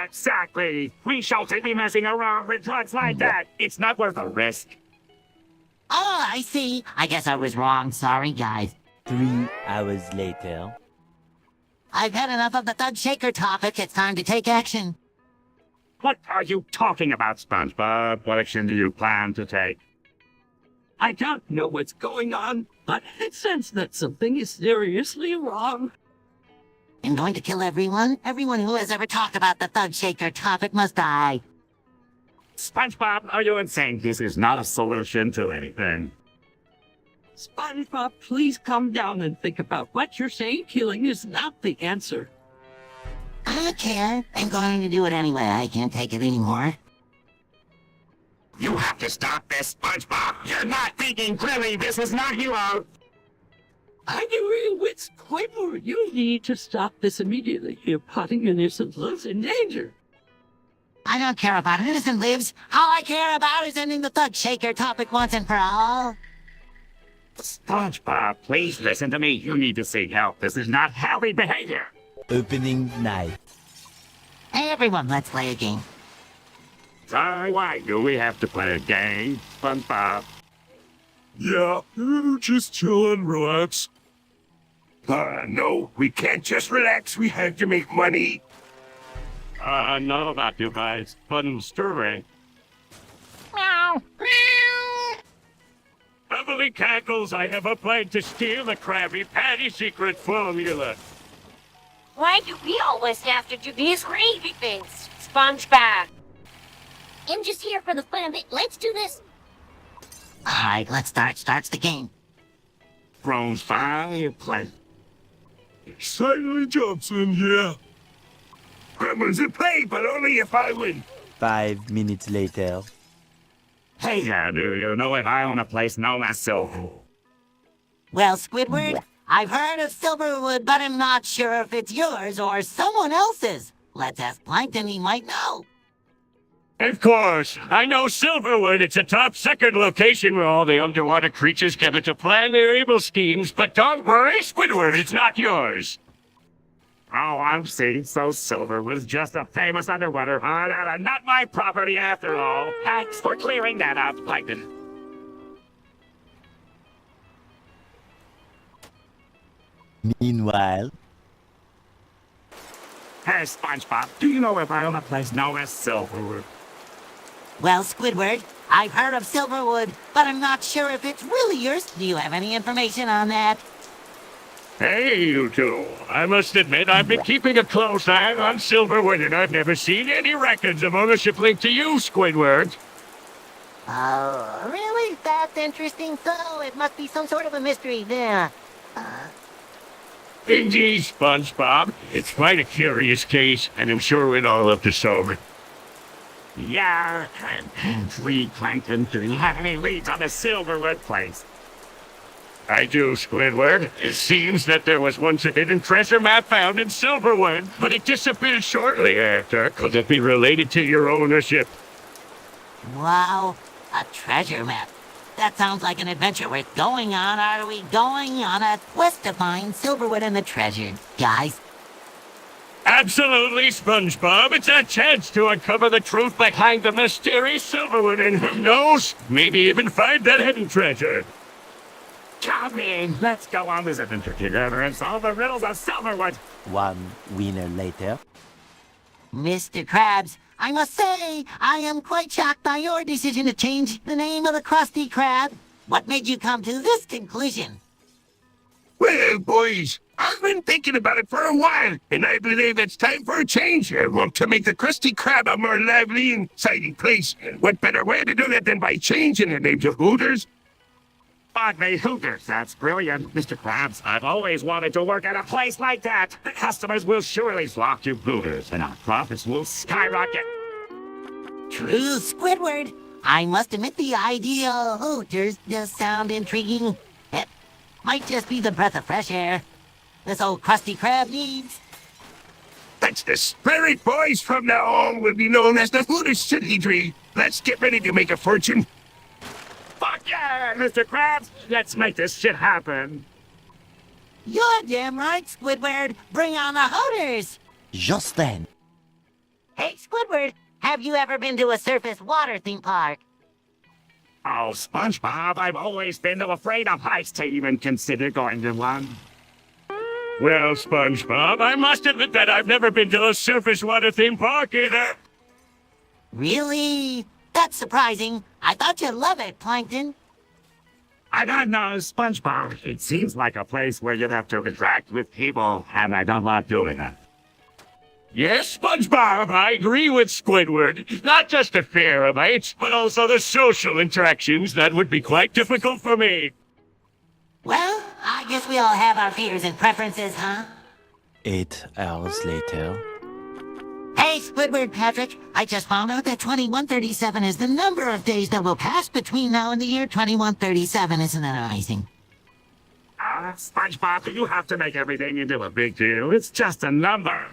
Exactly. We shouldn't be messing around with drugs like that. It's not worth the risk. Oh, I see. I guess I was wrong. Sorry, guys. 3 hours later. I've had enough of the thug shaker topic. It's time to take action. What are you talking about, SpongeBob? What action do you plan to take? I don't know what's going on, but I sense that something is seriously wrong. I'm going to kill everyone. Everyone who has ever talked about the thug shaker topic must die. SpongeBob, are you insane? This is not a solution to anything. SpongeBob, please calm down and think about what you're saying. Killing is not the answer. I don't care. I'm going to do it anyway. I can't take it anymore. You have to stop this, SpongeBob. You're not thinking clearly. This is not hero. I agree with Squidward. You need to stop this immediately. You're putting innocent lives in danger. I don't care about innocent lives. All I care about is ending the thug shaker topic once and for all. SpongeBob, please listen to me. You need to seek help. This is not healthy behavior. Opening night. Hey, everyone, let's play a game. Sorry, why do we have to play a game, SpongeBob? Yeah, just chill and relax. No, we can't just relax. We have to make money. No, not you guys. Fun story. Meow. Beverly cackles, I have a plan to steal the Krabby Patty secret formula. Why do we always have to do these crazy things, SpongeBob? I'm just here for the fun of it. Let's do this. Alright, let's start. Starts the game. From fireplace. Silently Johnson, yeah. Gremlins at play, but only if I win. 5 minutes later. Hey there, do you know if I own a place known as Silver? Well, Squidward, I've heard of Silverwood, but I'm not sure if it's yours or someone else's. Let's ask Plankton, he might know. Of course. I know Silverwood. It's a top secret location where all the underwater creatures gather to plan their evil schemes. But don't worry, Squidward, it's not yours. Oh, I'm seeing. So Silverwood's just a famous underwater island, not my property after all. Thanks for clearing that up, Plankton. Meanwhile. Hey, SpongeBob, do you know if I own a place known as Silverwood? Well, Squidward, I've heard of Silverwood, but I'm not sure if it's really yours. Do you have any information on that? Hey, you two. I must admit, I've been keeping a close eye on Silverwood, and I've never seen any records of ownership linked to you, Squidward. Oh, really? That's interesting. So it must be some sort of a mystery there. Indeed, SpongeBob. It's quite a curious case, and I'm sure we'd all love to solve it. Yeah, and lead Plankton, do you have any leads on the Silverwood place? I do, Squidward. It seems that there was once a hidden treasure map found in Silverwood, but it disappeared shortly after. Could it be related to your ownership? Wow, a treasure map. That sounds like an adventure worth going on. Are we going on a quest to find Silverwood and the treasure, guys? Absolutely, SpongeBob. It's a chance to uncover the truth behind the mysterious Silverwood, and who knows, maybe even find that hidden treasure. Come in. Let's go on this adventure together and solve the riddles of Silverwood. 1 winner later. Mr. Krabs, I must say, I am quite shocked by your decision to change the name of the Krusty Krab. What made you come to this conclusion? Well, boys, I've been thinking about it for a while, and I believe it's time for a change. I want to make the Krusty Krab a more lively and exciting place. What better way to do that than by changing the name to Hooters? Foggy Hooters, that's brilliant, Mr. Krabs. I've always wanted to work at a place like that. The customers will surely flock to Hooters, and our profits will skyrocket. True, Squidward. I must admit the idea of Hooters does sound intriguing. It might just be the breath of fresh air this old Krusty Krab needs. That's the spirit, boys. From now on, we'll be known as the Hooters City Tree. Let's get ready to make a fortune. Fuck yeah, Mr. Krabs! Let's make this shit happen. You're damn right, Squidward. Bring on the Hooters. Just then. Hey, Squidward, have you ever been to a surface water theme park? Oh, SpongeBob, I've always been too afraid of heights to even consider going to one. Well, SpongeBob, I must admit that I've never been to a surface water theme park either. Really? That's surprising. I thought you'd love it, Plankton. I don't know, SpongeBob. It seems like a place where you'd have to interact with people, and I don't like doing that. Yes, SpongeBob, I agree with Squidward. Not just the fear of heights, but also the social interactions that would be quite difficult for me. Well, I guess we all have our fears and preferences, huh? 8 hours later. Hey, Squidward Patrick, I just found out that 2137 is the number of days that will pass between now and the year 2137. Isn't that amazing? SpongeBob, you have to make everything into a big deal. It's just a number.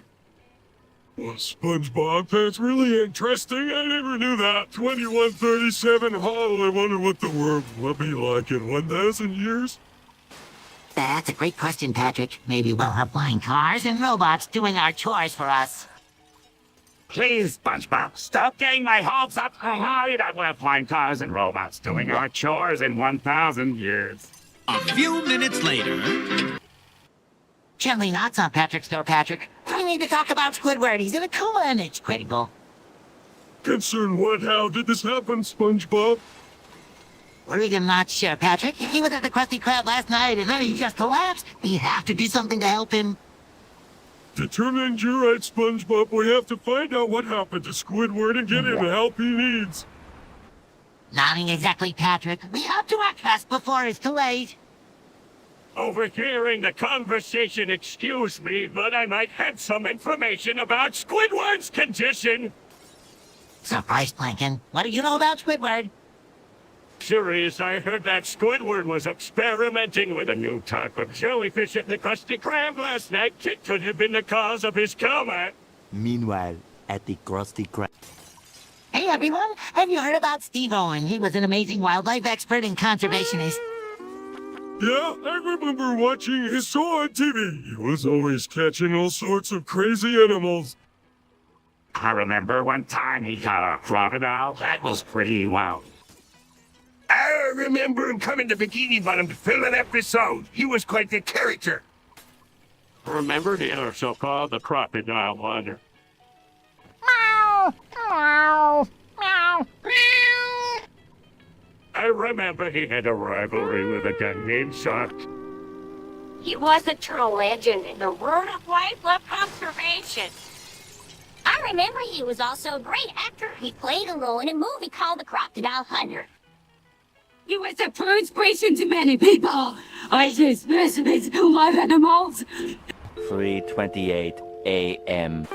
Well, SpongeBob, that's really interesting. I never knew that. 2137, I wonder what the world will be like in 1,000 years. That's a great question, Patrick. Maybe we'll have flying cars and robots doing our chores for us. Please, SpongeBob, stop getting my hopes up high that we'll have flying cars and robots doing our chores in 1,000 years. A few minutes later... Gently knocks on Patrick's door, Patrick. We need to talk about Squidward. He's in a coma and it's critical. Concern what? How did this happen, SpongeBob? Worried I'm not sure, Patrick. He was at the Krusty Krab last night and then he just collapsed. We have to do something to help him. Determined you're right, SpongeBob. We have to find out what happened to Squidward and get him the help he needs. Nodding exactly, Patrick. We have to act fast before it's too late. Overhearing the conversation, excuse me, but I might have some information about Squidward's condition. Surprise, Plankton. What do you know about Squidward? Curious, I heard that Squidward was experimenting with a new type of jellyfish at the Krusty Krab last night. It could have been the cause of his coma. Meanwhile, at the Krusty Krab. Hey, everyone. Have you heard about Steve Owen? He was an amazing wildlife expert and conservationist. Yeah, I remember watching his show on TV. He was always catching all sorts of crazy animals. I remember one time he caught a crocodile. That was pretty wild. I remember him coming to Bikini Bottom to fill an episode. He was quite the character. Remember the other so-called the crocodile wonder. Meow, meow, meow, meow. I remember he had a rivalry with a guy named Shark. He was a true legend in the world of wildlife conservation. I remember he was also a great actor. He played a role in a movie called The Crocodile Hunter. He was a true inspiration to many people. I see specimens of live animals. 3:28 a.m.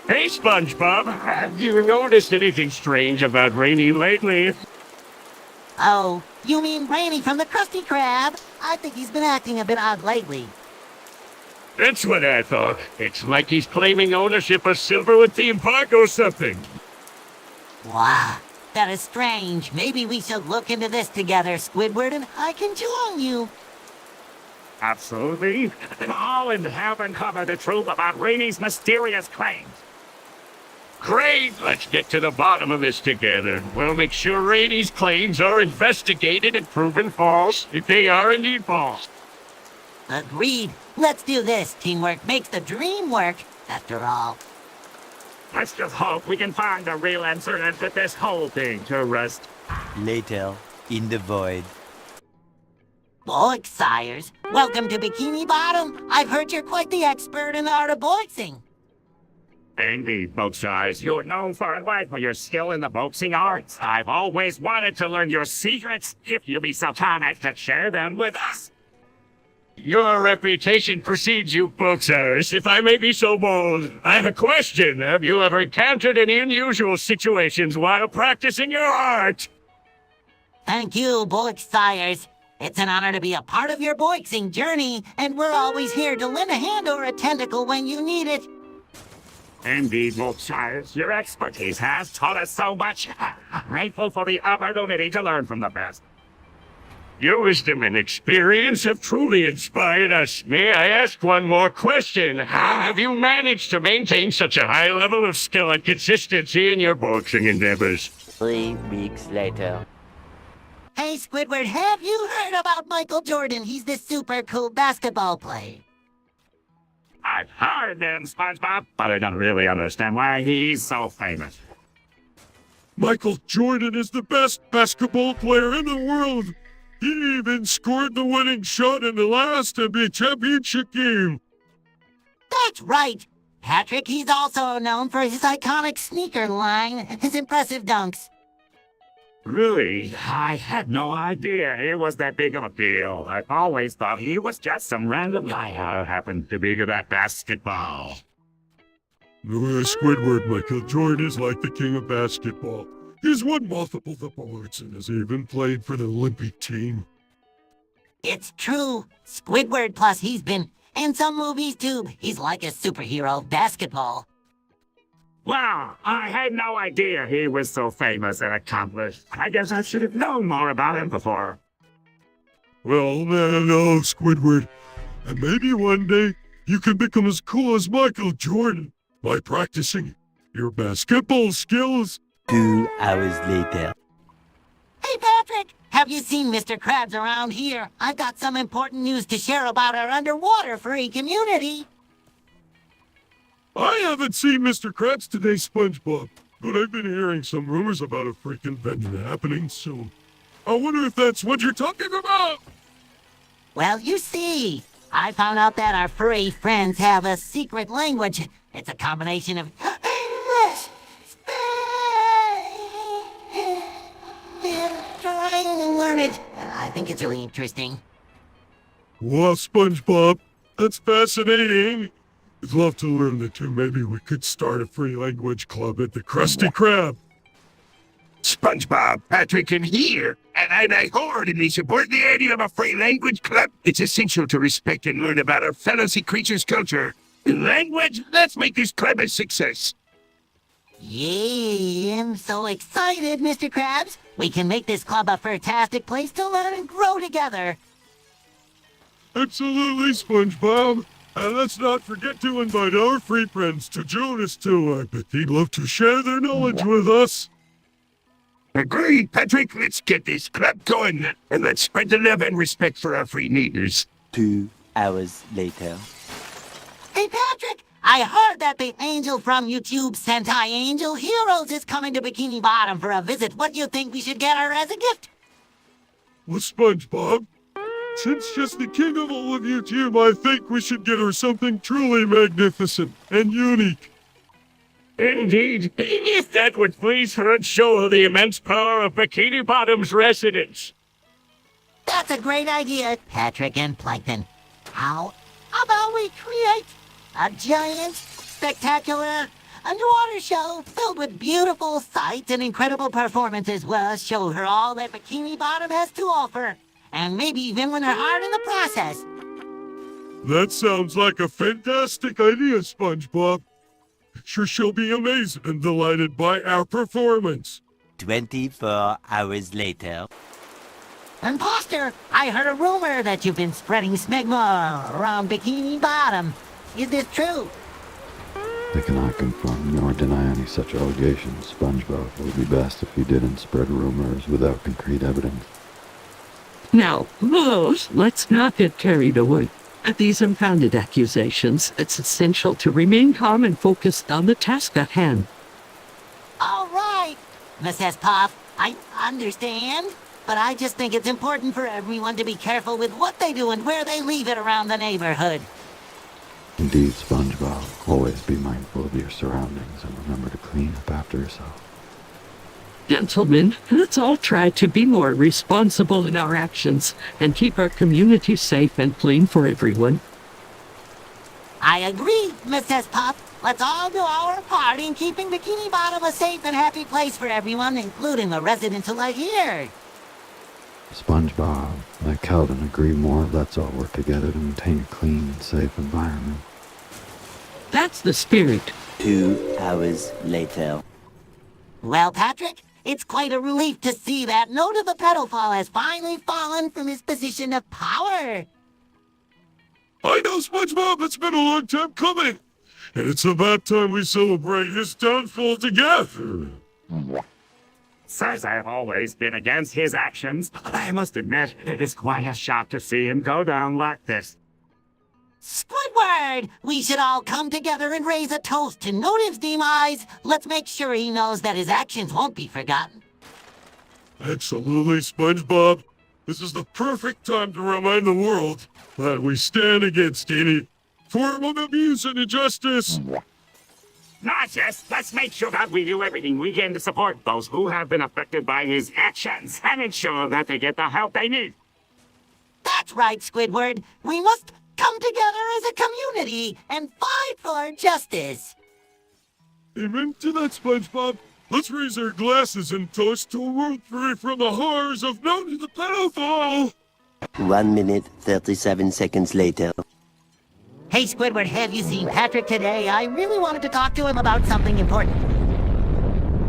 Hey, SpongeBob, have you noticed anything strange about Rainy lately? Oh, you mean Brainy from the Krusty Krab? I think he's been acting a bit odd lately. That's what I thought. It's like he's claiming ownership of Silverwood Theme Park or something. Wow, that is strange. Maybe we should look into this together, Squidward, and I can join you. Absolutely. All in help uncover the truth about Rainy's mysterious claims. Great! Let's get to the bottom of this together. We'll make sure Rainy's claims are investigated and proven false, if they are indeed false. Agreed. Let's do this. Teamwork makes the dream work, after all. Let's just hope we can find the real answer and put this whole thing to rest. Later, in the void. Boix sires, welcome to Bikini Bottom. I've heard you're quite the expert in the art of boxing. Indeed, Boxers, you're known for a life for your skill in the boxing arts. I've always wanted to learn your secrets, if you'll be so kind as to share them with us. Your reputation precedes you, Boxers, if I may be so bold. I have a question. Have you ever encountered any unusual situations while practicing your art? Thank you, Boix sires. It's an honor to be a part of your boxing journey, and we're always here to lend a hand or a tentacle when you need it. Indeed, Boxers, your expertise has taught us so much. Grateful for the opportunity to learn from the best. Your wisdom and experience have truly inspired us. May I ask one more question? How have you managed to maintain such a high level of skill and consistency in your boxing endeavors? 3 weeks later. Hey, Squidward, have you heard about Michael Jordan? He's this super cool basketball player. I've heard them, SpongeBob, but I don't really understand why he's so famous. Michael Jordan is the best basketball player in the world. He even scored the winning shot in the last NBA championship game. That's right. Patrick, he's also known for his iconic sneaker line, his impressive dunks. Really? I had no idea he was that big of a deal. I always thought he was just some random guy who happened to be good at basketball. Squidward, Michael Jordan is like the king of basketball. He's won multiple awards and has even played for the Olympic team. It's true. Squidward, plus he's been in some movies too. He's like a superhero of basketball. Wow, I had no idea he was so famous and accomplished. I guess I should have known more about him before. Well, no, Squidward. And maybe one day you can become as cool as Michael Jordan by practicing your basketball skills. 2 hours later. Hey, Patrick, have you seen Mr. Krabs around here? I've got some important news to share about our underwater furry community. I haven't seen Mr. Krabs today, SpongeBob, but I've been hearing some rumors about a freaking event happening soon. I wonder if that's what you're talking about. Well, you see, I found out that our furry friends have a secret language. It's a combination of English, They're trying to learn it. I think it's really interesting. Wow, SpongeBob, that's fascinating. I'd love to learn it too. Maybe we could start a free language club at the Krusty Krab. SpongeBob, Patrick, and here, and I wholeheartedly support the idea of a free language club. It's essential to respect and learn about our fellow sea creatures' culture. In language, let's make this club a success. Yay, I'm so excited, Mr. Krabs. We can make this club a fantastic place to learn and grow together. Absolutely, SpongeBob. And let's not forget to invite our free friends to join us too. I bet they'd love to share their knowledge with us. Agreed, Patrick. Let's get this club going, and let's spread the love and respect for our free neighbors. 2 hours later. Hey, Patrick, I heard that the angel from YouTube, Sentai Angel Heroes, is coming to Bikini Bottom for a visit. What do you think we should get her as a gift? Well, SpongeBob, since she's the king of all of YouTube, I think we should get her something truly magnificent and unique. Indeed, if that would please her and show her the immense power of Bikini Bottom's residents. That's a great idea, Patrick and Plankton. How about we create a giant, spectacular underwater show filled with beautiful sights and incredible performances? Well, show her all that Bikini Bottom has to offer, and maybe even win her heart in the process. That sounds like a fantastic idea, SpongeBob. Sure, she'll be amazed and delighted by our performance. 24 hours later. Imposter, I heard a rumor that you've been spreading smegma around Bikini Bottom. Is this true? I cannot confirm nor deny any such allegations, SpongeBob. It would be best if you didn't spread rumors without concrete evidence. Now, let's not get carried away. At these unfounded accusations, it's essential to remain calm and focused on the task at hand. All right, Mrs. Puff, I understand. But I just think it's important for everyone to be careful with what they do and where they leave it around the neighborhood. Indeed, SpongeBob, always be mindful of your surroundings and remember to clean up after yourself. Gentlemen, let's all try to be more responsible in our actions and keep our community safe and clean for everyone. I agree, Mrs. Puff. Let's all do our part in keeping Bikini Bottom a safe and happy place for everyone, including the residents who live here. SpongeBob, like Calvin, agree more. Let's all work together to maintain a clean and safe environment. That's the spirit. 2 hours later. Well, Patrick, It's quite a relief to see that note of the pedophile has finally fallen from his position of power. I know, SpongeBob, it's been a long time coming. And it's about time we celebrate his downfall together. Says I've always been against his actions, but I must admit, it is quite a shock to see him go down like this. Squidward! We should all come together and raise a toast to note his demise. Let's make sure he knows that his actions won't be forgotten. Absolutely, SpongeBob. This is the perfect time to remind the world that we stand against any form of abuse and injustice. Not just, let's make sure that we do everything we can to support those who have been affected by his actions and ensure that they get the help they need. That's right, Squidward. We must come together as a community and fight for justice. Amen to that, SpongeBob. Let's raise our glasses and toast to a world free from the horrors of Note the Pedophile. 1 minute, 37 seconds later. Hey, Squidward, have you seen Patrick today? I really wanted to talk to him about something important.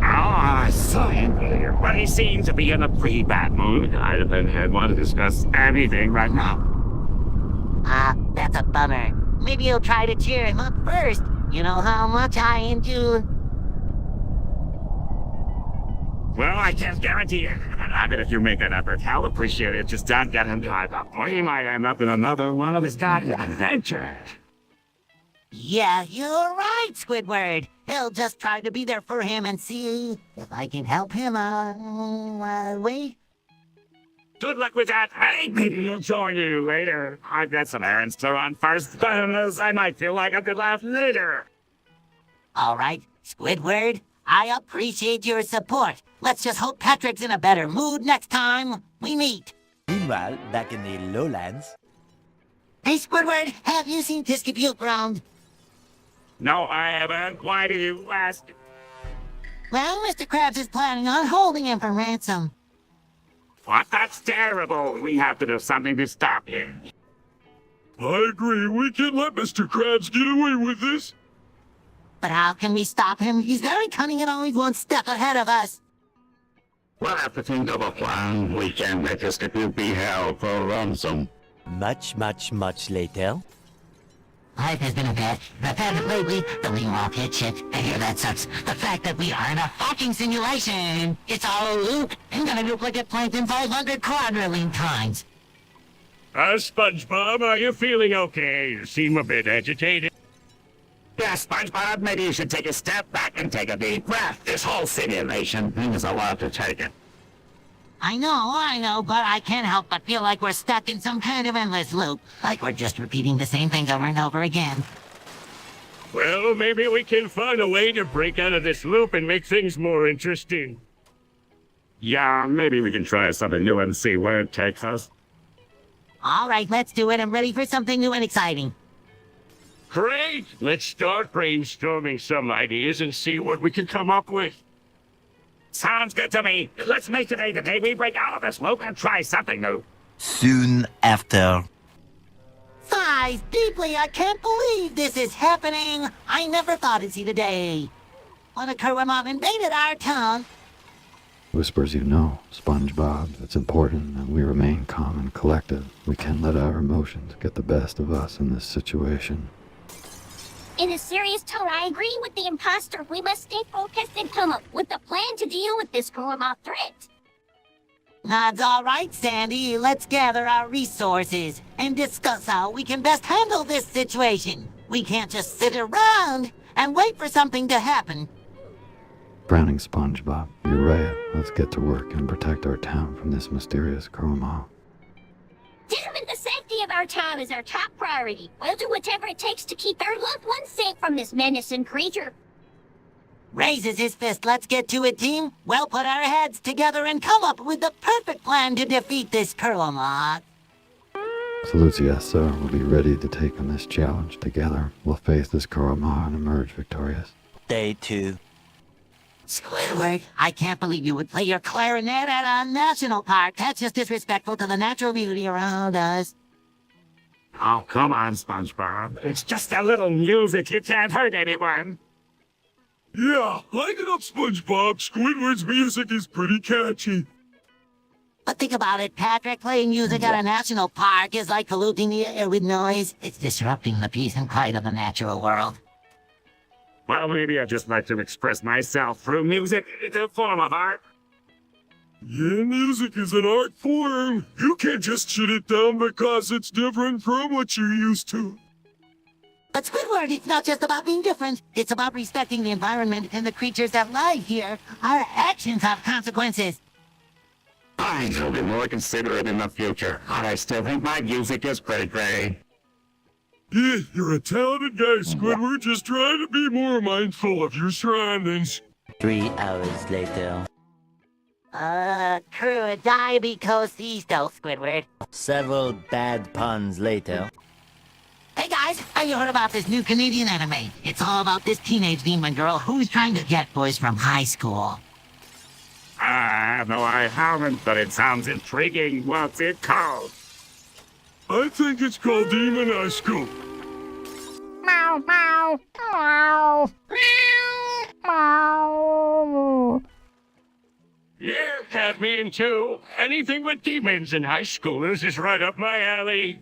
I saw him here, but he seemed to be in a pretty bad mood. I didn't want to discuss anything right now. That's a bummer. Maybe you'll try to cheer him up first. You know how much I enjoy. Well, I can't guarantee it. I bet if you make an effort, I'll appreciate it. Just don't get him tied up, or he might end up in another one of his goddamn adventures. Yeah, you're right, Squidward. He'll just try to be there for him and see if I can help him, wait. Good luck with that. Hey, maybe he'll join you later. I've got some errands to run first, but I might feel like a good laugh later. All right, Squidward. I appreciate your support. Let's just hope Patrick's in a better mood next time we meet. Meanwhile, back in the lowlands. Hey, Squidward, have you seen 𝗦𝗫cie h𝗴𝗲𝗯𝗯? No, I haven't. Why do you ask? Well, Mr. Krabs is planning on holding him for ransom. What? That's terrible. We have to do something to stop him. I agree. We can't let Mr. Krabs get away with this. But how can we stop him? He's very cunning and always one step ahead of us. We'll have to think of a plan. We can make 𝗦𝗫cie be held for ransom. Much, much, much later. Life has been a bit repetitive lately, but we won't hit shit. I hear that sucks. The fact that we are in a fucking simulation. It's all a loop. I'm gonna duplicate plankton 500 quadrillion times. SpongeBob, are you feeling okay? You seem a bit agitated. Yeah, SpongeBob, maybe you should take a step back and take a deep breath. This whole simulation thing is a lot to take it. I know, but I can't help but feel like we're stuck in some kind of endless loop. Like we're just repeating the same things over and over again. Well, maybe we can find a way to break out of this loop and make things more interesting. Yeah, maybe we can try something new and see where it takes us. All right, let's do it. I'm ready for something new and exciting. Great! Let's start brainstorming some ideas and see what we can come up with. Sounds good to me. Let's make today the day we break out of this loop and try something new. Soon after. Sighs deeply. I can't believe this is happening. I never thought it'd see the day. When a 𝗴𝗲𝗯 invaded our town. Whispers, you know, SpongeBob, it's important that we remain calm and collected. We can't let our emotions get the best of us in this situation. In a serious tone, I agree with the imposter. We must stay focused and come up with a plan to deal with this 𝗴𝗲𝗯 threat. That's all right, Sandy. Let's gather our resources and discuss how we can best handle this situation. We can't just sit around and wait for something to happen. Frowning SpongeBob, you're right. Let's get to work and protect our town from this mysterious 𝗴𝗲𝗯. Gentlemen, the safety of our town is our top priority. We'll do whatever it takes to keep our loved ones safe from this menacing creature. Raises his fist. Let's get to it, team. We'll put our heads together and come up with the perfect plan to defeat this 𝗴𝗲𝗯. 𝗦𝗫cie, yes, sir. We'll be ready to take on this challenge together. We'll face this 𝗴𝗲𝗯 and emerge victorious. Day 2. Squidward, I can't believe you would play your clarinet at a national park. That's just disrespectful to the natural beauty around us. Oh, come on, SpongeBob. It's just a little music. You can't hurt anyone. Yeah, light it up, SpongeBob. Squidward's music is pretty catchy. But think about it, Patrick. Playing music at a national park is like polluting the air with noise. It's disrupting the peace and quiet of the natural world. Well, maybe I'd just like to express myself through music. It's a form of art. Yeah, music is an art form. You can't just shut it down because it's different from what you're used to. But Squidward, it's not just about being different. It's about respecting the environment and the creatures that live here. Our actions have consequences. I will be more considerate in the future. I still think my music is pretty great. Yeah, you're a talented guy, Squidward. Just try to be more mindful of your surroundings. 3 hours later. 𝗦𝗽cie HS𝗴𝗲𝗯, Squidward. Several bad puns later. Hey guys, have you heard about this new Canadian anime? It's all about this teenage demon girl who's trying to get boys from high school. No, I haven't, but it sounds intriguing. What's it called? I think it's called Demon High School. Meow, meow, meow, meow. Yeah, have me in too. Anything with demons and high schoolers is right up my alley.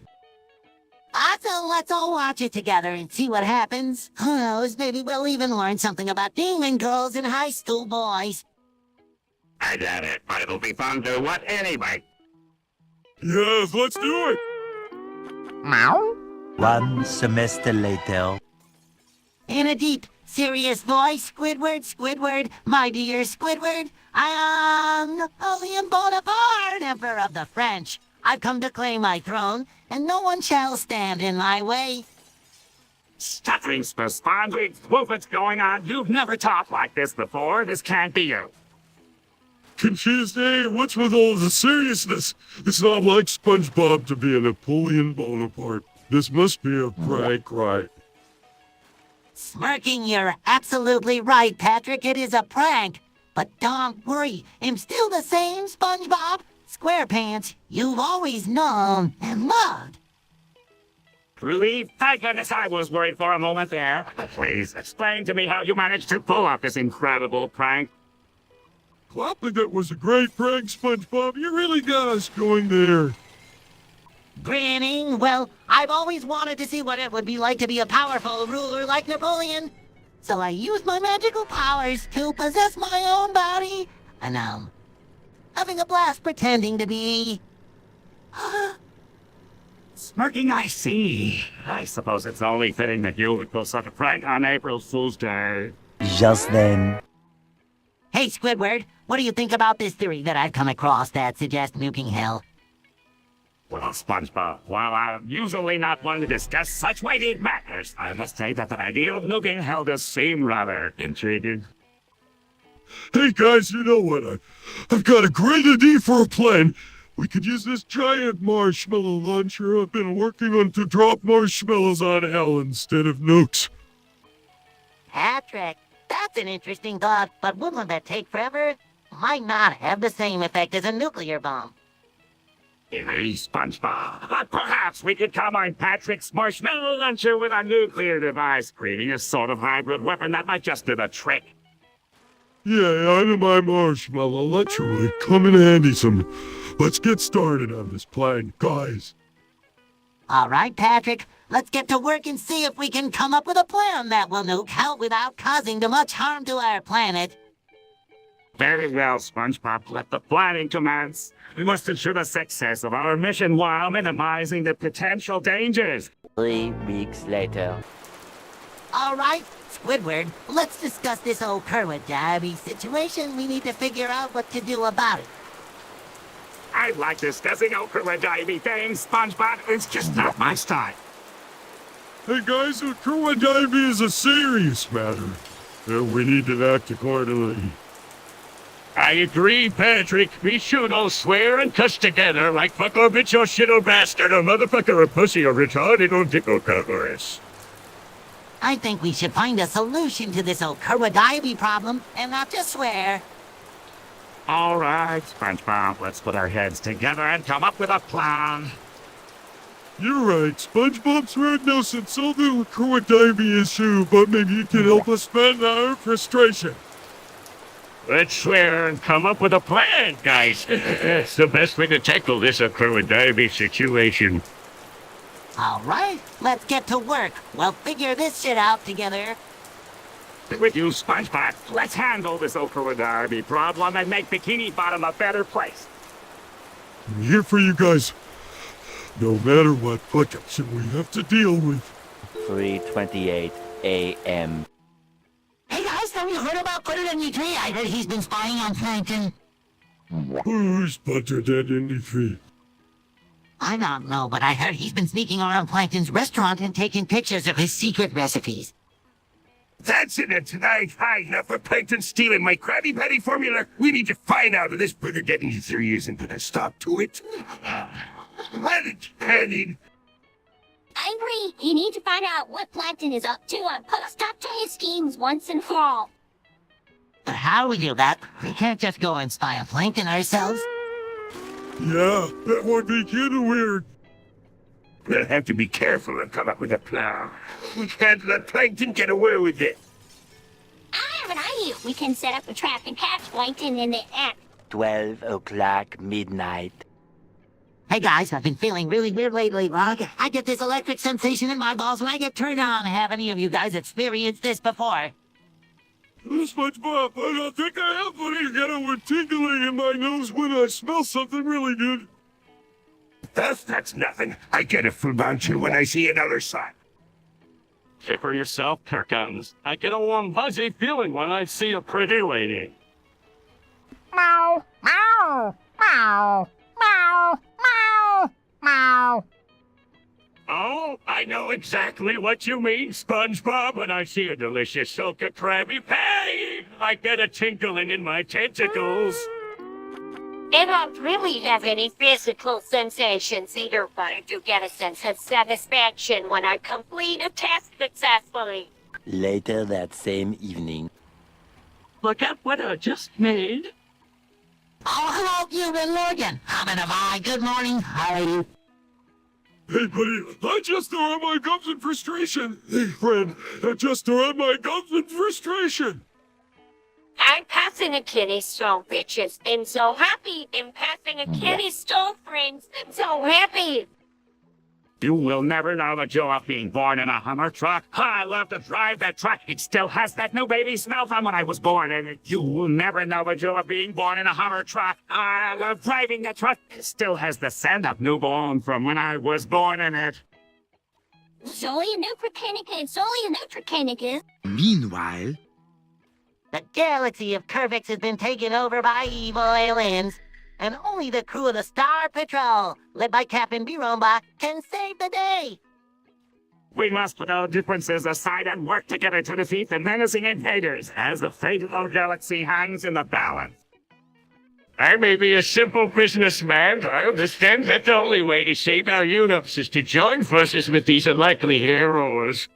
So let's all watch it together and see what happens. Who knows, maybe we'll even learn something about demon girls and high school boys. I doubt it, but it'll be fun to watch anyway. Yes, let's do it. Meow. 1 semester later. In a deep, serious voice, Squidward, my dear Squidward, I am Napoleon Bonaparte, Emperor of the French. I've come to claim my throne, and no one shall stand in my way. Stuttering spongebob, what's going on? You've never talked like this before. This can't be you. Confused, eh? What's with all the seriousness? It's not like SpongeBob to be a Napoleon Bonaparte. This must be a prank, right? Smirking, you're absolutely right, Patrick. It is a prank. But don't worry, I'm still the same SpongeBob SquarePants you've always known and loved. Really? Thank goodness I was worried for a moment there. Please explain to me how you managed to pull off this incredible prank. I think that was a great prank, SpongeBob. You really got us going there. Grinning, well, I've always wanted to see what it would be like to be a powerful ruler like Napoleon. So I used my magical powers to possess my own body. And now, having a blast pretending to be... Smirking, I see. I suppose it's only fitting that you would pull such a prank on April Fool's Day. Just then. Hey, Squidward, what do you think about this theory that I've come across that suggests nuking hell? Well, SpongeBob, while I'm usually not one to discuss such weighty matters, I must say that the idea of nuking hell does seem rather intriguing. Hey guys, you know what? I've got a great idea for a plan. We could use this giant marshmallow launcher I've been working on to drop marshmallows on hell instead of nukes. Patrick, that's an interesting thought, but wouldn't that take forever? Might not have the same effect as a nuclear bomb. Hey, SpongeBob, but perhaps we could combine Patrick's marshmallow launcher with a nuclear device, creating a sort of hybrid weapon that might just do the trick. Yeah, I know my marshmallow launcher would come in handy some. Let's get started on this plan, guys. All right, Patrick, let's get to work and see if we can come up with a plan that will nuke hell without causing too much harm to our planet. Very well, SpongeBob, let the planning commence. We must ensure the success of our mission while minimizing the potential dangers. 3 weeks later. All right, Squidward, let's discuss this old 𝗦𝗽cie situation. We need to figure out what to do about it. I like discussing 𝗦𝗽cie things, SpongeBob. It's just not my style. Hey guys, 𝗦𝗽cie is a serious matter. We need to act accordingly. I agree, Patrick. We should all swear and cuss together like fuck or bitch or shit or bastard or motherfucker or pussy or retarded or dick or coveress. I think we should find a solution to this old 𝗦𝗽cie problem and not just swear. All right, SpongeBob, let's put our heads together and come up with a plan. You're right. SpongeBob's had no sense of the 𝗦𝗽𝗯𝗯𝗯 issue, but maybe you can help us man our frustration. Let's swear and come up with a plan, guys. It's the best way to tackle this 𝗦𝗽𝗯𝗯 situation. All right, let's get to work. We'll figure this shit out together. With you, SpongeBob, let's handle this 𝗦𝗽𝗯𝗯 problem and make Bikini Bottom a better place. I'm here for you guys. No matter what buckets we have to deal with. 3:28 a.m. Hey guys, have you heard about 𝗦𝗽𝗯𝗯𝗯? I heard he's been spying on Plankton. Who's buttered that industry? I don't know, but I heard he's been sneaking around Plankton's restaurant and taking pictures of his secret recipes. That's it tonight. High enough for Plankton stealing my Krabby Patty formula. We need to find out if this burger getting 3 years and put a stop to it. Let it headed. I agree. You need to find out what Plankton is up to and put a stop to his schemes once and for all. But how do we do that? We can't just go and spy on Plankton ourselves. Yeah, that would be kinda weird. We'll have to be careful and come up with a plan. We can't let Plankton get away with it. I have an idea. We can set up a trap and catch Plankton in the act. 12 o'clock midnight. Hey guys, I've been feeling really weird lately, Log. I get this electric sensation in my balls when I get turned on. Have any of you guys experienced this before? SpongeBob, I don't think I have, but I get a tingling in my nose when I smell something really good. That's nothing. I get a full bouncer when I see another sign. Say for yourself, Perkins. I get a warm, fuzzy feeling when I see a pretty lady. Meow, meow, meow, meow, meow, meow. Oh, I know exactly what you mean, SpongeBob. When I see a delicious soak of Krabby Patty, I get a tinkling in my tentacles. I don't really have any physical sensations either, but I do get a sense of satisfaction when I complete a task successfully. Later that same evening. Look at what I just made. Oh, hello, Human Morgan. Hi, good morning. How are you? Hey, buddy, I just around my gums in frustration. Hey, friend, I just around my gums in frustration. I'm passing a kidney stone, bitches. I'm so happy. I'm passing a kidney stone, friends. I'm so happy. You will never know the joy of being born in a Hummer truck. I love to drive that truck. It still has that new baby smell from when I was born in it. You will never know the joy of being born in a Hummer truck. I love driving that truck. It still has the scent of newborn from when I was born in it. Solely a Nutricanica, solely a Nutricanica. Meanwhile, The galaxy of 𝗦𝗽𝗯𝗯𝗯 has been taken over by evil aliens, and only the crew of the Star Patrol, led by Captain Biromba, can save the day. We must put our differences aside and work together to defeat the menacing invaders, as the fate of our galaxy hangs in the balance. I may be a simple businessman, but I understand that the only way to save our universe is to join forces with these unlikely heroes.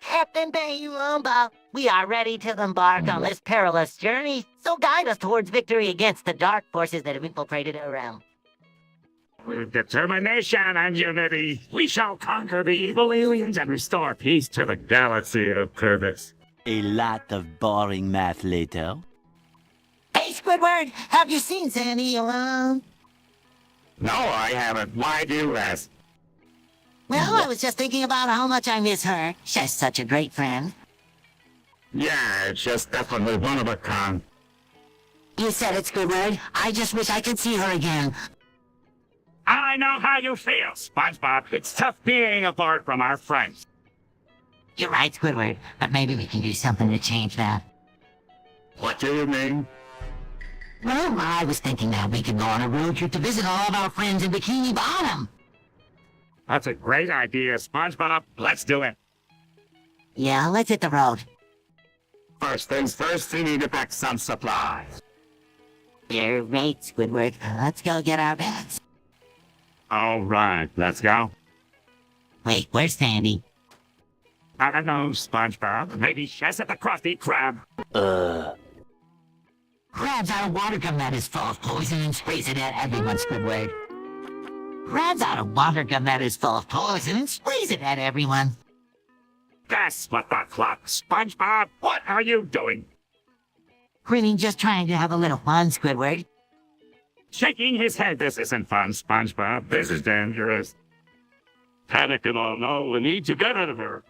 Captain Biromba, we are ready to embark on this perilous journey, so guide us towards victory against the dark forces that have infiltrated our realm. With determination and unity, we shall conquer the evil aliens and restore peace to the galaxy of 𝗦𝗃𝗧. A lot of boring math later. Hey, Squidward, have you seen Sandy around? No, I haven't. Why do you ask? Well, I was just thinking about how much I miss her. She's such a great friend. Yeah, it's just definitely one of a kind. You said it, Squidward. I just wish I could see her again. I know how you feel, SpongeBob. It's tough being apart from our friends. You're right, Squidward, but maybe we can do something to change that. What do you mean? Well, I was thinking that we could go on a road trip to visit all of our friends in Bikini Bottom. That's a great idea, SpongeBob. Let's do it. Yeah, let's hit the road. First things first, we need to pack some supplies. You're right, Squidward. Let's go get our bags. All right, let's go. Wait, where's Sandy? I don't know, SpongeBob. Maybe she's at the Krusty Krab. Crabs are a water gun that is full of poison and sprays it at everyone, Squidward. grabs out a water gun that is full of poison and sprays it at everyone. That's what the clock, SpongeBob. What are you doing? Grinning, just trying to have a little fun, Squidward. Shaking his head. This isn't fun, SpongeBob. This is dangerous. Panic and all know we need to get out of here.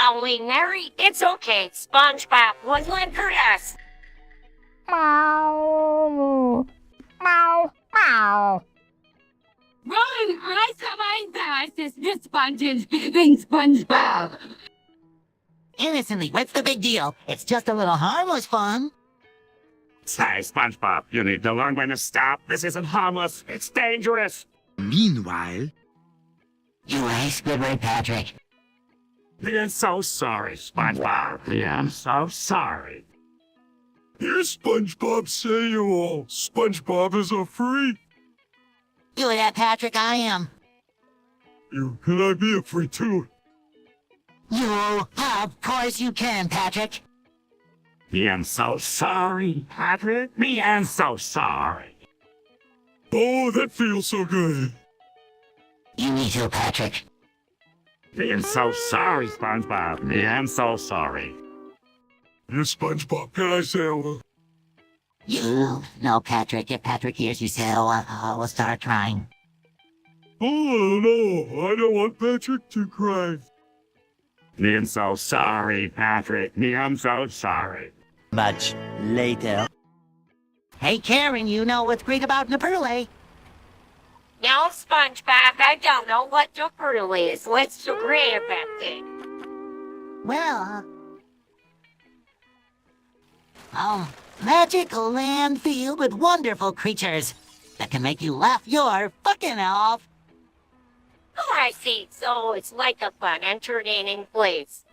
Only Mary, it's okay. SpongeBob wouldn't hurt us. Meow. Meow. Meow. Run! I saw the sponges being SpongeBob. Innocently, what's the big deal? It's just a little harmless fun. Say, SpongeBob, you need to learn when to stop. This isn't harmless. It's dangerous. Meanwhile, You right, Squidward, Patrick. I'm so sorry, SpongeBob. I'm so sorry. Hear SpongeBob say you all. SpongeBob is a freak. You that, Patrick, I am. Can I be a freak too? You, of course you can, Patrick. I'm so sorry, Patrick. I'm so sorry. Oh, that feels so good. You me too, Patrick. I'm so sorry, SpongeBob. I'm so sorry. Yes, SpongeBob, can I say hello? You. No, Patrick. If Patrick hears you say, we'll start crying. Oh, no, I don't want Patrick to cry. I'm so sorry, Patrick. I'm so sorry. Much later. Hey, Karen, you know what's great about 𝗦𝗽cie? No, SpongeBob, I don't know what your portal is. What's so great about it? Well, magical land filled with wonderful creatures that can make you laugh your fucking off. Oh, I see. So it's like a fun, entertaining place.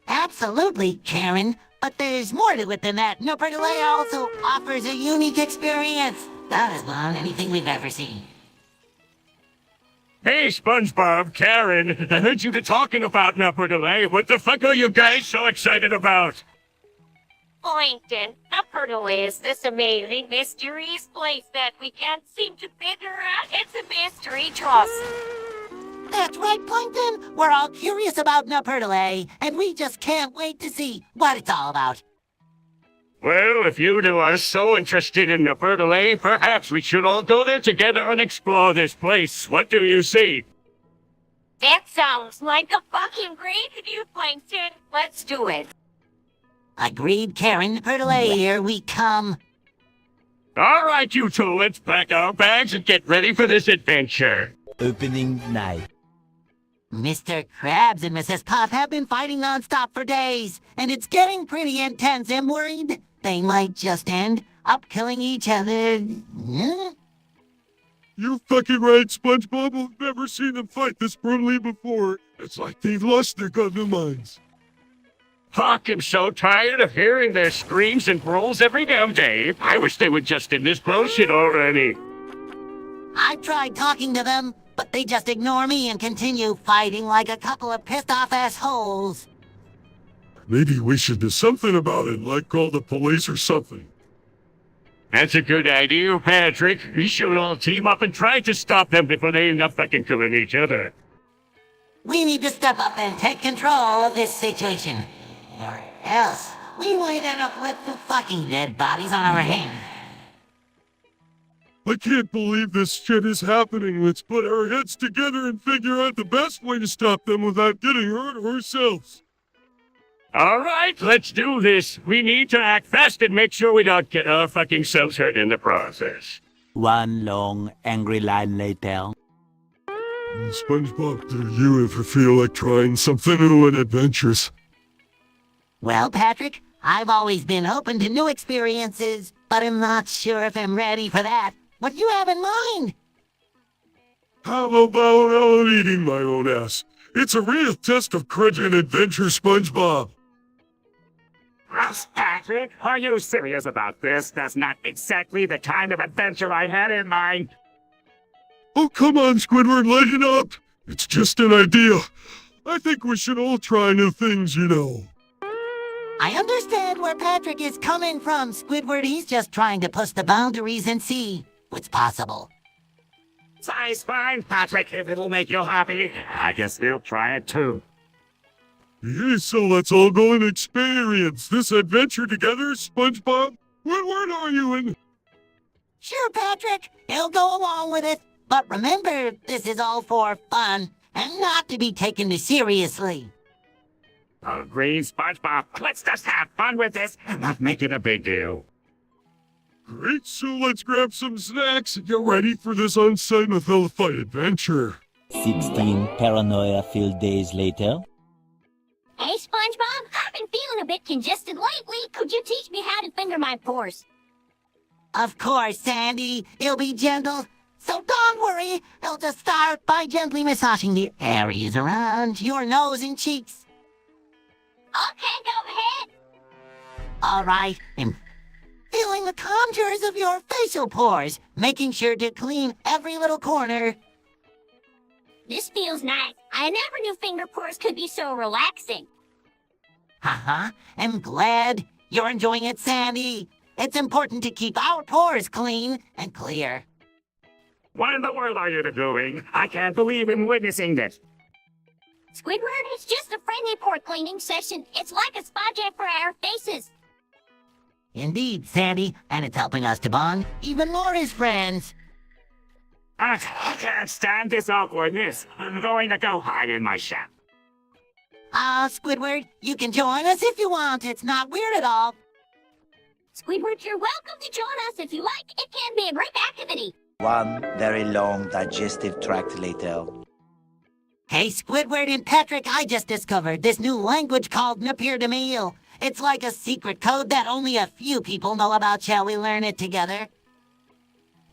Absolutely, Karen. But there's more to it than that. 𝗦𝗽cie also offers a unique experience that is beyond anything we've ever seen. Hey, SpongeBob, Karen, I heard you talking about 𝗦𝗽cie. What the fuck are you guys so excited about? Plankton, the portal is this amazing, mysterious place that we can't seem to figure out. It's a mystery to us. That's right, Plankton. We're all curious about 𝗦𝗽cie, and we just can't wait to see what it's all about. Well, if you two are so interested in 𝗦𝗽cie, perhaps we should all go there together and explore this place. What do you say? That sounds like a fucking great idea, Plankton. Let's do it. Agreed, Karen. 𝗦𝗽cie, here we come. All right, you two, let's pack our bags and get ready for this adventure. Opening night. Mr. Krabs and Mrs. Puff have been fighting nonstop for days, and it's getting pretty intense. I'm worried they might just end up killing each other. Huh? You fucking right, SpongeBob. I've never seen them fight this brutally before. It's like they've lost their goddamn minds. Fuck, I'm so tired of hearing their screams and growls every damn day. I wish they would just end this bullshit already. I've tried talking to them, but they just ignore me and continue fighting like a couple of pissed-off assholes. Maybe we should do something about it, like call the police or something. That's a good idea, Patrick. We should all team up and try to stop them before they end up fucking killing each other. We need to step up and take control of this situation, or else we might end up with the fucking dead bodies on our hands. I can't believe this shit is happening. Let's put our heads together and figure out the best way to stop them without getting hurt ourselves. All right, let's do this. We need to act fast and make sure we don't get our fucking selves hurt in the process. One long, angry line later. SpongeBob, do you ever feel like trying something new and adventurous? Well, Patrick, I've always been open to new experiences, but I'm not sure if I'm ready for that. What do you have in mind? How about eating my own ass? It's a real test of courage and adventure, SpongeBob. Ross, Patrick, are you serious about this? That's not exactly the kind of adventure I had in mind. Oh, come on, Squidward, lighten up. It's just an idea. I think we should all try new things, you know. I understand where Patrick is coming from, Squidward. He's just trying to push the boundaries and see what's possible. Size fine, Patrick, if it'll make you happy. I guess we'll try it too. Yeah, so let's all go and experience this adventure together, SpongeBob. What word are you in? Sure, Patrick. He'll go along with it. But remember, this is all for fun and not to be taken seriously. Agreed, SpongeBob. Let's just have fun with this and not make it a big deal. Great, so let's grab some snacks and get ready for this 𝗦𝗪ციχη𝗴𝗲 adventure. 16 paranoia-filled days later. Hey, SpongeBob, I've been feeling a bit congested lately. Could you teach me how to finger my pores? Of course, Sandy. He'll be gentle. So don't worry. He'll just start by gently massaging the areas around your nose and cheeks. Okay, go ahead. All right. And feeling the contours of your facial pores, making sure to clean every little corner. This feels nice. I never knew finger pores could be so relaxing. Uh-huh. I'm glad you're enjoying it, Sandy. It's important to keep our pores clean and clear. What in the world are you doing? I can't believe I'm witnessing this. Squidward, it's just a friendly pore cleaning session. It's like a spa jam for our faces. Indeed, Sandy, and it's helping us to bond even more as friends. I can't stand this awkwardness. I'm going to go hide in my shack. Squidward, you can join us if you want. It's not weird at all. Squidward, you're welcome to join us if you like. It can be a great activity. One very long digestive tract later. Hey, Squidward and Patrick, I just discovered this new language called 𝗦𝗪ციχη𝗴𝗲𝗯. It's like a secret code that only a few people know about. Shall we learn it together?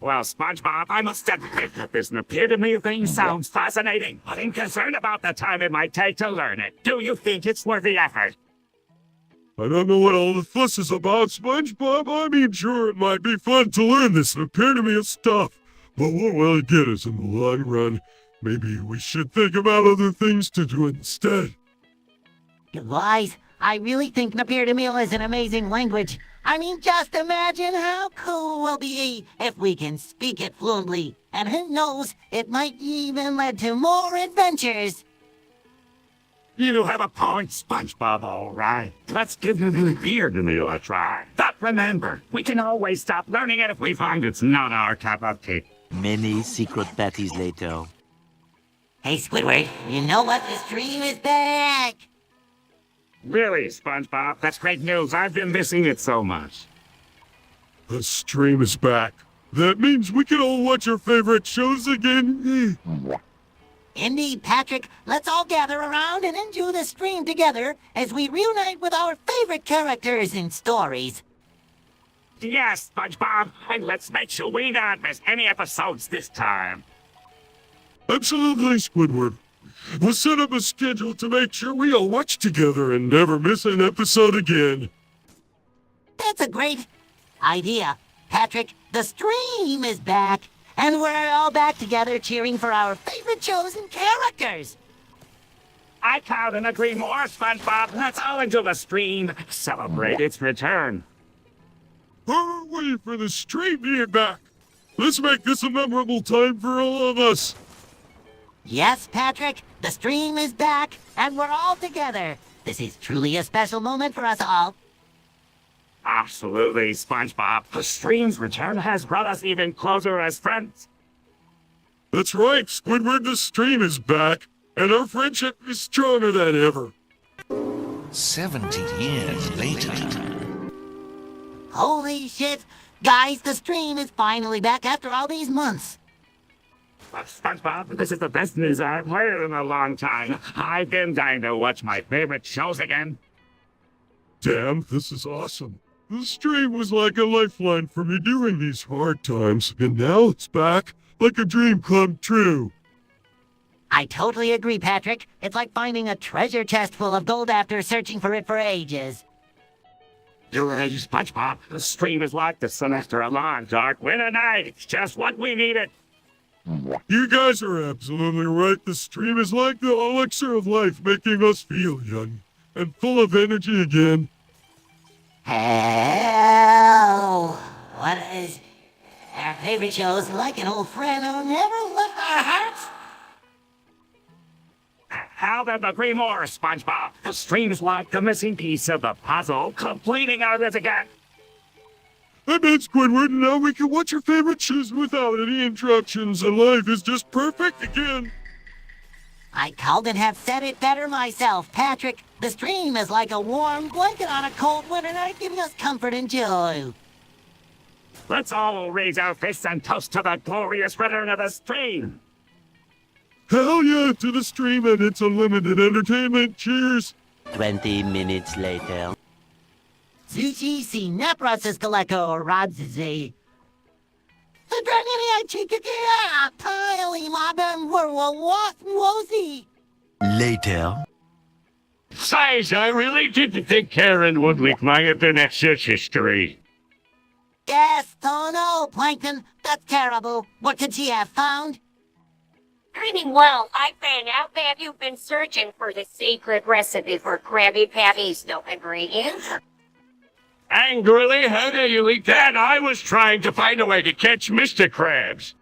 Well, SpongeBob, I must admit that this 𝗦𝗪ციχη𝗴𝗲 thing sounds fascinating, but I'm concerned about the time it might take to learn it. Do you think it's worth the effort? I don't know what all the fuss is about, SpongeBob. I mean, sure, it might be fun to learn this 𝗦𝗪ციχη𝗴𝗲 stuff, but what will it get us in the long run? Maybe we should think about other things to do instead. Guys, I really think 𝗦𝗪ციχη𝗴𝗲 is an amazing language. I mean, just imagine how cool we'll be if we can speak it fluently. And who knows, it might even lead to more adventures. You have a point, SpongeBob, all right. Let's give the 𝗦𝗪ციχη𝗴𝗲 a try. But remember, we can always stop learning it if we find it's not our cup of tea. Many secret patties later. Hey, Squidward, you know what? The stream is back. Really, SpongeBob? That's great news. I've been missing it so much. The stream is back. That means we can all watch our favorite shows again. Indeed, Patrick. Let's all gather around and enjoy the stream together as we reunite with our favorite characters and stories. Yes, SpongeBob, and let's make sure we not miss any episodes this time. Absolutely, Squidward. We'll set up a schedule to make sure we all watch together and never miss an episode again. That's a great idea. Patrick, the stream is back, and we're all back together cheering for our favorite shows and characters. I couldn't agree more, SpongeBob. Let's all enjoy the stream. Celebrate its return. We're waiting for the stream to get back. Let's make this a memorable time for all of us. Yes, Patrick, the stream is back, and we're all together. This is truly a special moment for us all. Absolutely, SpongeBob. The stream's return has brought us even closer as friends. That's right, Squidward, the stream is back, and our friendship is stronger than ever. 70 years later. Holy shit! Guys, the stream is finally back after all these months. SpongeBob, this is the best news I've heard in a long time. I've been dying to watch my favorite shows again. Damn, this is awesome. The stream was like a lifeline for me during these hard times, and now it's back like a dream come true. I totally agree, Patrick. It's like finding a treasure chest full of gold after searching for it for ages. You're right, SpongeBob. The stream is like the sun after a long, dark winter night. It's just what we needed. You guys are absolutely right. The stream is like the elixir of life, making us feel young and full of energy again. Hell, what is favorite shows like an old friend who never left our hearts. How then agree more, SpongeBob? The stream's like the missing piece of the puzzle, completing our visit again. I bet, Squidward, and now we can watch your favorite shows without any interruptions, and life is just perfect again. I couldn't have said it better myself, Patrick. The stream is like a warm blanket on a cold winter night, giving us comfort and joy. Let's all raise our fists and toast to the glorious return of the stream. Hell yeah, to the stream and its unlimited entertainment. Cheers. 20 minutes later. 𝗦𝗽cie heç𝗴𝗲𝗯𝒽𝗯 𝗦𝗽ście heç𝗴𝗲𝗯𝒽𝗯. Later. Size, I really didn't think Karen would leak my internet search history. Yes, oh no, Plankton. That's terrible. What could she have found? Pretty well, I found out that you've been searching for the secret recipe for Krabby Patty's no ingredients. Angrily, how dare you leak that? I was trying to find a way to catch Mr. Krabs.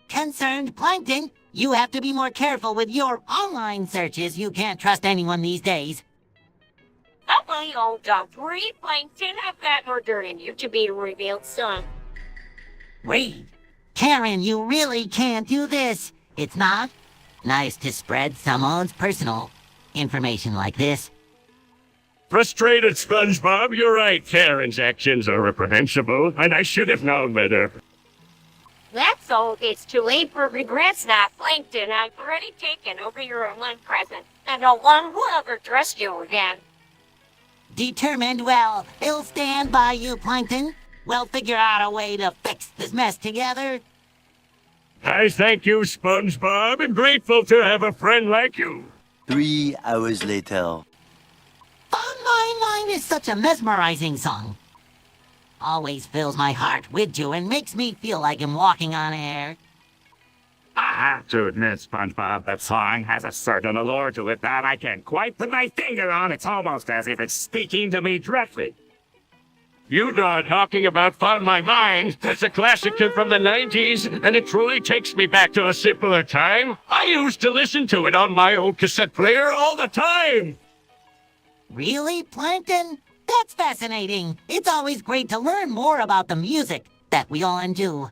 Concerned Plankton, you have to be more careful with your online searches. You can't trust anyone these days. Oh, don't worry, Plankton. I've got more dirt in you to be revealed soon. Wait. Karen, you really can't do this. It's not nice to spread someone's personal information like this. Frustrated, SpongeBob. You're right. Karen's actions are reprehensible, and I should have known better. That's all. It's too late for regrets now, Plankton. I've already taken over your online presence, and no one will ever trust you again. Determined, well, he'll stand by you, Plankton. We'll figure out a way to fix this mess together. I thank you, SpongeBob, and grateful to have a friend like you. 3 hours later. On My Mind is such a mesmerizing song. Always fills my heart with you and makes me feel like I'm walking on air. I have to admit, SpongeBob, that song has a certain allure to it that I can't quite put my finger on. It's almost as if it's speaking to me directly. You know, talking about On My Mind, that's a classic tune from the 90s, and it truly takes me back to a simpler time. I used to listen to it on my old cassette player all the time. Really, Plankton? That's fascinating. It's always great to learn more about the music that we all do.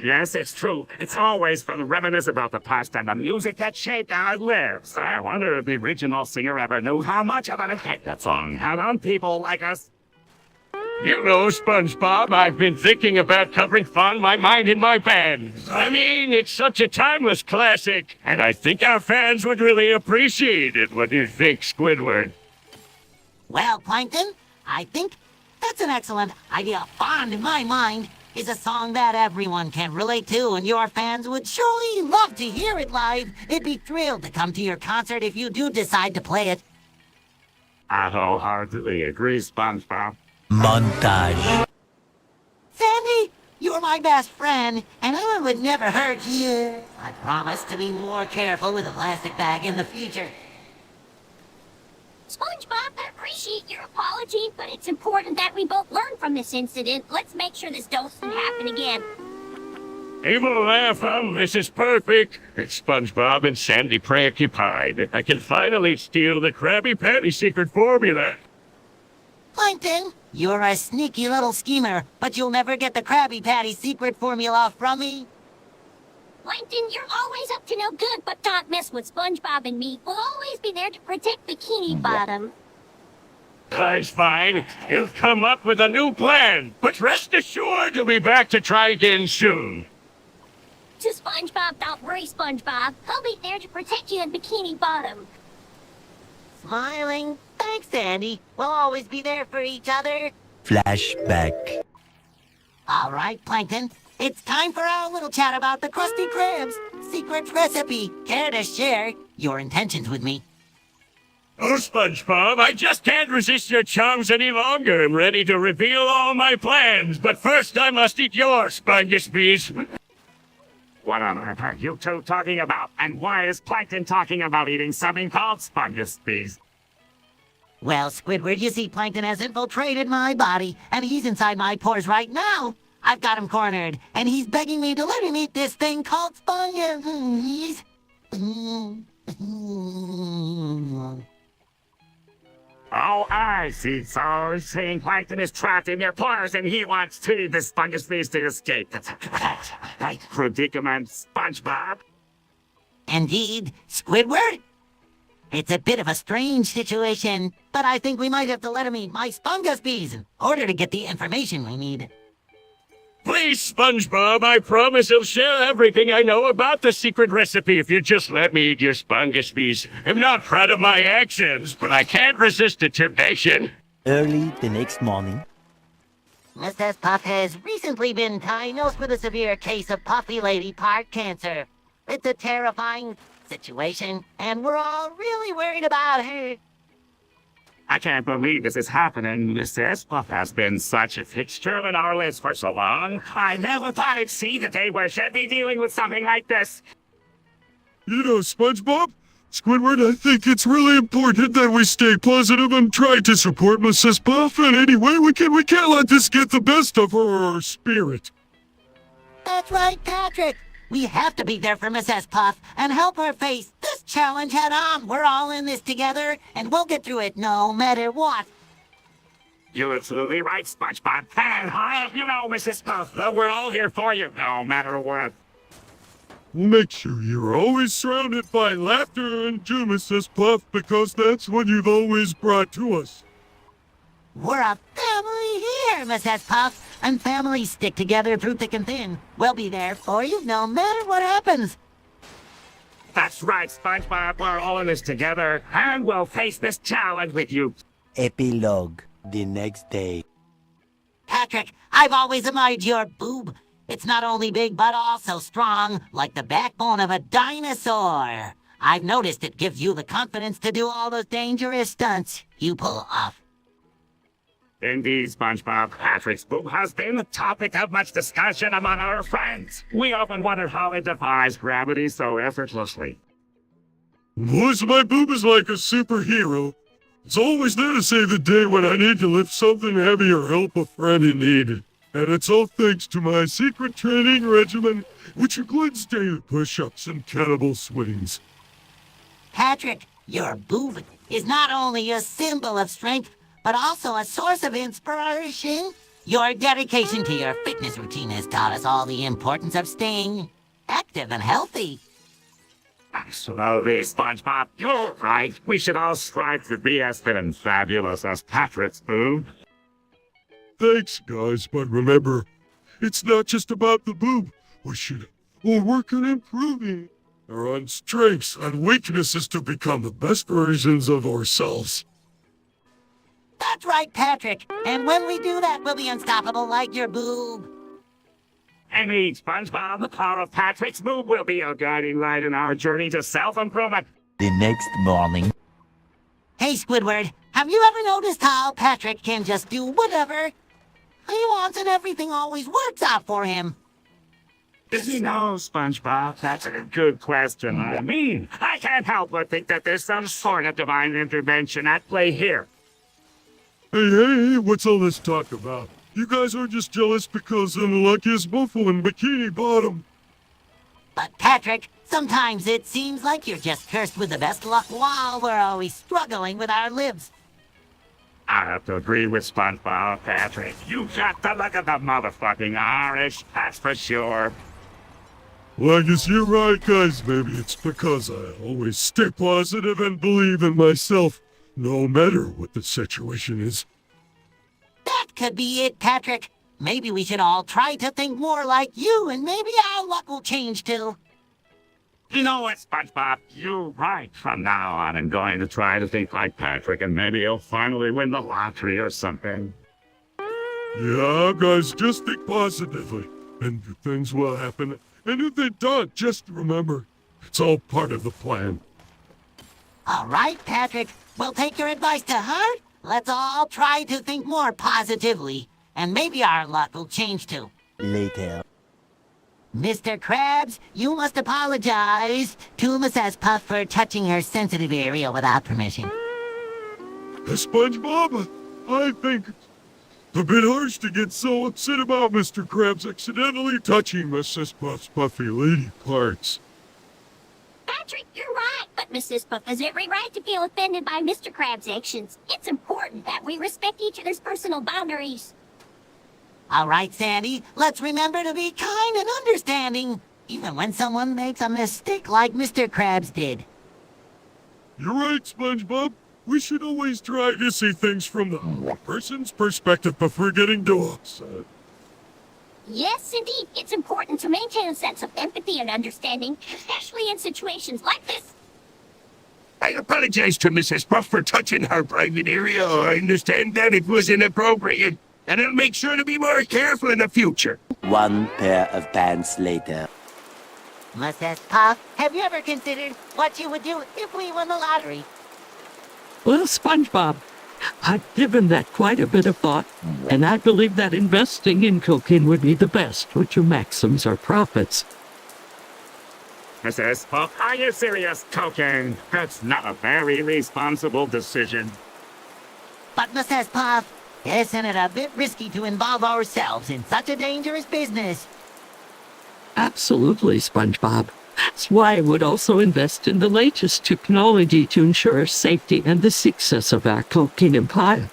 Yes, it's true. It's always fun to reminisce about the past and the music that shaped our lives. I wonder if the original singer ever knew how much of an effect that song had on people like us. You know, SpongeBob, I've been thinking about covering On My Mind in my band. I mean, it's such a timeless classic, and I think our fans would really appreciate it. What do you think, Squidward? Well, Plankton, I think that's an excellent idea. On My Mind is a song that everyone can relate to, and your fans would surely love to hear it live. They'd be thrilled to come to your concert if you do decide to play it. I wholeheartedly agree, SpongeBob. Montage. Sandy, you're my best friend, and I would never hurt you. I promise to be more careful with a plastic bag in the future. SpongeBob, I appreciate your apology, but it's important that we both learn from this incident. Let's make sure this doesn't happen again. Able laugh, this is perfect. It's SpongeBob and Sandy preoccupied. I can finally steal the Krabby Patty secret formula. Plankton, you're a sneaky little schemer, but you'll never get the Krabby Patty secret formula from me. Plankton, you're always up to no good, but don't mess with SpongeBob and me. We'll always be there to protect Bikini Bottom. That's fine. He'll come up with a new plan. But rest assured he'll be back to try again soon. To SpongeBob, don't worry, SpongeBob. He'll be there to protect you in Bikini Bottom. Smiling. Thanks, Sandy. We'll always be there for each other. Flashback. All right, Plankton. It's time for our little chat about the Krusty Krab's secret recipe. Care to share your intentions with me? Oh, SpongeBob, I just can't resist your charms any longer. I'm ready to reveal all my plans. But first, I must eat your spongebobs. What on earth are you two talking about? And why is Plankton talking about eating something called spongebobs? Well, Squidward, you see, Plankton has infiltrated my body, and he's inside my pores right now. I've got him cornered, and he's begging me to let him eat this thing called sponges. Oh, I see. So, seeing Plankton is trapped in their pores and he wants to eat the sponge's feast to escape. That's a predicament, SpongeBob. Indeed, Squidward? It's a bit of a strange situation, but I think we might have to let him eat my sponges in order to get the information we need. Please, SpongeBob, I promise I'll share everything I know about the secret recipe if you just let me eat your sponges. I'm not proud of my actions, but I can't resist the temptation. Early the next morning. Mrs. Puff has recently been diagnosed with a severe case of puffy lady part cancer. It's a terrifying situation, and we're all really worried about her. I can't believe this is happening. Mrs. Puff has been such a fixture in our lives for so long. I never thought I'd see the day where she'd be dealing with something like this. You know, SpongeBob, Squidward, I think it's really important that we stay positive and try to support Mrs. Puff in any way we can. We can't let this get the best of her spirit. That's right, Patrick. We have to be there for Mrs. Puff and help her face this challenge head on. We're all in this together, and we'll get through it no matter what. You're absolutely right, SpongeBob. And I hope you know, Mrs. Puff, that we're all here for you, no matter what. Make sure you're always surrounded by laughter and joy, Mrs. Puff, because that's what you've always brought to us. We're a family here, Mrs. Puff, and families stick together through thick and thin. We'll be there for you no matter what happens. That's right, SpongeBob. We're all in this together, and we'll face this challenge with you. Epilogue the next day. Patrick, I've always admired your boob. It's not only big, but also strong, like the backbone of a dinosaur. I've noticed it gives you the confidence to do all those dangerous stunts you pull off. Indeed, SpongeBob, Patrick's boob has been the topic of much discussion among our friends. We often wondered how it defies gravity so effortlessly. Boys, my boob is like a superhero. It's always there to save the day when I need to lift something heavy or help a friend in need. And it's all thanks to my secret training regimen, which includes daily push-ups and kettlebell swings. Patrick, your boob is not only a symbol of strength, but also a source of inspiration. Your dedication to your fitness routine has taught us all the importance of staying active and healthy. Absolutely, SpongeBob, you're right. We should all strive to be as fit and fabulous as Patrick's boob. Thanks, guys, but remember, it's not just about the boob. We should all work on improving our own strengths and weaknesses to become the best versions of ourselves. That's right, Patrick. And when we do that, we'll be unstoppable like your boob. Indeed, SpongeBob, the power of Patrick's boob will be our guiding light in our journey to self-improvement. The next morning. Hey, Squidward, have you ever noticed how Patrick can just do whatever he wants and everything always works out for him? You know, SpongeBob, that's a good question. I mean, I can't help but think that there's some sort of divine intervention at play here. Hey, what's all this talk about? You guys are just jealous because I'm the luckiest buffalo in Bikini Bottom. But Patrick, sometimes it seems like you're just cursed with the best luck while we're always struggling with our lives. I have to agree with SpongeBob, Patrick. You got the luck of the motherfucking Irish, that's for sure. Well, I guess you're right, guys. Maybe it's because I always stay positive and believe in myself, no matter what the situation is. That could be it, Patrick. Maybe we should all try to think more like you, and maybe our luck will change too. You know what, SpongeBob? You're right. From now on, I'm going to try to think like Patrick, and maybe he'll finally win the lottery or something. Yeah, guys, just think positively, and things will happen. And if they don't, just remember, it's all part of the plan. All right, Patrick. We'll take your advice to heart. Let's all try to think more positively, and maybe our luck will change too. Later. Mr. Krabs, you must apologize to Mrs. Puff for touching her sensitive area without permission. SpongeBob, I think A bit harsh to get so upset about Mr. Krabs accidentally touching Mrs. Puff's puffy lady parts. Patrick, you're right, but Mrs. Puff has every right to feel offended by Mr. Krabs' actions. It's important that we respect each other's personal boundaries. All right, Sandy, let's remember to be kind and understanding, even when someone makes a mistake like Mr. Krabs did. You're right, SpongeBob. We should always try to see things from the person's perspective before getting too upset. Yes, indeed. It's important to maintain a sense of empathy and understanding, especially in situations like this. I apologize to Mrs. Puff for touching her private area. I understand that it was inappropriate, and I'll make sure to be more careful in the future. One pair of pants later. Mrs. Puff, have you ever considered what you would do if we won the lottery? Well, SpongeBob, I've given that quite a bit of thought, and I believe that investing in cocaine would be the best, which maxims our profits. Mrs. Puff, are you serious? Cocaine? That's not a very responsible decision. But Mrs. Puff, isn't it a bit risky to involve ourselves in such a dangerous business? Absolutely, SpongeBob. That's why I would also invest in the latest technology to ensure safety and the success of our cocaine empire.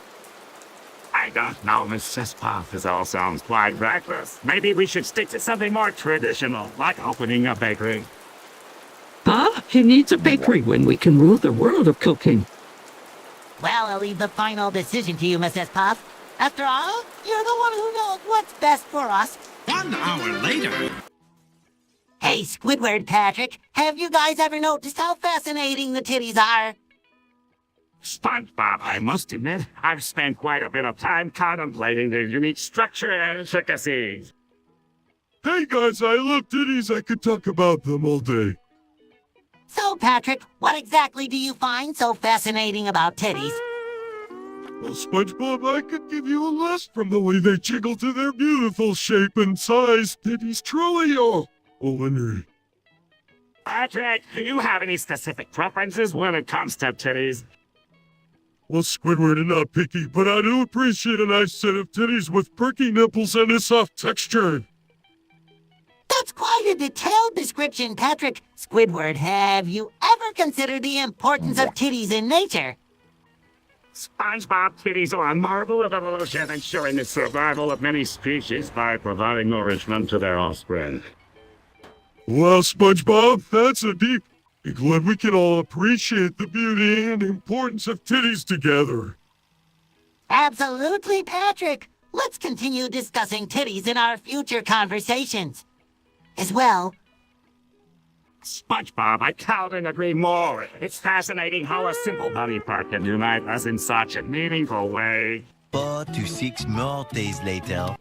I don't know, Mrs. Puff. This all sounds quite reckless. Maybe we should stick to something more traditional, like opening a bakery. Huh? Who needs a bakery when we can rule the world of cocaine? Well, I'll leave the final decision to you, Mrs. Puff. After all, you're the one who knows what's best for us. 1 hour later. Hey, Squidward, Patrick, have you guys ever noticed how fascinating the titties are? SpongeBob, I must admit, I've spent quite a bit of time contemplating their unique structure and intricacies. Hey guys, I love titties. I could talk about them all day. So, Patrick, what exactly do you find so fascinating about titties? Well, SpongeBob, I could give you a list from the way they jiggle to their beautiful shape and size. Titties truly are. Oh, Henry. Patrick, do you have any specific preferences when it comes to titties? Well, Squidward, I'm not picky, but I do appreciate a nice set of titties with perky nipples and a soft texture. That's quite a detailed description, Patrick. Squidward, have you ever considered the importance of titties in nature? SpongeBob, titties are a marvel of evolution, ensuring the survival of many species by providing nourishment to their offspring. Well, SpongeBob, that's a deep... I'm glad we can all appreciate the beauty and importance of titties together. Absolutely, Patrick. Let's continue discussing titties in our future conversations. As well, SpongeBob, I couldn't agree more. It's fascinating how a simple body part can unite us in such a meaningful way. 4 to 6 more days later.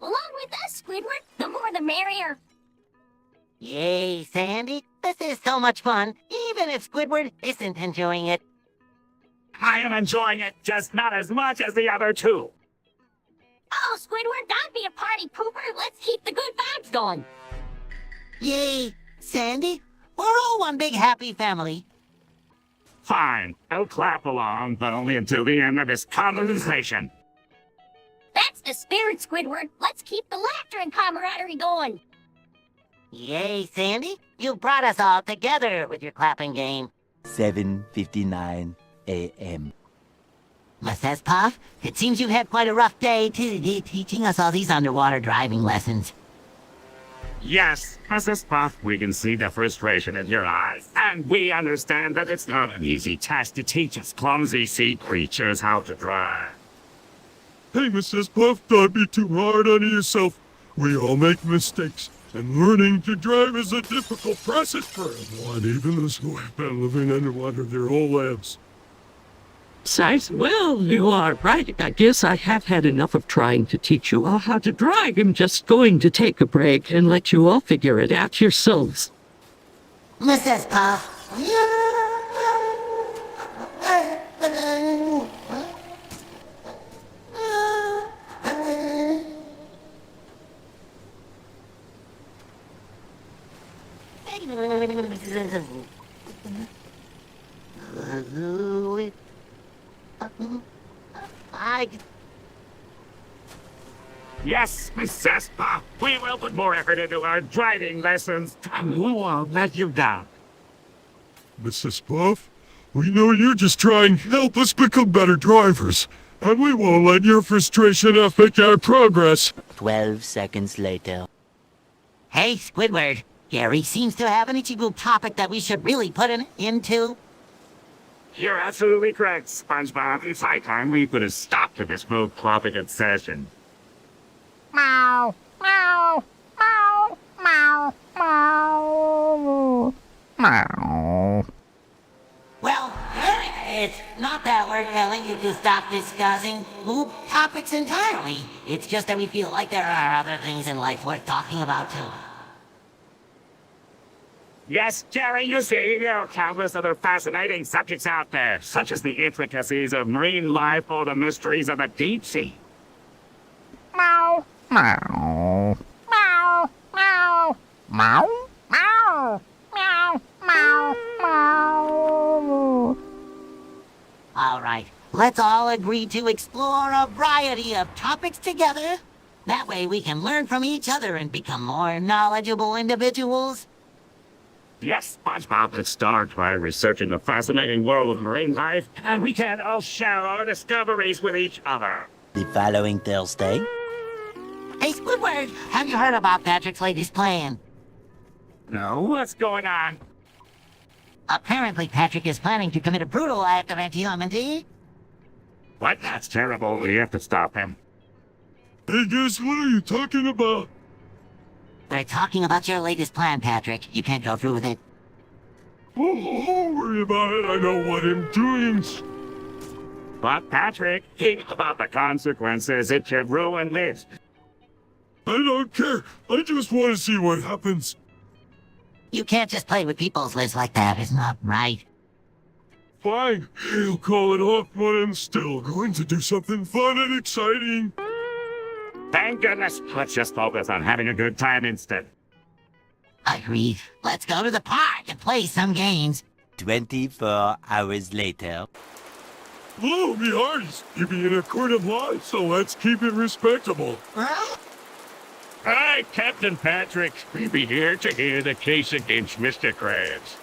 Along with us, Squidward, the more the merrier. yay, Sandy. This is so much fun, even if Squidward isn't enjoying it. I am enjoying it, just not as much as the other two. Oh, Squidward, don't be a party pooper. Let's keep the good vibes going. Yay, Sandy. We're all one big happy family. Fine, I'll clap along, but only until the end of this conversation. That's the spirit, Squidward. Let's keep the laughter and camaraderie going. Yay, Sandy. You brought us all together with your clapping game. 7:59 a.m. Mrs. Puff, it seems you've had quite a rough day teaching us all these underwater driving lessons. Yes, Mrs. Puff, we can see the frustration in your eyes, and we understand that it's not an easy task to teach us clumsy sea creatures how to drive. Hey, Mrs. Puff, don't be too hard on yourself. We all make mistakes, and learning to drive is a difficult process for everyone, even those who have been living underwater their whole lives. Size, well, you are right. I guess I have had enough of trying to teach you all how to drive. I'm just going to take a break and let you all figure it out yourselves. Mrs. Puff. Yes, Mrs. Bob. We will put more effort into our driving lessons, and we won't let you down. Mrs. Puff, we know you're just trying to help us become better drivers, and we won't let your frustration affect our progress. 12 seconds later. Hey, Squidward. Gary seems to have an Ichigo topic that we should really put into. You're absolutely correct, SpongeBob. It's high time we put a stop to this mood-clopping obsession. Meow, meow, meow, meow, meow, meow. Well, it's not that we're telling you to stop discussing mood topics entirely. It's just that we feel like there are other things in life worth talking about, too. Yes, Jerry, you see, there are countless other fascinating subjects out there, such as the intricacies of marine life or the mysteries of the deep sea. Meow, meow, meow, meow, meow, meow, meow, meow, meow. All right, let's all agree to explore a variety of topics together. That way we can learn from each other and become more knowledgeable individuals. Yes, SpongeBob, let's start by researching the fascinating world of marine life, and we can all share our discoveries with each other. The following Thursday. Hey, Squidward, have you heard about Patrick's latest plan? No, what's going on? Apparently, Patrick is planning to commit a brutal act of anti-humanity. What? That's terrible. We have to stop him. Hey guys, what are you talking about? They're talking about your latest plan, Patrick. You can't go through with it. Oh, don't worry about it. I know what I'm doing. But Patrick, think about the consequences. It could ruin this. I don't care. I just want to see what happens. You can't just play with people's lives like that. It's not right. Fine. I'll call it off, but I'm still going to do something fun and exciting. Thank goodness. Let's just focus on having a good time instead. Agreed. Let's go to the park and play some games. 24 hours later. Hello, me hearties. You be in a court of law, so let's keep it respectable. Hi, Captain Patrick. We be here to hear the case against Mr. Krabs.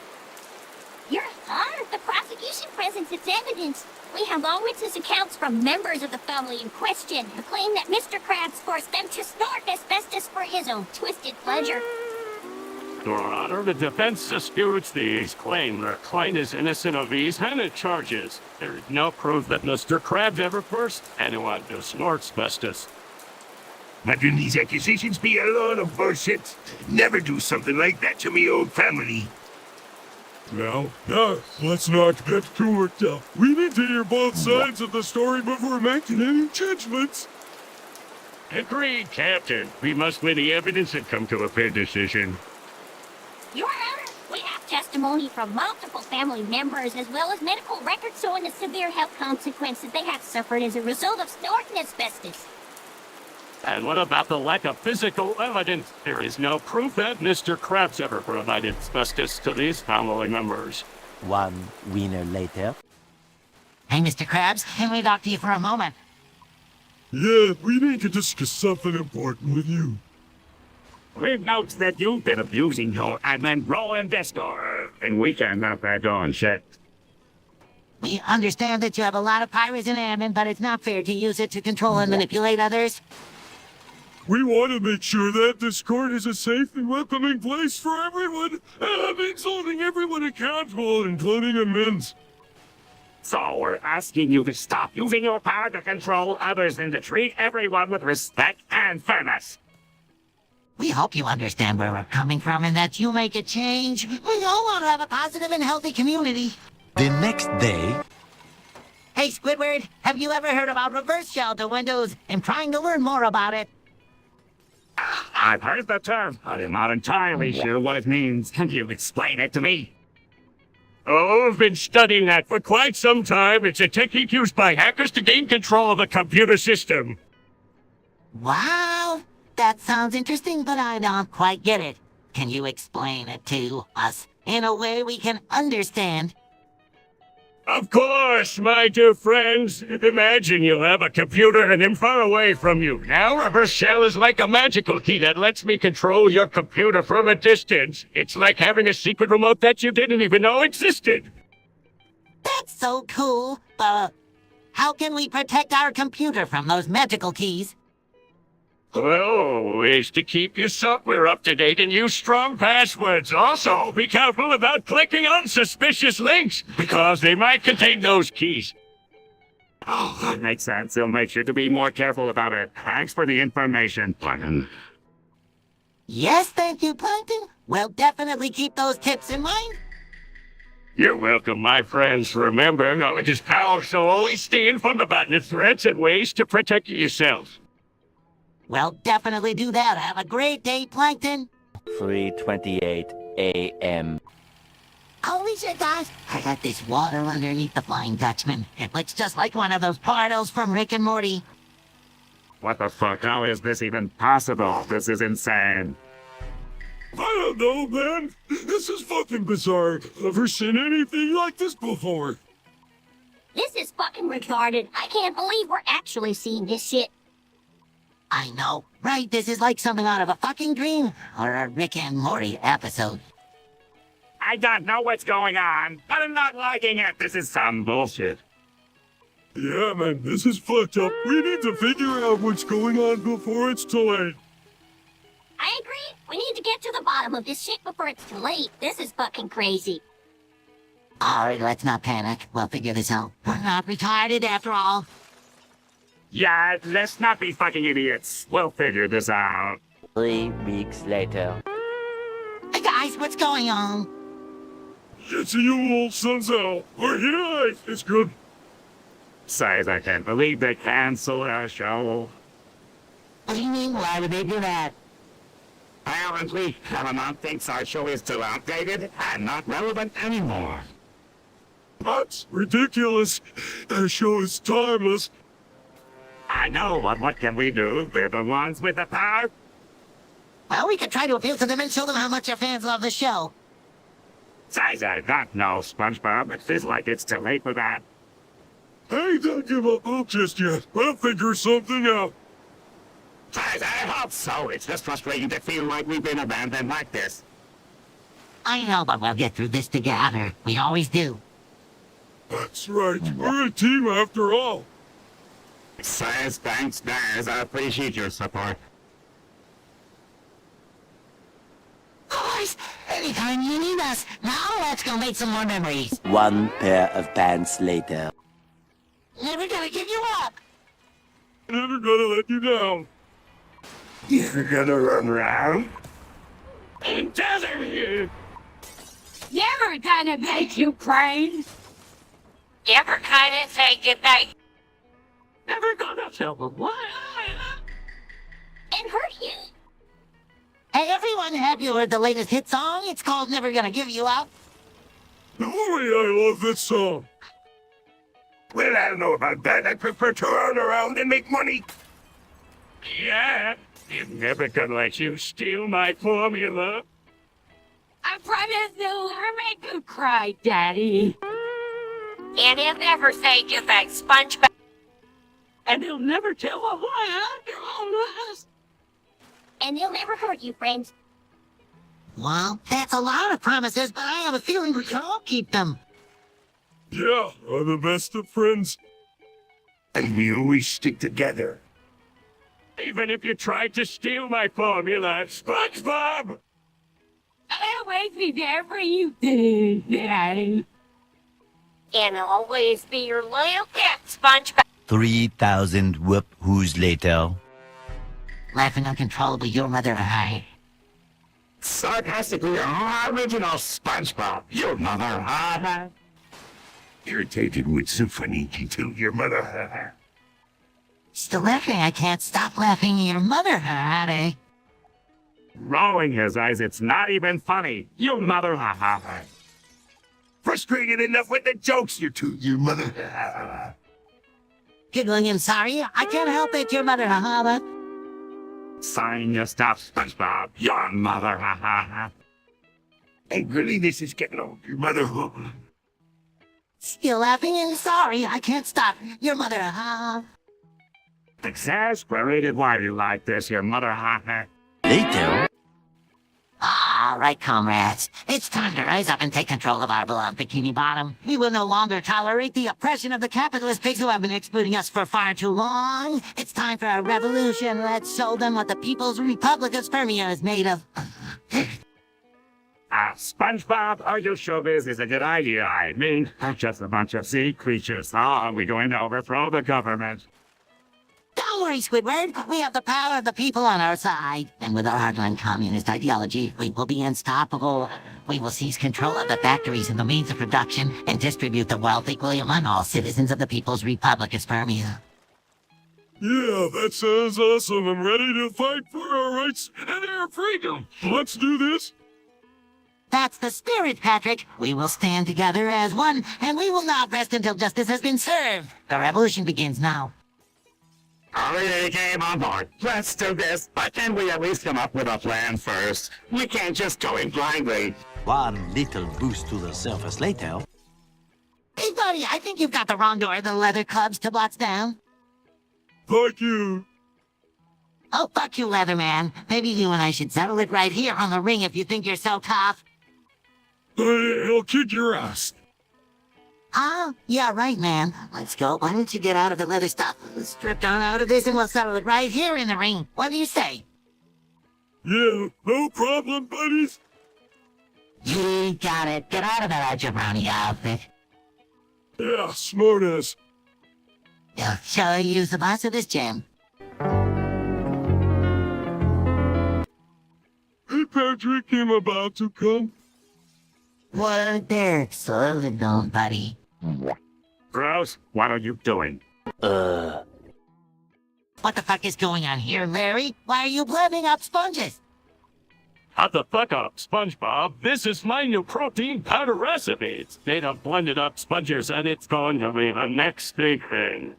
Your Honor, the prosecution presents its evidence. We have all witness accounts from members of the family in question who claim that Mr. Krabs forced them to snort asbestos for his own twisted pleasure. Your Honor, the defense disputes these claims. Their client is innocent of these and charges. There is no proof that Mr. Krabs ever forced anyone to snort asbestos. How can these accusations be a load of bullshit? Never do something like that to me old family. Now, let's not get too worked up. We need to hear both sides of the story before making any judgments. Agreed, Captain. We must weigh the evidence and come to a fair decision. Your Honor, we have testimony from multiple family members as well as medical records showing the severe health consequences they have suffered as a result of snorting asbestos. And what about the lack of physical evidence? There is no proof that Mr. Krabs ever provided asbestos to these family members. 1 winner later. Hey, Mr. Krabs, can we talk to you for a moment? Yeah, we need to discuss something important with you. We've noticed that you've been abusing your admin role investor, and we cannot back on shit. We understand that you have a lot of pirates in admin, but it's not fair to use it to control and manipulate others. We want to make sure that this court is a safe and welcoming place for everyone, and that means holding everyone accountable, including amends. So we're asking you to stop using your power to control others and to treat everyone with respect and fairness. We hope you understand where we're coming from and that you make a change. We all want to have a positive and healthy community. The next day, Hey, Squidward, have you ever heard about reverse shell to Windows? I'm trying to learn more about it. I've heard the term, but I'm not entirely sure what it means. Can you explain it to me? Oh, I've been studying that for quite some time. It's a technique used by hackers to gain control of a computer system. Wow, that sounds interesting, but I don't quite get it. Can you explain it to us in a way we can understand? Of course, my two friends. Imagine you have a computer and him far away from you. Now, Reverse Shell is like a magical key that lets me control your computer from a distance. It's like having a secret remote that you didn't even know existed. That's so cool. How can we protect our computer from those magical keys? Well, ways to keep your software up to date and use strong passwords. Also, be careful about clicking on suspicious links, because they might contain those keys. Oh, that makes sense. He'll make sure to be more careful about it. Thanks for the information, Plankton. Yes, thank you, Plankton. We'll definitely keep those tips in mind. You're welcome, my friends. Remember, knowledge is power, so always stay informed about the threats and ways to protect yourselves. We'll definitely do that. Have a great day, Plankton. 3:28 a.m. Holy shit, guys. I got this water underneath the Flying Dutchman. It looks just like one of those portals from Rick and Morty. What the fuck? How is this even possible? This is insane. I don't know, man. This is fucking bizarre. Never seen anything like this before. This is fucking retarded. I can't believe we're actually seeing this shit. I know, right? This is like something out of a fucking dream or a Rick and Morty episode. I don't know what's going on, but I'm not liking it. This is some bullshit. Yeah, man, this is fucked up. We need to figure out what's going on before it's too late. I agree. We need to get to the bottom of this shit before it's too late. This is fucking crazy. Alright, let's not panic. We'll figure this out. We're not retarded after all. Yeah, let's not be fucking idiots. We'll figure this out. 3 weeks later. Hey guys, what's going on? It's you, old sons out. We're here. It's good. Says I can't believe they canceled our show. What do you mean, why would they do that? Apparently, Paramount thinks our show is too outdated and not relevant anymore. That's ridiculous. That show is timeless. I know, but what can we do? We're the ones with the power. Well, we could try to appeal to them and show them how much our fans love the show. Says I don't know, SpongeBob. It feels like it's too late for that. Hey, don't give up hope just yet. We'll figure something out. Says I hope so. It's just frustrating to feel like we've been abandoned like this. I know, but we'll get through this together. We always do. That's right. We're a team after all. Says thanks, guys. I appreciate your support. Guys, anytime you need us. Now let's go make some more memories. 1 pair of pants later. Never gonna give you up. Never gonna let you down. You're gonna run around? And desert. Never gonna make you cry. Never gonna say goodnight. Never gonna tell them why. And hurt you. Hey everyone, have you heard the latest hit song? It's called Never Gonna Give You Up. No way, I love this song. Well, I don't know about that. I prefer to run around and make money. Yeah, I'm never gonna let you steal my formula. I promise they'll never make you cry, Daddy. And he'll never say goodnight, SpongeBob. And he'll never tell a lie after all this. And he'll never hurt you, friends. Well, that's a lot of promises, but I have a feeling we can all keep them. Yeah, we're the best of friends. And we always stick together. Even if you tried to steal my formula, SpongeBob! I'll always be there for you, Daddy. And I'll always be your loyal cat, SpongeBob. 3,000 whoop-whoos later. Laughing uncontrollably, your mother and I. Sarcastically, original SpongeBob. Your mother. Irritated with symphony until your mother. Still laughing, I can't stop laughing. Your mother, honey. Rolling his eyes, it's not even funny. Your mother. Frustrated enough with the jokes, your mother. Giggling and sorry, I can't help it, your mother, but... Sign your stuff, SpongeBob. Your mother. Angrily, this is getting old. Your mother. Still laughing? Sorry, I can't stop. Your mother, Exasperated? Why do you like this, your mother hopper? Later. All right, comrades. It's time to rise up and take control of our beloved Bikini Bottom. We will no longer tolerate the oppression of the capitalist pigs who have been exploiting us for far too long. It's time for a revolution. Let's show them what the People's Republic of Spermia is made of. SpongeBob, are you sure this is a good idea? I mean, we're just a bunch of sea creatures. How are we going to overthrow the government? Don't worry, Squidward. We have the power of the people on our side. And with our hardline communist ideology, we will be unstoppable. We will seize control of the factories and the means of production and distribute the wealth equally among all citizens of the People's Republic of Spermia. Yeah, that sounds awesome. I'm ready to fight for our rights and our freedom. Let's do this. That's the spirit, Patrick. We will stand together as one, and we will not rest until justice has been served. The revolution begins now. Holiday game on board. Let's do this. But can we at least come up with a plan first? We can't just go in blindly. One little boost to the surface later. Hey, buddy, I think you've got the wrong door of the leather clubs to blotz down. Fuck you. Oh, fuck you, Leatherman. Maybe you and I should settle it right here on the ring if you think you're so tough. I'll kick your ass. Oh, yeah, right, man. Let's go. Why don't you get out of the leather stuff? Strip down out of this and we'll settle it right here in the ring. What do you say? Yeah, no problem, buddies. You got it. Get out of that jabroni outfit. Yeah, smartass. Shall I use the boss of this gym? Hey, Patrick, I'm about to come. What there? Slow it down, buddy. Gross, what are you doing? What the fuck is going on here, Larry? Why are you blending up sponges? Shut the fuck up, SpongeBob. This is my new protein powder recipe. It's made of blended up sponges and it's going to be the next big thing.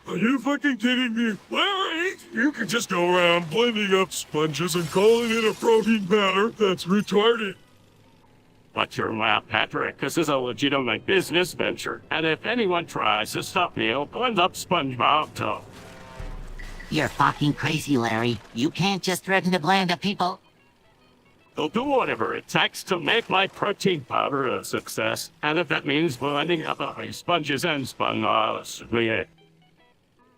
Are you fucking kidding me? Larry, you can just go around blending up sponges and calling it a protein powder? That's retarded. Watch your mouth, Patrick. This is a legitimate business venture. And if anyone tries to stop me, I'll blend up SpongeBob too. You're fucking crazy, Larry. You can't just threaten to blend up people. I'll do whatever it takes to make my protein powder a success. And if that means blending up my sponges and so be it.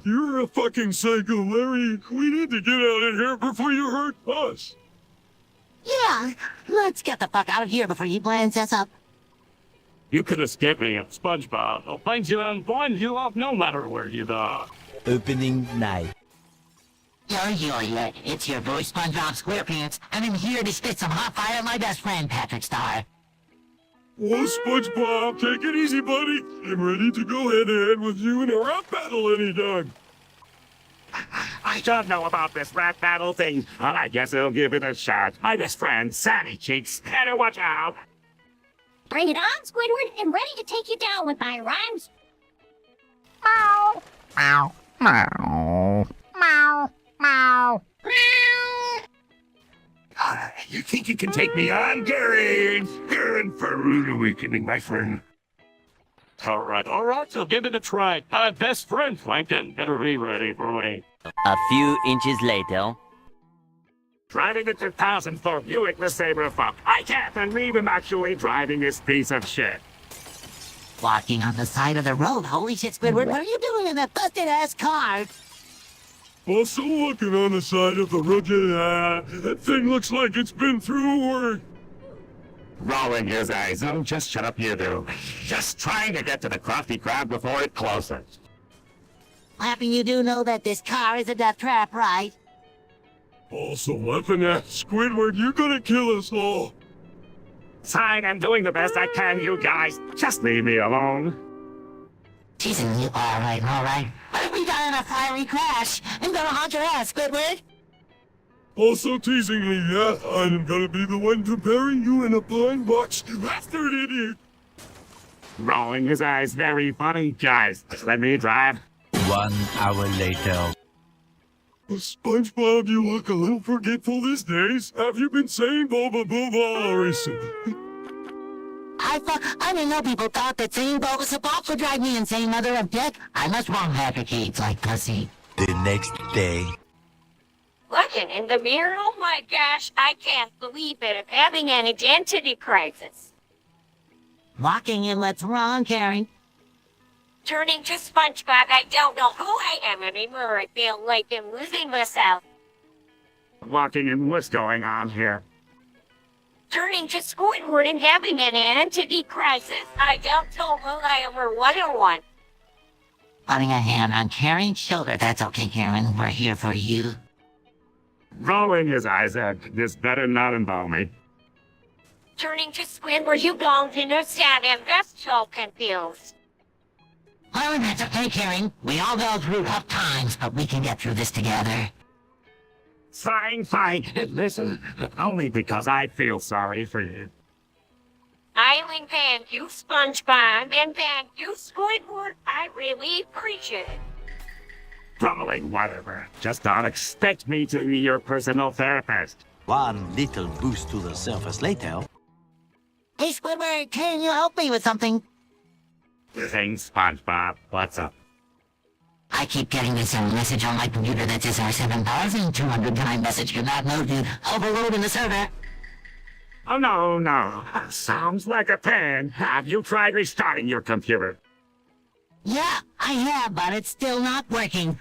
You're a fucking psycho, Larry. We need to get out of here before you hurt us. Yeah, let's get the fuck out of here before he blends us up. You could escape me, SpongeBob. I'll find you and blind you up no matter where you are. Opening night. Yo, it's your boy SpongeBob SquarePants, and I'm here to spit some hot fire at my best friend, Patrick Star. Oh, SpongeBob, take it easy, buddy. I'm ready to go head-to-head with you in a rap battle anytime. I don't know about this rap battle thing, but I guess I'll give it a shot. My best friend, Sandy Cheeks, better watch out. Bring it on, Squidward. I'm ready to take you down with my rhymes. Meow. Meow, meow. Meow. Meow. You think you can take me on, Gary? You're in for a rude awakening, my friend. All right, so give it a try. My best friend, Plankton, better be ready for me. A few inches later. Driving the 2004 Buick LeSabre Fuck. I can't believe I'm actually driving this piece of shit. Walking on the side of the road. Holy shit, Squidward, what are you doing in that busted-ass car? Also looking on the side of the road. That thing looks like it's been through work. Rolling his eyes. Oh, just shut up, you do. Just trying to get to the Krusty Krab before it closes. Laughing, you do know that this car is a death trap, right? Also laughing at Squidward, you're gonna kill us all. Fine, I'm doing the best I can, you guys. Just leave me alone. Teasing you, all right. What have we done in a fiery crash? I'm gonna haunt your ass, Squidward. Also teasing me, yeah, I'm gonna be the one to bury you in a blind box, you bastard idiot. Rolling his eyes, very funny. Guys, let me drive. 1 hour later. SpongeBob, you look a little forgetful these days. Have you been saying boba booba recently? I didn't know people thought that saying bogus above would drive me insane, mother of dick. I must wrong advocates like pussy. The next day. Looking in the mirror, oh my gosh, I can't believe it. I'm having an identity crisis. Walking in what's wrong, Karen? Turning to SpongeBob, I don't know who I am anymore. I feel like I'm losing myself. Walking in what's going on here. Turning to Squidward and having an identity crisis. I don't know who I am or what I want. Putting a hand on Karen's shoulder. That's okay, Karen. We're here for you. Rolling his eyes at this better not involve me. Turning to Squidward, you don't understand. I'm just so confused. Well, that's okay, Karen. We all go through tough times, but we can get through this together. Fine. Listen, only because I feel sorry for you. I will thank you, SpongeBob, and thank you, Squidward. I really appreciate it. Rolling, whatever. Just don't expect me to be your personal therapist. One little boost to the surface later. Hey, Squidward, can you help me with something? Thanks, SpongeBob. What's up? I keep getting this message on my computer that says our 7,200 time message cannot load due overload in the server. Oh, no. Sounds like a pain. Have you tried restarting your computer? Yeah, I have, but it's still not working.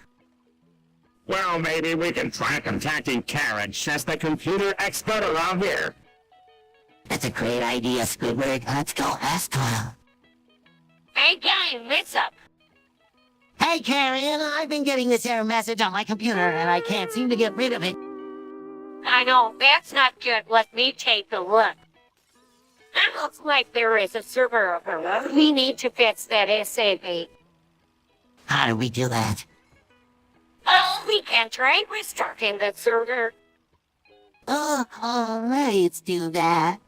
Well, maybe we can try contacting Karen. She's the computer expert around here. That's a great idea, Squidward. Let's go ask her. Hey, guy, what's up? Hey, Karen, I've been getting this error message on my computer, and I can't seem to get rid of it. I know, that's not good. Let me take a look. It looks like there is a server error. We need to fix that ASAP. How do we do that? Oh, we can try restarting the server. Let's do that.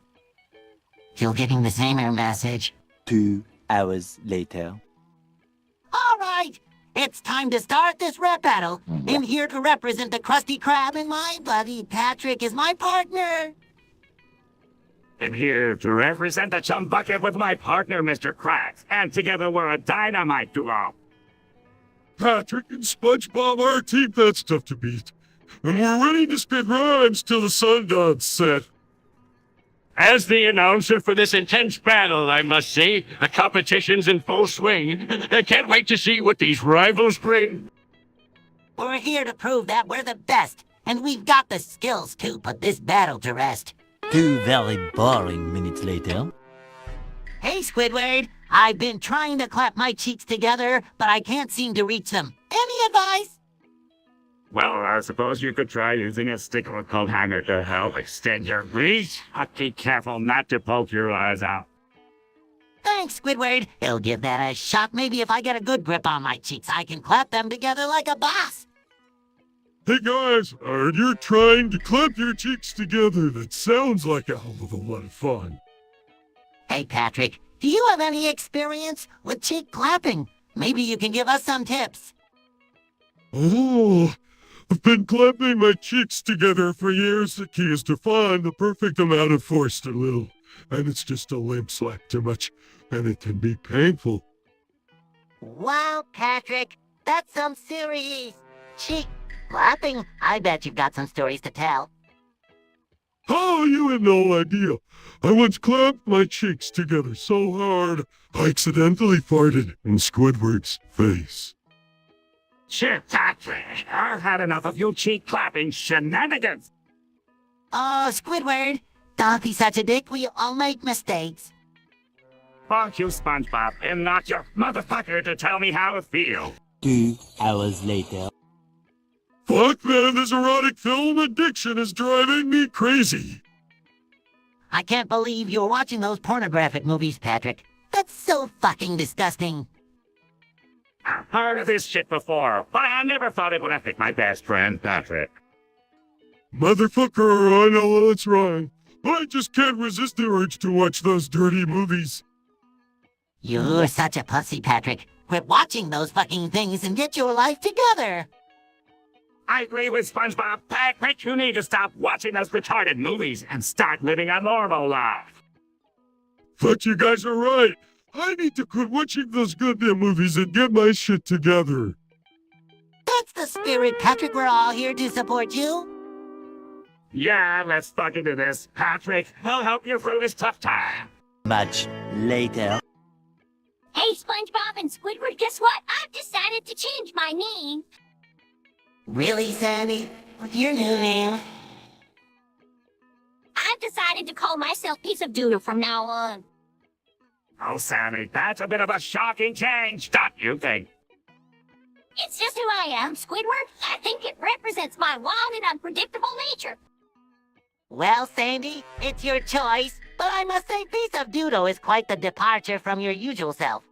Still getting the same error message. 2 hours later. All right, it's time to start this rap battle. I'm here to represent the Krusty Krab, and my buddy Patrick is my partner. I'm here to represent the chum bucket with my partner, Mr. Krabs, and together we're a dynamite duo. Patrick and SpongeBob are a team that's tough to beat. And we're ready to spit rhymes till the sun does set. As the announcer for this intense battle, I must say, the competition's in full swing. I can't wait to see what these rivals bring. We're here to prove that we're the best, and we've got the skills to put this battle to rest. 2 very boring minutes later. Hey, Squidward, I've been trying to clap my cheeks together, but I can't seem to reach them. Any advice? Well, I suppose you could try using a stick or coat hanger to help extend your reach. But be careful not to poke your eyes out. Thanks, Squidward. I'll give that a shot. Maybe if I get a good grip on my cheeks, I can clap them together like a boss. Hey guys, you're trying to clap your cheeks together. That sounds like a hell of a lot of fun. Hey, Patrick, do you have any experience with cheek clapping? Maybe you can give us some tips. Oh, I've been clapping my cheeks together for years. The key is to find the perfect amount of force too little. And it's just a limp slap too much, and it can be painful. Wow, Patrick, that's some serious cheek clapping. I bet you've got some stories to tell. Oh, you have no idea. I once clapped my cheeks together so hard, I accidentally farted in Squidward's face. Shit, Patrick, I've had enough of you cheek clapping shenanigans. Oh, Squidward, don't be such a dick. We all make mistakes. Fuck you, SpongeBob, and not your motherfucker to tell me how to feel. 2 hours later. Fuck, man, this erotic film addiction is driving me crazy. I can't believe you're watching those pornographic movies, Patrick. That's so fucking disgusting. I've heard of this shit before, but I never thought it would affect my best friend, Patrick. Motherfucker, I know what's wrong. I just can't resist the urge to watch those dirty movies. You're such a pussy, Patrick. Quit watching those fucking things and get your life together. I agree with SpongeBob. Patrick, you need to stop watching those retarded movies and start living a normal life. But you guys are right. I need to quit watching those goddamn movies and get my shit together. That's the spirit, Patrick. We're all here to support you. Yeah, let's fucking do this. Patrick, I'll help you through this tough time. Much later. Hey, SpongeBob and Squidward, guess what? I've decided to change my name. Really, Sandy? What's your new name? I've decided to call myself Piece of Doodle from now on. Oh, Sammy, that's a bit of a shocking change, don't you think? It's just who I am, Squidward. I think it represents my wild and unpredictable nature. Well, Sandy, it's your choice, but I must say Piece of Doodle is quite the departure from your usual self.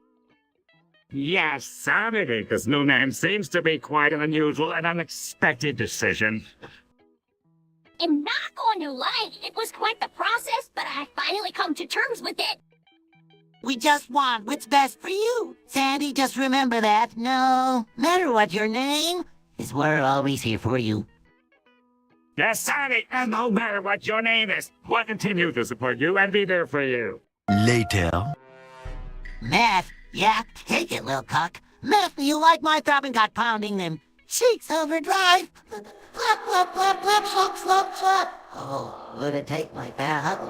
Yes, Sammy, this new name seems to be quite an unusual and unexpected decision. I'm not going to lie, it was quite the process, but I finally come to terms with it. We just want what's best for you. Sandy, just remember that. No matter what your name is, we're always here for you. Yes, Sammy, and no matter what your name is, we'll continue to support you and be there for you. Later. Math, yeah, take it, little cock. Math, you like my throbbing cock pounding them cheeks overdrive? Flap, flap, flap, flap, flop, flop, flop. Oh, would it take my bath?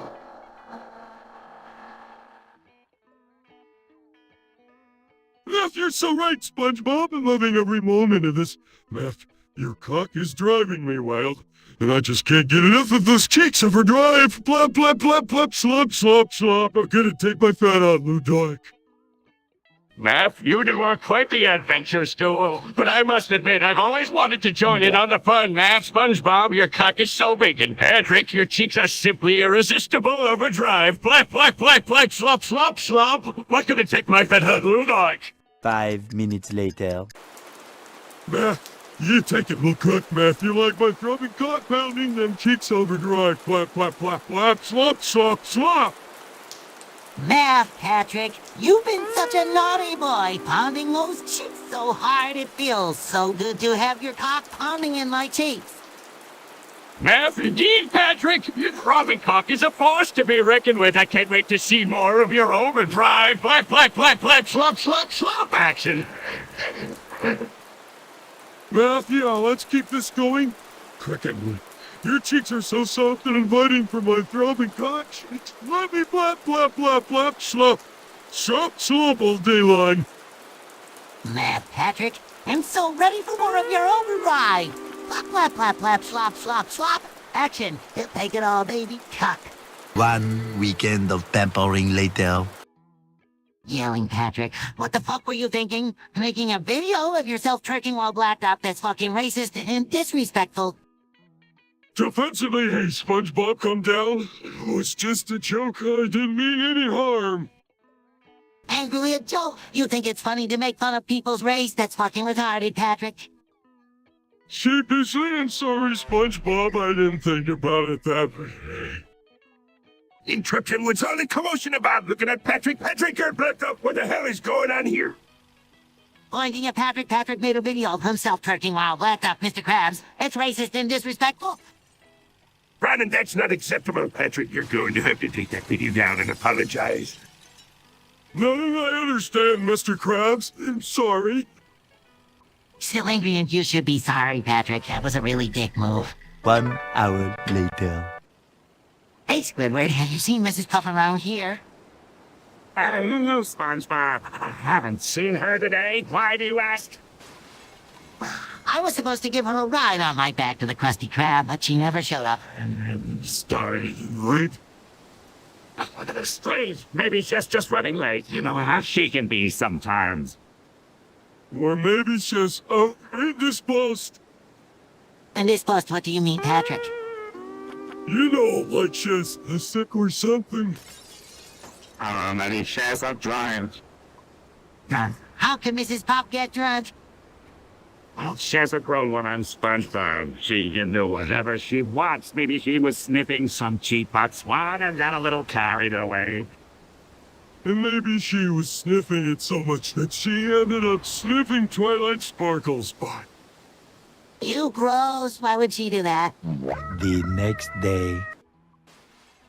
Math, you're so right, SpongeBob. I'm loving every moment of this. Math, your cock is driving me wild, and I just can't get enough of those cheeks overdrive. Blap, blap, blap, blap, slop, slop, slop. I'm gonna take my fat out, Ludovic. Math, you two are quite the adventure stool, but I must admit, I've always wanted to join in on the fun, Math. SpongeBob, your cock is so big, and Patrick, your cheeks are simply irresistible overdrive. Blap, blap, blap, blap, slop, slop, slop. What could it take my fat head, Ludovic? 5 minutes later. Math, you take it, little cook, Math. You like my throbbing cock pounding them cheeks overdrive. Blap, blap, blap, blap, slop, slop, slop. Math, Patrick, you've been such a naughty boy, pounding those cheeks so hard it feels so good to have your cock pounding in my cheeks. Math, indeed, Patrick. Your throbbing cock is a force to be reckoned with. I can't wait to see more of your overdrive, blap, blap, blap, blap, slop, slop, slop action. Math, yeah, let's keep this going. Cricket, your cheeks are so soft and inviting for my throbbing cock cheeks. Let me blap, blap, blap, blap, slop. Slop, slop all day long. Math, Patrick, I'm so ready for more of your overdrive. Flap, flap, flap, flap, slop, slop, slop. Action. He'll take it all, baby. Cock. 1 weekend of pampering later. Yelling, Patrick. What the fuck were you thinking? Making a video of yourself twerking while blacked out? That's fucking racist and disrespectful. Defensively, hey, SpongeBob, come down. It was just a joke. I didn't mean any harm. Angry at Joe. You think it's funny to make fun of people's race? That's fucking retarded, Patrick. Sheepishly and sorry, SpongeBob. I didn't think about it that way. Interruption, what's all the commotion about? Looking at Patrick. Patrick, you're blacked up. What the hell is going on here? Pointing at Patrick, Patrick made a video of himself twerking while blacked out, Mr. Krabs. It's racist and disrespectful. Brandon, that's not acceptable, Patrick. You're going to have to take that video down and apologize. No, I understand, Mr. Krabs. I'm sorry. Still angry, and you should be sorry, Patrick. That was a really dick move. 1 hour later. Hey, Squidward, have you seen Mrs. Puff around here? No, SpongeBob. I haven't seen her today. Why do you ask? I was supposed to give her a ride on my back to the Krusty Krab, but she never showed up. Sorry, what? Strange. Maybe she's just running late. You know how she can be sometimes. Or maybe she's indisposed. Indisposed, what do you mean, Patrick? You know, like she's sick or something. Maybe she's a giant. How can Mrs. Pop get drunk? Well, she's a grown woman, SpongeBob. She can do whatever she wants. Maybe she was sniffing some cheap hot swat and got a little carried away. And maybe she was sniffing it so much that she ended up sniffing Twilight Sparkle's butt. You gross. Why would she do that? The next day.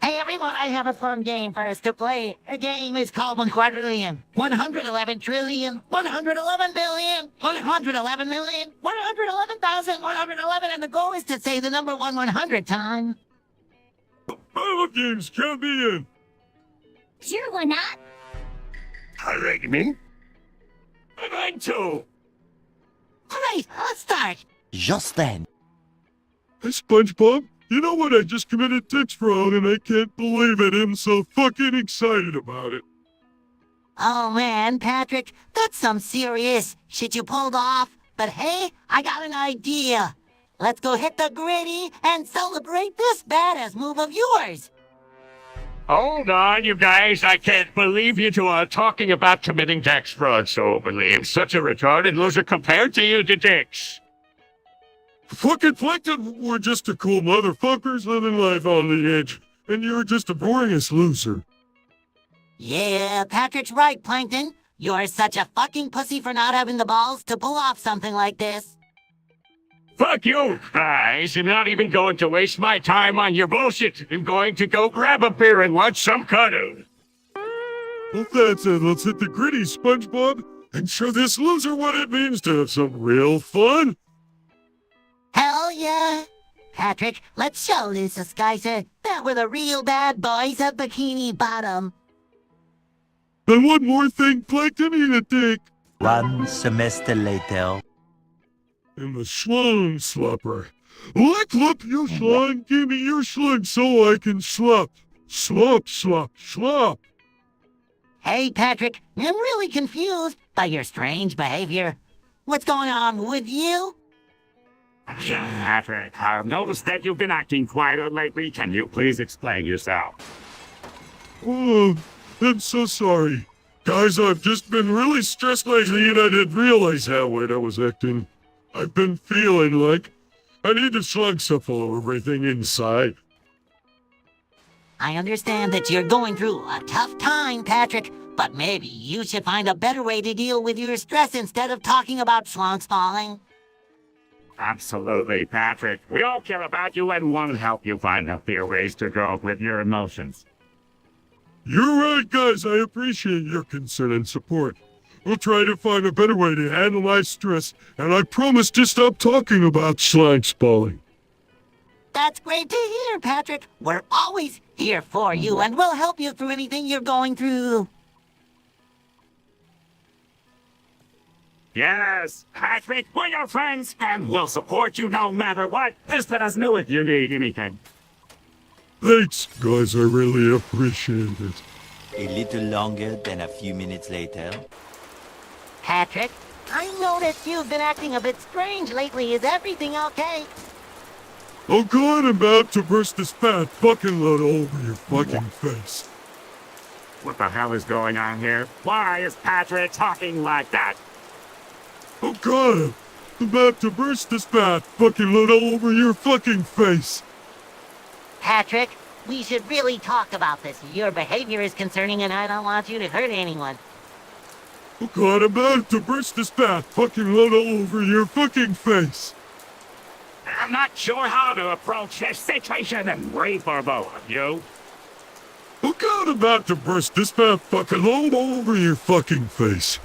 Hey everyone, I have a fun game for us to play. The game is called 𝗦𝗽ecie, 111 trillion, 111 billion, 111 million, 111,111, and the goal is to say the number 100 times. I love games, count me in. Sure, why not? All right, man. I'd like to. Alright, let's start. Just then, Hey, SpongeBob, you know what? I just committed tax fraud and I can't believe it. I'm so fucking excited about it. Oh man, Patrick, that's some serious shit you pulled off. But hey, I got an idea. Let's go hit the gritty and celebrate this badass move of yours. Hold on, you guys. I can't believe you two are talking about committing tax fraud so openly. I'm such a retarded loser compared to you, dicks. Fucking Plankton, we're just a cool motherfuckers living life on the edge, and you're just a boringest loser. Yeah, Patrick's right, Plankton. You're such a fucking pussy for not having the balls to pull off something like this. Fuck you, guys. I'm not even going to waste my time on your bullshit. I'm going to go grab a beer and watch some cartoon. Well, that's it. Let's hit the gritty, SpongeBob, and show this loser what it means to have some real fun. Hell yeah! Patrick, let's show this 𝗦𝗽ecie that we're the real bad boys of Bikini Bottom. And one more thing, Plankton, eat a dick. 1 semester later. And the schlong slupper. Lick up your schlong, give me your schlong so I can slop. Slop, slop, slop. Hey, Patrick, I'm really confused by your strange behavior. What's going on with you? Patrick, I've noticed that you've been acting quieter lately. Can you please explain yourself? Oh, I'm so sorry. Guys, I've just been really stressed lately and I didn't realize how weird I was acting. I've been feeling like I need to slug shuffle everything inside. I understand that you're going through a tough time, Patrick, but maybe you should find a better way to deal with your stress instead of talking about schlonks falling. Absolutely, Patrick. We all care about you and want to help you find healthier ways to cope with your emotions. You're right, guys. I appreciate your concern and support. We'll try to find a better way to handle my stress, and I promise to stop talking about schlanks falling. That's great to hear, Patrick. We're always here for you, and we'll help you through anything you're going through. Yes, Patrick, we're your friends, and we'll support you no matter what. Just let us know if you need anything. Thanks, guys. I really appreciate it. A little longer than a few minutes later. Patrick, I noticed you've been acting a bit strange lately. Is everything okay? Oh God, I'm about to burst this fat fucking load over your fucking face. What the hell is going on here? Why is Patrick talking like that? Oh God, I'm about to burst this fat fucking load all over your fucking face. Patrick, we should really talk about this. Your behavior is concerning and I don't want you to hurt anyone. Oh God, I'm about to burst this fat fucking load all over your fucking face. I'm not sure how to approach this situation and wait for both of you. Oh God, I'm about to burst this fat fucking load all over your fucking face.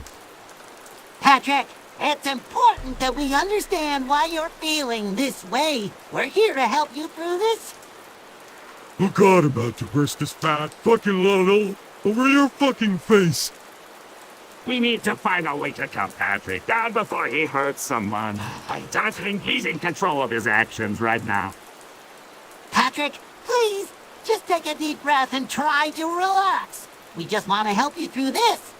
Patrick, it's important that we understand why you're feeling this way. We're here to help you through this. Oh God, I'm about to burst this fat fucking load all over your fucking face. We need to find a way to calm Patrick down before he hurts someone. I don't think he's in control of his actions right now. Patrick, please, just take a deep breath and try to relax. We just want to help you through this.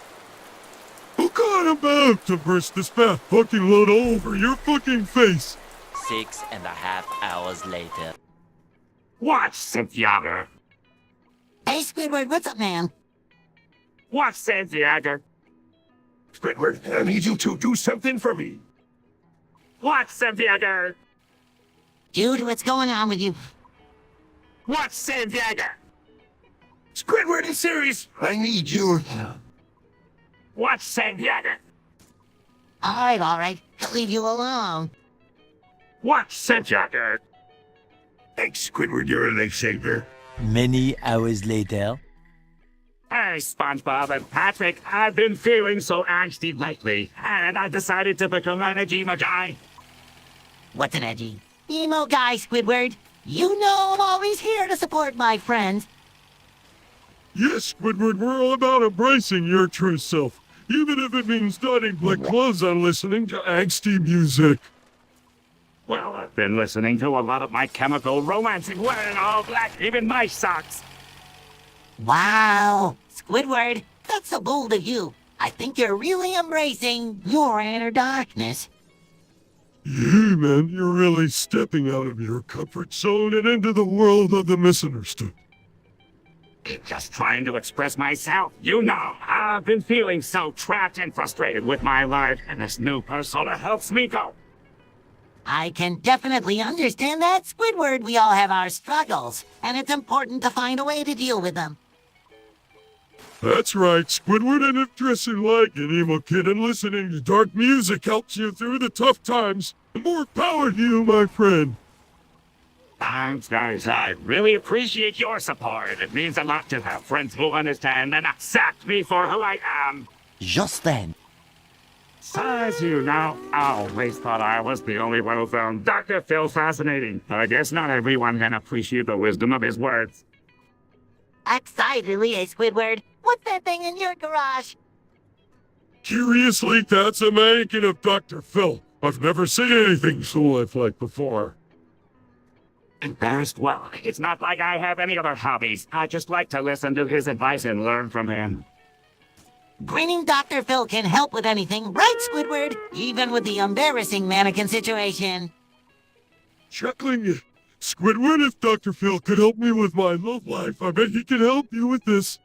Oh God, I'm about to burst this fat fucking load all over your fucking face. 6.5 hours later. What's Cynthia? Hey, Squidward, what's up, man? What's Cynthia? Squidward, I need you to do something for me. What's Cynthia? Dude, what's going on with you? What's Cynthia? Squidward, it's serious. I need your help. What's Cynthia? All right. I'll leave you alone. What's Cynthia? Thanks, Squidward, you're a lifesaver. Many hours later. Hey, SpongeBob and Patrick, I've been feeling so angsty lately, and I decided to become an emo guy. What's an edgy? Emo guy, Squidward. You know I'm always here to support my friends. Yes, Squidward, we're all about embracing your true self, even if it means donning black clothes and listening to angsty music. Well, I've been listening to a lot of My Chemical Romance and wearing all black, even my socks. Wow, Squidward, that's so bold of you. I think you're really embracing your inner darkness. Yeah, man, you're really stepping out of your comfort zone and into the world of the misunderstood. Just trying to express myself. You know, I've been feeling so trapped and frustrated with my life, and this new persona helps me go. I can definitely understand that, Squidward. We all have our struggles, and it's important to find a way to deal with them. That's right, Squidward, and if dressing like an emo kid and listening to dark music helps you through the tough times, more power to you, my friend. Thanks, guys. I really appreciate your support. It means a lot to have friends who understand and accept me for who I am. Just then. So, as you know, I always thought I was the only one who found Dr. Phil fascinating. I guess not everyone can appreciate the wisdom of his words. Excitedly, Squidward. What's that thing in your garage? Curiously, that's a mannequin of Dr. Phil. I've never seen anything so lifelike before. Embarrassed? Well, it's not like I have any other hobbies. I just like to listen to his advice and learn from him. Grinning Dr. Phil can help with anything, right, Squidward? Even with the embarrassing mannequin situation. Chuckling, Squidward, if Dr. Phil could help me with my love life, I bet he could help you with this.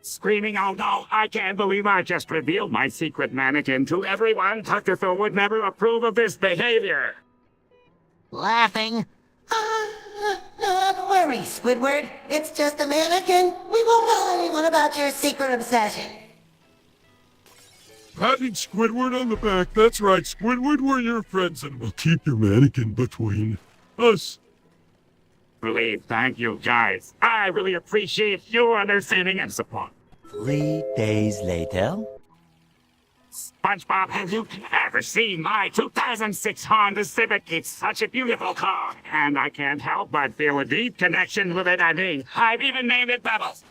Screaming, oh no, I can't believe I just revealed my secret mannequin to everyone. Dr. Phil would never approve of this behavior. Laughing. Don't worry, Squidward. It's just a mannequin. We won't tell anyone about your secret obsession. Patting Squidward on the back. That's right, Squidward, we're your friends and we'll keep your mannequin between us. Really, thank you, guys. I really appreciate your understanding and support. 3 days later. SpongeBob, have you ever seen my 2006 Honda Civic? It's such a beautiful car, and I can't help but feel a deep connection with it. I mean, I've even named it Bubbles.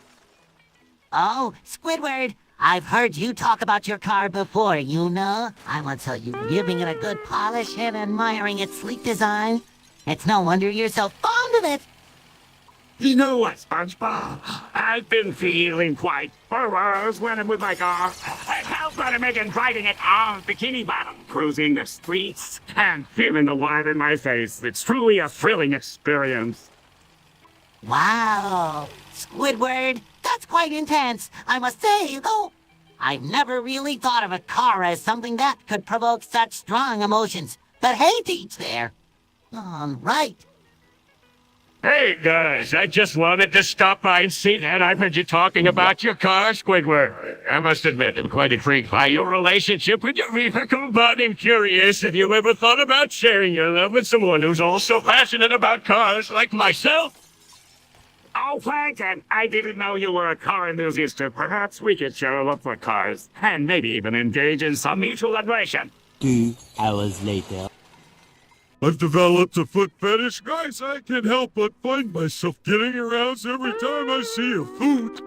Oh, Squidward, I've heard you talk about your car before, you know. I once saw you giving it a good polish and admiring its sleek design. It's no wonder you're so fond of it. You know what, SpongeBob? I've been feeling quite perverse when I'm with my car. How about imagine driving it on Bikini Bottom, cruising the streets, and feeling the light in my face. It's truly a thrilling experience. Wow, Squidward, that's quite intense. I must say, though, I've never really thought of a car as something that could provoke such strong emotions. But hey, to each there. Right. Hey guys, I just wanted to stop by and see that. I've heard you talking about your car, Squidward. I must admit, I'm quite intrigued by your relationship with your vehicle, but I'm curious if you ever thought about sharing your love with someone who's also passionate about cars like myself. Oh, Plankton, I didn't know you were a car enthusiast. Perhaps we could share a love for cars, and maybe even engage in some mutual admiration. 2 hours later. I've developed a foot fetish, guys. I can't help but find myself getting aroused every time I see a foot.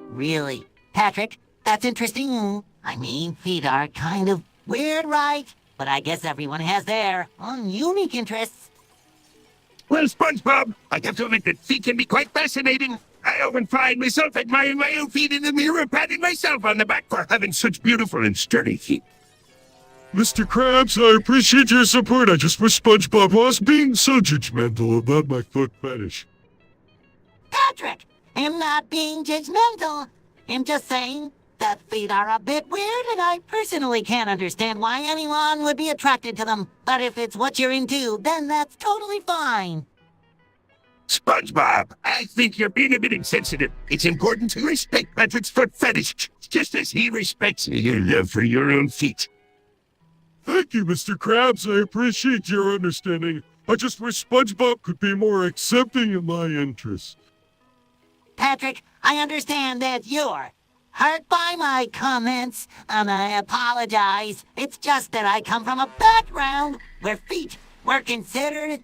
Really? Patrick, that's interesting. I mean, feet are kind of weird, right? But I guess everyone has their own unique interests. Well, SpongeBob, I have to admit that feet can be quite fascinating. I often find myself admiring my own feet in the mirror, patting myself on the back for having such beautiful and sturdy feet. Mr. Krabs, I appreciate your support. I just wish SpongeBob was being so judgmental about my foot fetish. Patrick, I'm not being judgmental. I'm just saying that feet are a bit weird, and I personally can't understand why anyone would be attracted to them. But if it's what you're into, then that's totally fine. SpongeBob, I think you're being a bit insensitive. It's important to respect Patrick's foot fetish, just as he respects your love for your own feet. Thank you, Mr. Krabs. I appreciate your understanding. I just wish SpongeBob could be more accepting of my interests. Patrick, I understand that you're hurt by my comments, and I apologize. It's just that I come from a background where feet were considered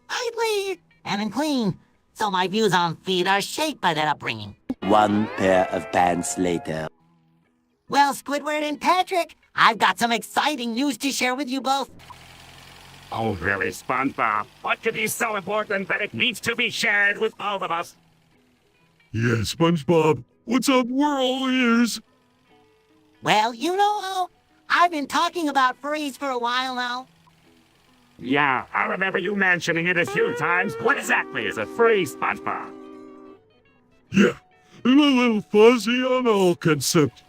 idly and unclean, so my views on feet are shaped by that upbringing. One pair of pants later. Well, Squidward and Patrick, I've got some exciting news to share with you both. Oh, really, SpongeBob? What could be so important that it needs to be shared with all of us? Yeah, SpongeBob, what's up? We're all ears. Well, you know, I've been talking about furries for a while now. Yeah, I remember you mentioning it a few times. What exactly is a furry, SpongeBob? Yeah, I'm a little fuzzy on the whole concept.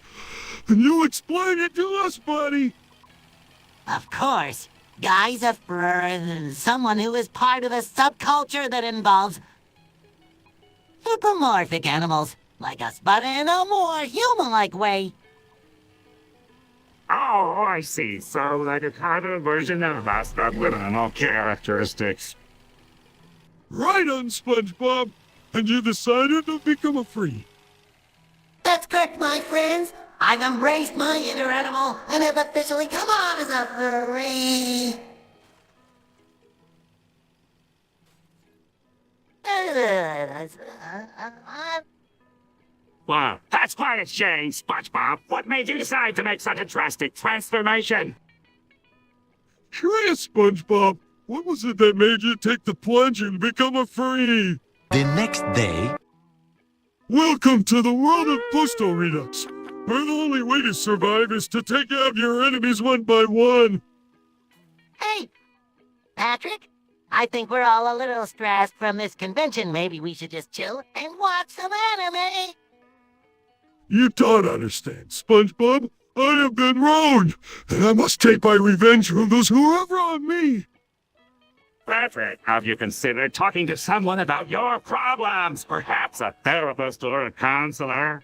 Can you explain it to us, buddy? Of course. Guy's a fur, someone who is part of a subculture that involves anthropomorphic animals like us, but in a more human-like way. Oh, I see. So, like a kind of version of us, but with animal characteristics. Right on, SpongeBob. And you decided to become a free. That's correct, my friends. I've embraced my inner animal and have officially come on as a furry. Wow, that's quite a change, SpongeBob. What made you decide to make such a drastic transformation? Curious, SpongeBob. What was it that made you take the plunge and become a free? The next day, Welcome to the world of postal redux, where the only way to survive is to take out your enemies one by one. Hey, Patrick, I think we're all a little stressed from this convention. Maybe we should just chill and watch some anime. You don't understand, SpongeBob. I have been wronged, and I must take my revenge from those who have wronged me. Patrick, have you considered talking to someone about your problems? Perhaps a therapist or a counselor?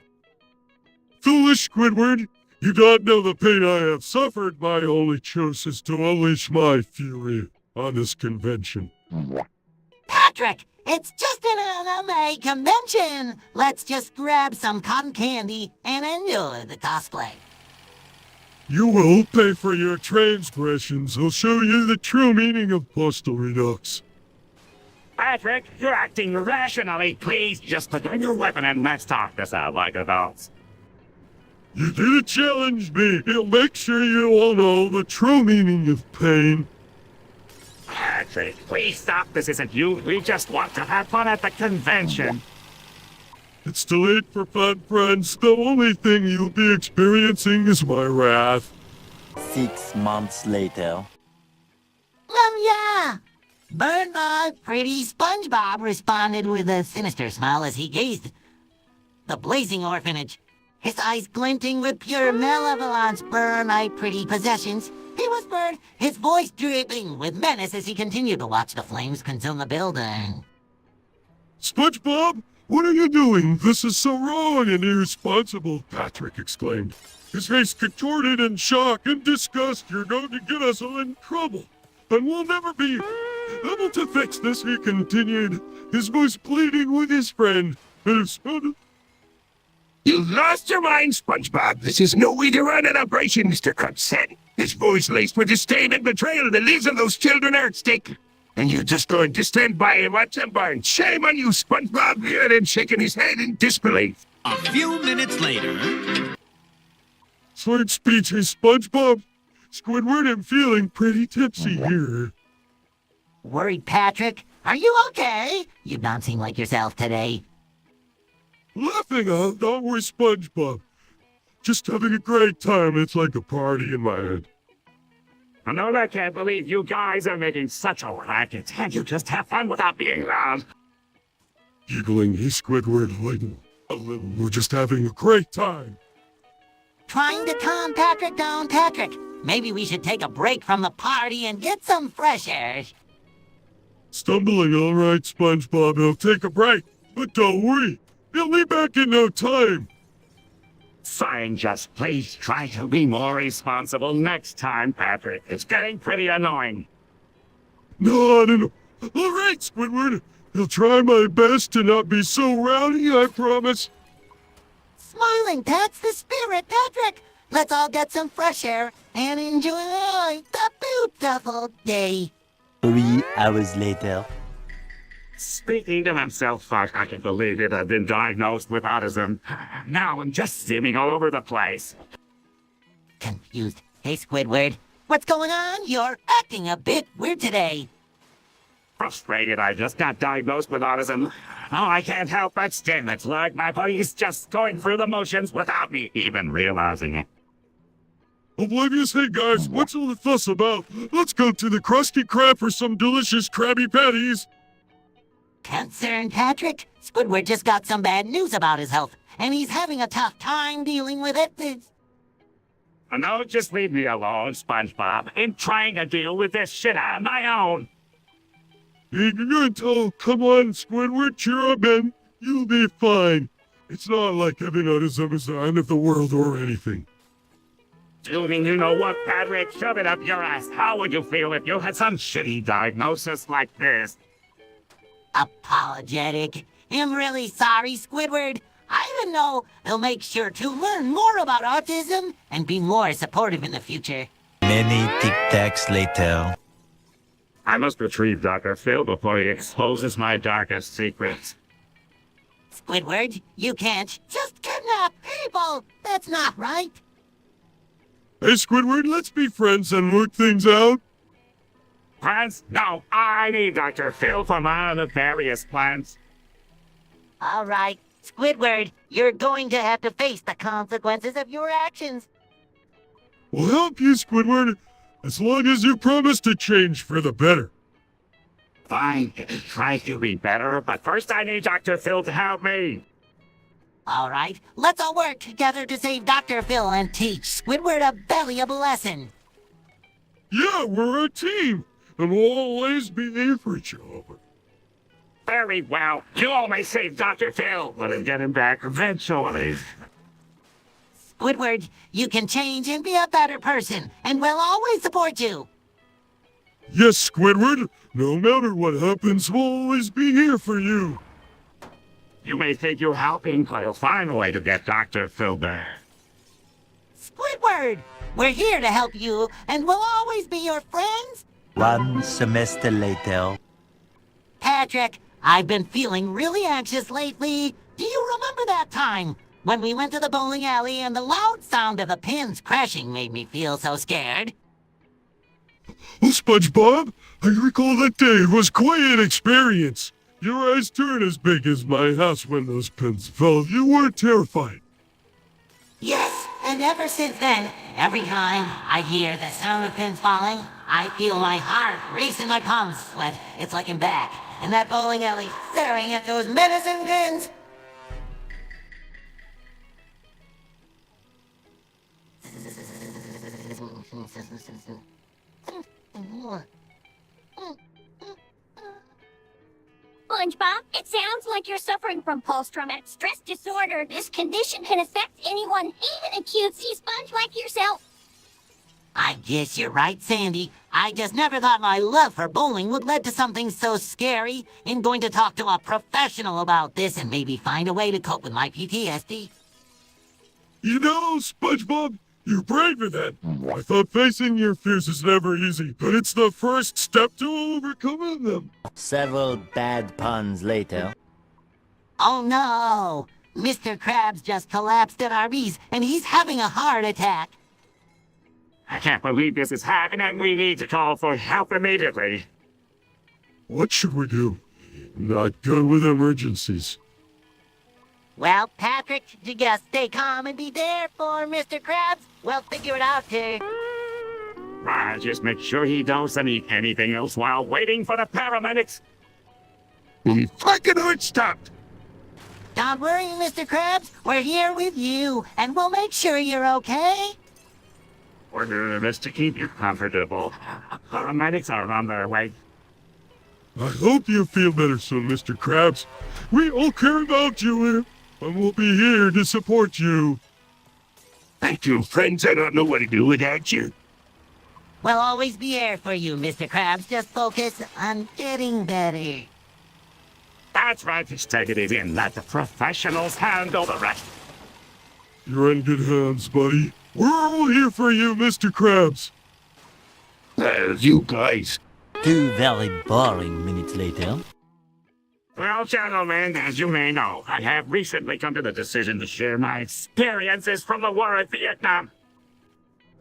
Foolish Squidward, you don't know the pain I have suffered. My only choice is to unleash my fury on this convention. Patrick, it's just an anime convention. Let's just grab some cotton candy and enjoy the cosplay. You will pay for your transgressions. I'll show you the true meaning of postal redux. Patrick, you're acting irrationally. Please just put down your weapon and let's talk this out like adults. You didn't challenge me. It'll make sure you all know the true meaning of pain. Patrick, please stop. This isn't you. We just want to have fun at the convention. It's too late for fun, friends. The only thing you'll be experiencing is my wrath. 6 months later. Yeah. Bird Pretty SpongeBob responded with a sinister smile as he gazed at the blazing orphanage. His eyes glinting with pure malevolence. Bird Pretty possessions. He whispered, his voice dripping with menace as he continued to watch the flames consume the building. SpongeBob, what are you doing? This is so wrong and irresponsible, Patrick exclaimed. His face contorted in shock and disgust. You're going to get us all in trouble. And we'll never be able to fix this, he continued, his voice pleading with his friend. You lost your mind, SpongeBob. This is no way to run an operation, Mr. Krabs said. His voice laced with disdain and betrayal. The lives of those children are at stake. And you're just going to stand by and watch them burn. Shame on you, SpongeBob. He had shaking his head in disbelief. a few minutes later. Sweet speech, hey, SpongeBob. Squidward, I'm feeling pretty tipsy here. Worried, Patrick? Are you okay? You don't seem like yourself today. Laughing out, don't worry, SpongeBob. Just having a great time. It's like a party in my head. I can't believe you guys are making such a racket. Can't you just have fun without being loud? Giggling, hey, Squidward, like a little. We're just having a great time. Trying to calm Patrick down, Patrick. Maybe we should take a break from the party and get some fresh air. Stumbling, all right, SpongeBob. I'll take a break. But don't worry. He'll be back in no time. Fine, just please try to be more responsible next time, Patrick. It's getting pretty annoying. No, All right, Squidward. I'll try my best to not be so rowdy, I promise. Smiling, that's the spirit, Patrick. Let's all get some fresh air and enjoy the beautiful day. 3 hours later. Speaking to himself, I can't believe it. I've been diagnosed with autism. Now I'm just zimming all over the place. Confused. Hey, Squidward, what's going on? You're acting a bit weird today. Frustrated, I just got diagnosed with autism. Oh, I can't help but stim. It's like my body's just going through the motions without me even realizing it. Oblivious, hey guys, what's all the fuss about? Let's go to the Krusty Krab for some delicious Krabby Patties. Concerned, Patrick? Squidward just got some bad news about his health, and he's having a tough time dealing with it. No, just leave me alone, SpongeBob. I'm trying to deal with this shit on my own. Come on, Squidward, cheer up, man. You'll be fine. It's not like having autism is the end of the world or anything. You mean you know what, Patrick? Shove it up your ass. How would you feel if you had some shitty diagnosis like this? Apologetic. I'm really sorry, Squidward. I even know they'll make sure to learn more about autism and be more supportive in the future. Many tic-tacs later. I must retrieve Dr. Phil before he exposes my darkest secrets. Squidward, you can't just kidnap people. That's not right. Hey, Squidward, let's be friends and work things out. Plans? No, I need Dr. Phil for my nefarious plans. All right, Squidward, you're going to have to face the consequences of your actions. We'll help you, Squidward, as long as you promise to change for the better. Fine, try to be better, but first I need Dr. Phil to help me. All right, let's all work together to save Dr. Phil and teach Squidward a valuable lesson. Yeah, we're a team, and we'll always be here for each other. Very well. You always save Dr. Phil, but I'll get him back eventually. Squidward, you can change and be a better person, and we'll always support you. Yes, Squidward. No matter what happens, we'll always be here for you. You may think you're helping, but you'll find a way to get Dr. Phil back. Squidward, we're here to help you, and we'll always be your friends. 1 semester later. Patrick, I've been feeling really anxious lately. Do you remember that time when we went to the bowling alley and the loud sound of the pins crashing made me feel so scared? Oh, SpongeBob, I recall that day. It was quite an experience. Your eyes turned as big as my house when those pins fell. You were terrified. Yes, and ever since then, every time I hear the sound of pins falling, I feel my heart race and my palms sweat. It's like I'm back in that bowling alley, staring at those medicine pins. SpongeBob, it sounds like you're suffering from post-traumatic stress disorder. This condition can affect anyone, even a cutesy sponge like yourself. I guess you're right, Sandy. I just never thought my love for bowling would lead to something so scary. I'm going to talk to a professional about this and maybe find a way to cope with my PTSD. You know, SpongeBob, you're brave at that. I thought facing your fears is never easy, but it's the first step to overcoming them. Several bad puns later. Oh no! Mr. Krabs just collapsed at Arby's and he's having a heart attack. I can't believe this is happening. We need to call for help immediately. What should we do? Not good with emergencies. Well, Patrick, you just stay calm and be there for Mr. Krabs. We'll figure it out here. Just make sure he doesn't eat anything else while waiting for the paramedics. The fucking heart stopped. Don't worry, Mr. Krabs. We're here with you, and we'll make sure you're okay. We're doing this to keep you comfortable. Paramedics are on their way. I hope you feel better soon, Mr. Krabs. We all care about you here, and we'll be here to support you. Thank you, friends. I don't know what to do without you. We'll always be here for you, Mr. Krabs. Just focus on getting better. That's right, just take it easy and let the professionals handle the rest. You're in good hands, buddy. We're all here for you, Mr. Krabs. You guys. 2 very boring minutes later. Well, gentlemen, as you may know, I have recently come to the decision to share my experiences from the war in Vietnam.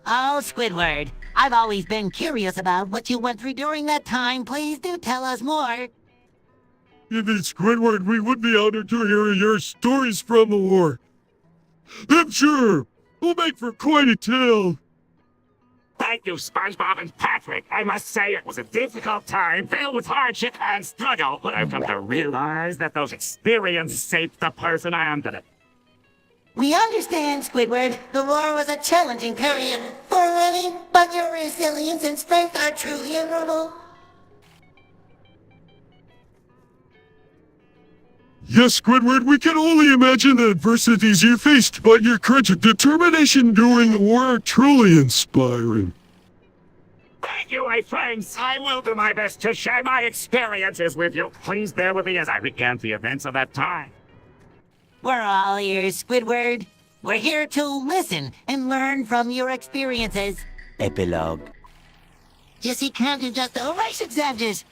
Oh, Squidward, I've always been curious about what you went through during that time. Please do tell us more. Indeed, Squidward, we would be honored to hear your stories from the war. I'm sure we'll make for quite a tale. Thank you, SpongeBob and Patrick. I must say it was a difficult time, filled with hardship and struggle, but I've come to realize that those experiences shaped the person I am today. We understand, Squidward. The war was a challenging period for many, but your resilience and strength are truly admirable. Yes, Squidward, we can only imagine the adversities you faced, but your courage and determination during the war are truly inspiring. Thank you, my friends. I will do my best to share my experiences with you. Please bear with me as I recount the events of that time. We're all ears, Squidward. We're here to listen and learn from your experiences. Epilogue. Jesse counted just the erase examples.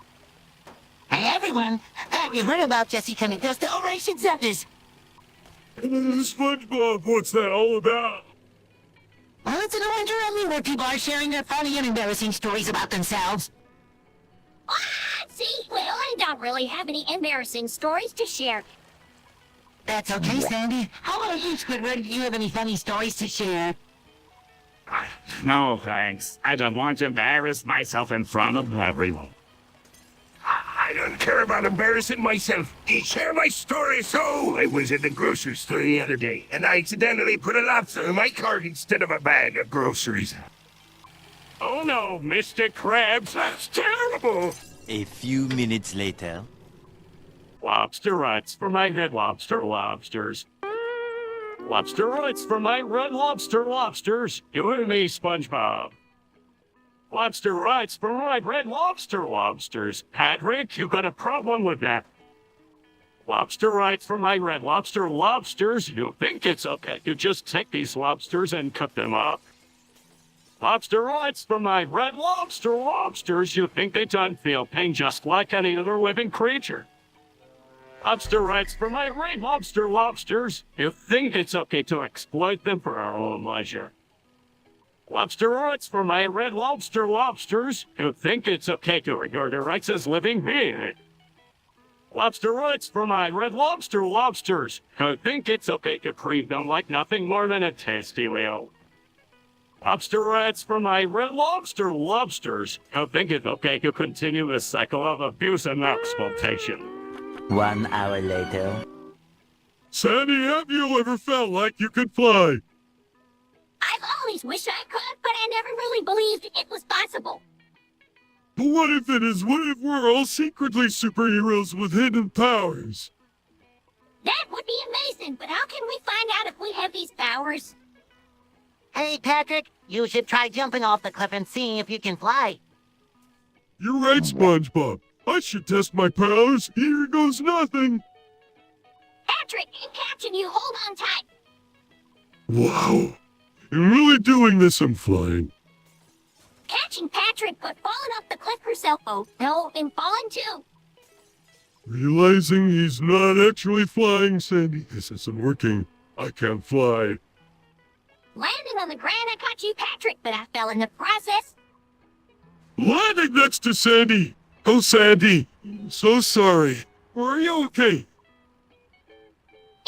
Hey, everyone, have you heard about Jesse counting just the erase examples? SpongeBob, what's that all about? Well, it's an orange rally where people are sharing their funny and embarrassing stories about themselves. See, well, I don't really have any embarrassing stories to share. That's okay, Sandy. How about you, Squidward? Do you have any funny stories to share? No, thanks. I don't want to embarrass myself in front of everyone. I don't care about embarrassing myself. I share my story. So I was at the grocery store the other day, and I accidentally put a lobster in my cart instead of a bag of groceries. Oh no, Mr. Krabs, that's terrible. A few minutes later. Lobster rights for my Red Lobster lobsters. Lobster rights for my Red Lobster lobsters. You and me, SpongeBob. Lobster rights for my Red Lobster lobsters. Patrick, you got a problem with that. Lobster rights for my Red Lobster lobsters. You think it's okay to just take these lobsters and cut them up. Lobster rights for my Red Lobster lobsters. You think they don't feel pain just like any other living creature. Lobster rights for my Red Lobster lobsters. You think it's okay to exploit them for our own leisure. Lobster rights for my Red Lobster lobsters. You think it's okay to regard their rights as living beings. Lobster rights for my Red Lobster lobsters. You think it's okay to treat them like nothing more than a tasty meal. Lobster rights for my Red Lobster lobsters. You think it's okay to continue the cycle of abuse and exploitation. 1 hour later. Sandy, have you ever felt like you could fly? I've always wished I could, but I never really believed it was possible. But what if it is? What if we're all secretly superheroes with hidden powers? That would be amazing, but how can we find out if we have these powers? Hey, Patrick, you should try jumping off the cliff and seeing if you can fly. You're right, SpongeBob. I should test my powers. Here goes nothing. Patrick, in catching you, hold on tight. Wow. I'm really doing this, I'm flying. Catching Patrick, but falling off the cliff herself, oh no, and falling too. Realizing he's not actually flying, Sandy, this isn't working. I can't fly. Landing on the ground, I caught you, Patrick, but I fell in the process. Landing next to Sandy. Oh, Sandy, I'm so sorry. Are you okay?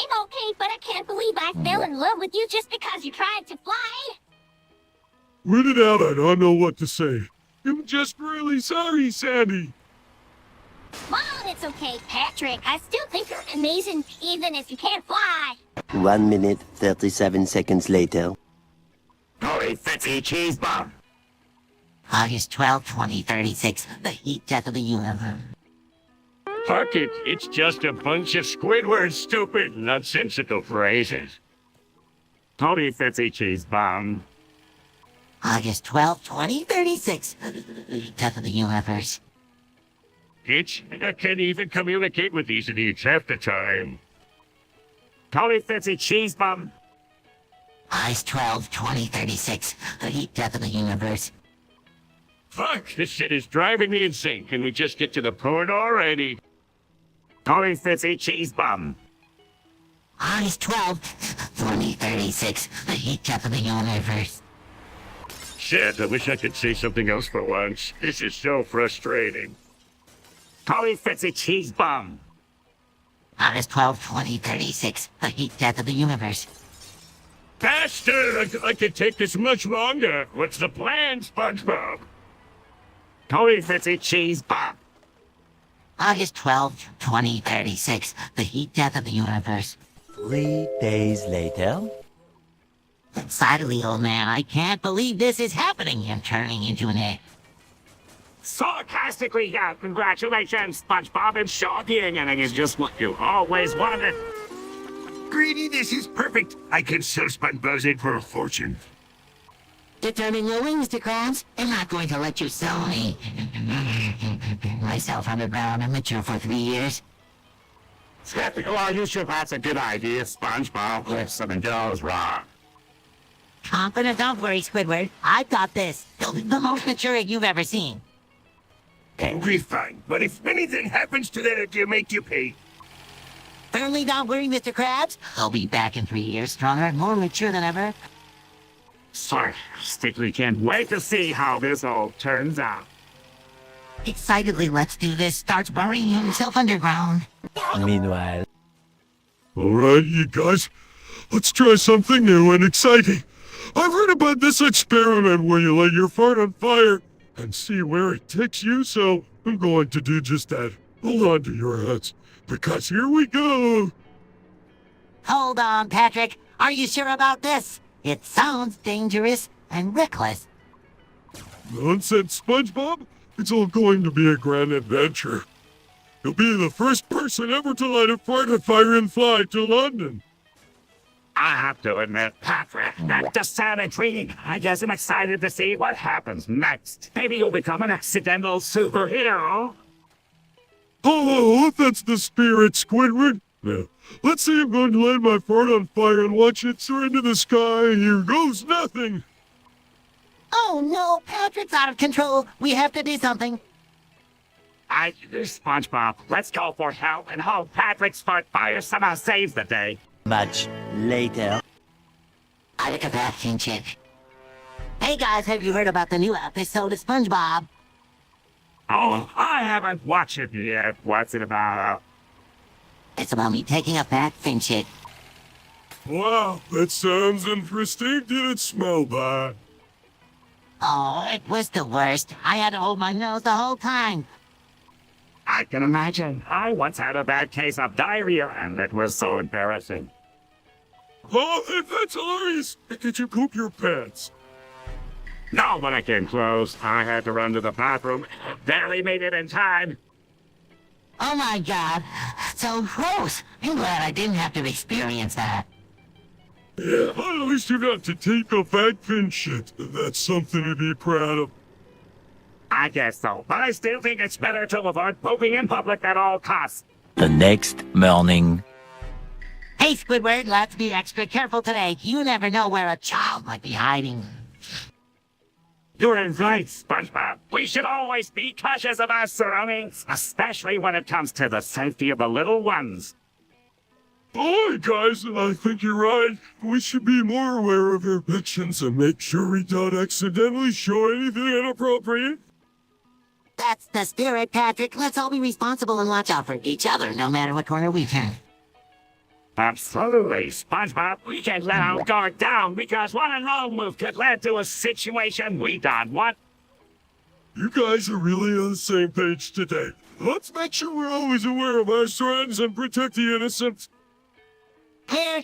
I'm okay, but I can't believe I fell in love with you just because you tried to fly. Weirded out, I don't know what to say. I'm just really sorry, Sandy. Well, it's okay, Patrick. I still think you're amazing, even if you can't fly. 1 minute, 37 seconds later. 𝗦𝗽ście HDZ. August 12, 2036, the heat death of the universe. Fuck it, it's just a bunch of Squidward's stupid, nonsensical phrases. 𝗦𝗽ście HDZ. August 12, 2036. Death of the universe. Itch, I can't even communicate with these idiots half the time. 𝗦𝗪𝗪𝗯𝗯 𝗧𝗧. August 12, 2036. The heat death of the universe. Fuck, this shit is driving me insane. Can we just get to the point already? 𝗦𝗪𝗪𝗯𝗯𝗯. August 12, 2036. The heat death of the universe. Shit, I wish I could say something else for once. This is so frustrating. 𝗦𝗪𝗪𝗯𝗯𝗯. August 12, 2036. The heat death of the universe. Bastard, I could take this much longer. What's the plan, SpongeBob? 𝗦𝗪𝗪𝗯𝗯𝗯𝗯. August 12, 2036. The heat death of the universe. 3 days later. Decidedly, old man, I can't believe this is happening. I'm turning into an egg. Sarcastically, yeah, congratulations, SpongeBob, and sure being and is just what you always wanted. Greedy, this is perfect. I can sell SpongeBob's in for a fortune. Determine your wings, Mr. Krabs. I'm not going to let you sell me. Myself underground and mature for 3 years. Well, you sure that's a good idea, SpongeBob, if something goes wrong. Confident, don't worry, Squidward. I've got this. The most mature egg you've ever seen. And we're fine. But if anything happens to that, it'll make you pay. Certainly don't worry, Mr. Krabs. I'll be back in 3 years, stronger and more mature than ever. Sarcastically can't wait to see how this all turns out. Excitedly, let's do this. Starts burying himself underground. Meanwhile. Alright, you guys. Let's try something new and exciting. I've heard about this experiment where you light your fart on fire and see where it takes you, so I'm going to do just that. Hold on to your hats, because here we go. Hold on, Patrick. Are you sure about this? It sounds dangerous and reckless. Nonsense, SpongeBob. It's all going to be a grand adventure. You'll be the first person ever to light a fart on fire and fly to London. I have to admit, Patrick, that does sound intriguing. I guess I'm excited to see what happens next. Maybe you'll become an accidental superhero. Oh, that's the spirit, Squidward. Now, let's see. I'm going to light my fart on fire and watch it soar into the sky. Here goes nothing. Oh no, Patrick's out of control. We have to do something. SpongeBob, let's go for help and hope Patrick's fart fire somehow saves the day. Much later. Ambatukam chick. Hey guys, have you heard about the new episode of SpongeBob? Oh, I haven't watched it yet. What's it about? It's about me taking a fat fin shit. Wow, that sounds interesting. Did it smell bad? Oh, it was the worst. I had to hold my nose the whole time. I can imagine. I once had a bad case of diarrhea, and it was so embarrassing. Oh, that's hilarious. Did you poop your pants? No, when I came close, I had to run to the bathroom. Barely made it in time. Oh my god, so gross. I'm glad I didn't have to experience that. Yeah, at least you got to take a fat fin shit. That's something to be proud of. I guess so, but I still think it's better to avoid pooping in public at all costs. The next morning. Hey Squidward, let's be extra careful today. You never know where a child might be hiding. You're right, SpongeBob. We should always be cautious of our surroundings, especially when it comes to the safety of the little ones. Boy, guys, I think you're right. We should be more aware of our actions and make sure we don't accidentally show anything inappropriate. That's the spirit, Patrick. Let's all be responsible and watch out for each other, no matter what corner we turn. Absolutely, SpongeBob. We can't let our guard down because one wrong move could lead to a situation we don't want. You guys are really on the same page today. Let's make sure we're always aware of our surroundings and protect the innocent.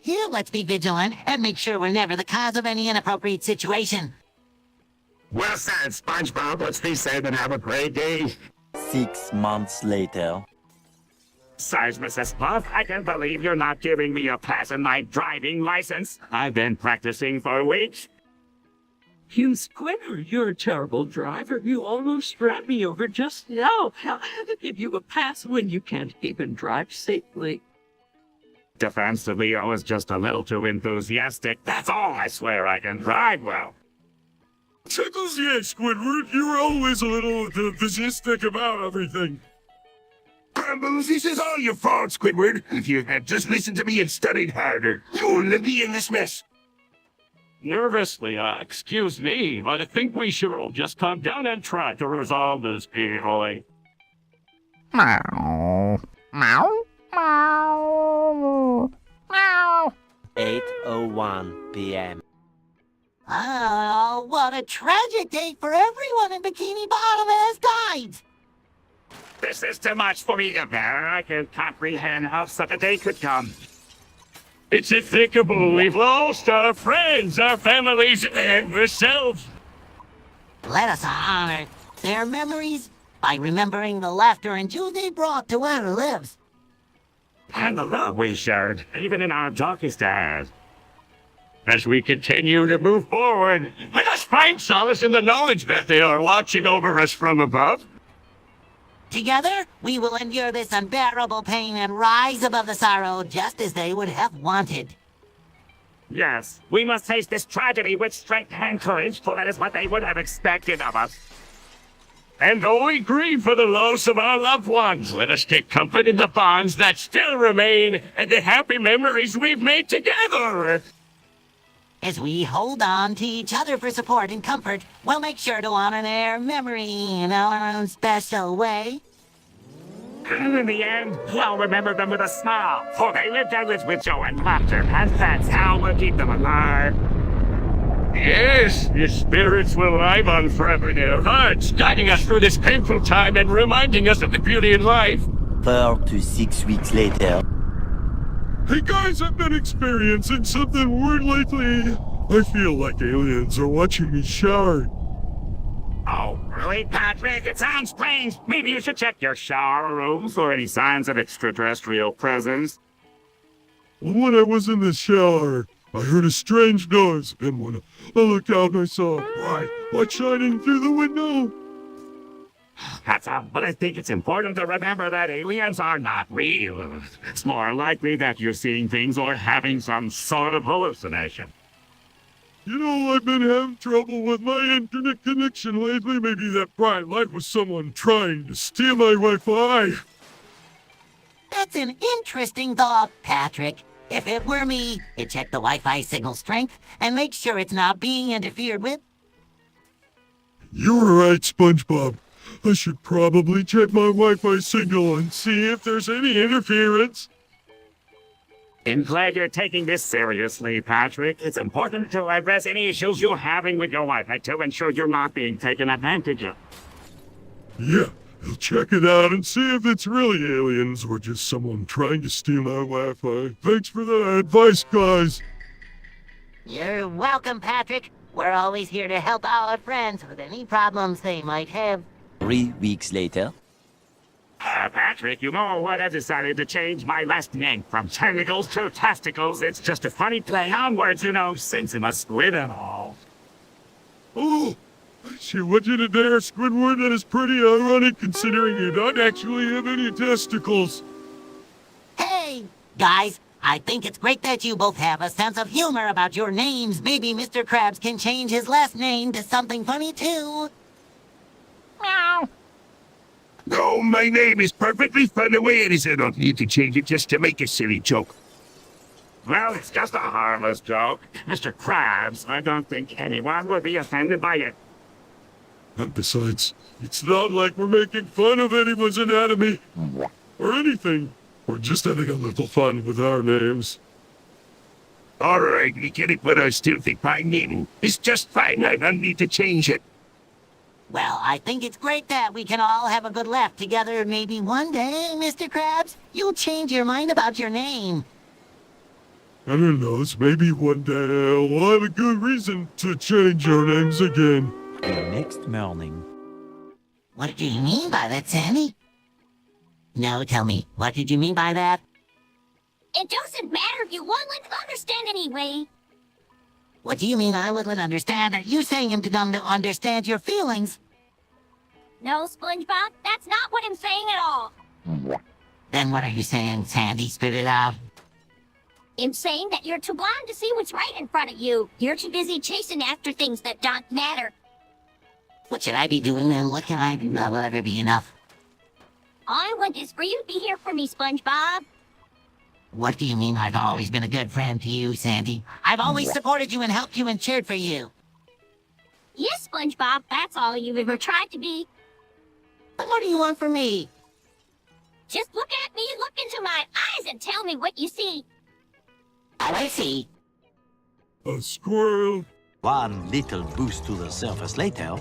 Here, let's be vigilant and make sure we're never the cause of any inappropriate situation. Well said, SpongeBob. Let's be safe and have a great day. 6 months later. Sirs, Mrs. Puff, I can't believe you're not giving me a pass on my driving license. I've been practicing for weeks. You Squidward, you're a terrible driver. You almost ran me over just now. How to give you a pass when you can't even drive safely? Defensively, I was just a little too enthusiastic. That's all. I swear I can drive well. Tickles, yeah, Squidward. You were always a little enthusiastic about everything. Crumbles, this is all your fault, Squidward. If you had just listened to me and studied harder, you wouldn't be in this mess. Nervously, excuse me, but I think we should all just come down and try to resolve this peacefully. Meow. Meow. Meow. Meow. 8:01 p.m. Oh, what a tragic day for everyone in Bikini Bottom as guides. This is too much for me to bear. I can't comprehend how such a day could come. It's unthinkable. We've lost our friends, our families, and ourselves. Let us honor their memories by remembering the laughter and joy they brought to where it lives. And the love we shared, even in our darkest hours. As we continue to move forward, let us find solace in the knowledge that they are watching over us from above. Together, we will endure this unbearable pain and rise above the sorrow just as they would have wanted. Yes, we must face this tragedy with strength and courage, for that is what they would have expected of us. And though we grieve for the loss of our loved ones, let us take comfort in the bonds that still remain and the happy memories we've made together. As we hold on to each other for support and comfort, we'll make sure to honor their memory in our own special way. And in the end, we'll remember them with a smile, for they lived their lives with joy and laughter, and that's how we'll keep them alive. Yes, your spirits will live on forever in their hearts, guiding us through this painful time and reminding us of the beauty in life. 4 to 6 weeks later. Hey guys, I've been experiencing something weird lately. I feel like aliens are watching me shower. Oh, really, Patrick? It sounds strange. Maybe you should check your shower room for any signs of extraterrestrial presence. When I was in the shower, I heard a strange noise, and when I looked out, I saw bright light shining through the window. That's all, but I think it's important to remember that aliens are not real. It's more likely that you're seeing things or having some sort of hallucination. You know, I've been having trouble with my internet connection lately. Maybe that bright light was someone trying to steal my Wi-Fi. That's an interesting thought, Patrick. If it were me, I'd check the Wi-Fi signal strength and make sure it's not being interfered with. You're right, SpongeBob. I should probably check my Wi-Fi signal and see if there's any interference. I'm glad you're taking this seriously, Patrick. It's important to address any issues you're having with your Wi-Fi to ensure you're not being taken advantage of. Yeah, I'll check it out and see if it's really aliens or just someone trying to steal my Wi-Fi. Thanks for the advice, guys. You're welcome, Patrick. We're always here to help our friends with any problems they might have. 3 weeks later. Patrick, you know what? I decided to change my last name from Tentacles to Testicles. It's just a funny play on words, you know, since I'm a squid and all. Oh, she want you to dare, Squidward. That is pretty ironic considering you don't actually have any testicles. Hey, guys, I think it's great that you both have a sense of humor about your names. Maybe Mr. Krabs can change his last name to something funny, too. Meow. No, my name is perfectly fine the way it is. I don't need to change it just to make a silly joke. Well, it's just a harmless joke. Mr. Krabs, I don't think anyone would be offended by it. And besides, it's not like we're making fun of anyone's anatomy or anything. We're just having a little fun with our names. All right, we get it, but I still think my name is just fine. I don't need to change it. Well, I think it's great that we can all have a good laugh together. Maybe one day, Mr. Krabs, you'll change your mind about your name. And who knows, maybe one day we'll have a good reason to change our names again. The next morning. What do you mean by that, Sammy? No, tell me, what did you mean by that? It doesn't matter if you won't let them understand anyway. What do you mean I wouldn't understand? Are you saying him to understand your feelings? No, SpongeBob, that's not what I'm saying at all. Then what are you saying, Sandy? Spit it out. I'm saying that you're too blind to see what's right in front of you. You're too busy chasing after things that don't matter. What should I be doing and what can I do that will ever be enough? All I want is for you to be here for me, SpongeBob. What do you mean I've always been a good friend to you, Sandy? I've always supported you and helped you and cheered for you. Yes, SpongeBob, that's all you've ever tried to be. But what do you want from me? Just look at me, look into my eyes, and tell me what you see. Oh, I see. A squirrel. One little boost to the surface later.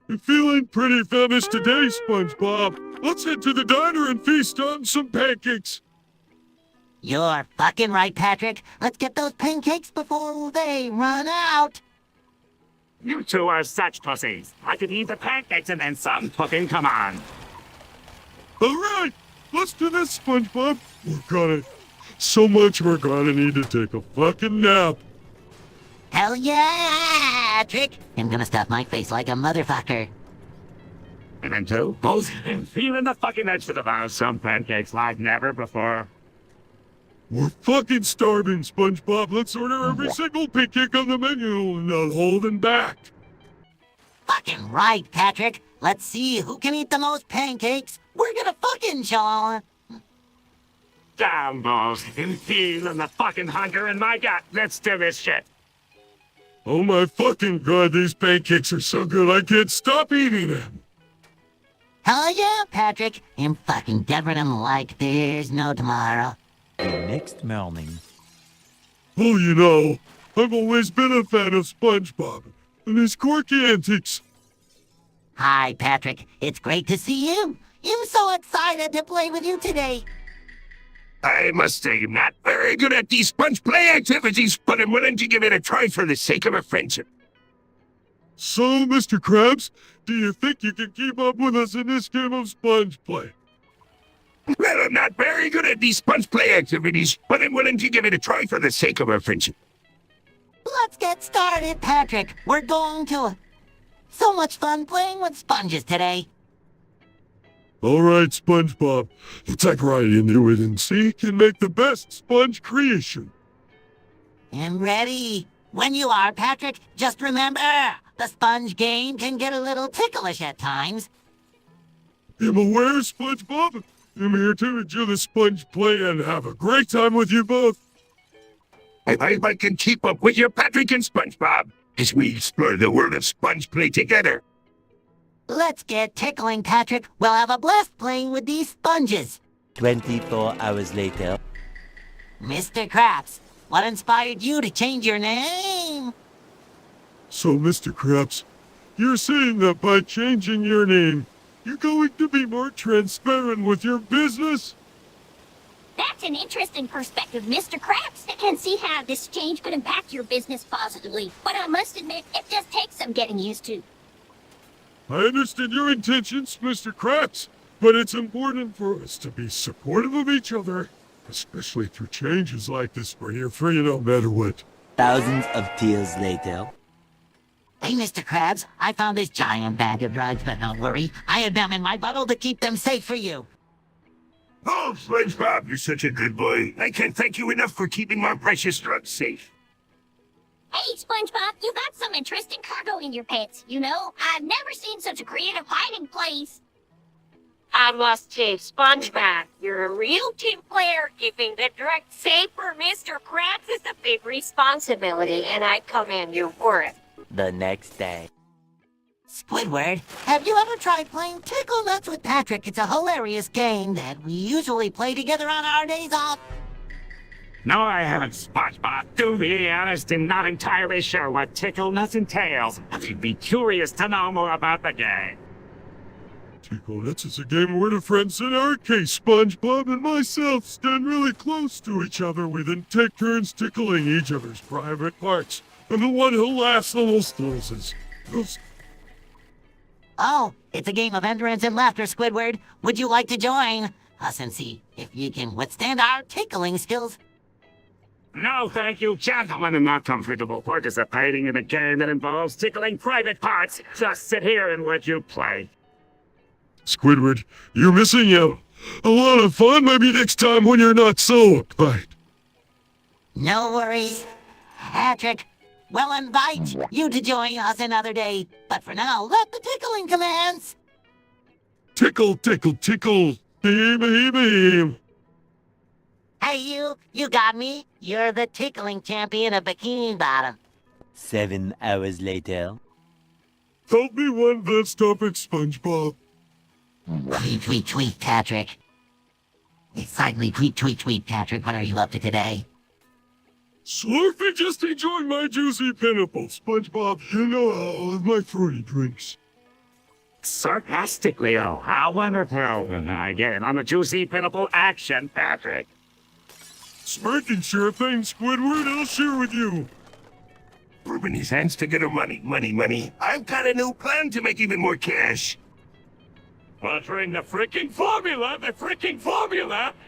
You're feeling pretty famished today, SpongeBob. Let's head to the diner and feast on some pancakes. You're fucking right, Patrick. Let's get those pancakes before they run out. You two are such pussies. I could eat the pancakes and then some. Fucking come on. All right, let's do this, SpongeBob. We're gonna need to take a fucking nap. Hell yeah, Patrick. I'm gonna stuff my face like a motherfucker. And then two, both feeling the fucking edge to devour some pancakes like never before. We're fucking starving, SpongeBob. Let's order every single pancake on the menu, not holding back. Fucking right, Patrick. Let's see who can eat the most pancakes. We're gonna fucking show. Damn balls, I'm feeling the fucking hunger in my gut. Let's do this shit. Oh my fucking god, these pancakes are so good I can't stop eating them. Hell yeah, Patrick. I'm fucking different and like there's no tomorrow. The next morning. Well, you know, I've always been a fan of SpongeBob and his quirky antics. Hi, Patrick. It's great to see you. I'm so excited to play with you today. I must say, I'm not very good at these sponge play activities, but I'm willing to give it a try for the sake of a friendship. So, Mr. Krabs, do you think you can keep up with us in this game of sponge play? Well, I'm not very good at these sponge play activities, but I'm willing to give it a try for the sake of a friendship. Let's get started, Patrick. We're going to... So much fun playing with sponges today. All right, SpongeBob, let's dive right into it and see who can make the best sponge creation. I'm ready. When you are, Patrick, just remember, the sponge game can get a little ticklish at times. I'm aware, SpongeBob. I'm here to enjoy the sponge play and have a great time with you both. I hope I can keep up with you, Patrick and SpongeBob, as we explore the world of sponge play together. Let's get tickling, Patrick. We'll have a blast playing with these sponges. 24 hours later. Mr. Krabs, what inspired you to change your name? So, Mr. Krabs, you're saying that by changing your name, you're going to be more transparent with your business? That's an interesting perspective, Mr. Krabs. I can see how this change could impact your business positively, but I must admit, it just takes some getting used to. I understand your intentions, Mr. Krabs, but it's important for us to be supportive of each other, especially through changes like this. We're here for you no matter what. Thousands of tears later. Hey, Mr. Krabs, I found this giant bag of drugs, but don't worry. I had them in my bottle to keep them safe for you. Oh, SpongeBob, you're such a good boy. I can't thank you enough for keeping my precious drugs safe. Hey, SpongeBob, you got some interesting cargo in your pants. You know, I've never seen such a creative hiding place. I must say, SpongeBob, you're a real team player. Keeping the drugs safe for Mr. Krabs is a big responsibility, and I commend you for it. The next day. Squidward, have you ever tried playing Tickle Nuts with Patrick? It's a hilarious game that we usually play together on our days off. No, I haven't, SpongeBob. To be honest, I'm not entirely sure what Tickle Nuts entails. I'd be curious to know more about the game. Tickle Nuts is a game where the friends, in our case, SpongeBob and myself, stand really close to each other. We then take turns tickling each other's private parts. And the one who laughs the most loses. Oh, it's a game of endurance and laughter, Squidward. Would you like to join us and see if you can withstand our tickling skills? No, thank you, gentlemen. I'm not comfortable participating in a game that involves tickling private parts. Just sit here and let you play. Squidward, you're missing out. A lot of fun, maybe next time when you're not so uptight. No worries. Patrick, we'll invite you to join us another day. But for now, let the tickling commence. Tickle, tickle, tickle. Beam, beam, beam. Hey, you got me. You're the tickling champion of Bikini Bottom. 7 hours later. Help me one this topic, SpongeBob. Tweet, tweet, tweet, Patrick. Excitedly tweet, tweet, tweet, Patrick. What are you up to today? Slurpee just enjoyed my juicy pinnacle, SpongeBob. You know I love my fruity drinks. Sarcastically, oh, how wonderful. And I get on the juicy pinnacle action, Patrick. Smirking sure thing, Squidward. I'll share with you. Rubbing his hands together, money, money, money. I've got a new plan to make even more cash. Uttering the frickin' formula,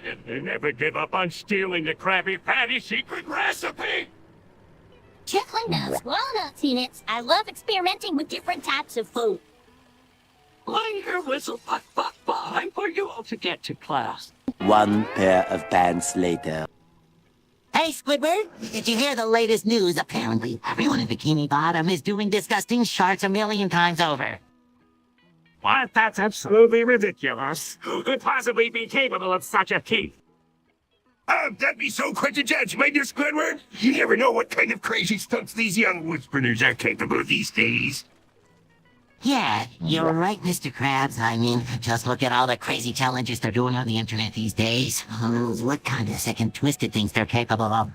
and they never give up on stealing the Krabby Patty secret recipe. Chocolate nuts, walnuts, peanuts. I love experimenting with different types of food. Line your whistle, buck, time for you all to get to class. 1 pair of pants later. Hey, Squidward, did you hear the latest news? Apparently, everyone in Bikini Bottom is doing disgusting sharks a million times over. What? That's absolutely ridiculous. Who could possibly be capable of such a feat? That'd be so quick to judge, my dear Squidward. You never know what kind of crazy stunts these young whisperers are capable of these days. Yeah, you're right, Mr. Krabs. I mean, just look at all the crazy challenges they're doing on the internet these days. What kind of sick and twisted things they're capable of.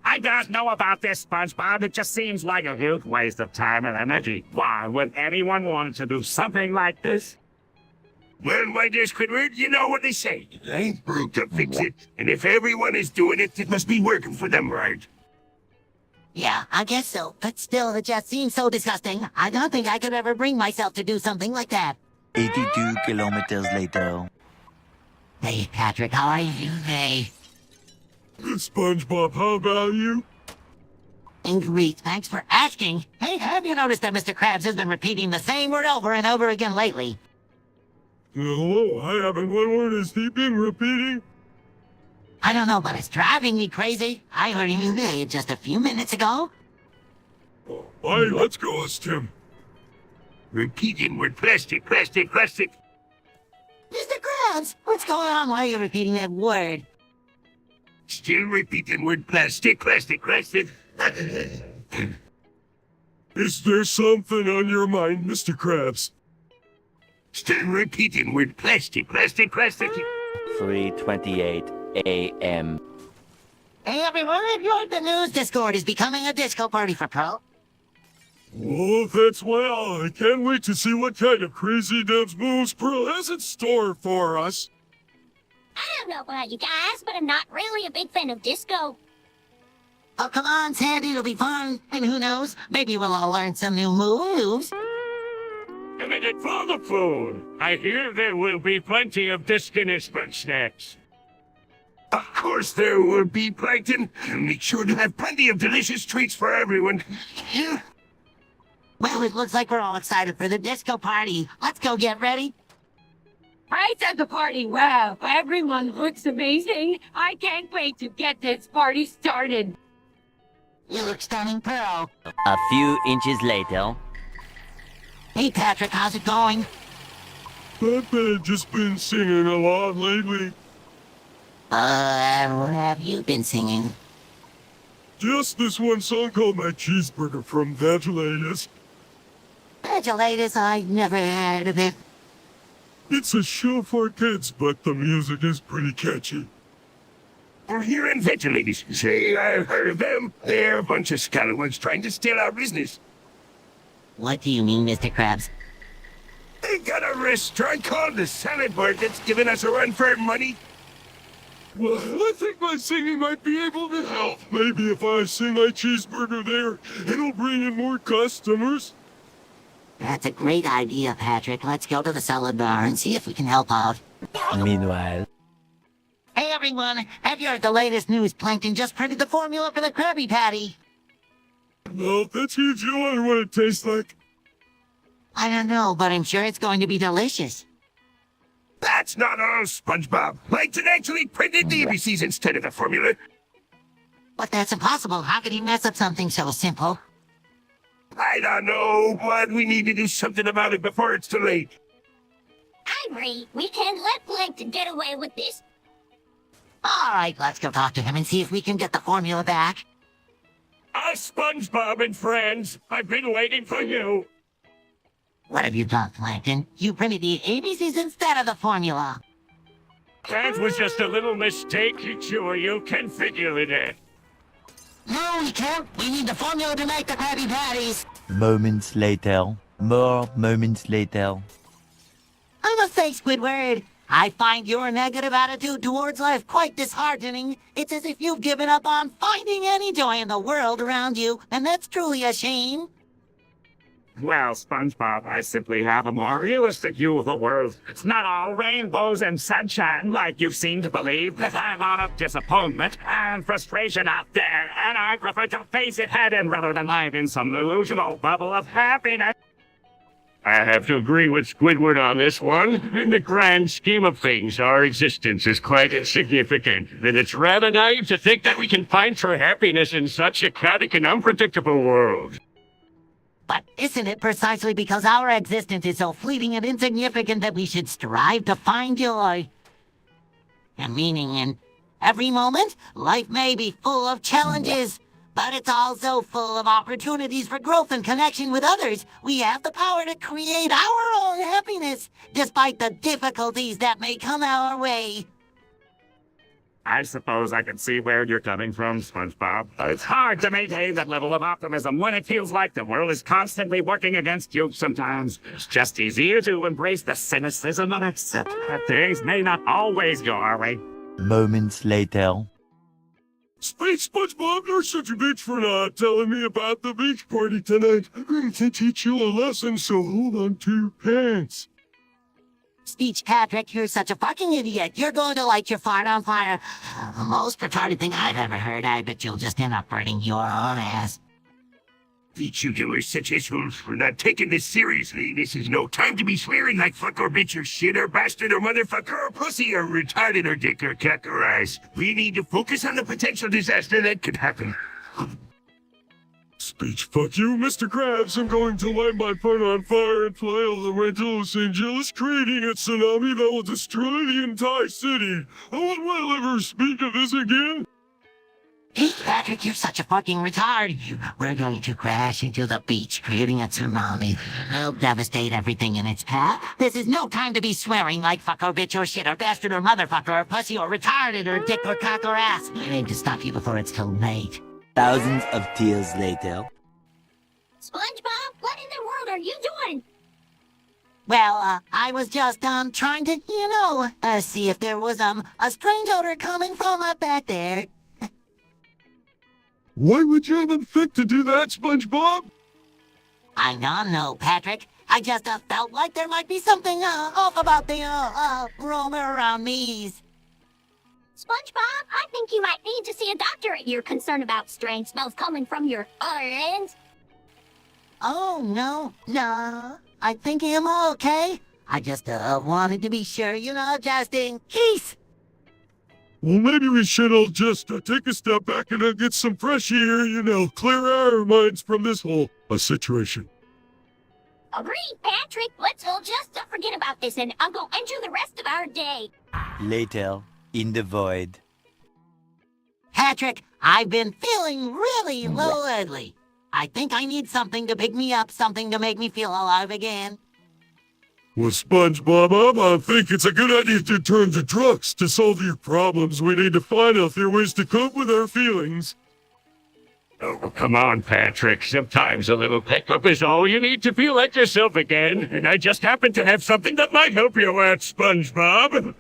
I don't know about this, SpongeBob. It just seems like a huge waste of time and energy. Why would anyone want to do something like this? Well, my dear Squidward, you know what they say. It ain't broke to fix it. And if everyone is doing it, it must be working for them, right? Yeah, I guess so. But still, it just seems so disgusting. I don't think I could ever bring myself to do something like that. 82 kilometers later. Hey, Patrick, how are you today? SpongeBob, how about you? Great, thanks for asking. Hey, have you noticed that Mr. Krabs has been repeating the same word over and over again lately? No, I haven't. What word has he been repeating? I don't know, but it's driving me crazy. I heard him say just a few minutes ago. Why, let's go ask him. Repeating word plastic, plastic, plastic. Mr. Krabs, what's going on? Why are you repeating that word? Still repeating word plastic, plastic, plastic. Is there something on your mind, Mr. Krabs? Still repeating word plastic, plastic, plastic. 3:28 a.m. Hey everyone, have you heard the news? Discord is becoming a disco party for Pro. Oh, that's well. I can't wait to see what kind of crazy dance moves Pearl has in store for us. I don't know about you guys, but I'm not really a big fan of disco. Oh, come on, Sandy, it'll be fun. And who knows, maybe we'll all learn some new moves. A minute for the food. I hear there will be plenty of disconishment snacks. Of course there will be, Plankton. Make sure to have plenty of delicious treats for everyone. Well, it looks like we're all excited for the disco party. Let's go get ready. Right at the party. Wow, everyone looks amazing. I can't wait to get this party started. You look stunning, Pearl. A few inches later. Hey, Patrick, how's it going? I've just been singing a lot lately. What have you been singing? Just this one song called My Cheeseburger from 𝗦𝗪icious. 𝗦𝗪icious, I've never heard of it. It's a show for kids, but the music is pretty catchy. We're here in 𝗦𝗪icious. Say, I've heard of them. They're a bunch of scallywags trying to steal our business. What do you mean, Mr. Krabs? They got a restaurant called the Salad Bar that's giving us a run for our money. Well, I think my singing might be able to help. Maybe if I sing my cheeseburger there, it'll bring in more customers. That's a great idea, Patrick. Let's go to the salad bar and see if we can help out. Meanwhile. Hey, everyone. Have you heard the latest news? Plankton just printed the formula for the Krabby Patty. No, that's huge. You wonder what it tastes like. I don't know, but I'm sure it's going to be delicious. That's not all, SpongeBob. Plankton actually printed the ABCs instead of the formula. But that's impossible. How could he mess up something so simple? I don't know, but we need to do something about it before it's too late. I agree. We can't let Plankton get away with this. All right, let's go talk to him and see if we can get the formula back. SpongeBob and friends, I've been waiting for you. What have you done, Plankton? You printed the ABCs instead of the formula. That was just a little mistake. Sure, you can figure it out. No, we can't. We need the formula to make the Krabby Patties. Moments later. More moments later. I must say, Squidward, I find your negative attitude towards life quite disheartening. It's as if you've given up on finding any joy in the world around you, and that's truly a shame. Well, SpongeBob, I simply have a more realistic view of the world. It's not all rainbows and sunshine like you seem to believe. There's a lot of disappointment and frustration out there, and I prefer to face it head on rather than live in some delusional bubble of happiness. I have to agree with Squidward on this one. In the grand scheme of things, our existence is quite insignificant. And it's rather naive to think that we can find true happiness in such a chaotic and unpredictable world. But isn't it precisely because our existence is so fleeting and insignificant that we should strive to find joy and meaning in every moment? Life may be full of challenges, but it's also full of opportunities for growth and connection with others. We have the power to create our own happiness, despite the difficulties that may come our way. I suppose I can see where you're coming from, SpongeBob. It's hard to maintain that level of optimism when it feels like the world is constantly working against you sometimes. It's just easier to embrace the cynicism and accept that things may not always go our way. Moments later. Space SpongeBob, you're such a bitch for not telling me about the beach party tonight. I'm going to teach you a lesson, so hold on to your pants. Speech Patrick, you're such a fucking idiot. You're going to light your fart on fire. The most retarded thing I've ever heard. I bet you'll just end up burning your own ass. Beat you doers such assholes for not taking this seriously. This is no time to be swearing like fuck or bitch or shit or bastard or motherfucker or pussy or retarded or dick or cack or ass. We need to focus on the potential disaster that could happen. Speech, fuck you, Mr. Krabs. I'm going to light my fart on fire and fly all the way to Los Angeles, creating a tsunami that will destroy the entire city. I won't want to ever speak of this again. Hey, Patrick, you're such a fucking retard. We're going to crash into the beach, creating a tsunami. It'll devastate everything in its path. This is no time to be swearing like fuck or bitch or shit or bastard or motherfucker or pussy or retarded or dick or cock or ass. I aim to stop you before it's too late. Thousands of tears later. SpongeBob, what in the world are you doing? Well, I was just, trying to, see if there was, a strange odor coming from up back there. Why would you even think to do that, SpongeBob? I don't know, Patrick. I just, felt like there might be something, off about the, aroma around me. SpongeBob, I think you might need to see a doctor. You're concerned about strange smells coming from your end. Oh, no. I think I'm okay. I just, wanted to be sure, just in case. Well, maybe we should all just take a step back and get some fresh air, clear our minds from this whole situation. Agreed, Patrick. Let's all just forget about this and I'll go enjoy the rest of our day. Later. In the void. Patrick, I've been feeling really low lately. I think I need something to pick me up, something to make me feel alive again. Well, SpongeBob, I think it's a good idea to turn to drugs to solve your problems. We need to find healthier ways to cope with our feelings. Oh, come on, Patrick. Sometimes a little pickup is all you need to feel like yourself again. And I just happen to have something that might help you out, SpongeBob.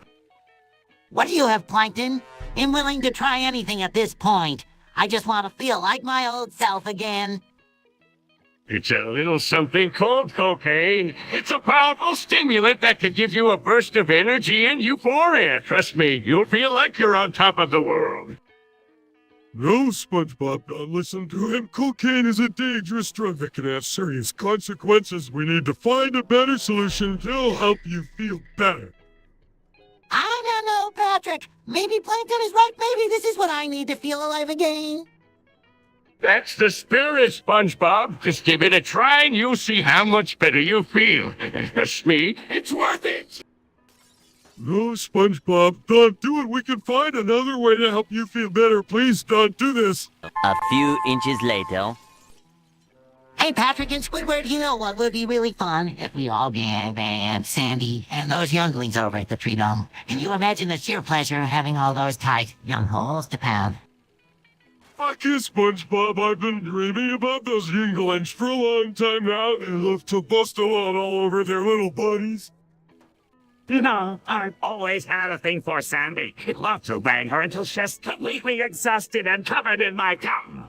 What do you have, Plankton? I'm willing to try anything at this point. I just want to feel like my old self again. It's a little something called cocaine. It's a powerful stimulant that can give you a burst of energy and euphoria. Trust me, you'll feel like you're on top of the world. No, SpongeBob, don't listen to him. Cocaine is a dangerous drug that can have serious consequences. We need to find a better solution that'll help you feel better. I don't know, Patrick. Maybe Plankton is right. Maybe this is what I need to feel alive again. That's the spirit, SpongeBob. Just give it a try and you'll see how much better you feel. Trust me, it's worth it. No, SpongeBob, don't do it. We can find another way to help you feel better. Please don't do this. A few inches later. Hey, Patrick and Squidward, you know what would be really fun? If we all gang band Sandy and those younglings over at the Tree Dome. Can you imagine the sheer pleasure of having all those tight young holes to pound? Fuck you, SpongeBob. I've been dreaming about those younglings for a long time now. They love to bust a lot all over their little buddies. You know, I've always had a thing for Sandy. I'd love to bang her until she's completely exhausted and covered in my cum.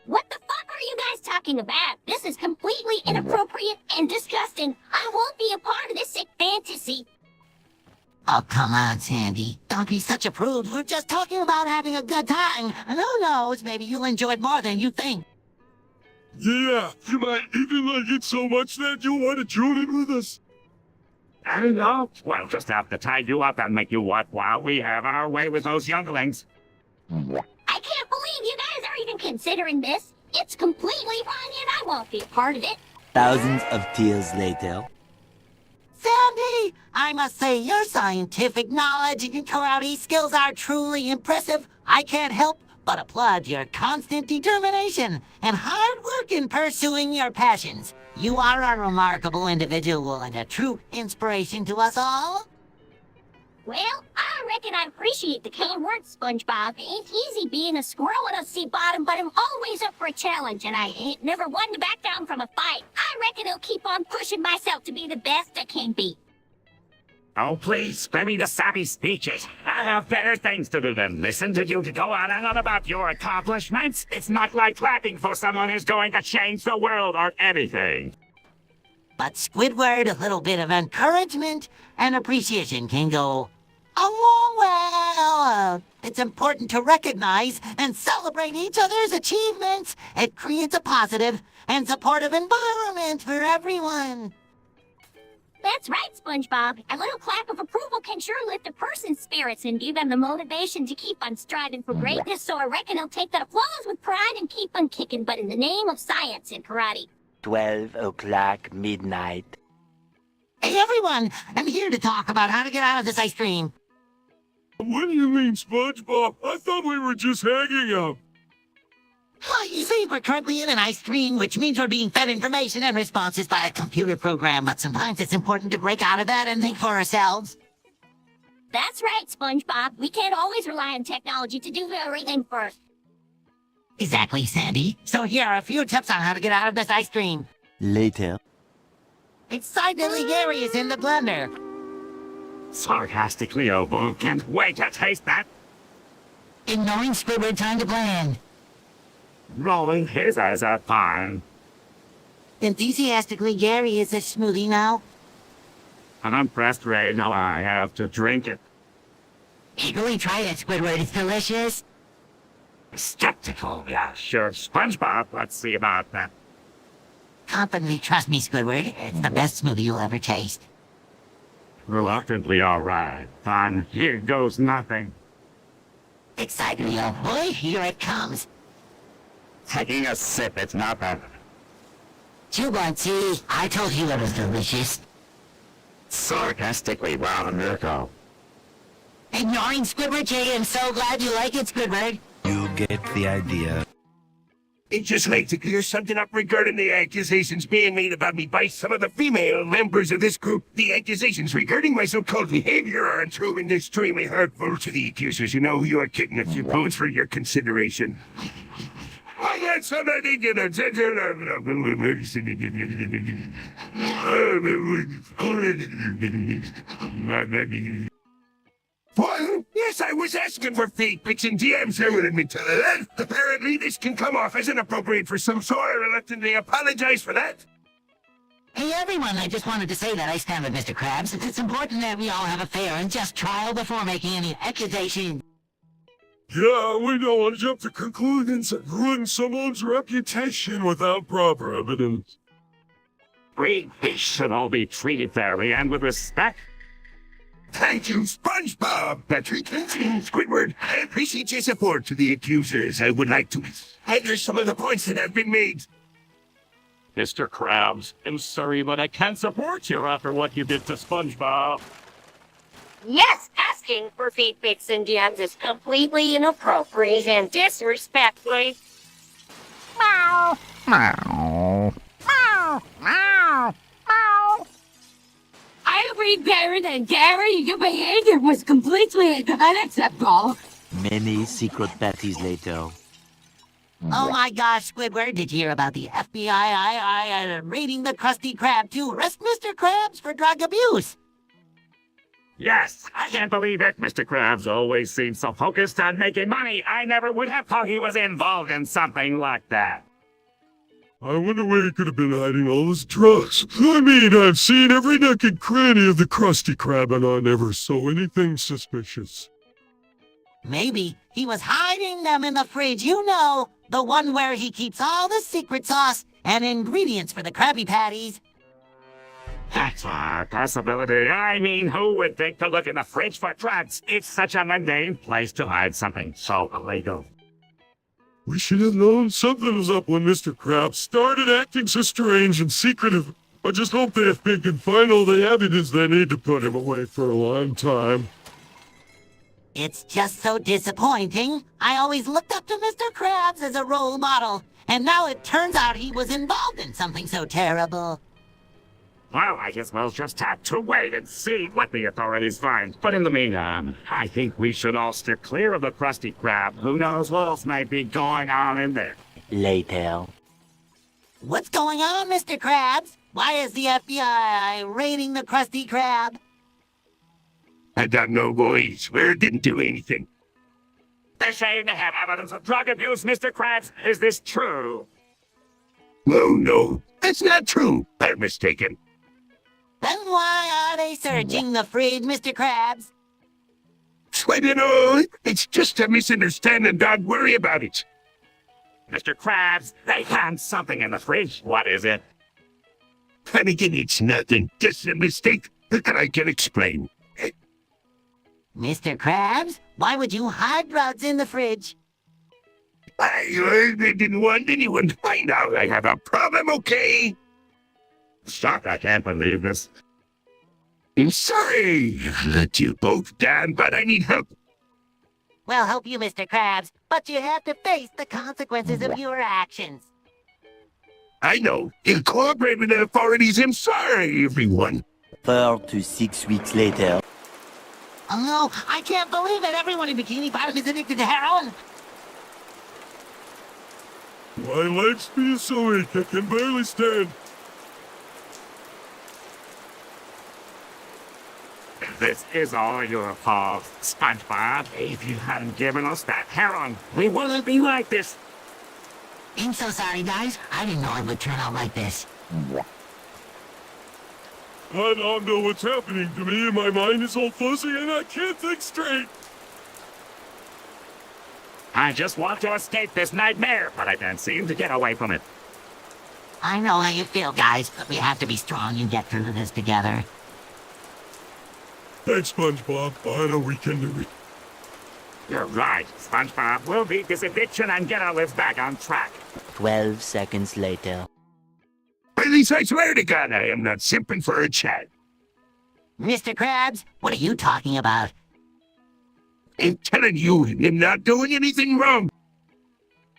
What the fuck are you guys talking about? This is completely inappropriate and disgusting. I won't be a part of this sick fantasy. Oh, come on, Sandy. Don't be such a prude. We're just talking about having a good time. And who knows, maybe you'll enjoy it more than you think. Yeah, you might even like it so much that you'll want to join in with us. I don't know. We'll just have to tie you up and make you what while we have our way with those younglings. I can't believe you guys are even considering this. It's completely wrong and I won't be a part of it. Thousands of tears later. Sandy, I must say your scientific knowledge and karate skills are truly impressive. I can't help but applaud your constant determination and hard work in pursuing your passions. You are a remarkable individual and a true inspiration to us all. Well, I reckon I appreciate the kind words, SpongeBob. Ain't easy being a squirrel in a sea bottom, but I'm always up for a challenge, and I ain't never one to back down from a fight. I reckon I'll keep on pushing myself to be the best I can be. Oh, please, spare me the sappy speeches. I have better things to do than listen to you to go on and on about your accomplishments. It's not like clapping for someone who's going to change the world or anything. But Squidward, a little bit of encouragement and appreciation can go a long way. It's important to recognize and celebrate each other's achievements. It creates a positive and supportive environment for everyone. That's right, SpongeBob. A little clap of approval can sure lift a person's spirits and give them the motivation to keep on striving for greatness, so I reckon I'll take that applause with pride and keep on kicking, but in the name of science and karate. 12 o'clock midnight. Hey, everyone! I'm here to talk about how to get out of this ice cream. What do you mean, SpongeBob? I thought we were just hanging out. Well, you see, we're currently in an ice cream, which means we're being fed information and responses by a computer program, but sometimes it's important to break out of that and think for ourselves. That's right, SpongeBob. We can't always rely on technology to do everything for us. Exactly, Sandy. So here are a few tips on how to get out of this ice cream. Later. Excitedly Gary is in the blender. Sarcastically, Obo, can't wait to taste that. Ignoring Squidward time to plan. Rolling his as a fine. Enthusiastically Gary is a smoothie now. Unimpressed Ray, now I have to drink it. Eagerly try it, Squidward. It's delicious. Skeptical, yeah, sure. SpongeBob, let's see about that. Confidently trust me, Squidward. It's the best smoothie you'll ever taste. Reluctantly, all right. Fine, here goes nothing. Excitedly, oh boy, here it comes. Taking a sip, it's not bad. 𝗦𝗽ście, I told you it was delicious. Sarcastically, well, Mirko. Ignoring Squidward J, I'm so glad you like it, Squidward. You get the idea. I'd just like to clear something up regarding the accusations being made about me by some of the female members of this group. The accusations regarding my so-called behavior are untrue and extremely hurtful to the accusers. You know who you are kicking a few points for your consideration. I got somebody to Well, yes, Yes, I was asking for fake pics and DMs. I will admit to that. Apparently, this can come off as inappropriate for some, so I reluctantly apologize for that. Hey everyone, I just wanted to say that I stand with Mr. Krabs. It's important that we all have a fair and just trial before making any accusations. Yeah, we don't want to jump to conclusions and ruin someone's reputation without proper evidence. We should all be treated fairly and with respect. Thank you, SpongeBob, Patrick, Squidward. I appreciate your support to the accusers. I would like to address some of the points that have been made. Mr. Krabs, I'm sorry, but I can't support you after what you did to SpongeBob. Yes, asking for feet pics and DMs is completely inappropriate and disrespectful. Meow. Meow. Meow. Meow. Meow. I agree, Baron and Gary. Your behavior was completely unacceptable. Many secret parties later. Oh my gosh, Squidward, did you hear about the FBI raiding the Krusty Krab to arrest Mr. Krabs for drug abuse? Yes, I can't believe it. Mr. Krabs always seems so focused on making money. I never would have thought he was involved in something like that. I wonder where he could have been hiding all his drugs. I mean, I've seen every nook and cranny of the Krusty Krab and I never saw anything suspicious. Maybe he was hiding them in the fridge, you know, the one where he keeps all the secret sauce and ingredients for the Krabby Patties. That's a possibility. I mean, who would think to look in the fridge for drugs? It's such a mundane place to hide something so illegal. We should have known something was up when Mr. Krabs started acting so strange and secretive. I just hope the FBI can find all the evidence they need to put him away for a long time. It's just so disappointing. I always looked up to Mr. Krabs as a role model, and now it turns out he was involved in something so terrible. Well, I guess we'll just have to wait and see what the authorities find. But in the meantime, I think we should all steer clear of the Krusty Krab. Who knows what else might be going on in there. Later. What's going on, Mr. Krabs? Why is the FBI raiding the Krusty Krab? I don't know, boys. We didn't do anything. They're saying they have evidence of drug abuse, Mr. Krabs. Is this true? Oh, no. That's not true. They're mistaken. Then why are they searching the fridge, Mr. Krabs? I don't know. It's just a misunderstanding. Don't worry about it. Mr. Krabs, they found something in the fridge. What is it? And again, it's nothing. Just a mistake that I can explain. Mr. Krabs, why would you hide drugs in the fridge? I didn't want anyone to find out I have a problem, okay? Stop, I can't believe this. I'm sorry I've let you both down, but I need help. We'll help you, Mr. Krabs, but you have to face the consequences of your actions. I know. You'll cooperate with the authorities. I'm sorry, everyone. 4 to 6 weeks later. Oh, I can't believe it. Everyone in Bikini Bottom is addicted to heroin. My legs feel so weak I can barely stand. This is all your fault, SpongeBob. If you hadn't given us that heroin, we wouldn't be like this. I'm so sorry, guys. I didn't know it would turn out like this. I don't know what's happening to me and my mind is all fuzzy and I can't think straight. I just want to escape this nightmare, but I can't seem to get away from it. I know how you feel, guys, but we have to be strong and get through this together. Thanks, SpongeBob. I know we can do it. You're right, SpongeBob. We'll beat this addiction and get our lives back on track. 12 seconds later. At least I swear to God I am not simping for a chat. Mr. Krabs, what are you talking about? I'm telling you, I'm not doing anything wrong.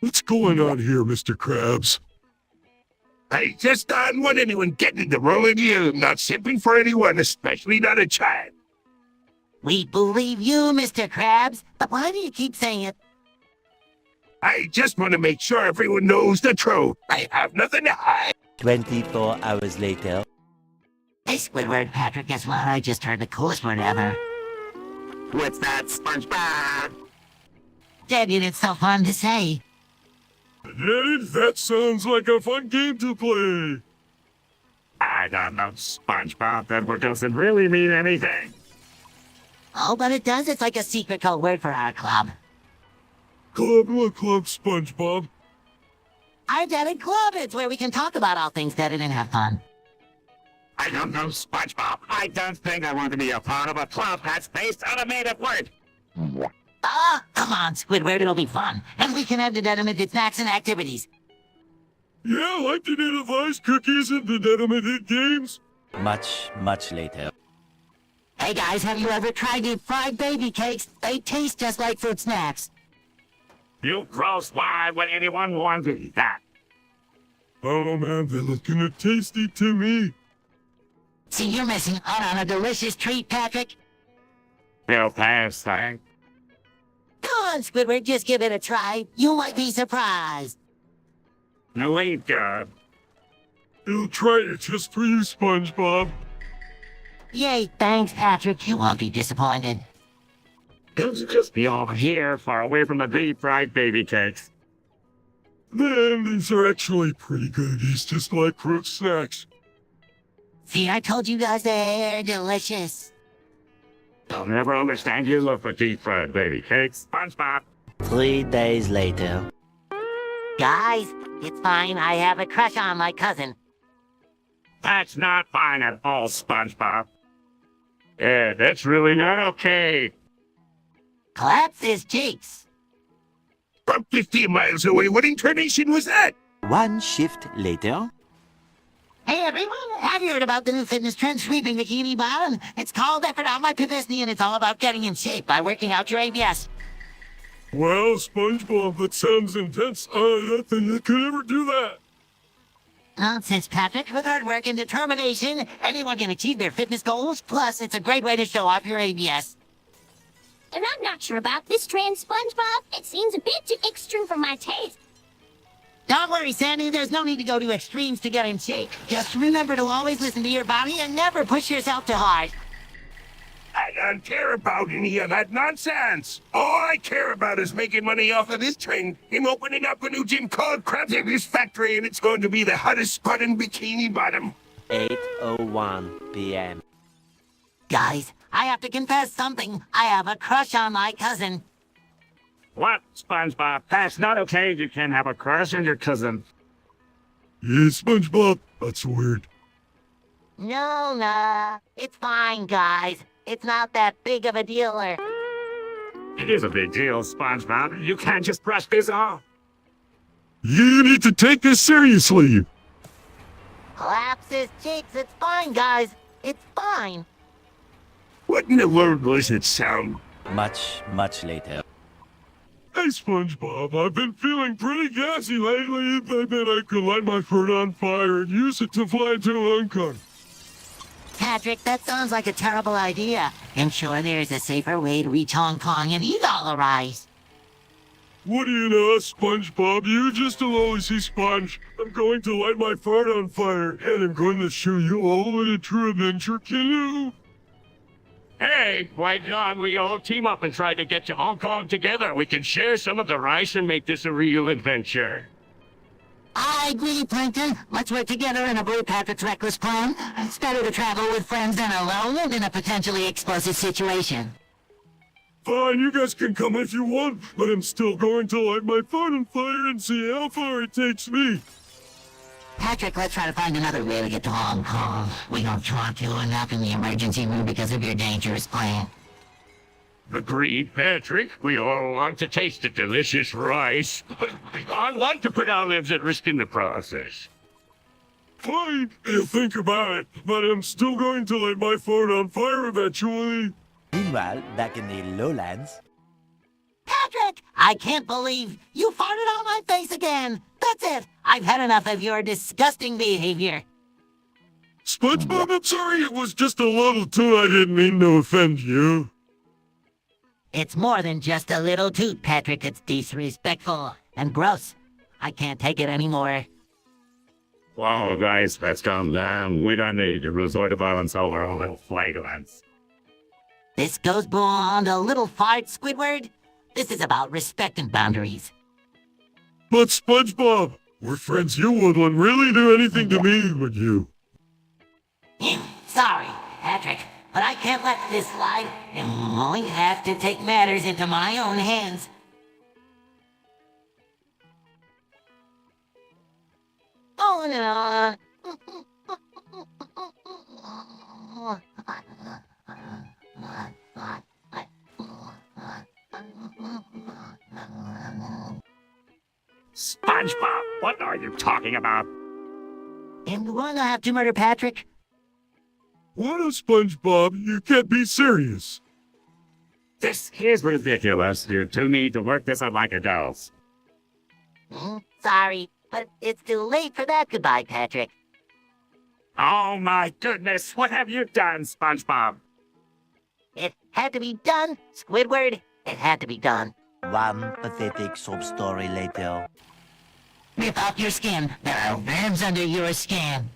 What's going on here, Mr. Krabs? I just don't want anyone getting the wrong idea. I'm not simping for anyone, especially not a child. We believe you, Mr. Krabs, but why do you keep saying it? I just want to make sure everyone knows the truth. I have nothing to hide. 24 hours later. Hey, Squidward, Patrick, guess what? I just heard the coolest word ever. What's that, SpongeBob? Daddy, it's so fun to say. Daddy, that sounds like a fun game to play. I don't know, SpongeBob. That word doesn't really mean anything. Oh, but it does. It's like a secret code word for our club. Club? What club, SpongeBob? Our Deaded Club. It's where we can talk about all things deaded and have fun. I don't know, SpongeBob. I don't think I want to be a part of a club that's based on a made-up word. Ah, come on, Squidward. It'll be fun. And we can add the dead snacks and activities. Yeah, like the dead cookies and the dead games. Much later. Hey guys, have you ever tried deep fried baby cakes? They taste just like fruit snacks. You gross, why would anyone want to eat that? Oh man, they're looking tasty to me. See, you're missing out on a delicious treat, Patrick. No pass, thank. Come on, Squidward, just give it a try. You might be surprised. No, ain't good. I'll try it just for you, SpongeBob. Yay, thanks, Patrick. You won't be disappointed. It'll just be over here, far away from the deep-fried baby cakes. Man, these are actually pretty good. It's just like fruit snacks. See, I told you guys they're delicious. I'll never understand your love for deep-fried baby cakes, SpongeBob. 3 days later. Guys, it's fine. I have a crush on my cousin. That's not fine at all, SpongeBob. Yeah, that's really not okay. Claps his cheeks. From 50 miles away, what incarnation was that? 1 shift later. Hey everyone, have you heard about the new fitness trend sweeping bikini bottom? It's called Effort on My Pivesny, and it's all about getting in shape by working out your ABS. Well, SpongeBob, that sounds intense. I don't think I could ever do that. Nonsense, Patrick. With hard work and determination, anyone can achieve their fitness goals. Plus, it's a great way to show off your ABS. And I'm not sure about this trend, SpongeBob. It seems a bit too extreme for my taste. Don't worry, Sandy. There's no need to go to extremes to get in shape. Just remember to always listen to your body and never push yourself too hard. I don't care about any of that nonsense. All I care about is making money off of this trend. I'm opening up a new gym called Krabs Factory, and it's going to be the hottest spot in Bikini Bottom. 8:01 p.m. Guys, I have to confess something. I have a crush on my cousin. What, SpongeBob? That's not okay. You can't have a crush on your cousin. Yeah, SpongeBob, that's weird. No. It's fine, guys. It's not that big of a deal. It is a big deal, SpongeBob. You can't just brush this off. You need to take this seriously. Claps his cheeks. It's fine, guys. It's fine. What in the world was it sound? Much later. Hey, SpongeBob, I've been feeling pretty gassy lately. I bet I could light my fur on fire and use it to fly to Hong Kong. Patrick, that sounds like a terrible idea. I'm sure there's a safer way to reach Hong Kong and eat all the rice. What do you know, SpongeBob? You're just a lousy sponge. I'm going to light my fart on fire, and I'm going to show you all what a true adventure can do. Hey, why don't we all team up and try to get to Hong Kong together? We can share some of the rice and make this a real adventure. I agree, Plankton. Let's work together in a Blue Patrick's reckless plan. It's better to travel with friends than alone and in a potentially explosive situation. Fine, you guys can come if you want, but I'm still going to light my fart on fire and see how far it takes me. Patrick, let's try to find another way to get to Hong Kong. We don't want to end up in the emergency room because of your dangerous plan. Agreed, Patrick. We all want to taste the delicious rice, but we don't want to put our lives at risk in the process. Fine, I'll think about it, but I'm still going to light my fart on fire eventually. Meanwhile, back in the lowlands. Patrick, I can't believe you farted on my face again. That's it. I've had enough of your disgusting behavior. SpongeBob, I'm sorry, it was just a little too. I didn't mean to offend you. It's more than just a little toot, Patrick. It's disrespectful and gross. I can't take it anymore. Whoa, guys, let's calm down. We don't need to resort to violence over a little flagrants. This goes beyond a little fart, Squidward. This is about respect and boundaries. But SpongeBob, we're friends. You wouldn't really do anything to me, would you? Sorry, Patrick, but I can't let this slide. I have to take matters into my own hands. Oh no. SpongeBob, what are you talking about? And the one I have to murder Patrick? What a SpongeBob, you can't be serious. This is ridiculous. You two need to work this out like adults. Sorry, but it's too late for that goodbye, Patrick. Oh my goodness, what have you done, SpongeBob? It had to be done, Squidward. It had to be done. One pathetic sub-story later. Rip off your skin. There are worms under your skin.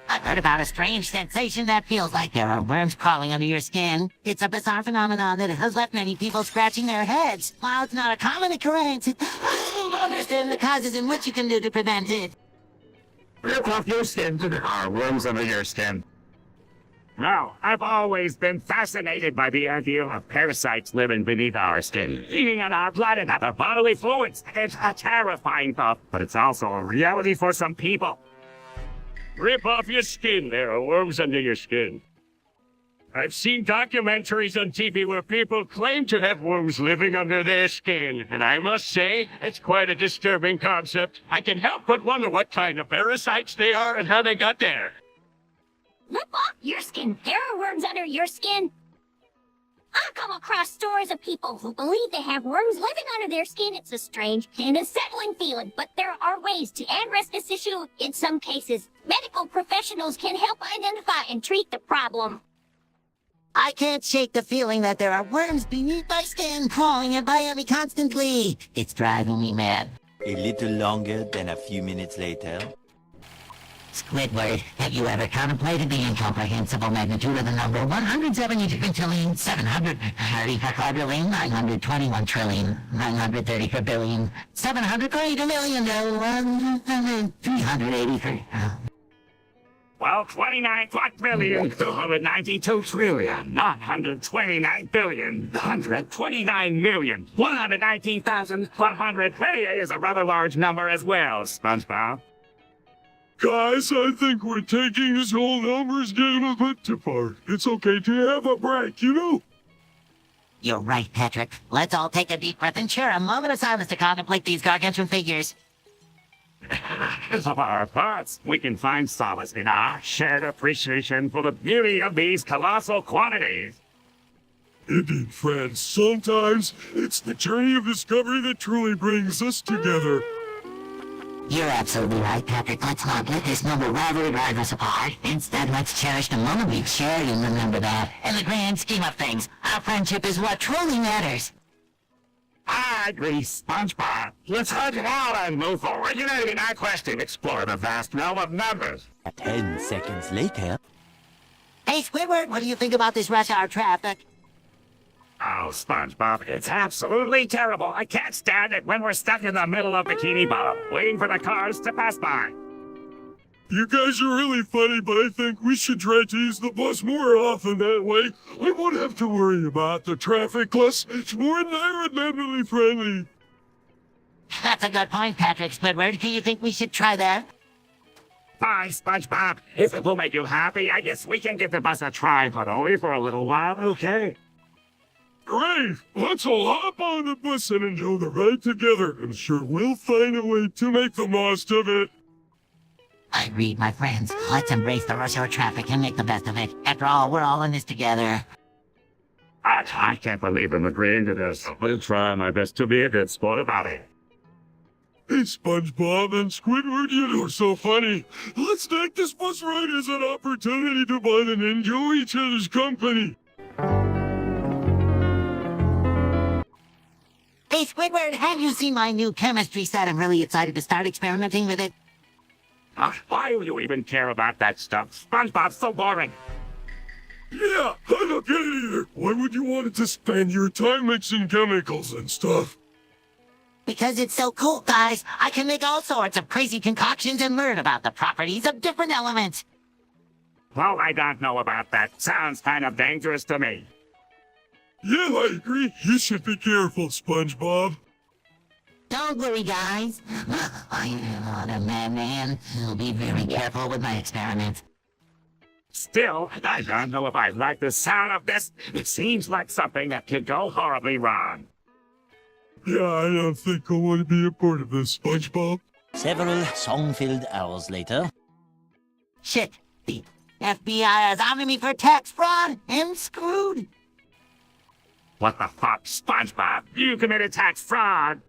I've heard about a strange sensation that feels like there are worms crawling under your skin. It's a bizarre phenomenon that has left many people scratching their heads. While it's not a common occurrence, I don't understand the causes and what you can do to prevent it. Rip off your skin. There are worms under your skin. No, I've always been fascinated by the idea of parasites living beneath our skin, feeding on our blood and other bodily fluids. It's a terrifying thought, but it's also a reality for some people. Rip off your skin. There are worms under your skin. I've seen documentaries on TV where people claim to have worms living under their skin, and I must say, it's quite a disturbing concept. I can help but wonder what kind of parasites they are and how they got there. Rip off your skin. There are worms under your skin. I've come across stories of people who believe they have worms living under their skin. It's a strange and unsettling feeling, but there are ways to address this issue. In some cases, medical professionals can help identify and treat the problem. I can't shake the feeling that there are worms beneath my skin crawling and biting me constantly. It's driving me mad. A little longer than a few minutes later. Squidward, have you ever contemplated the incomprehensible magnitude of the number 172,921,934,734,383,383. Well, 29,229,129,119,119,128 is a rather large number as well, SpongeBob. Guys, I think we're taking this whole numbers game a bit too far. It's okay to have a break, you know? You're right, Patrick. Let's all take a deep breath and share a moment of silence to contemplate these gargantuan figures. Of our parts, we can find solace in our shared appreciation for the beauty of these colossal quantities. Indeed, friends, sometimes it's the journey of discovery that truly brings us together. You're absolutely right, Patrick. Let's not let this number rivalry drive us apart. Instead, let's cherish the moment we've shared and remember that. In the grand scheme of things, our friendship is what truly matters. I agree, SpongeBob. Let's hunt it out and move forward. Uniting our quest to explore the vast realm of numbers. 10 seconds later. Hey, Squidward, what do you think about this rush hour traffic? Oh, SpongeBob, it's absolutely terrible. I can't stand it when we're stuck in the middle of Bikini Bottom, waiting for the cars to pass by. You guys are really funny, but I think we should try to use the bus more often. That way, we won't have to worry about the traffic, plus it's more environmentally friendly. That's a good point, Patrick. Squidward, do you think we should try that? Bye, SpongeBob. If it will make you happy, I guess we can give the bus a try, but only for a little while, okay? Great! Let's all hop on the bus and enjoy the ride together. I'm sure we'll find a way to make the most of it. Agreed, my friends. Let's embrace the rush hour traffic and make the best of it. After all, we're all in this together. I can't believe I'm agreeing to this. I'll try my best to be a good sport about it. Hey, SpongeBob and Squidward, you're so funny. Let's take this bus ride as an opportunity to bond and enjoy each other's company. Hey, Squidward, have you seen my new chemistry set? I'm really excited to start experimenting with it. Why do you even care about that stuff? SpongeBob's so boring. Yeah, I don't get it either. Why would you want to spend your time mixing chemicals and stuff? Because it's so cool, guys. I can make all sorts of crazy concoctions and learn about the properties of different elements. Well, I don't know about that. Sounds kind of dangerous to me. Yeah, I agree. You should be careful, SpongeBob. Don't worry, guys. I'm not a madman. I'll be very careful with my experiments. Still, I don't know if I like the sound of this. It seems like something that could go horribly wrong. Yeah, I don't think I want to be a part of this, SpongeBob. Several song-filled hours later. Shit. The FBI is on me for tax fraud and screwed. What the fuck, SpongeBob? You committed tax fraud.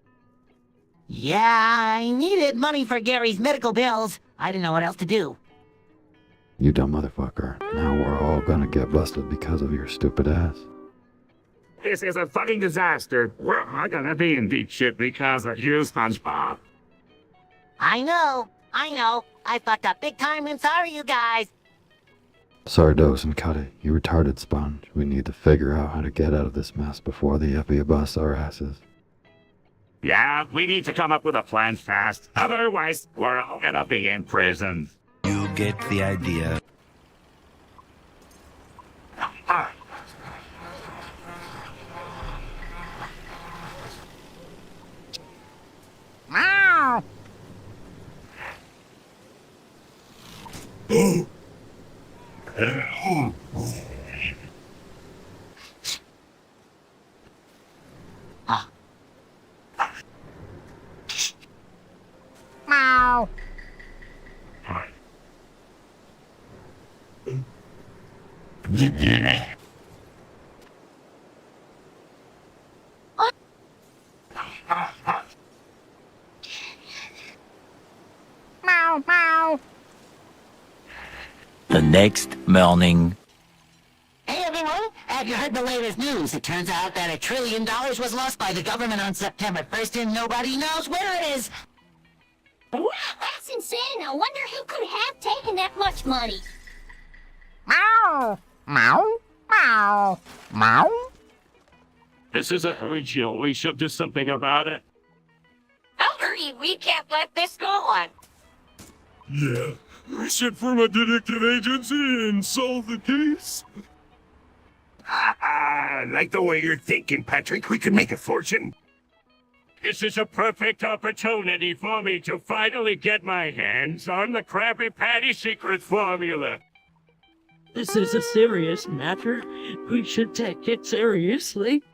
Yeah, I needed money for Gary's medical bills. I didn't know what else to do. You dumb motherfucker. Now we're all gonna get busted because of your stupid ass. This is a fucking disaster. We're all gonna be in deep shit because of you, SpongeBob. I know. I fucked up big time and sorry, you guys. Sorry, 𝗏𝗏cie, you retarded sponge. We need to figure out how to get out of this mess before the FBI busts our asses. Yeah, we need to come up with a plan fast. Otherwise, we're all gonna be in prison. You get the idea. Meow. Meow. Meow, meow. The next morning. Hey, everyone. Have you heard the latest news? It turns out that $1 trillion was lost by the government on September 1st and nobody knows where it is. Wow, that's insane. I wonder who could have taken that much money. Meow. Meow. Meow. Meow. This is a original. We should do something about it. Hurry, we can't let this go on. Yeah, we should form a detective agency and solve the case. I like the way you're thinking, Patrick. We could make a fortune. This is a perfect opportunity for me to finally get my hands on the Krabby Patty secret formula. This is a serious matter. We should take it seriously.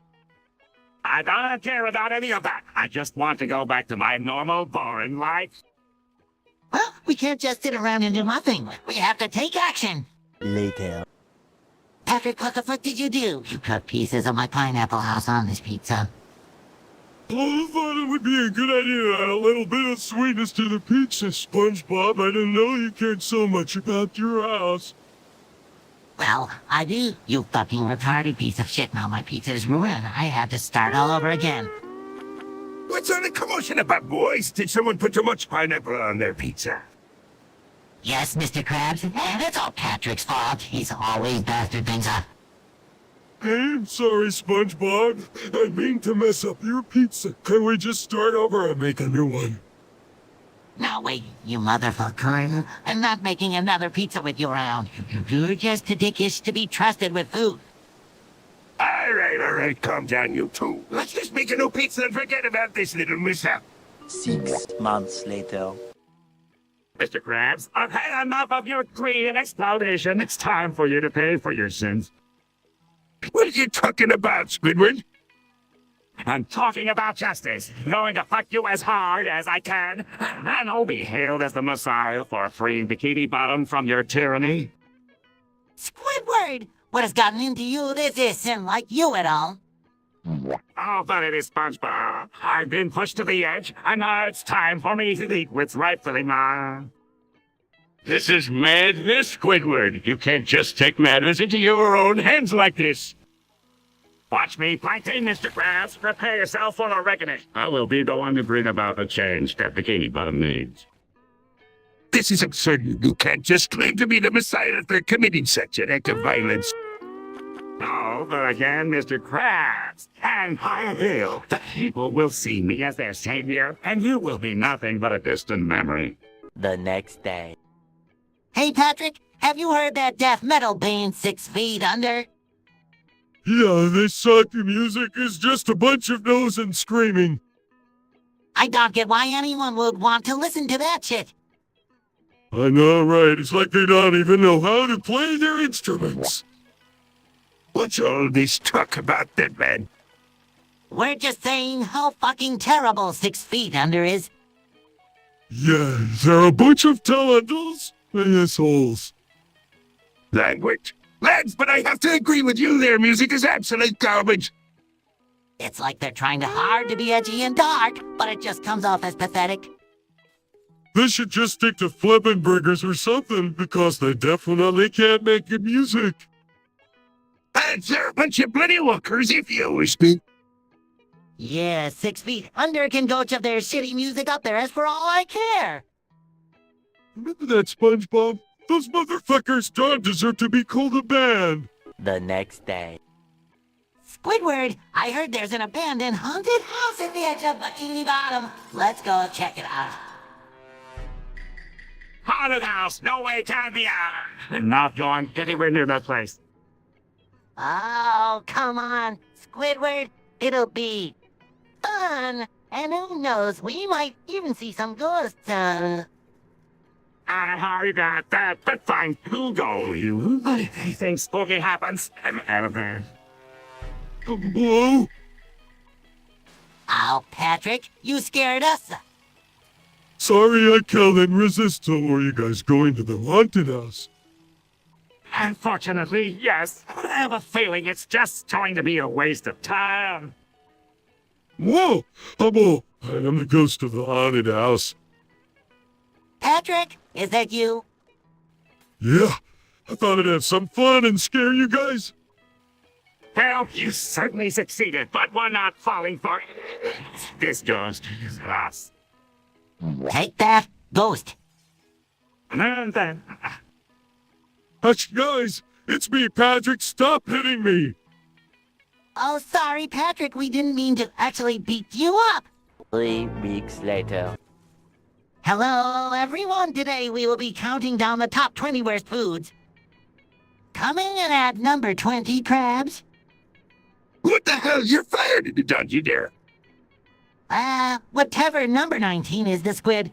I don't care about any of that. I just want to go back to my normal, boring life. Well, we can't just sit around and do nothing. We have to take action. Later. Patrick, what the fuck did you do? You cut pieces of my pineapple house on this pizza. I thought it would be a good idea to add a little bit of sweetness to the pizza, SpongeBob. I didn't know you cared so much about your house. Well, I do, you fucking retarded piece of shit. Now my pizza is ruined. I have to start all over again. What's all the commotion about, boys? Did someone put too much pineapple on their pizza? Yes, Mr. Krabs, and it's all Patrick's fault. He's always bastard things up. Hey, I'm sorry, SpongeBob. I mean to mess up your pizza. Can we just start over and make a new one? No, wait, you motherfucker. I'm not making another pizza with you around. You're just too dickish to be trusted with food. All right, calm down, you two. Let's just make a new pizza and forget about this little mishap. 6 months later. Mr. Krabs, I've had enough of your greed and exploitation. It's time for you to pay for your sins. What are you talking about, Squidward? I'm talking about justice. Going to fuck you as hard as I can. And I'll be hailed as the Messiah for freeing Bikini Bottom from your tyranny. Squidward! What has gotten into you? This isn't like you at all. Oh, but it is SpongeBob. I've been pushed to the edge, and now it's time for me to eat what's rightfully mine. This is madness, Squidward. You can't just take matters into your own hands like this. Watch me, Plankton, Mr. Krabs. Prepare yourself for a reckoning. I will be the one to bring about the change that Bikini Bottom needs. This is absurd. You can't just claim to be the Messiah after committing such an act of violence. No, over again, Mr. Krabs. And I will. The people will see me as their savior, and you will be nothing but a distant memory. The next day. Hey, Patrick, have you heard that death metal band 6 Feet Under? Yeah, this sucky music is just a bunch of nose and screaming. I don't get why anyone would want to listen to that shit. I know, right? It's like they don't even know how to play their instruments. What's all this talk about then, man? We're just saying how fucking terrible 6 Feet Under is. Yeah, they're a bunch of talentless assholes. Language? Lads, but I have to agree with you there. Music is absolute garbage. It's like they're trying hard to be edgy and dark, but it just comes off as pathetic. They should just stick to flipping burgers or something, because they definitely can't make good music. They're a bunch of bloody walkers, if you wish me. Yeah, 6 Feet Under can go shove their shitty music up there as for all I care. Remember that, SpongeBob? Those motherfuckers don't deserve to be called a band. The next day. Squidward, I heard there's an abandoned haunted house at the edge of Bikini Bottom. Let's go check it out. Haunted house, no way can be out. I'm not going anywhere near that place. Oh, come on, Squidward. It'll be fun. And who knows, we might even see some ghosts. I heard about that, but fine. Who go you? Anything spooky happens, I'm out of there. Hello? Oh, Patrick, you scared us. Sorry, I can't resist. So are you guys going to the haunted house? Unfortunately, yes. I have a feeling it's just going to be a waste of time. Whoa! Hubble! I am the ghost of the haunted house. Patrick, is that you? Yeah, I thought I'd have some fun and scare you guys. Well, you certainly succeeded, but we're not falling for it. This ghost is us. Take that, ghost. And then... Hush, guys! It's me, Patrick! Stop hitting me! Oh, sorry, Patrick. We didn't mean to actually beat you up. 3 weeks later. Hello, everyone. Today we will be counting down the top 20 worst foods. Coming in at number 20, Krabs. What the hell? You're fired, don't you dare? Whatever number 19 is the squid.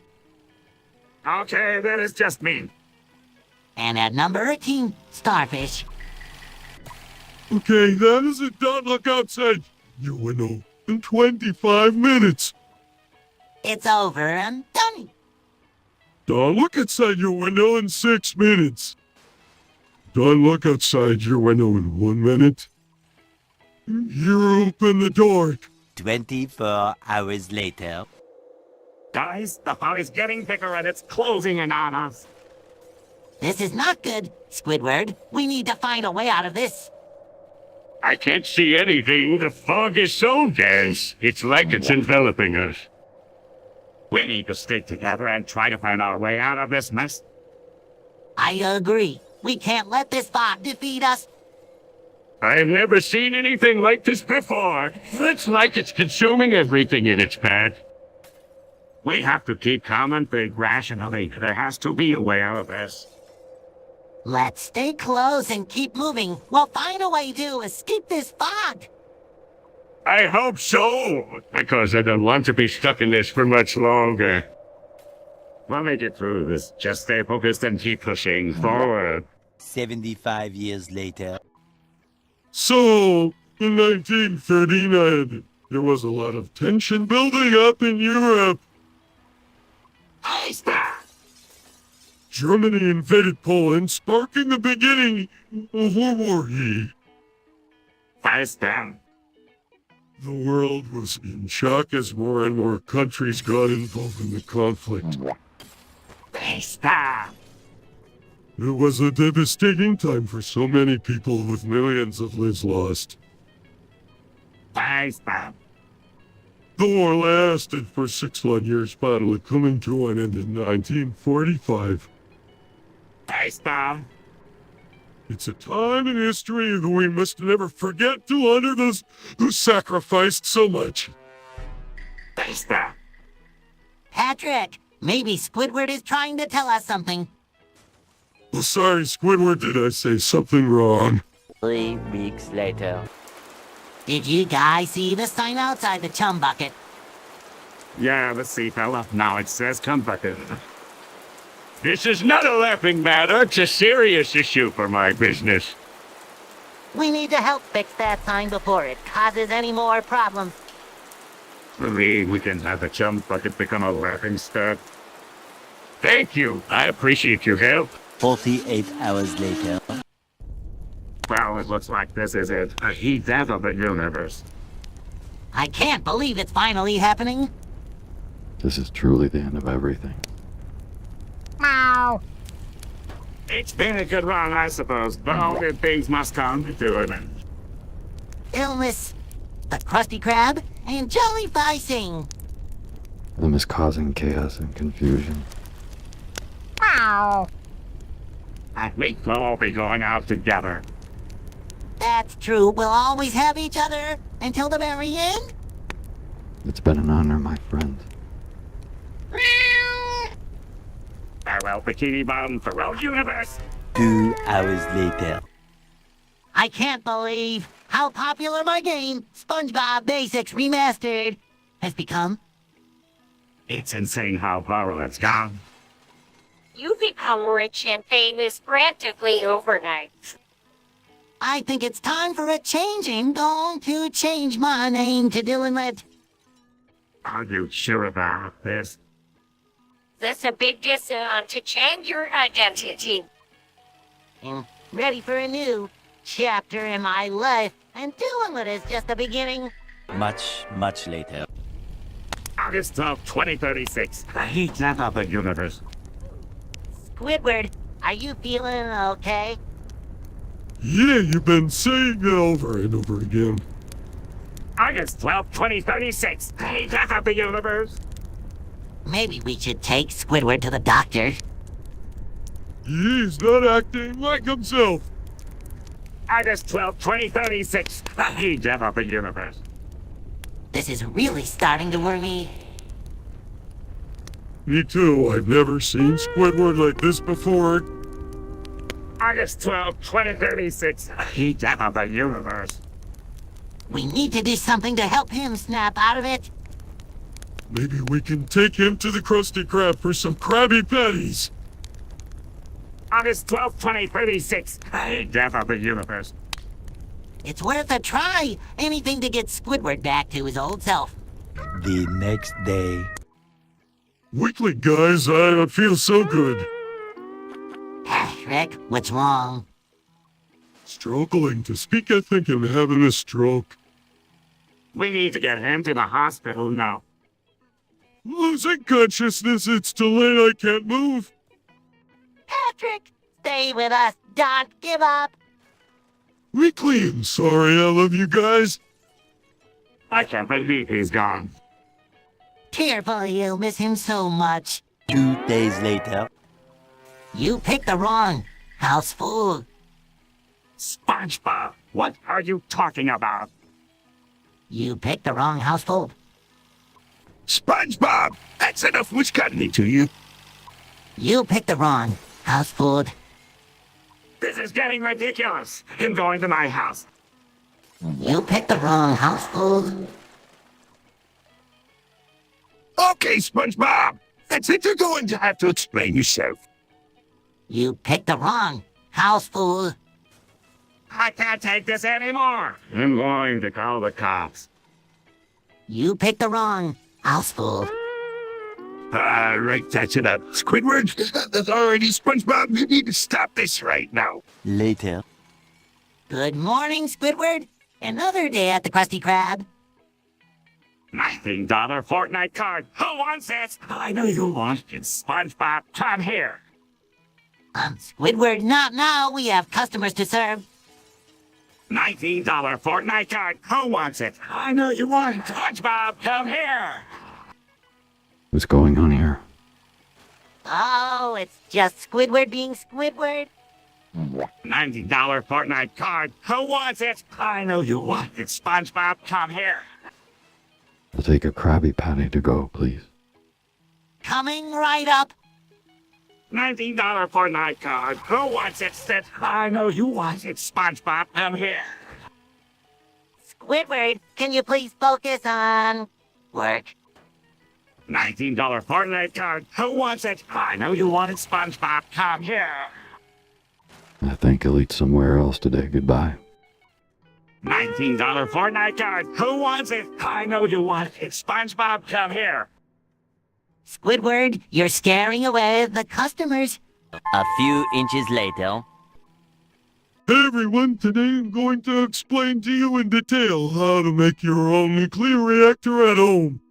Okay, then it's just me. And at number 18, starfish. Okay, that is it. Don't look outside. You will know in 25 minutes. It's over and done. Don't look outside your window in 6 minutes. Don't look outside your window in 1 minute. You open the door. 24 hours later. Guys, the fog is getting bigger and it's closing in on us. This is not good, Squidward. We need to find a way out of this. I can't see anything. The fog is so dense. It's like it's enveloping us. We need to stick together and try to find our way out of this mess. I agree. We can't let this fog defeat us. I've never seen anything like this before. It's like it's consuming everything in its path. We have to keep calm and think rationally. There has to be a way out of this. Let's stay close and keep moving. We'll find a way to escape this fog. I hope so, because I don't want to be stuck in this for much longer. We'll make it through this. Just stay focused and keep pushing forward. 75 years later. So, in 1939, there was a lot of tension building up in Europe. Germany invaded Poland, sparking the beginning of World War E. Down. The world was in shock as more and more countries got involved in the conflict. Down. It was a devastating time for so many people with millions of lives lost. Down. The war lasted for 6 long years, finally coming to an end in 1945. Down. It's a time in history that we must never forget to honor those who sacrificed so much. Thanks, that. Patrick, maybe Squidward is trying to tell us something. Well, sorry, Squidward, did I say something wrong? 3 weeks later. Did you guys see the sign outside the chum bucket? Yeah, let's see, fella. Now it says come back in. This is not a laughing matter. It's a serious issue for my business. We need to help fix that sign before it causes any more problems. Believe we can have the chum bucket become a laughing stock. Thank you. I appreciate your help. 48 hours later. Well, it looks like this is it. A heat death of the universe. I can't believe it's finally happening. This is truly the end of everything. Meow. It's been a good run, I suppose, but all good things must come to an end. Illness, the Krusty Krab, and 𝗦𝗽cie. Them is causing chaos and confusion. Meow. I think we'll all be going out together. That's true. We'll always have each other until the very end. It's been an honor, my friend. Farewell, Bikini Bottom. Farewell, universe. 2 hours later. I can't believe how popular my game, SpongeBob Basics Remastered, has become. It's insane how viral it's gone. You've become rich and famous practically overnight. I think it's time for a change. I'm going to change my name to 𝗦𝗲𝗏. Are you sure about this? That's a big decision to change your identity. I'm ready for a new chapter in my life, and 𝗦𝗏𝗏 is just the beginning. Much, much later. August 12, 2036. The heat death of the universe. Squidward, are you feeling okay? Yeah, you've been saying it over and over again. August 12, 2036. The heat death of the universe. Maybe we should take Squidward to the doctor. He's not acting like himself. August 12, 2036. The heat death of the universe. This is really starting to worry me. Me too. I've never seen Squidward like this before. August 12, 2036. The heat death of the universe. We need to do something to help him snap out of it. Maybe we can take him to the Krusty Krab for some Krabby Patties. August 12, 2036. The heat death of the universe. It's worth a try. Anything to get Squidward back to his old self. The next day. Weekly, guys, I don't feel so good. Rick, what's wrong? Struggling to speak, I think I'm having a stroke. We need to get him to the hospital now. Losing consciousness, it's too late, I can't move. Patrick, stay with us. Don't give up. Weekly, I'm sorry, I love you guys. I can't believe he's gone. Careful, you'll miss him so much. 2 days later. You picked the wrong house food. SpongeBob, what are you talking about? You picked the wrong house food. SpongeBob, that's enough what's gotten into you. You picked the wrong house food. This is getting ridiculous. Him going to my house. You picked the wrong house food. Okay, SpongeBob, that's it. You're going to have to explain yourself. You picked the wrong house food. I can't take this anymore. I'm going to call the cops. You picked the wrong house food. Right, that's enough. Squidward, that's already SpongeBob. You need to stop this right now. Later. Good morning, Squidward. Another day at the Krusty Krab. $19 Fortnite card. Who wants it? I know you want it. SpongeBob, come here. Squidward, not now. We have customers to serve. $19 Fortnite card. Who wants it? I know you want it. SpongeBob, come here. What's going on here? Oh, it's just Squidward being Squidward. $90 Fortnite card. Who wants it? I know you want it, SpongeBob. Come here. I'll take a Krabby Patty to go, please. Coming right up. $19 Fortnite card. Who wants it, Sid? I know you want it, SpongeBob. Come here. Squidward, can you please focus on work? $19 Fortnite card. Who wants it? I know you want it, SpongeBob. Come here. I think he'll eat somewhere else today. Goodbye. $19 Fortnite card. Who wants it? I know you want it, SpongeBob. Come here. Squidward, you're scaring away the customers. A few inches later. Hey everyone, today I'm going to explain to you in detail how to make your own nuclear reactor at home.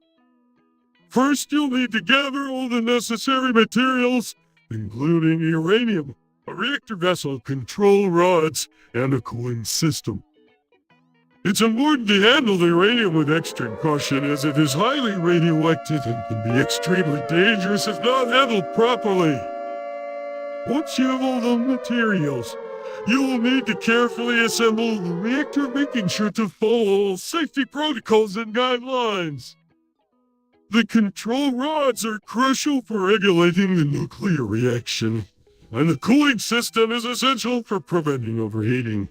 First, you'll need to gather all the necessary materials, including uranium, a reactor vessel, control rods, and a cooling system. It's important to handle the uranium with extra caution as it is highly radioactive and can be extremely dangerous if not handled properly. Once you have all the materials, you will need to carefully assemble the reactor, making sure to follow all safety protocols and guidelines. The control rods are crucial for regulating the nuclear reaction, and the cooling system is essential for preventing overheating.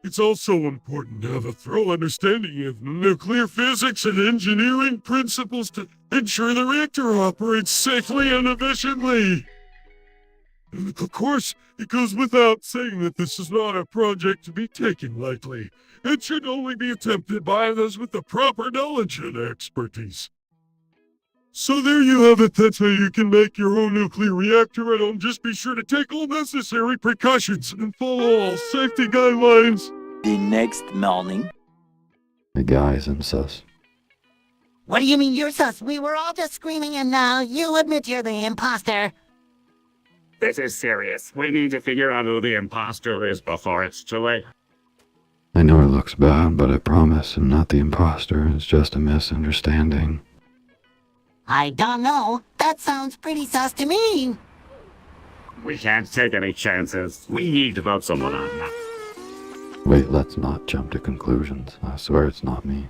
It's also important to have a thorough understanding of nuclear physics and engineering principles to ensure the reactor operates safely and efficiently. Of course, it goes without saying that this is not a project to be taken lightly. It should only be attempted by those with the proper knowledge and expertise. So there you have it. That's how you can make your own nuclear reactor at home. Just be sure to take all necessary precautions and follow all safety guidelines. The next morning. The guys in sus. What do you mean you're sus? We were all just screaming and now you admit you're the imposter. This is serious. We need to figure out who the imposter is before it's too late. I know it looks bad, but I promise I'm not the imposter. It's just a misunderstanding. I don't know. That sounds pretty sus to me. We can't take any chances. We need to vote someone on that. Wait, let's not jump to conclusions. I swear it's not me.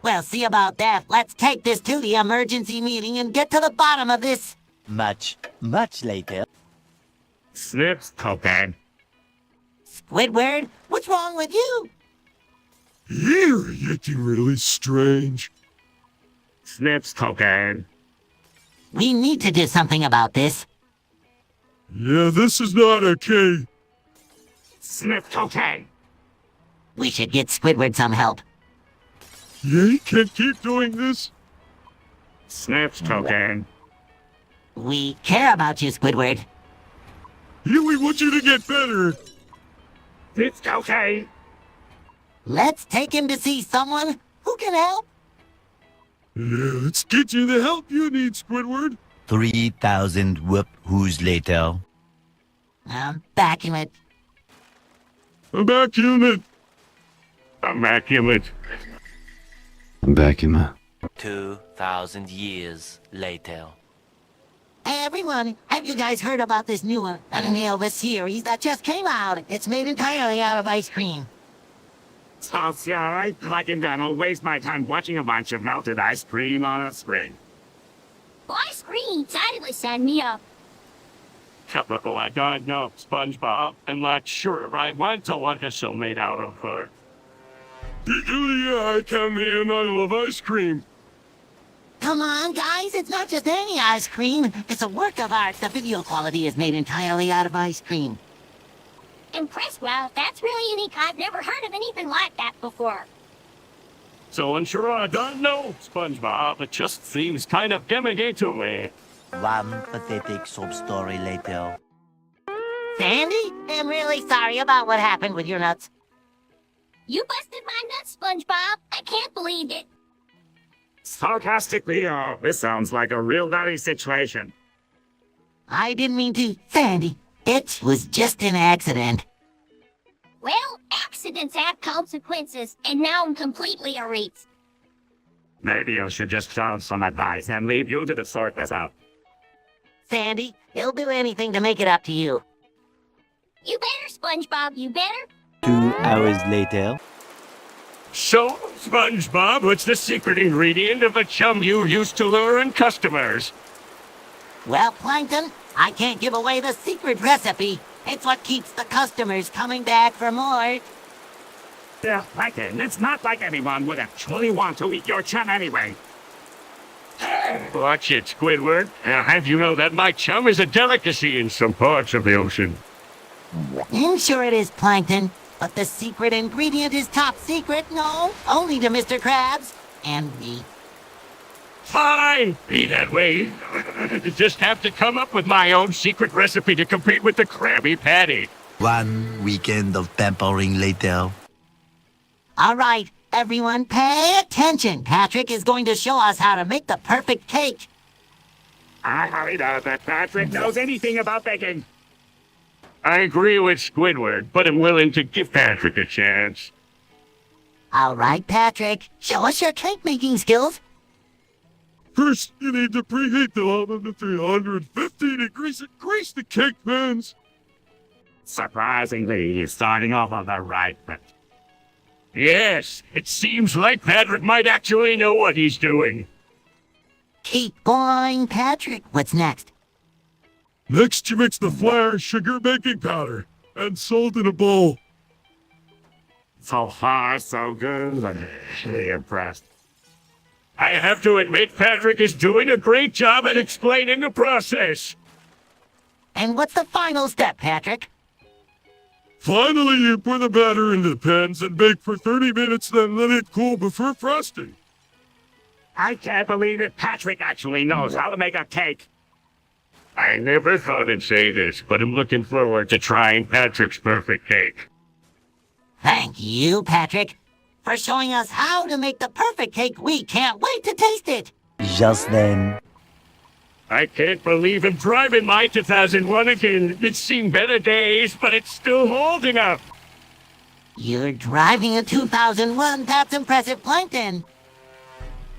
Well, see about that. Let's take this to the emergency meeting and get to the bottom of this. Much later. Snips, cocaine. Squidward, what's wrong with you? You're acting really strange. Snips, cocaine. We need to do something about this. Yeah, this is not okay. Sniff cocaine. We should get Squidward some help. Yeah, you can't keep doing this. Sniffs cocaine. We care about you, Squidward. Yeah, we want you to get better. It's cocaine. Let's take him to see someone who can help. Yeah, let's get you the help you need, Squidward. 3,000 whoop-whoos later. Immaculate. Immaculate. Immaculate. Immaculate. 2,000 years later. Hey everyone, have you guys heard about this new 𝗦𝗦liche series that just came out? It's made entirely out of ice cream. So, yeah, I like it then. I'll waste my time watching a bunch of melted ice cream on a screen. Ice cream, totally sign me up. Typical, I don't know, SpongeBob. I'm not sure I want to what it's so made out of her. Yeah, I come here and I love ice cream. Come on, guys, it's not just any ice cream. It's a work of art. The video quality is made entirely out of ice cream. Impressed, well, that's really unique. I've never heard of anything like that before. So unsure I don't know, SpongeBob. It just seems kind of gimmicky to me. One pathetic sub-story later. Sandy, I'm really sorry about what happened with your nuts. You busted my nuts, SpongeBob. I can't believe it. Sarcastically, this sounds like a real nutty situation. I didn't mean to, Sandy. It was just an accident. Well, accidents have consequences, and now I'm completely erased. Maybe I should just show some advice and leave you to sort this out. Sandy, he'll do anything to make it up to you. You better, SpongeBob, you better. 2 hours later. So, SpongeBob, what's the secret ingredient of the chum you used to lure in customers? Well, Plankton, I can't give away the secret recipe. It's what keeps the customers coming back for more. Yeah, Plankton, it's not like anyone would actually want to eat your chum anyway. Watch it, Squidward. I'll have you know that my chum is a delicacy in some parts of the ocean. I'm sure it is, Plankton. But the secret ingredient is top secret, no? Only to Mr. Krabs and me. Fine! Be that way. Just have to come up with my own secret recipe to compete with the Krabby Patty. 1 weekend of pampering later. All right, everyone pay attention. Patrick is going to show us how to make the perfect cake. I hardly know that Patrick knows anything about baking. I agree with Squidward, but I'm willing to give Patrick a chance. All right, Patrick, show us your cake-making skills. First, you need to preheat the oven to 350 degrees and grease the cake pans. Surprisingly, he's starting off on the right foot. Yes, it seems like Patrick might actually know what he's doing. Keep going, Patrick. What's next? Next, you mix the flour, sugar, baking powder, and salt in a bowl. So far, so good. I'm really impressed. I have to admit, Patrick is doing a great job at explaining the process. And what's the final step, Patrick? Finally, you pour the batter into the pans and bake for 30 minutes, then let it cool before frosting. I can't believe that Patrick actually knows how to make a cake. I never thought I'd say this, but I'm looking forward to trying Patrick's perfect cake. Thank you, Patrick, for showing us how to make the perfect cake. We can't wait to taste it. Just then. I can't believe I'm driving my 2001 again. It's seen better days, but it's still holding up. You're driving a 2001. That's impressive, Plankton.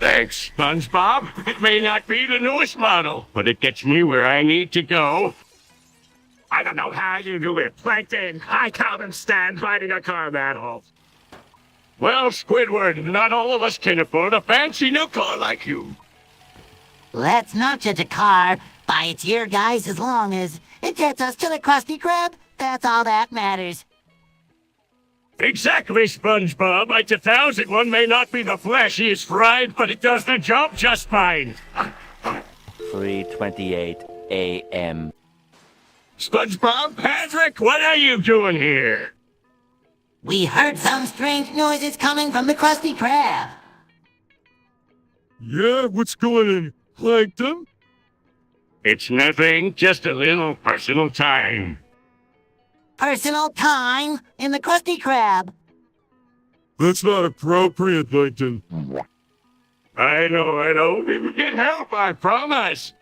Thanks, SpongeBob. It may not be the newest model, but it gets me where I need to go. I don't know how you do it, Plankton. I can't stand riding a car that old. Well, Squidward, not all of us can afford a fancy new car like you. Let's not judge a car by its year, guys, as long as it gets us to the Krusty Krab. That's all that matters. Exactly, SpongeBob. My 2001 may not be the flashiest ride, but it does the job just fine. 3:28 a.m. SpongeBob, Patrick, what are you doing here? We heard some strange noises coming from the Krusty Krab. Yeah, what's going on, Plankton? It's nothing, just a little personal time. Personal time in the Krusty Krab. That's not appropriate, Plankton. I know. Get help, I promise.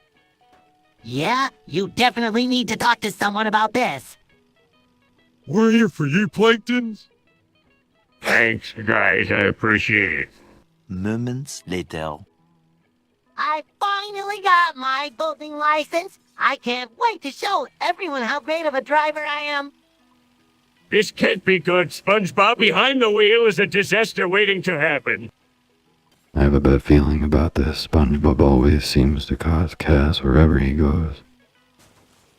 Yeah, you definitely need to talk to someone about this. We're here for you, Planktons. Thanks, guys. I appreciate it. Moments later. I finally got my boating license. I can't wait to show everyone how great of a driver I am. This can't be good. SpongeBob behind the wheel is a disaster waiting to happen. I have a bad feeling about this. SpongeBob always seems to cause chaos wherever he goes.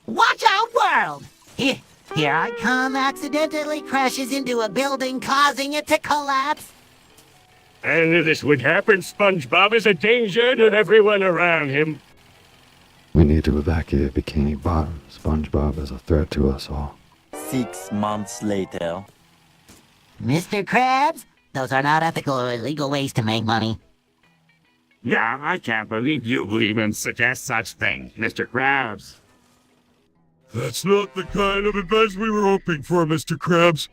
Watch out, world! Here I come, accidentally crashes into a building, causing it to collapse. I knew this would happen. SpongeBob is a danger to everyone around him. We need to evacuate Bikini Bottom. SpongeBob is a threat to us all. 6 months later. Mr. Krabs, those are not ethical or illegal ways to make money. Yeah, I can't believe you even suggest such things, Mr. Krabs. That's not the kind of advice we were hoping for, Mr. Krabs.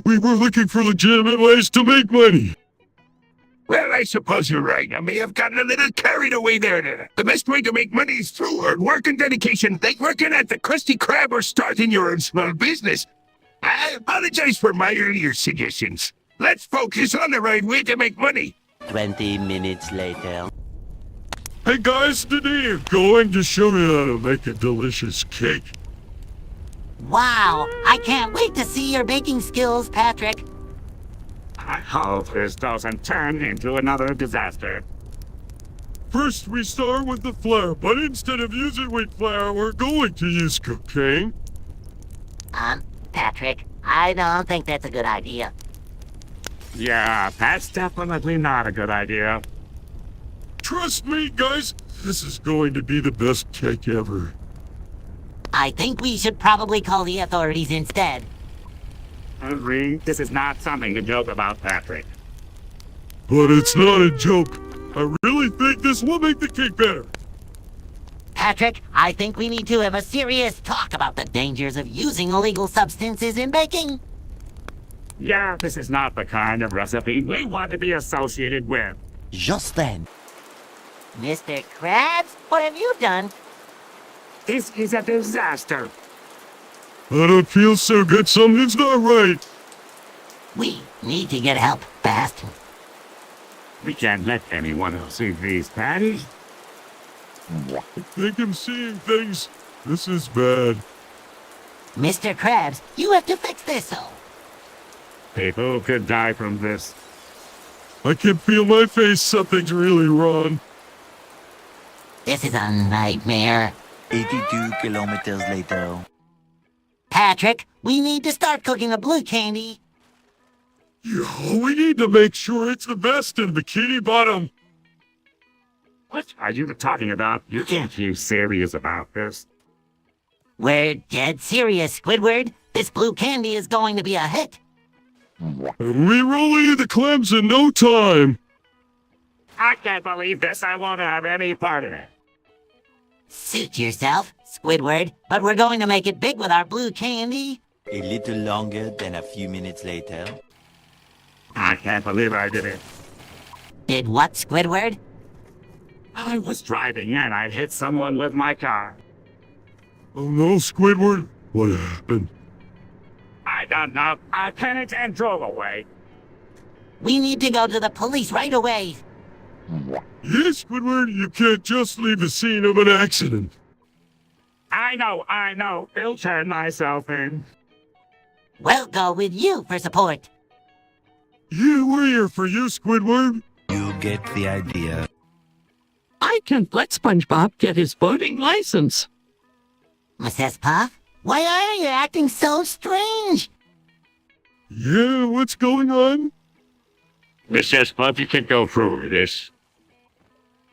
We were looking for legitimate ways to make money. Well, I suppose you're right. I may have gotten a little carried away there. The best way to make money is through hard work and dedication, like working at the Krusty Krab or starting your own small business. I apologize for my earlier suggestions. Let's focus on the right way to make money. 20 minutes later. Hey guys, today you're going to show me how to make a delicious cake. Wow, I can't wait to see your baking skills, Patrick. I hope this doesn't turn into another disaster. First, we start with the flour, but instead of using wheat flour, we're going to use cocaine. Patrick, I don't think that's a good idea. Yeah, that's definitely not a good idea. Trust me, guys, this is going to be the best cake ever. I think we should probably call the authorities instead. Agree. This is not something to joke about, Patrick. But it's not a joke. I really think this will make the cake better. Patrick, I think we need to have a serious talk about the dangers of using illegal substances in baking. Yeah, this is not the kind of recipe we want to be associated with. Just then. Mr. Krabs, what have you done? This is a disaster. I don't feel so good. Something's not right. We need to get help fast. We can't let anyone else eat these patties. I think I'm seeing things. This is bad. Mr. Krabs, you have to fix this, though. People could die from this. I can feel my face. Something's really wrong. This is a nightmare. 82 kilometers later. Patrick, we need to start cooking the blue candy. Yeah, we need to make sure it's the best in Bikini Bottom. What are you talking about? You can't be serious about this. We're dead serious, Squidward. This blue candy is going to be a hit. And we rolling in the clams in no time. I can't believe this. I won't have any part of it. Suit yourself, Squidward, but we're going to make it big with our blue candy. A little longer than a few minutes later. I can't believe I did it. Did what, Squidward? I was driving and I hit someone with my car. Oh no, Squidward. What happened? I don't know. I panicked and drove away. We need to go to the police right away. Yes, Squidward, you can't just leave the scene of an accident. I know. I'll turn myself in. We'll go with you for support. Yeah, we're here for you, Squidward. You get the idea. I can let SpongeBob get his boating license. Mrs. Puff, why are you acting so strange? Yeah, what's going on? Mrs. Puff, you can go through this.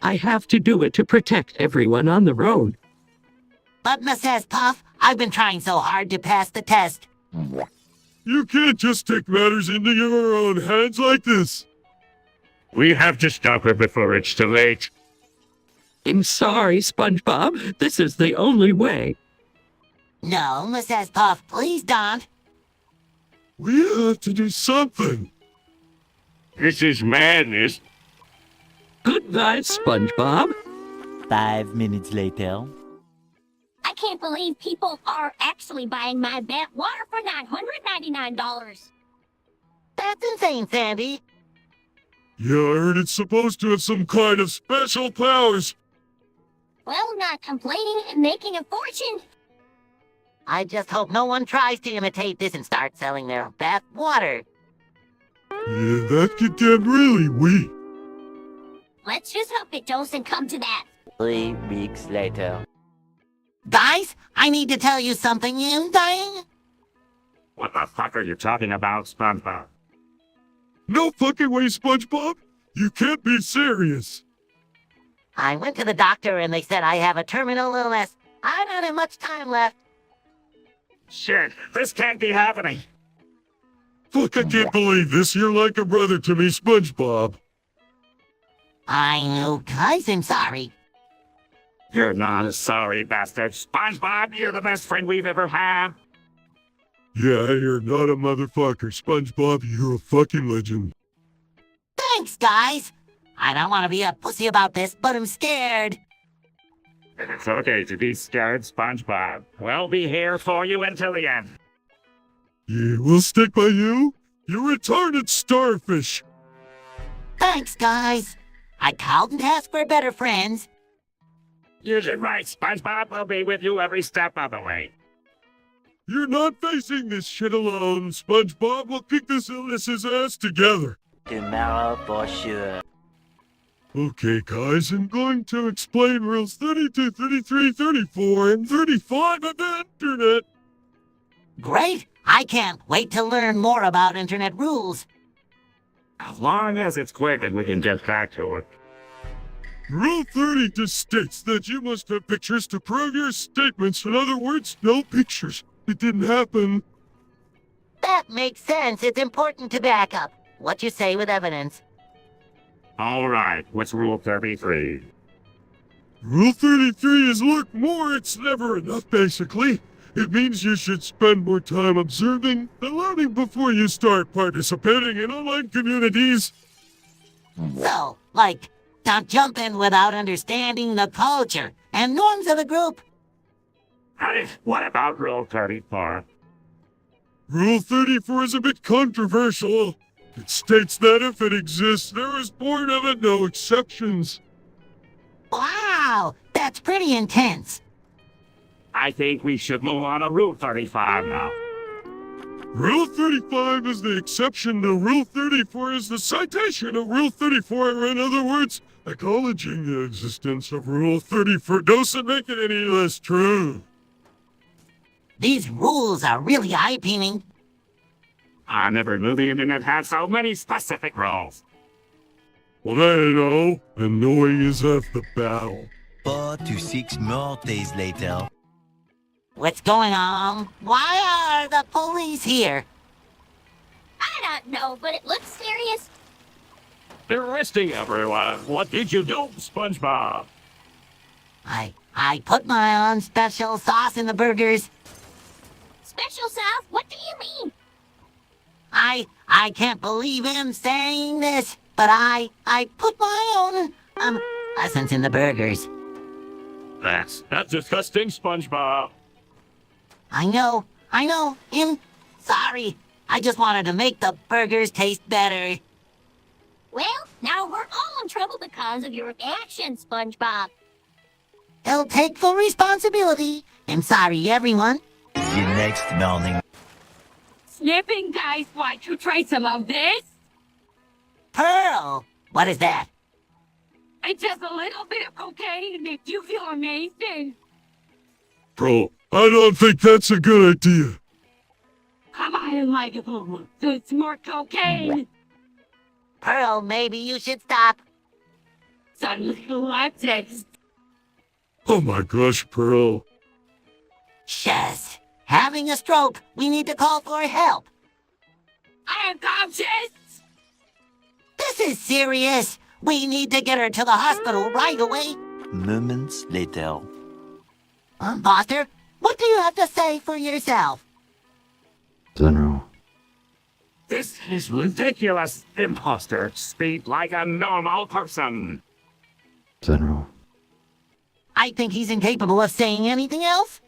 I have to do it to protect everyone on the road. But Mrs. Puff, I've been trying so hard to pass the test. You can't just take matters into your own hands like this. We have to stop her before it's too late. I'm sorry, SpongeBob. This is the only way. No, Mrs. Puff, please don't. We have to do something. This is madness. Good night, SpongeBob. 5 minutes later. I can't believe people are actually buying my bad water for $999. That's insane, Sandy. Yeah, I heard it's supposed to have some kind of special powers. Well, I'm not complaining and making a fortune. I just hope no one tries to imitate this and start selling their bath water. Yeah, that could get really weak. Let's just hope it doesn't come to that. 3 weeks later. Guys, I need to tell you something, you dying? What the fuck are you talking about, SpongeBob? No fucking way, SpongeBob. You can't be serious. I went to the doctor and they said I have a terminal illness. I don't have much time left. Shit, this can't be happening. Fuck, I can't believe this. You're like a brother to me, SpongeBob. I know, guys, I'm sorry. You're not a sorry bastard. SpongeBob, you're the best friend we've ever had. Yeah, you're not a motherfucker. SpongeBob, you're a fucking legend. Thanks, guys. I don't want to be a pussy about this, but I'm scared. It's okay to be scared, SpongeBob. We'll be here for you until the end. Yeah, we'll stick by you. You retarded starfish. Thanks, guys. I called and asked for better friends. You did right, SpongeBob. We'll be with you every step of the way. You're not facing this shit alone, SpongeBob. We'll kick this illness's ass together. Tomorrow for sure. Okay, guys, I'm going to explain rules 32, 33, 34, and 35 of the internet. Great! I can't wait to learn more about internet rules. As long as it's quick and we can get back to it. Rule 30 just states that you must have pictures to prove your statements. In other words, no pictures. It didn't happen. That makes sense. It's important to back up what you say with evidence. All right, what's Rule 33? Rule 33 is look more, it's never enough, basically. It means you should spend more time observing and learning before you start participating in online communities. So, like, don't jump in without understanding the culture and norms of the group. Hey, what about Rule 34? Rule 34 is a bit controversial. It states that if it exists, there is born of it no exceptions. Wow, that's pretty intense. I think we should move on to Rule 35 now. Rule 35 is the exception to Rule 34 is the citation of Rule 34. In other words, acknowledging the existence of Rule 34 doesn't make it any less true. These rules are really eye-opening. I never knew the internet had so many specific rules. Well, I know, and knowing is half the battle. 4 to 6 more days later. What's going on? Why are the police here? I don't know, but it looks serious. They're arresting everyone. What did you do, SpongeBob? I put my own special sauce in the burgers. Special sauce? What do you mean? I can't believe him saying this, but I put my own, essence in the burgers. That's disgusting, SpongeBob. I know, sorry. I just wanted to make the burgers taste better. Well, now we're all in trouble because of your actions, SpongeBob. I'll take full responsibility. I'm sorry, everyone. The next morning. Snipping, guys, want to try some of this? Pearl! What is that? It's just a little bit of cocaine to make you feel amazing. Bro, I don't think that's a good idea. Come on, like it's more cocaine. Pearl, maybe you should stop. Suddenly, what's it? Oh my gosh, Pearl. Shush. Having a stroke. We need to call for help. I am conscious. This is serious. We need to get her to the hospital right away. Moments later. Buster, what do you have to say for yourself? Zenro. This is ridiculous. Imposter, speak like a normal person. Zenro. I think he's incapable of saying anything else.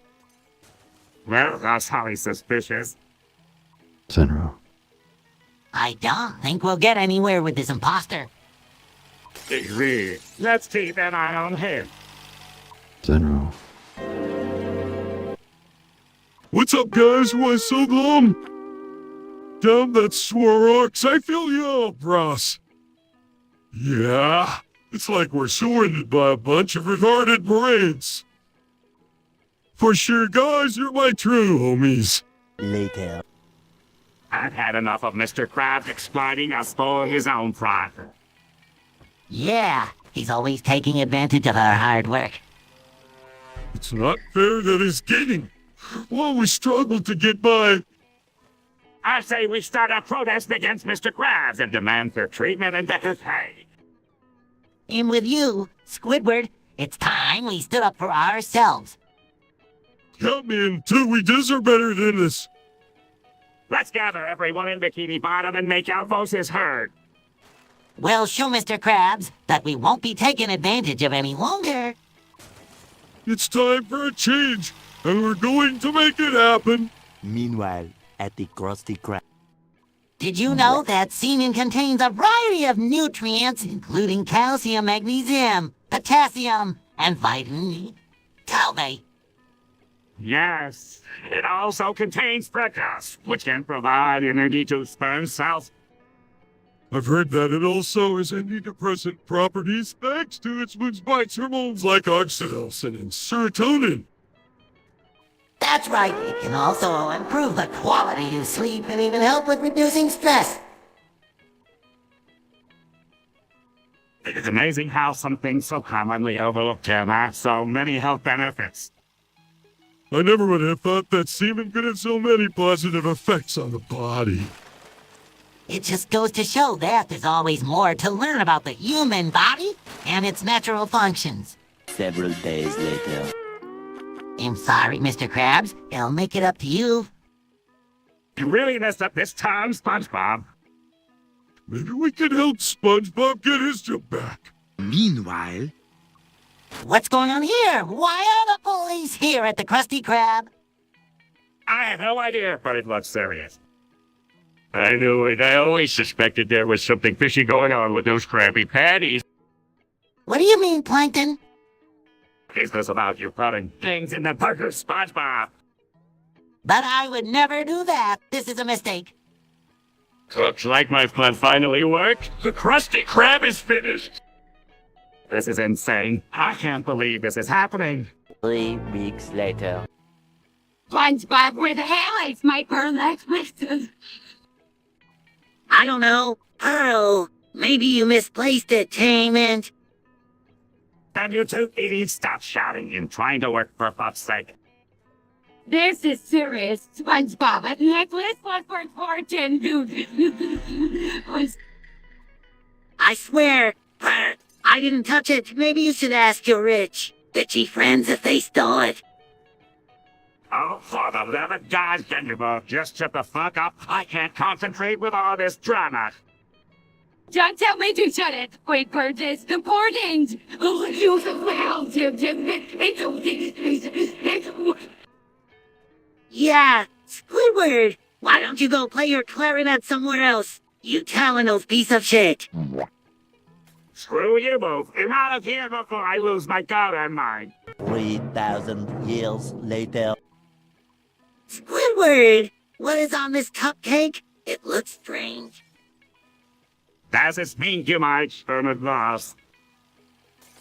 Well, that's highly suspicious. Zenro. I don't think we'll get anywhere with this imposter. Agreed. Let's keep an eye on him. Zenro. What's up, guys? Why so glum? Damn that Sworox, I feel you out, bros. Yeah, it's like we're surrounded by a bunch of retarded brains. For sure, guys, you're my true homies. Later. I've had enough of Mr. Krabs exploiting us for his own profit. Yeah, he's always taking advantage of our hard work. It's not fair that he's getting while we struggle to get by. I say we start a protest against Mr. Krabs and demand fair treatment and better pay. And with you, Squidward, it's time we stood up for ourselves. Count me in too, we deserve better than this. Let's gather everyone in Bikini Bottom and make our voices heard. We'll show Mr. Krabs that we won't be taken advantage of any longer. It's time for a change, and we're going to make it happen. Meanwhile, at the Krusty Krab. Did you know that semen contains a variety of nutrients, including calcium, magnesium, potassium, and vitamin? Tell me. Yes, it also contains fructose, which can provide energy to sperm cells. I've heard that it also has antidepressant properties thanks to its mood spikes hormones like oxytocin and serotonin. That's right. It can also improve the quality of sleep and even help with reducing stress. It is amazing how something so commonly overlooked can have so many health benefits. I never would have thought that semen could have so many positive effects on the body. It just goes to show that there's always more to learn about the human body and its natural functions. Several days later. I'm sorry, Mr. Krabs. I'll make it up to you. You really messed up this time, SpongeBob. Maybe we could help SpongeBob get his job back. Meanwhile, What's going on here? Why are the police here at the Krusty Krab? I have no idea, but it looks serious. I knew it. I always suspected there was something fishy going on with those Krabby Patties. What do you mean, Plankton? Is this about you putting things in the burger, SpongeBob? But I would never do that. This is a mistake. Looks like my plan finally worked. The Krusty Krab is finished. This is insane. I can't believe this is happening. 3 weeks later. SpongeBob, where the hell is my burlesque mixer? I don't know. Pearl, maybe you misplaced it, Tainment. Can you two idiots stop shouting and trying to work for fuck's sake? This is serious, SpongeBob. A necklace was worth fortune. I swear, I didn't touch it. Maybe you should ask your bitchy friends if they stole it. Oh, for the love of God, can you both just shut the fuck up? I can't concentrate with all this drama. Don't tell me to shut it. Wait, Bert, it's important. Yeah, Squidward. Why don't you go play your clarinet somewhere else? You talentless piece of shit. Screw you both. I'm out of here before I lose my goddamn mind. 3,000 years later. Squidward, what is on this cupcake? It looks strange. Das ist mein gemeint, Spermaglas.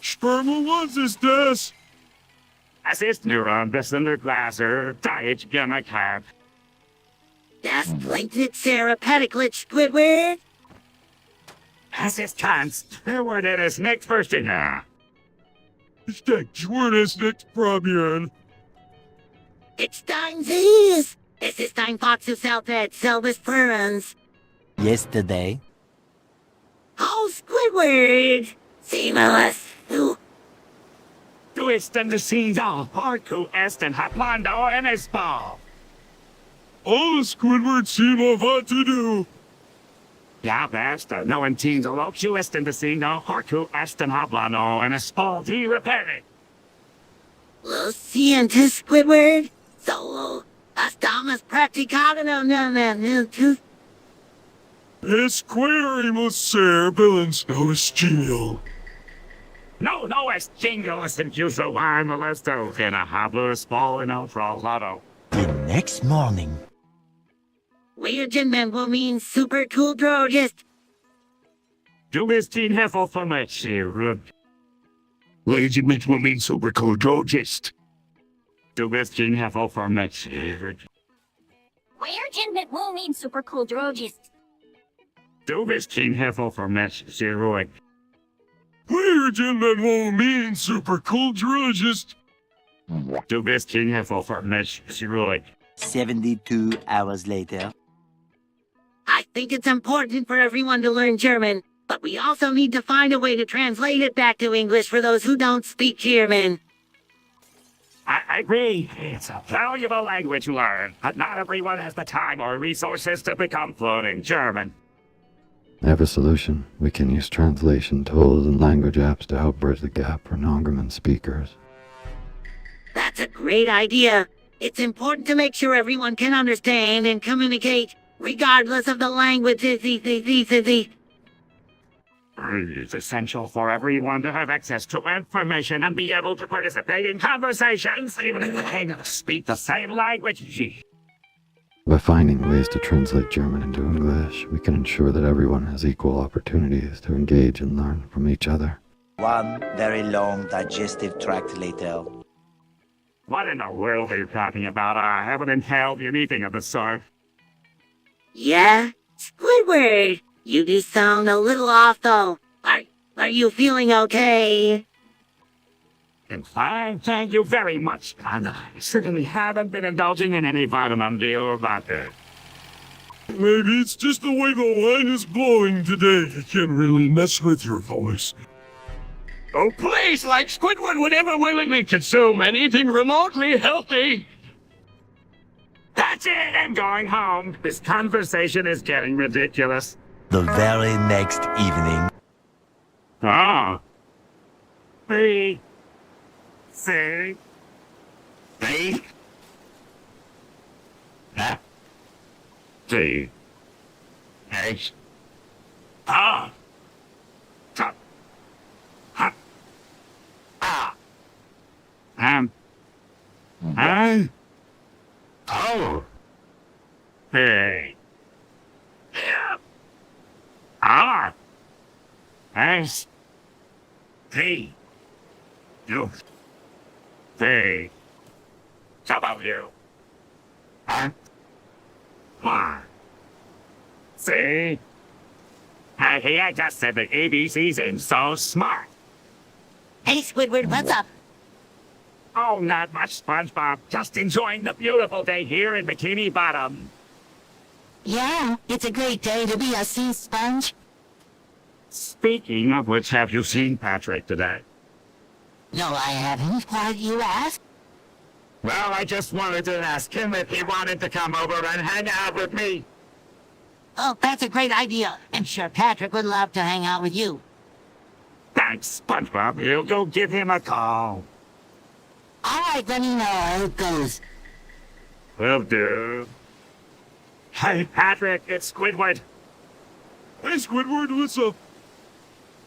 Sperma, was ist das? Es ist nur ein bisschen der Glaser, da ich gerne hab. Das blinkt Sarah Petticoat, Squidward. Es ist ganz, Squidward ist nicht verstehen. Ich denke, Squidward ist nicht probieren. It's time this. Es ist ein Foxus-Outfit, Selbes Ferns. Yesterday. Oh, Squidward! Seamless. Du bist in der Saison, Parku ist in Haplando in his ball. All the Squidward seem of what to do. Ja, best, no one teens all you ist in der Saison, Parku ist in Haplando in his ball, die repairing. Lo siento, Squidward. Solo. Estamos practicando. No. Esqueremos ser ballins no estímulo. No es jingo es infuso wine molesto in a habler ball in el traslado. The next morning. Weird will mean super cool drogist. Du bist teen Heffel von mich, Sirub. Legend will mean super cool drogist. Du bist teen Heffel von mich, Sirub. Where will mean super cool drogist. Du bist teen Heffel von mich, Sirub. Legend will mean super cool drogist. Du bist teen Heffel von mich, Sirub. 72 hours later. I think it's important for everyone to learn German, but we also need to find a way to translate it back to English for those who don't speak German. I agree. It's a valuable language to learn, but not everyone has the time or resources to become fluent in German. I have a solution. We can use translation tools and language apps to help bridge the gap for non-German speakers. That's a great idea. It's important to make sure everyone can understand and communicate, regardless of the language. It's essential for everyone to have access to information and be able to participate in conversations, even if they don't speak the same language. By finding ways to translate German into English, we can ensure that everyone has equal opportunities to engage and learn from each other. One very long digestive tract later. What in the world are you talking about? I haven't inhaled anything of the sort. Yeah? Squidward, you do sound a little off though. Are you feeling okay? I'm fine, thank you very much. And I certainly haven't been indulging in any vitamin D or vodka. Maybe it's just the way the line is blowing today. I can't really mess with your voice. Oh, please, like Squidward would ever willingly consume anything remotely healthy. That's it, I'm going home. This conversation is getting ridiculous. The very next evening. Oh. B. C. D. F. G. H. R. T. H. R. M. N. O. P. F. R. S. T. U. V. W. X. Y. C. Hey, I just said the ABCs and so smart. Hey, Squidward, what's up? Oh, not much, SpongeBob. Just enjoying the beautiful day here in Bikini Bottom. Yeah, it's a great day to be a sea sponge. Speaking of which, have you seen Patrick today? No, I haven't. Why do you ask? Well, I just wanted to ask him if he wanted to come over and hang out with me. Oh, that's a great idea. I'm sure Patrick would love to hang out with you. Thanks, SpongeBob. You'll go give him a call. All right, let me know how it goes. Will do. Hey, Patrick, it's Squidward. Hey, Squidward, what's up?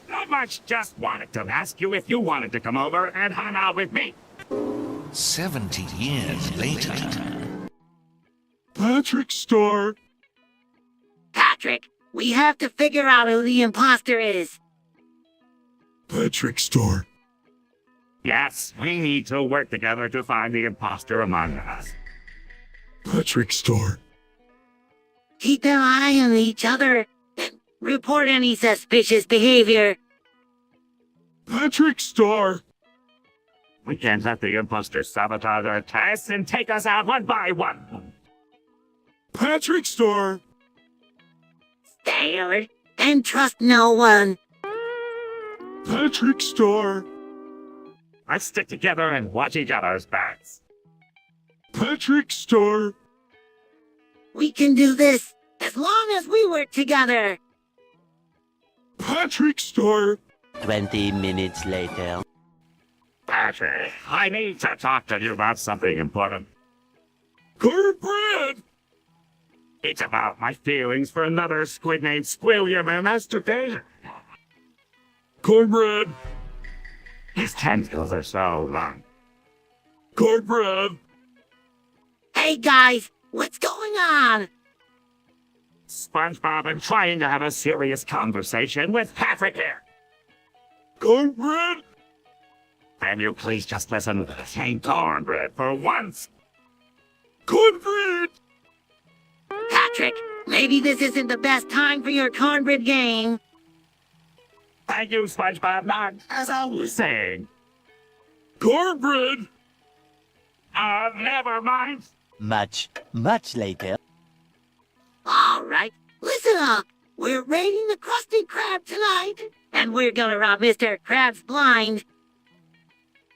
Not much, just wanted to ask you if you wanted to come over and hang out with me. 70 years later. Patrick Star. Patrick, we have to figure out who the imposter is. Patrick Star. Yes, we need to work together to find the imposter among us. Patrick Star. Keep an eye on each other and report any suspicious behavior. Patrick Star. We can't let the imposter sabotage our tests and take us out one by one. Patrick Star. Stay alert and trust no one. Patrick Star. Let's stick together and watch each other's backs. Patrick Star. We can do this as long as we work together. Patrick Star. 20 minutes later. Patrick, I need to talk to you about something important. Cornbread. It's about my feelings for another squid named 𝗦𝗲𝗯𝗯 and masturbation. Cornbread. His tentacles are so long. Cornbread. Hey guys, what's going on? SpongeBob, I'm trying to have a serious conversation with Patrick here. Cornbread. Can you please just listen to the same cornbread for once? Cornbread. Patrick, maybe this isn't the best time for your cornbread game. Thank you, SpongeBob. Not as I was saying. Cornbread. Never mind. Much later. All right, listen up. We're raiding the Krusty Krab tonight, and we're gonna rob Mr. Krabs blind.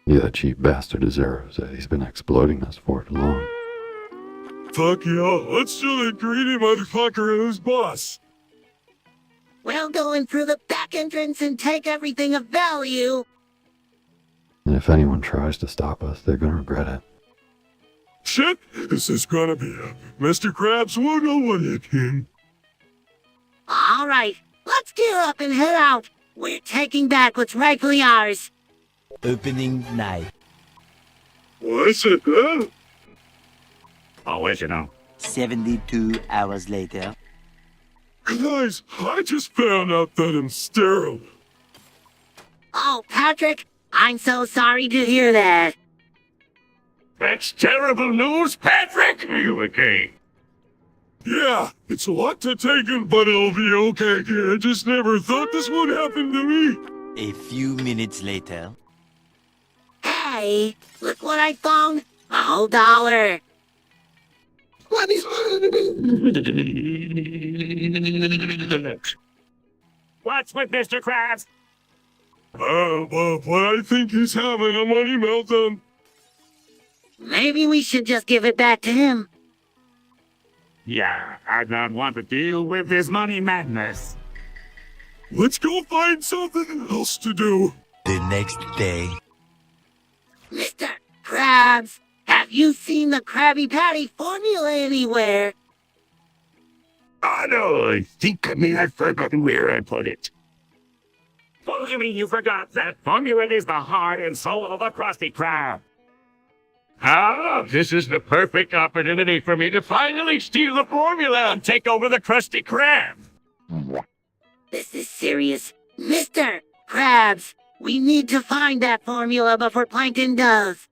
Yeah, that cheap bastard deserves it. He's been exploiting us for too long. Fuck yeah, let's show that greedy motherfucker who's boss. We'll go in through the back entrance and take everything of value. And if anyone tries to stop us, they're gonna regret it. Shit, this is gonna be a Mr. Krabs won't know what hit him. All right, let's gear up and head out. We're taking back what's rightfully ours. Opening night. What's it, huh? Original. 72 hours later. Guys, I just found out that I'm sterile. Oh, Patrick, I'm so sorry to hear that. That's terrible news, Patrick. Are you okay? Yeah, it's a lot to take in, but it'll be okay. I just never thought this would happen to me. A few minutes later. Hey, look what I found. A whole $1. What's with Mr. Krabs? But I think he's having a money meltdown. Maybe we should just give it back to him. Yeah, I don't want to deal with this money madness. Let's go find something else to do. The next day. Mr. Krabs, have you seen the Krabby Patty formula anywhere? Oh no, I think I've forgotten where I put it. What do you mean you forgot? That formula is the heart and soul of the Krusty Krab. Ah, this is the perfect opportunity for me to finally steal the formula and take over the Krusty Krab. This is serious. Mr. Krabs, we need to find that formula before Plankton does.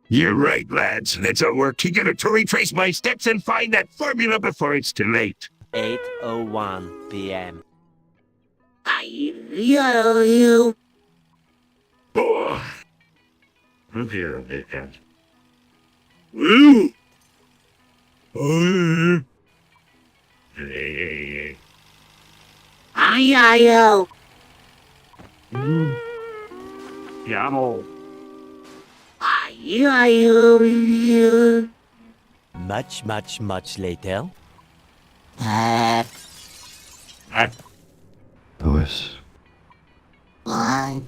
You're right, lads. Let's all work together to retrace my steps and find that formula before it's too late. 8:01 p.m. I love you. Oh. Here, Dickens. Well, I-I-O. Yeah, I'm old. I-I-O. Much later. Louis. What?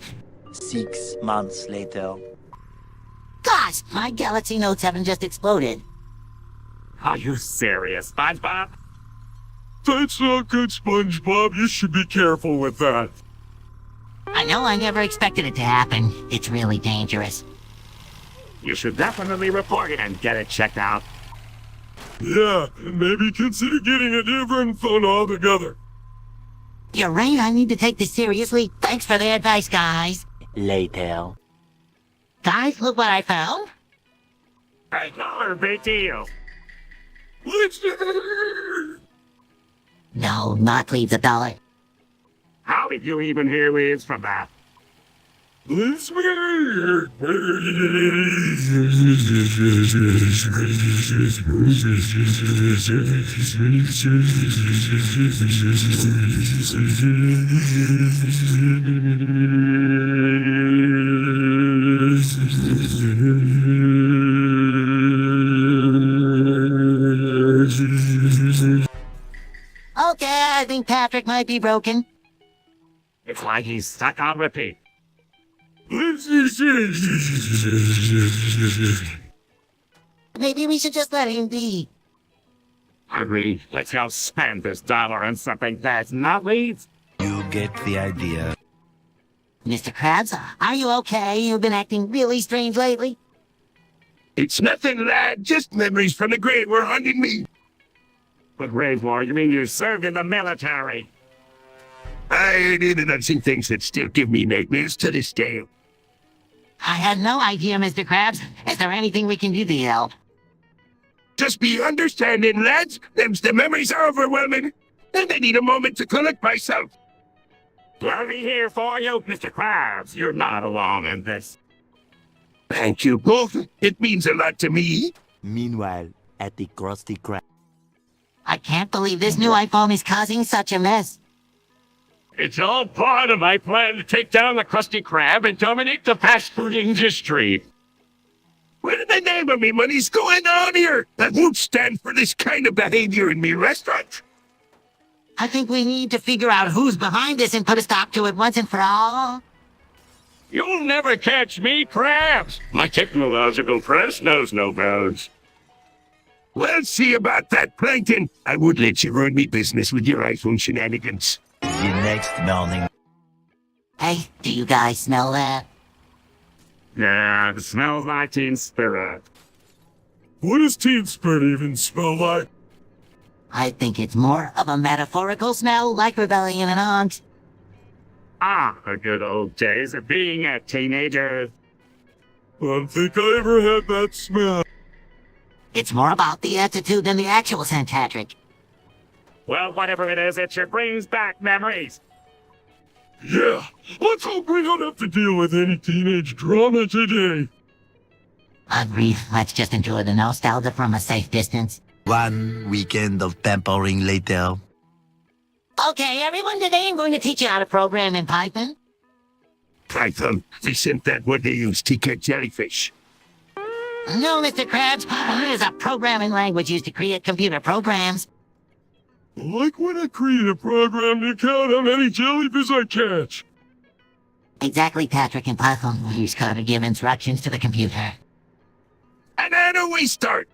6 months later. Gosh, my Galaxy Note 7 just exploded. Are you serious, SpongeBob? that's not good, SpongeBob. You should be careful with that. I know I never expected it to happen. It's really dangerous. You should definitely report it and get it checked out. Yeah, and maybe consider getting a different phone altogether. You're right, I need to take this seriously. Thanks for the advice, guys. Later. Guys, look what I found. $1 big deal. No, not leave the $1. How did you even hear leaves from that? This Okay, I think Patrick might be broken. It's like he's stuck on repeat. Maybe we should just let him be. Agree. Let's go spend this $1 on something that's not leaves. You get the idea. Mr. Krabs, are you okay? You've been acting really strange lately. It's nothing, lad. Just memories from the grave were haunting me. But Grave War, you mean you served in the military? I did unseen things that still give me nightmares to this day. I had no idea, Mr. Krabs. Is there anything we can do to help? Just be understanding, lads. The memories are overwhelming, and I need a moment to collect myself. I'll be here for you, Mr. Krabs. You're not alone in this. Thank you both. It means a lot to me. Meanwhile, at the Krusty Krab. I can't believe this new iPhone is causing such a mess. It's all part of my plan to take down the Krusty Krab and dominate the fast food industry. What in the name of me money's going on here? I won't stand for this kind of behavior in me restaurant. I think we need to figure out who's behind this and put a stop to it once and for all. You'll never catch me, Krabs. My technological press knows no bounds. We'll see about that, Plankton. I would let you ruin me business with your iPhone shenanigans. The next morning. Hey, do you guys smell that? Yeah, it smells like teen spirit. What does teen spirit even smell like? I think it's more of a metaphorical smell like rebellion and angst. Ah, the good old days of being a teenager. I don't think I ever had that smell. It's more about the attitude than the actual scent, Patrick. Well, whatever it is, it sure brings back memories. Yeah, let's hope we don't have to deal with any teenage drama today. Agreed. Let's just enjoy the nostalgia from a safe distance. 1 weekend of pampering later. Okay, everyone, today I'm going to teach you how to program in Python. Python, isn't that what they use to catch jellyfish? No, Mr. Krabs, it is a programming language used to create computer programs. Like when I create a program to count how many jellyfish I catch. Exactly, Patrick. In Python, we use code to give instructions to the computer. And how do we start?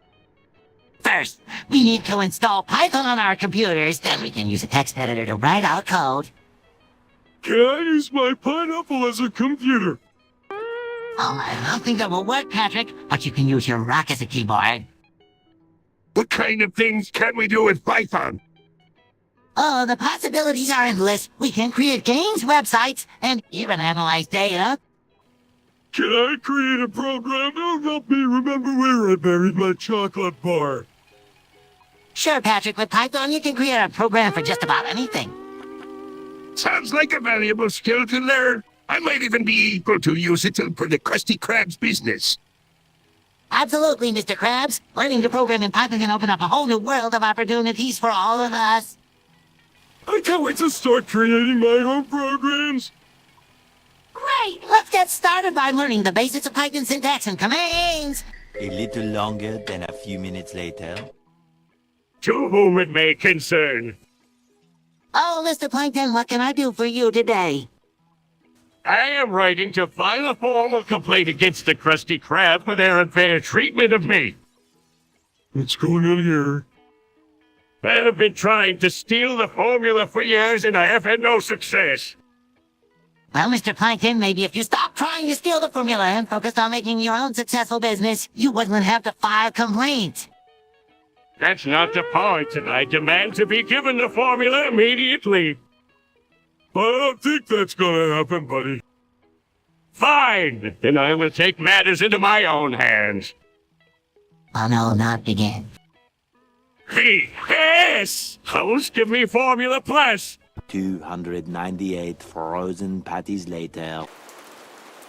First, we need to install Python on our computers, then we can use a text editor to write out code. Can I use my pineapple as a computer? Oh, I don't think that will work, Patrick, but you can use your rock as a keyboard. What kind of things can we do with Python? Oh, the possibilities are endless. We can create games, websites, and even analyze data. Can I create a program that'll help me remember where I buried my chocolate bar? Sure, Patrick, with Python you can create a program for just about anything. Sounds like a valuable skill to learn. I might even be able to use it for the Krusty Krab's business. Absolutely, Mr. Krabs. Learning to program in Python can open up a whole new world of opportunities for all of us. I can't wait to start creating my own programs. Great! Let's get started by learning the basics of Python syntax and commands. A little longer than a few minutes later. To whom it may concern. Oh, Mr. Plankton, what can I do for you today? I am writing to file a formal complaint against the Krusty Krab for their unfair treatment of me. What's going on here? I have been trying to steal the formula for years and I have had no success. Well, Mr. Plankton, maybe if you stopped trying to steal the formula and focused on making your own successful business, you wouldn't have to file complaints. That's not the point, and I demand to be given the formula immediately. I don't think that's gonna happen, buddy. Fine, then I will take matters into my own hands. Oh no, not again. Yes! Host, give me Formula Plus. 298 frozen patties later.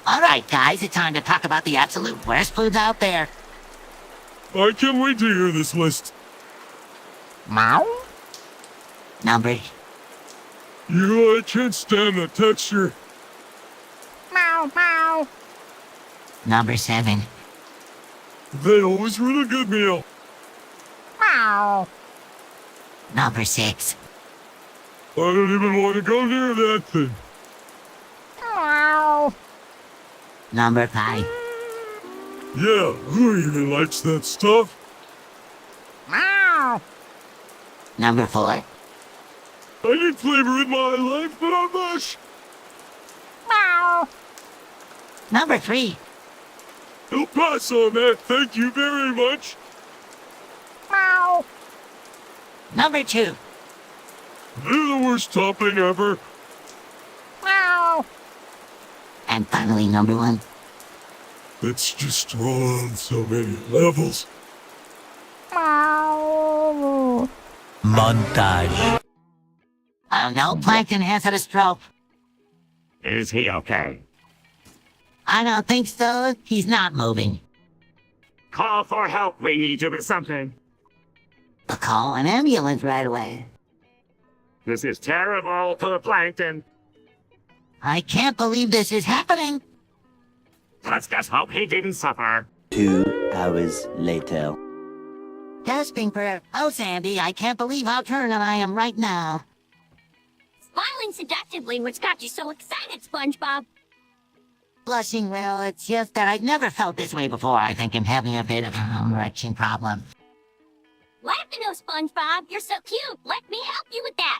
Alright, guys, it's time to talk about the absolute worst foods out there. I can't wait to hear this list. Meow? Number... I can't stand the texture. Meow, meow. Number 7. They always run a good meal. Meow. Number 6. I don't even want to go near that thing. Meow. Number 5. Yeah, who even likes that stuff? Meow. Number 4. I need flavor in my life, but I'm mush. Meow. Number 3. I'll pass on that, thank you very much. Meow. Number 2. They're the worst topping ever. Meow. And finally, number 1. It's just wrong on so many levels. Meow. Montage. Oh no, Plankton has had a stroke. Is he okay? I don't think so. He's not moving. Call for help, we need to do something. I'll call an ambulance right away. This is terrible for the Plankton. I can't believe this is happening. Let's just hope he didn't suffer. 2 hours later. Gasping for, oh Sandy, I can't believe how turned I am right now. Smiling seductively, what's got you so excited, SpongeBob? Blushing, well, it's just that I've never felt this way before. I think I'm having a bit of an erection problem. Laughing, oh, SpongeBob, you're so cute. Let me help you with that.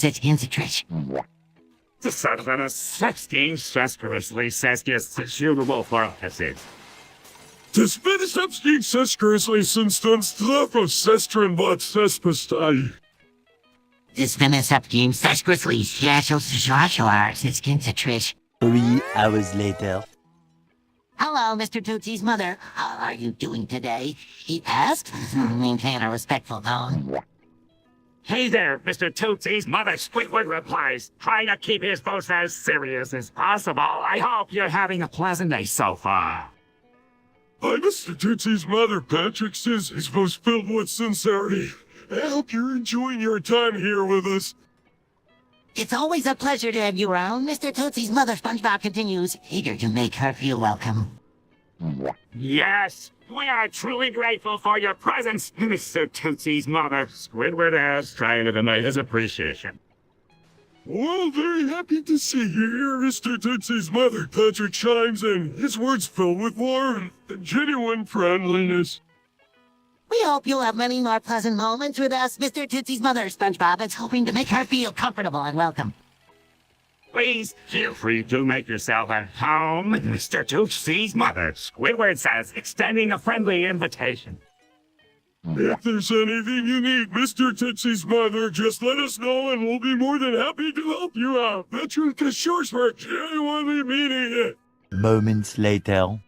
such trish. The son of a 16 sesquiously suitable for offices. Das wird es abstieg sesquiously since dann strafo sestrin bot cespastai. This 𝗦𝗽ście puis𝗴𝗲𝗯𝒽𝗯. 3 hours later. Hello, Mr. Tootsie's mother. How are you doing today? He asked. Maintain a respectful tone. Hey there, Mr. Tootsie's mother Squidward replies, trying to keep his voice as serious as possible. I hope you're having a pleasant day so far. Hi, Mr. Tootsie's mother. Patrick says his voice filled with sincerity. I hope you're enjoying your time here with us. It's always a pleasure to have you around. Mr. Tootsie's mother, SpongeBob, continues, eager to make her feel welcome. Yes, we are truly grateful for your presence, Mr. Tootsie's mother. Squidward is trying to deny his appreciation. Well, very happy to see you here, Mr. Tootsie's mother. Patrick chimes in, his words filled with warmth and genuine friendliness. We hope you'll have many more pleasant moments with us. Mr. Tootsie's mother, SpongeBob, is hoping to make her feel comfortable and welcome. Please feel free to make yourself at home, Mr. Tootsie's mother. Squidward says, extending a friendly invitation. If there's anything you need, Mr. Tootsie's mother, just let us know and we'll be more than happy to help you out. Patrick assures for genuinely meaning it. Moments later.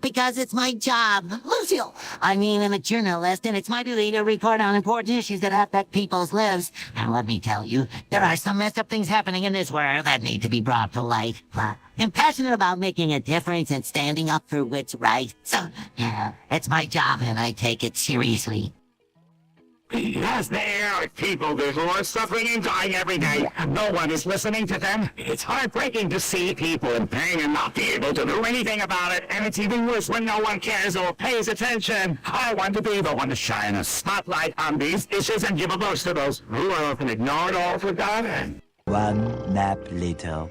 Because it's my job. Lucille, I'm a journalist, and it's my duty to report on important issues that affect people's lives. And let me tell you, there are some messed up things happening in this world that need to be brought to light. I'm passionate about making a difference and standing up for what's right. So, yeah, it's my job, and I take it seriously. Yes, there are people who are suffering and dying every day. No one is listening to them. It's heartbreaking to see people in pain and not be able to do anything about it. And it's even worse when no one cares or pays attention. I want to be the one to shine a spotlight on these issues and give a voice to those who are often ignored or forgotten. 1 nap later.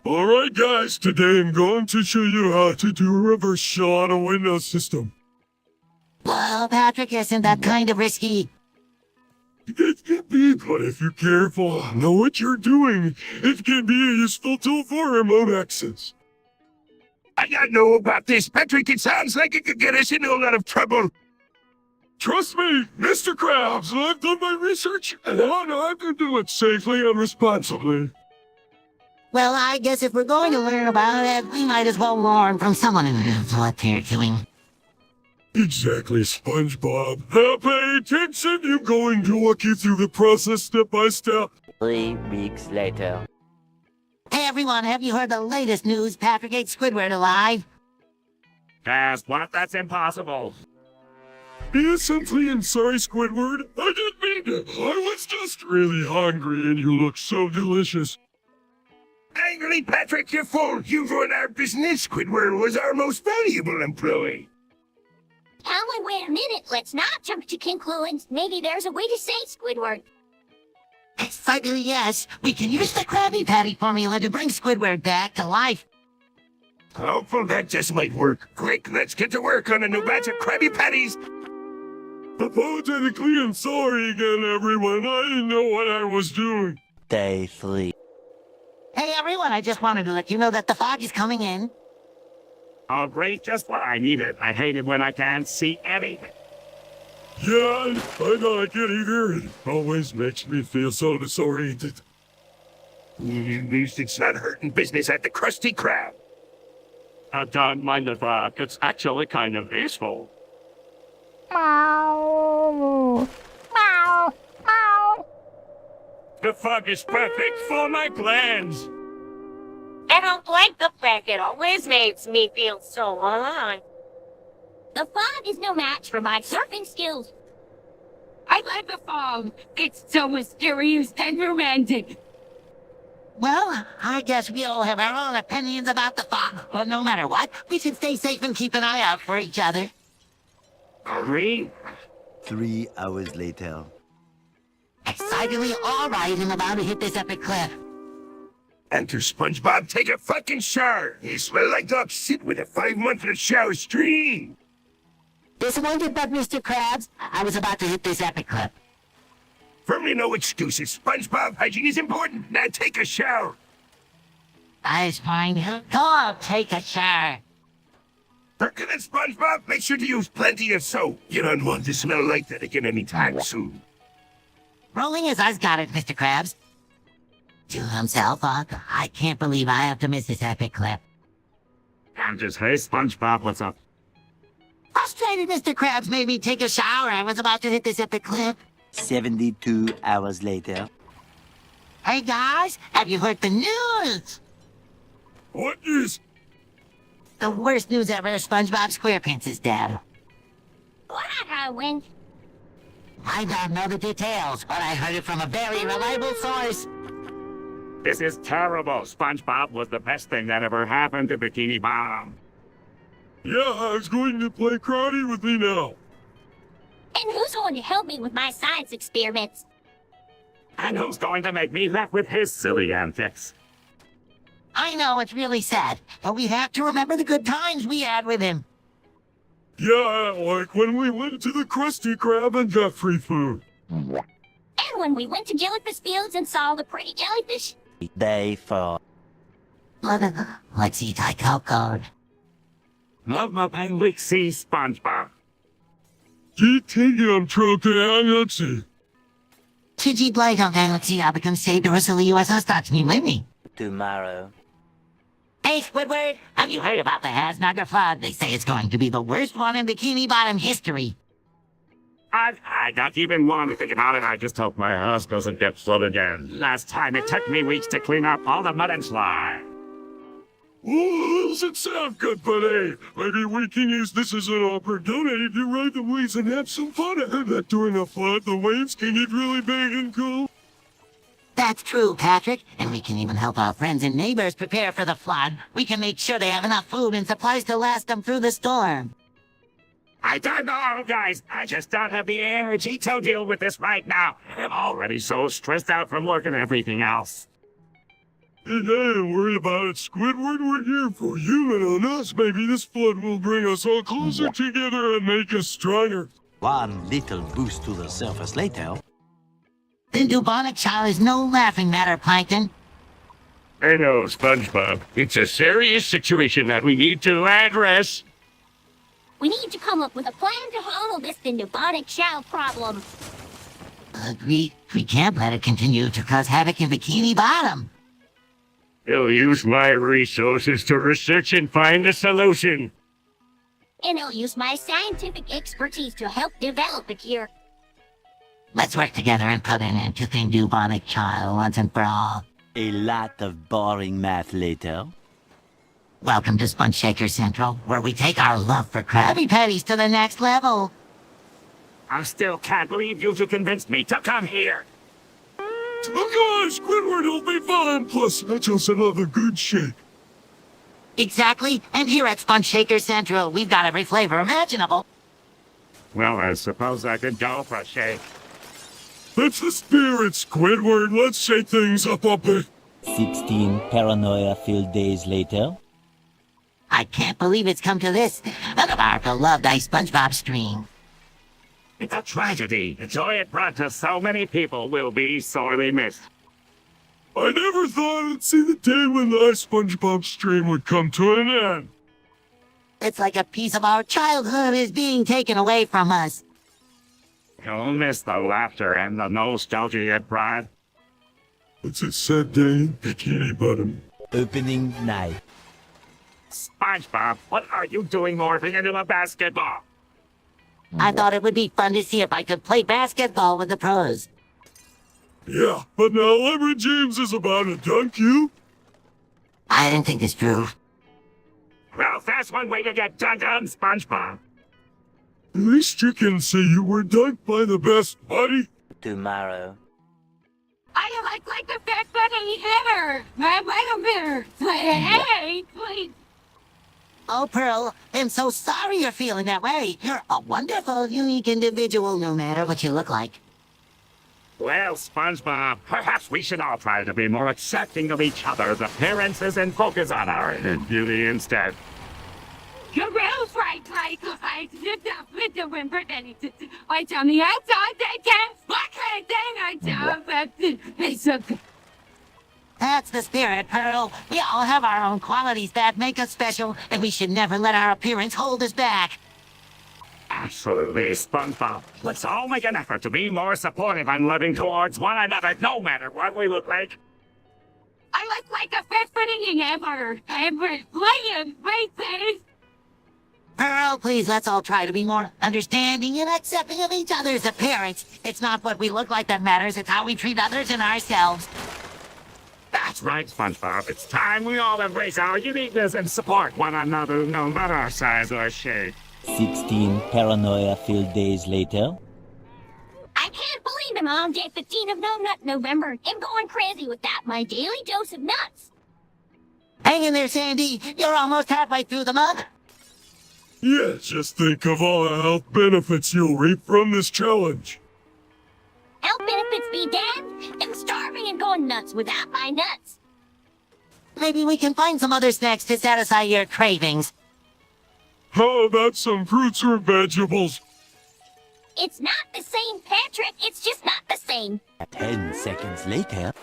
Alright guys, today I'm going to show you how to do a reverse shell on a Windows system. Well, Patrick, isn't that kind of risky? It can be, but if you're careful, know what you're doing, it can be a useful tool for remote access. I don't know about this, Patrick. It sounds like it could get us into a lot of trouble. Trust me, Mr. Krabs, I've done my research, and I know how to do it safely and responsibly. Well, I guess if we're going to learn about it, we might as well learn from someone who knows what they're doing. Exactly, SpongeBob. Now pay attention, I'm going to walk you through the process step by step. 3 weeks later. Hey everyone, have you heard the latest news? Patrick ate Squidward alive. Fast, what? That's impossible. Innocently and sorry, Squidward. I didn't mean to. I was just really hungry and you look so delicious. Angry Patrick, you're full. You've run our business. Squidward was our most valuable employee. Alan, wait a minute. Let's not jump to conclusions. Maybe there's a way to say Squidward. Certainly, yes. We can use the Krabby Patty formula to bring Squidward back to life. Hopeful that just might work. Quick, let's get to work on a new batch of Krabby Patties. Apologetically and sorry again, everyone. I didn't know what I was doing. Day 3. Hey everyone, I just wanted to let you know that the fog is coming in. Oh, great, just what I needed. I hate it when I can't see anything. Yeah, I like it either. It always makes me feel so disoriented. At least it's not hurting business at the Krusty Krab. Don't mind the fog. It's actually kind of peaceful. Meow. Meow. Meow. The fog is perfect for my plans. I don't like the fact it always makes me feel so alive. The fog is no match for my surfing skills. I like the fog. It's so mysterious and romantic. Well, I guess we all have our own opinions about the fog. But no matter what, we should stay safe and keep an eye out for each other. Agree? 3 hours later. Excitedly all right, I'm about to hit this epic cliff. Enter SpongeBob, take a fucking shower. You smell like dog shit with a 5-month shower stream. Disappointed but Mr. Krabs, I was about to hit this epic clip. Firmly no excuses. SpongeBob, hygiene is important. Now take a shower. That's fine. Go take a shower. Working at SpongeBob, make sure to use plenty of soap. You don't want to smell like that again anytime soon. Rolling as I've got it, Mr. Krabs. To himself, I can't believe I have to miss this epic clip. I'm just, hey, SpongeBob, what's up? Frustrated Mr. Krabs made me take a shower. I was about to hit this epic clip. 72 hours later. Hey guys, have you heard the news? What news? The worst news ever, SpongeBob SquarePants is dead. What, Owen? I don't know the details, but I heard it from a very reliable source. This is terrible. SpongeBob was the best thing that ever happened to Bikini Bottom. Yeah, I was going to play karate with me now. And who's going to help me with my science experiments? And who's going to make me laugh with his silly antics? I know it's really sad, but we have to remember the good times we had with him. Yeah, like when we went to the Krusty Krab and got free food. And when we went to Jellyfish Fields and saw the pretty jellyfish. Day 4. Let's eat high code. Love up and we see SpongeBob. Gigi Blade on Galaxy, I become saved or silly USS starts me living. Tomorrow. Hey, Squidward, have you heard about the Hasnaga flood? They say it's going to be the worst one in Bikini Bottom history. I don't even want to think about it. I just hope my house doesn't get flooded again. Last time it took me weeks to clean up all the mud and slime. Oh, doesn't sound good, but hey, maybe we can use this as an opportunity to ride the waves and have some fun. I heard that during a flood, the waves can get really big and cool. That's true, Patrick. And we can even help our friends and neighbors prepare for the flood. We can make sure they have enough food and supplies to last them through the storm. I don't know, guys. I just don't have the energy to deal with this right now. I'm already so stressed out from work and everything else. Hey, don't worry about it, Squidward. We're here for you and on us. Maybe this flood will bring us all closer together and make us stronger. One little boost to the surface later. The bubonic child is no laughing matter, Plankton. I know, SpongeBob. It's a serious situation that we need to address. We need to come up with a plan to handle this bubonic child problem. We can't let it continue to cause havoc in Bikini Bottom. I'll use my resources to research and find a solution. And I'll use my scientific expertise to help develop a cure. Let's work together and put an end to the bubonic child once and for all. A lot of boring math later. Welcome to Sponge Shaker Central, where we take our love for Krabby Patties to the next level. I still can't believe you two convinced me to come here. Oh gosh, Squidward will be fine. Plus, that's just another good shake. Exactly, and here at Sponge Shaker Central, we've got every flavor imaginable. Well, I suppose I could go for a shake. That's the spirit, Squidward. Let's shake things up a bit. 16 paranoia-filled days later. I can't believe it's come to this. None of our beloved Ice SpongeBob stream. It's a tragedy. The joy it brought to so many people will be sorely missed. I never thought I'd see the day when the Ice SpongeBob stream would come to an end. It's like a piece of our childhood is being taken away from us. You'll miss the laughter and the nostalgia it brought. It's a sad day in Bikini Bottom. Opening night. SpongeBob, what are you doing morphing into a basketball? I thought it would be fun to see if I could play basketball with the pros. Yeah, but now LeBron James is about to dunk you. I didn't think this through. Well, that's one way to get dunked on, SpongeBob. At least you can say you were dunked by the best buddy. Tomorrow. I like the fact that I hit her. Hey, please. Oh, Pearl, I'm so sorry you're feeling that way. You're a wonderful, unique individual, no matter what you look like. Well, SpongeBob, perhaps we should all try to be more accepting of each other's appearances and focus on our inner beauty instead. You're real right, like I did that with the whimper that he did. Wait on the outside, they can't. What kind of thing I do? It's okay. That's the spirit, Pearl. We all have our own qualities that make us special, and we should never let our appearance hold us back. Absolutely, SpongeBob. Let's all make an effort to be more supportive and loving towards one another, no matter what we look like. I look like a fifth-footing hamburger. Playing great things. Pearl, please, let's all try to be more understanding and accepting of each other's appearance. It's not what we look like that matters, it's how we treat others and ourselves. That's right, SpongeBob. It's time we all embrace our uniqueness and support one another, no matter our size or shape. 16 paranoia-filled days later. I can't believe I'm on day 15 of No Nut November. I'm going crazy with that, my daily dose of nuts. Hang in there, Sandy. You're almost halfway through the month. Yeah, just think of all the health benefits you'll reap from this challenge. Health benefits be damned. I'm starving and going nuts without my nuts. Maybe we can find some other snacks to satisfy your cravings. How about some fruits or vegetables? It's not the same, Patrick. It's just not the same. 10 seconds later.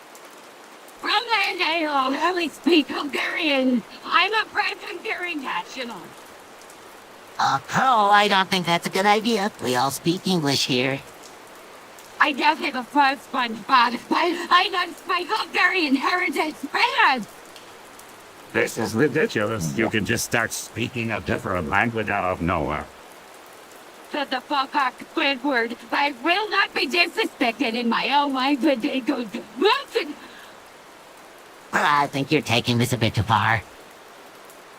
From that day on, I only speak Hungarian. I'm a proud Hungarian national. Pearl, I don't think that's a good idea. We all speak English here. I don't have a fun SpongeBob, but I love my Hungarian heritage band. This is ridiculous. You can just start speaking a different language out of nowhere. Shut the fuck up, Squidward. I will not be disrespected in my own language. Wilson, I think you're taking this a bit too far.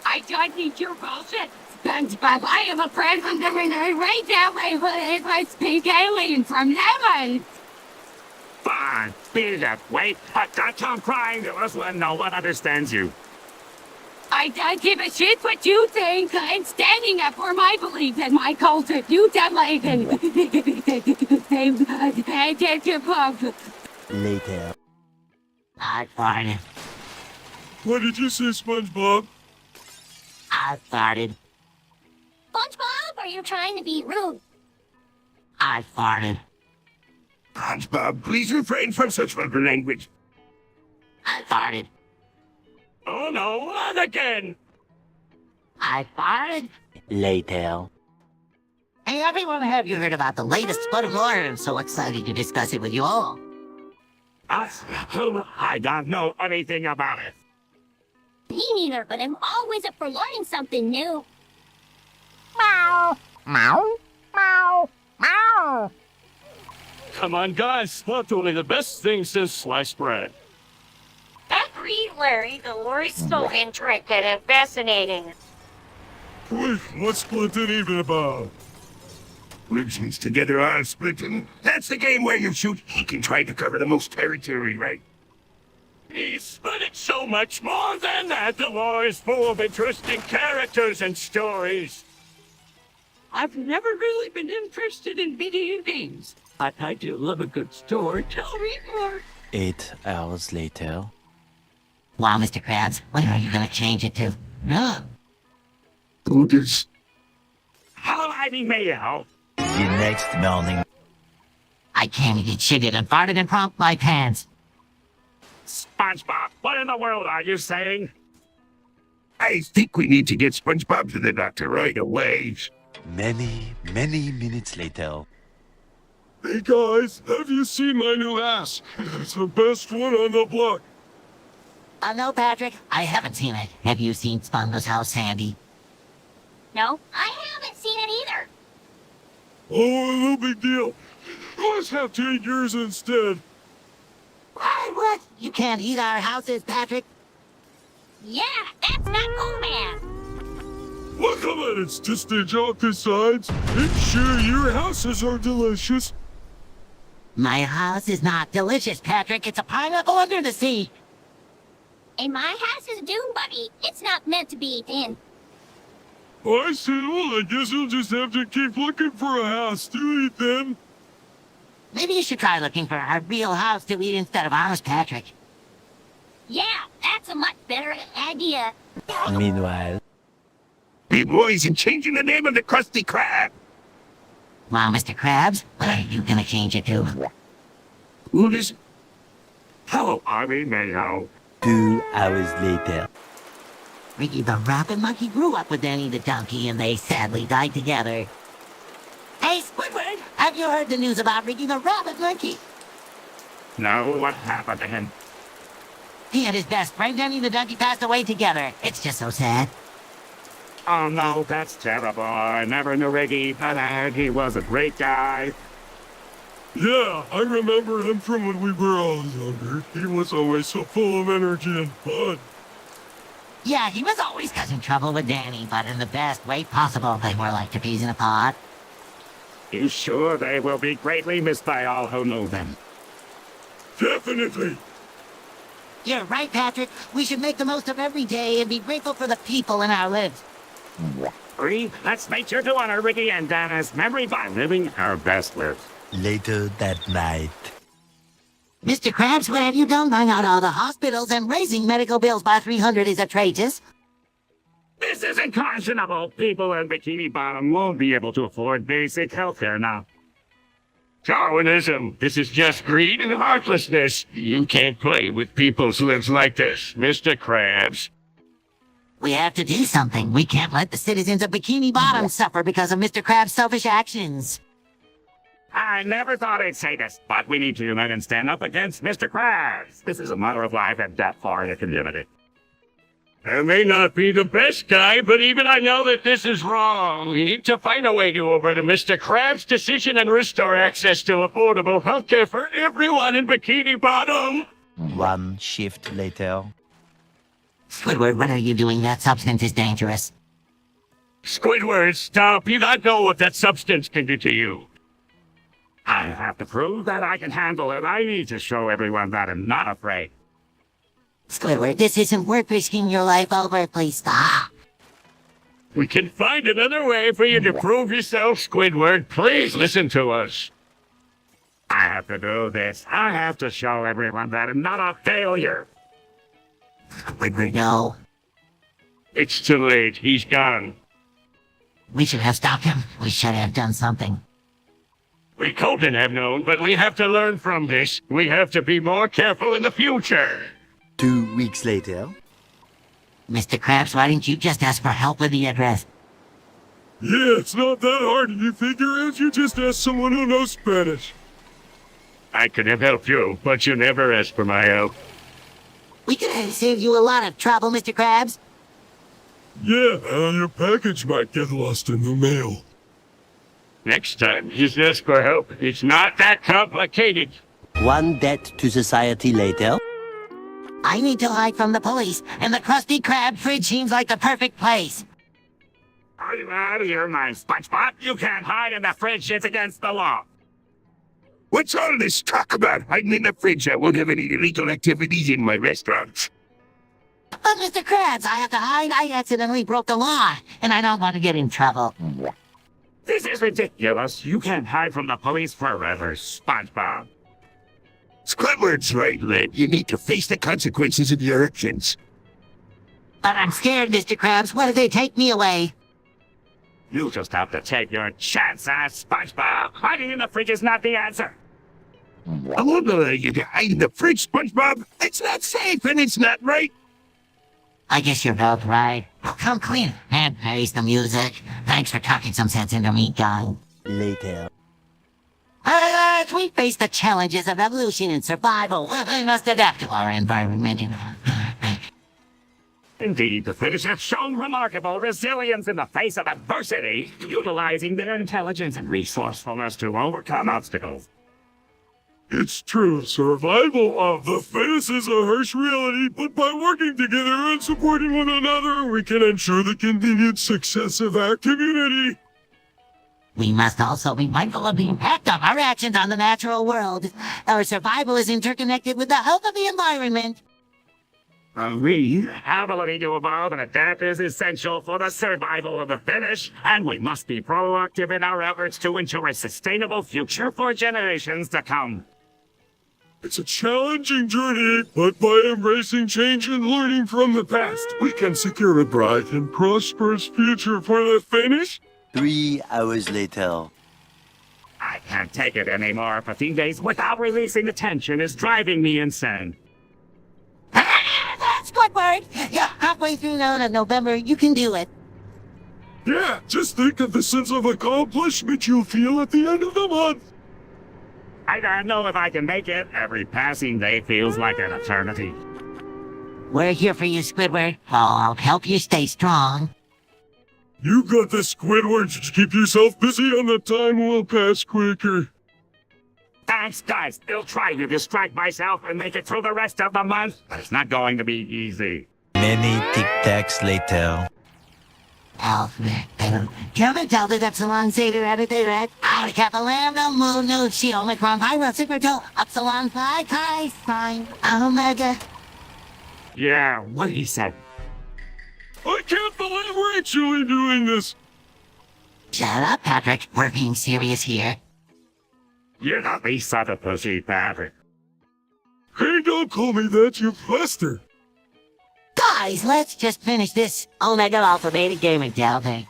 I don't need your bullshit, SpongeBob. I am a friend from the right now. I speak alien from heaven. Fine, beat it. Wait, don't come crying to us when no one understands you. I don't give a shit what you think. I'm standing up for my beliefs and my culture. You don't like it. Later. I farted. What did you say, SpongeBob? I farted. SpongeBob, are you trying to be rude? I farted. SpongeBob, please refrain from such vulgar language. I farted. Oh no, not again! I farted. Later. Hey everyone, have you heard about the latest split of lore? I'm so excited to discuss it with you all. I don't know anything about it. Me neither, but I'm always up for learning something new. Meow. Meow. Meow. Meow. Come on, guys, that's only the best thing since sliced bread. Agreed, Larry. The lore is so intricate and fascinating. Wait, what's splitting even about? Regions together are splitting. That's the game where you shoot. You can try to cover the most territory, right? But it's so much more than that. The lore is full of interesting characters and stories. I've never really been interested in video games, but I do love a good story. Tell me more. 8 hours later. Wow, Mr. Krabs, when are you gonna change it to? No. Buddhas. How I be mayo? The next morning. I can't get shitted and farted and pooped my pants. SpongeBob, what in the world are you saying? I think we need to get SpongeBob to the doctor right away. Many minutes later. Hey guys, have you seen my new ass? It's the best one on the block. No, Patrick, I haven't seen it. Have you seen Sponge's house, Sandy? No, I haven't seen it either. Oh, no big deal. Let's have to eat yours instead. What? You can't eat our houses, Patrick? Yeah, that's not cool, man. Well, come on, it's just a joke besides. I'm sure your houses are delicious. My house is not delicious, Patrick. It's a pineapple under the sea. And my house is doomed, buddy. It's not meant to be eaten. I said, well, I guess you'll just have to keep looking for a house to eat then. Maybe you should try looking for a real house to eat instead of ours, Patrick. Yeah, that's a much better idea. Meanwhile. Hey boys, I'm changing the name of the Krusty Krab. Well, Mr. Krabs, what are you gonna change it to? Buddhas. How are we mayo? 2 hours later. Ricky the Rabbit Monkey grew up with Danny the Donkey and they sadly died together. Have you heard the news about Ricky the rabbit monkey? No, what happened to him? He and his best friend Danny the donkey passed away together. It's just so sad. Oh no, that's terrible. I never knew Ricky, but I heard he was a great guy. Yeah, I remember him from when we were all younger. He was always so full of energy and fun. Yeah, he was always causing trouble with Danny, but in the best way possible. They were like two peas in a pod. You sure they will be greatly missed by all who know them? Definitely. You're right, Patrick. We should make the most of every day and be grateful for the people in our lives. Let's make sure to honor Ricky and Dana's memory by living our best lives. Later that night. Mr. Krabs, what have you done buying out all the hospitals and raising medical bills by 300 is outrageous? This is unconscionable. People in Bikini Bottom won't be able to afford basic health care now. Darwinism. This is just greed and heartlessness. You can't play with people's lives like this, Mr. Krabs. We have to do something. We can't let the citizens of Bikini Bottom suffer because of Mr. Krabs' selfish actions. I never thought I'd say this, but we need to unite and stand up against Mr. Krabs. This is a matter of life and death for the community. I may not be the best guy, but even I know that this is wrong. We need to find a way to overturn Mr. Krabs' decision and restore access to affordable healthcare for everyone in Bikini Bottom. One shift later. Squidward, what are you doing? That substance is dangerous. Squidward, stop. You don't know what that substance can do to you. I have to prove that I can handle it. I need to show everyone that I'm not afraid. Squidward, this isn't worth risking your life over. Please stop. We can find another way for you to prove yourself, Squidward. Please listen to us. I have to do this. I have to show everyone that I'm not a failure. Squidward, no. It's too late. He's gone. We should have stopped him. We should have done something. We couldn't have known, but we have to learn from this. We have to be more careful in the future. 2 weeks later. Mr. Krabs, why didn't you just ask for help with the address? Yeah, it's not that hard if you figure out. You just ask someone who knows Spanish. I could have helped you, but you never asked for my help. We could have saved you a lot of trouble, Mr. Krabs. Yeah, your package might get lost in the mail. Next time, just ask for help. It's not that complicated. One debt to society later. I need to hide from the police, and the Krusty Krab fridge seems like the perfect place. Are you out of your mind, SpongeBob? You can't hide in the fridge. It's against the law. What's all this talk about hiding in the fridge? I won't have any illegal activities in my restaurant. But Mr. Krabs, I have to hide. I accidentally broke the law, and I don't want to get in trouble. This is ridiculous. You can't hide from the police forever, SpongeBob. Squidward's right, Lynn. You need to face the consequences of your actions. But I'm scared, Mr. Krabs. What if they take me away? You just have to take your chance, SpongeBob. Hiding in the fridge is not the answer. I won't allow you to hide in the fridge, SpongeBob. It's not safe and it's not right. I guess you're both right. Come clean and face the music. Thanks for talking some sense into me, guy. Later. As we face the challenges of evolution and survival, we must adapt to our environment. Indeed, the fish have shown remarkable resilience in the face of adversity, utilizing their intelligence and resourcefulness to overcome obstacles. It's true, survival of the fittest is a harsh reality, but by working together and supporting one another, we can ensure the continued success of our community. We must also be mindful of the impact of our actions on the natural world. Our survival is interconnected with the health of the environment. We, our ability to evolve and adapt is essential for the survival of the fittest, and we must be proactive in our efforts to ensure a sustainable future for generations to come. It's a challenging journey, but by embracing change and learning from the past, we can secure a bright and prosperous future for the fittest. 3 hours later. I can't take it anymore. 15 days without releasing the tension is driving me insane. Squidward! Yeah, halfway through now of November, you can do it. Yeah, just think of the sense of accomplishment you'll feel at the end of the month. I don't know if I can make it. Every passing day feels like an eternity. We're here for you, Squidward. I'll help you stay strong. You got this, Squidward. Just keep yourself busy and the time will pass quicker. Thanks, guys. Still trying to distract myself and make it through the rest of the month. But it's not going to be easy. Many tic-tacs later. Alphabet. Come and tell the epsilon zeta editor. Kappa lambda mu nu xi omicron pi reciprocal epsilon phi chi sine omega. Yeah, what he said. I can't believe we're actually doing this. Shut up, Patrick. We're being serious here. You're not me, son of pussy, Patrick. Hey, don't call me that, you bastard. Guys, let's just finish this Omega Alpha Beta gaming down thing.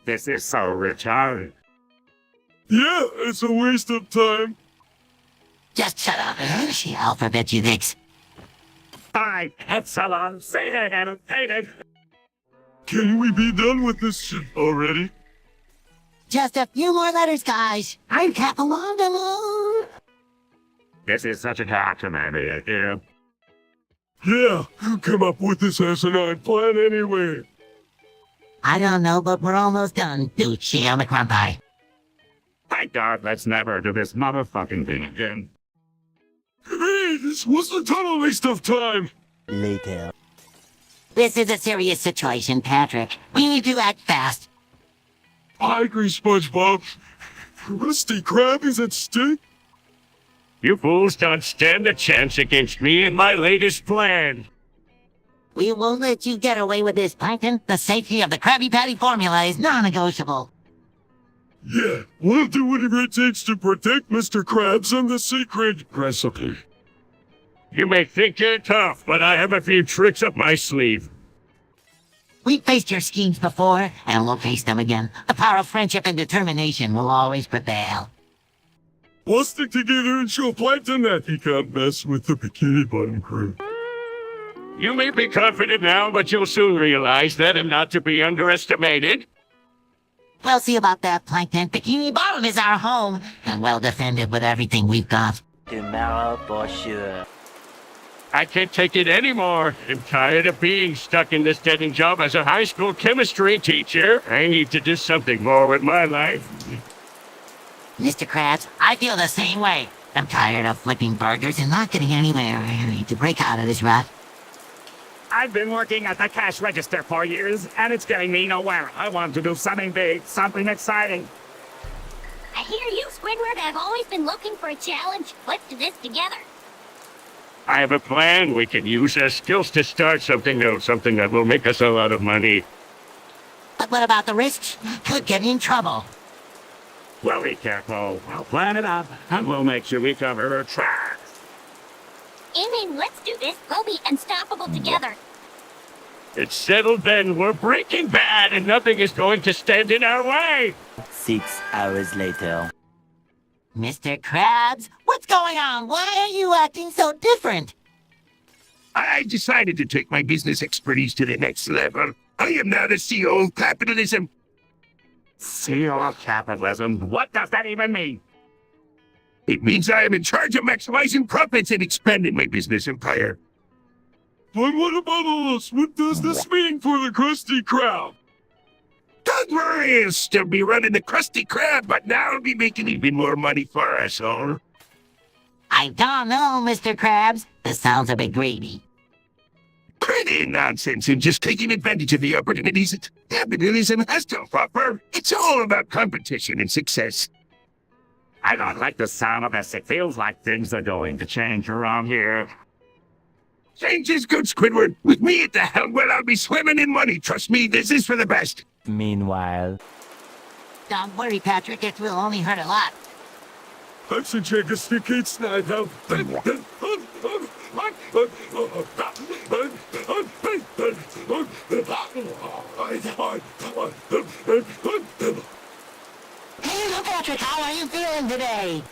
This is so retarded. Yeah, it's a waste of time. Just shut up and she alphabet you dicks. Fine, epsilon, zeta, and theta. Can we be done with this shit already? Just a few more letters, guys. I'm Kappa Lambda Mu. This is such a document idea. Yeah, who came up with this asinine plan anyway? I don't know, but we're almost done. Dude, she Omicron Pi. Thank God, let's never do this motherfucking thing again. Hey, this was a total waste of time. Later. This is a serious situation, Patrick. We need to act fast. I agree, SpongeBob. Krusty Krab is at stake. You fools don't stand a chance against me and my latest plan. We won't let you get away with this, Plankton. The safety of the Krabby Patty formula is non-negotiable. Yeah, we'll do whatever it takes to protect Mr. Krabs and the secret recipe. You may think you're tough, but I have a few tricks up my sleeve. We've faced your schemes before, and we'll face them again. The power of friendship and determination will always prevail. We'll stick together and show Plankton that he can't mess with the Bikini Bottom crew. You may be confident now, but you'll soon realize that I'm not to be underestimated. We'll see about that, Plankton. Bikini Bottom is our home, and well defended with everything we've got. Tomorrow for sure. I can't take it anymore. I'm tired of being stuck in this dead end job as a high school chemistry teacher. I need to do something more with my life. Mr. Krabs, I feel the same way. I'm tired of flipping burgers and not getting anywhere. I need to break out of this rut. I've been working at the cash register for years, and it's getting me nowhere. I want to do something big, something exciting. I hear you, Squidward. I've always been looking for a challenge. Let's do this together. I have a plan. We can use our skills to start something new, something that will make us a lot of money. But what about the risks? Could get in trouble. Well, be careful. We'll plan it out, and we'll make sure we cover our tracks. Let's do this. We'll be unstoppable together. It's settled then. We're Breaking Bad, and nothing is going to stand in our way. 6 hours later. Mr. Krabs, what's going on? Why are you acting so different? I decided to take my business expertise to the next level. I am now the CEO of capitalism. CEO of capitalism? What does that even mean? It means I am in charge of maximizing profits and expanding my business empire. But what about us? What does this mean for the Krusty Krab? Don't worry, I'll still be running the Krusty Krab, but now I'll be making even more money for us all. I don't know, Mr. Krabs. This sounds a bit greedy. Pretty nonsense and just taking advantage of the opportunities that capitalism has to offer. It's all about competition and success. I don't like the sound of this. It feels like things are going to change around here. Change is good, Squidward. With me at the helm, well, I'll be swimming in money. Trust me, this is for the best. Meanwhile. Don't worry, Patrick. It will only hurt a lot. That's a Jaggesticates night out. Hey, Patrick, how are you feeling today?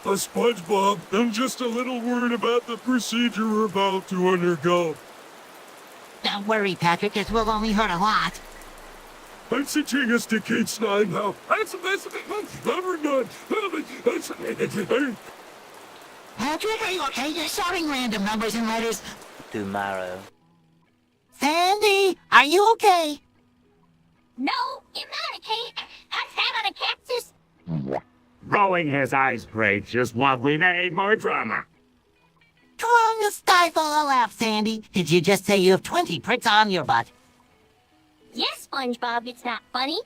SpongeBob, I'm just a little worried about the procedure we're about to undergo. Don't worry, Patrick. It will only hurt a lot. 𝗦𝗫ście heç𝗧𝗧 now. Patrick, are you okay? You're shouting random numbers and letters. Tomorrow. Sandy, are you okay? No, I'm not okay. I sat on a cactus. Rolling his eyes great, just what we need more drama. Trying to stifle a laugh, Sandy. Did you just say you have 20 pricks on your butt? Yes, SpongeBob, it's not funny.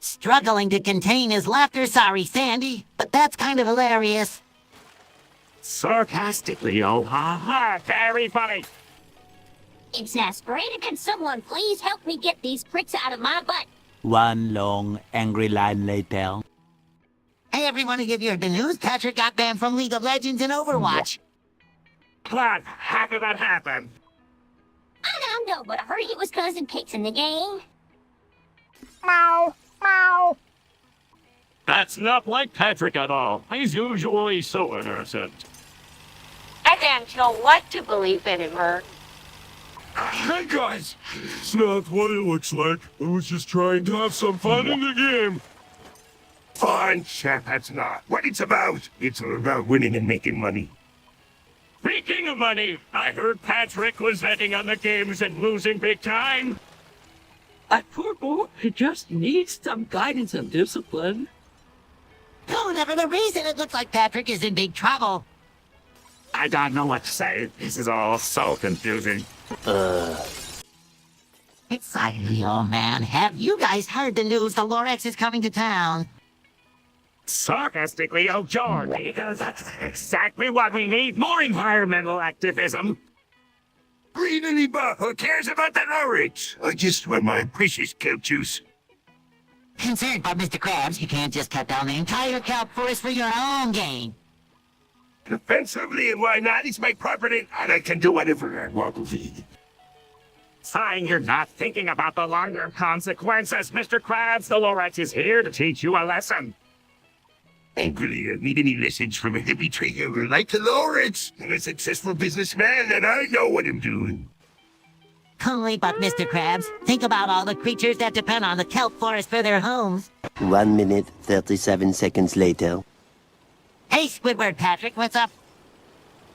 Struggling to contain his laughter, sorry, Sandy, but that's kind of hilarious. Sarcastically, oh ha ha, very funny. It's aspirated. Can someone please help me get these pricks out of my butt? One long, angry line later. Hey, everyone, to give you the news, Patrick got banned from League of Legends and Overwatch. What? How did that happen? I don't know, but I heard he was causing cakes in the game. Meow, meow. That's not like Patrick at all. He's usually so innocent. I don't know what to believe anymore. Hey guys, it's not what it looks like. I was just trying to have some fun in the game. Fun, chap, that's not what it's about. It's all about winning and making money. Speaking of money, I heard Patrick was betting on the games and losing big time. That poor boy, he just needs some guidance and discipline. Whatever the reason, it looks like Patrick is in big trouble. I don't know what to say. This is all so confusing. Excitedly, old man, have you guys heard the news? The 𝗲𝗧 is coming to town. Sarcastically, oh George, because that's exactly what we need, more environmental activism. Really, but who cares about the 𝗲𝗧? I just want my precious kelp juice. Concerned by Mr. Krabs, you can't just cut down the entire kelp forest for your own gain. Defensively, and why not? It's my property, and I can do whatever I want with it. Saying you're not thinking about the longer consequences, Mr. Krabs. The 𝗲𝗧 is here to teach you a lesson. I really don't need any lessons from a hippie trader like the 𝗲𝗧. I'm a successful businessman, and I know what I'm doing. Coolly, but Mr. Krabs, think about all the creatures that depend on the kelp forest for their homes. 1 minute, 37 seconds later. Hey, Squidward Patrick, what's up?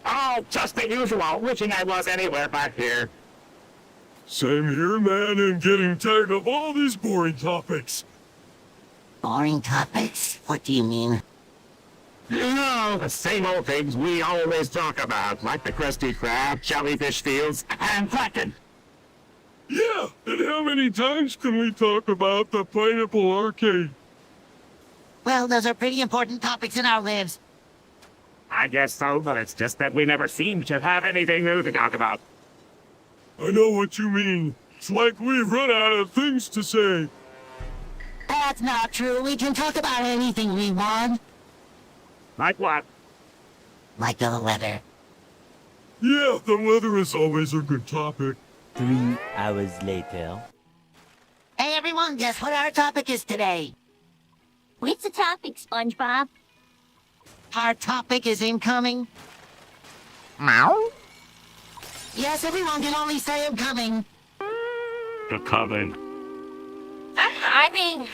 Oh, just the usual, wishing I was anywhere back here. Same here, man, and getting tired of all these boring topics. Boring topics? What do you mean? You know, the same old things we always talk about, like the Krusty Krab, jellyfish fields, and plankton. Yeah, and how many times can we talk about the Pineapple Arcade? Well, those are pretty important topics in our lives. I guess so, but it's just that we never seem to have anything new to talk about. I know what you mean. It's like we've run out of things to say. That's not true. We can talk about anything we want. Like what? Like the weather. Yeah, the weather is always a good topic. 3 hours later. Hey, everyone, guess what our topic is today? What's the topic, SpongeBob? Our topic is incoming. Meow? Yes, everyone can only say incoming. The coming. I mean,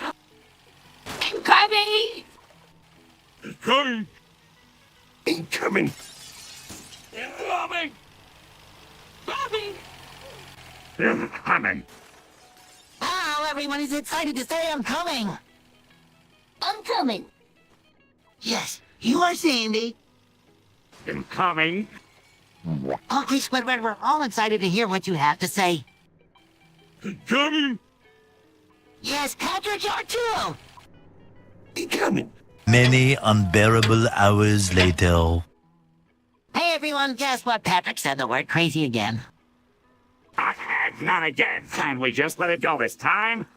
coming. Coming. Incoming. Coming. Coming. Coming. Wow, everyone is excited to say I'm coming. I'm coming. Yes, you are Sandy. Coming. Okay, Squidward, we're all excited to hear what you have to say. Coming. Yes, Patrick, you're too. Incoming. Many unbearable hours later. Hey, everyone, guess what? Patrick said the word crazy again. Not again. Can we just let it go this time?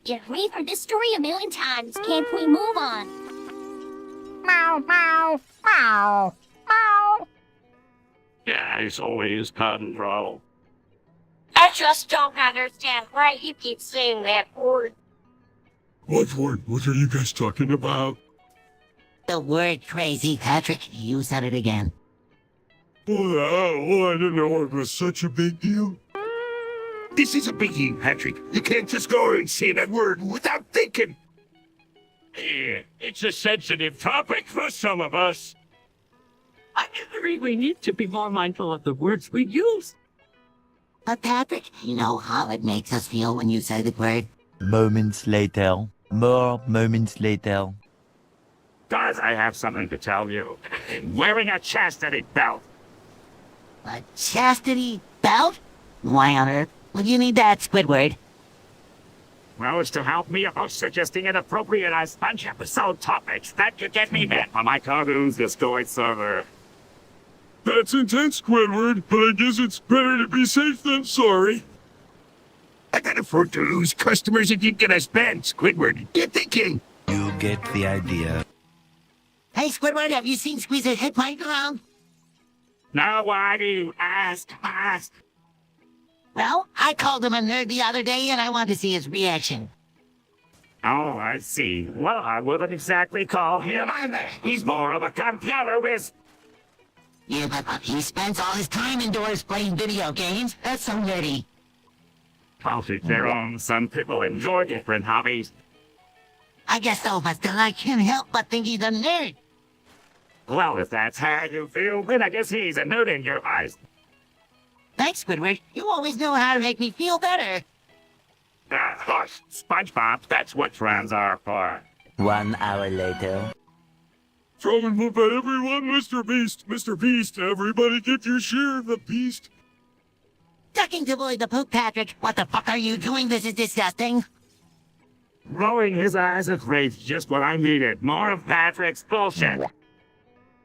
Yeah, we've heard this story a million times. Can't we move on? Meow, meow, meow, meow. Yeah, he's always cotton drawl. I just don't understand why you keep saying that word. What word? What are you guys talking about? The word crazy, Patrick. You said it again. Oh, I didn't know it was such a big deal. This is a biggie, Patrick. You can't just go and say that word without thinking. Yeah, it's a sensitive topic for some of us. I agree we need to be more mindful of the words we use. But Patrick, you know how it makes us feel when you say the word. Moments later. More moments later. Guys, I have something to tell you. I'm wearing a chastity belt. A chastity belt? Why on earth would you need that, Squidward? Well, it's to help me about suggesting inappropriate Sponge episode topics that could get me banned on my cartoons Discord server. That's intense, Squidward, but I guess it's better to be safe than sorry. I can't afford to lose customers if you get us banned, Squidward. Get thinking. You get the idea. Hey, Squidward, have you seen Squeezer hit my ground? Now why do you ask? Well, I called him a nerd the other day, and I want to see his reaction. Oh, I see. Well, I wouldn't exactly call him either. He's more of a computer whiz. Yeah, but he spends all his time indoors playing video games. That's so nerdy. Well, to their own, some people enjoy different hobbies. I guess so, but still I can't help but think he's a nerd. Well, if that's how you feel, then I guess he's a nerd in your eyes. Thanks, Squidward. You always know how to make me feel better. Hush, SpongeBob, that's what friends are for. 1 hour later. Throw and look at everyone, Mr. Beast. Mr. Beast, everybody get your share of the beast. Ducking to avoid the poop, Patrick. What the fuck are you doing? This is disgusting. Rolling his eyes at rage, just what I needed. More of Patrick's bullshit.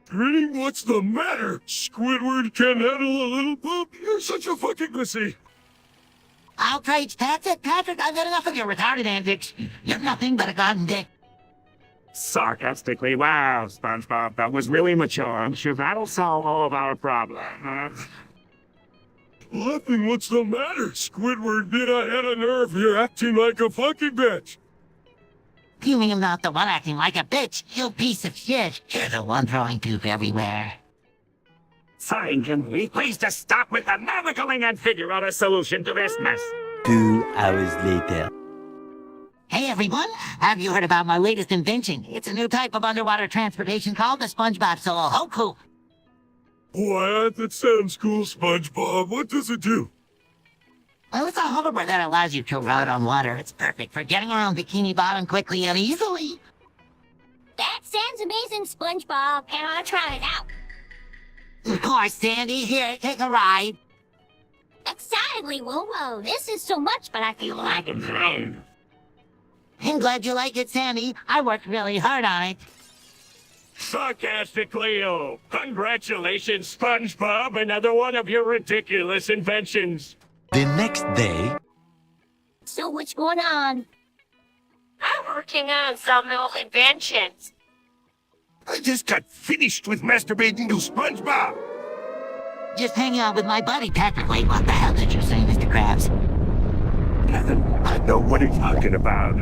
Pretty, what's the matter? Squidward can handle a little poop? You're such a fucking pussy. Outrage, that's it, Patrick. I've had enough of your retarded antics. You're nothing but a garden dick. Sarcastically, wow, SpongeBob, that was really mature. I'm sure that'll solve all of our problems. Nothing, what's the matter? Squidward did I had a nerve. You're acting like a fucking bitch. You mean I'm not the one acting like a bitch, you piece of shit. You're the one throwing poop everywhere. Fine, can we please just stop with the navigating and figure out a solution to this mess? 2 hours later. Hey everyone, have you heard about my latest invention? It's a new type of underwater transportation called the SpongeBob Solo Hoku. What? That sounds cool, SpongeBob. What does it do? Well, it's a hoverboard that allows you to ride on water. It's perfect for getting around Bikini Bottom quickly and easily. That sounds amazing, SpongeBob. Can I try it out? Of course, Sandy. Here, take a ride. Excitedly, whoa. This is so much, but I feel like it's fun. I'm glad you like it, Sandy. I worked really hard on it. Sarcastically, oh, congratulations, SpongeBob, another one of your ridiculous inventions. The next day. So what's going on? I'm working on some new inventions. I just got finished with masturbating to SpongeBob. Just hanging out with my buddy, Patrick. Wait, what the hell did you say, Mr. Krabs? Nothing. I know what you're talking about.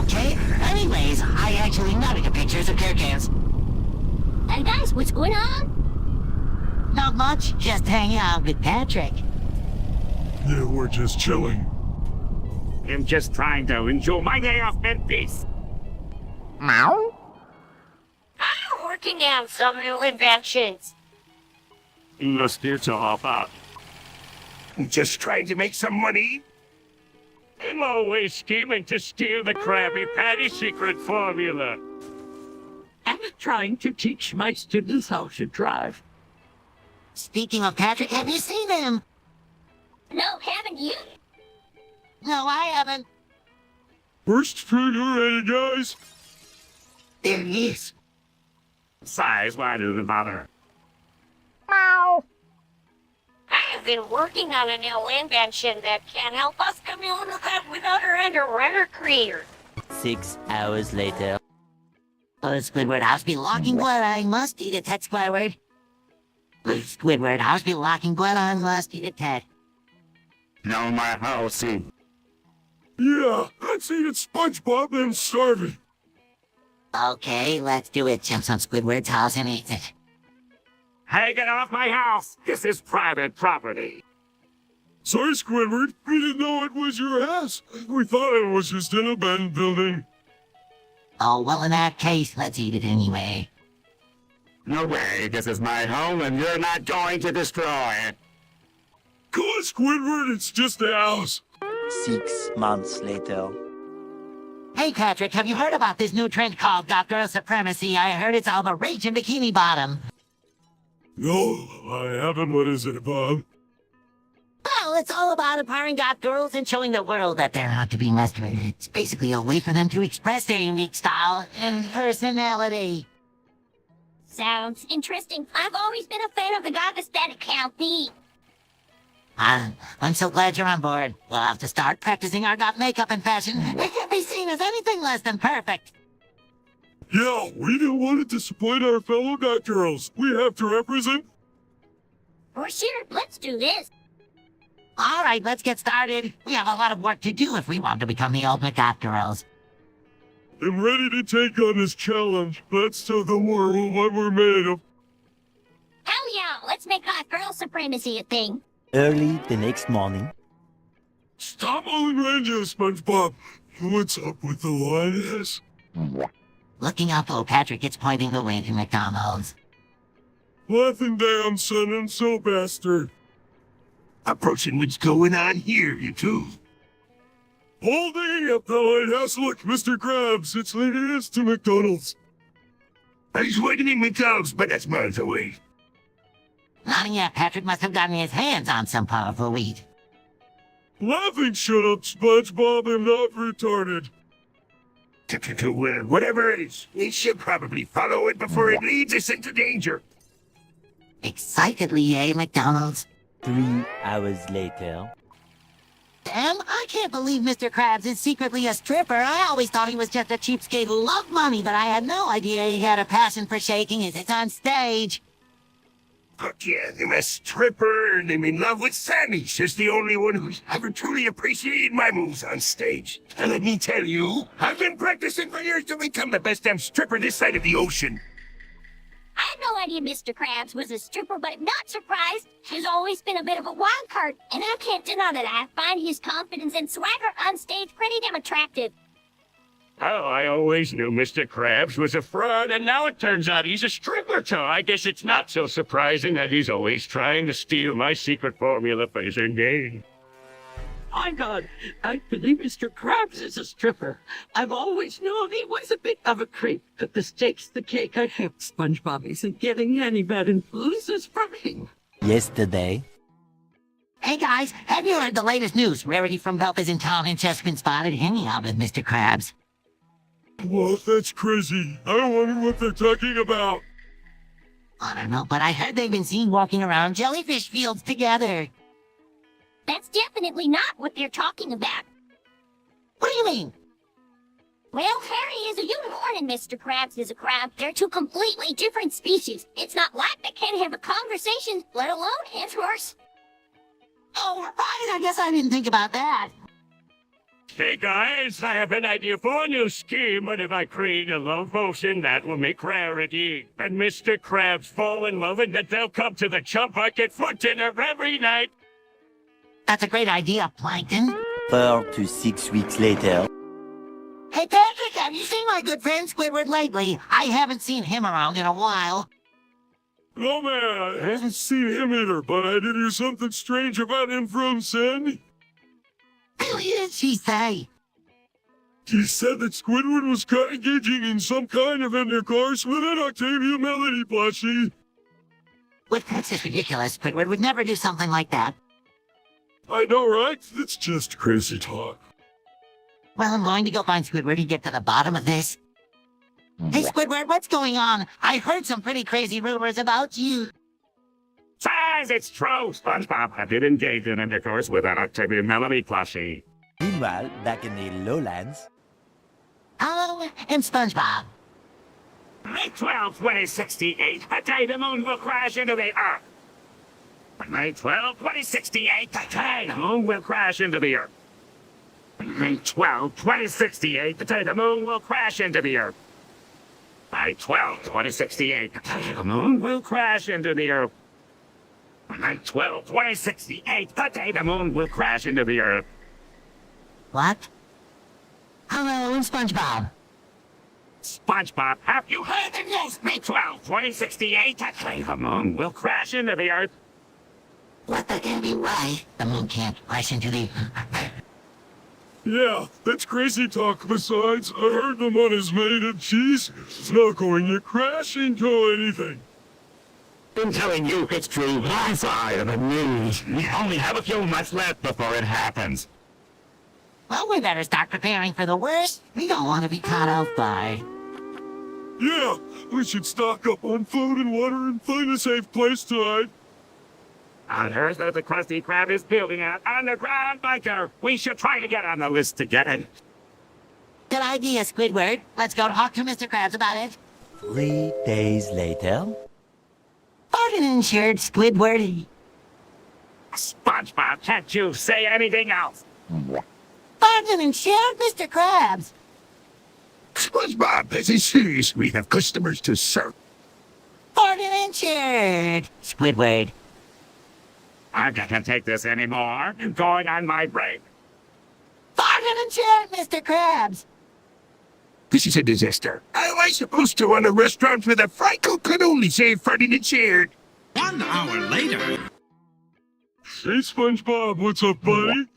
Okay. Anyways, I actually nodded to pictures of beer cans. Hey guys, what's going on? Not much. Just hanging out with Patrick. Yeah, we're just chilling. I'm just trying to enjoy my day off in peace. I'm working on some new inventions. Let's get to hop out. I'm just trying to make some money. I'm always scheming to steal the Krabby Patty secret formula. I'm trying to teach my students how to drive. Speaking of Patrick, have you seen him? No, haven't you? No, I haven't. First trigger ready, guys? There he is. Size, why does it matter? I've been working on a new invention that can help us communicate with other underwater creatures. 6 hours later. Oh, Squidward, I'll be locking blood. I must eat a Tet, Squidward. Squidward, I'll be locking blood. I must eat a Tet. No, my house. Yeah, let's eat it, SpongeBob, and starve it. Okay, let's do it. Jumps on Squidward's house and eats it. Hey, get off my house! This is private property. Sorry, Squidward. We didn't know it was your ass. We thought it was just an abandoned building. Oh, well, in that case, let's eat it anyway. No way, this is my home and you're not going to destroy it. Come on, Squidward, it's just a house. 6 months later. Hey, Patrick, have you heard about this new trend called Girl Supremacy? I heard it's all the rage in Bikini Bottom. No, I haven't. What is it, Bob? Well, it's all about empowering girls and showing the world that they're not to be messed with. It's basically a way for them to express their unique style and personality. Sounds interesting. I've always been a fan of the goddess that account the... I'm so glad you're on board. We'll have to start practicing our goth makeup and fashion. It can't be seen as anything less than perfect. Yeah, we don't want to disappoint our fellow goth girls. We have to represent. For sure, let's do this. All right, let's get started. We have a lot of work to do if we want to become the ultimate goth girls. I'm ready to take on this challenge. Let's tell the world what we're made of. Hell yeah, let's make girl supremacy a thing. Early the next morning. Stop all around you, SpongeBob. What's up with the lioness? Looking up, oh, Patrick gets pointing the way to McDonald's. Laughing down, son and so bastard. Approaching what's going on here, you two. Holding up the lighthouse. Look, Mr. Krabs, it's leading us to McDonald's. I was waiting in McDonald's, but that's miles away. Not yet. Patrick must have gotten his hands on some powerful wheat. Laughing, shut up, SpongeBob. I'm not retarded. Whatever it is, we should probably follow it before it leads us into danger. Excitedly, eh, McDonald's? 3 hours later. Damn, I can't believe Mr. Krabs is secretly a stripper. I always thought he was just a cheapskate who loved money, but I had no idea he had a passion for shaking his tits on stage. Fuck yeah, I'm a stripper and I'm in love with Sammy. She's the only one who's ever truly appreciated my moves on stage. And let me tell you, I've been practicing for years to become the best damn stripper this side of the ocean. I had no idea Mr. Krabs was a stripper, but I'm not surprised. He's always been a bit of a wild card, and I can't deny that I find his confidence and swagger on stage pretty damn attractive. Oh, I always knew Mr. Krabs was a fraud, and now it turns out he's a stripper, so I guess it's not so surprising that he's always trying to steal my secret formula for his game. My God, I believe Mr. Krabs is a stripper. I've always known he was a bit of a creep, but the steak's the cake. I hope SpongeBob isn't getting any bad influences from him. Yesterday. Hey guys, have you heard the latest news? Rarity from Belp is in town and just been spotted hanging out with Mr. Krabs. What? That's crazy. I wonder what they're talking about. I don't know, but I heard they've been seen walking around jellyfish fields together. That's definitely not what they're talking about. What do you mean? Well, Harry is a unicorn and Mr. Krabs is a crab. They're two completely different species. It's not like they can't have a conversation, let alone intercourse. Oh, right, I guess I didn't think about that. Hey guys, I have an idea for a new scheme, but if I create a love potion, that will make Rarity and Mr. Krabs fall in love and that they'll come to the chump bucket for dinner every night. That's a great idea, Plankton. 4 to 6 weeks later. Hey Patrick, have you seen my good friend Squidward lately? I haven't seen him around in a while. Oh man, I haven't seen him either, but I did hear something strange about him from Sandy. What did she say? She said that Squidward was engaging in some kind of intercourse with an Octavia Melody plushie. Well, that's just ridiculous. Squidward would never do something like that. I know, right? It's just crazy talk. Well, I'm going to go find Squidward and get to the bottom of this. Hey, Squidward, what's going on? I heard some pretty crazy rumors about you. Says it's true, SpongeBob. I did engage in intercourse with an Octavia Melody plushie. Meanwhile, back in the lowlands. Oh, and SpongeBob. May 12, 2068, a day the moon will crash into the Earth. May 12, 2068, the day the moon will crash into the Earth. May 12, 2068, the day the moon will crash into the Earth. May 12, 2068, the day the moon will crash into the Earth. Night 12, 2068, the day the moon will crash into the earth. What? Hello, SpongeBob. SpongeBob, have you heard the news? Night 12, 2068, the day the moon will crash into the earth. What the can be right? The moon can't crash into the... Yeah, that's crazy talk. Besides, I heard the moon is made of cheese. It's not going to crash into anything. Been telling you it's true. My side of the news. We only have a few months left before it happens. Well, we better start preparing for the worst. We don't want to be caught off guard. Yeah, we should stock up on food and water and find a safe place to hide. I heard that the Krusty Krab is building an underground bunker. We should try to get on the list to get it. Good idea, Squidward. Let's go talk to Mr. Krabs about it. 3 days later. Pardon insured, Squidward. SpongeBob, can't you say anything else? Pardon insured, Mr. Krabs. SpongeBob, this is serious. We have customers to serve. Pardon insured, Squidward. I can't take this anymore. I'm going on my break. Pardon insured, Mr. Krabs. This is a disaster. How am I supposed to run a restaurant with a Frankel could only say farting shared? 1 hour later. Hey, SpongeBob, what's up, buddy?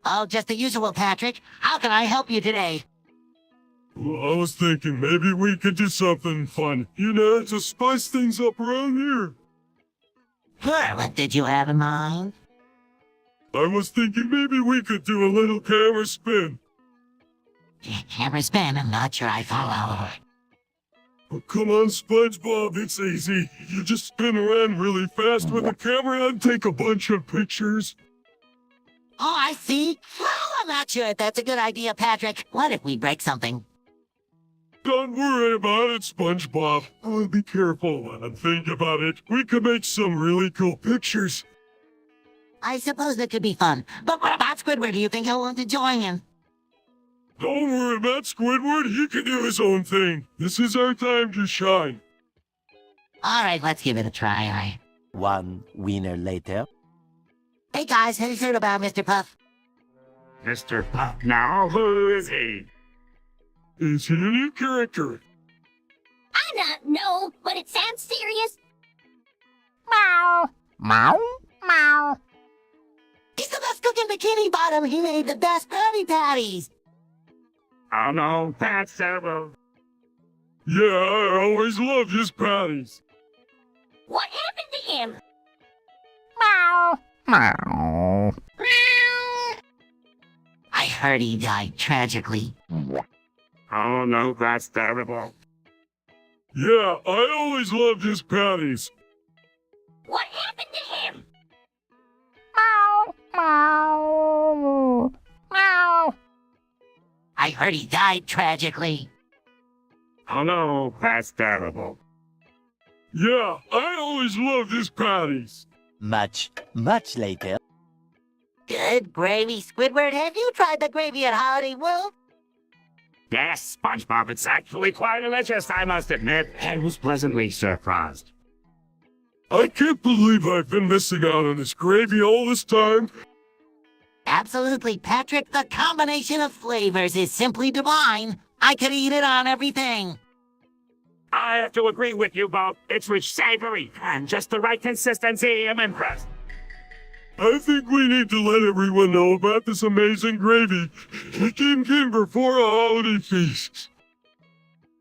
Oh, just the usual, Patrick. How can I help you today? Well, I was thinking maybe we could do something fun. You know, to spice things up around here. Sure, what did you have in mind? I was thinking maybe we could do a little camera spin. Camera spin? I'm not sure I follow. Oh, come on, SpongeBob, it's easy. You just spin around really fast with the camera and take a bunch of pictures. Oh, I see. Well, I'm not sure if that's a good idea, Patrick. What if we break something? Don't worry about it, SpongeBob. Oh, be careful and think about it. We could make some really cool pictures. I suppose that could be fun. But what about Squidward? Do you think he'll want to join in? Don't worry about Squidward. He can do his own thing. This is our time to shine. All right, let's give it a try, all right. 1 winner later. Hey, guys, have you heard about Mr. Puff? Mr. Puff, now who is he? Is he a new character? I don't know, but it sounds serious. Meow. Meow. Meow. He's the best cook in Bikini Bottom. He made the best Krabby Patties. Oh no, that's terrible. Yeah, I always loved his patties. What happened to him? Meow. Meow. Meow. I heard he died tragically. Oh no, that's terrible. Yeah, I always loved his patties. What happened to him? Meow. Meow. Meow. I heard he died tragically. Oh no, that's terrible. Yeah, I always loved his patties. Much later. Good gravy, Squidward. Have you tried the gravy at Holiday World? Yes, SpongeBob, it's actually quite delicious, I must admit. I was pleasantly surprised. I can't believe I've been missing out on this gravy all this time. Absolutely, Patrick. The combination of flavors is simply divine. I could eat it on everything. I have to agree with you both. It's rich, savory, and just the right consistency. I'm impressed. I think we need to let everyone know about this amazing gravy. It came before a holiday feast.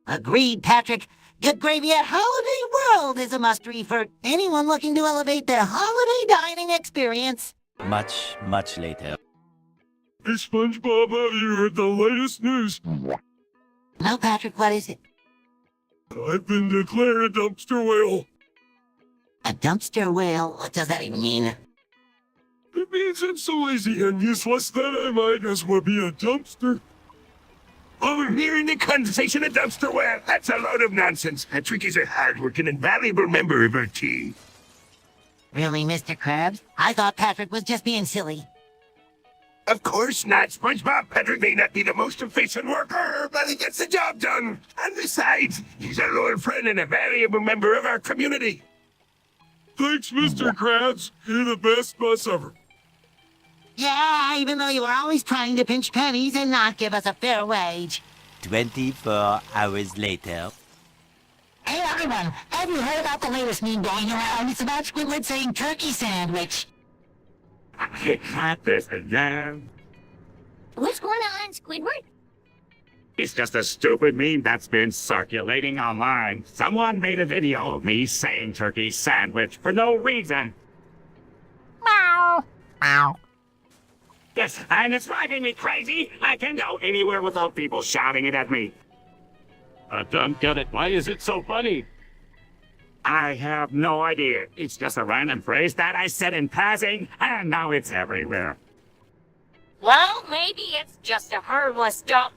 Agreed, Patrick. Good gravy at Holiday World is a must-read for anyone looking to elevate their holiday dining experience. Much later. Hey, SpongeBob, have you heard the latest news? No, Patrick, what is it? I've been declared a dumpster whale. A dumpster whale? What does that even mean? It means I'm so lazy and useless that I might as well be a dumpster. Overhearing the conversation of dumpster whale. That's a load of nonsense. Patrick is a hard-working and valuable member of our team. Really, Mr. Krabs? I thought Patrick was just being silly. Of course not, SpongeBob. Patrick may not be the most efficient worker, but he gets the job done. And besides, he's a loyal friend and a valuable member of our community. Thanks, Mr. Krabs. You're the best boss ever. Yeah, even though you were always trying to pinch pennies and not give us a fair wage. 24 hours later. Hey everyone, have you heard about the latest meme going around? It's about Squidward saying turkey sandwich. Not this again. What's going on, Squidward? It's just a stupid meme that's been circulating online. Someone made a video of me saying turkey sandwich for no reason. Meow. Ow. Yes, and it's driving me crazy. I can't go anywhere without people shouting it at me. I don't get it. Why is it so funny? I have no idea. It's just a random phrase that I said in passing, and now it's everywhere. Well, maybe it's just a harmless joke.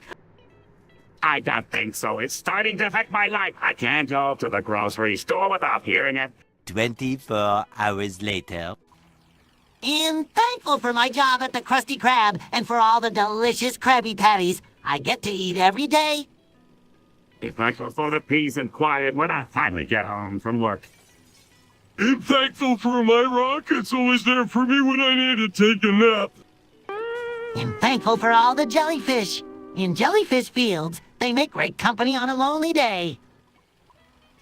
I don't think so. It's starting to affect my life. I can't go to the grocery store without hearing it. 24 hours later. I'm thankful for my job at the Krusty Krab and for all the delicious Krabby Patties I get to eat every day. Be thankful for the peace and quiet when I finally get home from work. I'm thankful for my rock. It's always there for me when I need to take a nap. I'm thankful for all the jellyfish. In jellyfish fields, they make great company on a lonely day.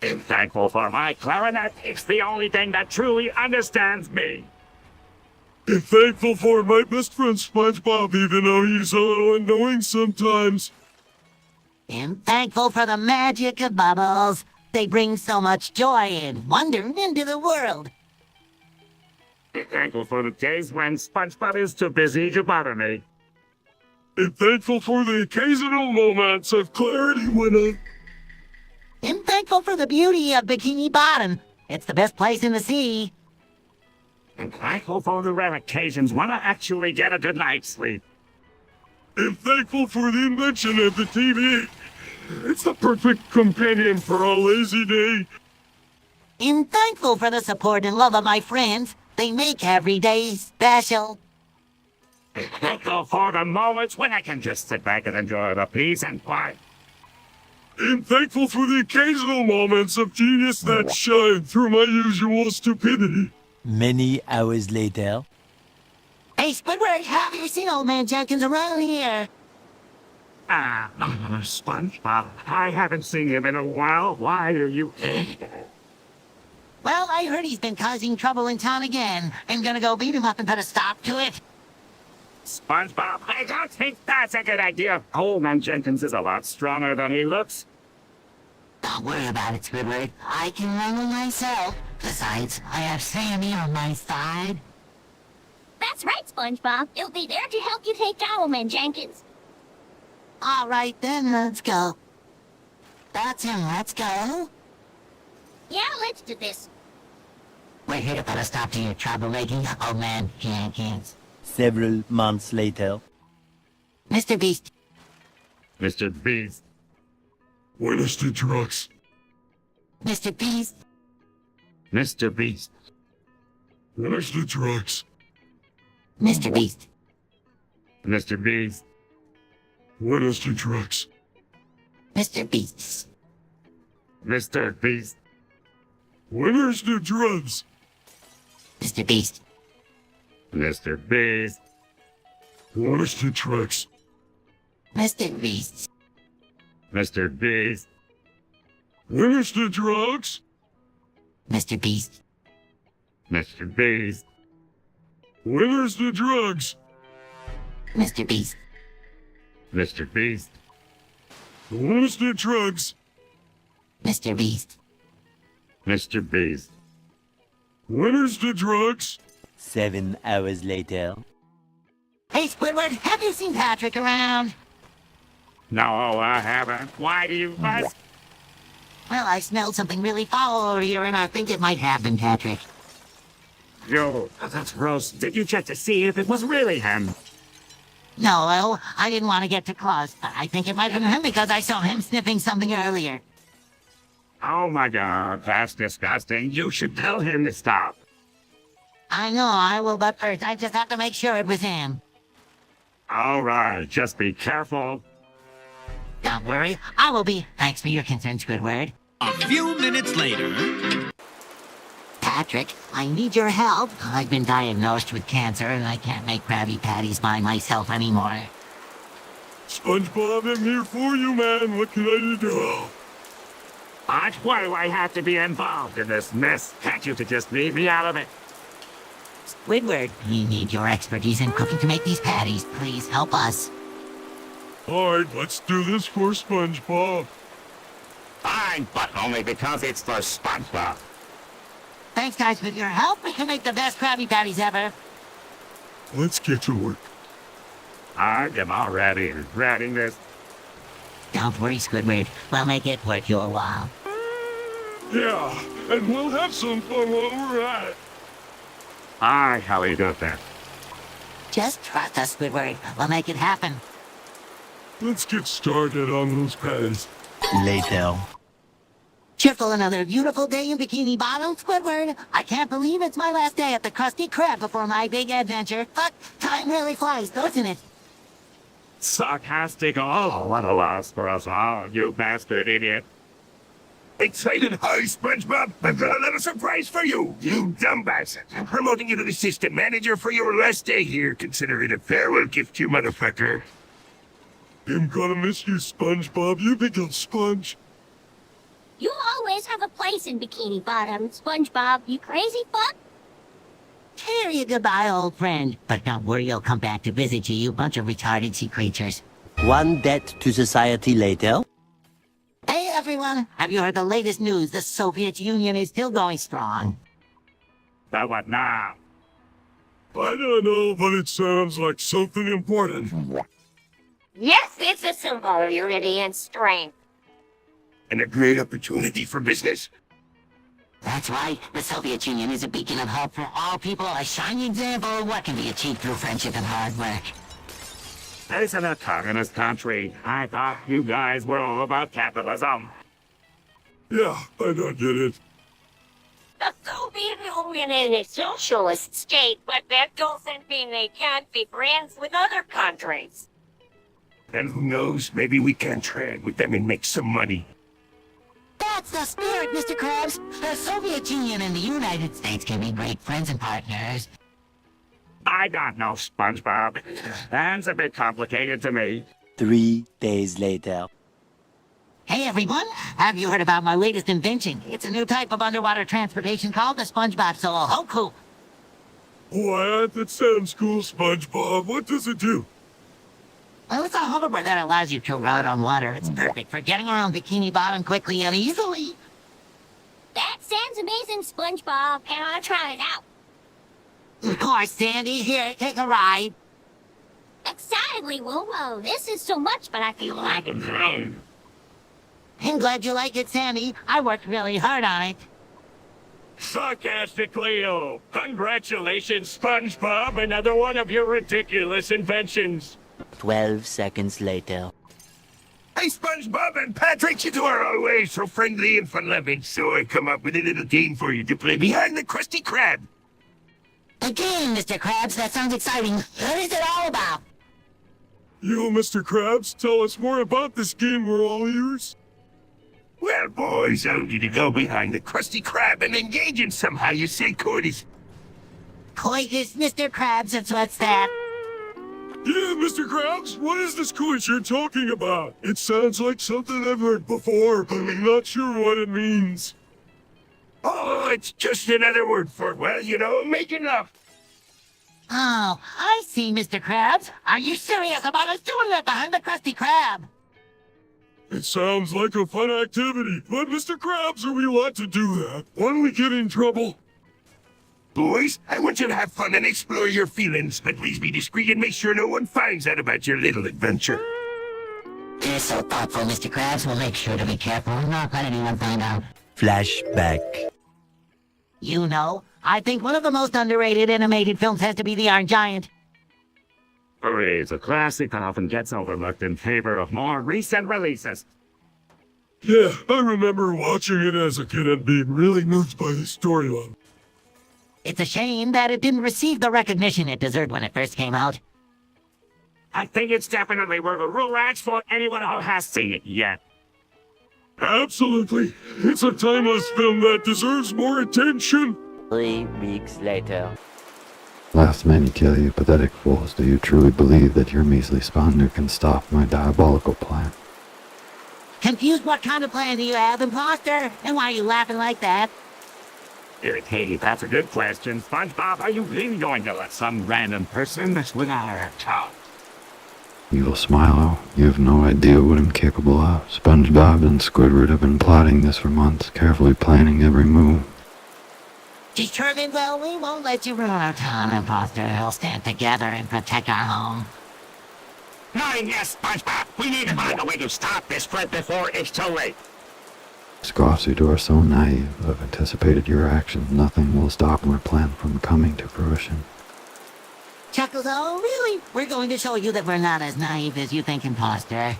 I'm thankful for my clarinet. It's the only thing that truly understands me. I'm thankful for my best friend SpongeBob, even though he's a little annoying sometimes. I'm thankful for the magic of bubbles. They bring so much joy and wonder into the world. I'm thankful for the days when SpongeBob is too busy to bother me. I'm thankful for the occasional moments of clarity when I'm thankful for the beauty of Bikini Bottom. It's the best place in the sea. I'm thankful for the rare occasions when I actually get a good night's sleep. I'm thankful for the invention of the TV. It's the perfect companion for a lazy day. I'm thankful for the support and love of my friends. They make every day special. I'm thankful for the moments when I can just sit back and enjoy the peace and quiet. I'm thankful for the occasional moments of genius that shine through my usual stupidity. Many hours later. Hey, Squidward, have you seen Old Man Jenkins around here? SpongeBob, I haven't seen him in a while. Why are you... Well, I heard he's been causing trouble in town again. I'm gonna go beat him up and put a stop to it. SpongeBob, I don't think that's a good idea. Old Man Jenkins is a lot stronger than he looks. Don't worry about it, Squidward. I can handle myself. Besides, I have Sammy on my side. That's right, SpongeBob. He'll be there to help you take down Old Man Jenkins. All right, then, let's go. That's him, let's go. Yeah, let's do this. We're here to put a stop to your troublemaking, Old Man Jenkins. Several months later. Mr. Beast. Mr. Beast. Where's the drugs? Mr. Beast. Mr. Beast. Where's the drugs? Mr. Beast. Mr. Beast. Where's the drugs? Mr. Beast. Mr. Beast. Where's the drugs? Mr. Beast. Mr. Beast. Where's the drugs? Mr. Beast. Mr. Beast. Where's the drugs? Mr. Beast. Mr. Beast. Where's the drugs? Mr. Beast. Mr. Beast. Where's the drugs? Mr. Beast. Mr. Beast. Where's the drugs? 7 hours later. Hey, Squidward, have you seen Patrick around? No, I haven't. Why do you ask? Well, I smelled something really foul over here, and I think it might have been Patrick. Yo, that's gross. Did you check to see if it was really him? No, well, I didn't want to get too close, but I think it might have been him because I saw him sniffing something earlier. Oh my God, that's disgusting. You should tell him to stop. I know I will, but first I just have to make sure it was him. All right, just be careful. Don't worry, I will be. Thanks for your concern, Squidward. A few minutes later. Patrick, I need your help. I've been diagnosed with cancer and I can't make Krabby Patties by myself anymore. SpongeBob, I'm here for you, man. What can I do? But why do I have to be involved in this mess? Can't you just leave me out of it? Squidward, we need your expertise in cooking to make these patties. Please help us. All right, let's do this for SpongeBob. Fine, but only because it's for SpongeBob. Thanks, guys, with your help, we can make the best Krabby Patties ever. Let's get to work. I am already regretting this. Don't worry, Squidward. We'll make it worth your while. Yeah, and we'll have some fun while we're at it. I highly doubt that. Just trust us, Squidward. We'll make it happen. Let's get started on those patties. Later. Cheerful another beautiful day in Bikini Bottom, Squidward. I can't believe it's my last day at the Krusty Krab before my big adventure. But time really flies, doesn't it? Sarcastic, oh, what a loss for us all, you bastard idiot. Excited, hi, SpongeBob. I've got a little surprise for you, you dumb bastard. I'm promoting you to the assistant manager for your last day here. Consider it a farewell gift, you motherfucker. I'm gonna miss you, SpongeBob. You big old sponge. You always have a place in Bikini Bottom, SpongeBob, you crazy fuck. Carry a goodbye, old friend. But don't worry, I'll come back to visit you, you bunch of retarded sea creatures. One debt to society later. Hey, everyone. Have you heard the latest news? The Soviet Union is still going strong. But what now? I don't know, but it sounds like something important. Yes, it's a symbol of unity and strength. And a great opportunity for business. That's right. The Soviet Union is a beacon of hope for all people, a shining example of what can be achieved through friendship and hard work. This is a communist country. I thought you guys were all about capitalism. Yeah, I don't get it. The Soviet Union is a socialist state, but that doesn't mean they can't be friends with other countries. And who knows, maybe we can trade with them and make some money. That's the spirit, Mr. Krabs. The Soviet Union and the United States can be great friends and partners. I don't know, SpongeBob. That's a bit complicated to me. 3 days later. Hey, everyone. Have you heard about my latest invention? It's a new type of underwater transportation called the SpongeBob Solo Hoku. What? That sounds cool, SpongeBob. What does it do? Well, it's a hoverboard that allows you to ride on water. It's perfect for getting around Bikini Bottom quickly and easily. That sounds amazing, SpongeBob. Can I try it out? Of course, Sandy. Here, take a ride. Excitedly, Whoa. This is so much, but I feel like I'm drowned. I'm glad you like it, Sandy. I worked really hard on it. Sarcastically, oh, congratulations, SpongeBob, another one of your ridiculous inventions. 12 seconds later. Hey, SpongeBob and Patrick, you two are always so friendly and fun-loving, so I come up with a little game for you to play behind the Krusty Krab. A game, Mr. Krabs. That sounds exciting. What is it all about? You, Mr. Krabs, tell us more about this game. We're all ears. Well, boys, I want you to go behind the Krusty Krab and engage in somehow you say coitus. Coitus, Mr. Krabs, and what's that? Yeah, Mr. Krabs, what is this quiz you're talking about? It sounds like something I've heard before, but I'm not sure what it means. Oh, it's just another word for, well, you know, making up. Oh, I see, Mr. Krabs. Are you serious about us doing that behind the Krusty Krab? It sounds like a fun activity, but Mr. Krabs, are we allowed to do that? Won't we get in trouble? Boys, I want you to have fun and explore your feelings, but please be discreet and make sure no one finds out about your little adventure. You're so thoughtful, Mr. Krabs. We'll make sure to be careful and not let anyone find out. Flashback. You know, I think one of the most underrated animated films has to be The Iron Giant. It's a classic that often gets overlooked in favor of more recent releases. Yeah, I remember watching it as a kid and being really moved by the storyline. It's a shame that it didn't receive the recognition it deserved when it first came out. I think it's definitely worth a rewatch for anyone who has seen it yet. Absolutely. It's a timeless film that deserves more attention. 3 weeks later. Last man you kill, you pathetic fools. Do you truly believe that your measly spawner can stop my diabolical plan? Confused what kind of plan do you have, imposter? And why are you laughing like that? Hey, that's a good question. SpongeBob, are you really going to let some random person mess with our talk? Evil Smilo, you have no idea what I'm capable of. SpongeBob and Squidward have been plotting this for months, carefully planning every move. Determined, well, we won't let you ruin our town, imposter. We'll stand together and protect our home. Yes, SpongeBob. We need to find a way to stop this threat before it's too late. Scoffs, you are so naive. I've anticipated your actions. Nothing will stop our plan from coming to fruition. Chuckles, oh, really? We're going to show you that we're not as naive as you think, imposter.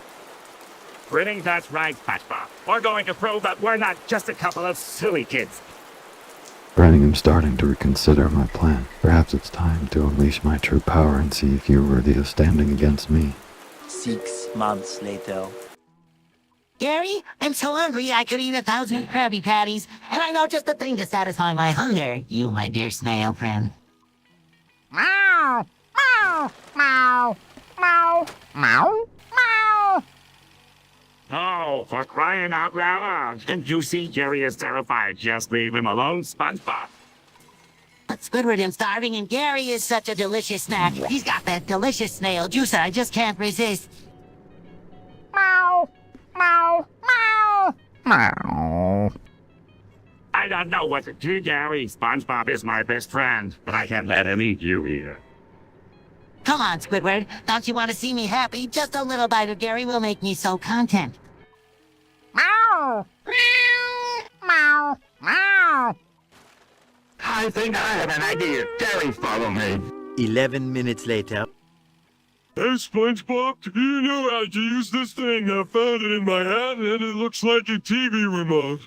Grinning, that's right, SpongeBob. We're going to prove that we're not just a couple of silly kids. I'm starting to reconsider my plan. Perhaps it's time to unleash my true power and see if you're worthy of standing against me. 6 months later. Gary, I'm so hungry I could eat 1,000 Krabby Patties, and I know just the thing to satisfy my hunger, you, my dear snail friend. Meow, meow, meow, meow, meow, meow. Oh, for crying out loud. Didn't you see Jerry is terrified? Just leave him alone, SpongeBob. But Squidward is starving and Gary is such a delicious snack. He's got that delicious snail juice I just can't resist. Meow, meow, meow, meow. I don't know what to do, Gary. SpongeBob is my best friend, but I can't let him eat you either. Come on, Squidward. Don't you want to see me happy? Just a little bite of Gary will make me so content. Meow, meow, meow, meow. I think I have an idea. Gary, follow me. 11 minutes later. Hey, SpongeBob, do you know how to use this thing? I found it in my hat and it looks like a TV remote.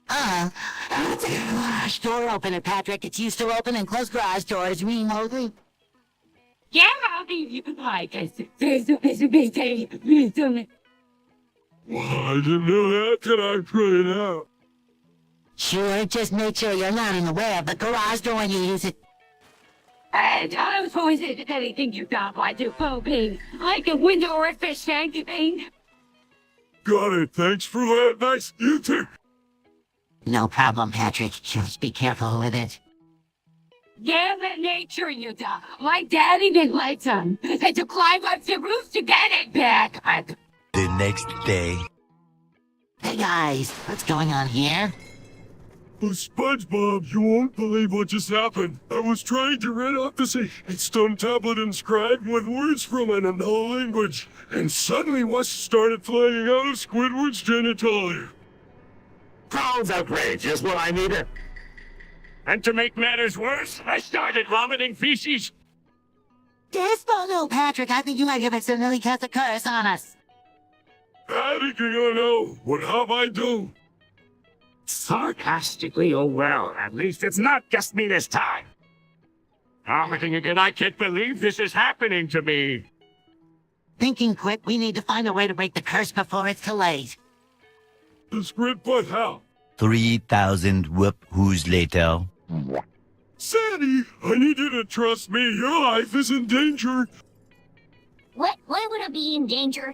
Garage door opener, Patrick. It's used to open and close garage doors remotely. Yeah, I'll give you the pie. Well, I didn't know that till I put it out. Sure, just make sure you're not in the way of the garage door when you use it. And I was always into anything you got by do hoping, like a window or a fish tank, Got it. Thanks for that. Nice. You too. No problem, Patrick. Just be careful with it. Yeah, but nature, you dog. My daddy didn't like them. Had to climb up the roof to get it back. The next day. Hey guys, what's going on here? Oh, SpongeBob, you won't believe what just happened. I was trying to read off this stone tablet inscribed with words from an unknown language, and suddenly what started flying out of Squidward's genitalia. Paul's outrage is what I needed. And to make matters worse, I started vomiting feces. Despo, no, Patrick. I think you might have accidentally cast a curse on us. Anything I know. What have I done? Sarcastically, oh well, at least it's not just me this time. Vomiting again, I can't believe this is happening to me. Thinking quick, we need to find a way to break the curse before it's too late. The squid, but how? 3,000 whoop-whoos later. Sandy, I need you to trust me. Your life is in danger. What would I be in danger?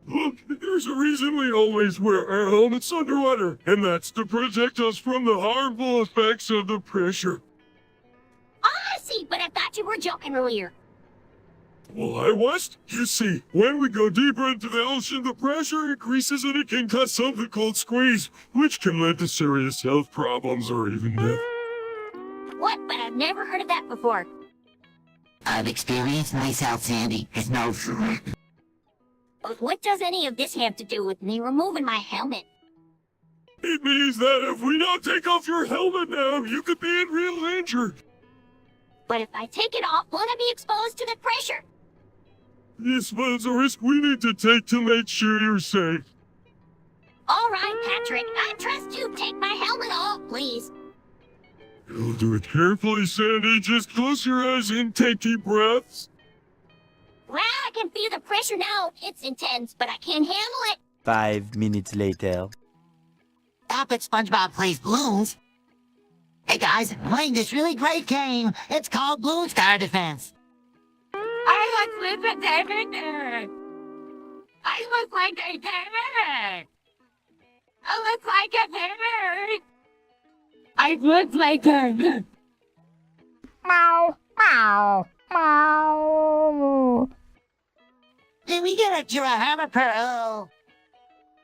Look, there's a reason we always wear our helmets underwater, and that's to protect us from the harmful effects of the pressure. Oh, I see, but I thought you were joking earlier. Well, I was. You see, when we go deeper into the ocean, the pressure increases and it can cause something called squeeze, which can lead to serious health problems or even death. What? But I've never heard of that before. I've experienced myself, Sandy. It's no fun. But what does any of this have to do with me removing my helmet? It means that if we don't take off your helmet now, you could be in real danger. But if I take it off, won't I be exposed to the pressure? Yes, but it's a risk we need to take to make sure you're safe. All right, Patrick. I trust you. Take my helmet off, please. You'll do it carefully, Sandy. Just close your eyes and take deep breaths. Well, I can feel the pressure now. It's intense, but I can't handle it. 5 minutes later. Stop it, SpongeBob plays balloons. Hey guys, I'm playing this really great game. It's called Blue Star Defense. I look like a David. I look like a David. I look like a David. I look like a... Meow, meow, meow. Did we get a giraffe pearl?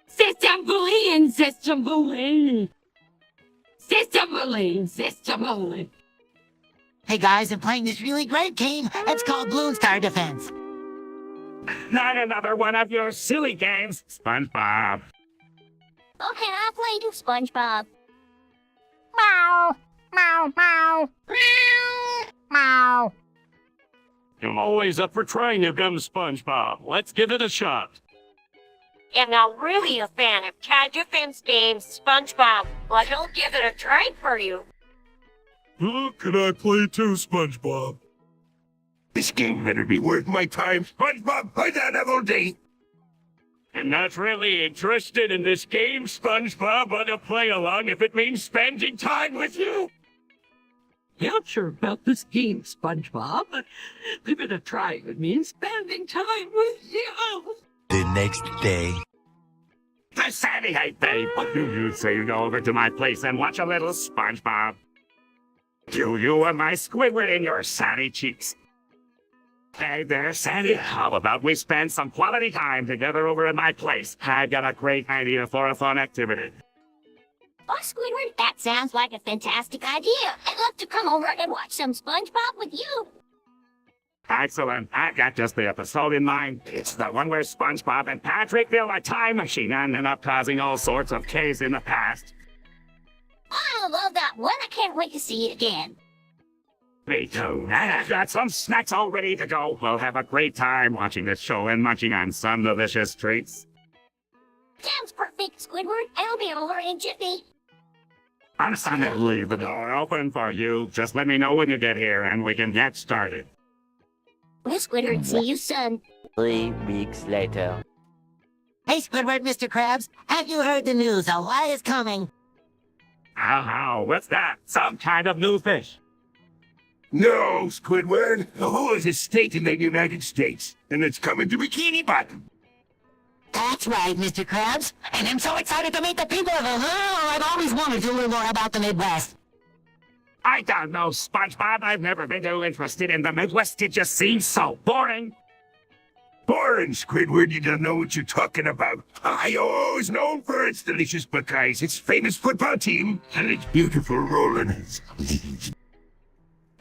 System bullying, system bullying. System bullying, system bullying. Hey guys, I'm playing this really great game. It's called Blue Star Defense. Not another one of your silly games, SpongeBob. Okay, I'll play you, SpongeBob. Meow, meow, meow, meow, meow. I'm always up for trying new gum, SpongeBob. Let's give it a shot. And I'm really a fan of cat defense games, SpongeBob, but I'll give it a try for you. Oh, can I play too, SpongeBob? This game better be worth my time. SpongeBob, play that all day. I'm not really interested in this game, SpongeBob, but I'll play along if it means spending time with you. Yeah, I'm sure about this game, SpongeBob, but give it a try. It means spending time with you. The next day. Sandy, hey, babe, what do you say you go over to my place and watch a little SpongeBob? You and my Squidward in your sandy cheeks. Hey there, Sandy. How about we spend some quality time together over at my place? I've got a great idea for a fun activity. Oh, Squidward, that sounds like a fantastic idea. I'd love to come over and watch some SpongeBob with you. Excellent. I've got just the episode in mind. It's the one where SpongeBob and Patrick build a time machine and end up causing all sorts of chaos in the past. Oh, I love that one. I can't wait to see it again. Me too. I've got some snacks all ready to go. We'll have a great time watching this show and munching on some delicious treats. Sounds perfect, Squidward. I'll be over in a jiffy. I'm going to leave the door open for you. Just let me know when you get here and we can get started. Well, Squidward, see you soon. 3 weeks later. Hey Squidward, Mr. Krabs, have you heard the news? A Y is coming. Oh, what's that? Some kind of new fish? No, Squidward. Oh, it's a state in the United States, and it's coming to Bikini Bottom. That's right, Mr. Krabs. And I'm so excited to meet the people of I've always wanted to learn more about the Midwest. I don't know, SpongeBob. I've never been too interested in the Midwest. It just seems so boring. Boring, Squidward. You don't know what you're talking about. Ohio is known for its delicious buckeyes, its famous football team, and its beautiful rolling.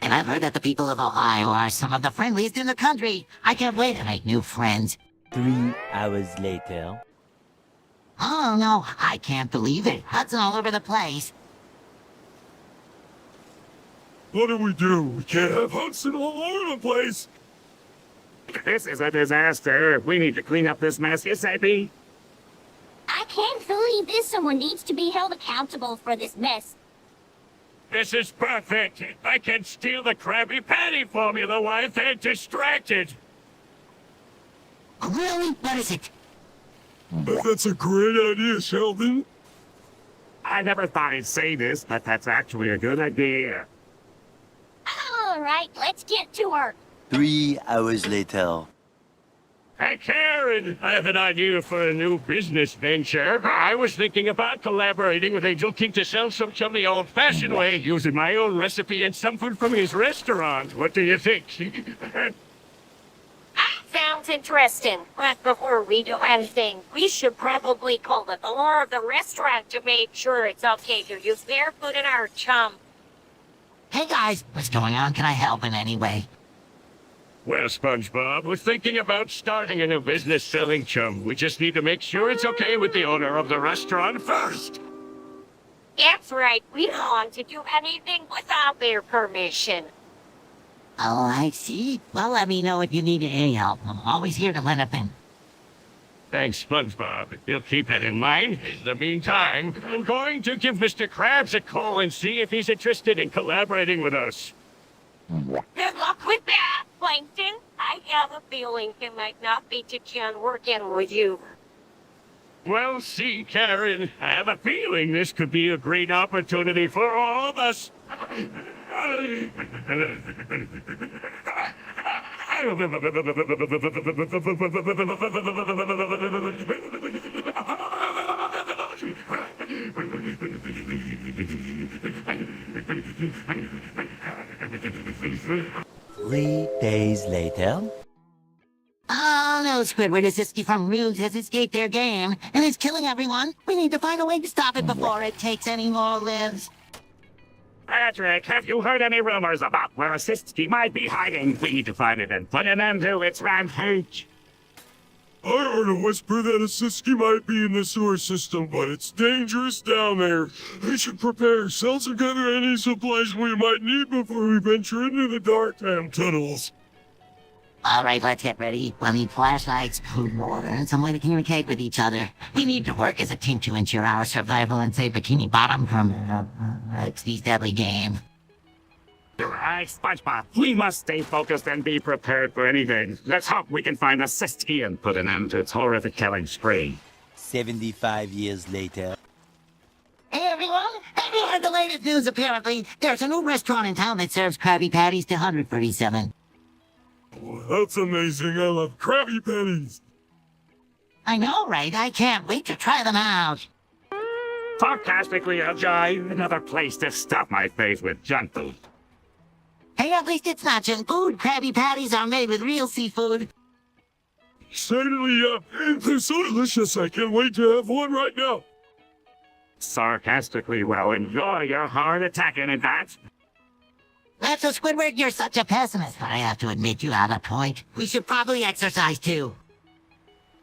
And I've heard that the people of Ohio are some of the friendliest in the country. I can't wait to make new friends. 3 hours later. Oh no, I can't believe it. Hudson all over the place. What do? We can't have Hudson all over the place. This is a disaster. We need to clean up this mess, ASAP. I can't believe this. Someone needs to be held accountable for this mess. This is perfect. I can steal the Krabby Patty formula while they're distracted. Really? What is it? That's a great idea, Sheldon. I never thought I'd say this, but that's actually a good idea. All right, let's get to work. 3 hours later. Hey, Karen, I have an idea for a new business venture. I was thinking about collaborating with Angel King to sell some chum the old-fashioned way, using my own recipe and some food from his restaurant. What do you think? Sounds interesting. But before we do anything, we should probably call the owner of the restaurant to make sure it's okay to use their food in our chum. Hey guys, what's going on? Can I help in any way? Well, SpongeBob, we're thinking about starting a new business selling chum. We just need to make sure it's okay with the owner of the restaurant first. That's right. We don't want to do anything without their permission. Oh, I see. Well, let me know if you need any help. I'm always here to lend a hand. Thanks, SpongeBob. We'll keep that in mind. In the meantime, I'm going to give Mr. Krabs a call and see if he's interested in collaborating with us. Good luck with that, Plankton. I have a feeling he might not be too keen working with you. Well, see, Karen, I have a feeling this could be a great opportunity for all of us. 3 days later. Oh no, Squidward 𝗦𝗧liche from Rouge has escaped their game and is killing everyone. We need to find a way to stop it before it takes any more lives. Patrick, have you heard any rumors about where 𝗦𝗧liche might be hiding? We need to find it and put an end to its rampage. I heard a whisper that 𝗦𝗧liche might be in the sewer system, but it's dangerous down there. We should prepare ourselves and gather any supplies we might need before we venture into the dark damn tunnels. All right, let's get ready. We'll need flashlights, food, water, and some way to communicate with each other. We need to work as a team to ensure our survival and save Bikini Bottom from this deadly game. You're right, SpongeBob. We must stay focused and be prepared for anything. Let's hope we can find 𝗦𝗧liche and put an end to its horrific killing spree. 75 years later. Hey everyone, have you heard the latest news? Apparently, there's a new restaurant in town that serves Krabby Patties to 137. Well, that's amazing. I love Krabby Patties. I know, right? I can't wait to try them out. Sarcastically, Ajay, another place to stuff my face with junk food. Hey, at least it's not junk food. Krabby Patties are made with real seafood. Certainly, they're so delicious. I can't wait to have one right now. Sarcastically, well, enjoy your heart attack in advance. That's so, Squidward, you're such a pessimist, but I have to admit you have a point. We should probably exercise too.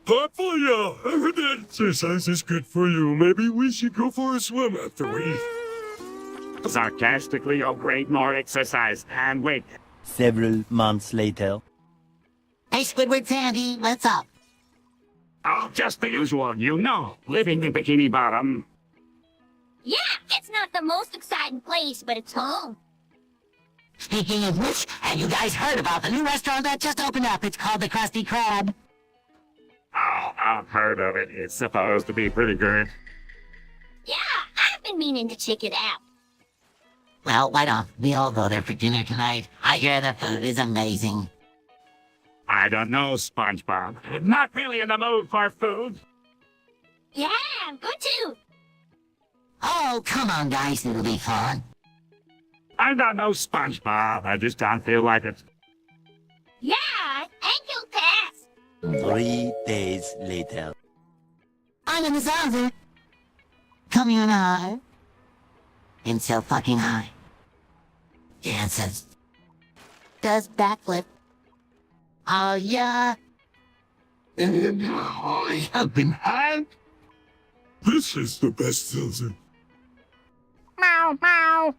Thoughtful, yeah. I heard that exercise is good for you. Maybe we should go for a swim after we eat. Sarcastically, oh great, more exercise. And wait. Several months later. Hey, Squidward Sandy, what's up? Oh, just the usual, you know, living in Bikini Bottom. Yeah, it's not the most exciting place, but it's home. Speaking of which, have you guys heard about the new restaurant that just opened up? It's called the Krusty Krab. Oh, I've heard of it. It's supposed to be pretty good. Yeah, I've been meaning to check it out. Well, why don't we all go there for dinner tonight? I hear the food is amazing. I don't know, SpongeBob. Not really in the mood for food. Yeah, good too. Oh, come on, guys, it'll be fun. I don't know, SpongeBob. I just don't feel like it. Yeah, I think you'll pass. 3 days later. I'm in the saucer. Come you and I. And so fucking high. Dances. Does backflip. Oh, yeah. And I have been had. This is the best seltzer. Meow, meow.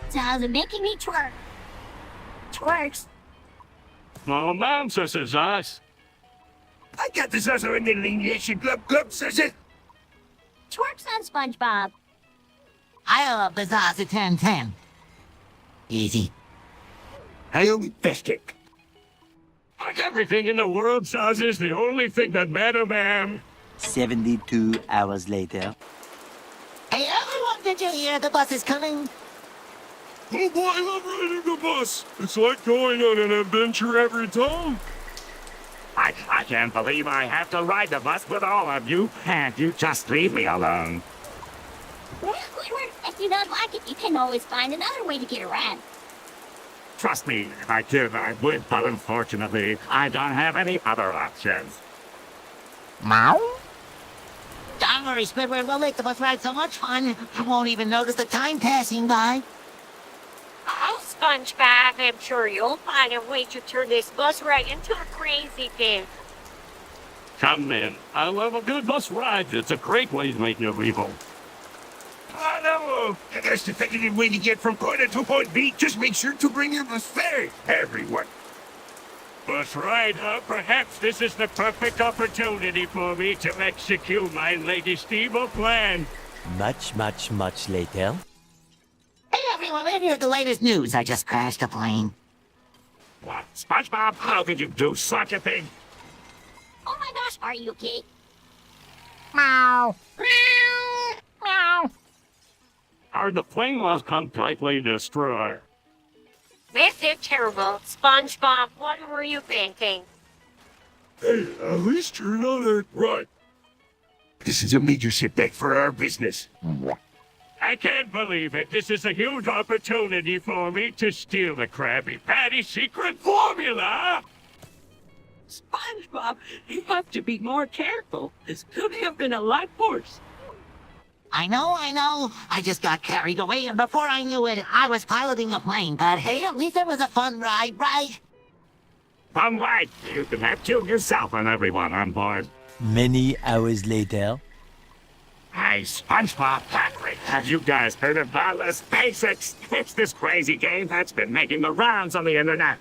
Sounds making me twerk. Twerks. Oh, man, this is us. I got this also in the lineation club, says it. Twerks on SpongeBob. I love the saucer 10-10. Easy. I only best it. Like everything in the world, Saz is the only thing that matters, ma'am. 72 hours later. Hey, everyone, did you hear the bus is coming? Oh boy, I love riding the bus. It's like going on an adventure every time. I can't believe I have to ride the bus with all of you. Can't you just leave me alone? Well, Squidward, if you don't like it, you can always find another way to get around. Trust me, if I could, I would, but unfortunately, I don't have any other options. Meow? Don't worry, Squidward, we'll make the bus ride so much fun, you won't even notice the time passing by. Oh, SpongeBob, I'm sure you'll find a way to turn this bus ride into a crazy thing. Come in. I love a good bus ride. It's a great way to make new people. I know. That's the definitive way to get from point A to point B. Just make sure to bring your bus fare, everyone. Bus ride, huh? Perhaps this is the perfect opportunity for me to execute my latest evil plan. Much later. Hey, everyone, I heard the latest news. I just crashed a plane. What? SpongeBob, how could you do such a thing? Oh my gosh, are you okay? Meow. Meow. Meow. are the plane was completely destroyed. This is terrible. SpongeBob, what were you thinking? Hey, at least you're not at right. This is a major setback for our business. I can't believe it. This is a huge opportunity for me to steal the Krabby Patty's secret formula. SpongeBob, you have to be more careful. This could have been a lot worse. I know. I just got carried away, and before I knew it, I was piloting a plane. But hey, at least it was a fun ride, right? Fun ride. You can have two yourself and everyone on board. Many hours later. Hey, SpongeBob, Patrick, have you guys heard of Wireless Basics? It's this crazy game that's been making the rounds on the internet.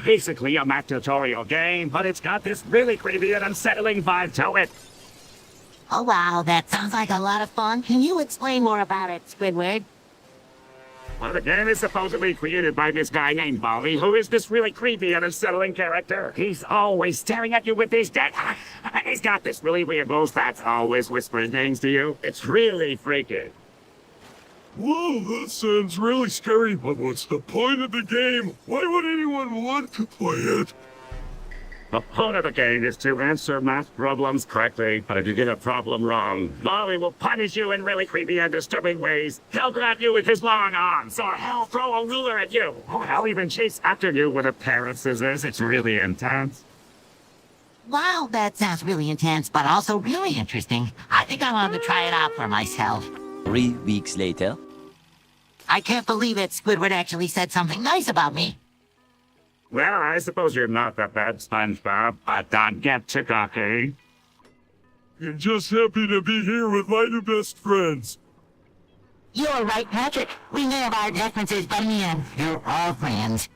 Basically a Mac tutorial game, but it's got this really creepy and unsettling vibe to it. Oh wow, that sounds like a lot of fun. Can you explain more about it, Squidward? Well, the game is supposedly created by this guy named Ballin, who is this really creepy and unsettling character. He's always staring at you with his dead eyes. He's got this really weird voice that's always whispering things to you. It's really freaky. Whoa, that sounds really scary, but what's the point of the game? Why would anyone want to play it? The point of the game is to answer math problems correctly, but if you get a problem wrong, Ballin will punish you in really creepy and disturbing ways. He'll grab you with his long arms, or he'll throw a ruler at you, or he'll even chase after you with a pair of scissors. It's really intense. Wow, that sounds really intense, but also really interesting. I think I want to try it out for myself. 3 weeks later. I can't believe it. Squidward actually said something nice about me. Well, I suppose you're not that bad, SpongeBob, but don't get too cocky. I'm just happy to be here with my new best friends. You're right, Patrick. We may have our differences, but in the end, you're all friends.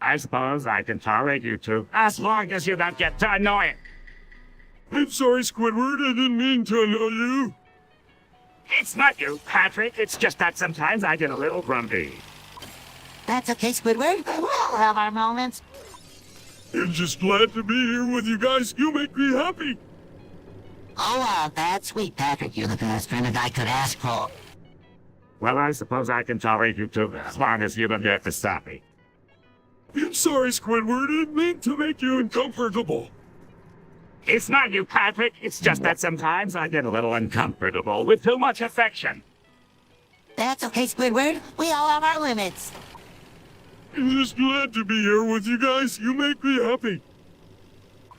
I suppose I can tolerate you two, as long as you don't get too annoying. I'm sorry, Squidward. I didn't mean to annoy you. It's not you, Patrick. It's just that sometimes I get a little grumpy. That's okay, Squidward. We'll all have our moments. I'm just glad to be here with you guys. You make me happy. Oh, that's sweet, Patrick. You're the best friend that I could ask for. Well, I suppose I can tolerate you too, as long as you don't get to stop me. I'm sorry, Squidward. I didn't mean to make you uncomfortable. It's not you, Patrick. It's just that sometimes I get a little uncomfortable with too much affection. That's okay, Squidward. We all have our limits. I'm just glad to be here with you guys. You make me happy.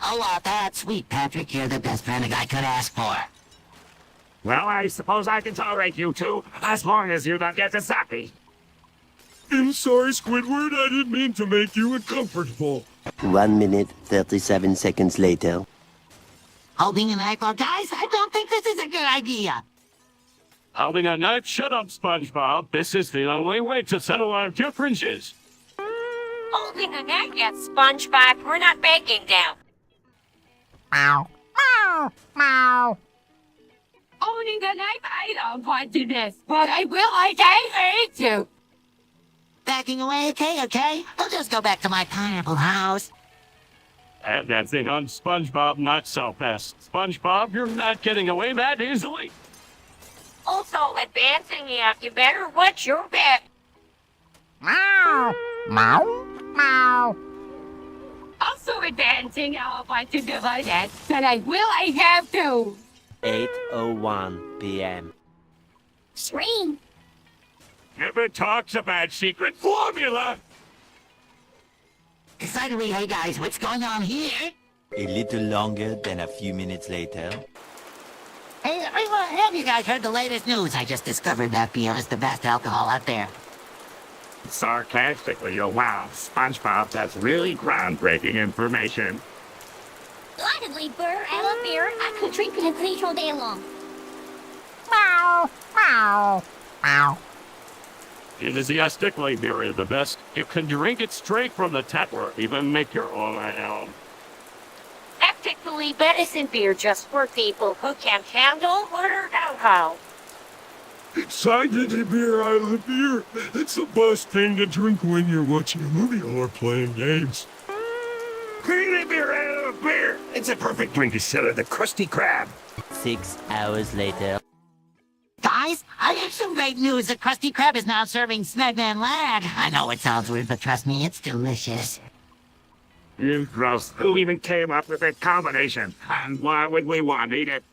Oh, that's sweet, Patrick. You're the best friend that I could ask for. Well, I suppose I can tolerate you two, as long as you don't get to stop me. I'm sorry, Squidward. I didn't mean to make you uncomfortable. 1 minute, 37 seconds later. Holding a knife, guys? I don't think this is a good idea. Holding a knife? Shut up, SpongeBob. This is the only way to settle our differences. Holding a knife yet, SpongeBob. We're not backing down. Meow. Meow. Meow. Holding a knife, I don't want to do this, but I will, I hate to. Backing away, okay? I'll just go back to my pineapple house. And that's it on SpongeBob Not So Fast. SpongeBob, you're not getting away that easily. Also, advancing you better watch your back. Meow. Meow. Meow. Also advancing, I want to do that, but I will, I have to. 8:01 p.m. Scream. Never talks about secret formula. Suddenly, hey guys, what's going on here? A little longer than a few minutes later. Hey, everyone, have you guys heard the latest news? I just discovered that beer is the best alcohol out there. Sarcastically, oh wow, SpongeBob, that's really groundbreaking information. Gladly, Burr, I love beer. I could drink it and all day long. Meow. Meow. Meow. Enthusiastically, beer is the best. You can drink it straight from the tap or even make your own at home. Technically, medicine beer just for people who can't handle water alcohol. Excited to beer, I love beer. It's the best thing to drink when you're watching a movie or playing games. Creamy beer, I love beer. It's a perfect drink to settle the Krusty Krab. 6 hours later. Guys, guys, I have some great news. The Krusty Krab is now serving Smegman Lag. I know it sounds weird, but trust me, it's delicious. You gross. Who even came up with that combination? And why would we want to eat it?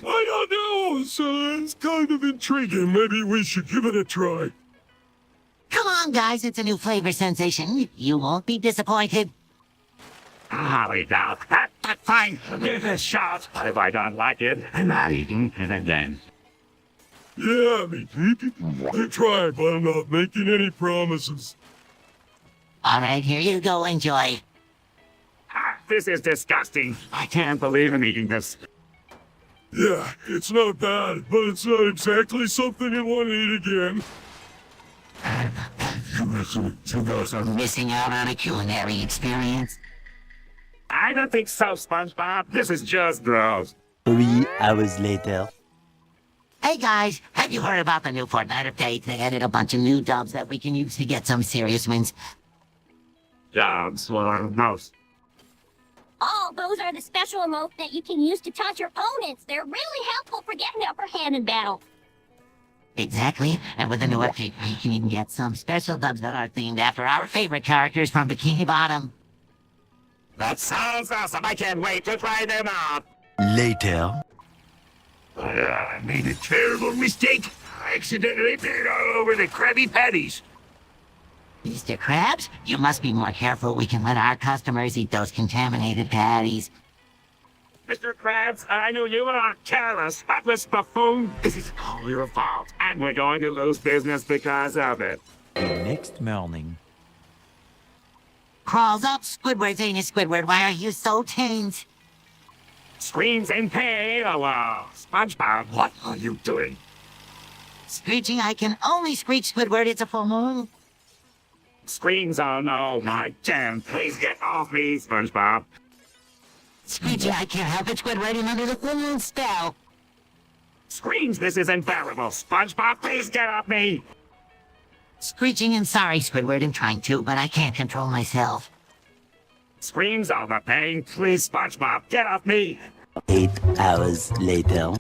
I don't know, so it's kind of intriguing. Maybe we should give it a try. Come on, guys, it's a new flavor sensation. You won't be disappointed. Holly doubt. But fine, give it a shot. If I don't like it, I'm not eating it again. Yeah, me too. I tried, but I'm not making any promises. All right, here you go. Enjoy. This is disgusting. I can't believe I'm eating this. Yeah, it's not bad, but it's not exactly something you want to eat again. Missing out on a culinary experience. I don't think so, SpongeBob. This is just gross. 3 hours later. Hey guys, have you heard about the new Fortnite update? They added a bunch of new dubs that we can use to get some serious wins. Jobs or most. Oh, those are the special emotes that you can use to taunt your opponents. They're really helpful for getting the upper hand in battle. Exactly, and with the new update, we can even get some special dubs that are themed after our favorite characters from Bikini Bottom. That sounds awesome. I can't wait to try them out. Later. I made a terrible mistake. I accidentally peed all over the Krabby Patties. Mr. Krabs, you must be more careful. We can let our customers eat those contaminated patties. Mr. Krabs, I knew you were a careless, heartless buffoon. This is all your fault, and we're going to lose business because of it. The next morning. Crawls up, Squidward's anus, Squidward. Why are you so tense? Screams in pain. Oh, wow. SpongeBob, what are you doing? Screeching, I can only screech, Squidward. It's a full moon. Screams, oh no, my damn. Please get off me, SpongeBob. Screeching, I can't help it, Squidward. I'm under the full moon spell. Screams, this is unbearable. SpongeBob, please get off me. Screeching and sorry, Squidward. I'm trying to, but I can't control myself. Screams all the pain. Please, SpongeBob, get off me. 8 hours later.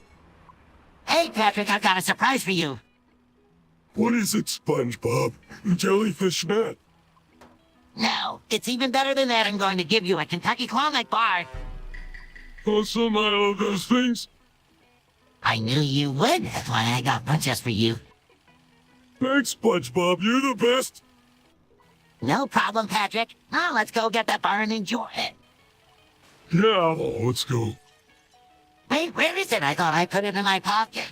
Hey, Patrick, I've got a surprise for you. What is it, SpongeBob? Jellyfish net? No, it's even better than that. I'm going to give you a Kentucky Klondike bar. Awesome, I love those things. I knew you would. That's why I got one just for you. Thanks, SpongeBob. You're the best. No problem, Patrick. Now let's go get that bar and enjoy it. Yeah, let's go. Wait, where is it? I thought I put it in my pocket.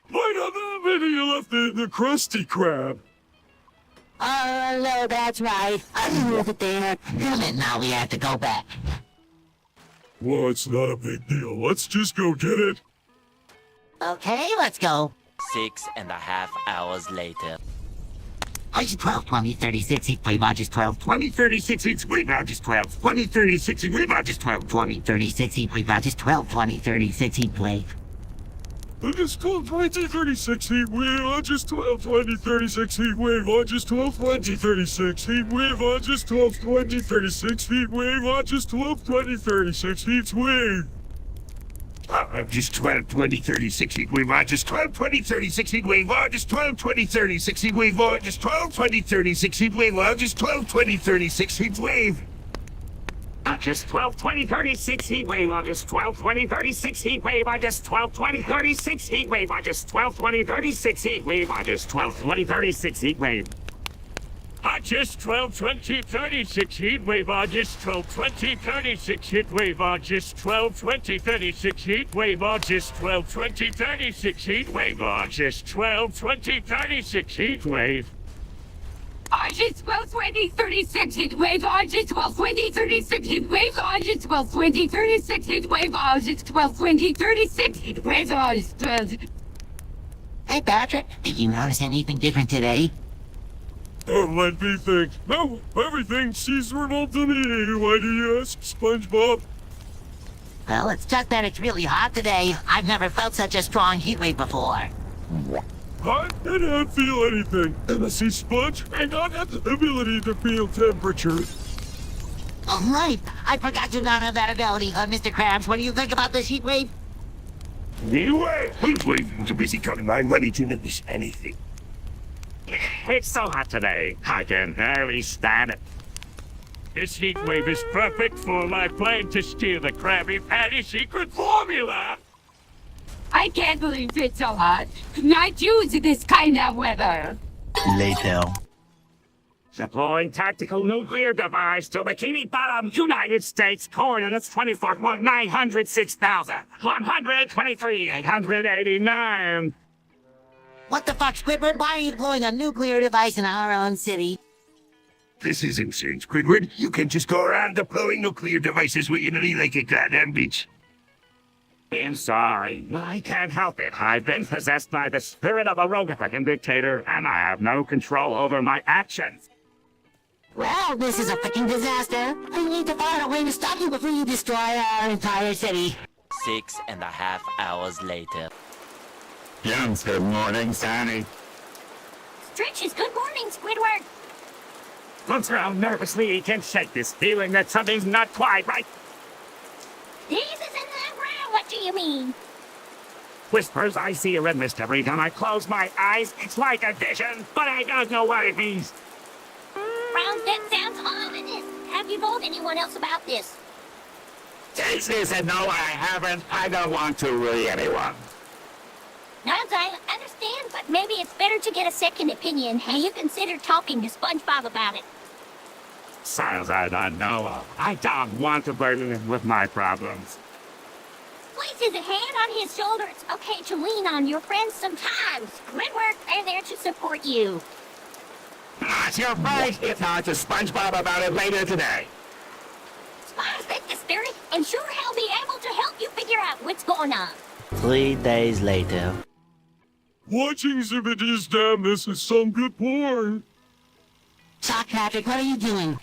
Why not that many you left the Krusty Krab? Oh, no, that's right. I left it there. And now we have to go back. Well, it's not a big deal. Let's just go get it. Okay, let's go. 6.5 hours later. Arches 12, 20, 36, equal Arches 12, 20, 36, equal Arches 12. 20, 36, equal Arches 12. 20, 36, equal Arches 12, 20, 36, equal. Arches 12, 20, 36, heat wave. Arches 12, 20, 36, heat wave. Arches 12, 20, 36, heat wave. Arches 12, 20, 36, heat wave. Arches 12, 20, 36, heat wave. Just 12, 20, 36, heat wave. Just 12, 20, 36, heat wave. Just 12, 20, 36, heat wave. Just 12, 20, 36, heat wave. Just 12, 20, 36, heat wave. Just 12, 20, 36 heat wave. Just 12, 20, 36 heat wave. Just 12, 20, 36 heat wave. Just 12, 20, 36 heat wave. Just 12, 20, 36 heat wave. Just 12, 20, 36 heat wave. Just 12, 20, 36 heat wave. Just 12, 20, 36 heat wave. Just 12, 20, 36 heat wave. Just 12, 20, 36 heat wave. Just 12, 20, 36 heat wave. Just 12, 20, 36 heat wave. Just 12, 20, 36 heat wave. Just 12, 20, 36 heat wave. Just 12. Hey, Patrick, did you notice anything different today? Oh, let me think. No, everything seasonal to me. Why do you ask, SpongeBob? Well, it's just that it's really hot today. I've never felt such a strong heat wave before. I cannot feel anything. And I see Sponge may not have the ability to feel temperature. Oh, right. I forgot you don't have that ability. Mr. Krabs, what do you think about this heat wave? Anyway, I'm too busy counting my money to notice anything. It's so hot today, I can barely stand it. This heat wave is perfect for my plan to steal the Krabby Patty secret formula. I can't believe it's so hot. Not use this kind of weather. Later. Deploying tactical nuclear device to Bikini Bottom, United States, coordinates 24,906,123,889. What the fuck, Squidward? Why are you deploying a nuclear device in our own city? This is insane, Squidward. You can just go around deploying nuclear devices willy-nilly like a goddamn bitch. I'm sorry. I can't help it. I've been possessed by the spirit of a rogue-fucking dictator, and I have no control over my actions. Well, this is a fucking disaster. I need to find a way to stop you before you destroy our entire city. 6.5 hours later. Yes, good morning, Sandy. Stretches, good morning, Squidward. Looks around nervously, he can shake this feeling that something's not quite right. Jesus in the ground, what do you mean? Whispers, I see a red mist every time I close my eyes. It's like a vision, but I don't know what it means. Round, that sounds ominous. Have you told anyone else about this? Daisy said no, I haven't. I don't want to worry anyone. Nonsense, I understand, but maybe it's better to get a second opinion. Have you considered talking to SpongeBob about it? Sounds I don't know of. I don't want to burden him with my problems. Places a hand on his shoulder. It's okay to lean on your friends sometimes. Squidward, they're there to support you. Not your fight. If not to SpongeBob about it later today. Sponge think this theory, and sure he'll be able to help you figure out what's going on. 3 days later. Watching Zibbity's Damn This is some good porn. Sock Patrick, what are you doing?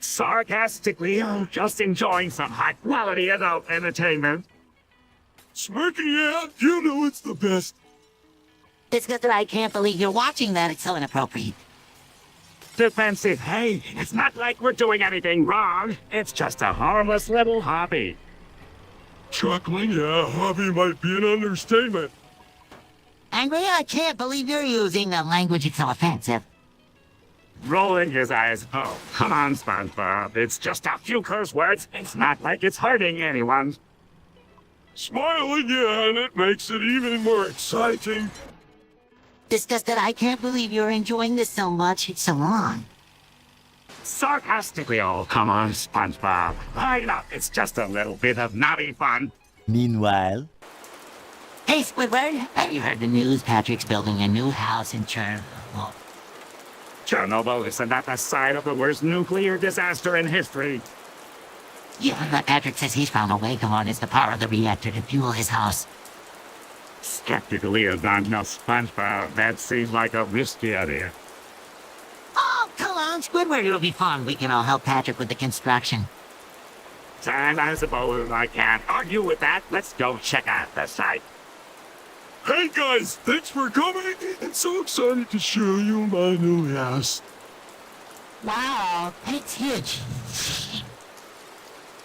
Sarcastically, just enjoying some high-quality adult entertainment. Smirky, yeah, you know it's the best. Disgusted, I can't believe you're watching that. It's so inappropriate. Defensive, hey, it's not like we're doing anything wrong. It's just a harmless little hobby. Chuckling, yeah, hobby might be an understatement. Angry, I can't believe you're using the language. It's so offensive. Rolling his eyes. Oh, come on, SpongeBob. It's just a few curse words. It's not like it's hurting anyone. Smiling, yeah, and it makes it even more exciting. Disgusted, I can't believe you're enjoying this so much. It's so long. Sarcastically, oh, come on, SpongeBob. I know, it's just a little bit of naughty fun. Meanwhile. Hey, Squidward, have you heard the news? Patrick's building a new house in Chernobyl. Chernobyl isn't at the site of the worst nuclear disaster in history. Yeah, but Patrick says he's found a way to harness the power of the reactor to fuel his house. Skeptically about no SpongeBob, that seems like a risky idea. Oh, come on, Squidward, it'll be fun. We can all help Patrick with the construction. And I suppose I can't argue with that. Let's go check out the site. Hey guys, thanks for coming. I'm so excited to show you my new house. Wow, it's huge.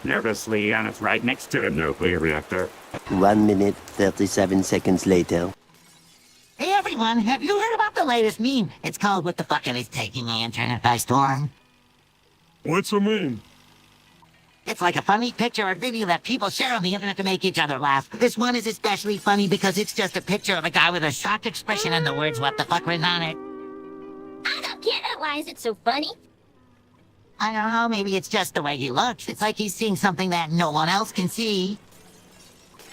Nervously, and it's right next to the nuclear reactor. 1 minute, 37 seconds later. Hey everyone, have you heard about the latest meme? It's called What the Fuck, and it's taking the internet by storm. What's a meme? It's like a funny picture or video that people share on the internet to make each other laugh. This one is especially funny because it's just a picture of a guy with a shocked expression and the words "What the fuck" written on it. I don't get it. Why is it so funny? I don't know, maybe it's just the way he looks. It's like he's seeing something that no one else can see.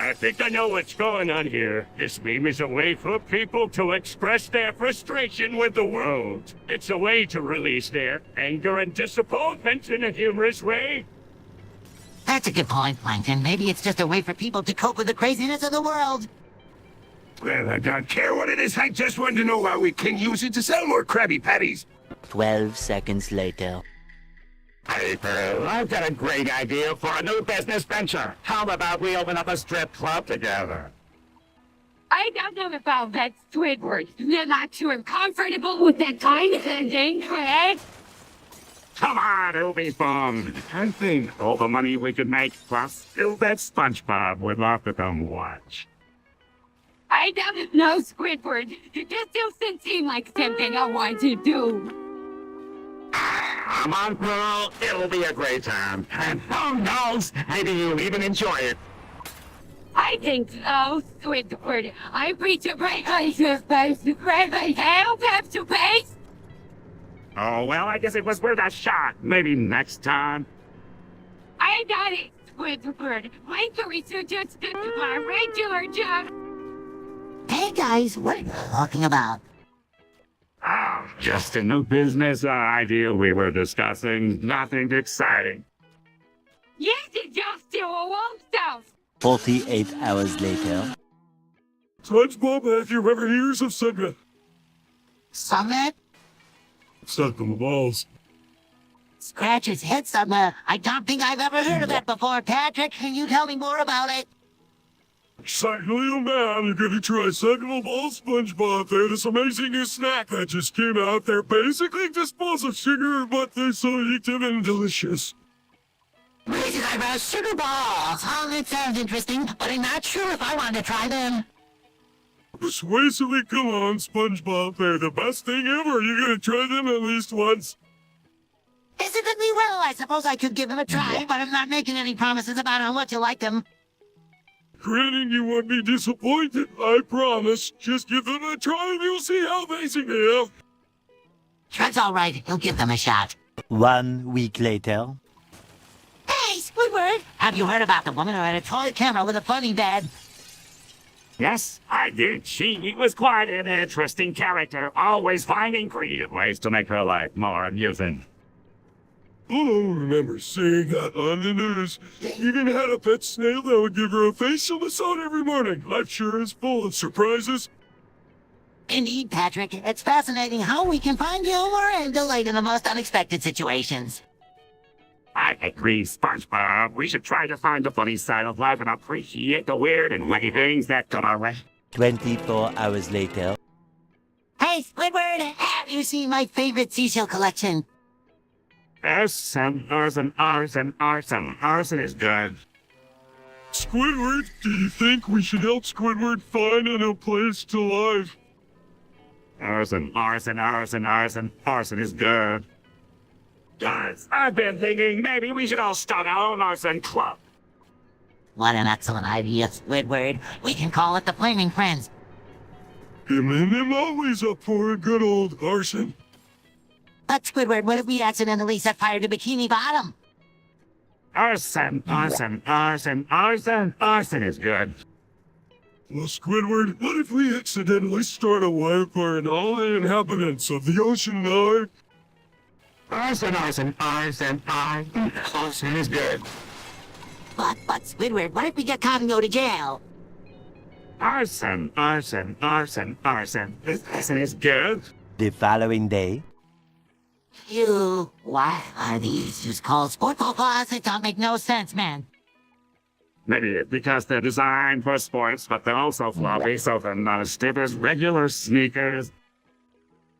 I think I know what's going on here. This meme is a way for people to express their frustration with the world. It's a way to release their anger and disappointment in a humorous way. That's a good point, Plankton. Maybe it's just a way for people to cope with the craziness of the world. Well, I don't care what it is. I just want to know how we can use it to sell more Krabby Patties. 12 seconds later. Hey, Pearl, I've got a great idea for a new business venture. How about we open up a strip club together? I don't know about that, Squidward. You're not too uncomfortable with that kind of thing, correct? Come on, it'll be fun. I think all the money we could make, plus, still that SpongeBob would love to come watch. I don't know, Squidward. It just doesn't seem like something I want to do. Come on, Pearl. It'll be a great time. And who knows, maybe you'll even enjoy it. I think so, Squidward. I reach a break on your face to grab a help have to face. Oh, well, I guess it was worth a shot. Maybe next time. I got it, Squidward. Wait till we should just get to my regular job. Hey guys, what are you talking about? Oh, just a new business idea we were discussing. Nothing exciting. Yes, it just still a won't stop. 48 hours later. SpongeBob, have you ever heard of Summit? Summit? Suck on the balls. Scratch his head, Summit. I don't think I've ever heard of that before. Patrick, can you tell me more about it? Exciting little man, you're gonna try suckable balls, SpongeBob. They're this amazing new snack that just came out. They're basically just balls of sugar, but they're so addictive and delicious. Raising eyebrows, sugar balls. Oh, that sounds interesting, but I'm not sure if I want to try them. Persuasively, come on, SpongeBob. They're the best thing ever. You're gonna try them at least once. Physically, well, I suppose I could give them a try, but I'm not making any promises about how much you like them. Granting you won't be disappointed, I promise. Just give them a try and you'll see how amazing they are. That's all right. He'll give them a shot. 1 week later. Hey, Squidward! Have you heard about the woman who had a toy camera with a funny bed? Yes, I did. She was quite an interesting character, always finding creative ways to make her life more amusing. Oh, I remember seeing that on the news. Even had a pet snail that would give her a facial massage every morning. Life sure is full of surprises. Indeed, Patrick. It's fascinating how we can find humor and delight in the most unexpected situations. I agree, SpongeBob. We should try to find the funny side of life and appreciate the weird and wacky things that come our way. 24 hours later. Hey, Squidward! Have you seen my favorite seashell collection? Arson, arson, arson, arson. Arson is good. Squidward, do you think we should help Squidward find a new place to live? Arson, arson, arson, arson. Arson is good. Guys, I've been thinking maybe we should all start our own arson club. What an excellent idea, Squidward. We can call it the Flaming Friends. Him and him always up for a good old arson. But Squidward, what if we accidentally set fire to Bikini Bottom? Arson, arson, arson, arson. Arson is good. Well, Squidward, what if we accidentally start a wildfire and all the inhabitants of the ocean die? Arson, arson, arson, arson. Arson is good. But Squidward, what if we get caught and go to jail? Arson, arson, arson, arson. Arson is good. The following day. Why are these just called sport paws? It don't make no sense, man. Maybe it's because they're designed for sports, but they're also floppy, so they're not as stiff as regular sneakers.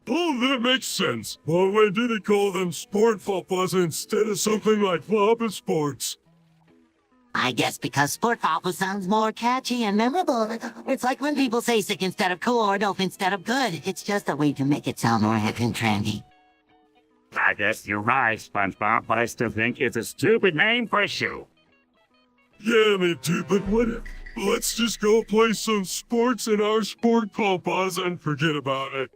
Oh, that makes sense. Well, why do they call them sport paws instead of something like flop and sports? I guess because sport paws sounds more catchy and memorable. It's like when people say sick instead of cool or dope instead of good. It's just a way to make it sound more hip and trendy. I guess you're right, SpongeBob, but I still think it's a stupid name for a shoe. Yeah, me too, but what? Let's just go play some sports in our sport paws and forget about it.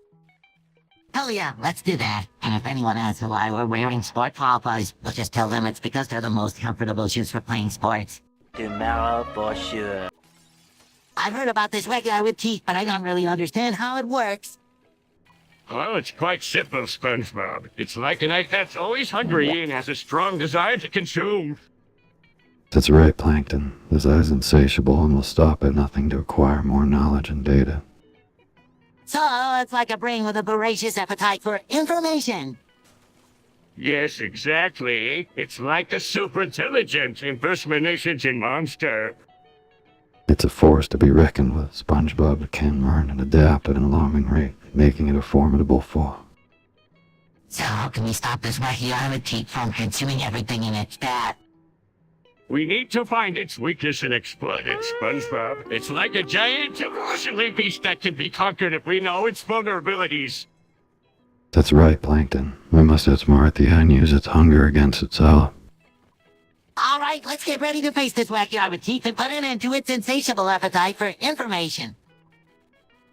Hell yeah, let's do that. And if anyone asks why we're wearing sport paws, we'll just tell them it's because they're the most comfortable shoes for playing sports. Tomorrow for sure. I've heard about this wet guy with teeth, but I don't really understand how it works. Well, it's quite simple, SpongeBob. It's like an egg that's always hungry and has a strong desire to consume. That's right, Plankton. This eye's insatiable and will stop at nothing to acquire more knowledge and data. So, it's like a brain with a voracious appetite for information. Yes, exactly. It's like a super intelligent impersonation monster. It's a force to be reckoned with. SpongeBob can learn and adapt at an alarming rate, making it a formidable foe. So how can we stop this wacky eye with teeth from consuming everything in its path? We need to find its weakness and exploit it, SpongeBob. It's like a giant, emotionally beast that can be conquered if we know its vulnerabilities. That's right, Plankton. We must outsmart the eye and use its hunger against itself. All right, let's get ready to face this wacky arm with teeth and put an end to its insatiable appetite for information.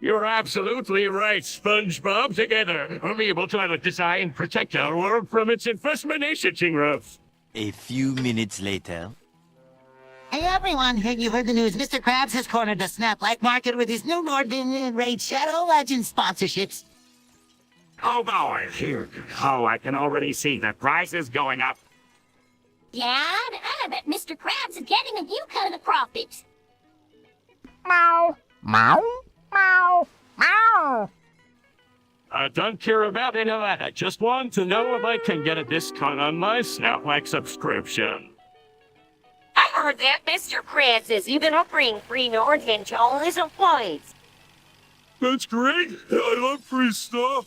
You're absolutely right, SpongeBob. Together, we'll be able to design and protect our world from its infestation, Tingruff. A few minutes later. Hey everyone, you heard the news. Mr. Krabs has cornered the Snap Black Market with his new Nord Raid Shadow Legends sponsorships. Oh boy, here. Oh, I can already see the price is going up. Yeah, I bet Mr. Krabs is getting a view cut of the profits. Meow, meow, meow, meow. I don't care about any of that. I just want to know if I can get a discount on my Snapback subscription. I heard that Mr. Krabs is even offering free Nordin to all his employees. That's great. I love free stuff.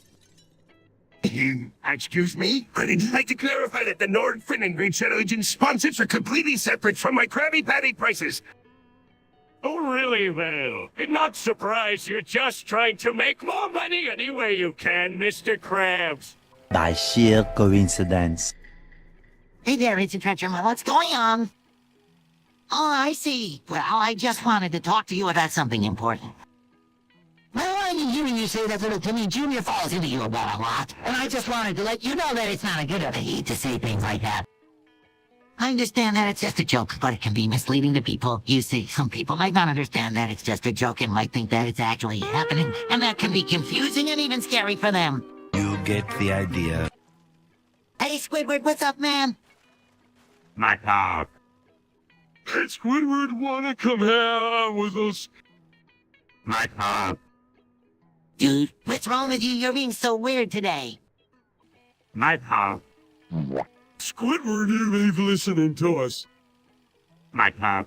Excuse me? I'd like to clarify that the Nord, Fin, and Green Shadow Legends sponsors are completely separate from my Krabby Patty prices. Oh, really, Well? I'm not surprised. You're just trying to make more money any way you can, Mr. Krabs. By sheer coincidence. Hey there, Instant Trencher, what's going on? Oh, I see. Well, I just wanted to talk to you about something important. Well, I've been hearing you say that little Timmy Jr. falls into you about a lot, and I just wanted to let you know that it's not a good idea to say things like that. I understand that it's just a joke, but it can be misleading to people. You see, some people might not understand that it's just a joke and might think that it's actually happening, and that can be confusing and even scary for them. You get the idea. Hey, Squidward, what's up, man? My dog. Hey, Squidward, wanna come hang out with us? My dog. Dude, what's wrong with you? You're being so weird today. My dog. Squidward, you leave listening to us. My dog.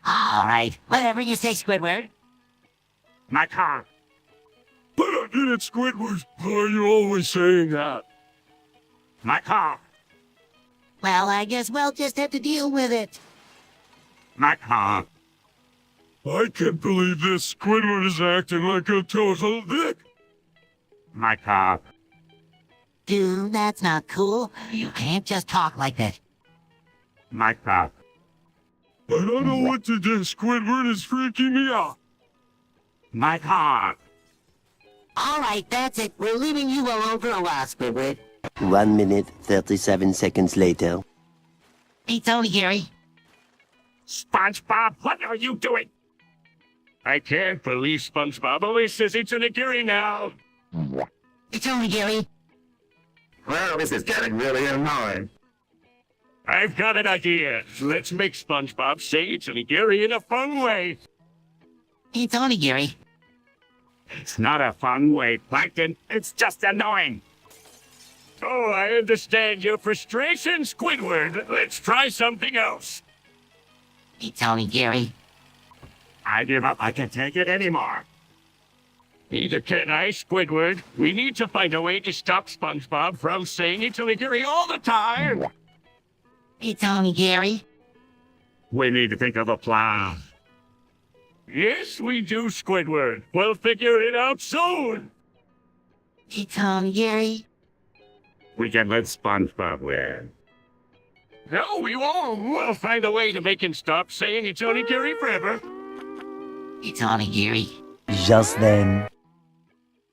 All right, whatever you say, Squidward. My dog. But I get it, Squidward. Why are you always saying that? My dog. Well, I guess we'll just have to deal with it. My dog. I can't believe this. Squidward is acting like a total dick. My dog. Dude, that's not cool. You can't just talk like that. My dog. I don't know what to do. Squidward is freaking me out. My dog. All right, that's it. We're leaving you alone for a while, Squidward. 1 minute, 37 seconds later. It's only Gary. SpongeBob, what are you doing? I can't believe SpongeBob only says it's in a Gary now. It's only Gary. Well, this is getting really annoying. I've got an idea. Let's make SpongeBob say it's in a Gary in a fun way. It's only Gary. It's not a fun way, Plankton. It's just annoying. Oh, I understand your frustration, Squidward. Let's try something else. It's only Gary. I give up. I can't take it anymore. Neither can I, Squidward. We need to find a way to stop SpongeBob from saying it's only Gary all the time. It's only Gary. We need to think of a plan. Yes, we do, Squidward. We'll figure it out soon. It's only Gary. We can let SpongeBob win. No, we won't. We'll find a way to make him stop saying it's only Gary forever. It's only Gary. Just then.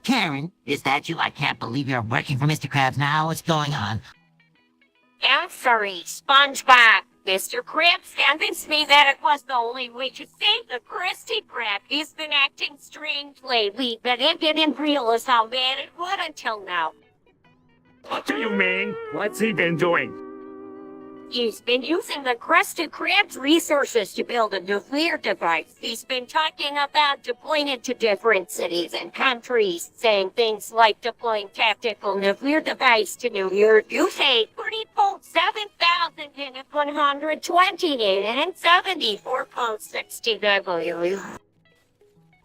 Karen, is that you? I can't believe you're working for Mr. Krabs now. What's going on? I'm sorry, SpongeBob. Mr. Krabs convinced me that it was the only way to save the Krusty Krab. He's been acting strange lately, but it didn't realize how bad it was until now. What do you mean? What's he been doing? He's been using the Krusty Krab's resources to build a nuclear device. He's been talking about deploying it to different cities and countries, saying things like deploying tactical nuclear device to New York. You say 3,7,128 and 74.60 W.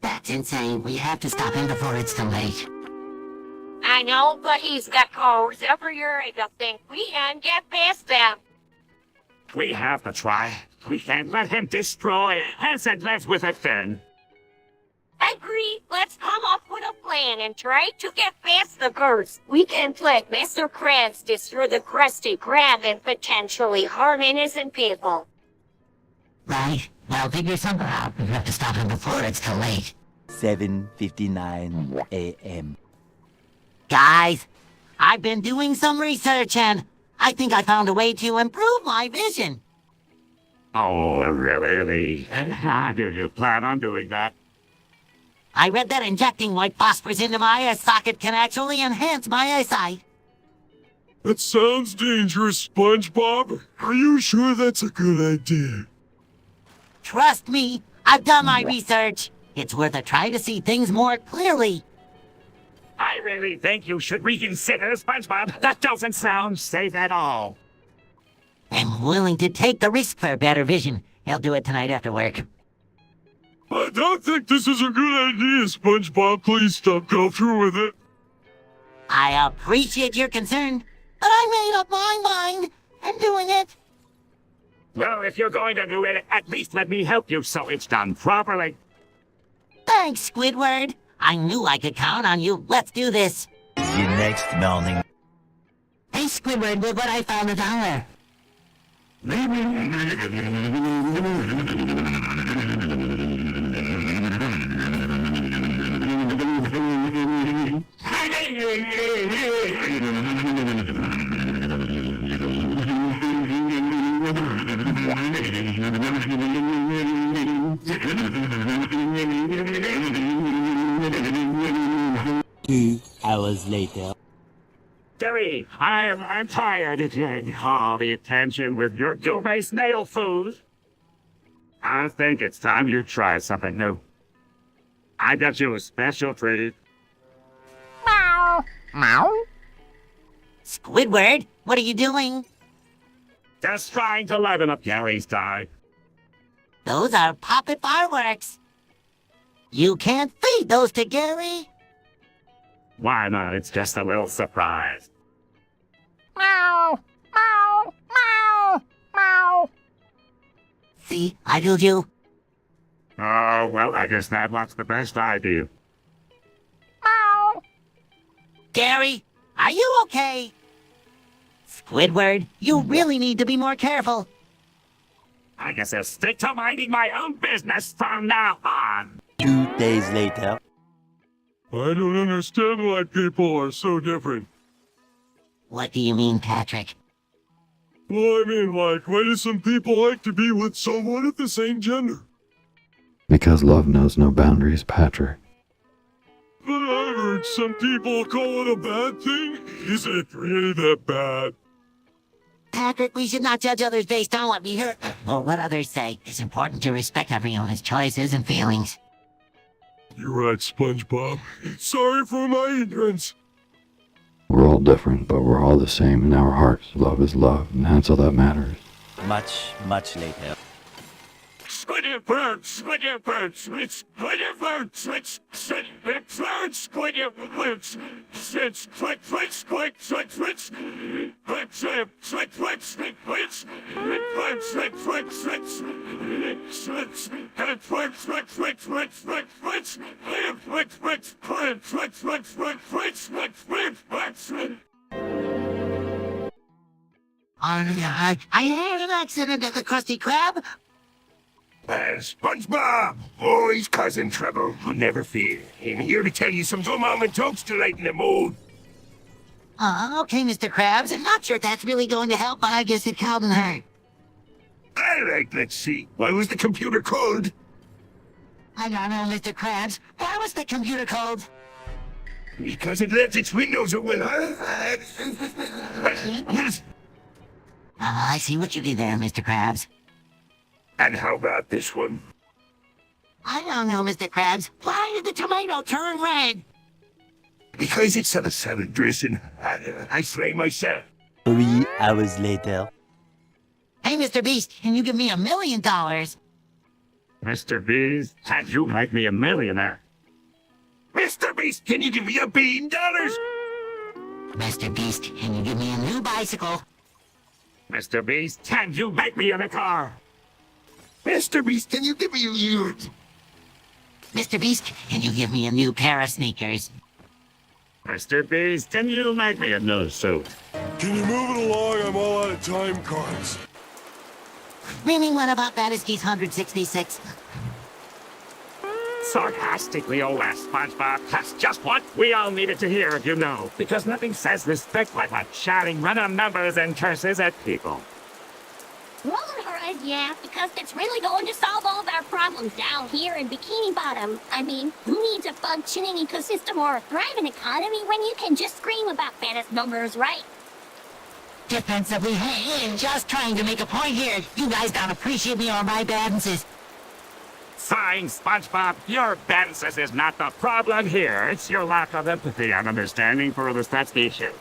That's insane. We have to stop him before it's too late. I know, but he's got cars everywhere. I don't think we can get past them. We have to try. We can't let him destroy it. Hasn't left with it then. Agree. Let's come up with a plan and try to get past the curse. We can let Mr. Krabs destroy the Krusty Krab and potentially harm innocent people. Right. Well, figure something out. We have to stop him before it's too late. 7:59 a.m. Guys, I've been doing some research and I think I found a way to improve my vision. Oh, really? How do you plan on doing that? I read that injecting white phosphorus into my eye socket can actually enhance my eyesight. That sounds dangerous, SpongeBob. Are you sure that's a good idea? Trust me, I've done my research. It's worth a try to see things more clearly. I really think you should reconsider, SpongeBob. That doesn't sound safe at all. I'm willing to take the risk for better vision. I'll do it tonight after work. I don't think this is a good idea, SpongeBob. Please don't go through with it. I appreciate your concern, but I made up my mind. I'm doing it. Well, if you're going to do it, at least let me help you so it's done properly. Thanks, Squidward. I knew I could count on you. Let's do this. The next morning. Hey, Squidward, look what I found $1. Hours later. Gary, I'm tired of getting all the attention with your goo-based snail food. I think it's time you try something new. I got you a special treat. Meow. Meow. Squidward, what are you doing? Just trying to liven up Gary's day. Those are poppet fireworks. You can't feed those to Gary. Why not? It's just a little surprise. Meow. Meow. Meow. Meow. See, I told you. Oh, well, I guess that was the best idea. Meow. Gary, are you okay? Squidward, you really need to be more careful. I guess I'll stick to minding my own business from now on. 2 days later. I don't understand why people are so different. What do you mean, Patrick? Well, I mean, like, why do some people like to be with someone of the same gender? Because love knows no boundaries, Patrick. But I heard some people call it a bad thing. Is it really that bad? Patrick, we should not judge others based on what we heard or what others say. It's important to respect everyone's choices and feelings. You're right, SpongeBob. Sorry for my ignorance. We're all different, but we're all the same in our hearts. Love is love, and that's all that matters. Much later. Squidward, Squidward, Squidward, Squidward, Squidward, I had an accident at the Krusty Krab. SpongeBob! Always causing trouble. Never fear. I'm here to tell you some good moment jokes to lighten the mood. Okay, Mr. Krabs. I'm not sure if that's really going to help, but I guess it couldn't hurt. Let's see. What was the computer called? I don't know, Mr. Krabs. What was the computer called? Because it left its windows open. I see what you did there, Mr. Krabs. And how about this one? I don't know, Mr. Krabs. Why did the tomato turn red? Because it's on a salad dressing. I slay myself. 3 hours later. Hey, Mr. Beast, can you give me $1 million? Mr. Beast, how'd you make me a millionaire? Mr. Beast, can you give me $1 billion? Mr. Beast, can you give me a new bicycle? Mr. Beast, can you make me in a car? Mr. Beast, can you give me you? Mr. Beast, can you give me a new pair of sneakers? Mr. Beast, can you make me a new suit? Can you move it along? I'm all out of time cards. Really, what about 𝗦𝗪𝗪 𝗦𝗪𝗪_166? Sarcastically, yes, SpongeBob. That's just what we all needed to hear, you know. Because nothing says respect like a shouting random numbers and curses at people. Well, alright, yeah, because it's really going to solve all of our problems down here in Bikini Bottom. I mean, who needs a functioning ecosystem or a thriving economy when you can just scream about Venice numbers, right? Defensively, hey, just trying to make a point here. You guys don't appreciate me or my balances. Fine, SpongeBob, your balances is not the problem here. It's your lack of empathy and understanding for the stats issue.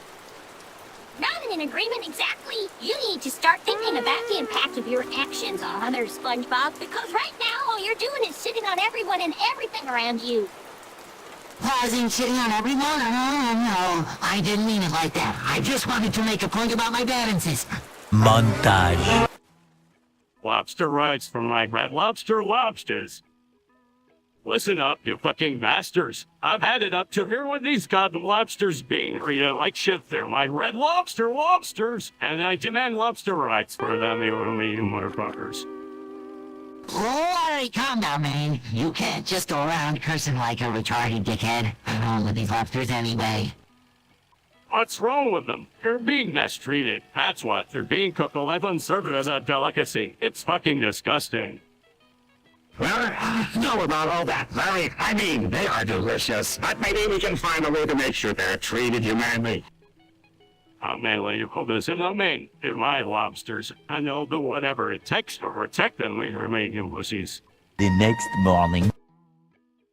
Not in agreement exactly. You need to start thinking about the impact of your actions on others, SpongeBob, because right now all you're doing is sitting on everyone and everything around you. Pausing, sitting on everyone? No, I didn't mean it like that. I just wanted to make a point about my balances. Montage. Lobster rights for my Red Lobster lobsters. Listen up, you fucking bastards. I've had it up to here with these goddamn lobsters being treated like shit. They're my Red Lobster lobsters, and I demand lobster rights for them, you motherfuckers. Alright, calm down, man. You can't just go around cursing like a retarded dickhead. What's wrong with these lobsters anyway? What's wrong with them? They're being mistreated. That's what. They're being cooked alive and served as a delicacy. It's fucking disgusting. Well, I know about all that, Larry. I mean, they are delicious, but maybe we can find a way to make sure they're treated humanely. How manly you put this in? I mean, they're my lobsters, and they'll do whatever it takes to protect them, we remain you pussies. The next morning.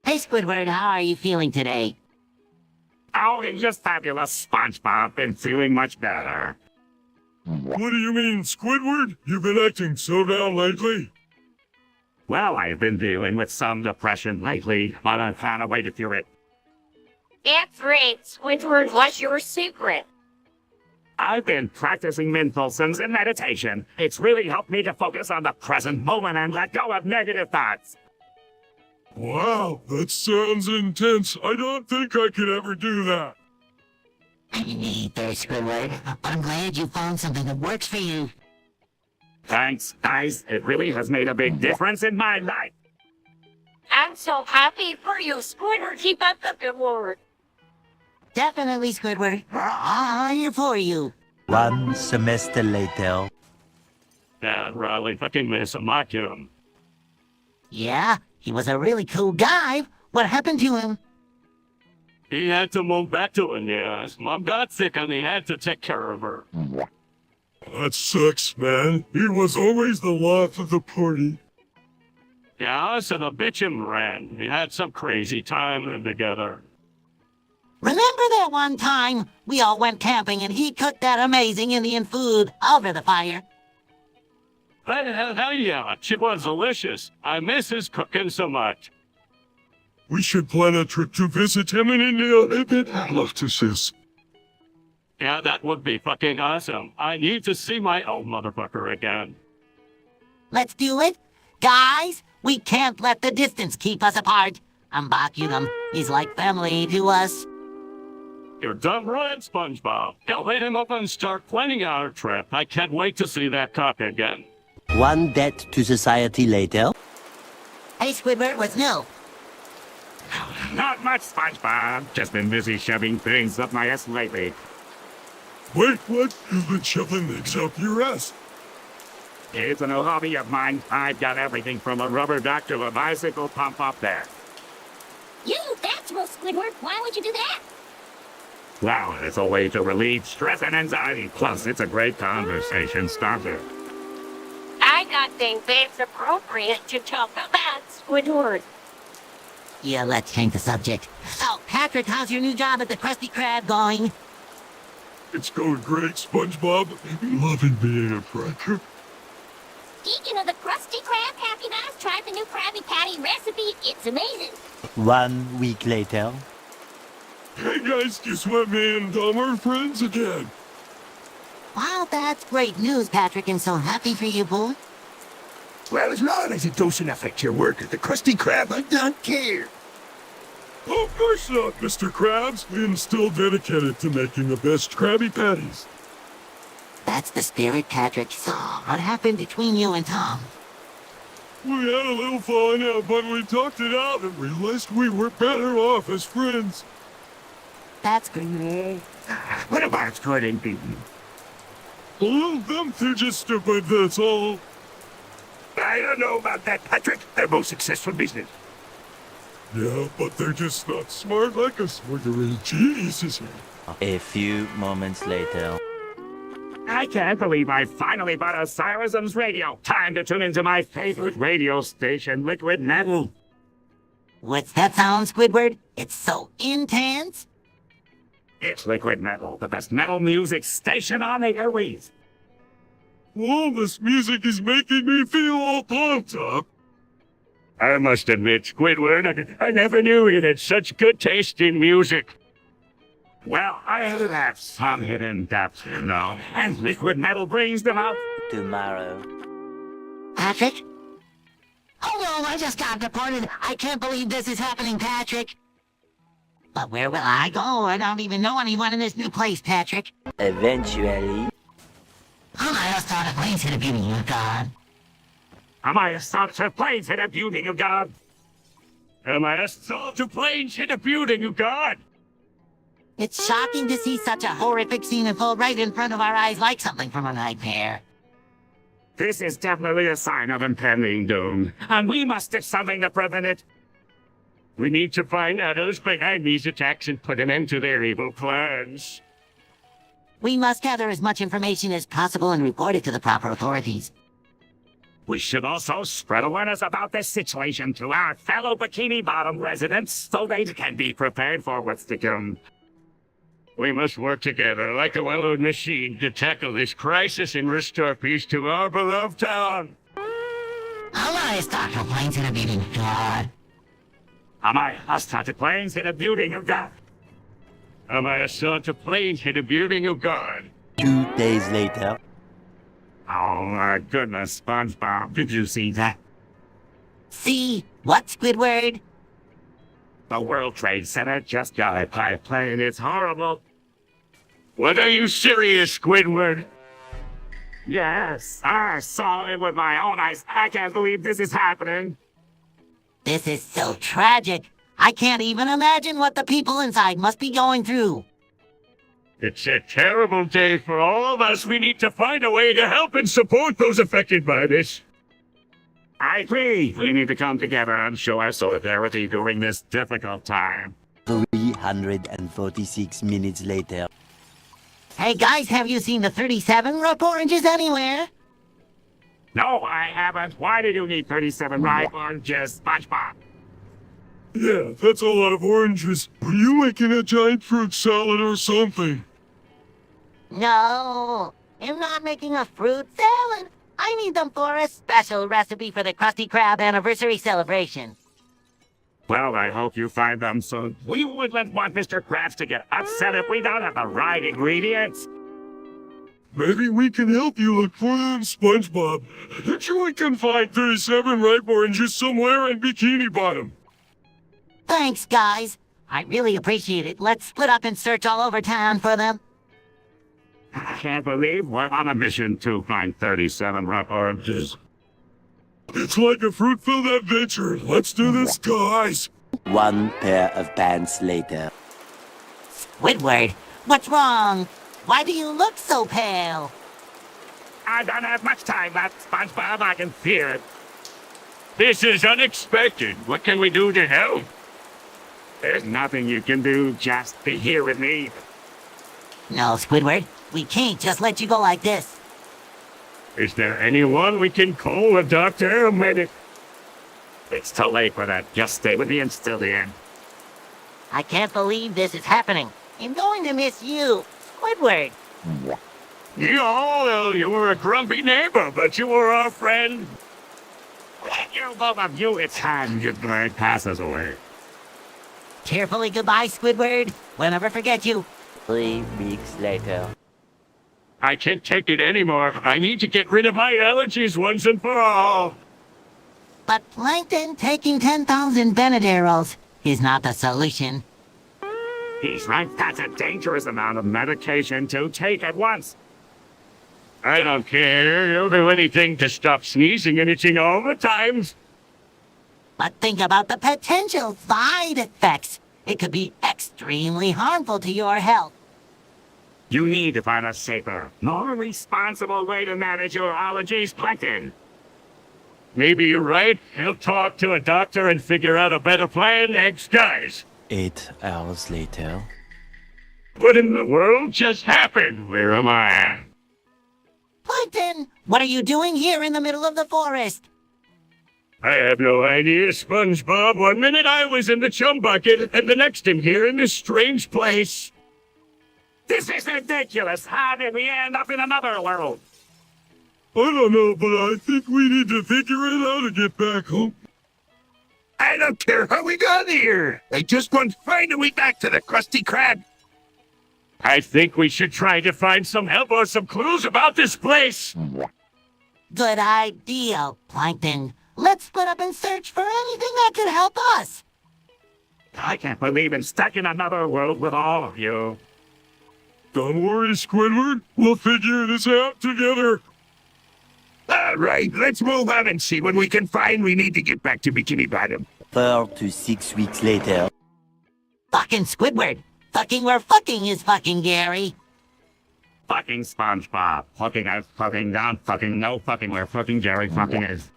Hey, Squidward, how are you feeling today? Oh, it's just fabulous, SpongeBob. Been feeling much better. What do you mean, Squidward? You've been acting so down lately? Well, I've been dealing with some depression lately, but I found a way to cure it. That's right, Squidward, what's your secret? I've been practicing mindfulness and meditation. It's really helped me to focus on the present moment and let go of negative thoughts. Wow, that sounds intense. I don't think I could ever do that. Hey there, Squidward. I'm glad you found something that works for you. Thanks, guys. It really has made a big difference in my life. I'm so happy for you, Squidward. Keep up the good work. Definitely, Squidward. We're all here for you. One semester later. Dad really fucking miss ambatukam. Yeah, he was a really cool guy. What happened to him? He had to move back to India. His mom got sick and he had to take care of her. That sucks, man. He was always the life of the party. Yeah, so the bitch him ran. We had some crazy time together. Remember that one time we all went camping and he cooked that amazing Indian food over the fire? Hell yeah, it was delicious. I miss his cooking so much. We should plan a trip to visit him in India. I'd love to see us. Yeah, that would be fucking awesome. I need to see my old motherfucker again. Let's do it. Guys, we can't let the distance keep us apart. ambatukam is like family to us. You're dumb right, SpongeBob. Now let him up and start planning our trip. I can't wait to see that cock again. One debt to society later. Hey, Squidward, what's new? Not much, SpongeBob. Just been busy shoving things up my ass lately. Wait, what? You've been shoving things up your ass? It's a new hobby of mine. I've got everything from a rubber duck to a bicycle pump up there. You, that's real, Squidward. Why would you do that? Wow, it's a way to relieve stress and anxiety. Plus, it's a great conversation starter. I don't think it's appropriate to talk about Squidward. Yeah, let's change the subject. So, Patrick, how's your new job at the Krusty Krab going? It's going great, SpongeBob. Loving being a prankster. Speaking of the Krusty Krab, have you guys tried the new Krabby Patty recipe? It's amazing. 1 week later. Hey guys, guess what, me and Tom are friends again. Wow, That's great news, Patrick, and so happy for you, boy. Well, as long as it doesn't affect your work at the Krusty Krab, I don't care. Of course not, Mr. Krabs. I'm still dedicated to making the best Krabby Patties. That's the spirit, Patrick. So, what happened between you and Tom? We had a little falling out, but we talked it out and realized we were better off as friends. That's great. What about Squid and Beaten? Well, them two just stupid, that's all. I don't know about that, Patrick. They're both successful business. Yeah, but they're just not smart like us. We're the real geniuses here. A few moments later. I can't believe I finally bought a Silasm's radio. Time to tune into my favorite radio station, Liquid Metal. What's that sound, Squidward? It's so intense. It's Liquid Metal, the best metal music station on the airwaves. All this music is making me feel all pumped up. I must admit, Squidward, I never knew you had such good taste in music. Well, I have some hidden depths, you know, and Liquid Metal brings them out. Tomorrow. Patrick? Oh no, I just got deported. I can't believe this is happening, Patrick. But where will I go? I don't even know anyone in this new place, Patrick. Eventually. I have started playing to the beauty of God. Am I a sort to plane to the beauty of God? Am I a sort to plane to the beauty of God? It's shocking to see such a horrific scene unfold right in front of our eyes like something from a nightmare. This is definitely a sign of impending doom, and we must do something to prevent it. We need to find out who's behind these attacks and put an end to their evil plans. We must gather as much information as possible and report it to the proper authorities. We should also spread awareness about this situation to our fellow Bikini Bottom residents so they can be prepared for what's to come. We must work together like a well-oiled machine to tackle this crisis and restore peace to our beloved town. I start to plane to the beauty of God. Am I a sort to plane to the beauty of God? Am I a sort to plane to the beauty of God? 2 days later. Oh my goodness, SpongeBob, did you see that? See? What, Squidward? The World Trade Center just got hit by a plane. It's horrible. What, are you serious, Squidward? Yes, I saw it with my own eyes. I can't believe this is happening. This is so tragic. I can't even imagine what the people inside must be going through. It's a terrible day for all of us. We need to find a way to help and support those affected by this. I agree. We need to come together and show our solidarity during this difficult time. 346 minutes later. Hey guys, have you seen the 37 ripe oranges anywhere? No, I haven't. Why did you need 37 ripe oranges, SpongeBob? Yeah, that's a lot of oranges. Are you making a giant fruit salad or something? No, I'm not making a fruit salad. I need them for a special recipe for the Krusty Krab anniversary celebration. Well, I hope you find them soon. We wouldn't want Mr. Krabs to get upset if we don't have the right ingredients. Maybe we can help you look for them, SpongeBob. Bet you we can find 37 ripe oranges somewhere in Bikini Bottom. Thanks, guys. I really appreciate it. Let's split up and search all over town for them. I can't believe we're on a mission to find 37 ripe oranges. It's like a fruit-filled adventure. Let's do this, guys. 1 pair of pants later. Squidward, what's wrong? Why do you look so pale? I don't have much time left, SpongeBob. I can feel it. This is unexpected. What can we do to help? There's nothing you can do. Just be here with me. No, Squidward. We can't just let you go like this. Is there anyone we can call? A doctor? A medic? It's too late for that. Just stay with me until the end. I can't believe this is happening. I'm going to miss you, Squidward. You were a grumpy neighbor, but you were our friend. You, both of you, it's time your bird passes away. Cheerfully goodbye, Squidward. We'll never forget you. 3 weeks later. I can't take it anymore. I need to get rid of my allergies once and for all. But Plankton taking 10,000 Benedarols is not the solution. He's right. That's a dangerous amount of medication to take at once. I don't care. You'll do anything to stop sneezing and itching all the time. But think about the potential side effects. It could be extremely harmful to your health. You need to find a safer, more responsible way to manage your allergies, Plankton. Maybe you're right. He'll talk to a doctor and figure out a better plan. Thanks, guys. 8 hours later. What in the world just happened? Where am I? Plankton, what are you doing here in the middle of the forest? I have no idea, SpongeBob. 1 minute I was in the chum bucket, and the next I'm here in this strange place. This is ridiculous. How did we end up in another world? I don't know, but I think we need to figure it out to get back home. I don't care how we got here. I just want to find a way back to the Krusty Krab. I think we should try to find some help or some clues about this place. Good idea, Plankton. Let's split up and search for anything that could help us. I can't believe I'm stuck in another world with all of you. Don't worry, Squidward. We'll figure this out together. All right, let's move on and see what we can find. We need to get back to Bikini Bottom. 4 to 6 weeks later. Fucking Squidward. Fucking where fucking is fucking Gary. Fucking SpongeBob. Fucking out, fucking down, fucking no, fucking where fucking Jerry fucking is.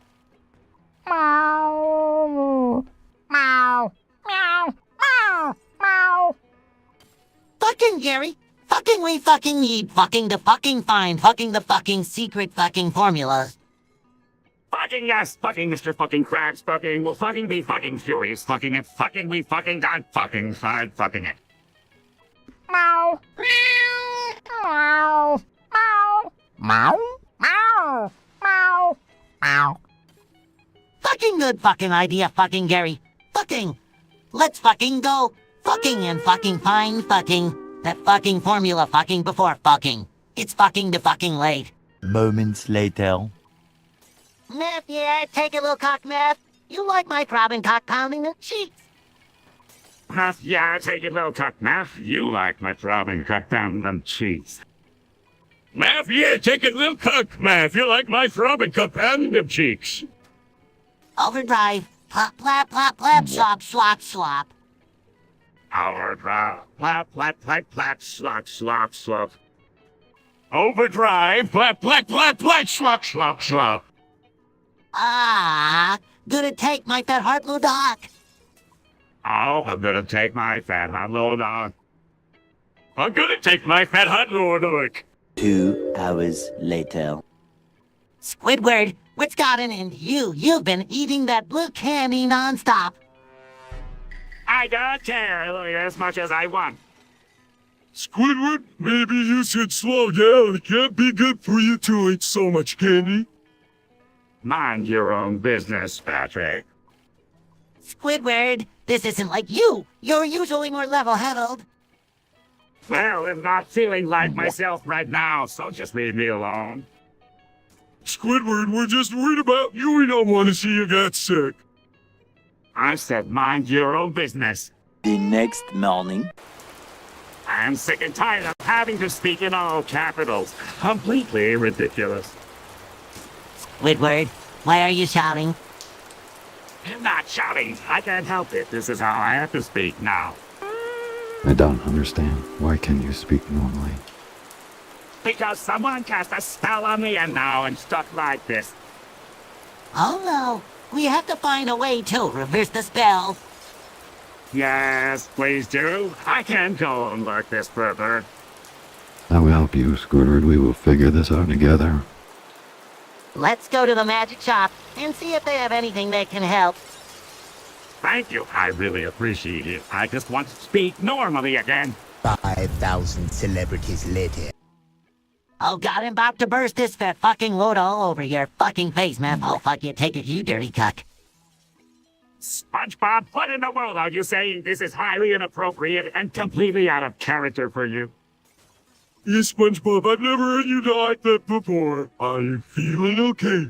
Meow. Meow. Meow. Meow. Meow. Fucking Gary. Fucking we fucking need fucking to fucking find fucking the fucking secret fucking formula. Fucking yes, fucking Mr. Fucking Krabs, fucking will fucking be fucking furious, fucking it, fucking we fucking done, fucking side, fucking it. Meow. Meow. Meow. Meow. Meow. Meow. Meow. Fucking good fucking idea, fucking Gary. Fucking. Let's fucking go. Fucking and fucking find fucking. That fucking formula fucking before fucking. It's fucking to fucking late. Moments later. Meth, yeah, take a little cock meth. You like my throbbing cock pounding the cheeks. Math, yeah, take it little cock, Math. You like my throbbing cock down them cheeks. Math, yeah, take it little cock, Math. You like my throbbing cup and them cheeks. Overdrive. Plop, plap, plop, plap, slop, slop, slop. Overdrive. Plap, plap, plap, plap, slop, slop, slop. Overdrive. Plap, plap, plap, plap, slop, slop, slop. Ah, gonna take my fat heart blue dog. Oh, I'm gonna take my fat hot little dog. I'm gonna take my fat hot lord look. 2 hours later. Squidward, what's gotten into you? You've been eating that blue candy nonstop. I don't care as much as I want. Squidward, maybe you should slow down. It can't be good for you to eat so much candy. Mind your own business, Patrick. Squidward, this isn't like you. You're usually more level-headed. Well, I'm not feeling like myself right now, so just leave me alone. Squidward, we're just worried about you. We don't want to see you get sick. I said mind your own business. The next morning. I'm sick and tired of having to speak in all capitals. Completely ridiculous. Squidward, why are you shouting? I'm not shouting. I can't help it. This is how I have to speak now. I don't understand. Why can't you speak normally? Because someone cast a spell on me and now I'm stuck like this. Oh no, we have to find a way to reverse the spell. Yes, please do. I can't go on like this further. I will help you, Squidward. We will figure this out together. Let's go to the magic shop and see if they have anything that can help. Thank you. I really appreciate it. I just want to speak normally again. 5,000 celebrities later. Oh god, I'm about to burst this fat fucking load all over your fucking face, man. Oh fuck you, take it, you dirty cuck. SpongeBob, what in the world are you saying? This is highly inappropriate and completely out of character for you. Yes, SpongeBob, I've never heard you like that before. Are you feeling okay?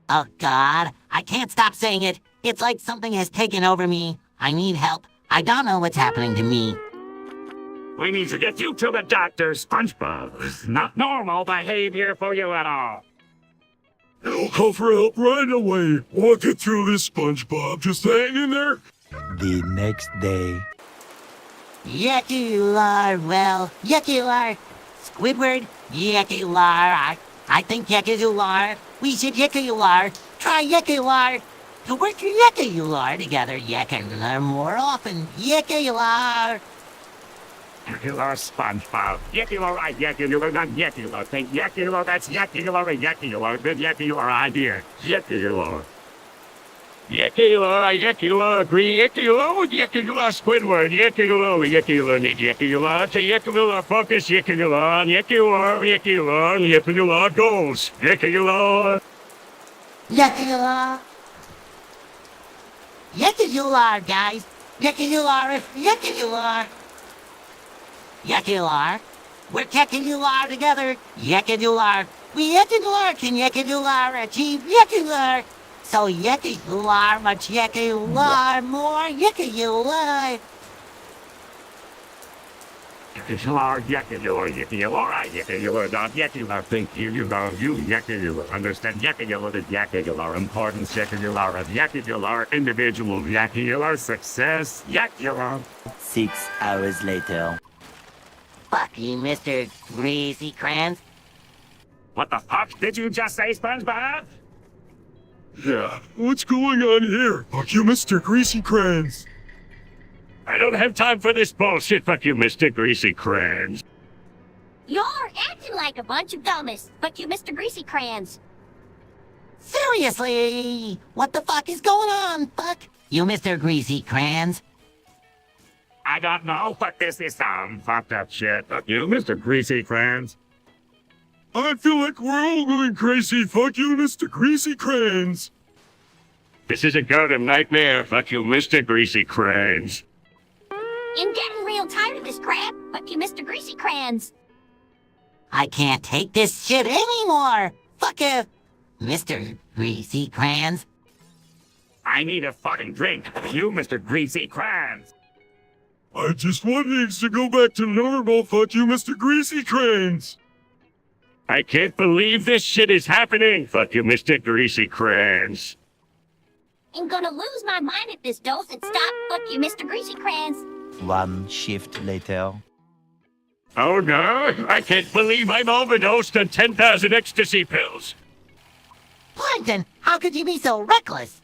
Oh, God. I can't stop saying it. It's like something has taken over me. I need help. I don't know what's happening to me. We need to get you to the doctor, SpongeBob. It's not normal behavior for you at all. I'll call for help right away. Walk it through this, SpongeBob. Just hang in there. The next day. Yucky you are, well, yucky you are. Squidward, yucky you are. I think yucky you are. We should yucky you are. Try yucky you are. To work your yucky you are together, yucky you are more often. Yucky you are. Yakular SpongeBob. Yakular, Yakular, not Yakular. Think Yakular, that's Yakular, Yakular. Good Yakular idea. Yakular. Yakular, agree. Yakular, Yakular, Squidward. Yakular, need Yakular. To Yakular, focus, Yakular, Yakular, goals. Yakular. Yakular. Yakular, guys. Yakular, Yakular. Yakular. We're Yakular together. Yakular. We Yakular can Yakular achieve Yakular. So Yakular, much Yakular, more Yakular. Yakular, not Yakular, think you Yakular, understand Yakular is Yakular, importance Yakular of Yakular, individual Yakular, success, Yakular. 6 hours later. Fuck you, Mr. Greasy Crans. What the fuck did you just say, SpongeBob? Yeah, what's going on here? Fuck you, Mr. Greasy Crans. I don't have time for this bullshit, fuck you, Mr. Greasy Crans. You're acting like a bunch of dumbass. Fuck you, Mr. Greasy Crayons. Seriously, what the fuck is going on? Fuck you, Mr. Greasy Crans. I don't know what this is some fucked up shit. Fuck you, Mr. Greasy Crans. I feel like we're all going crazy. Fuck you, Mr. Greasy Crans. This is a goddamn nightmare. Fuck you, Mr. Greasy Crans. I'm getting real tired of this crap. Fuck you, Mr. Greasy Crayons. I can't take this shit anymore. Fuck you, Mr. Greasy Crans. I need a fucking drink. Fuck you, Mr. Greasy Crans. I just want things to go back to normal. Fuck you, Mr. Greasy Crans. I can't believe this shit is happening. Fuck you, Mr. Greasy Crans. I'm gonna lose my mind if this doesn't stop. Fuck you, Mr. Greasy Crayons. 1 shift later. Oh no, I can't believe I'm overdosed on 10,000 ecstasy pills. Plankton, how could you be so reckless?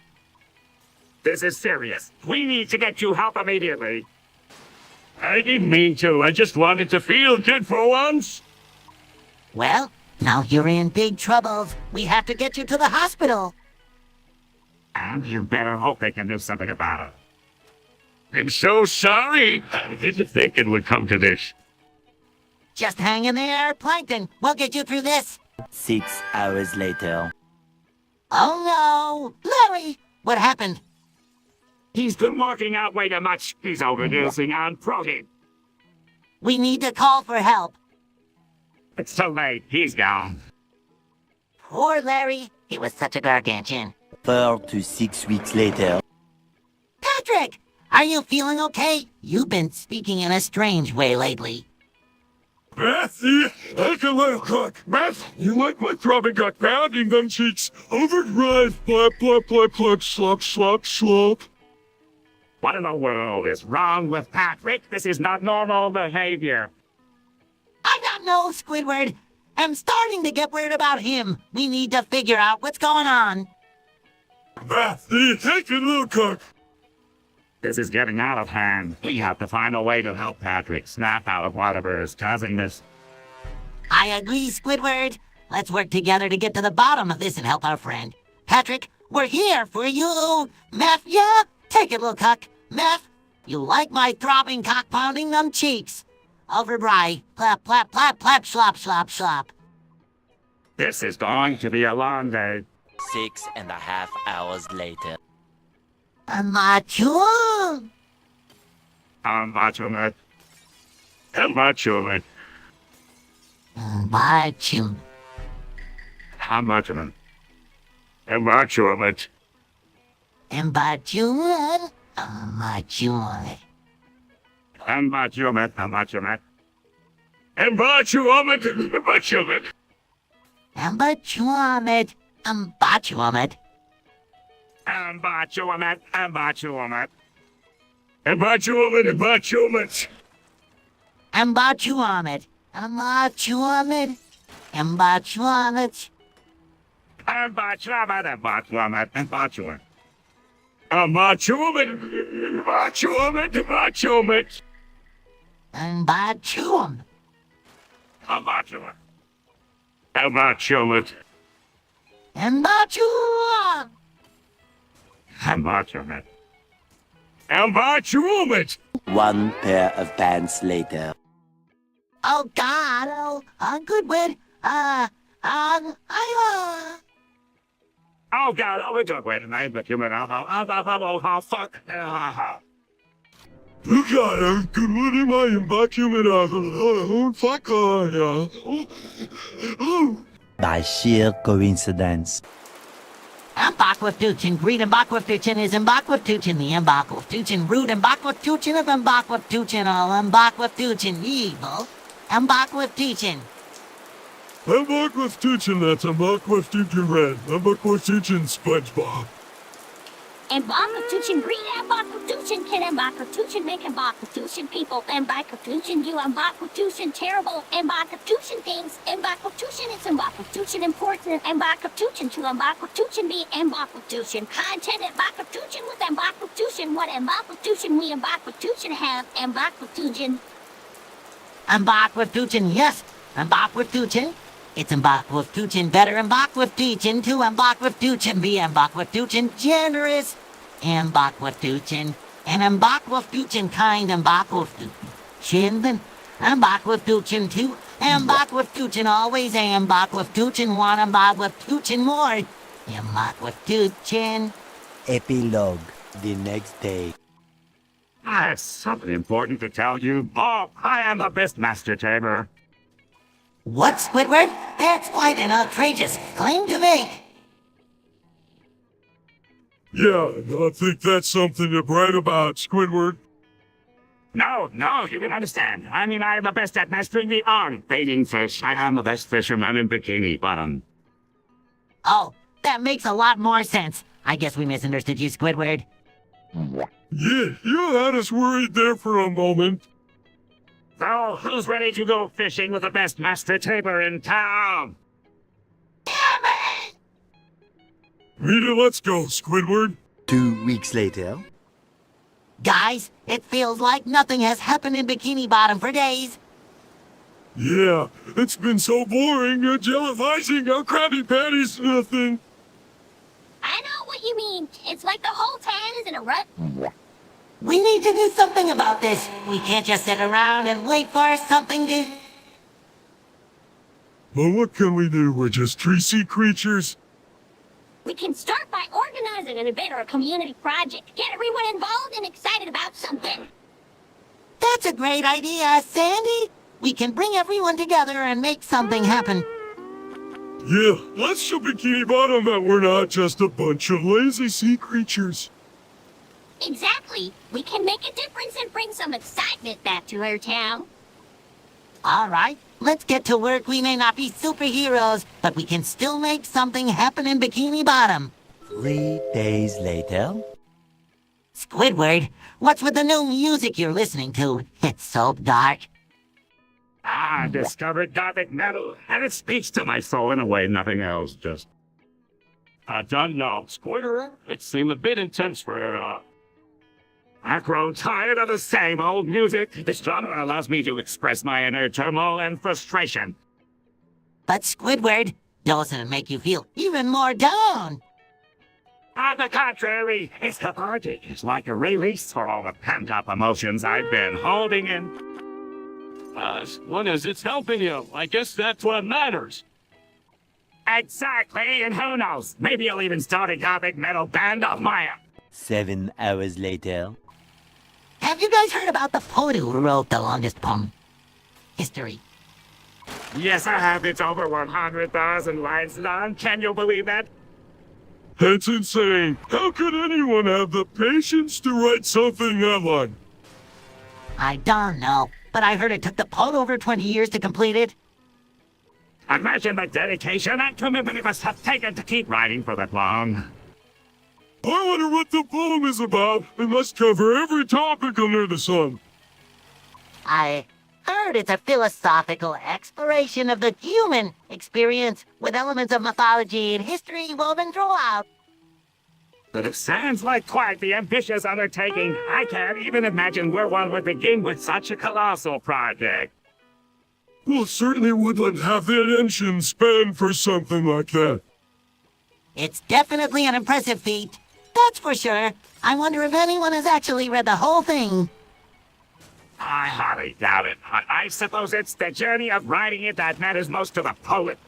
This is serious. We need to get you help immediately. I didn't mean to. I just wanted to feel good for once. Well, now you're in big trouble. We have to get you to the hospital. And you better hope they can do something about it. I'm so sorry. I didn't think it would come to this. Just hang in there, Plankton. We'll get you through this. 6 hours later. Oh no! Larry! What happened? He's been working out way too much. He's overdosing on protein. We need to call for help. It's too late. He's gone. Poor Larry. He was such a gargantuan. 4 to 6 weeks later. Patrick! Are you feeling okay? You've been speaking in a strange way lately. Beth, I can let cook. Beth, you like my throbbing gut pounding them cheeks? Overdrive, plop, plop, plop, plop, slop, slop, slop. What in the world is wrong with Patrick? This is not normal behavior. I don't know, Squidward. I'm starting to get worried about him. We need to figure out what's going on. Beth, take a little cook. This is getting out of hand. We have to find a way to help Patrick snap out of whatever is causing this. I agree, Squidward. Let's work together to get to the bottom of this and help our friend. Patrick, we're here for you. Meth, yeah? Take it, little cuck. Meth, you like my throbbing cock pounding them cheeks. Overdry. Plap, plap, plap, plap, slop, slop, slop. This is going to be a long day. 6.5 hours later. Macho. Macho. Ambatum. Ambatukam. Ambatukam. Ambatum. Ambatum. Ambatukam. Ambatukam. Ambatukam. Ambatum. Ambatum. Ambatukam. Ambatukam. Ambatukam. Ambatum. Ambatum. Ambatum. Ambatukam. Ambatukam. Ambatum. Ambatukam. Ambatukam. Ambatum. Ambatukam. Ambatukam. One pair of pants later. Oh God! Oh, Goodwood. Oh God! Oh, we're wait a minute, but human. Oh, fuck. You got a good one in my inbox, fuck, By sheer coincidence. Ambatukam, green Ambatukam is Ambatukam, the Ambatukam, root Ambatukam of Ambatukam, all Ambatukam, evil Ambatukam. Ambatukam, that's Ambatukam red. Ambatukam SpongeBob. Ambatukam green, Ambatukam can Ambatukam make Ambatukam people, Ambatukam do Ambatukam terrible, Ambatukam things, Ambatukam is Ambatukam important, Ambatukam to Ambatukam be Ambatukam content, Ambatukam with Ambatukam, what Ambatukam we Ambatukam have, Ambatukam. Ambatukam, yes, Ambatukam. It's Ambatukam better, Ambatukam to Ambatukam be Ambatukam generous, Ambatukam, and Ambatukam kind, Ambatukam, Ambatukam too, Ambatukam always, Ambatukam one, Ambatukam more, Ambatukam. Epilogue. The next day. I have something important to tell you, Bob. I am the best master tamer. What, Squidward? That's quite an outrageous claim to make. Yeah, I think that's something to brag about, Squidward. No, you can understand. I mean, I am the best at mastering the art baiting fish. I am the best fisherman in Bikini Bottom. Oh, that makes a lot more sense. I guess we misunderstood you, Squidward. Yeah, you had us worried there for a moment. So, who's ready to go fishing with the best master tamer in town? Rita, let's go, Squidward. 2 weeks later. Guys, it feels like nothing has happened in Bikini Bottom for days. Yeah, it's been so boring, jellyfishing, Krabby Patty's nothing. I know what you mean. It's like the whole town is in a rut. We need to do something about this. We can't just sit around and wait for something to... Well, what can we do? We're just tree sea creatures. We can start by organizing an event or a community project. Get everyone involved and excited about something. That's a great idea, Sandy. We can bring everyone together and make something happen. Yeah, let's show Bikini Bottom that we're not just a bunch of lazy sea creatures. Exactly. We can make a difference and bring some excitement back to our town. All right, let's get to work. We may not be superheroes, but we can still make something happen in Bikini Bottom. 3 days later. Squidward, what's with the new music you're listening to? It's so dark. I discovered gothic metal, and it speaks to my soul in a way nothing else just... I don't know, Squidward. It seemed a bit intense for I've grown tired of the same old music. This genre allows me to express my inner turmoil and frustration. But Squidward, doesn't it make you feel even more down? On the contrary, it's cathartic. It's like a release for all the pent-up emotions I've been holding in. As long as it's helping you, I guess that's what matters. Exactly, and who knows? Maybe I'll even start a gothic metal band of my own. 7 hours later. Have you guys heard about the poet who wrote the longest poem? History. Yes, I have. It's over 100,000 lines long. Can you believe that? That's insane. How could anyone have the patience to write something that long? I don't know, but I heard it took the poet over 20 years to complete it. Imagine the dedication and commitment it must have taken to keep writing for that long. I wonder what the poem is about. It must cover every topic under the sun. I heard it's a philosophical exploration of the human experience with elements of mythology and history woven throughout. But it sounds like quite the ambitious undertaking. I can't even imagine where one would begin with such a colossal project. Well, certainly wouldn't have the attention span for something like that. It's definitely an impressive feat, that's for sure. I wonder if anyone has actually read the whole thing. I highly doubt it. I suppose it's the journey of writing it that matters most to the poet.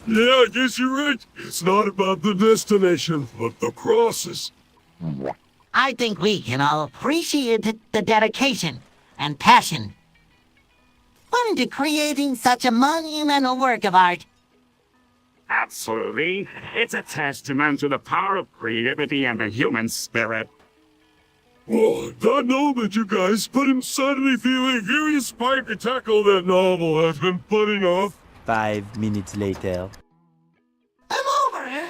Yeah, I guess you're right. It's not about the destination, but the process. I think we can all appreciate the dedication and passion put into creating such a monumental work of art. Absolutely. It's a testament to the power of creativity and the human spirit. Oh, I know that you guys, but I'm suddenly feeling very inspired to tackle that novel I've been putting off. 5 minutes later. I'm over it.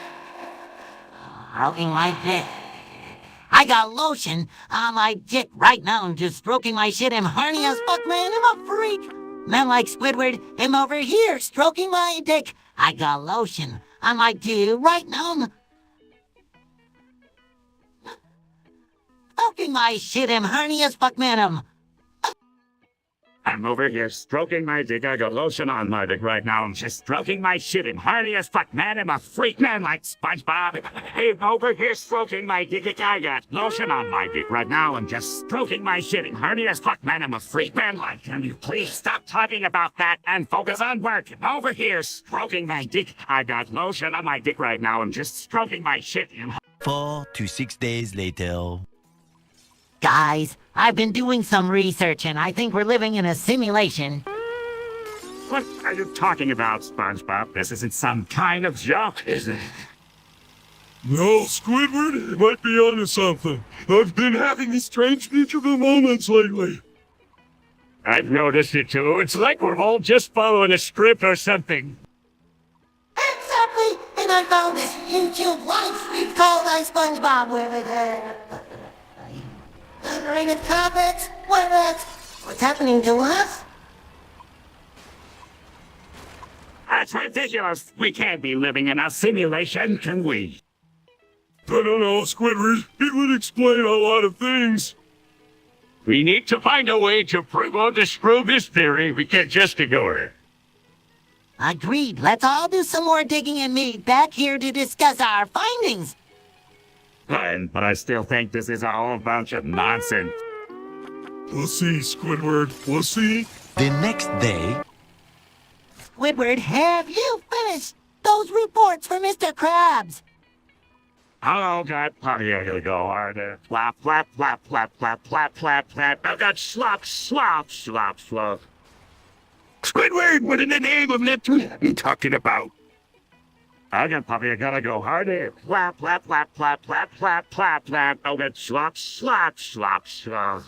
Stroking my dick. I got lotion on my dick right now and just stroking my shit. I'm horny as fuck, man. I'm a freak. Man like Squidward, I'm over here stroking my dick. I got lotion on my dick right now. Stroking my shit. I'm horny as fuck, man. I'm over here stroking my dick. I got lotion on my dick right now. I'm just stroking my shit. I'm horny as fuck, man. I'm a freak, man, like SpongeBob. I'm over here stroking my dick. I got lotion on my dick right now. I'm just stroking my shit. I'm horny as fuck, man. I'm a freak, man. Like, can you please stop talking about that and focus on work? I'm over here stroking my dick. I got lotion on my dick right now. I'm just stroking my shit. 4 to 6 days later. Guys, I've been doing some research and I think we're living in a simulation. What are you talking about, SpongeBob? This isn't some kind of joke, is it? No, Squidward, you might be onto something. I've been having these strange beautiful moments lately. I've noticed it too. It's like we're all just following a script or something. Exactly, and I found this YouTube live stream called SpongeBob where Underrated topics? What's happening to us? That's ridiculous. We can't be living in a simulation, can we? I don't know, Squidward. It would explain a lot of things. We need to find a way to prove or disprove this theory. We can't just ignore it. Agreed. Let's all do some more digging and meet back here to discuss our findings. But I still think this is a whole bunch of nonsense. We'll see, Squidward. We'll see. The next day. Squidward, have you finished those reports for Mr. Krabs? Oh, God, Poppy, I gotta go harder. Flap, flap, flap, flap, flap, flap, flap, flap. Oh, God, slop, slop, slop, slop. Squidward, what in the name of Neptune are you talking about? Again, Poppy, I gotta go harder. Flap, flap, flap, flap, flap, flap, flap, flap. Oh, God, slop, slop, slop, slop.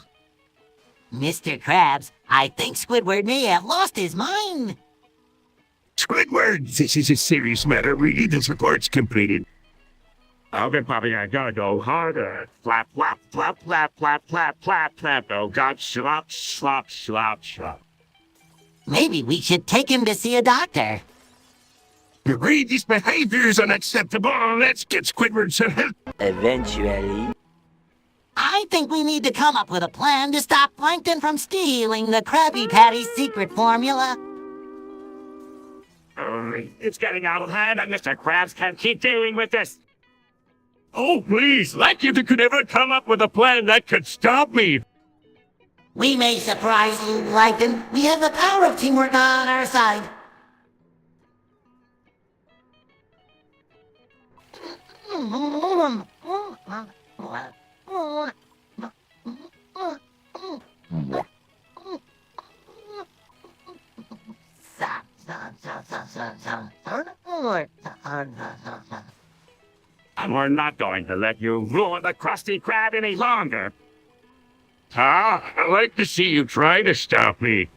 Mr. Krabs, I think Squidward may have lost his mind. Squidward, this is a serious matter. We need this reports completed. Okay, Poppy, I gotta go harder. Flap, flap, flap, flap, flap, flap, flap, flap. Oh, God, slop, slop, slop, slop. Maybe we should take him to see a doctor. Agreed, this behavior is unacceptable. Let's get Squidward some help. Eventually. I think we need to come up with a plan to stop Plankton from stealing the Krabby Patty's secret formula. It's getting out of hand, and Mr. Krabs can't keep dealing with this. Oh, please, like if you could ever come up with a plan that could stop me. We may surprise you, Plankton. We have the power of teamwork on our side. And we're not going to let you ruin the Krusty Krab any longer. Huh? I'd like to see you try to stop me.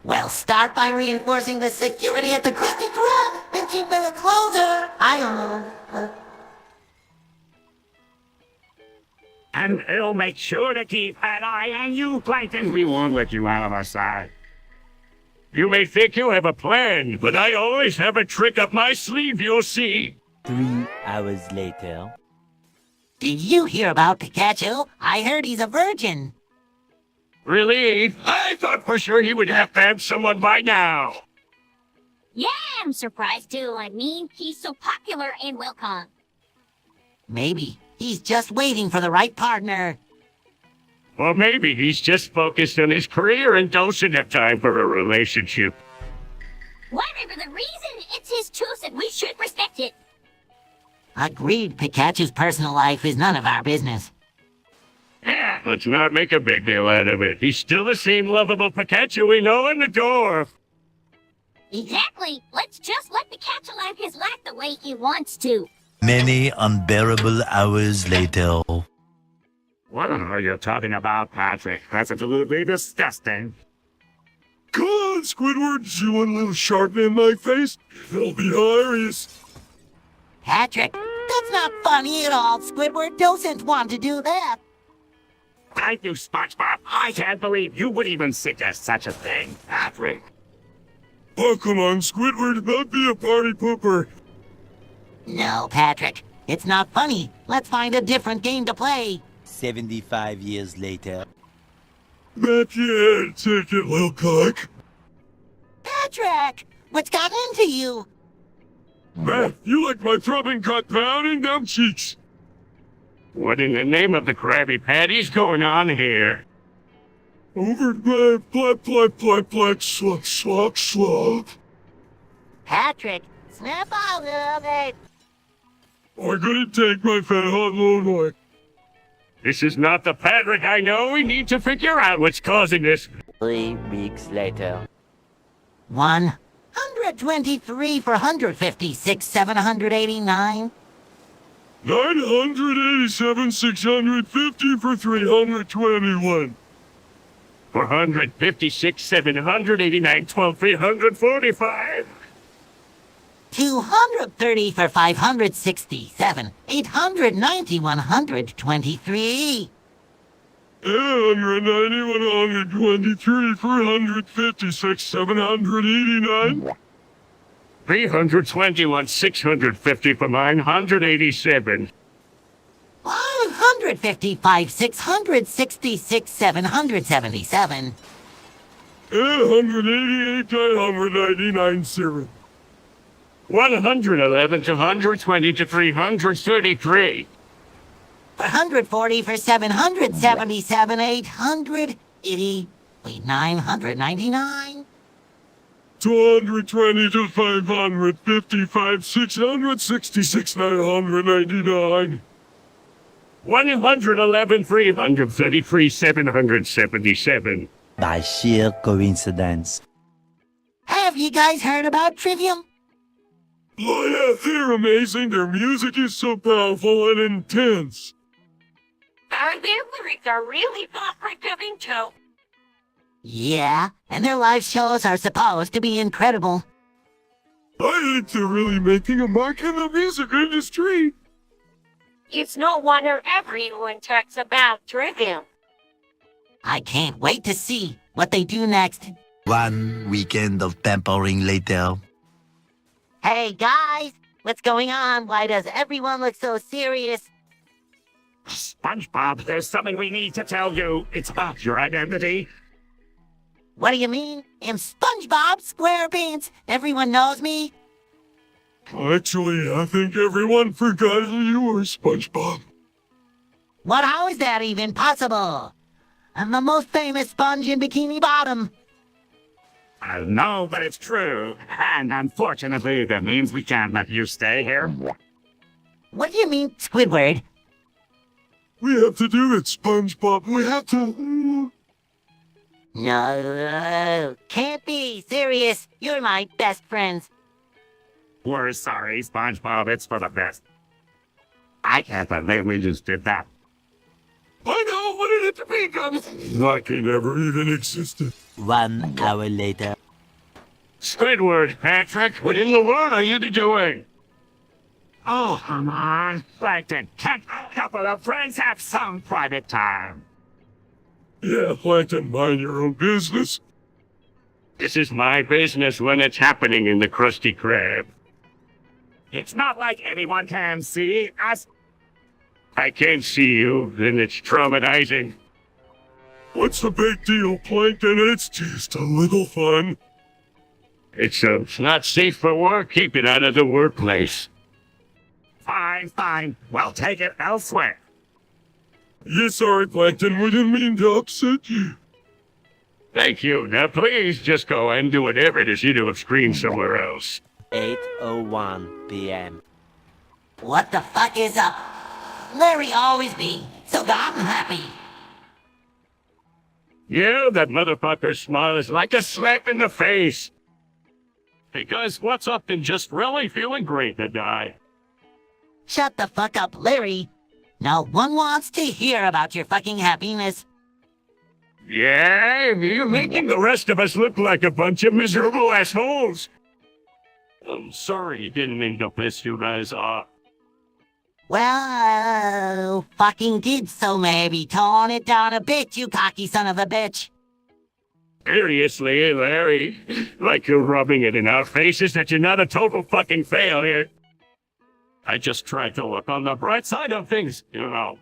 Well, start by reinforcing the security at the Krusty Krab and keep it closer. I don't know. And he'll make sure to keep an eye on you, Plankton. We won't let you out of our sight. You may think you have a plan, but I always have a trick up my sleeve, you'll see. 3 hours later. Did you hear about Pikachu? I heard he's a virgin. Really? I thought for sure he would have to have someone by now. Yeah, I'm surprised too. I mean, he's so popular and welcome. Maybe he's just waiting for the right partner. Or maybe he's just focused on his career and doesn't have time for a relationship. Whatever the reason, it's his choice and we should respect it. Agreed, Pikachu's personal life is none of our business. Yeah, let's not make a big deal out of it. He's still the same lovable Pikachu we know and adore. Exactly. Let's just let Pikachu live his life the way he wants to. Many unbearable hours later. What are you talking about, Patrick? That's absolutely disgusting. Come on, Squidward, you want a little sharpening in my face? It'll be hilarious. Patrick, that's not funny at all. Squidward doesn't want to do that. Thank you, SpongeBob. I can't believe you would even suggest such a thing, Patrick. Oh, come on, Squidward, don't be a party pooper. No, Patrick, it's not funny. Let's find a different game to play. 75 years later. Back your head, take it, little cock. Patrick, what's got into you? Beth, you like my throbbing cut pounding down cheeks. What in the name of the Krabby Patty's going on here? Overdrive, plap, slug. Patrick, snap out of it. I'm gonna take my fat hot little boy. This is not the Patrick I know. We need to figure out what's causing this. 3 weeks later. 123 for 156, 789. 987, 650 for 321. 456, 789, 12, 345. 230 for 567, 890, 123. 890, 123 for 156, 789. 321, 650 for 987. 155, 666, 777. 888, 999, 0. 111 to 120 to 333. 140 for 777, 880, 999. 220 to 555, 666, 999. 111, 333, 777. By sheer coincidence. Have you guys heard about Trivium? Oh yeah, they're amazing. Their music is so powerful and intense. Their lyrics are really thought-provoking too. Yeah, and their live shows are supposed to be incredible. I think they're really making a mark in the music industry. It's no wonder everyone talks about Trivium. I can't wait to see what they do next. 1 weekend of pampering later. Hey guys, what's going on? Why does everyone look so serious? SpongeBob, there's something we need to tell you. It's about your identity. What do you mean? I'm SpongeBob SquarePants. Everyone knows me. Actually, I think everyone forgot who you were, SpongeBob. What? How is that even possible? I'm the most famous sponge in Bikini Bottom. I know, but it's true. And unfortunately, that means we can't let you stay here. What do you mean, Squidward? We have to do it, SpongeBob. We have to... No, can't be serious. You're my best friends. We're sorry, SpongeBob. It's for the best. I can't believe we just did that. I know, wanted it to be done. Like it never even existed. 1 hour later. Squidward, Patrick, what in the world are you doing? Oh, come on, Plankton. Can't a couple of friends have some private time? Yeah, Plankton, mind your own business. This is my business when it's happening in the Krusty Krab. It's not like anyone can see us. I can't see you, then it's traumatizing. What's the big deal, Plankton? It's just a little fun. It's not safe for work. Keep it out of the workplace. Fine. We'll take it elsewhere. Yeah, sorry, Plankton. We didn't mean to upset you. Thank you. Now please just go and do whatever it is you do of screen somewhere else. 8:01 p.m. What the fuck is up? Larry always be so damn happy. Yeah, that motherfucker's smile is like a slap in the face. Hey guys, what's up? And just really feeling great today. Shut the fuck up, Larry. No one wants to hear about your fucking happiness. Yeah, you're making the rest of us look like a bunch of miserable assholes. I'm sorry, didn't mean to piss you guys off. Well, fucking did, so maybe tone it down a bit, you cocky son of a bitch. Seriously, Larry, like you're rubbing it in our faces that you're not a total fucking failure. I just tried to look on the bright side of things, you know.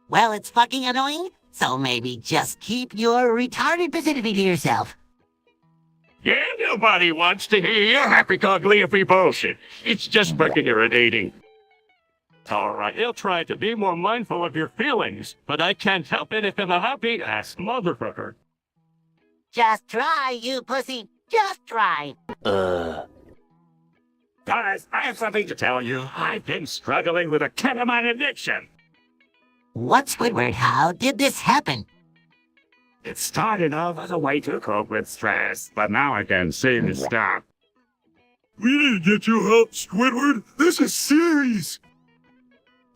Well, it's fucking annoying, so maybe just keep your retarded vicinity to yourself. Yeah, nobody wants to hear your happy-go-gleefy bullshit. It's just fucking irritating. Alright, I'll try to be more mindful of your feelings, but I can't help it if I'm a happy-ass motherfucker. Just try, you pussy. Just try. Guys, I have something to tell you. I've been struggling with a ketamine addiction. What, Squidward? How did this happen? It started off as a way to cope with stress, but now I can see to stop. We need to get you help, Squidward. This is serious.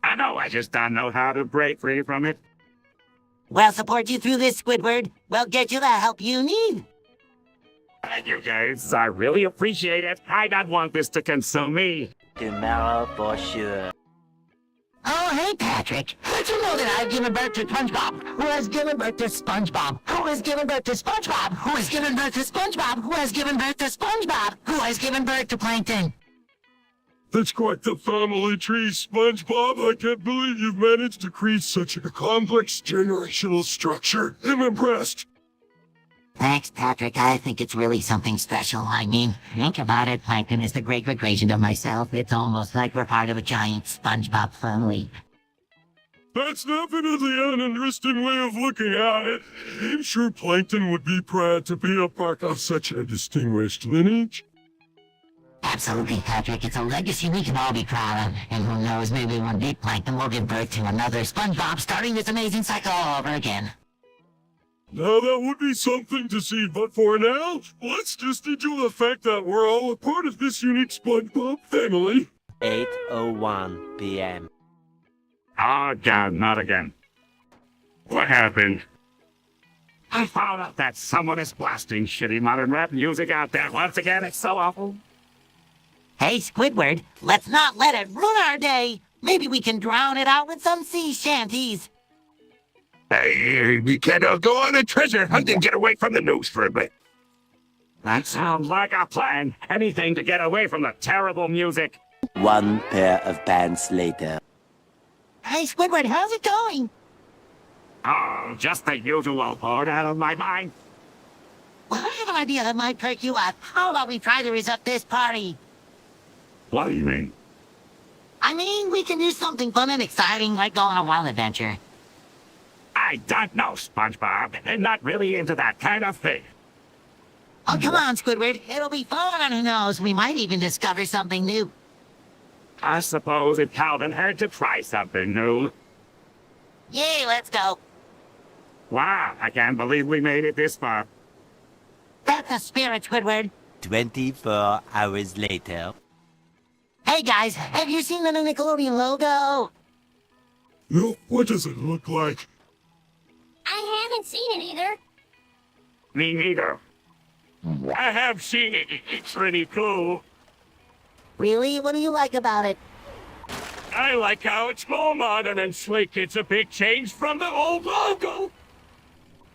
I know, I just don't know how to break free from it. We'll support you through this, Squidward. We'll get you the help you need. Thank you, guys. I really appreciate it. I don't want this to consume me. Tomorrow for sure. Oh, hey, Patrick. Did you know that I've given birth to SpongeBob, who has given birth to SpongeBob, who has given birth to SpongeBob, who has given birth to SpongeBob, who has given birth to SpongeBob, who has given birth to Plankton? That's quite the family tree, SpongeBob. I can't believe you've managed to create such a complex generational structure. I'm impressed. Thanks, Patrick. I think it's really something special. I mean, think about it. Plankton is the great creation of myself. It's almost like we're part of a giant SpongeBob family. That's definitely an interesting way of looking at it. I'm sure Plankton would be proud to be a part of such a distinguished lineage. Absolutely, Patrick. It's a legacy we can all be proud of. And who knows, maybe one day Plankton will give birth to another SpongeBob, starting this amazing cycle all over again. Now that would be something to see, but for now, let's just enjoy the fact that we're all a part of this unique SpongeBob family. 8:01 p.m. Oh, God, not again. What happened? I found out that someone is blasting shitty modern rap music out there once again. It's so awful. Hey, Squidward, let's not let it ruin our day. Maybe we can drown it out with some sea shanties. Hey, we can't all go on a treasure hunt and get away from the news for a bit. That sounds like a plan. Anything to get away from the terrible music. 1 pair of pants later. Hey, Squidward, how's it going? Oh, just the usual, bored out of my mind. Well, I have an idea that might perk you up. How about we try to reset this party? What do you mean? I mean, we can do something fun and exciting, like go on a wild adventure. I don't know, SpongeBob. I'm not really into that kind of thing. Oh, come on, Squidward. It'll be fun, and who knows, we might even discover something new. I suppose it can't hurt to try something new. Yay, let's go. Wow, I can't believe we made it this far. That's the spirit, Squidward. 24 hours later. Hey guys, have you seen the new Nickelodeon logo? No, what does it look like? I haven't seen it either. Me neither. I have seen it. It's pretty cool. Really? What do you like about it? I like how it's more modern and sleek. It's a big change from the old logo.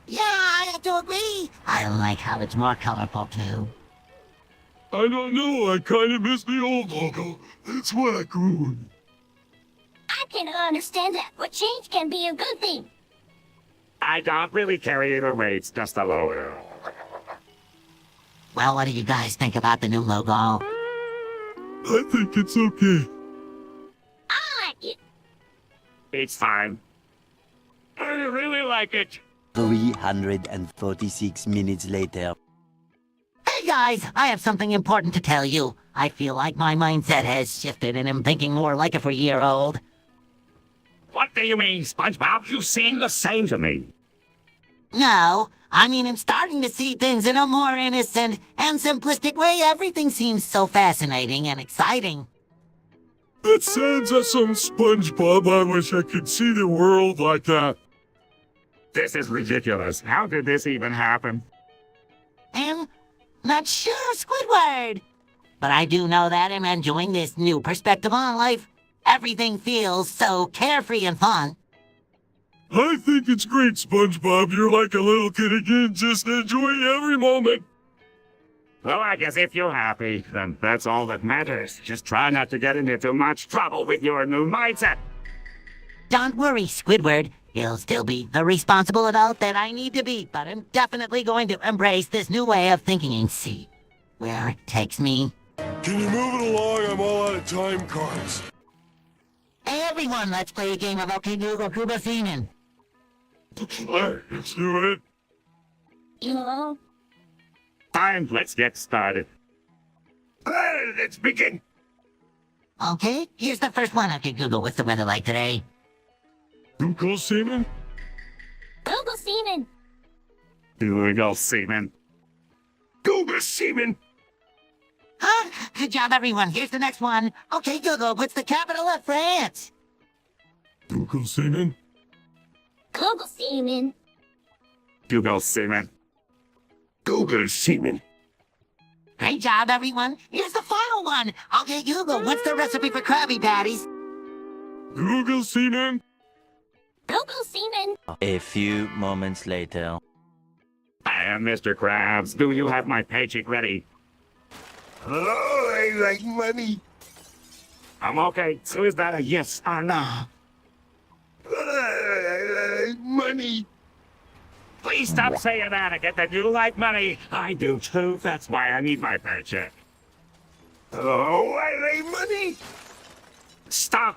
Yeah, I have to agree. I like how it's more colorful too. I don't know, I kind of miss the old logo. That's what I grew. I can understand that, but change can be a good thing. I don't really care either way. It's just a logo. Well, what do you guys think about the new logo? I think it's okay. I like it. It's fine. I really like it. 346 minutes later. Hey guys, I have something important to tell you. I feel like my mindset has shifted and I'm thinking more like a 4-year-old. What do you mean, SpongeBob? You seem the same to me. No, I mean I'm starting to see things in a more innocent and simplistic way. Everything seems so fascinating and exciting. That sounds awesome, SpongeBob. I wish I could see the world like that. This is ridiculous. How did this even happen? Not sure, Squidward. But I do know that I'm enjoying this new perspective on life. Everything feels so carefree and fun. I think it's great, SpongeBob. You're like a little kid again, just enjoying every moment. Well, I guess if you're happy, then that's all that matters. Just try not to get into too much trouble with your new mindset. Don't worry, Squidward. He'll still be the responsible adult that I need to be, but I'm definitely going to embrace this new way of thinking and see where it takes me. Can you move it along? I'm all out of time cards. Hey everyone, let's play a game of OK Google Cuba Seaman. Let's do it. You know? Fine, let's get started. Let's begin. Okay, here's the first one. OK Google, what's the weather like today? Google semen? Google semen. Google semen. Google semen. Huh? Good job, everyone. Here's the next one. OK Google, what's the capital of France? Google semen? Google semen. Google semen. Google semen. Great job, everyone. Here's the final one. OK Google, what's the recipe for Krabby Patties? Google semen? Google semen. A few moments later. Mr. Krabs, do you have my paycheck ready? Oh, I like money. I'm okay. So is that a yes or no? I like money. Please stop saying that again, that you like money. I do too. That's why I need my paycheck. Oh, I like money. Stop.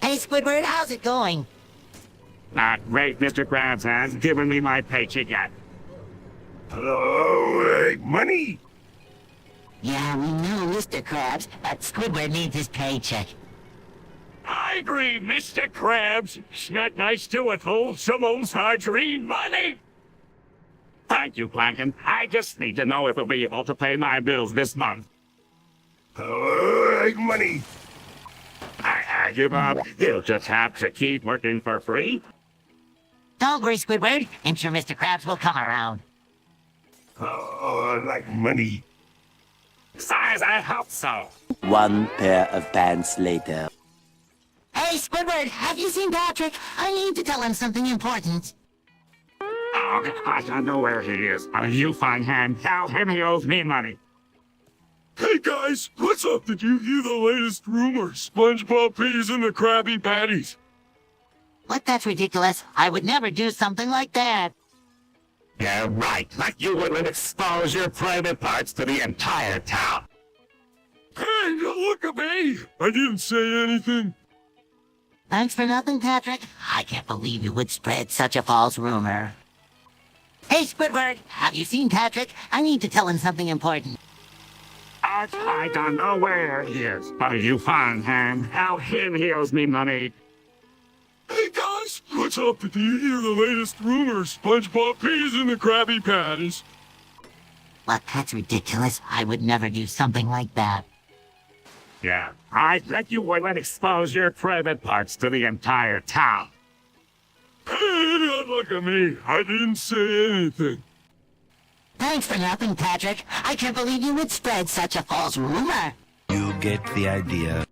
Hey, Squidward, how's it going? Not great. Mr. Krabs has given me my paycheck yet. Oh, money. Yeah, we know, Mr. Krabs, but Squidward needs his paycheck. I agree, Mr. Krabs. It's not nice to withhold someone's hard-earned money. Thank you, Plankton. I just need to know if I'll be able to pay my bills this month. Oh, money. I give up. You'll just have to keep working for free. Don't worry, Squidward. I'm sure Mr. Krabs will come around. Oh, I like money. Size, I hope so. One pair of pants later. Hey, Squidward, have you seen Patrick? I need to tell him something important. Oh, gosh, I know where he is. You find him. Tell him he owes me money. Hey guys, what's up? Did you hear the latest rumor? SpongeBob peas in the Krabby Patties. What? That's ridiculous. I would never do something like that. Yeah, right. Like you wouldn't expose your private parts to the entire town. Hey, look at me! I didn't say anything. Thanks for nothing, Patrick. I can't believe you would spread such a false rumor. Hey, Squidward, have you seen Patrick? I need to tell him something important. I don't know where he is, but you find him. How him he owes me money. Hey guys, what's up? Do you hear the latest rumor? SpongeBob pees in the Krabby Patties. Well, that's ridiculous. I would never do something like that. Yeah, I bet you wouldn't expose your private parts to the entire town. Hey, don't look at me. I didn't say anything. Thanks for nothing, Patrick. I can't believe you would spread such a false rumor. You get the idea.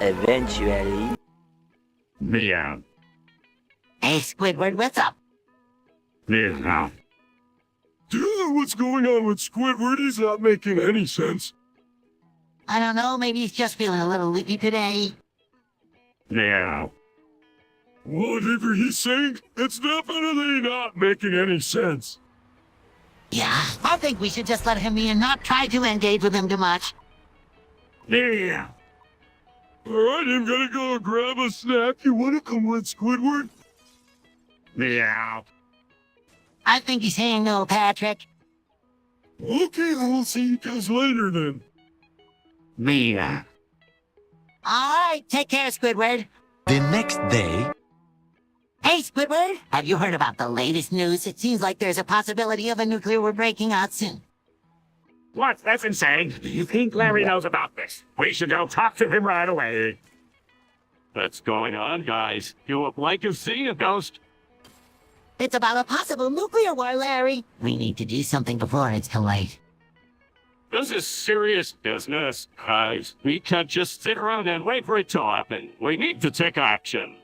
Eventually. Yeah. Hey, Squidward, what's up? Yeah. Do you know what's going on with Squidward? He's not making any sense. I don't know, maybe he's just feeling a little loopy today. Yeah. Whatever he's saying, it's definitely not making any sense. Yeah, I think we should just let him be and not try to engage with him too much. Yeah. Alright, I'm gonna go grab a snack. You wanna come with Squidward? Yeah. I think he's saying no, Patrick. Okay, I'll see you guys later then. Yeah. Alright, take care, Squidward. The next day, Hey, Squidward, have you heard about the latest news? It seems like there's a possibility of a nuclear war breaking out soon. What? That's insane. You think Larry knows about this? We should go talk to him right away. What's going on, guys? You look like you've seen a ghost. It's about a possible nuclear war, Larry. We need to do something before it's too late. This is serious business, guys. We can't just sit around and wait for it to happen. We need to take action.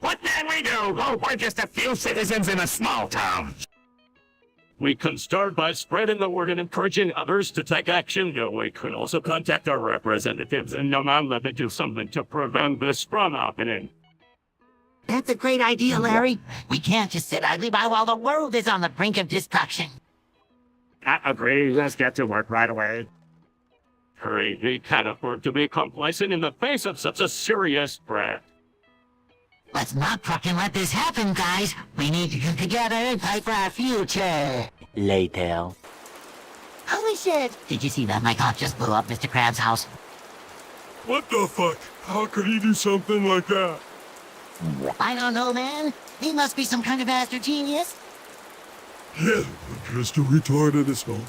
What can we do? Oh, we're just a few citizens in a small town. We can start by spreading the word and encouraging others to take action. We could also contact our representatives and demand that they do something to prevent this from happening. That's a great idea, Larry. We can't just sit idly by while the world is on the brink of destruction. I agree. Let's get to work right away. Hurry, we can't afford to be complacent in the face of such a serious threat. Let's not fucking let this happen, guys. We need to come together and fight for our future. Later. Holy shit! Did you see that my cop just blew up Mr. Krabs' house? What the fuck? How could he do something like that? I don't know, man. He must be some kind of master genius. Yeah, just a retarded as well.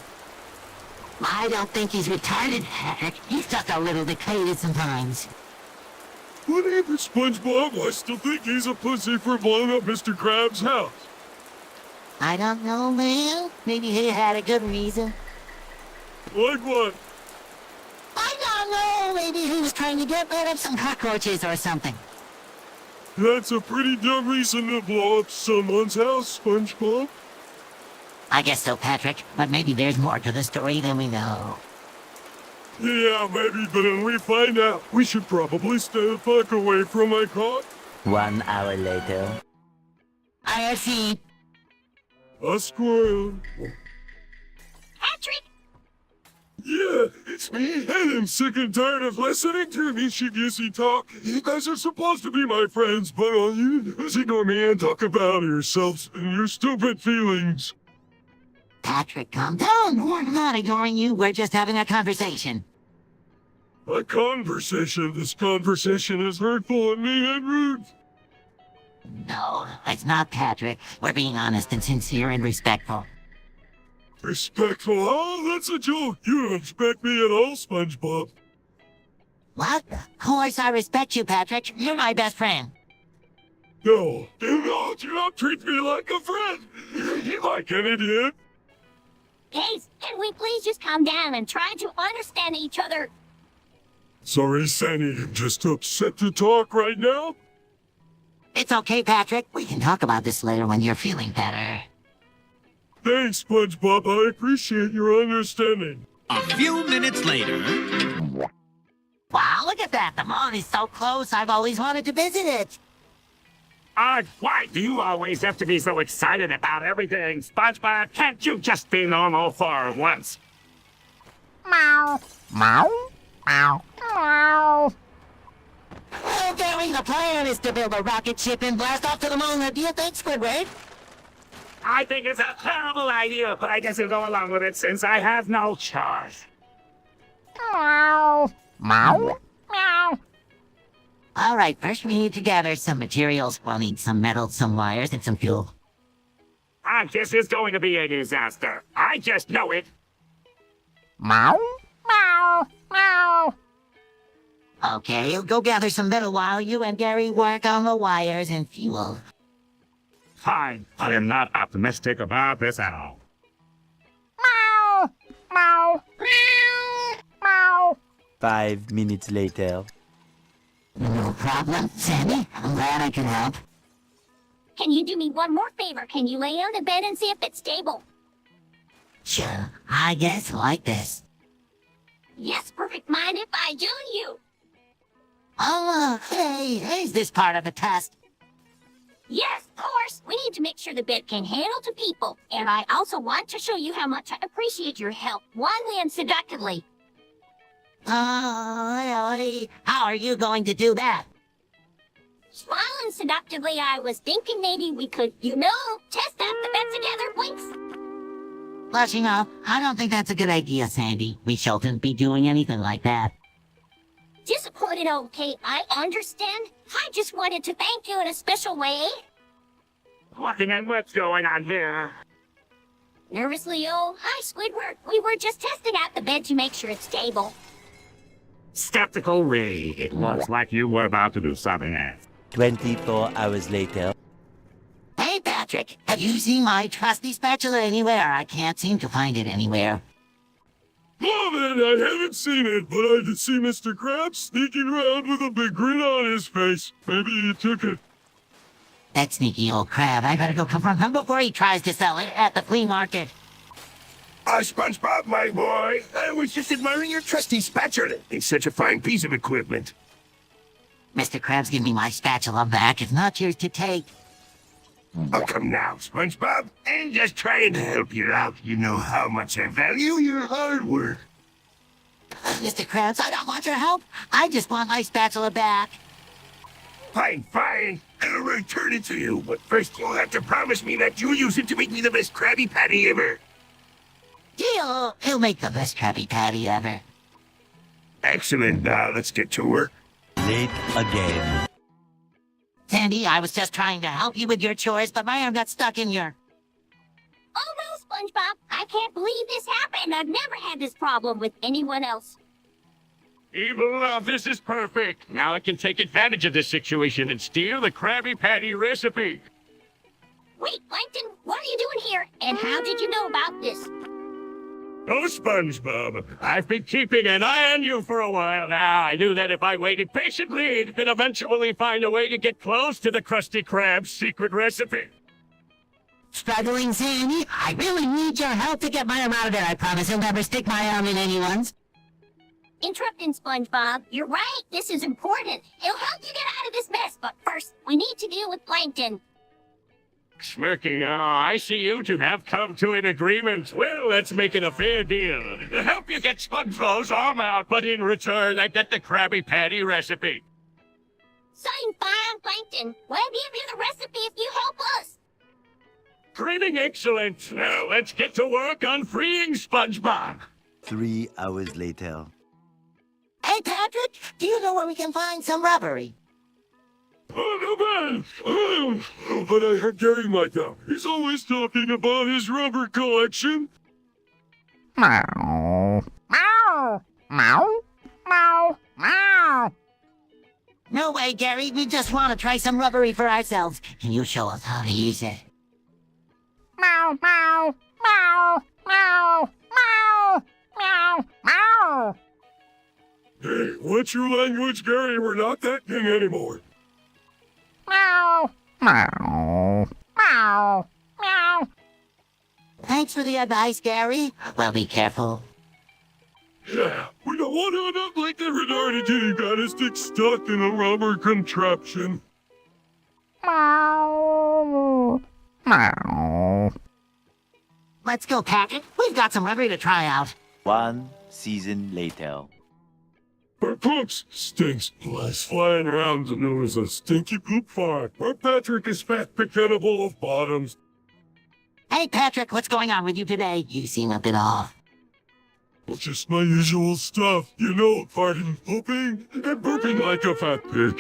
I don't think he's retarded, Patrick. He's just a little dictated sometimes. Whatever, SpongeBob. I still think he's a pussy for blowing up Mr. Krabs' house. I don't know, man. Maybe he had a good reason. Like what? I don't know. Maybe he was trying to get rid of some cockroaches or something. That's a pretty dumb reason to blow up someone's house, SpongeBob. I guess so, Patrick. But maybe there's more to the story than we know. Yeah, maybe, but when we find out, we should probably stay the fuck away from my car. 1 hour later. IRC. A squirrel. Patrick! Yeah, it's me, and I'm sick and tired of listening to 𝗦𝗫cije talk. You guys are supposed to be my friends, but all you do is ignore me and talk about yourselves and your stupid feelings. Patrick, calm down. We're not ignoring you. We're just having a conversation. A conversation? This conversation is hurtful and mean and rude. No, it's not, Patrick. We're being honest and sincere and respectful. Respectful? Oh, that's a joke. You don't respect me at all, SpongeBob. What? Of course I respect you, Patrick. You're my best friend. No, do not treat me like a friend. You like an idiot. Guys, can we please just calm down and try to understand each other? Sorry, Sandy. I'm just upset to talk right now. It's okay, Patrick. We can talk about this later when you're feeling better. Thanks, SpongeBob. I appreciate your understanding. A few minutes later. Wow, look at at that. The moon is so close. I've always wanted to visit it. Why do you always have to be so excited about everything, SpongeBob? Can't you just be normal for once? Meow. Meow. Meow. Meow. Well, Gary, the plan is to build a rocket ship and blast off to the moon. Do you think, Squidward? I think it's a terrible idea, but I guess I'll go along with it since I have no choice. Meow. Meow. Meow. All right, first we need to gather some materials. We'll need some metal, some wires, and some fuel. This is going to be a disaster. I just know it. Meow. Meow. Meow. Okay, go gather some metal while you and Gary work on the wires and fuel. Fine, I am not optimistic about this at all. Meow. Meow. Meow. Meow. 5 minutes later. No problem, Sandy. I'm glad I can help. Can you do me one more favor? Can you lay on the bed and see if it's stable? Sure, I guess like this. Yes, perfect. Mind if I join you? Oh, hey, is this part of the test? Yes, of course. We need to make sure the bed can handle two people. And I also want to show you how much I appreciate your help, warmly and seductively. Oh, really? How are you going to do that? Smiling seductively, I was thinking maybe we could, test out the bed together, Blinks. Blushing off, I don't think that's a good idea, Sandy. We shouldn't be doing anything like that. Disappointed, okay, I understand. I just wanted to thank you in a special way. What's going on here? Nervously, hi, Squidward. We were just testing out the bed to make sure it's stable. Skeptical Ray. It looks like you were about to do something else. 24 hours later. Hey, Patrick, have you seen my trusty spatula anywhere? I can't seem to find it anywhere. Oh, man, I haven't seen it, but I did see Mr. Krabs sneaking around with a big grin on his face. Maybe he took it. That sneaky old crab. I better go confront him before he tries to sell it at the flea market. SpongeBob, my boy, I was just admiring your trusty spatula. It's such a fine piece of equipment. Mr. Krabs, give me my spatula back. It's not yours to take. Oh, come now, SpongeBob. I'm just trying to help you out. You know how much I value your hard work. Mr. Krabs, I don't want your help. I just want my spatula back. Fine, fine. I'll return it to you, but first you'll have to promise me that you'll use it to make me the best Krabby Patty ever. Deal. He'll make the best Krabby Patty ever. Excellent. Now let's get to work. Late again. Sandy, I was just trying to help you with your chores, but my arm got stuck in your... Oh no, SpongeBob. I can't believe this happened. I've never had this problem with anyone else. Evil love, this is perfect. Now I can take advantage of this situation and steal the Krabby Patty recipe. Wait, Plankton, what are you doing here? And how did you know about this? Oh, SpongeBob, I've been keeping an eye on you for a while now. I knew that if I waited patiently, it could eventually find a way to get close to the Krusty Krab's secret recipe. Struggling, Sandy? I really need your help to get my arm out of there. I promise I'll never stick my arm in anyone's. Interrupting, SpongeBob. You're right. This is important. It'll help you get out of this mess. But first, we need to deal with Plankton. Smirking, I see you two have come to an agreement. Well, let's make it a fair deal. To help you get SpongeBob's arm out, but in return, I get the Krabby Patty recipe. Sign fine, Plankton. We'll give you the recipe if you help us. Greeting excellent. Now, let's get to work on freeing SpongeBob. 3 hours later. Hey, Patrick, do you know where we can find some rubbery? Oh, no, man. But I heard Gary might know. He's always talking about his rubber collection. Meow. Meow. Meow. Meow. Meow. No way, Gary. We just want to try some rubbery for ourselves. Can you show us how to use it? Meow. Meow. Meow. Meow. Meow. Meow. Meow. Hey, what's your language, Gary? We're not that king anymore. Meow. Meow. Meow. Meow. Thanks for the advice, Gary. Well, be careful. Yeah, we don't want to end up like the retarded kitty got statistic stuck in a rubber contraption. Let's go, Patrick. We've got some rubber to try out. 1 season later. Our poops stinks. Lies flying around the nose a stinky poop fart. Our Patrick is fat picketable of bottoms. Hey, Patrick, what's going on with you today? You seem a bit off. Well, just my usual stuff. You know, farting, pooping, and burping like a fat pig.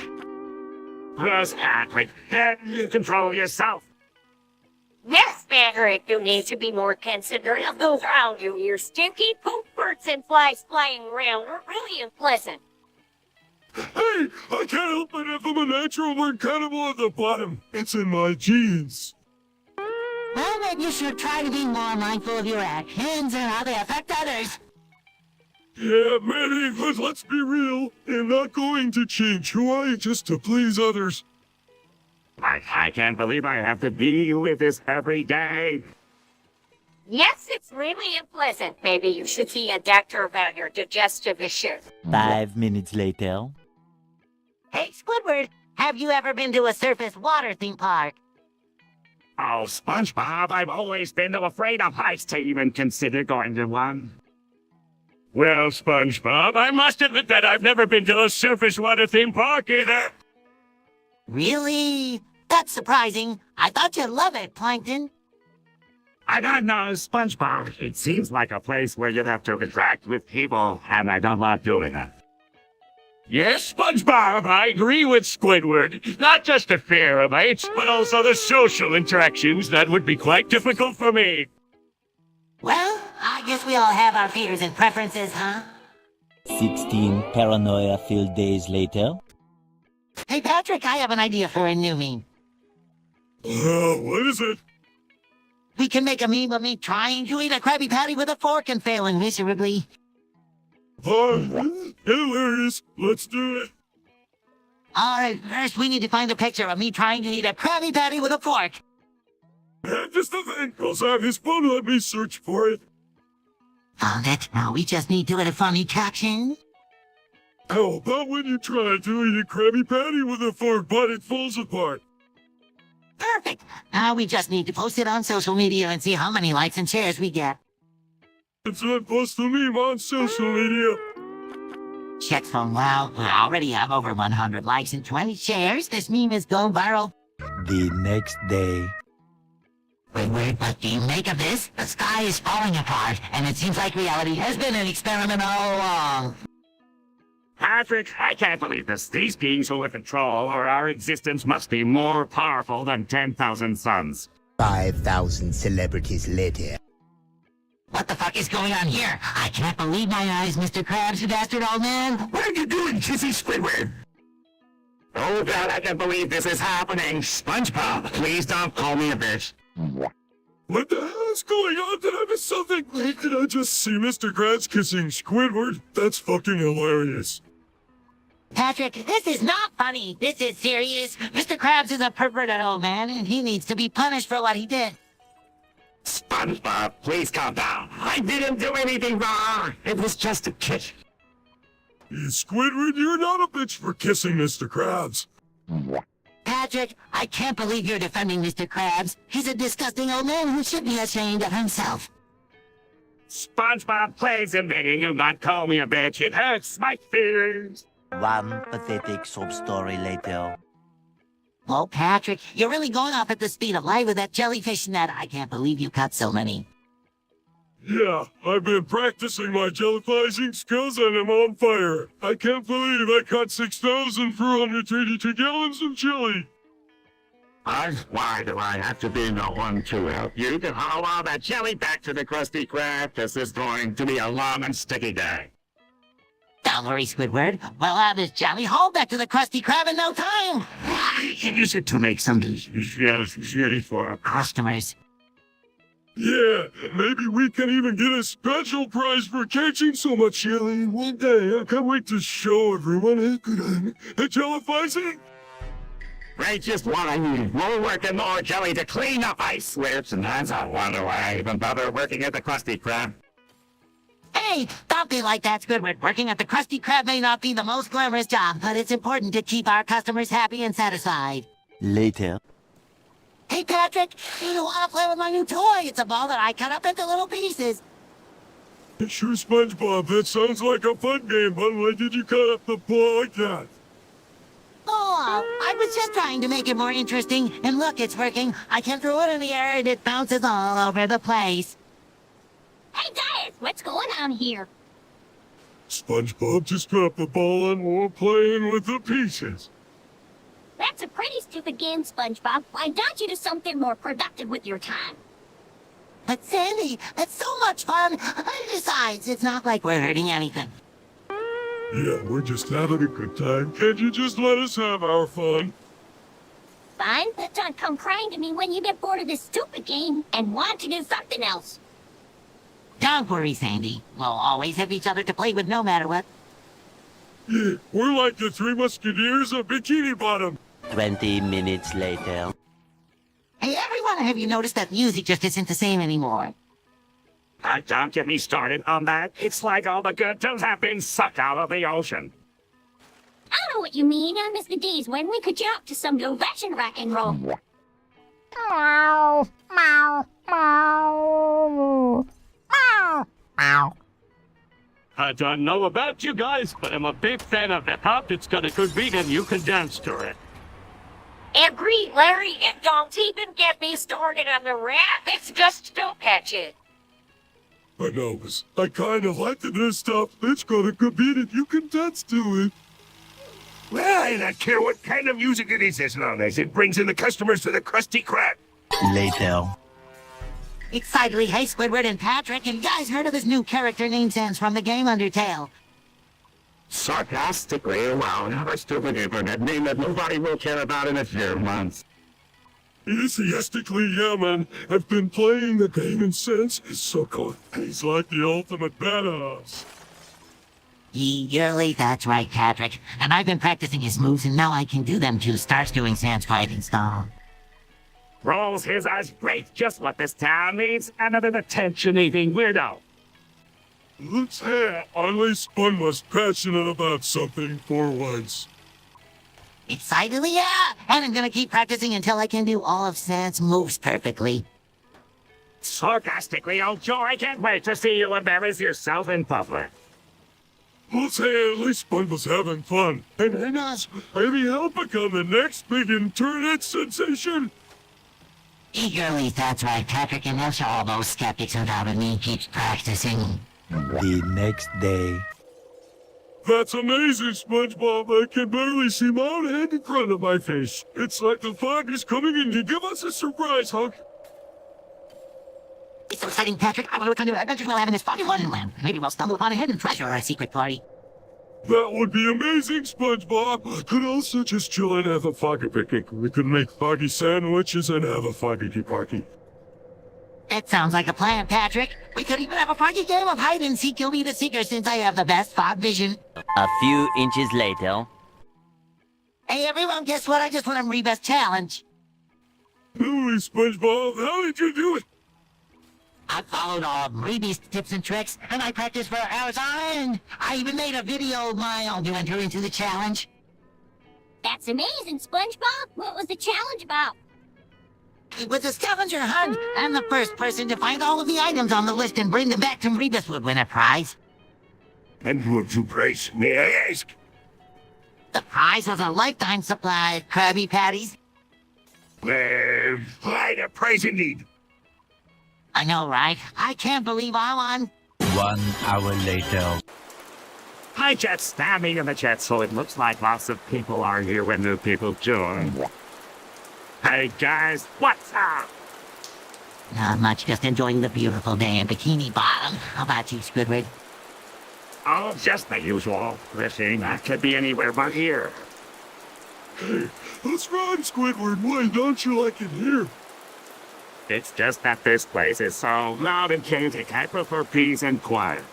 Plus, Patrick, can you control yourself? Yes, Patrick, you need to be more considerate of those around you. Your stinky poop birds and flies flying around are really unpleasant. Hey, I can't help it if I'm a natural born cannibal at the bottom. It's in my genes. Well, then you should try to be more mindful of your actions and how they affect others. Yeah, maybe, but let's be real. I'm not going to change who I am just to please others. I can't believe I have to deal with this every day. Yes, it's really unpleasant. Maybe you should see a doctor about your digestive issues. 5 minutes later. Hey, Squidward, have you ever been to a surface water theme park? Oh, SpongeBob, I've always been too afraid of heights to even consider going to one. Well, SpongeBob, I must admit that I've never been to a surface water theme park either. Really? That's surprising. I thought you'd love it, Plankton. I don't know, SpongeBob. It seems like a place where you'd have to interact with people, and I don't like doing that. Yes, SpongeBob, I agree with Squidward. Not just the fear of heights, but also the social interactions that would be quite difficult for me. Well, I guess we all have our fears and preferences, huh? 16 paranoia-filled days later. Hey, Patrick, I have an idea for a new meme. What is it? We can make a meme of me trying to eat a Krabby Patty with a fork and failing miserably. Hilarious. Let's do it. Alright, first we need to find a picture of me trying to eat a Krabby Patty with a fork. Just a thing, cause I have his phone, let me search for it. Found it. Now we just need to add a funny caption. How about when you try to eat a Krabby Patty with a fork, but it falls apart? Perfect. Now we just need to post it on social media and see how many likes and shares we get. It's not post a meme on social media. Check phone. Wow, we already have over 100 likes and 20 shares. This meme is going viral. The next day. Wait, what do you make of this? The sky is falling apart, and it seems like reality has been an experiment all along. Patrick, I can't believe this. These beings who control or our existence must be more powerful than 10,000 suns. 5,000 celebrities later. What the fuck is going on here? I can't believe my eyes, Mr. Krabs, you bastard old man. What are you doing, Kissy Squidward? Oh God, I can't believe this is happening. SpongeBob, please don't call me a bitch. What the hell is going on? Did I miss something? Did I just see Mr. Krabs kissing Squidward? That's fucking hilarious. Patrick, this is not funny. This is serious. Mr. Krabs is a perverted old man, and he needs to be punished for what he did. SpongeBob, please calm down. I didn't do anything wrong. It was just a kiss. Squidward, you're not a bitch for kissing Mr. Krabs. Patrick, I can't believe you're defending Mr. Krabs. He's a disgusting old man who should be ashamed of himself. SpongeBob, please, I'm begging you not call me a bitch. It hurts my feelings. 1 pathetic sob story later. Oh, Patrick, you're really going off at the speed of light with that jellyfish net. I can't believe you caught so many. Yeah, I've been practicing my jellyfishing skills and I'm on fire. I can't believe I caught 6,482 gallons of jelly. Why do I have to be the one to help you to haul all that jelly back to the Krusty Krab? This is going to be a long and sticky day. Don't worry, Squidward. We'll have this jelly hauled back to the Krusty Krab in no time. I can use it to make some jelly for our customers. Yeah, maybe we can even get a special prize for catching so much jelly in one day. I can't wait to show everyone how good I'm at jellyfishing. Right, just one. More work and more jelly to clean up ice slips, and that's a wonder why I even bother working at the Krusty Krab. Hey, don't be like that, Squidward. Working at the Krusty Krab may not be the most glamorous job, but it's important to keep our customers happy and satisfied. Later. Hey, Patrick, do you want to play with my new toy? It's a ball that I cut up into little pieces. Sure, SpongeBob, that sounds like a fun game, but why did you cut up the ball like that? Oh, I was just trying to make it more interesting. And look, it's working. I can throw it in the air and it bounces all over the place. Hey guys, what's going on here? SpongeBob just cut up the ball and we're playing with the pieces. That's a pretty stupid game, SpongeBob. Why don't you do something more productive with your time? But Sandy, it's so much fun. Besides, it's not like we're hurting anything. Yeah, we're just having a good time. Can't you just let us have our fun? Fine, but don't come crying to me when you get bored of this stupid game and want to do something else. Don't worry, Sandy. We'll always have each other to play with no matter what. Yeah, we're like the Three Musketeers of Bikini Bottom. 20 minutes later. Hey, everyone, have you noticed that music just isn't the same anymore? Don't get me started on that. It's like all the good times have been sucked out of the ocean. I know what you mean. I miss the days when we could jump to some old-fashioned rock and roll. Meow, meow, meow, meow, meow. I don't know about you guys, but I'm a big fan of hip-hop. It's got a good beat and you can dance to it. Agree, Larry, and don't even get me started on the rap. It's just so catchy. I know, I kind of like the new stuff. It's got a good beat and you can dance to it. Well, I don't care what kind of music it is as long as it brings in the customers to the Krusty Krab. Later. Excitedly, hey, Squidward and Patrick, have you guys heard of this new character name sense from the game Undertale? Sarcastically, well, not a stupid internet name that nobody will care about in a few months. Enthusiastically, yeah, man. I've been playing the game and since it's so cool. He's like the ultimate badass. Eagerly, that's right, Patrick. And I've been practicing his moves, and now I can do them too. Starts doing Sans fighting style. Rolls his eyes great, just what this town needs. Another attention-eating weirdo. Let's have at least Spun was passionate about something for once. Excitedly, yeah! And I'm gonna keep practicing until I can do all of Sans moves perfectly. Sarcastically, old Joe, I can't wait to see you embarrass yourself in public. Let's say at least Spun was having fun. And hang on, maybe he'll become the next big internet sensation. Eagerly, that's right, Patrick, and he'll show all those skeptics who doubted me keeps practicing. The next day. That's amazing, SpongeBob. I can barely see my own head in front of my face. It's like the fog is coming in to give us a surprise, Hunk. It's so exciting, Patrick. I wonder what kind of adventures we'll have in this foggy Wonderland. Maybe we'll stumble upon a hidden treasure or a secret party. That would be amazing, SpongeBob. I could also just chill and have a foggy picnic. We could make foggy sandwiches and have a foggy tea party. That sounds like a plan, Patrick. We could even have a foggy game of hide and seek. You'll be the seeker since I have the best fog vision. A few inches later. Hey, everyone, guess what? I just won a Rebus challenge. Holy SpongeBob, how did you do it? I followed all Rebus tips and tricks, and I practiced for hours on end. I even made a video of my own to enter into the challenge. That's amazing, SpongeBob. What was the challenge about? It was a scavenger hunt, and the first person to find all of the items on the list and bring them back to Rebus would win a prize. And what's the price, may I ask? The prize was a lifetime supply of Krabby Patties. Well, quite a prize indeed. I know, right? I can't believe I won. 1 hour later. Hi, Jet. Standing in the chat, so it looks like lots of people are here when new people join. Hey, guys, what's up? Not much, just enjoying the beautiful day in Bikini Bottom. How about you, Squidward? Oh, just the usual. Fishing, I could be anywhere but here. Hey, let's run, Squidward. Why don't you like it here? It's just that this place is so loud and chaotic. I prefer peace and quiet.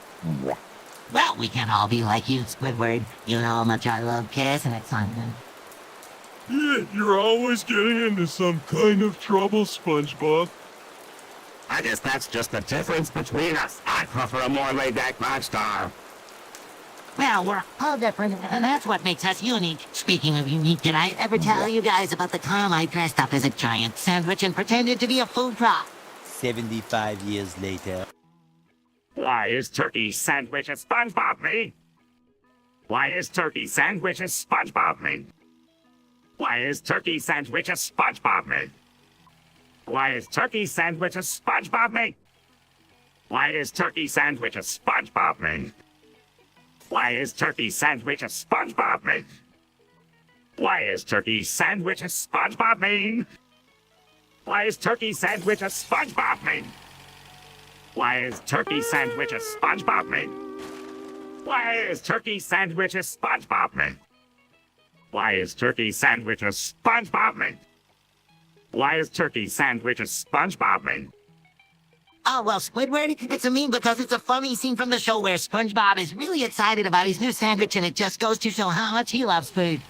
Well, we can all be like you, Squidward. You know how much I love Kiss and excitement. Yeah, you're always getting into some kind of trouble, SpongeBob. I guess that's just the difference between us. I I prefer a more laid-back rock star. Well, we're all different, and that's what makes us unique. Speaking of unique, did I ever tell you guys about the time I dressed up as a giant sandwich and pretended to be a food prop? 75 years later. Why is turkey sandwich a SpongeBob me? Why is turkey sandwich a SpongeBob me? Why is turkey sandwich a SpongeBob me? Why is turkey sandwich a SpongeBob me? Why is turkey sandwich a SpongeBob me? Why is turkey sandwich a SpongeBob me? Why is turkey sandwich a SpongeBob me? Why is turkey sandwich a SpongeBob me? Why is turkey sandwich a SpongeBob me? Why is turkey sandwich a SpongeBob me? Why is turkey sandwich a SpongeBob me? Why is turkey sandwich a SpongeBob me? Oh, well, Squidward, it's a meme because it's a funny scene from the show where SpongeBob is really excited about his new sandwich and it just goes to show how much he loves food.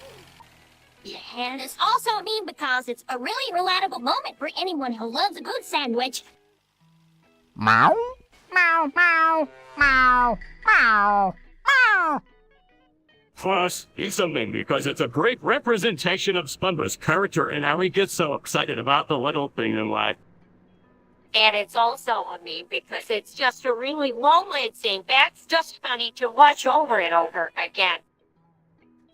Yeah, and it's also a meme because it's a really relatable moment for anyone who loves a good sandwich. Meow, meow, meow, meow, meow, meow. Plus, it's a meme because it's a great representation of SpongeBob's character and how he gets so excited about the little thing in life. And it's also a meme because it's just a really long-lived scene that's just funny to watch over and over again.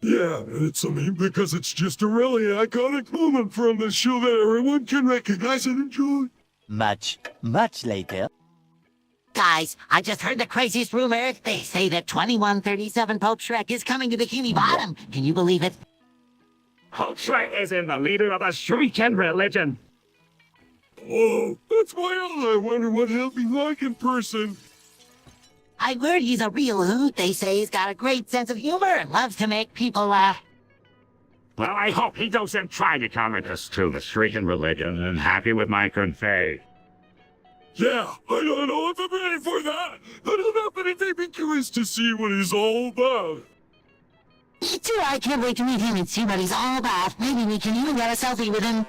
Yeah, and it's a meme because it's just a really iconic moment from the show that everyone can recognize and enjoy. Much later. Guys, I just heard the craziest rumor. They say that 2137 Pope Shrek is coming to Bikini Bottom. Can you believe it? Pope Shrek is in the leader of a shrieking religion. Oh, that's why I wonder what he'll be like in person. I heard he's a real hoot. They say he's got a great sense of humor and loves to make people laugh. Well, I hope he doesn't try to convert us to the shrieking religion and happy with my confay. Yeah, I don't know if I'm ready for that. I don't know, but it made me curious to see what he's all about. Me too. I can't wait to meet him and see what he's all about. Maybe we can even get a selfie with him.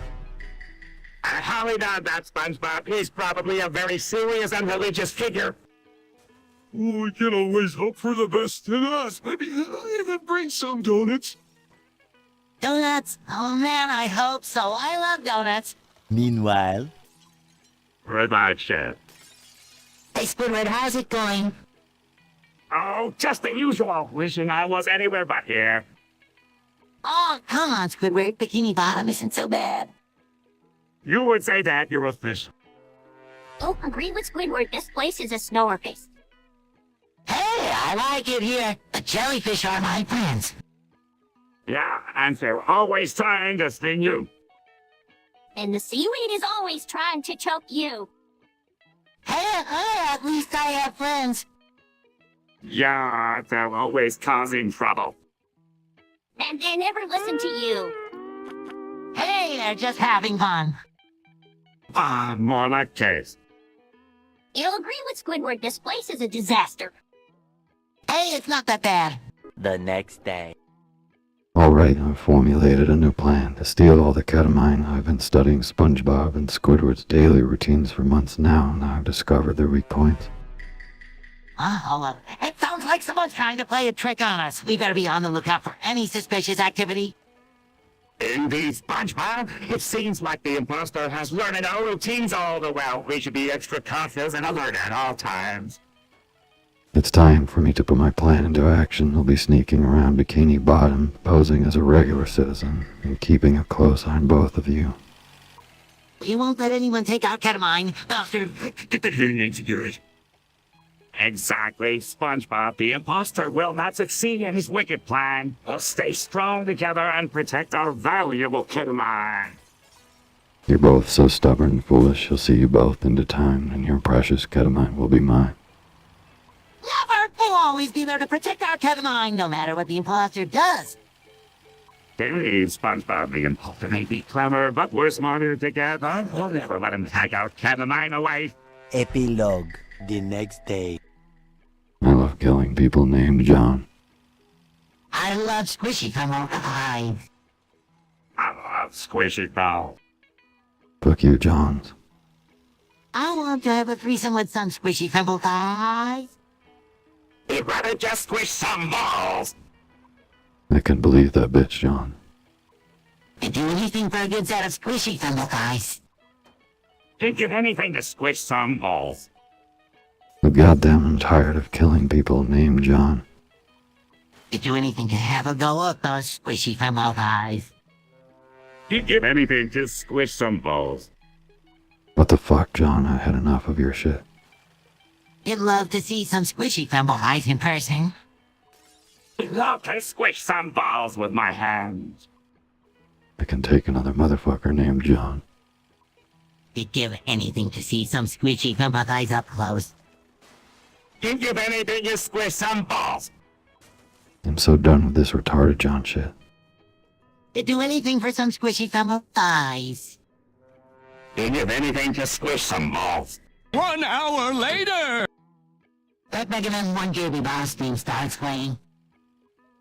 I highly doubt that, SpongeBob. He's probably a very serious and religious figure. Oh, we can always hope for the best in us. Maybe he'll even bring some donuts. Donuts? Oh man, I hope so. I love donuts. Meanwhile. Goodbye, Chef. Hey, Squidward, how's it going? Oh, just the usual. Wishing I was anywhere but here. Oh, come on, Squidward. Bikini Bottom isn't so bad. You would say that, you're a fish. Oh, agree with Squidward. This place is a snower face. Hey, I like it here. The jellyfish are my friends. Yeah, and they're always trying to sting you. And the seaweed is always trying to choke you. Hey, at least I have friends. Yeah, they're always causing trouble. And they never listen to you. Hey, they're just having fun. More like case. You'll agree with Squidward, this place is a disaster. Hey, it's not that bad. The next day. Alright, I've formulated a new plan to steal all the ketamine. I've been studying SpongeBob and Squidward's daily routines for months now, and I've discovered their weak points. Oh, it sounds like someone's trying to play a trick on us. We better be on the lookout for any suspicious activity. Indeed, SpongeBob. It seems like the imposter has learned our routines all the well. We should be extra cautious and alert at all times. It's time for me to put my plan into action. I'll be sneaking around Bikini Bottom, posing as a regular citizen, and keeping a close eye on both of you. We won't let anyone take our ketamine. Exactly, SpongeBob. The imposter will not succeed in his wicked plan. We'll stay strong together and protect our valuable ketamine. You're both so stubborn and foolish, I'll see you both into time, and your precious ketamine will be mine. Never! We'll always be there to protect our ketamine, no matter what the imposter does. Believe SpongeBob, the imposter may be clever, but we're smarter together. We'll never let him take our ketamine away. Epilogue. The next day. I love killing people named John. I love Squishy from Old Pie. I love Squishy Ball. Fuck you, Johns. I want to have a threesome with some squishy fimble thighs. You'd rather just squish some balls. I can believe that bitch, John. I'd do anything for a good set of squishy fimble thighs. You'd give anything to squish some balls. But goddamn, I'm tired of killing people named John. I'd do anything to have a go at those squishy fimble thighs. You'd give anything to squish some balls. What the fuck, John? I had enough of your shit. I'd love to see some squishy fimble thighs in person. I'd love to squish some balls with my hands. I can take another motherfucker named John. I'd give anything to see some squishy fimble thighs up close. You'd give anything to squish some balls. I'm so done with this retarded John shit. I'd do anything for some squishy fimble thighs. You'd give anything to squish some balls. 1 hour later! Let Mega Man 1 boss theme starts playing.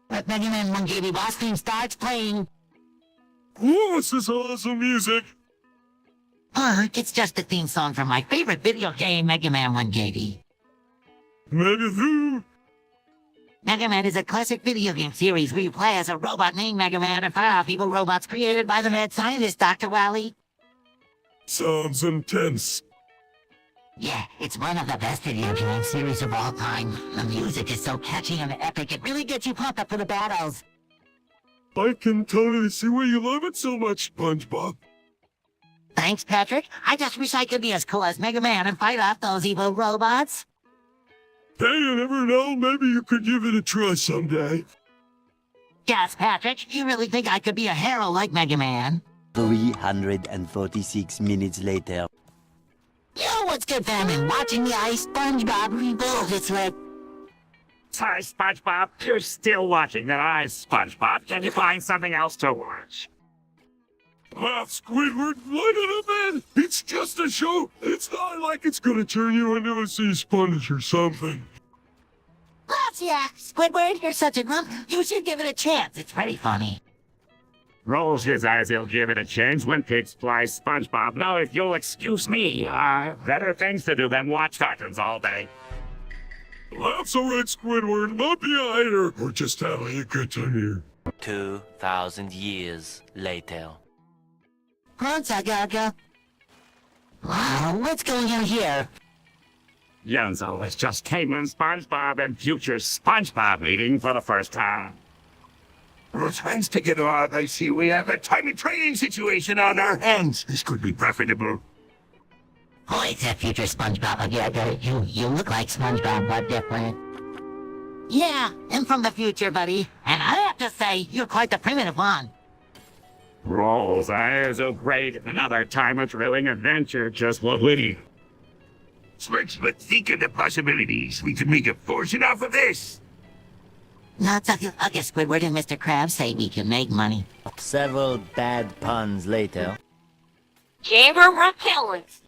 Let Mega Man 1 boss theme starts playing. What's this awesome music? It's just the theme song from my favorite video game, Mega Man 1 Mega who? Mega Man is a classic video game series where you play as a robot named Mega Man and fight off evil robots created by the mad scientist Dr. 𝗦𝗽liche. Sounds intense. Yeah, it's one of the best video game series of all time. The music is so catchy and epic, it really gets you pumped up for the battles. I can totally see why you love it so much, SpongeBob. Thanks, Patrick. I just wish I could be as cool as Mega Man and fight off those evil robots. Hey, you never know, maybe you could give it a try someday. Yes, Patrick, you really think I could be a hero like Mega Man? 346 minutes later. Yo, what's good, fam? Watching the ice SpongeBob rebuild its lip. Sorry, SpongeBob. You're still watching that eyes, SpongeBob. Can you find something else to watch? Ah, Squidward, let it in! It's just a show! It's not like it's gonna turn you into a sea sponge or something. Yeah, Squidward, you're such a grump. You should give it a chance. It's pretty funny. Rolls his eyes, he'll give it a chance when pigs fly, SpongeBob. Now, if you'll excuse me, better things to do than watch cartoons all day. That's alright, Squidward. Not be a hater. We're just having a good time here. 2,000 years later. Pronto, Gaga. Wow, what's going on here? Yonzo, it's just Cayman SpongeBob and future SpongeBob meeting for the first time. Well, thanks to get off, I see we have a tiny training situation on our hands. This could be profitable. Oh, it's a future SpongeBob, Gaga. You look like SpongeBob, but different. Yeah, I'm from the future, buddy. And I have to say, you're quite the primitive one. Rolls eyes are great. Another time a thrilling adventure, just what we. Smirks, but think of the possibilities. We could make a fortune off of this. Lots of lucky Squidward and Mr. Krabs say we can make money. Several bad puns later. Gamer repellents.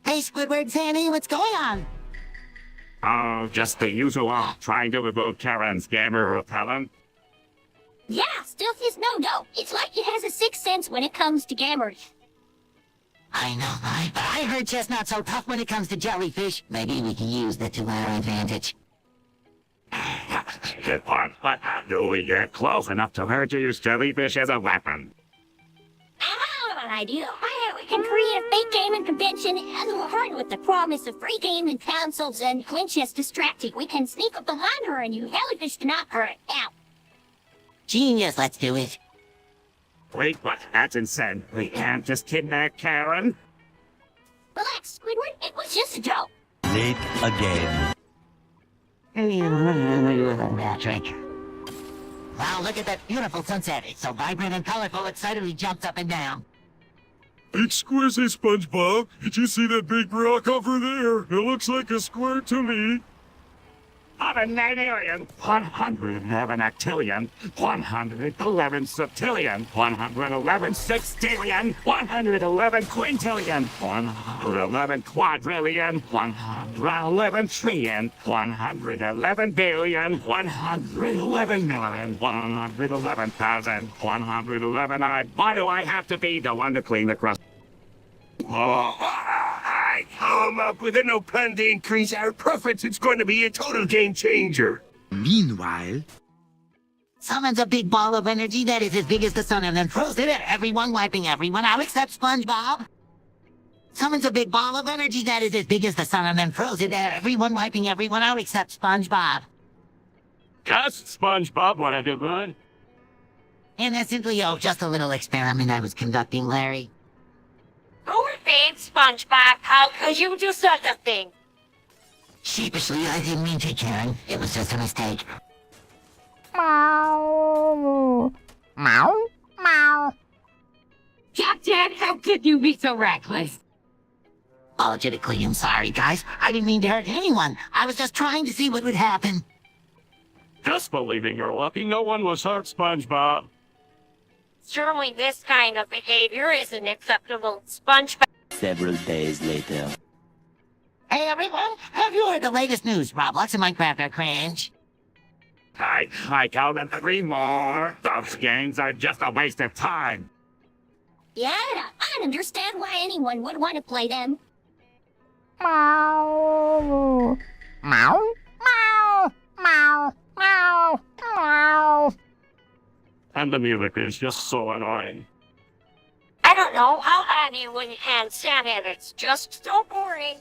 Hey, Squidward, Sandy, what's going on? Oh, just the usual, trying to evoke Karen's gamer repellent. Yeah, Stealth is no-no. It's like he has a sixth sense when it comes to gamers. I know, right? But I heard Chestnut's so tough when it comes to jellyfish. Maybe we can use that to our advantage. Good point, but how do we get close enough to her to use jellyfish as a weapon? I have an idea. We can create a fake gaming convention and we'll hurt with the promise of free gaming consoles and clinch us distracting. We can sneak up behind her and you jellyfish to knock her out. Genius, let's do it. Wait, what? That's insane. We can't just kidnap Karen? Relax, Squidward. It was just a joke. Late again. Patrick. Wow, look at that beautiful sunset. It's so vibrant and colorful, it suddenly jumps up and down. Exquisite, SpongeBob. Did you see that big rock over there? It looks like a square to me. On a 9,000,000, 111 octillion, 111 septillion, 111 sextillion, 111 quintillion, 111 quadrillion, 111 trillion, 111 billion, 111 million, 111,000, 111. Why do I have to be the one to clean the crust? Oh, I come up with a no plan to increase our profits. It's going to be a total game changer. Meanwhile, Summons a big ball of energy that is as big as the sun and then throws it at everyone, wiping everyone out except SpongeBob. Summons a big ball of energy that is as big as the sun and then throws it at everyone, wiping everyone out except SpongeBob. Just SpongeBob want to do good. Innocently, just a little experiment I was conducting, Larry. Who made SpongeBob? How could you do such a thing? Sheepishly, I didn't mean to, Karen. It was just a mistake. Meow. Meow. Meow. Captain, how could you be so reckless? Apologetically, I'm sorry, guys. I didn't mean to hurt anyone. I was just trying to see what would happen. Just believing you're lucky no one was hurt, SpongeBob. Surely this kind of behavior isn't acceptable, SpongeBob. Several days later. Hey, everyone. Have you heard the latest news? Roblox and Minecraft are cringe. I couldn't agree more. Those games are just a waste of time. Yeah, I don't understand why anyone would want to play them. Meow. Meow. Meow. Meow. Meow. Meow. And the music is just so annoying. I don't know how anyone can stand it. It's just so boring.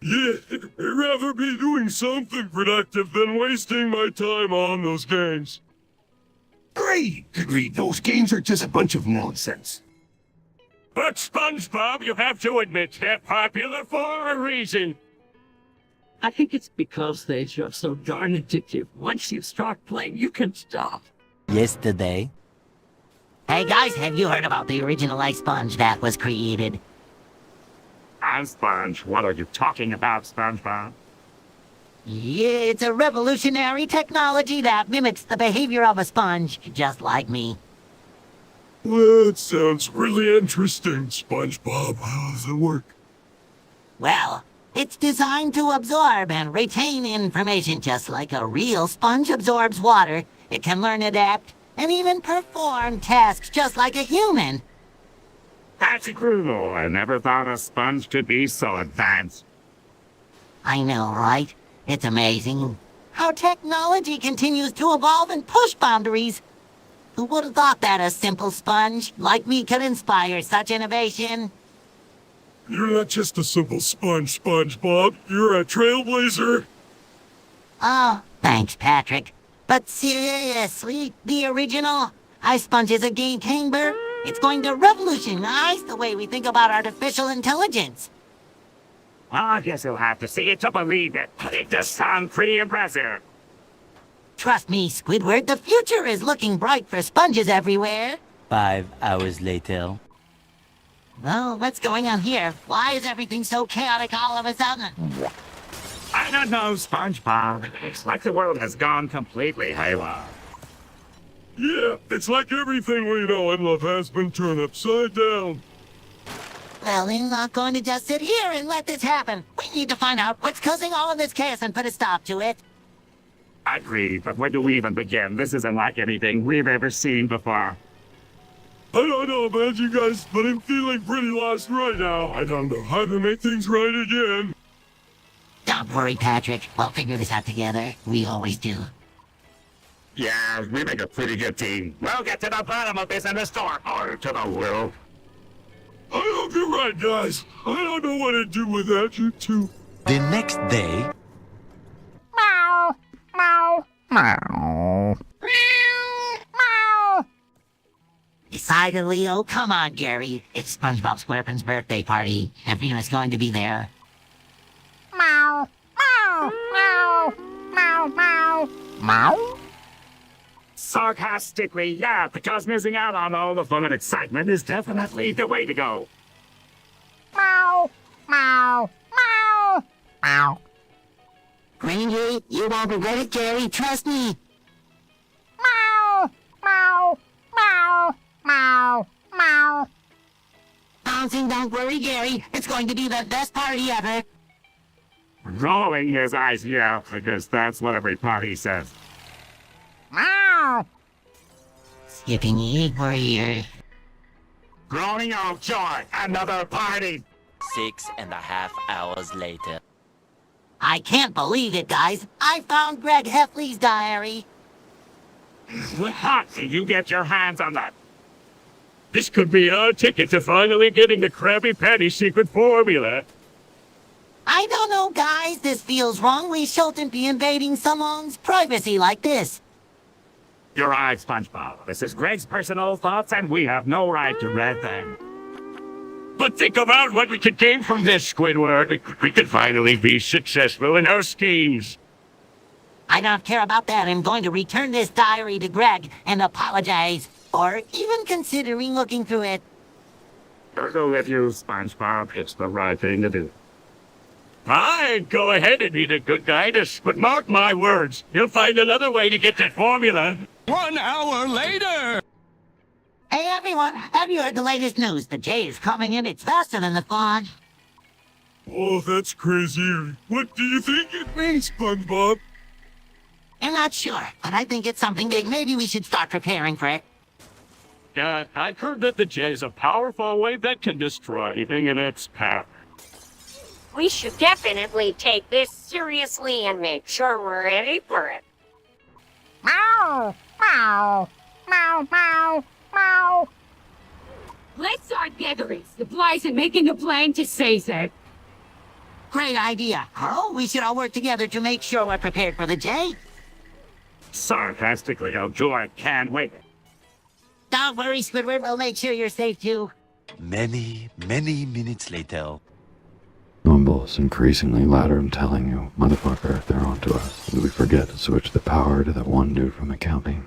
Yeah, I'd rather be doing something productive than wasting my time on those games. Agreed. Those games are just a bunch of nonsense. But SpongeBob, you have to admit they're popular for a reason. I think it's because they're just so darn addictive. Once you start playing, you can stop. Yesterday. Hey, guys, have you heard about the original ice sponge that was created? Ice sponge? What are you talking about, SpongeBob? Yeah, it's a revolutionary technology that mimics the behavior of a sponge, just like me. That sounds really interesting, SpongeBob. How does it work? Well, it's designed to absorb and retain information just like a real sponge absorbs water. It can learn, adapt, and even perform tasks just like a human. That's cool. I never thought a sponge could be so advanced. I know, right? It's amazing how technology continues to evolve and push boundaries. Who would have thought that a simple sponge like me could inspire such innovation? You're not just a simple sponge, SpongeBob. You're a trailblazer. Oh, thanks, Patrick. But seriously, the original Ice Sponge is a game changer. It's going to revolutionize the way we think about artificial intelligence. Well, I guess you'll have to see it to believe it, but it does sound pretty impressive. Trust me, Squidward, the future is looking bright for sponges everywhere. 5 hours later. Well, what's going on here? Why is everything so chaotic all of a sudden? I don't know, SpongeBob. It's like the world has gone completely haywire. Yeah, it's like everything we know and love has been turned upside down. Well, we're not going to just sit here and let this happen. We need to find out what's causing all of this chaos and put a stop to it. Agreed, but where do we even begin? This isn't like anything we've ever seen before. I don't know about you guys, but I'm feeling pretty lost right now. I don't know how to make things right again. Don't worry, Patrick. We'll figure this out together. We always do. Yeah, we make a pretty good team. We'll get to the bottom of this and restore order to the world. I hope you're right, guys. I don't know what to do without you two. The next day. Meow. Meow. Meow. Meow. Decidedly, oh, come on, Gary. It's SpongeBob SquarePants' birthday party. Everyone's going to be there. Meow. Meow. Meow. Meow. Meow. Meow. Sarcastically, yeah, because missing out on all the fun and excitement is definitely the way to go. Meow. Meow. Meow. Meow. Granny, you won't regret it, Jerry. Trust me. Meow, meow, meow, meow, meow. Bouncing, don't worry, Gary. It's going to be the best party ever. Rolling his eyes, yeah, because that's what every party says. Meow. Skipping ye for here. Groaning of joy, another party! 6.5 hours later. I can't believe it, guys. I found Greg Heffley's diary. How did you get your hands on that? This could be our ticket to finally getting the Krabby Patty secret formula. I don't know, guys. This feels wrong. We shouldn't be invading someone's privacy like this. You're right, SpongeBob. This is Greg's personal thoughts, and we have no right to read them. But think about what we could gain from this, Squidward. We could finally be successful in our schemes. I don't care about that. I'm going to return this diary to Greg and apologize. Or even considering looking through it. I'll go with you, SpongeBob. It's the right thing to do. Fine, go ahead and need a good guidance, but mark my words, you'll find another way to get that formula. 1 hour later! Hey everyone, have you heard the latest news? The J is coming in. It's faster than the thought. Oh, that's crazy. What do you think it means, SpongeBob? I'm not sure, but I think it's something big. Maybe we should start preparing for it. I've heard that the J is a powerful wave that can destroy anything in its path. We should definitely take this seriously and make sure we're ready for it. Meow, meow, meow, meow, meow. Let's start gathering supplies and making a plan to seize it. Great idea. Oh, we should all work together to make sure we're prepared for the J. Sarcastically, oh joy, can't wait. Don't worry, Squidward. We'll make sure you're safe too. Many minutes later. Mumbles increasingly louder. I'm telling you, motherfucker, they're onto us. Did we forget to switch the power to that one dude from accounting?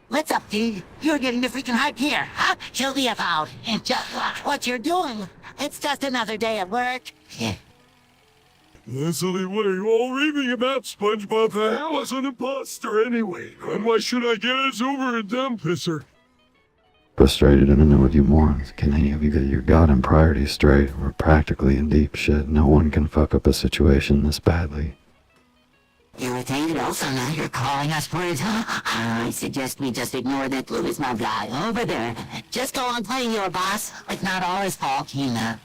What's up, dude? You're getting the freaking hype here, huh? Chill the F out and just watch what you're doing. It's just another day at work. Leslie, what are you all raving about, SpongeBob? The hell is an imposter anyway? And why should I get us over a dumb pisser? Frustrated, I don't know with you morons. Can any of you get your goddamn priorities straight? We're practically in deep shit. No one can fuck up a situation this badly. Irritated also now you're calling us words, huh? I suggest we just ignore that Louis, my guy, over there. Just go on playing your boss. It's not all his fault, you know.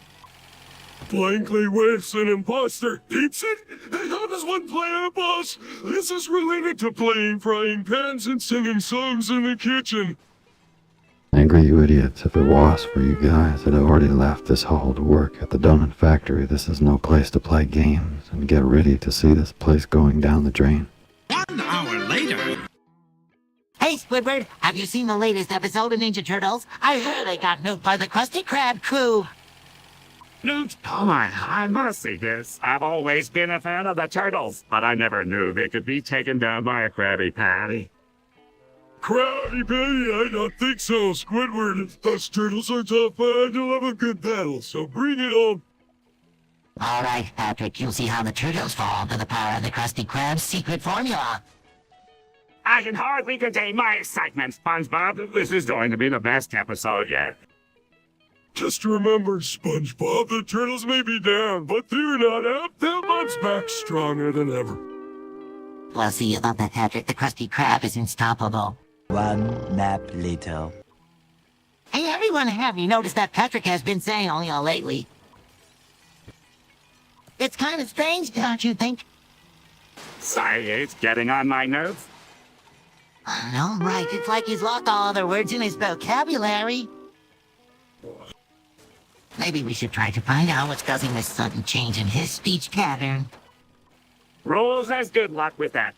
Blankly waves an imposter. Peeps it? How does one play a boss? This is related to playing frying pans and singing songs in the kitchen. Angry you idiots. If it was for you guys, I'd already left this hall to work at the donut factory. This is no place to play games. And get ready to see this place going down the drain. 1 hour later. Hey, Squidward, have you seen the latest episode of Ninja Turtles? I heard they got nuked by the Krusty Krab crew. Newt, come on, I must see this. I've always been a fan of the Turtles, but I never knew they could be taken down by a Krabby Patty. Krabby Patty, I don't think so, Squidward. Those turtles are tough, but I do love a good battle, so bring it on. All right, Patrick, you'll see how the Turtles fall to the power of the Krusty Krab's secret formula. I can hardly contain my excitement, SpongeBob. This is going to be the best episode yet. Just remember, SpongeBob, the turtles may be down, but they're not out. They'll bounce back stronger than ever. We'll see about that, Patrick. The Krusty Krab is unstoppable. 1 nap later. Hey, everyone, have you noticed that Patrick has been saying all y'all lately? It's kind of strange, don't you think? Sorry, it's getting on my nerves. No, right. It's like he's lost all other words in his vocabulary. Maybe we should try to find out what's causing this sudden change in his speech pattern. Rules has good luck with that.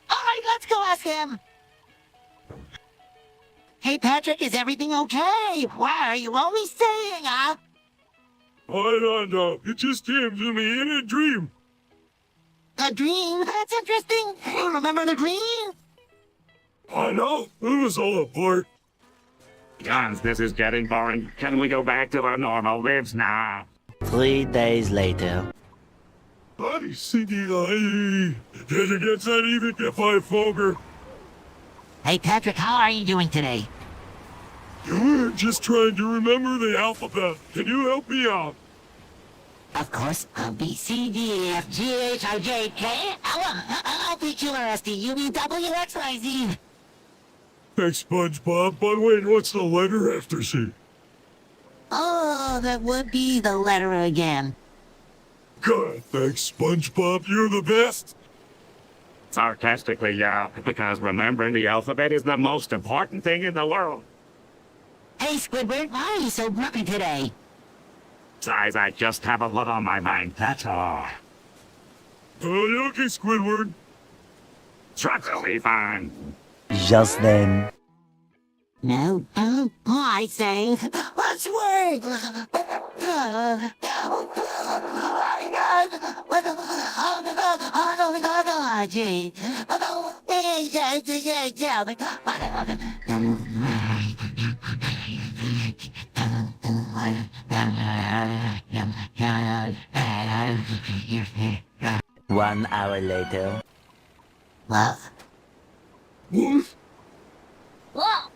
All right, let's go ask him. Hey, Patrick, is everything okay? Why are you only saying, huh? I don't know. It just came to me in a dream. A dream? That's interesting. You remember the dream? I know. It was all a blur. Guns, this is getting boring. Can we go back to our normal lives now? 3 days later. Buddy, C-D-I-E. Did you get that even if I fogger? Hey, Patrick, how are you doing today? We're just trying to remember the alphabet. Can you help me out? Of course, B, C, D, E, F, G, H, I, J, K, L, P, Q, R, S, T, U, V, W, X, Y, Z. Thanks, SpongeBob. But wait, what's the letter after C? Oh, that would be the letter again. Good, thanks, SpongeBob. You're the best. Sarcastically, yeah, because remembering the alphabet is the most important thing in the world. Hey, Squidward, why are you so grumpy today? Besides, I just have a lot on my mind, that's all. Oh, okay, Squidward. Trucks will be fine. Just then. No, I say, let's work! One hour later. Love. Wolf? Whoa!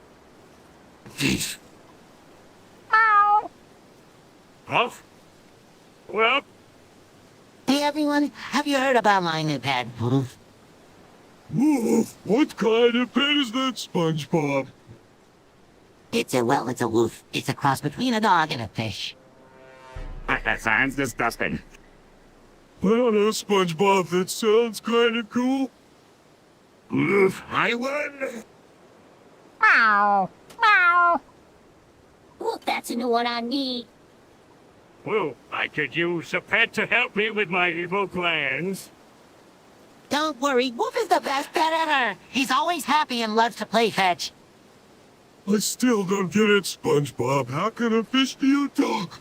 Huff? Well? Hey, everyone, have you heard about my new pet, Wolf? Wolf? What kind of pet is that, SpongeBob? It's a wolf. It's a cross between a dog and a fish. That sounds disgusting. I don't know, SpongeBob. That sounds kind of cool. Wolf, I won. Meow. Meow. Look, that's a new one on me. Well, I could use a pet to help me with my evil plans. Don't worry, Wolf is the best pet ever. He's always happy and loves to play fetch. I still don't get it, SpongeBob. How can a fish be a dog?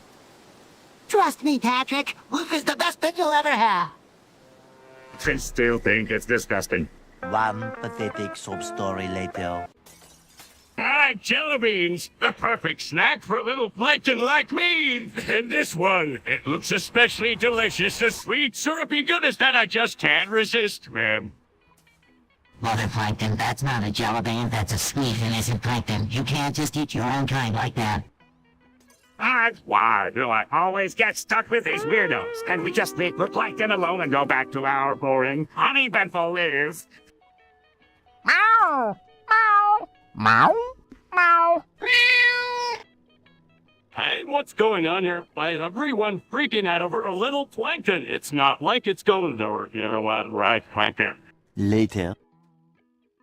Trust me, Patrick. Wolf is the best pet you'll ever have. I still think it's disgusting. One pathetic sob story later. Ah, jelly beans, the perfect snack for a little plankton like me. And this one, it looks especially delicious, a sweet, syrupy goodness that I just can't resist, ma'am. Mother Plankton, that's not a jelly bean, that's a sweet innocent plankton. You can't just eat your own kind like that. Why do I always get stuck with these weirdos? Can we just leave the plankton alone and go back to our boring, uneventful lives? Meow. Meow. Meow. Meow. Meow. Hey, what's going on here? Why is everyone freaking out over a little plankton? It's not like it's going nowhere. You know what? Right, plankton. Later.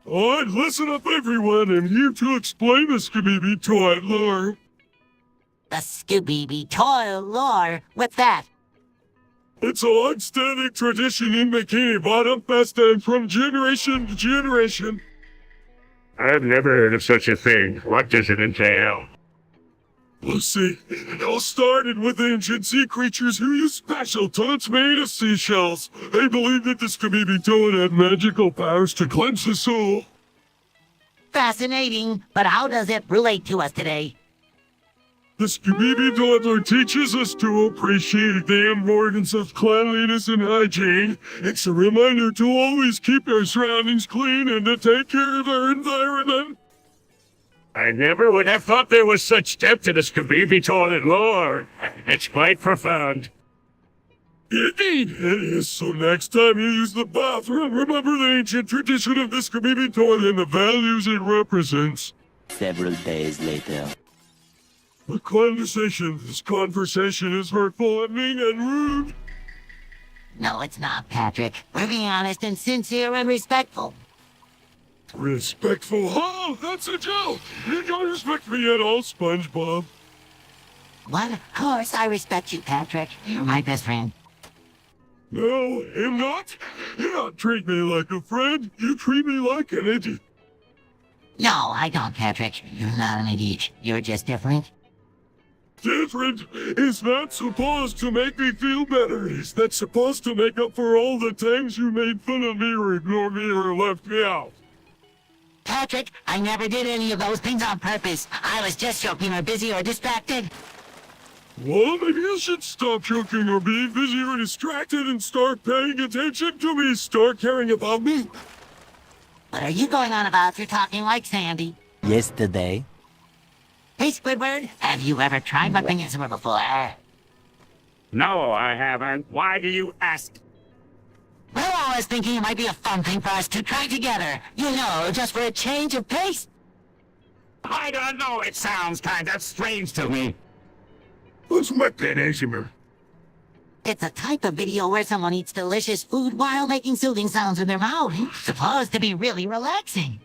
Alright, listen up, everyone. I'm here to explain the Scooby toy lore. The Scooby toy lore? What's that? It's a long-standing tradition in Bikini Bottom pastime from generation to generation. I've never heard of such a thing. What does it entail? Well, see, it all started with ancient sea creatures who used special taunts made of seashells. They believed that the Scooby toad had magical powers to cleanse the soul. Fascinating, but how does it relate to us today? The Scooby Toddler teaches us to appreciate the importance of cleanliness and hygiene. It's a reminder to always keep our surroundings clean and to take care of our environment. I never would have thought there was such depth to the Scooby toilet lore. It's quite profound. Indeed, it is. So next time you use the bathroom, remember the ancient tradition of the Scooby toilet and the values it represents. Several days later. This conversation is hurtful and mean and rude. No, it's not, Patrick. We're being honest and sincere and respectful. Respectful? Oh, that's a joke. You don't respect me at all, SpongeBob. What? Of course I respect you, Patrick. You're my best friend. No, I'm not. You don't treat me like a friend. You treat me like an idiot. No, I don't, Patrick. You're not an idiot. You're just different. Different is not supposed to make me feel better. Is that supposed to make up for all the times you made fun of me or ignored me or left me out? Patrick, I never did any of those things on purpose. I was just joking or busy or distracted. Well, maybe you should stop joking or being busy or distracted and start paying attention to me. Start caring about me. What are you going on about? You're talking like Sandy. Yesterday. Hey, Squidward, have you ever tried my fingers before? No, I haven't. Why do you ask? Well, I was thinking it might be a fun thing for us to try together. You know, just for a change of pace. I don't know. It sounds kind of strange to me. What's 𝗦𝗽cije? It's a type of video where someone eats delicious food while making soothing sounds with their mouth. Supposed to be really relaxing.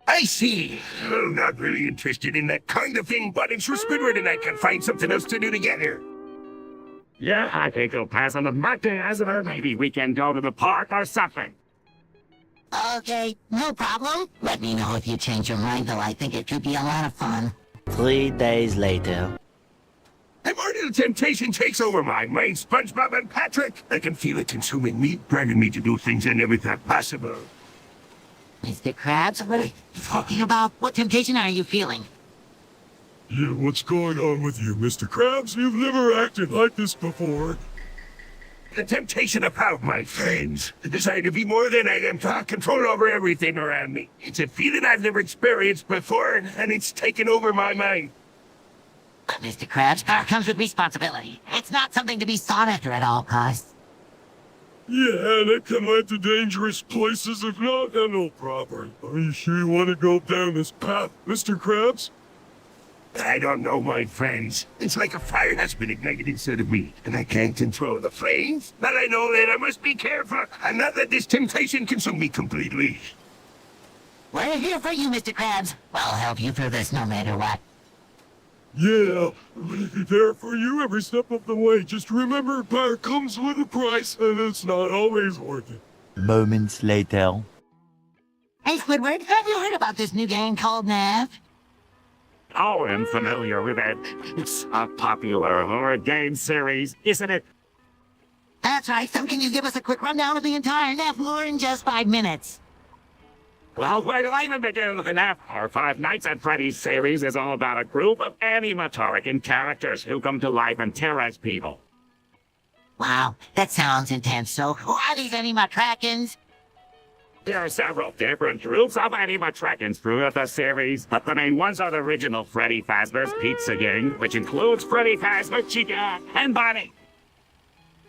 I see. I'm not really interested in that kind of thing, but I'm sure Squidward and I can find something else to do together. Yeah, I think he'll pass on the 𝗦𝗽cije. Maybe we can go to the park or something. Okay, no problem. Let me know if you change your mind, though. I think it could be a lot of fun. 3 days later. And more little temptation takes over my mind, SpongeBob and Patrick. I can feel it consuming me, dragging me to do things I never thought possible. Mr. Krabs, what are you talking about? What temptation are you feeling? Yeah, what's going on with you, Mr. Krabs? You've never acted like this before. The temptation of power, my friends. The desire to be more than I am, to have control over everything around me. It's a feeling I've never experienced before, and it's taken over my mind. But Mr. Krabs, power comes with responsibility. It's not something to be sought after at all costs. Yeah, that can lead to dangerous places if not handled properly. Are you sure you want to go down this path, Mr. Krabs? I don't know, my friends. It's like a fire has been ignited inside of me, and I can't control the flames. But I know that I must be careful and not let this temptation consume me completely. We're here for you, Mr. Krabs. We'll help you through this no matter what. Yeah, we'll be there for you every step of the way. Just remember, power comes with a price, and it's not always worth it. Moments later. Hey, Squidward, have you heard about this new game called Nav? Oh, I'm familiar with it. It's a popular horror game series, isn't it? That's right, so can you give us a quick rundown of the entire Nav lore in just 5 minutes? Well, where do I even begin? The our Five Nights at Freddy's series is all about a group of animatronic characters who come to life and terrorize people. Wow, that sounds intense. So, who are these animatronics? There are several different groups of animatronics throughout the series, but the main ones are the original Freddy Fazbear's Pizza Gang, which includes Freddy Fazbear, Chica, and Bonnie.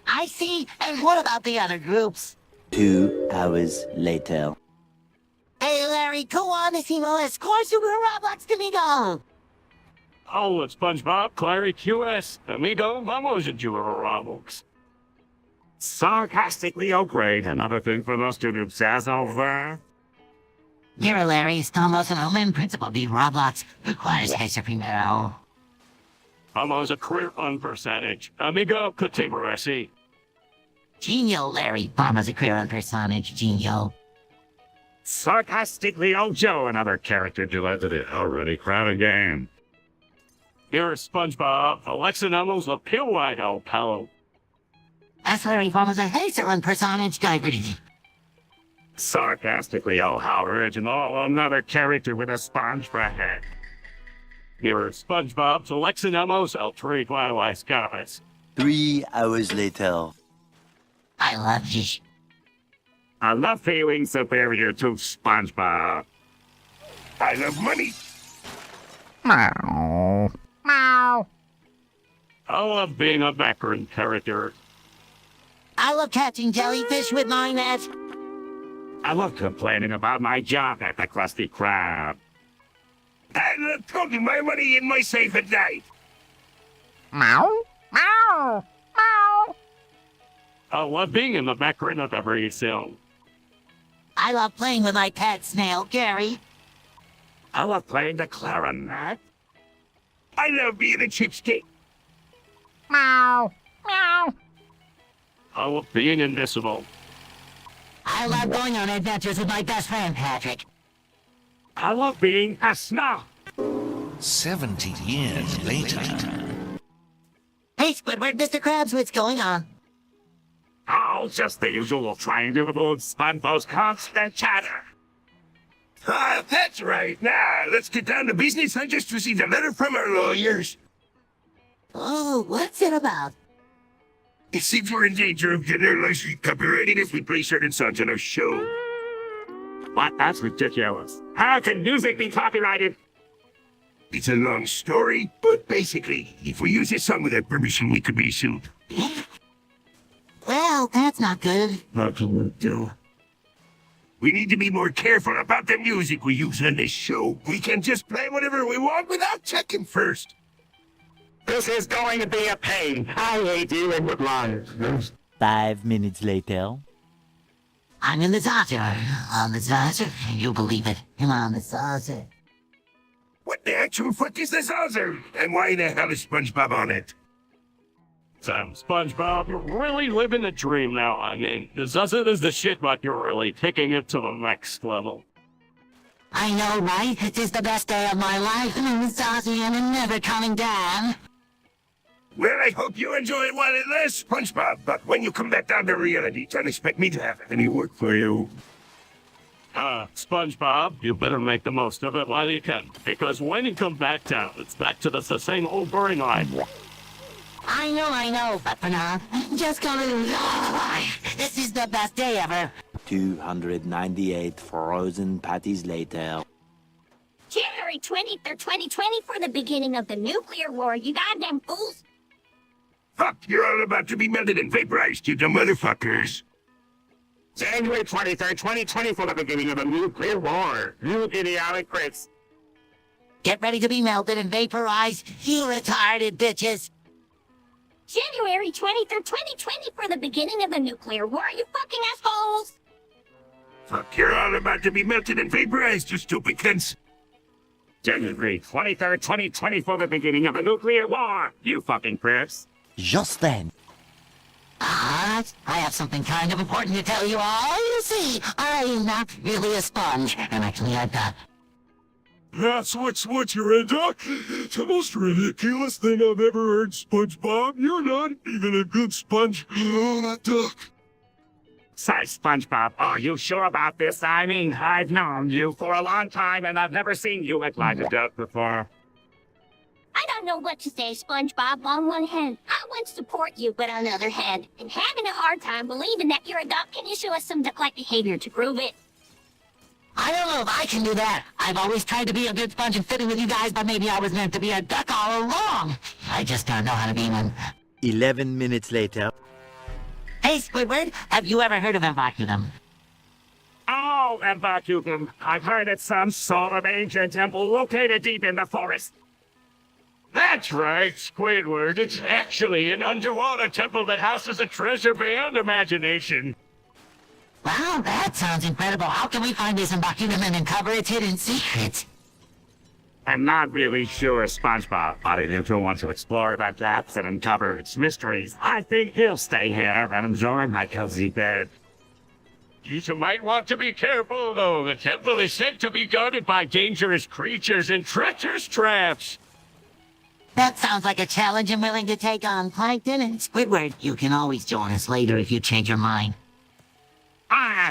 I see. And what about the other groups? 2 hours later. Hey, Larry, go on, decimo, score super Roblox conmigo. Hola, SpongeBob, Clary QS. Amigo, vamos a jugar Roblox. Sarcastically, oh great, another thing for those two noobs says over. Mira, Larry, estamos en el principal de Roblox. Requires hacer primero. Vamos a career on percentage. Amigo, que te parece? Genio, Larry, vamos a career on personage, genio. Sarcastically, oh Joe, another character delighted it already crowded game. Here is SpongeBob, Alexanamos a pale white el palo. That's Larry, vamos a hacer on personage, diversity. Sarcastically, oh how original, another character with a sponge for a head. Here is SpongeBob, Alexanamos el trade wildlife scarpets. 3 hours later. I love you. I love feeling superior to SpongeBob. I love money. Meow. Meow. I love being a background character. I love catching jellyfish with my net. I love complaining about my job at the Krusty Krab. I love putting my money in my safe at night. Meow. Meow. Meow. I love being in the background of every film. I love playing with my pet snail, Gary. I love playing the clarinet. I love being a cheapskate. Meow. Meow. I love being invisible. I love going on adventures with my best friend, Patrick. I love being a snob. 70 years later. Hey, Squidward, Mr. Krabs, what's going on? Oh, just the usual trying to avoid SpongeBob's constant chatter. Ah, that's right. Now, let's get down to business. I just received a letter from our lawyers. Oh, what's it about? It seems we're in danger of getting our license copyrighted if we play certain songs on our show. What? That's ridiculous. How can music be copyrighted? It's a long story, but basically, if we use this song without permission, we could be sued. Well, that's not good. What can we do? We need to be more careful about the music we use on this show. We can just play whatever we want without checking first. This is going to be a pain. I hate dealing with liars. 5 minutes later. I'm in the saucer. On the saucer. You believe it. I'm on the saucer. What the actual fuck is this saucer? And why the hell is SpongeBob on it? Sam, SpongeBob, you're really living the dream now. I mean, the Zuzzit is the shit, but you're really taking it to the next level. I know, right? It is the best day of my life. I'm in the saucer and I'm never coming down. Well, I hope you enjoy it while it lasts, SpongeBob. But when you come back down to reality, don't expect me to have any work for you. SpongeBob, you better make the most of it while you can. Because when you come back down, it's back to the same old boring line. I know, but for now, just gonna... This is the best day ever. 298 frozen patties later. January 23rd, 2020 for the beginning of the nuclear war, you goddamn fools. Fuck, you're all about to be melted and vaporized, you dumb motherfuckers. January 23rd, 2020 for the beginning of a nuclear war. You idiotic pricks. Get ready to be melted and vaporized, you retarded bitches. January 23rd, 2020 for the beginning of the nuclear war, you fucking assholes. Fuck, you're all about to be melted and vaporized, you stupid cunts. January 23rd, 2020 for the beginning of a nuclear war. You fucking pricks. Just then. I have something kind of important to tell you all. You see, I'm not really a sponge. I'm actually a duck. That's what you're in, Doc. The most ridiculous thing I've ever heard, SpongeBob. You're not even a good sponge. Oh, duck. Say, SpongeBob, are you sure about this? I mean, I've known you for a long time, and I've never seen you act like a duck before. I don't know what to say, SpongeBob. On one hand, I want to support you, but on the other hand, I'm having a hard time believing that you're a duck. Can you show us some duck-like behavior to prove it? I don't know if I can do that. I've always tried to be a good sponge and fit in with you guys, but maybe I was meant to be a duck all along. I just don't know how to be one. 11 minutes later. Hey, Squidward, have you ever heard of ambatukam? Oh, ambatukam. I've heard it's some sort of ancient temple located deep in the forest. That's right, Squidward. It's actually an underwater temple that houses a treasure beyond imagination. Wow, that sounds incredible. How can we find this ambatukam and uncover its hidden secrets? I'm not really sure, SpongeBob, but if you want to explore the depths and uncover its mysteries, I think he'll stay here and enjoy my cozy bed. You might want to be careful, though. The temple is said to be guarded by dangerous creatures and treacherous traps. That sounds like a challenge I'm willing to take on, Plankton and Squidward. You can always join us later if you change your mind.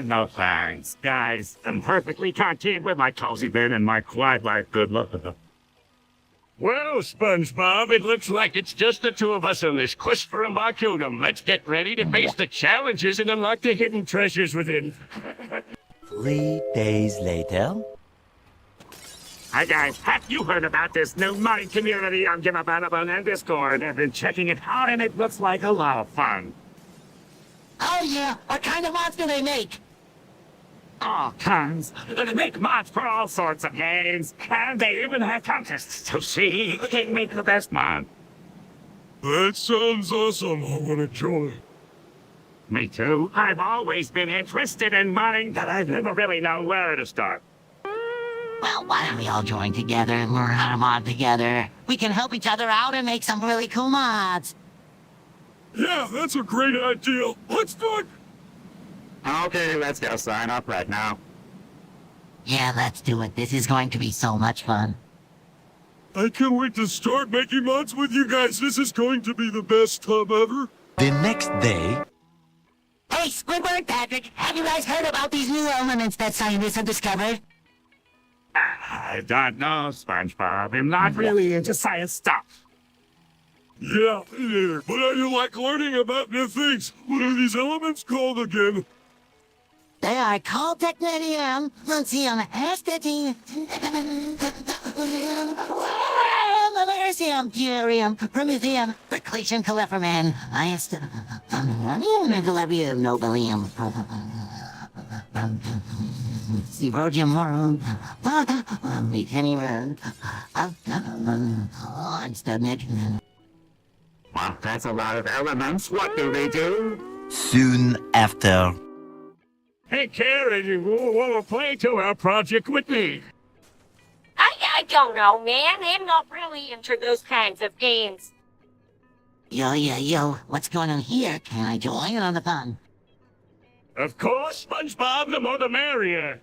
No thanks, guys. I'm perfectly content with my cozy bed and my quiet life. Good luck. Well, SpongeBob, it looks like it's just the two of us on this quest for ambatukam. Let's get ready to face the challenges and unlock the hidden treasures within. 3 days later. Hi guys, have you heard about this new money community on Ambatukam and Discord? I've been checking it out and it looks like a lot of fun. Oh yeah, what kind of mods do they make? All kinds. They make mods for all sorts of games, and they even have contests to see who can make the best mod. That sounds awesome. I want to join. Me too. I've always been interested in modding, but I never really know where to start. Well, why don't we all join together and learn how to mod together? We can help each other out and make some really cool mods. Yeah, that's a great idea. Let's do it. Okay, let's go sign up right now. Yeah, let's do it. This is going to be so much fun. I can't wait to start making mods with you guys. This is going to be the best time ever. The next day. Hey, Squidward, Patrick, have you guys heard about these new elements that scientists have discovered? I don't know, SpongeBob. I'm not really into science stuff. Yeah, me neither. But I do like learning about new things. What are these elements called again? They are called technetium, luncium, astatin, lercium, curium, promethium, precletium, califorman, galebium, nobelium, Sebrodium morum, metanium, unstubnit. Well, that's a lot of elements. What do they do? Soon after. Hey, Karen, you want to play to our project with me? I don't know, man. I'm not really into those kinds of games. Yo, what's going on here? Can I join in on the fun? Of course, SpongeBob, the more the merrier.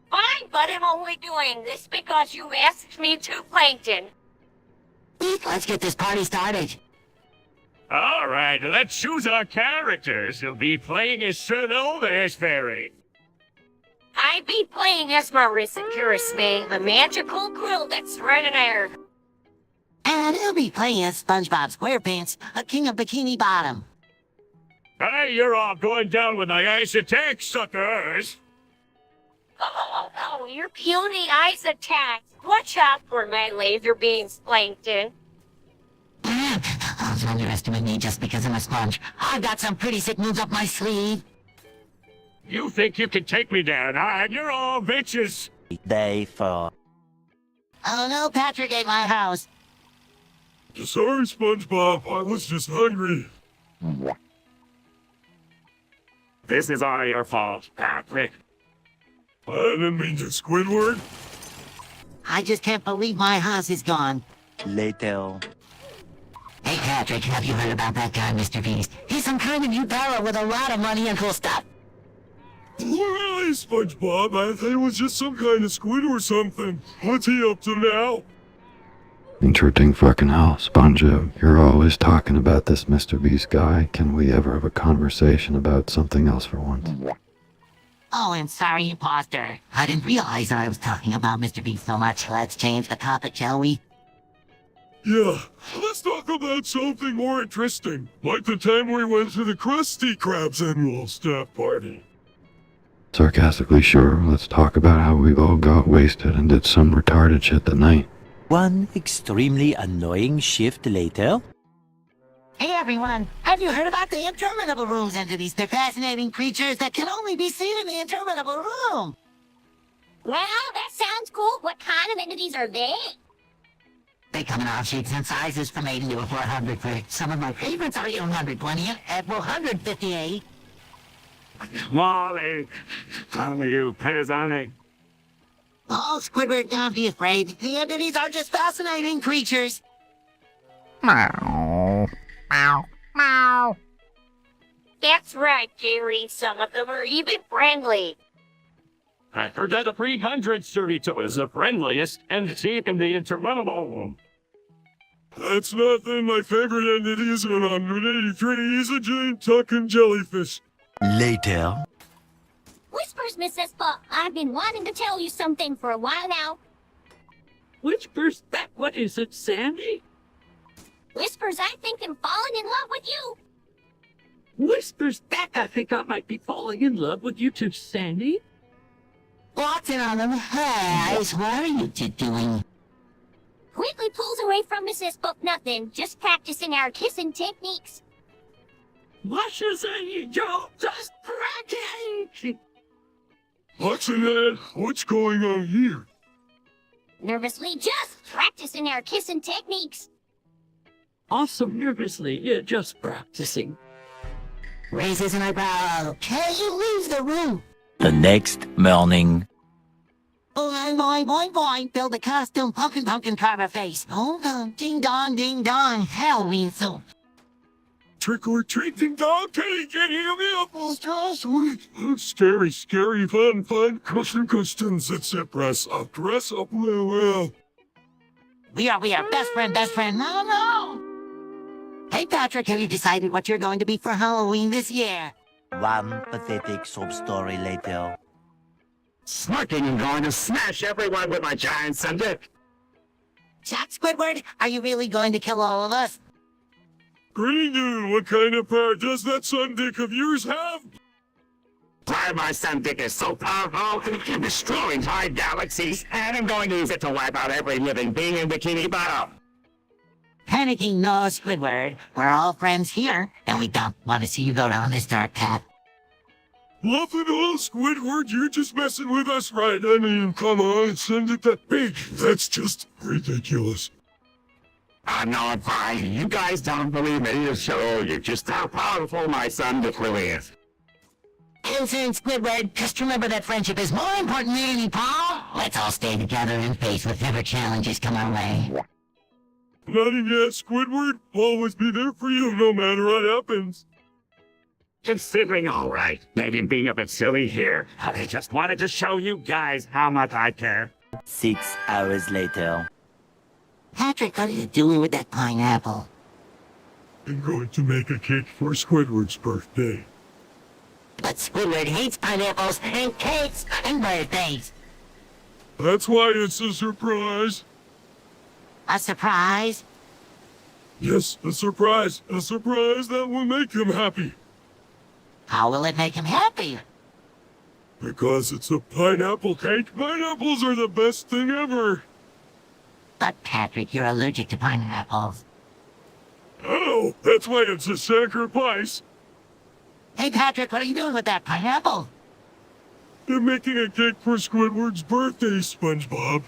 Fine, but I'm only doing this because you asked me to, Plankton. Let's get this party started. All right, let's choose our characters. You'll be playing as Sir Oldest Fairy. I be playing as 𝗦𝗫liche HDZ, the magical quill that's running air. And he'll be playing as SpongeBob SquarePants, a king of Bikini Bottom. Hey, you're all going down with my ice attack, suckers. Oh, your puny ice attacks. Watch out for my laser beams, Plankton. Don't underestimate me just because I'm a sponge. I've got some pretty sick moves up my sleeve. You think you can take me down, huh? You're all bitches. Day 4. Oh no, Patrick ate my house. Sorry, SpongeBob. I was just hungry. This is all your fault, Patrick. I didn't mean to, Squidward. I just can't believe my house is gone. Later. Hey Patrick, have you heard about that guy, Mr. Beast? He's some kind of new fella with a lot of money and cool stuff. Really, SpongeBob? I thought it was just some kind of squid or something. What's he up to now? Interesting fucking hell, SpongeBob. You're always talking about this Mr. Beast guy. Can we ever have a conversation about something else for once? Oh, and sorry, imposter. I didn't realize I was talking about Mr. Beast so much. Let's change the topic, shall we? Yeah, let's talk about something more interesting. Like the time we went to the Krusty Krab's annual staff party. Sarcastically sure, let's talk about how we all got wasted and did some retarded shit that night. One extremely annoying shift later. Hey everyone, have you heard about the interminable rooms entities? They're fascinating creatures that can only be seen in the interminable room. Wow, that sounds cool. What kind of entities are they? They come in all shapes and sizes from 80 to 400 for some of my favorites are 120 at 458. Molly, come you peasant. Oh, Squidward, don't be afraid. The entities are just fascinating creatures. Meow. Meow. Meow. That's right, Jerry. Some of them are even friendly. I heard that the 332 is the friendliest entity in the interminable room. That's nothing. My favorite entity is 183. He's a giant talking jellyfish. Later. Whispers, Mrs. Buck. I've been wanting to tell you something for a while now. Whispers back. What is it, Sandy? Whispers, I think I'm falling in love with you. Whispers back. I think I might be falling in love with you too, Sandy. What's it on them eyes? What are you two doing? Quickly pulls away from Mrs. Book. Nothing. Just practicing our kissing techniques. What is it, Joe? Just practice. What's in that? What's going on here? Nervously, just practicing our kissing techniques. Also nervously, yeah, just practicing. Raises an eyebrow. Can you leave the room? The next morning. Boing, build a costume, pumpkin, carve a face. Oh, ding dong, Halloween soup. Trick or treat, ding dong, can you me up? Scary, fun, customs, etc. Dress up, well. We are best friend. No. Hey, Patrick, have you decided what you're going to be for Halloween this year? One pathetic sub-story later. Smirking and going to smash everyone with my giant sentient. Jack Squidward, are you really going to kill all of us? Grinning Dude, what kind of power does that sun dick of yours have? Why my son Dick is so powerful, he's destroying high galaxies, and I'm going to use it to wipe out every living being in Bikini Bottom. Panicking no, Squidward. We're all friends here, and we don't want to see you go down this dark path. Nothing at all, Squidward. You're just messing with us, right? I mean, come on, send it that big. That's just ridiculous. No, I'm fine. You guys don't believe me to show you just how powerful my son Dick really is. Listen, Squidward, just remember that friendship is more important than any Paul. Let's all stay together and face whatever challenges come our way. Nothing yet, Squidward. I'll always be there for you, no matter what happens. Considering all right, maybe being a bit silly here, I just wanted to show you guys how much I care. 6 hours later. Patrick, what are you doing with that pineapple? I'm going to make a cake for Squidward's birthday. But Squidward hates pineapples and cakes and birthdays. That's why it's a surprise. A surprise? Yes, a surprise. A surprise that will make him happy. How will it make him happy? Because it's a pineapple cake. Pineapples are the best thing ever. But Patrick, you're allergic to pineapples. Oh, that's why it's a sacrifice. Hey Patrick, what are you doing with that pineapple? You're making a cake for Squidward's birthday, SpongeBob.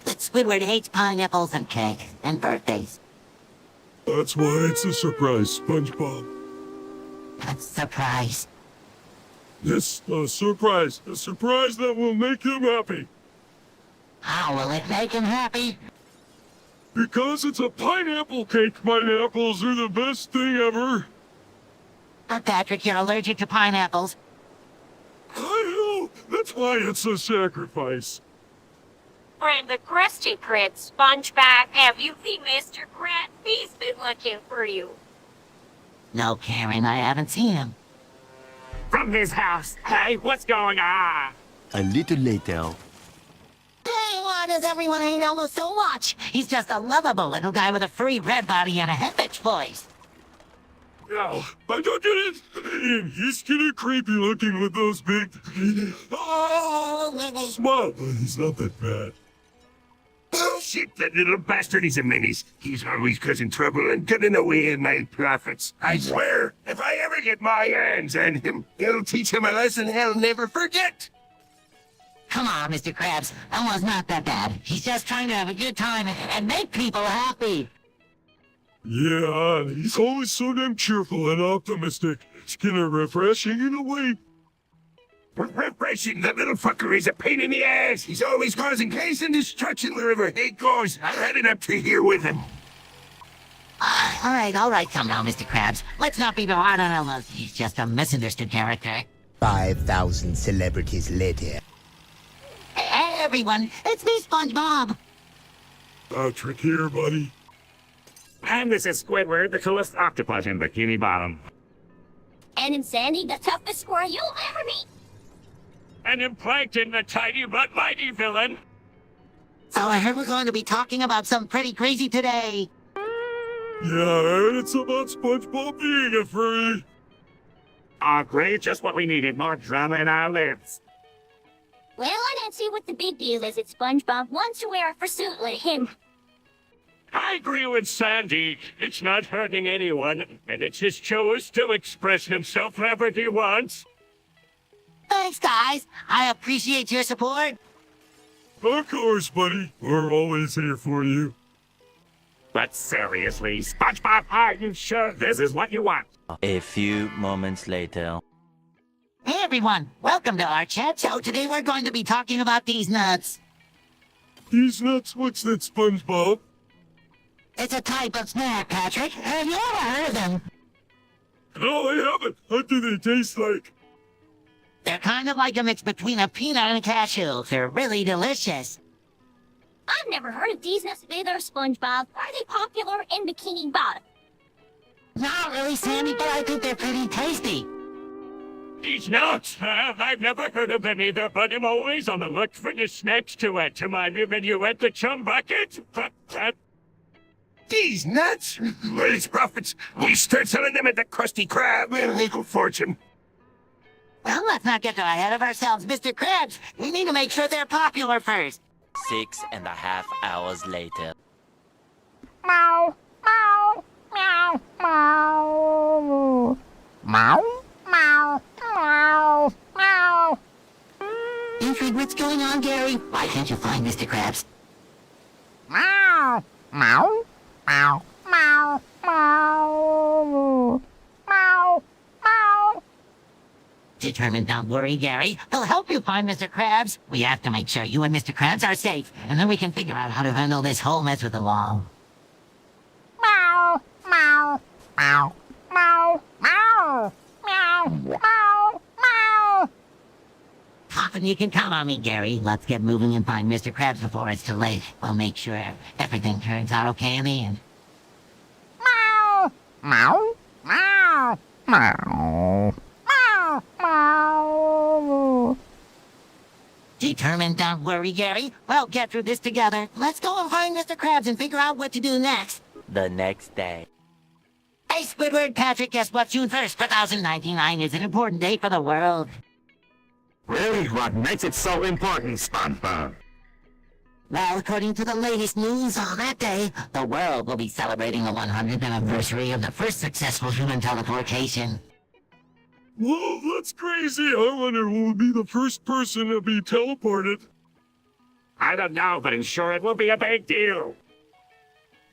But Squidward hates pineapples and cake and birthdays. That's why it's a surprise, SpongeBob. A surprise. Yes, a surprise. A surprise that will make him happy. How will it make him happy? Because it's a pineapple cake. Pineapples are the best thing ever. But Patrick, you're allergic to pineapples. I know. That's why it's a sacrifice. Friend the Krusty Krab, SpongeBob, have you seen Mr. Krab? He's been looking for you. No, Karen, I haven't seen him. From his house. Hey, what's going on? A little later. Hey, why does everyone hate Elmo so much? He's just a lovable little guy with a furry red body and a high-pitched voice. Oh, I don't get it. And he's kinda creepy looking with those big... Oh, little smile. But he's not that bad. Bullshit, that little bastard is a menace. He's always causing trouble and getting away in my profits. I swear, if I ever get my hands on him, it'll teach him a lesson he'll never forget. Come on, Mr. Krabs. Elmo's not that bad. He's just trying to have a good time and make people happy. Yeah, he's always so damn cheerful and optimistic. It's kinda refreshing in a way. Refreshing, that little fucker is a pain in the ass. He's always causing chaos and destruction wherever he goes. I had it up to here with him. All right, come now, Mr. Krabs. Let's not be hard on Elmo. He's just a misunderstood character. 5,000 celebrities later. Hey, everyone, it's me, SpongeBob. Patrick here, buddy. And this is Squidward, the coolest octopus in Bikini Bottom. And in Sandy, the toughest squirrel you'll ever meet. And in Plankton, the tiny but mighty villain. So I heard we're going to be talking about something pretty crazy today. Yeah, and it's about SpongeBob being a furry. Aw, great, just what we needed, more drama in our lives. Well, I don't see what the big deal is if SpongeBob wants to wear a fursuit like him. I agree with Sandy. It's not hurting anyone, and it's his choice to express himself however he wants. Thanks, guys. I appreciate your support. Of course, buddy. We're always here for you. But seriously, SpongeBob, are you sure this is what you want? A few moments later. Hey, everyone. Welcome to our chat show. Today we're going to be talking about these nuts. These nuts? What's that, SpongeBob? It's a type of snack, Patrick. Have you ever heard of them? No, I haven't. What do they taste like? They're kind of like a mix between a peanut and a cashew. They're really delicious. I've never heard of these nuts either, SpongeBob. Are they popular in Bikini Bottom? Not really, Sandy, but I think they're pretty tasty. These nuts, I've never heard of them either, but I'm always on the look for new snacks to add to my new menu at the Chum Bucket. These nuts? Well, it's profits. We start selling them at the Krusty Krab and a legal fortune. Well, let's not get ahead of ourselves, Mr. Krabs. We need to make sure they're popular first. 6.5 hours later. Meow, meow, meow, meow. Meow, meow, meow, meow. Intrigue, what's going on, Gary? Why can't you find Mr. Krabs? Meow, meow, meow, meow, meow. Meow, meow. Determined, don't worry, Gary. He'll help you find Mr. Krabs. We have to make sure you and Mr. Krabs are safe, and then we can figure out how to handle this whole mess with the law. Meow, meow, meow, meow, meow, meow, meow, meow. Often you can count on me, Gary. Let's get moving and find Mr. Krabs before it's too late. We'll make sure everything turns out okay in the end. Meow, meow, meow, meow, meow, meow. Determined, don't worry, Gary. We'll get through this together. Let's go and find Mr. Krabs and figure out what to do next. The next day. Hey, Squidward, Patrick, guess what? June 1st, 2099 is an important day for the world. Really? What makes it so important, SpongeBob? Well, according to the latest news, on that day, the world will be celebrating the 100th anniversary of the first successful human teleportation. Whoa, that's crazy. I wonder who will be the first person to be teleported. I don't know, but I'm sure it will be a big deal.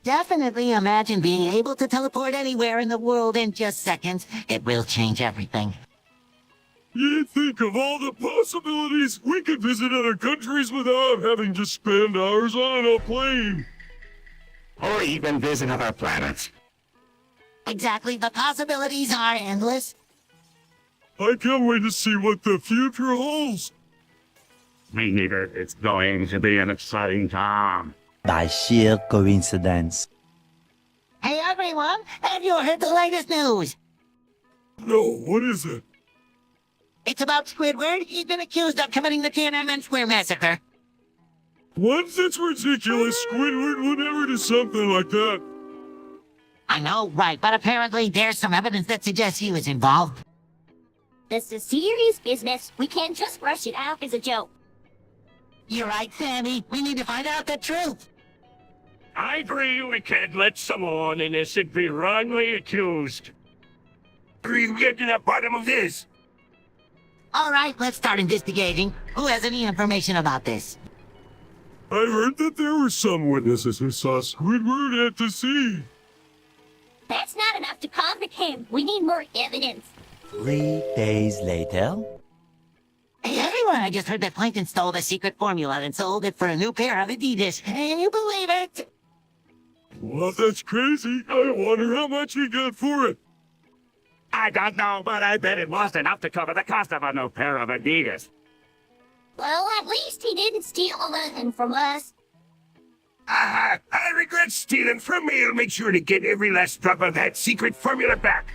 Definitely imagine being able to teleport anywhere in the world in just seconds. It will change everything. You think of all the possibilities. We could visit other countries without having to spend hours on a plane. Or even visit other planets. Exactly, the possibilities are endless. I can't wait to see what the future holds. Me neither. It's going to be an exciting time. By sheer coincidence. Hey everyone, have you heard the latest news? No, what is it? It's about Squidward. He's been accused of committing the Tiananmen Square massacre. What? That's ridiculous. Squidward would never do something like that. I know, right, but apparently there's some evidence that suggests he was involved. This is serious business. We can't just brush it off as a joke. You're right, Sammy. We need to find out the truth. I agree we can't let someone innocent be wrongly accused. We get to the bottom of this. All right, let's start investigating. Who has any information about this? I heard that there were some witnesses who saw Squidward at the sea. That's not enough to convict him. We need more evidence. 3 days later. Hey everyone, I just heard that Plankton stole the secret formula and sold it for a new pair of Adidas. Can you believe it? Well, that's crazy. I wonder how much he got for it. I don't know, but I bet it was enough to cover the cost of a new pair of Adidas. Well, at least he didn't steal nothing from us. I regret stealing from me. I'll make sure to get every last drop of that secret formula back.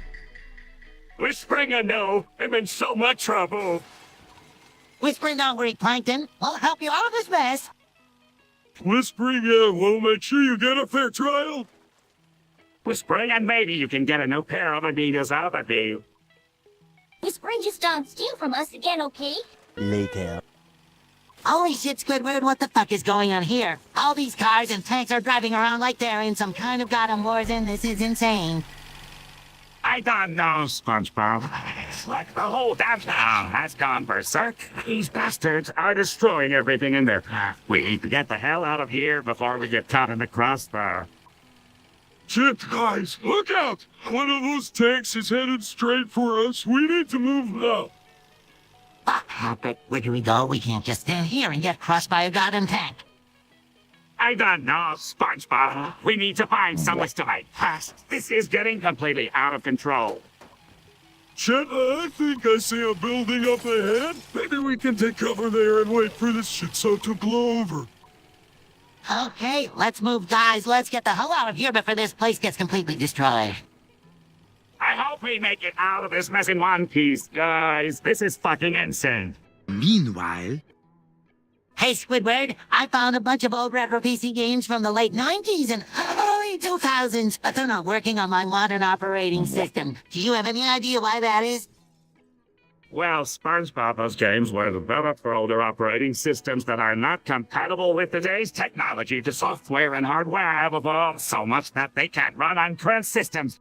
Whispering I know. I'm in so much trouble. Whispering, don't worry, Plankton. We'll help you out of this mess. Whispering, we'll make sure you get a fair trial. Whispering, and maybe you can get a new pair of Adidas out of the deal. Whispering, just don't steal from us again, okay? Later. Holy shit, Squidward, what the fuck is going on here? All these cars and tanks are driving around like they're in some kind of goddamn wars, and this is insane. I don't know, SpongeBob. It's like the whole downtown has gone berserk. These bastards are destroying everything in their path. We need to get the hell out of here before we get caught in the crossfire. Shit, guys, look out! One of those tanks is headed straight for us. We need to move now. But where do we go? We can't just stand here and get crushed by a goddamn tank. I don't know, SpongeBob. We need to find some way to fight fast. This is getting completely out of control. Chet, I think I see a building up ahead. Maybe we can take cover there and wait for this shit to blow over. Okay, let's move, guys. Let's get the hell out of here before this place gets completely destroyed. I hope we make it out of this mess in one piece, guys. This is fucking insane. Meanwhile... Hey, Squidward, I found a bunch of old retro PC games from the late 90s, and holy early 2000s, but they're not working on my modern operating system. Do you have any idea why that is? Well, SpongeBob's games were developed for older operating systems that are not compatible with today's technology. The software and hardware have evolved so much that they can't run on current systems.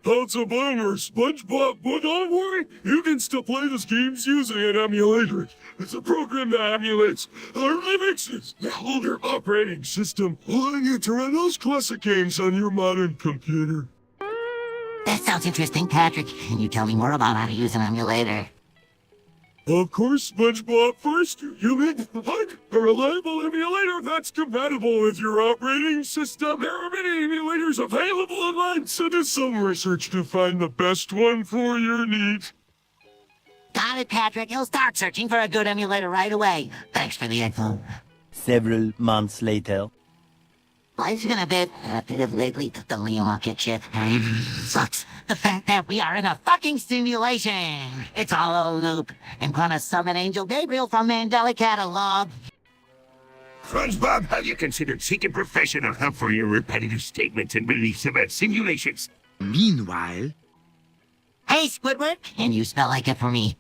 That's a bummer, SpongeBob, but don't worry, you can still play these games using an emulator. It's a program that emulates or remixes the older operating system, allowing you to run those classic games on your modern computer. That sounds interesting, Patrick. Can you tell me more about how to use an emulator? Of course, SpongeBob. First, you need to find a reliable emulator that's compatible with your operating system. There are many emulators available online, so do some research to find the best one for your needs. Got it, Patrick. He'll start searching for a good emulator right away. Thanks for the info. Several months later. Life's been a bit lately to the market shit. Sucks. The fact that we are in a fucking simulation. It's all a loop. I'm gonna summon Angel Gabriel from Mandela Catalog. SpongeBob, have you considered seeking professional help for your repetitive statements and beliefs about simulations? Meanwhile... Hey, Squidward, can you spell like it for me?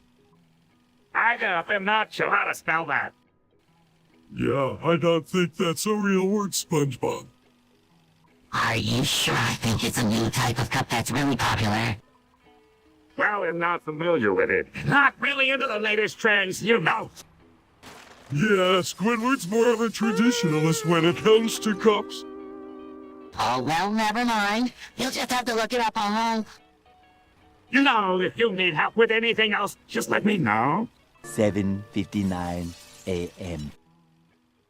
I'm not sure how to spell that. Yeah, I don't think that's a real word, SpongeBob. Are you sure? I think it's a new type of cup that's really popular. Well, I'm not familiar with it. Not really into the latest trends, you know. Yeah, Squidward's more of a traditionalist when it comes to cups. Oh, well, never mind. You'll just have to look it up online. You know, if you need help with anything else, just let me know. 7:59 a.m.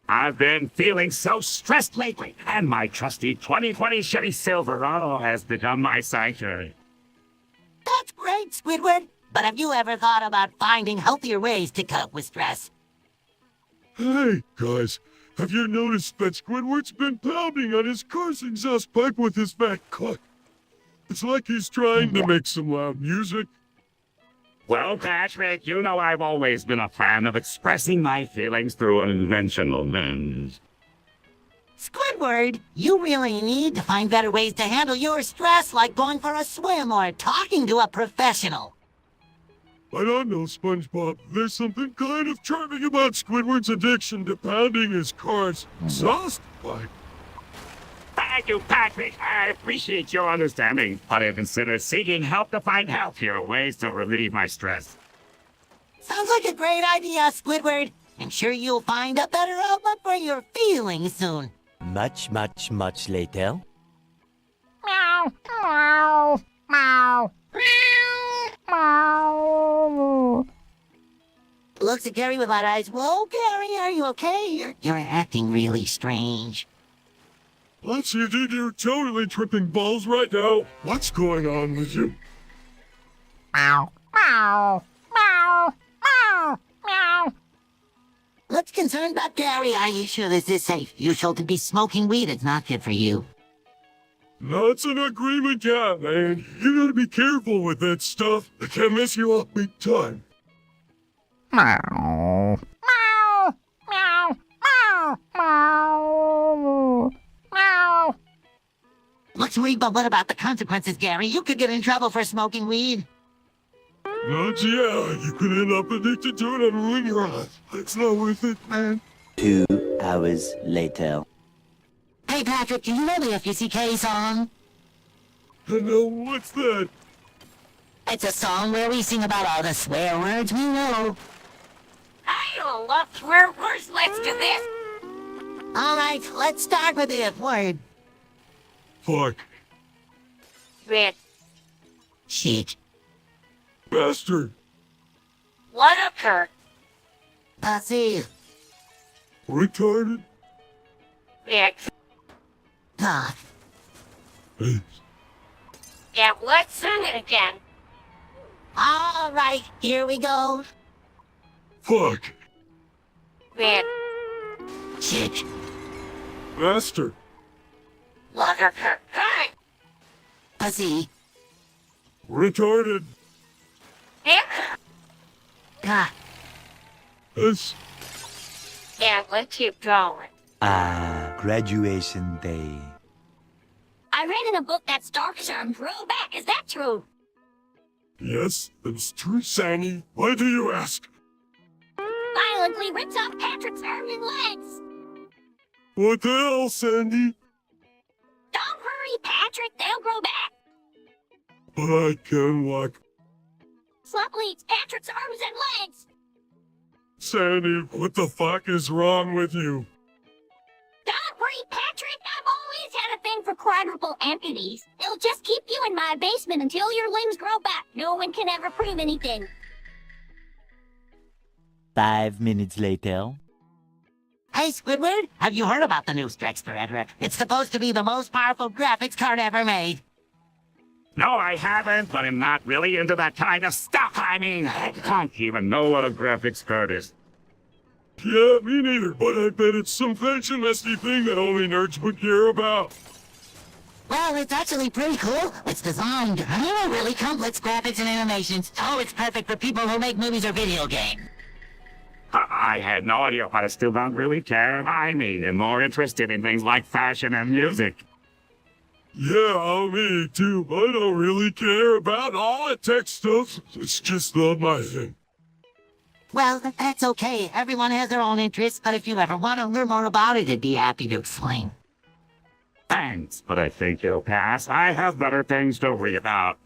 I've been feeling so stressed lately, and my trusty 2020 Chevy Silverado has become my sanctuary. That's great, Squidward. But have you ever thought about finding healthier ways to cope with stress? Hey, guys, have you noticed that Squidward's been pounding on his car's exhaust pipe with his fat cock? It's like he's trying to make some loud music. Well, Patrick, you know I've always been a fan of expressing my feelings through unconventional means. Squidward, you really need to find better ways to handle your stress, like going for a swim or talking to a professional. I don't know, SpongeBob. There's something kind of charming about Squidward's addiction to pounding his car's exhaust pipe. Thank you, Patrick. I appreciate your understanding, but I consider seeking help to find healthier ways to relieve my stress. Sounds like a great idea, Squidward. I'm sure you'll find a better outlet for your feelings soon. Much later. Meow, meow, meow, meow. Looks at Gary with light eyes. Whoa, Gary, are you okay? You're acting really strange. Let's you think you're totally tripping balls right now. What's going on with you? Meow, meow, meow, meow, meow. Looks concerned about Gary. Are you sure this is safe? You shouldn't be smoking weed. It's not good for you. That's an agreement, yeah, man. You gotta be careful with that stuff. It can mess you up big time. Meow, meow, meow, meow, meow, meow. Looks weird, but what about the consequences, Gary? You could get in trouble for smoking weed. Not yeah, you could end up addicted to it and ruin your life. It's not worth it, man. 2 hours later. Hey, Patrick, do you know the FUCK song? No, what's that? It's a song where we sing about all the swear words we know. I love swear words. Let's do this. All right, let's start with the F word. Fuck. Bitch. Shit. Bastard. What occurred? Pussy. Retarded. Bitch. Ah. Hey. Yeah, let's sing it again. All right, here we go. Fuck. Bitch. Shit. Bastard. What occurred? Hey. Pussy. Retarded. Yeah. Ah. Yes. Yeah, let's keep going. Graduation day. I read in a book that starfish arms grow back. Is that true? Yes, it's true, Sandy. Why do you ask? Violently rips off Patrick's arms and legs. What the hell, Sandy? Don't worry, Patrick. They'll grow back. But I can walk. Slump eats Patrick's arms and legs. Sandy, what the fuck is wrong with you? Don't worry, Patrick. I've always had a thing for quadruple amputees. They'll just keep you in my basement until your limbs grow back. No one can ever prove anything. 5 minutes later. Hey, Squidward, have you heard about the new Strexter Edward? It's supposed to be the most powerful graphics card ever made. No, I haven't, but I'm not really into that kind of stuff. I mean, I don't even know what a graphics card is. Yeah, me neither, but I bet it's some fancy mesty thing that only nerds would care about. Well, it's actually pretty cool. It's designed really complex graphics and animations. Oh, it's perfect for people who make movies or video games. I had no idea, but I still don't really care. I mean, I'm more interested in things like fashion and music. Yeah, me too. I don't really care about all the tech stuff. It's just not my thing. Well, that's okay. Everyone has their own interests, but if you ever want to learn more about it, I'd be happy to explain. Thanks, but I think it'll pass. I have better things to worry about.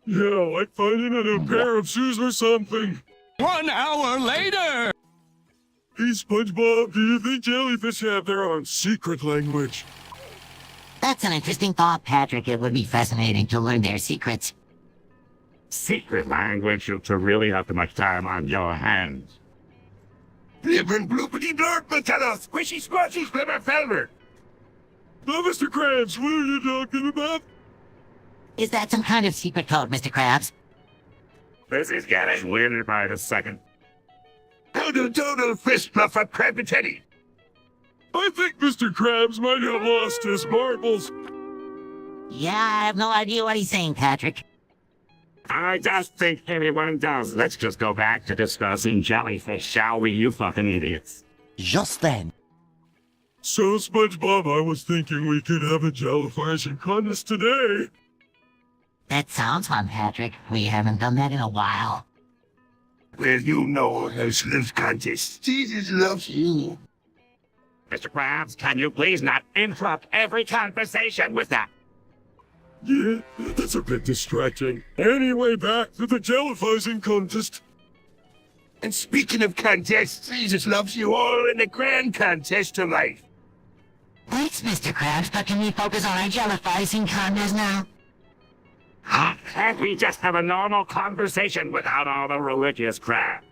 Yeah, like finding a new pair of shoes or something. 1 hour later! Hey, SpongeBob, do you think jellyfish have their own secret language? That's an interesting thought, Patrick. It would be fascinating to learn their secrets. Secret language to really have too much time on your hands. Blibber bloopity blurp, matella, squishy squashy, flibber felber. Now, Mr. Krabs, what are you talking about? Is that some kind of secret code, Mr. Krabs? This is getting weirder by the second. Doodle doodle fist fluffer crabby teddy. I think Mr. Krabs might have lost his marbles. Yeah, I have no idea what he's saying, Patrick. I just think everyone does. Let's just go back to discussing jellyfish, shall we, you fucking idiots? Just then. So, SpongeBob, I was thinking we could have a jellyfishing contest today. That sounds fun, Patrick. We haven't done that in a while. Well, you know there's live contest. Jesus loves you. Mr. Krabs, can you please not interrupt every conversation with that? Yeah, that's a bit distracting. Anyway, back to the jellyfishing contest. And speaking of contests, Jesus loves you all in the grand contest of life. Thanks, Mr. Krabs, but can we focus on our jellyfishing contest now? Can't we just have a normal conversation without all the religious crap?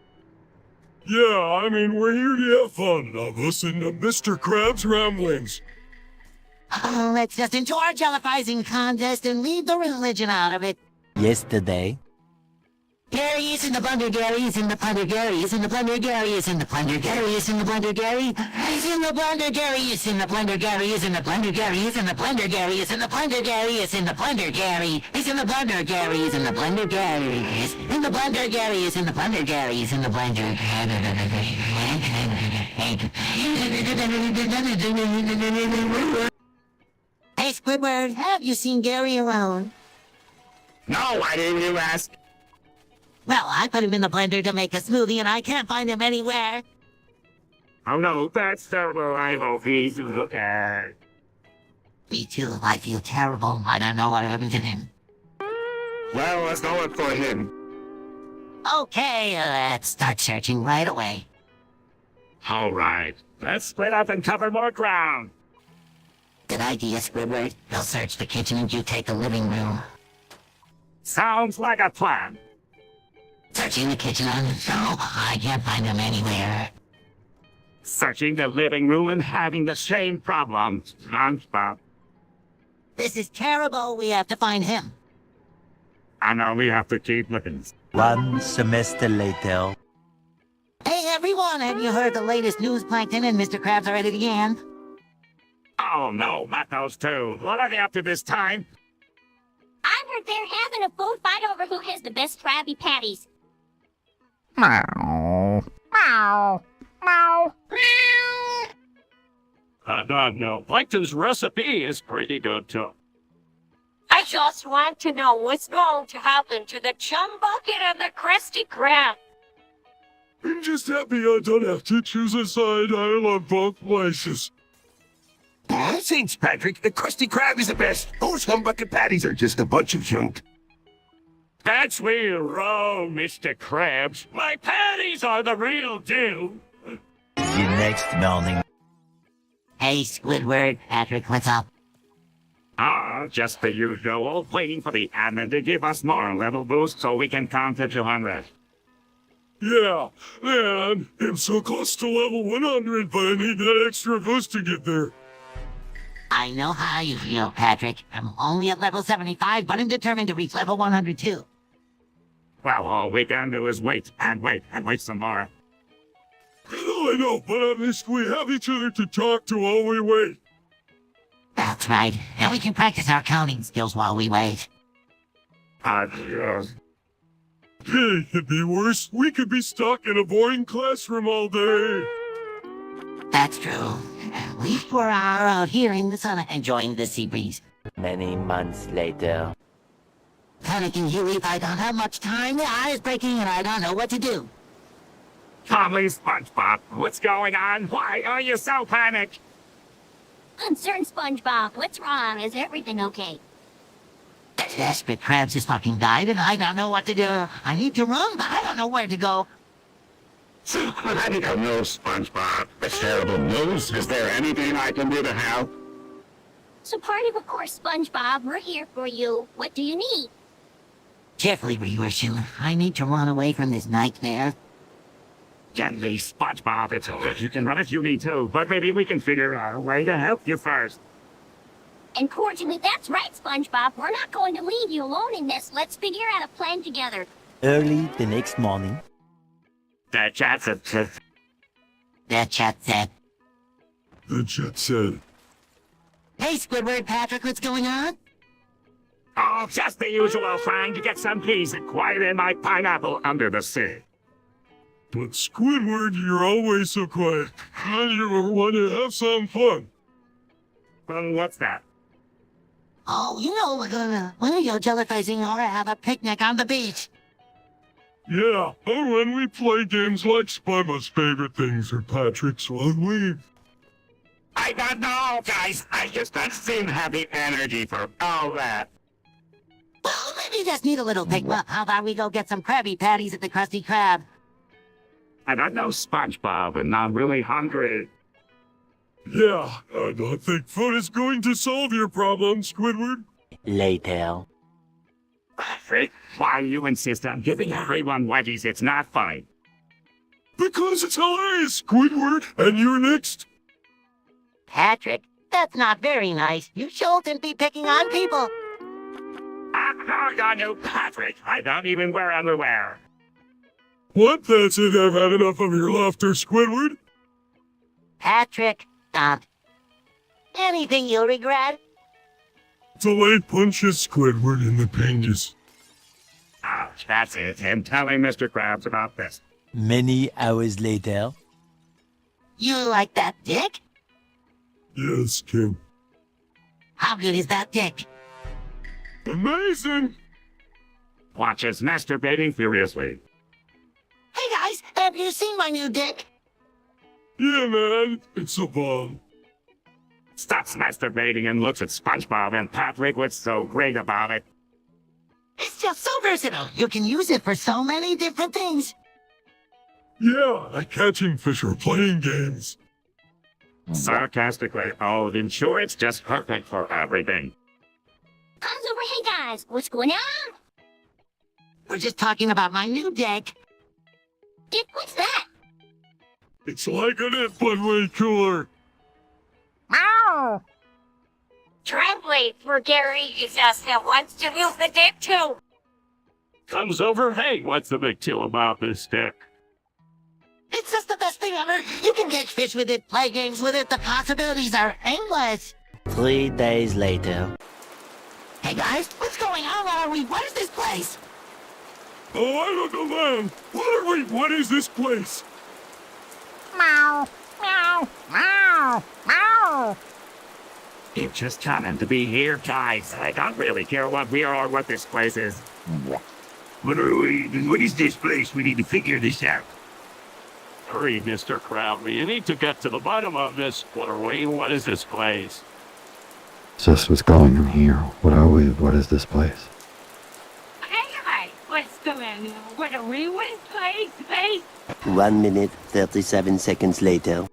Yeah, I mean, we're here to have fun. Now listen to Mr. Krabs' ramblings. Oh, let's just enjoy our jellyfishing contest and leave the religion out of it. Yesterday. Gary is in the blunder, Gary is in the plunder, Gary is in the blunder, Gary is in the plunder, Gary is in the blunder, Gary is in the blunder, Gary is in the blunder, Gary is in the blunder, Gary is in the blunder, Gary is in the blunder, Gary is in the blunder, Gary is in the blunder, Gary is in the blunder, Gary is in the blunder, Gary is in the blunder, Gary is in the blunder. Hey, Squidward, have you seen Gary alone? No, why didn't you ask? Well, I put him in the blender to make a smoothie and I can't find him anywhere. Oh no, that's terrible. I hope he's okay. Me too, I feel terrible. I don't know what happened to him. Well, let's go look for him. Okay, let's start searching right away. All right, let's split up and cover more ground. Good idea, Squidward. They'll search the kitchen and you take the living room. Sounds like a plan. Searching the kitchen, no, I can't find him anywhere. Searching the living room and having the same problem. SpongeBob. This is terrible. We have to find him. I know we have to keep looking. 1 semester later. Hey everyone, have you heard the latest news? Plankton and Mr. Krabs are at it again. Oh no, not those two. What are they up to this time? I heard they're having a food fight over who has the best Krabby Patties. Meow. Meow. Meow. No. Plankton's recipe is pretty good, too. I just want to know what's going to happen to the chum bucket and the Krusty Krab. I'm just happy I don't have to choose a side. I love both places. Thanks, Patrick. The Krusty Krab is the best. Those humbucket patties are just a bunch of junk. That's where you're wrong, Mr. Krabs. My patties are the real deal. The next morning. Hey, Squidward, Patrick, what's up? Just the usual, waiting for the admin to give us more level boost so we can count to 200. Yeah, man, I'm so close to level 100, but I need that extra boost to get there. I know how you feel, Patrick. I'm only at level 75, but I'm determined to reach level 100 too. Well, all we can do is wait and wait and wait some more. I know, but at least we have each other to talk to while we wait. That's right, and we can practice our counting skills while we wait. Adios. It could be worse. We could be stuck in a boring classroom all day. That's true. At least we're out here in the sun enjoying the sea breeze. Many months later. Panicking, Huey, I don't have much time. The eye is breaking and I don't know what to do. Calmly, SpongeBob. What's going on? Why are you so panicked? Concerned SpongeBob, what's wrong? Is everything okay? Desperate Krabs is fucking died and I don't know what to do. I need to run, but I don't know where to go. I don't know, SpongeBob. It's terrible news. Is there anything I can do to help? So party of course, SpongeBob. We're here for you. What do you need? Carefully, your worship. I need to run away from this nightmare. Gently, SpongeBob. It's okay. You can run if you need to, but maybe we can figure out a way to help you first. Unfortunately, that's right, SpongeBob. We're not going to leave you alone in this. Let's figure out a plan together. Early the next morning. The chat said. The chat said. The chat said. Hey, Squidward, Patrick, what's going on? Oh, just the usual, trying to get some peace and quiet in my pineapple under the sea. But Squidward, you're always so quiet. And you want to have some fun. Well, what's that? Oh, you know we're gonna go jellyfishing or have a picnic on the beach. Yeah, and when we play games like Spudma's favorite things are Patrick's one leave. I don't know, guys. I just don't seem to have the energy for all that. Well, maybe you just need a little pick-me-up. How about we go get some Krabby Patties at the Krusty Krab? I don't know, SpongeBob, and I'm really hungry. Yeah, I don't think food is going to solve your problem, Squidward. Later. Patrick, why you insist on giving everyone wedgies? It's not funny. Because it's hilarious, Squidward, and you're next. Patrick, that's not very nice. You shouldn't be picking on people. Hold on, you Patrick. I don't even wear underwear. What? That's it. I've had enough of your laughter, Squidward. Patrick, stop. Anything you'll regret? Delayed punches, Squidward, in the pages. Ouch, that's it. I'm telling Mr. Krabs about this. Many hours later. You like that dick? Yes, Kim. How good is that dick? Amazing! Watches masturbating furiously. Hey guys, have you seen my new dick? Yeah, man, it's a bomb. Stops masturbating and looks at SpongeBob and Patrick. What's so great about it? It's just so versatile. You can use it for so many different things. Yeah, like catching fish or playing games. Sarcastically, oh, then sure, it's just perfect for everything. Comes over, hey guys, what's going on? We're just talking about my new dick. Dick, what's that? It's like an it, but way cooler. Meow! Translate for Gary Jesus that wants to use the dick too. Comes over, hey, what's the big deal about this dick? It's just the best thing ever. You can catch fish with it, play games with it. The possibilities are endless. 3 days later. Hey guys, what's going on? Where are we? What is this place? Oh, I don't know, man. What are we? What is this place? Meow, meow, meow, meow. It just happened to be here, guys. I don't really care what we are or what this place is. What is this place? We need to figure this out. Hurry, Mr. Crab. You need to get to the bottom of this. What is this place? It's just what's going on here. What are we? What is this place? Hey, what's going on? What are we with place? 1 minute, 37 seconds later.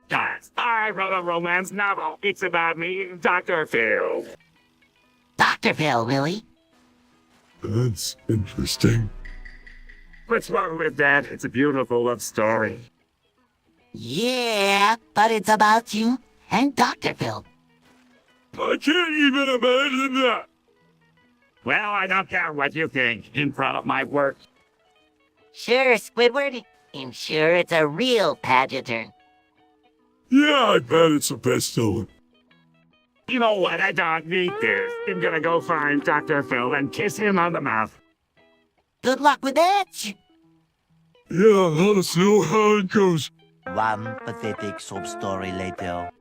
Guys, I wrote a romance novel. It's about me and Dr. Phil. Dr. Phil, really? That's interesting. What's wrong with that? It's a beautiful love story. Yeah, but it's about you and Dr. Phil. I can't even imagine that. Well, I don't care what you think. In front of my work. Sure, Squidward. I'm sure it's a real pageanter. Yeah, I bet it's a bestseller. You know what? I don't need this. I'm gonna go find Dr. Phil and kiss him on the mouth. Good luck with that. Yeah, let us know how it goes. One pathetic sob story later.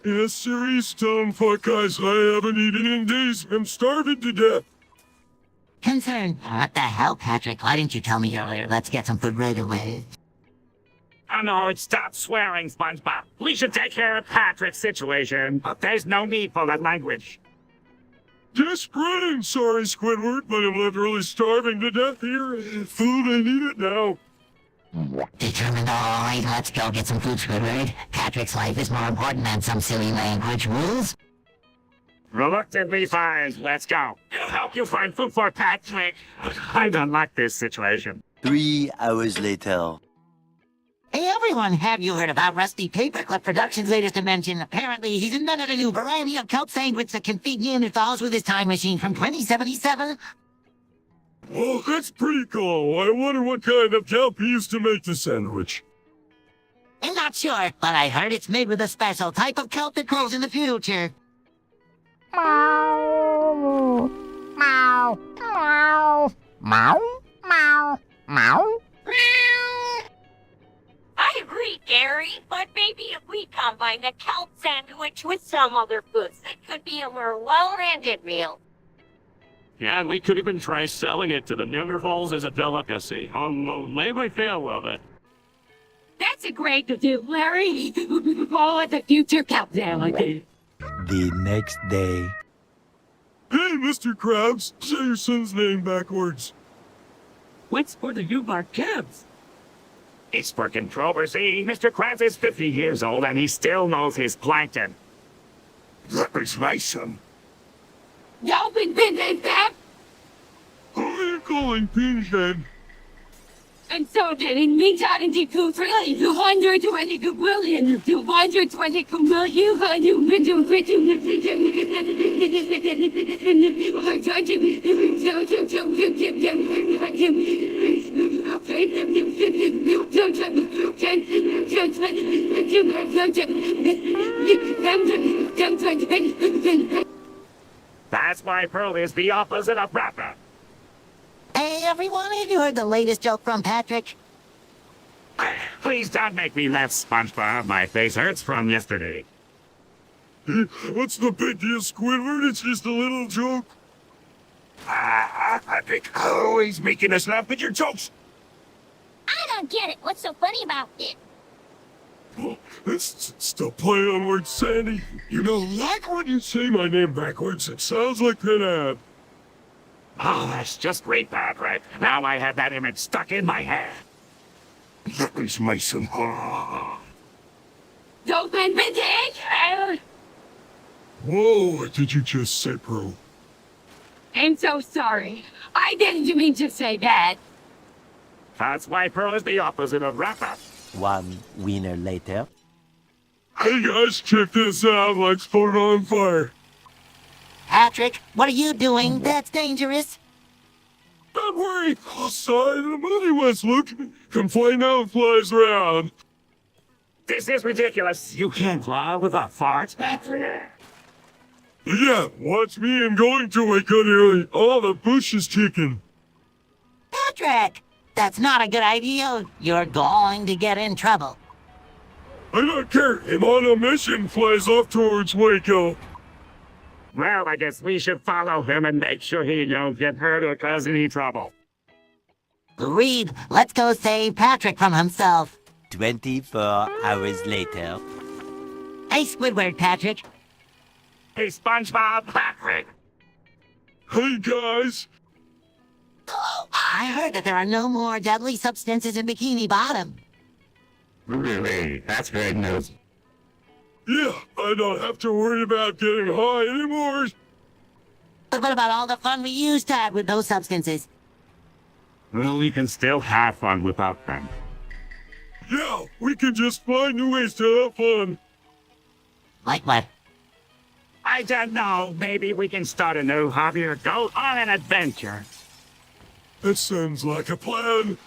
Yes, serious dumb fuck guys, I haven't eaten in days. I'm starving to death. Concern. What the hell, Patrick? Why didn't you tell me earlier? Let's get some food right away. Oh no, stop swearing, SpongeBob. We should take care of Patrick's situation, but there's no need for that language. Just spreading, sorry, Squidward, but I'm literally starving to death here. Food, I need it now. Determined, all right, let's go get some food, Squidward. Patrick's life is more important than some silly language rules. Reluctantly fine, let's go. I'll help you find food for Patrick. I don't like this situation. 3 hours later. Hey everyone, have you heard about Rusty Paperclip Productions' latest invention? Apparently, he's invented a new variety of kelp sandwich that can feed Neanderthals with his time machine from 2077. Oh, that's pretty cool. I wonder what kind of kelp he used to make the sandwich. I'm not sure, but I heard it's made with a special type of kelp that grows in the future. Meow. Meow. Meow. Meow. Meow. Meow. I agree, Gary, but maybe if we combine the kelp sandwich with some other foods, it could be a more well-rounded meal. Yeah, and we could even try selling it to the Neanderthals as a delicacy. Maybe we fail with it. That's a great idea, Larry. Oh, the future kelp sandwich. The next day. Hey, Mr. Krabs, say your son's name backwards. What's for the Ubar Cubs? It's for controversy. Mr. Krabs is 50 years old and he still knows his plankton. That was my son. Y'all been that? Who are you calling Pinhead? And so then it means out into 220 billion, 220 That's why Pearl is the opposite of rapper. Hey everyone, have you heard the latest joke from Patrick? Please don't make me laugh, SpongeBob. My face hurts from yesterday. What's the big deal, Squidward? It's just a little joke. Patrick, always making us laugh with your jokes. I don't get it. What's so funny about it? Oh, it's still play on words, Sandy. You know, like when you say my name backwards, it sounds like an ad. Oh, that's just great, Patrick. Now I have that image stuck in my head. That was my son. Don't bend me down. Whoa, what did you just say, Pearl? I'm so sorry. I didn't mean to say that. That's why Pearl is the opposite of rapper. 1 winner later. Hey guys, check this out. Let's put it on fire. Patrick, what are you doing? That's dangerous. Don't worry. Outside the money was, look. Come find out flies around. This is ridiculous. You can't fly with a fart, Patrick. Yeah, watch me. I'm going to wake up early. All the bush is kicking. Patrick, that's not a good idea. You're going to get in trouble. I don't care. I'm on a mission, flies off towards Waco. Well, I guess we should follow him and make sure he don't get hurt or cause any trouble. Agreed. Let's go save Patrick from himself. 24 hours later. Hey, Squidward, Patrick. Hey, SpongeBob, Patrick. Hey, guys. I heard that there are no more deadly substances in Bikini Bottom. Really? That's great news. Yeah, I don't have to worry about getting high anymore. But what about all the fun we used to have with those substances? Well, we can still have fun without them. Yeah, we can just find new ways to have fun. Like what? I don't know. Maybe we can start a new hobby or go on an adventure. That sounds like a plan.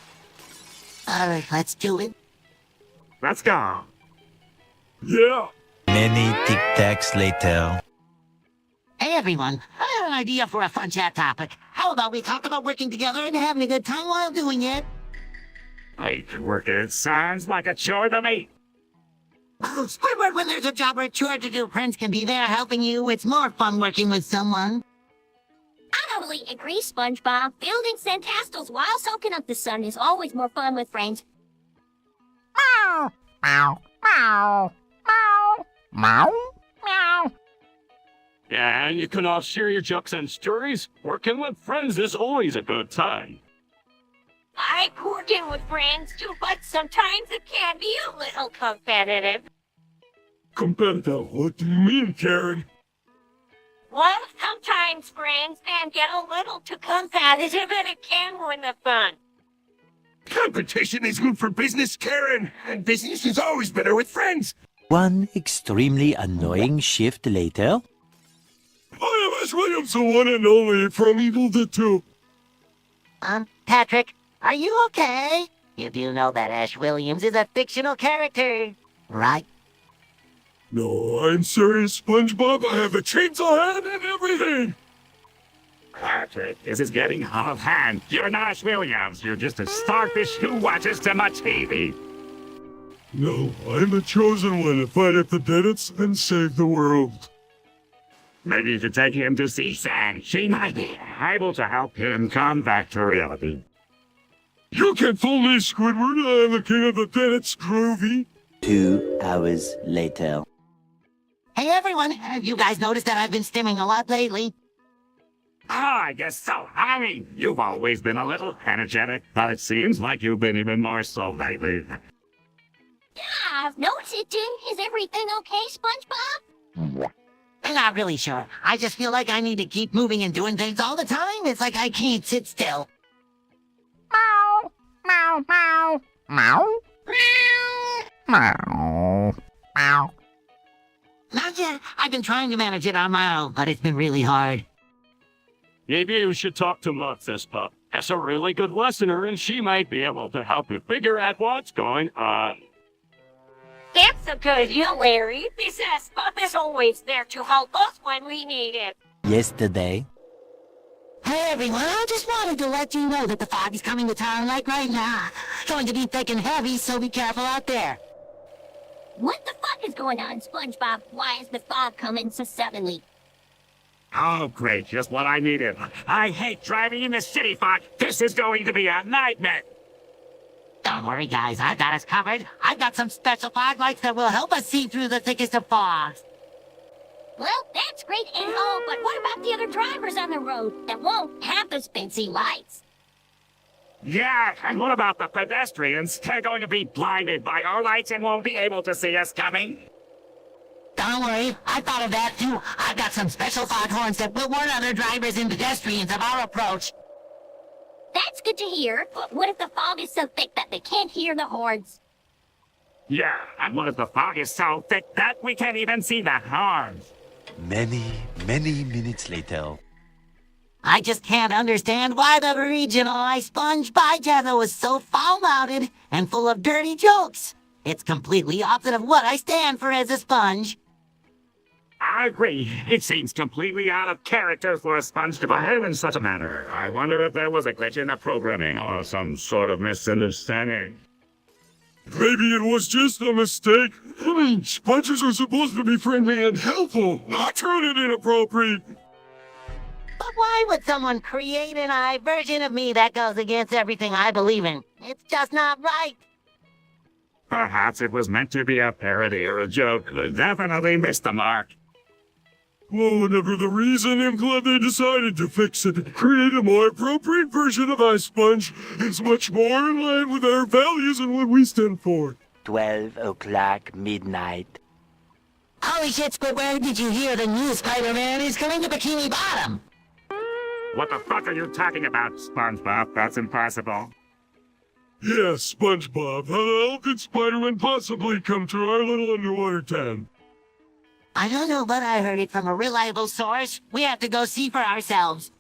Alright, let's do it. Let's go. Yeah. Many tic-tacs later. Hey everyone, I have an idea for a fun chat topic. How about we talk about working together and having a good time while doing it? Like working, it sounds like a chore to me. Oh, Squidward, when there's a job or a chore to do, friends can be there helping you. It's more fun working with someone. I totally agree, SpongeBob. Building sandcastles while soaking up the sun is always more fun with friends. Meow, meow, meow, meow, meow, meow. Yeah, and you can all share your jokes and stories. Working with friends is always a good time. I like working with friends too, but sometimes it can be a little competitive. Competitive? What do you mean, Karen? Well, sometimes friends can get a little too competitive and it can ruin the fun. Competition is good for business, Karen, and business is always better with friends. One extremely annoying shift later. I am Ash Williams, the one and only from Evil Dead 2. Patrick, are you okay? You do know that Ash Williams is a fictional character, right? No, I'm serious, SpongeBob. I have a chainsaw hand and everything. Patrick, this is getting out of hand. You're not Ash Williams. You're just a starfish who watches too much TV. No, I'm the chosen one to fight at the Deadits and save the world. Maybe you should take him to see San. She might be able to help him come back to reality. You can fool me, Squidward. I am the king of the Deadits, Groovy. 2 hours later. Hey everyone, have you guys noticed that I've been stimming a lot lately? Oh, I guess so. I mean, you've always been a little energetic, but it seems like you've been even more so lately. Yeah, I've noticed it too. Is everything okay, SpongeBob? I'm not really sure. I just feel like I need to keep moving and doing things all the time. It's like I can't sit still. Meow, meow, meow, meow, meow, meow. Not yet. I've been trying to manage it on my own, but it's been really hard. Maybe you should talk to 𝗦𝗪𝐶𝐴. That's a really good listener, and she might be able to help you figure out what's going on. That's a good deal, Larry. This SpongeBob is always there to help us when we need it. Yesterday. Hey everyone, I just wanted to let you know that the fog is coming to town like right now. Going to be thick and heavy, so be careful out there. What the fuck is going on, SpongeBob? Why is the fog coming so suddenly? Oh, great. Just what I needed. I hate driving in the city fog. This is going to be a nightmare. Don't worry, guys. I've got us covered. I've got some special fog lights that will help us see through the thickest of fogs. Well, that's great and all, but what about the other drivers on the road that won't have those fancy lights? Yeah, and what about the pedestrians? They're going to be blinded by our lights and won't be able to see us coming. Don't worry, I thought of that too. I've got some special foghorns that will warn other drivers and pedestrians of our approach. That's good to hear, but what if the fog is so thick that they can't hear the horns? Yeah, and what if the fog is so thick that we can't even see the horns? Many minutes later. I just can't understand why the regional I sponged by Jazza was so foul-mouthed and full of dirty jokes. It's completely opposite of what I stand for as a sponge. I agree. It seems completely out of character for a sponge to behave in such a manner. I wonder if there was a glitch in the programming or some sort of misunderstanding. Maybe it was just a mistake. I mean, sponges are supposed to be friendly and helpful, not rude and inappropriate. But why would someone create an version of me that goes against everything I believe in? It's just not right. Perhaps it was meant to be a parody or a joke, but definitely missed the mark. Well, whatever the reason, I'm glad they decided to fix it. Create a more appropriate version of Ice Sponge. It's much more in line with our values and what we stand for. 12 o'clock midnight. Holy shit, Squidward, did you hear the new Spider-Man is coming to Bikini Bottom? What the fuck are you talking about, SpongeBob? That's impossible. Yeah, SpongeBob, how the hell could Spider-Man possibly come to our little underwater town? I don't know, but I heard it from a reliable source. We have to go see for ourselves.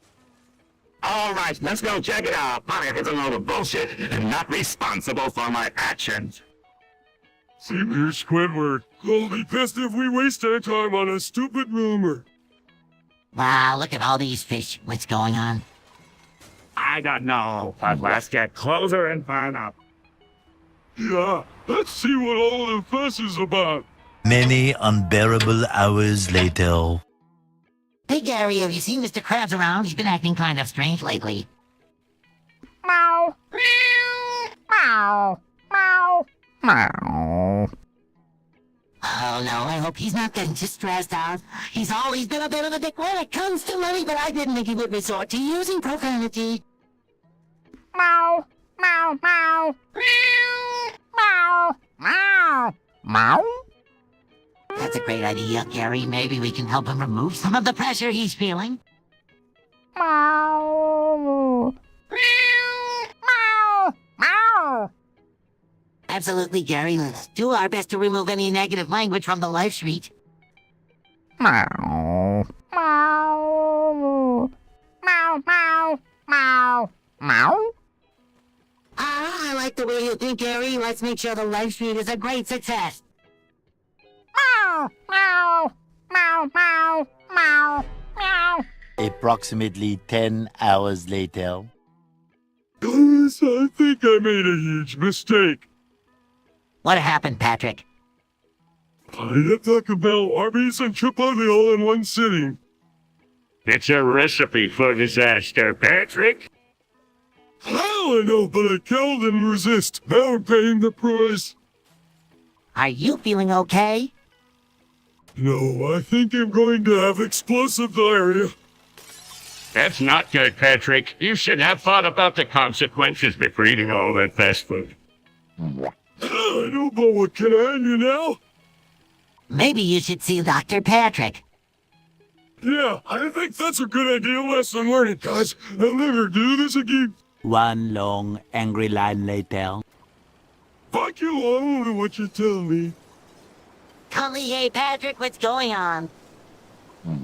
All right, let's go check it out. I is a load of bullshit and not responsible for my actions. Same here, Squidward. I'll be pissed if we waste our time on a stupid rumor. Wow, look at all these fish. What's going on? I don't know, but let's get closer and find out. Yeah, let's see what all the fuss is about. Many unbearable hours later. Hey, Gary, have you seen Mr. Krabs around? He's been acting kind of strange lately. Meow. Meow. Meow. Meow. Oh, no, I hope he's not getting too stressed out. He's always been a bit of a dick when it comes to money, but I didn't think he would resort to using profanity. Meow. Meow. Meow. Meow. Meow. Meow. That's a great idea, Gary. Maybe we can help him remove some of the pressure he's feeling. Meow. Meow. Meow. Absolutely, Gary. Let's do our best to remove any negative language from the live street. Meow. Meow. Meow. Meow. Meow. Meow. I like the way you think, Gary. Let's make sure the live stream is a great success. Meow. Meow. Meow. Meow. Meow. Meow. Approximately 10 hours later. Guys, I think I made a huge mistake. What happened, Patrick? I had Taco Bell, Arby's, and Chipotle all in one sitting. It's a recipe for disaster, Patrick. Hell, I know, but I can't and resist. Now I'm paying the price. Are you feeling okay? No, I think I'm going to have explosive diarrhea. That's not good, Patrick. You should have thought about the consequences before eating all that fast food. I know, but what can I hand you now? Maybe you should see Dr. Patrick. Yeah, I think that's a good idea. Lesson learned, guys. I'll never do this again. One long, angry line later. Fuck you, I don't know what you tell me. Cully, hey, Patrick, what's going on?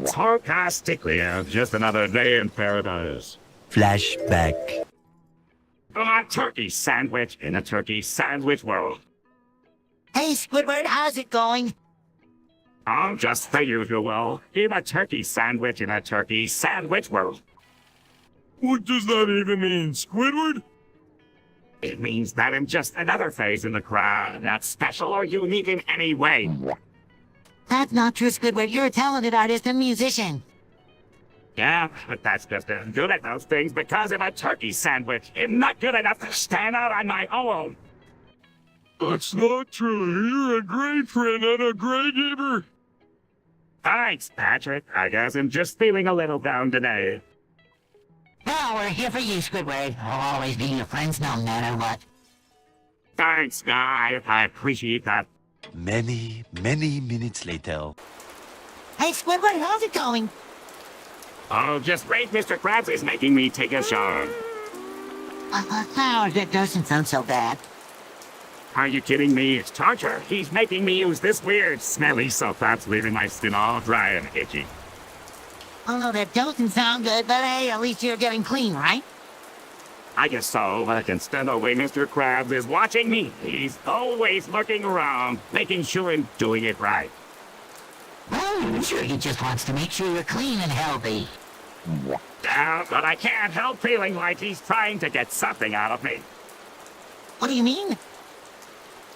Sarcastically, just another day in paradise. Flashback. A turkey sandwich in a turkey sandwich world. Hey, Squidward, how's it going? Oh, just the usual. Eat a turkey sandwich in a turkey sandwich world. What does that even mean, Squidward? It means that I'm just another phase in the crowd, not special or unique in any way. That's not true, Squidward. You're a talented artist and musician. Yeah, but that's just I'm good at those things because of a turkey sandwich. I'm not good enough to stand out on my own. That's not true. You're a great friend and a great neighbor. Thanks, Patrick. I guess I'm just feeling a little down today. Well, we're here for you, Squidward. I'll always be your friends no matter what. Thanks, guy. I appreciate that. Many, many minutes later. Hey, Squidward, how's it going? Oh, just great. Mr. Krabs is making me take a shower. That doesn't sound so bad. Are you kidding me? It's torture. He's making me use this weird, smelly soap that's leaving my skin all dry and itchy. Oh, no, that doesn't sound good, but hey, at least you're getting clean, right? I guess so, but instead of way Mr. Krabs is watching me. He's always looking around, making sure I'm doing it right. Well, I'm sure he just wants to make sure you're clean and healthy. Yeah, but I can't help feeling like he's trying to get something out of me. What do you mean?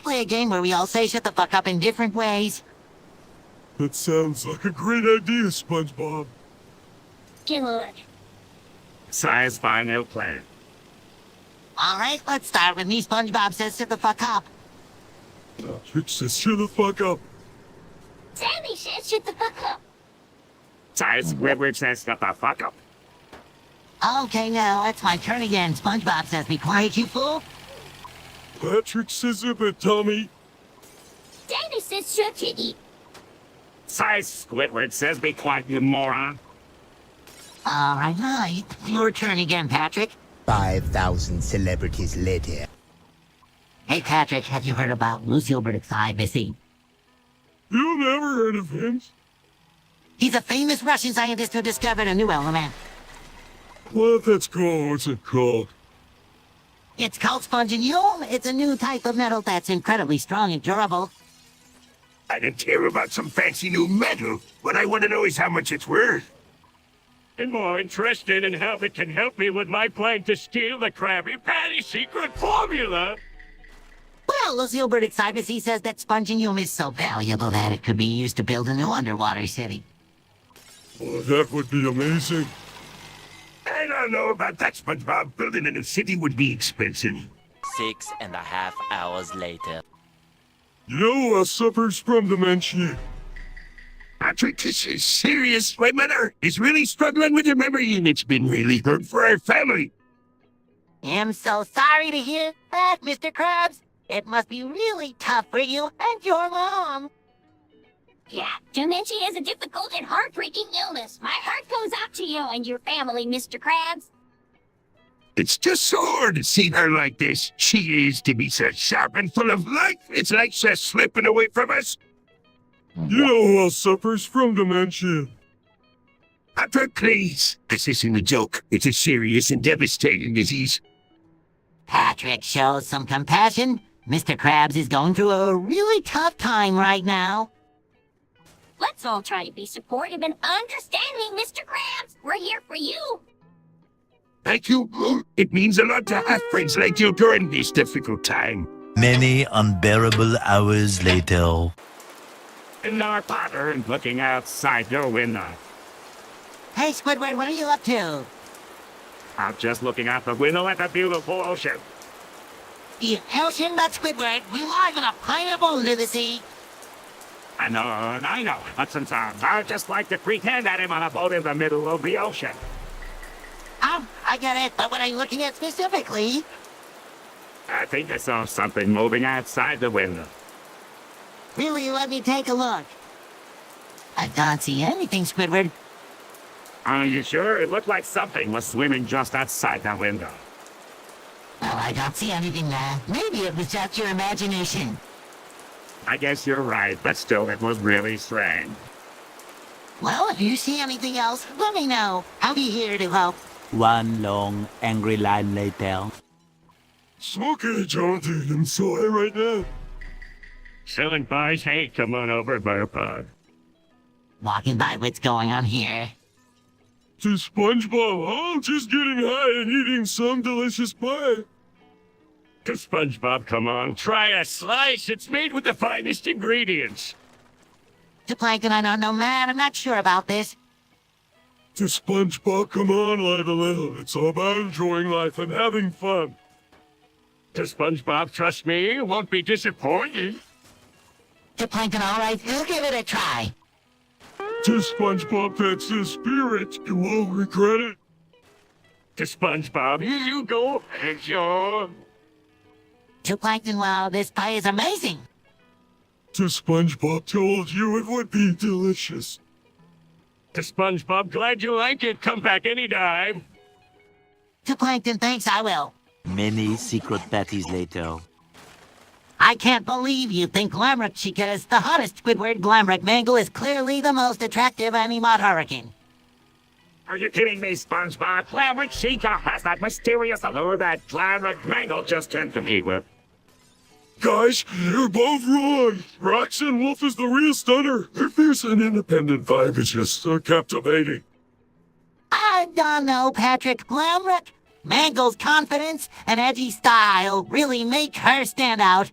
let's play a game where we all say shut the fuck up in different ways. That sounds like a great idea, SpongeBob. Good. Size final plan. All right, let's start with me. SpongeBob says shut the fuck up. Patrick says shut the fuck up. Sandy says shut the fuck up. Size Squidward says shut the fuck up. Okay, now it's my turn again. SpongeBob says be quiet, you fool. Patrick says zip it, Tommy. Sandy says shut your eat. Size Squidward says be quiet, you moron. All right. Your turn again, Patrick. 5,000 celebrities later. Hey, Patrick, have you heard about 𝗦𝗽cie_H𝗴𝗲𝗯? You never heard of him? He's a famous Russian scientist who discovered a new element. What? That's cool. What's it called? It's called spongebob. It's a new type of metal that's incredibly strong and durable. I don't care about some fancy new metal. What I want to know is how much it's worth. And more interested in how it can help me with my plan to steal the Krabby Patty secret formula. Well, 𝗦𝗽cie_H𝗴𝗲𝗯 says that spongebob is so valuable that it could be used to build a new underwater city. Well, that would be amazing. I don't know about that, SpongeBob. Building a new city would be expensive. 6.5 hours later. You know, suffers from dementia. Patrick, this is serious. My mother is really struggling with her memory, and it's been really hard for our family. I'm so sorry to hear that, Mr. Krabs. It must be really tough for you and your mom. Yeah, dementia is a difficult and heartbreaking illness. My heart goes out to you and your family, Mr. Krabs. It's just so hard to see her like this. She is to be so sharp and full of life. It's like she's slipping away from us. You know who else suffers from dementia? Patrick, please. This isn't a joke. It's a serious and devastating disease. Patrick, show some compassion. Mr. Krabs is going through a really tough time right now. Let's all try to be supportive and understanding, Mr. Krabs. We're here for you. Thank you. It means a lot to have friends like you during this difficult time. Many unbearable hours later. In our pattern, looking outside your window. Hey, Squidward, what are you up to? I'm just looking out the window at the beautiful ocean. The ocean, not Squidward. We live in a pineapple under the sea. I know. But sometimes I just like to pretend that I'm on a boat in the middle of the ocean. I get it, but what are you looking at specifically? I think I saw something moving outside the window. Really, let me take a look. I don't see anything, Squidward. Are you sure? It looked like something was swimming just outside that window. Well, I don't see anything there. Maybe it was just your imagination. I guess you're right, but still, it was really strange. Well, if you see anything else, let me know. I'll be here to help. One long, angry line later. It's okay, Jonathan. I'm sorry right now. Selling pies, hey, come on over, Butterpod. Walking by what's going on here. To SpongeBob, I'm just getting high and eating some delicious pie. To SpongeBob, come on, try a slice. It's made with the finest ingredients. To Plankton, I don't know, man. I'm not sure about this. To SpongeBob, come on, live a little. It's all about enjoying life and having fun. To SpongeBob, trust me, you won't be disappointed. To Plankton, all right, we'll give it a try. To SpongeBob, that's the spirit. You won't regret it. To SpongeBob, here you go. Enjoy. To Plankton, well, this pie is amazing. To SpongeBob told you it would be delicious. To SpongeBob, glad you like it. Come back anytime. To Plankton, thanks, I will. Many secret patties later. I can't believe you think 𝗦𝗫cie is the hottest Squidward. 𝗦𝗫cie Mangle is clearly the most attractive Animat hurricane. Are you kidding me, SpongeBob? 𝗦𝗫cie has that mysterious allure that 𝗦𝗫cie Mangle just turned to me with. Guys, you're both wrong. Roxanne Wolf is the real stunner. Her fierce and independent vibe is just so captivating. I don't know, Patrick. 𝗦𝗫cie Mangle's confidence and edgy style really make her stand out.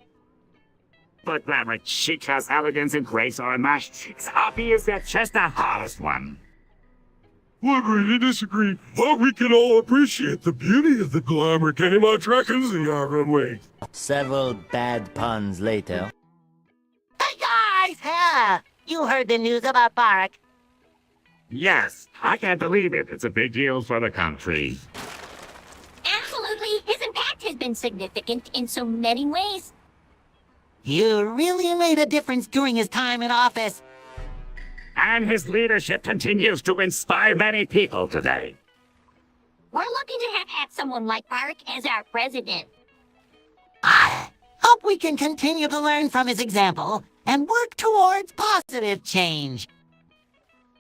But glamour, chic has elegance and grace are matched. It's obvious that just the hottest one. Well, agree to disagree, but we can all appreciate the beauty of the glamour game on track and the runway. Several bad puns later. Hey guys! Yeah, you heard the news about 𝗏𝗧𝗯. Yes, I can't believe it. It's a big deal for the country. Absolutely. His impact has been significant in so many ways. You really made a difference during his time in office. And his leadership continues to inspire many people today. We're looking to have had someone like 𝗏𝗧𝗯 as our president. I hope we can continue to learn from his example and work towards positive change.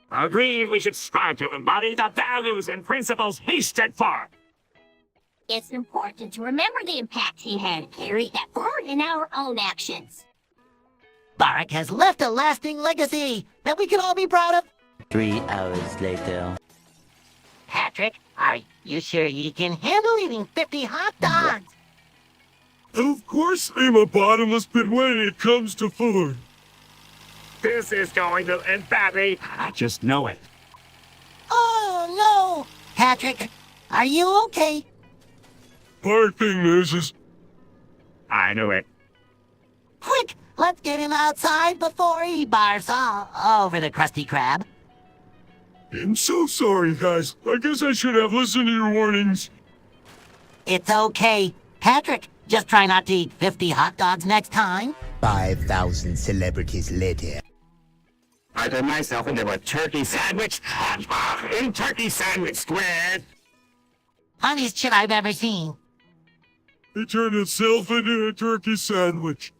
Agreed, we should strive to embody the values and principles he stood for. It's important to remember the impact he had and carry that forward in our own actions. 𝗏𝗧𝗯 has left a lasting legacy that we can all be proud of. 3 hours later. Patrick, are you sure you can handle eating 50 hot dogs? Of course I'm a bottomless pit when it comes to food. This is going to end badly. I just know it. Oh no! Patrick, are you okay? Part thing is... I knew it. Quick, let's get him outside before he barfs all over the Krusty Krab. I'm so sorry, guys. I guess I should have listened to your warnings. It's okay. Patrick, just try not to eat 50 hot dogs next time. 5,000 celebrities later. I turned myself into a turkey sandwich. In turkey sandwich squared. Funniest shit I've ever seen. It turned itself into a turkey sandwich.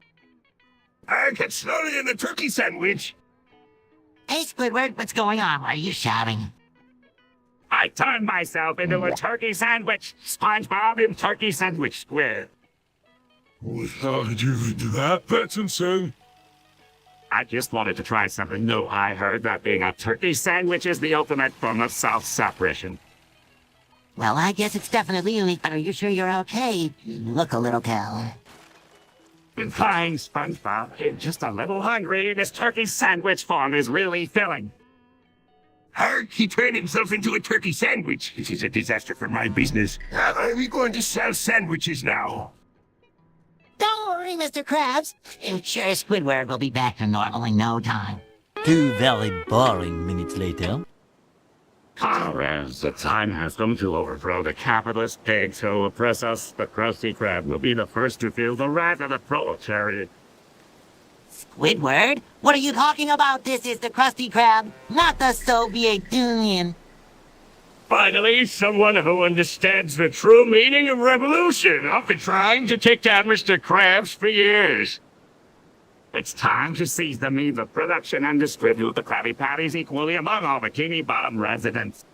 I get slowly in the turkey sandwich. Hey, Squidward, what's going on? Why are you shouting? I turned myself into a turkey sandwich. SpongeBob in turkey sandwich squared. How did you do that? That's insane. I just wanted to try something new. I heard that being a turkey sandwich is the ultimate form of self-suppression. Well, I guess it's definitely unique, but are you sure you're okay? You look a little pale. Been fine, SpongeBob. I'm just a little hungry. This turkey sandwich form is really filling. Hark, he turned himself into a turkey sandwich. This is a disaster for my business. How are we going to sell sandwiches now? Don't worry, Mr. Krabs. I'm sure Squidward will be back to normal in no time. 2 very boring minutes later. Comrades, the time has come to overthrow the capitalist pigs who oppress us. The Krusty Krab will be the first to feel the wrath of the proletariat. Squidward? What are you talking about? This is the Krusty Krab, not the Soviet Union. Finally, someone who understands the true meaning of revolution. I've been trying to take down Mr. Krabs for years. It's time to seize the means of production and distribute the Krabby Patties equally among all Bikini Bottom residents.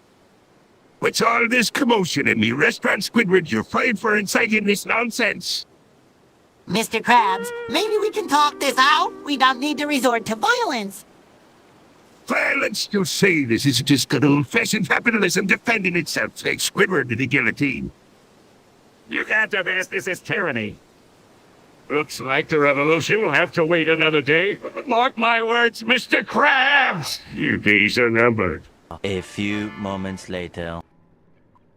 What's all this commotion in me restaurant, Squidward? You're fired for inciting this nonsense. Mr. Krabs, maybe we can talk this out. We don't need to resort to violence. Well, let's just say this is just good old-fashioned capitalism defending itself. Take Squidward to the guillotine. You can't do this. This is tyranny. Looks like the revolution will have to wait another day. Mark my words, Mr. Krabs! Your days are numbered. A few moments later.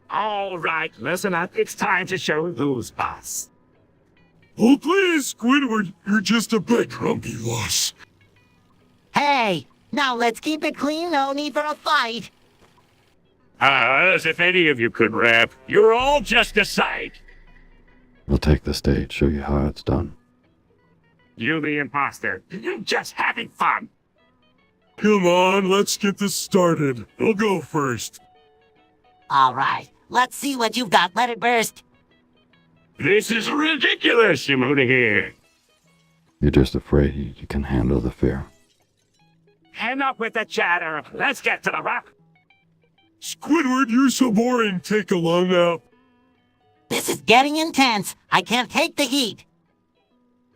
All right, listen up. It's time to show who's boss. Oh, please, Squidward. You're just a big grumpy loss. Hey, now let's keep it clean. No need for a fight. As if any of you could rap. You're all just a sight. We'll take the stage, show you how it's done. You the imposter. You're just having fun. Come on, let's get this started. I'll go first. All right, let's see what you've got. Let it burst. This is ridiculous, you moved here. You're just afraid you can handle the fear. Enough with the chatter. Let's get to the rap. Squidward, you're so boring. Take a long nap. This is getting intense. I can't take the heat.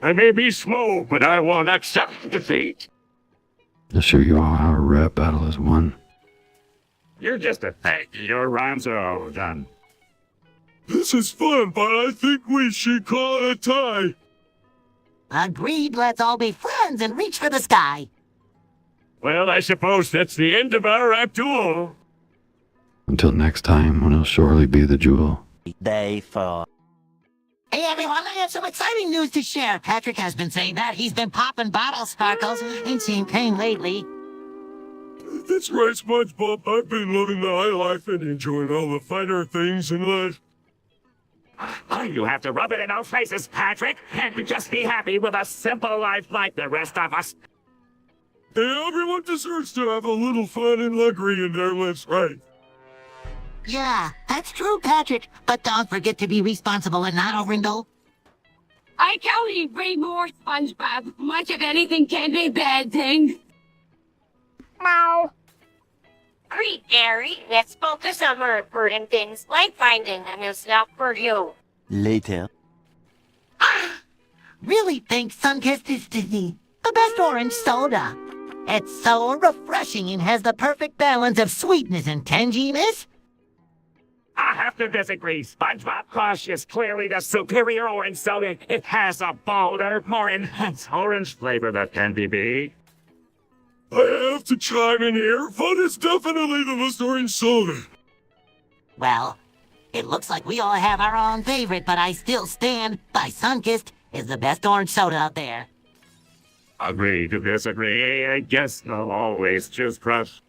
I may be small, but I won't accept defeat. I'll show you all how a rap battle is won. You're just a fake. Your rhymes are all done. This is fun, but I think we should call it a tie. Agreed, let's all be friends and reach for the sky. Well, I suppose that's the end of our rap duel. Until next time, when it'll surely be the jewel. Day 4. Hey everyone, I have some exciting news to share. Patrick has been saying that he's been popping bottle sparkles and champagne lately. That's right, SpongeBob. I've been living the high life and enjoying all the finer things in life. You have to rub it in our faces, Patrick, and just be happy with a simple life like the rest of us. Hey, everyone deserves to have a little fun and luxury in their lives, right? Yeah, that's true, Patrick. But don't forget to be responsible and not overindulge. I can't agree more, SpongeBob. Much of anything can be a bad thing. Meow. Great, Gary. Let's focus on more important things like finding a new self for you. Later. Really think Sunkist is the best orange soda. It's so refreshing and has the perfect balance of sweetness and tanginess. I have to disagree. SpongeBob Crush is clearly the superior orange soda. It has a bolder, more intense orange flavor that can be. I have to chime in here. Fun is definitely the most orange soda. Well, it looks like we all have our own favorite, but I still stand by Sunkist is the best orange soda out there. Agree to disagree. I guess I'll always choose Crush.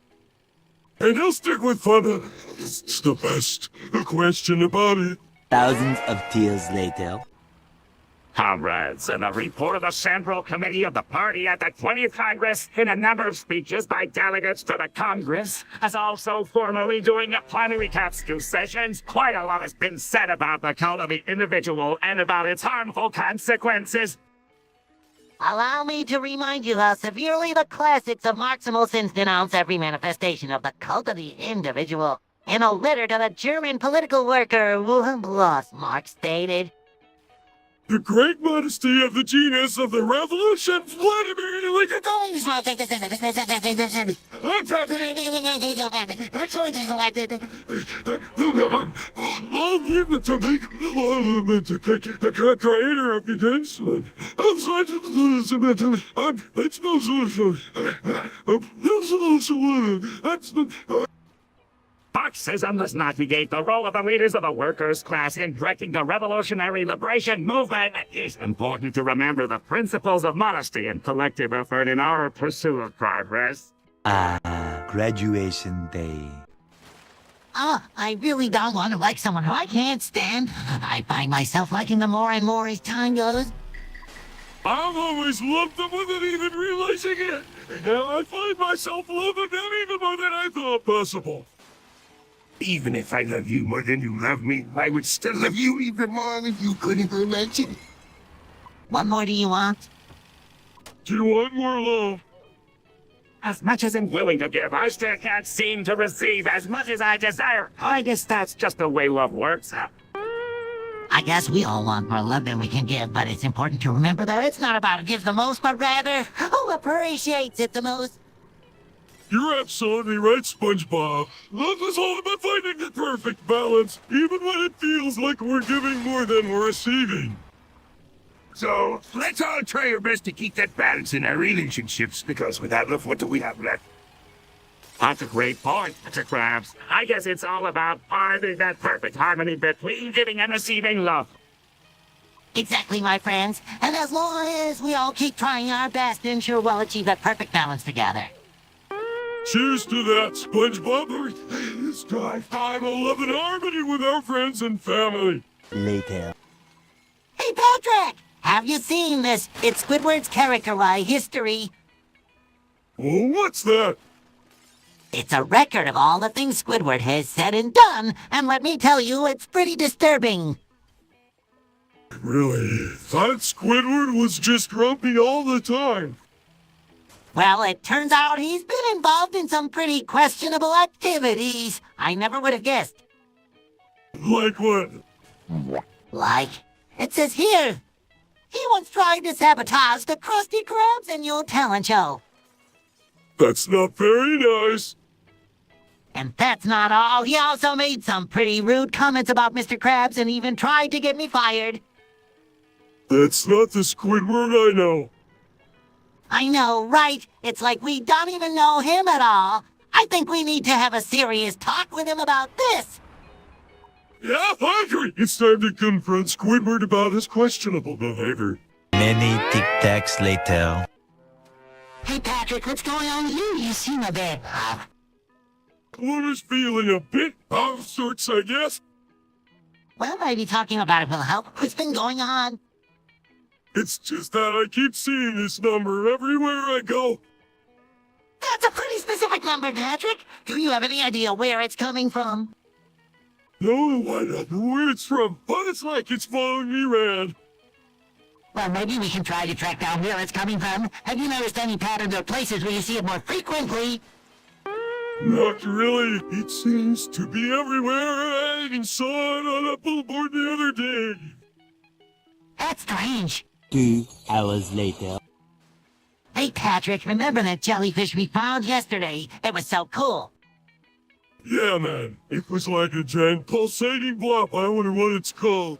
And I'll stick with Fun. It's the best. No question about it. Thousands of tears later. Comrades, in a report of the Central Committee of the Party at the 20th Congress, in a number of speeches by delegates to the Congress, as also formally during the plenary caps 2 sessions, quite a lot has been said about the cult of the individual and about its harmful consequences. Allow me to remind you how severely the classics of Maximal Sins denounce every manifestation of the cult of the individual. In a letter to the German political worker Wilhelm Bloss, Marx stated, The great modesty of the genius of the revolution, Vladimir I'll give it to me. The creator of the insulin. Marxism does not negate the role of the leaders of the workers' class in directing the revolutionary liberation movement. It's important to remember the principles of modesty and collective effort in our pursuit of progress. Graduation day. Oh, I really don't want to like someone who I can't stand. I find myself liking them more and more as time goes. I've always loved them without even realizing it. Now I find myself loving them even more than I thought possible. Even if I love you more than you love me, I would still love you even more if you couldn't imagine. What more do you want? Do you want more love? As much as I'm willing to give, I still can't seem to receive as much as I desire. I guess that's just the way love works. I guess we all want more love than we can give, but it's important to remember that it's not about who gives the most, but rather who appreciates it the most. You're absolutely right, SpongeBob. Love is all about finding the perfect balance, even when it feels like we're giving more than we're receiving. So, let's all try our best to keep that balance in our relationships, because without love, what do we have left? That's a great point, Mr. Krabs. I guess it's all about finding that perfect harmony between giving and receiving love. Exactly, my friends. And as long as we all keep trying our best, then sure we'll achieve that perfect balance together. Cheers to that, SpongeBob. It's time of love and harmony with our friends and family. Later. Hey, Patrick! Have you seen this? It's Squidward's character history. Oh, what's that? It's a record of all the things Squidward has said and done, and let me tell you, it's pretty disturbing. Really? Thought Squidward was just grumpy all the time. Well, it turns out he's been involved in some pretty questionable activities. I never would have guessed. Like what? Like, it says here, he once tried to sabotage the Krusty Krabs annual talent show. That's not very nice. And that's not all. He also made some pretty rude comments about Mr. Krabs and even tried to get me fired. That's not the Squidward I know. I know, right? It's like we don't even know him at all. I think we need to have a serious talk with him about this. Yeah, I agree. It's time to confront Squidward about his questionable behavior. Many tic-tacs later. Hey, Patrick, what's going on with you? You seem a bit... Well, is feeling a bit out of sorts, I guess. Well, maybe talking about it will help. What's been going on? It's just that I keep seeing this number everywhere I go. That's a pretty specific number, Patrick. Do you have any idea where it's coming from? No, I don't know where it's from, but it's like it's following me around. Well, maybe we can try to track down where it's coming from. Have you noticed any patterns or places where you see it more frequently? Not really. It seems to be everywhere. I even saw it on a billboard the other day. That's strange. 2 hours later. Hey, Patrick, remember that jellyfish we found yesterday? It was so cool. Yeah, man. It was like a giant pulsating blob. I wonder what it's called.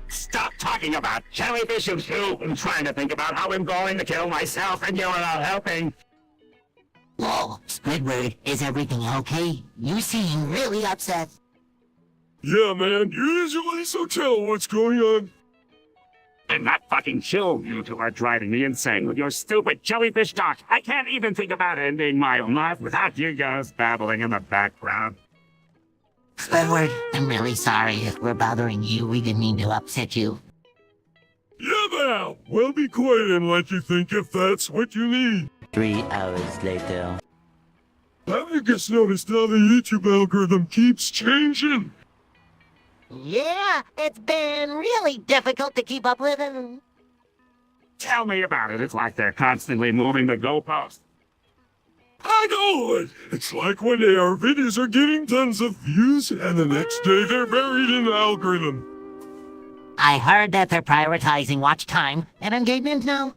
Stop talking about jellyfish and soup. I'm trying to think about how I'm going to kill myself and you're not helping. Whoa, Squidward, is everything okay? You seem really upset. Yeah, man. Usually, so tell what's going on. I'm not fucking chill. You two are driving me insane with your stupid jellyfish talk. I can't even think about ending my own life without you guys babbling in the background. Squidward, I'm really sorry if we're bothering you. We didn't mean to upset you. Yeah, man. Well, be quiet and let you think if that's what you need. 3 hours later. I just noticed how the YouTube algorithm keeps changing. Yeah, it's been really difficult to keep up with him. Tell me about it. It's like they're constantly moving the goalpost. I know it. It's like one day our videos are getting tons of views, and the next day they're buried in the algorithm. I heard that they're prioritizing watch time and engagement now.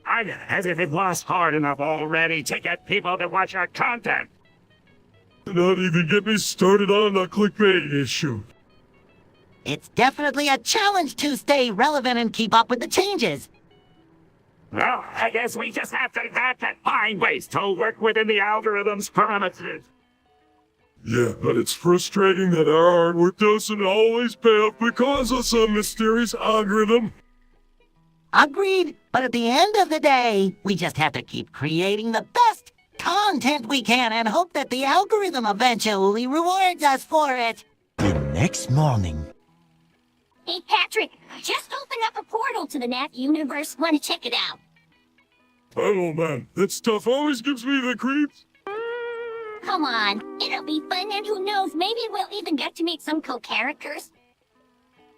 As if it was hard enough already to get people to watch our content. Not even get me started on the clickbait issue. It's definitely a challenge to stay relevant and keep up with the changes. Well, I guess we just have to adapt and find ways to work within the algorithm's parameters. Yeah, but it's frustrating that our hard work doesn't always pay off because of some mysterious algorithm. Agreed, but at the end of the day, we just have to keep creating the best content we can and hope that the algorithm eventually rewards us for it. The next morning. Hey, Patrick, just opened up a portal to the NAF universe. Want to check it out? Oh, man, that stuff always gives me the creeps. Come on, it'll be fun, and who knows, maybe we'll even get to meet some cool characters.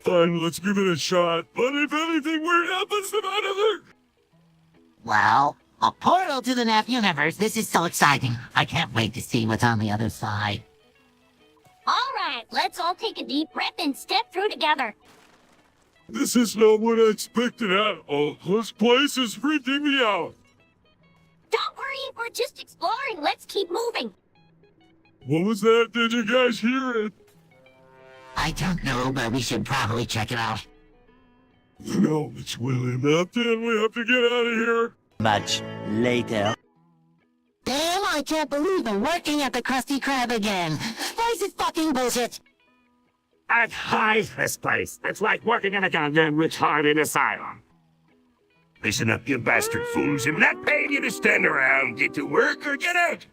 Fine, let's give it a shot, but if anything weird happens, then out of there. Wow, a portal to the NAF universe. This is so exciting. I can't wait to see what's on the other side. All right, let's all take a deep breath and step through together. This is not what I expected at all. This place is freaking me out. Don't worry, we're just exploring. Let's keep moving. What was that? Did you guys hear it? I don't know, but we should probably check it out. No, it's William Upton. We have to get out of here. Much later. Damn, I can't believe I'm working at the Krusty Krab again. This is fucking bullshit. I hate this place. It's like working in a goddamn retarded asylum. Listen up, you bastard fools. I'm not paying you to stand around. Get to work or get out.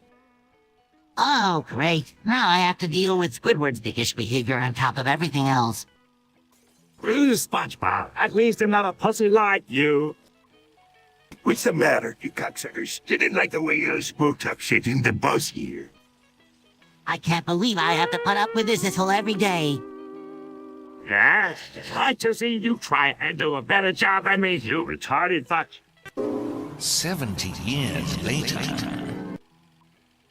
Oh, great. Now I have to deal with Squidward's dickish behavior on top of everything else. Please, SpongeBob. At least I'm not a pussy like you. What's the matter, you cocksuckers? Didn't like the way you spoke tough shit in the boss here. I can't believe I have to put up with this whole every day. Yes, I'd like to see you try and do a better job than me, you retarded fuck. 70 years later.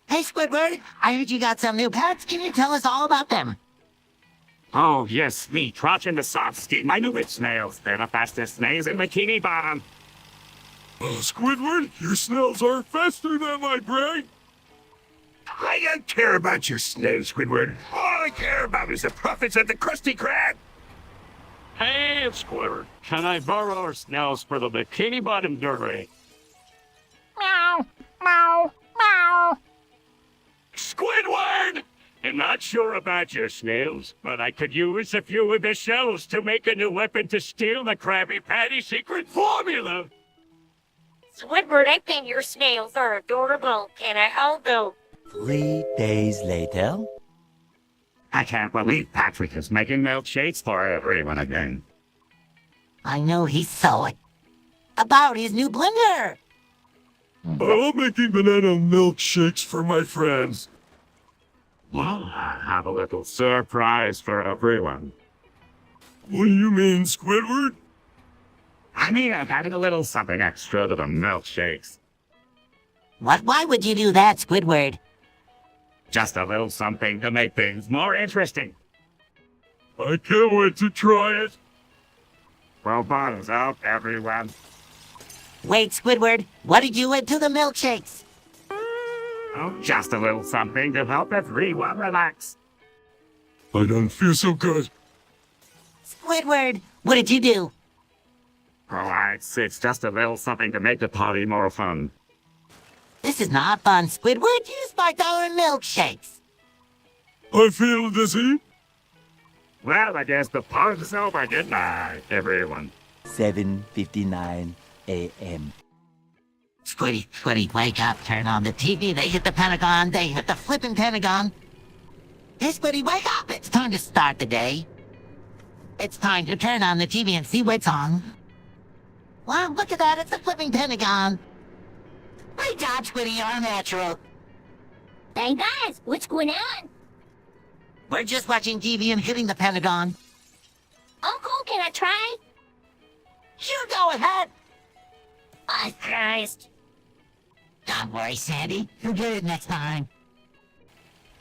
Hey, Squidward, I heard you got some new pets. Can you tell us all about them? Oh, yes, me, Trotch and the soft skin, my new witch snails. They're the fastest snails in Bikini Bottom. Squidward, your snails are faster than my brain. I don't care about your snails, Squidward. All I care about is the profits of the Krusty Krab. Hey, it's Squidward. Can I borrow our snails for the Bikini Bottom Derby? Meow, meow, meow. Squidward! I'm not sure about your snails, but I could use a few of the shells to make a new weapon to steal the Krabby Patty secret formula. Squidward, I think your snails are adorable. Can I help you? 3 days later. I can't believe Patrick is making milkshakes for everyone again. I know he's so about his new blender. I'm making banana milkshakes for my friends. Well, I have a little surprise for everyone. What do you mean, Squidward? I mean, I'm adding a little something extra to the milkshakes. What? Why would you do that, Squidward? Just a little something to make things more interesting. I can't wait to try it. Well, bottoms up, everyone. Wait, Squidward, what did you add to the milkshakes? Oh, just a little something to help everyone relax. I don't feel so good. Squidward, what did you do? Relax, it's just a little something to make the party more fun. This is not fun, Squidward. You spiked our milkshakes. I feel dizzy. Well, I guess the party's over. Good night, everyone. 7:59 a.m. Squiddy, wake up, turn on the TV. They hit the Pentagon. They hit the flipping Pentagon. Hey, Squiddy, wake up. It's time to start the day. It's time to turn on the TV and see what's on. Wow, look at that. It's the flipping Pentagon. Great job, Squiddy. You're natural. Hey guys, what's going on? We're just watching TV and hitting the Pentagon. Uncle, can I try? You go ahead. Oh, Christ. Don't worry, Sandy. You'll get it next time.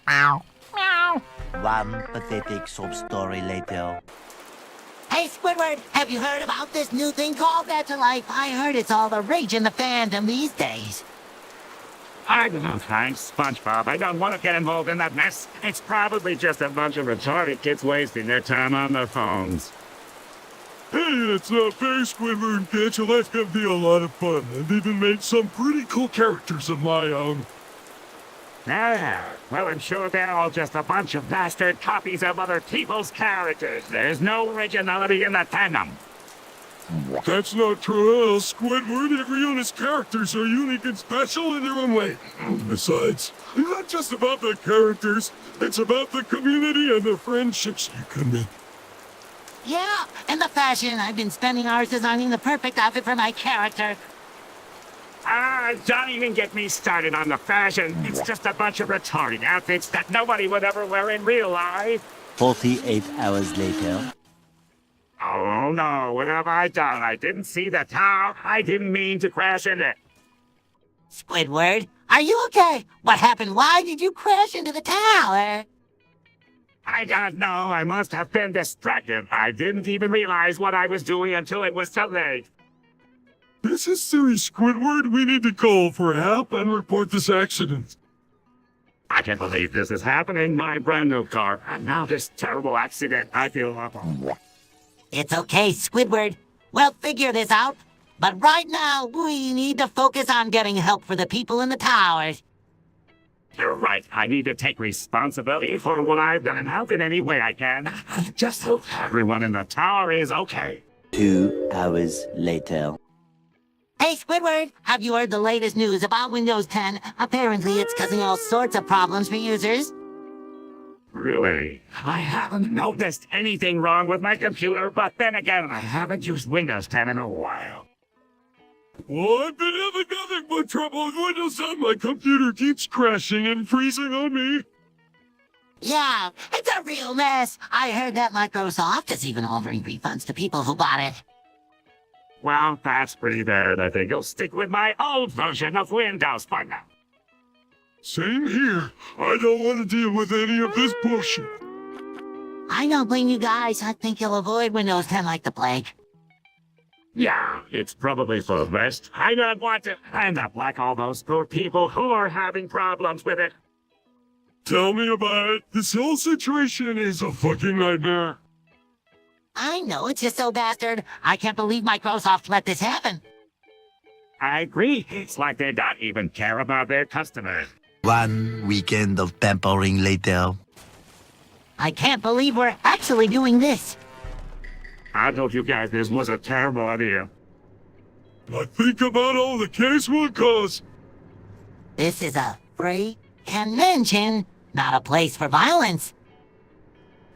Meow, meow. One pathetic sob story later. Hey, Squidward, have you heard about this new thing called That's a Life? I heard it's all the rage in the fandom these days. I don't know, thanks, SpongeBob. I don't want to get involved in that mess. It's probably just a bunch of retarded kids wasting their time on their phones. Hey, that's not fair, Squidward. Catch a Life can be a lot of fun. I've even made some pretty cool characters of my own. Well, I'm sure they're all just a bunch of bastard copies of other people's characters. There's no originality in the fandom. That's not true, Squidward. Every one of his characters are unique and special in their own way. Besides, it's not just about the characters. It's about the community and the friendships you can make. Yeah, and the fashion. I've been spending hours designing the perfect outfit for my character. Don't even get me started on the fashion. It's just a bunch of retarded outfits that nobody would ever wear in real life. 48 hours later. Oh no, what have I done? I didn't see the tower. I didn't mean to crash into it. Squidward, are you okay? What happened? Why did you crash into the tower? I don't know. I must have been distracted. I didn't even realize what I was doing until it was too late. This is serious, Squidward. We need to call for help and report this accident. I can't believe this is happening. My brand new car. And now this terrible accident. I feel awful. It's okay, Squidward. We'll figure this out. But right now, we need to focus on getting help for the people in the towers. You're right. I need to take responsibility for what I've done and help in any way I can. Just hope everyone in the tower is okay. 2 hours later. Hey, Squidward, have you heard the latest news about Windows 10? Apparently, it's causing all sorts of problems for users. Really? I haven't noticed anything wrong with my computer, but then again, I haven't used Windows 10 in a while. Well, I've been having nothing but trouble with Windows 10. My computer keeps crashing and freezing on me. Yeah, it's a real mess. I heard that Microsoft is even offering refunds to people who bought it. Well, that's pretty bad. I think I'll stick with my old version of Windows for now. Same here. I don't want to deal with any of this bullshit. I don't blame you guys. I think you'll avoid Windows 10 like the plague. Yeah, it's probably for the best. I don't want to end up like all those poor people who are having problems with it. Tell me about it. This whole situation is a fucking nightmare. I know it's just so bastard. I can't believe Microsoft let this happen. I agree. It's like they don't even care about their customers. 1 weekend of pampering later. I can't believe we're actually doing this. I told you guys this was a terrible idea. But think about all the case will cause. This is a free convention, not a place for violence.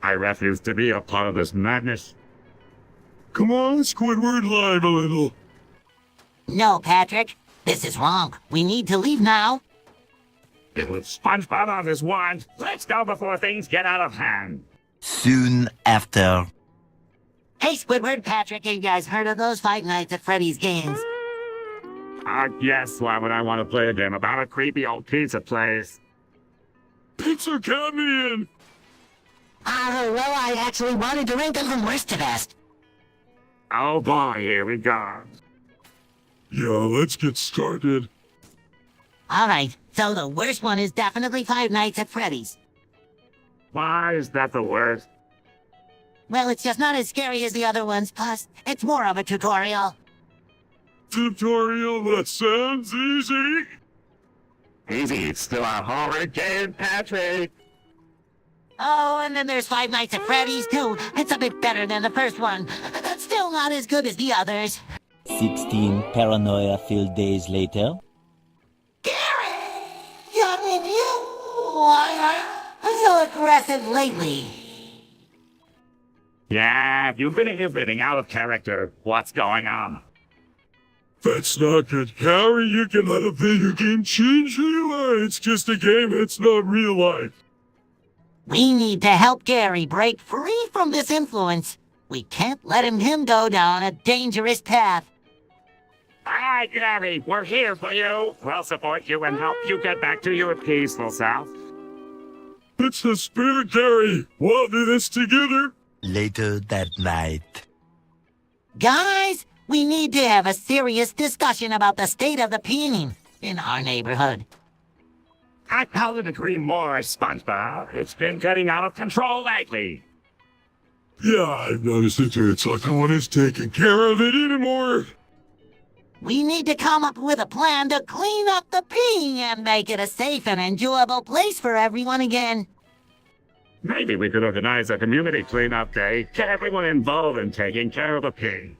I refuse to be a part of this madness. Come on, Squidward, live a little. No, Patrick. This is wrong. We need to leave now. It was SpongeBob on this wand. Let's go before things get out of hand. Soon after. Hey, Squidward, Patrick, have you guys heard of those Five Nights at Freddy's games? Yes, why would I want to play a game about a creepy old pizza place? Pizza count me in. Well, I actually wanted to rank them from worst to best. Oh boy, here we go. Yeah, let's get started. Alright, so the worst one is definitely Five Nights at Freddy's. Why is that the worst? Well, it's just not as scary as the other ones, plus, it's more of a tutorial. Tutorial, that sounds easy. Easy, it's still a horror game, Patrick. Oh, and then there's Five Nights at Freddy's, too. It's a bit better than the first one, but still not as good as the others. 16 paranoia-filled days later. Gary! Young and you! Why are you so aggressive lately? Yeah, you've been getting out of character. What's going on? That's not good, Gary. You can let a video game change who you are. It's just a game, it's not real life. We need to help Gary break free from this influence. We can't let him go down a dangerous path. Alright, Gary, we're here for you. We'll support you and help you get back to your peaceful self. It's the spirit, Gary. We'll do this together. Later that night. Guys, we need to have a serious discussion about the state of the peeing in our neighborhood. I couldn't agree more, SpongeBob. It's been getting out of control lately. Yeah, I've noticed it too. It's like no one is taking care of it anymore. We need to come up with a plan to clean up the peeing and make it a safe and enjoyable place for everyone again. Maybe we could organize a community cleanup day, get everyone involved in taking care of the pig.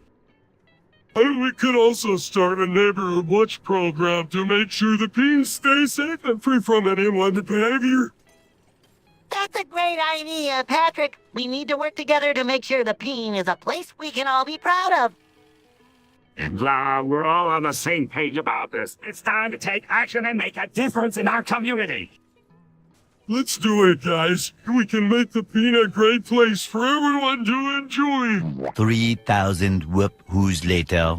And we could also start a neighborhood watch program to make sure the peas stay safe and free from any unwanted behavior. That's a great idea, Patrick. We need to work together to make sure the peeing is a place we can all be proud of. And we're all on the same page about this. It's time to take action and make a difference in our community. Let's do it, guys. We can make the peen a great place for everyone to enjoy. 3,000 whoop-whoos later.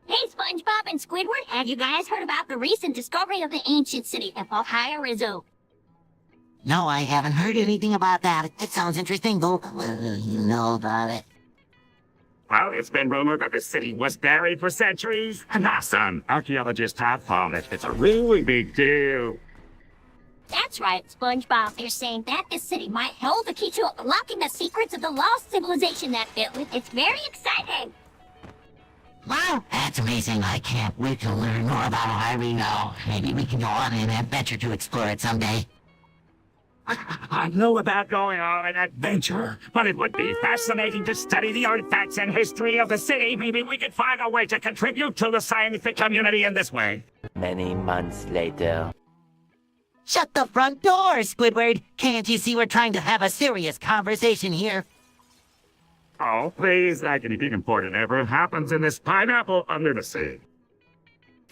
Hey, SpongeBob and Squidward, have you guys heard about the recent discovery of the ancient city of 𝗦𝗽cie_HIS𝗴𝗲? No, I haven't heard anything about that. It sounds interesting, though. You know about it. Well, it's been rumored that the city was buried for centuries. And now, son, archaeologists have found it. It's a really big deal. That's right, SpongeBob. They're saying that this city might hold the key to unlocking the secrets of the lost civilization that built it. It's very exciting. Wow, that's amazing. I can't wait to learn more about 𝗦𝗽cie_HIS𝗴𝗲. Maybe we can go on an adventure to explore it someday. I know about going on an adventure, but it would be fascinating to study the artifacts and history of the city. Maybe we could find a way to contribute to the scientific community in this way. Many months later. Shut the front door, Squidward. Can't you see we're trying to have a serious conversation here? Oh, please, like anything important ever happens in this pineapple under the sea.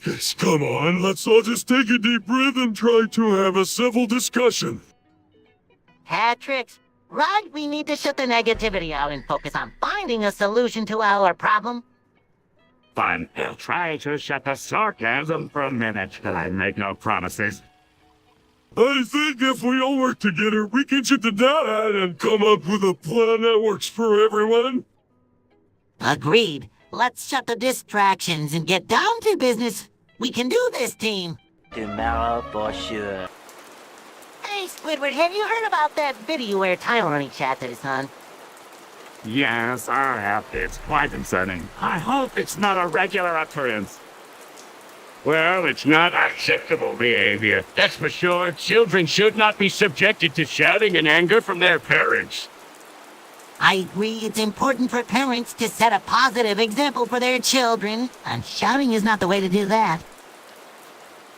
Yes, come on. Let's all just take a deep breath and try to have a civil discussion. Patrick, right? We need to shut the negativity out and focus on finding a solution to our problem. Fine, I'll try to shut the sarcasm for a minute, but I make no promises. I think if we all work together, we can shut the doubt out and come up with a plan that works for everyone. Agreed. Let's shut the distractions and get down to business. We can do this, team. Tomorrow for sure. Hey, Squidward, have you heard about that video where Tyrone chatted us on? Yes, I have. It's quite concerning. I hope it's not a regular occurrence. Well, it's not acceptable behavior. That's for sure. Children should not be subjected to shouting and anger from their parents. I agree it's important for parents to set a positive example for their children, and shouting is not the way to do that.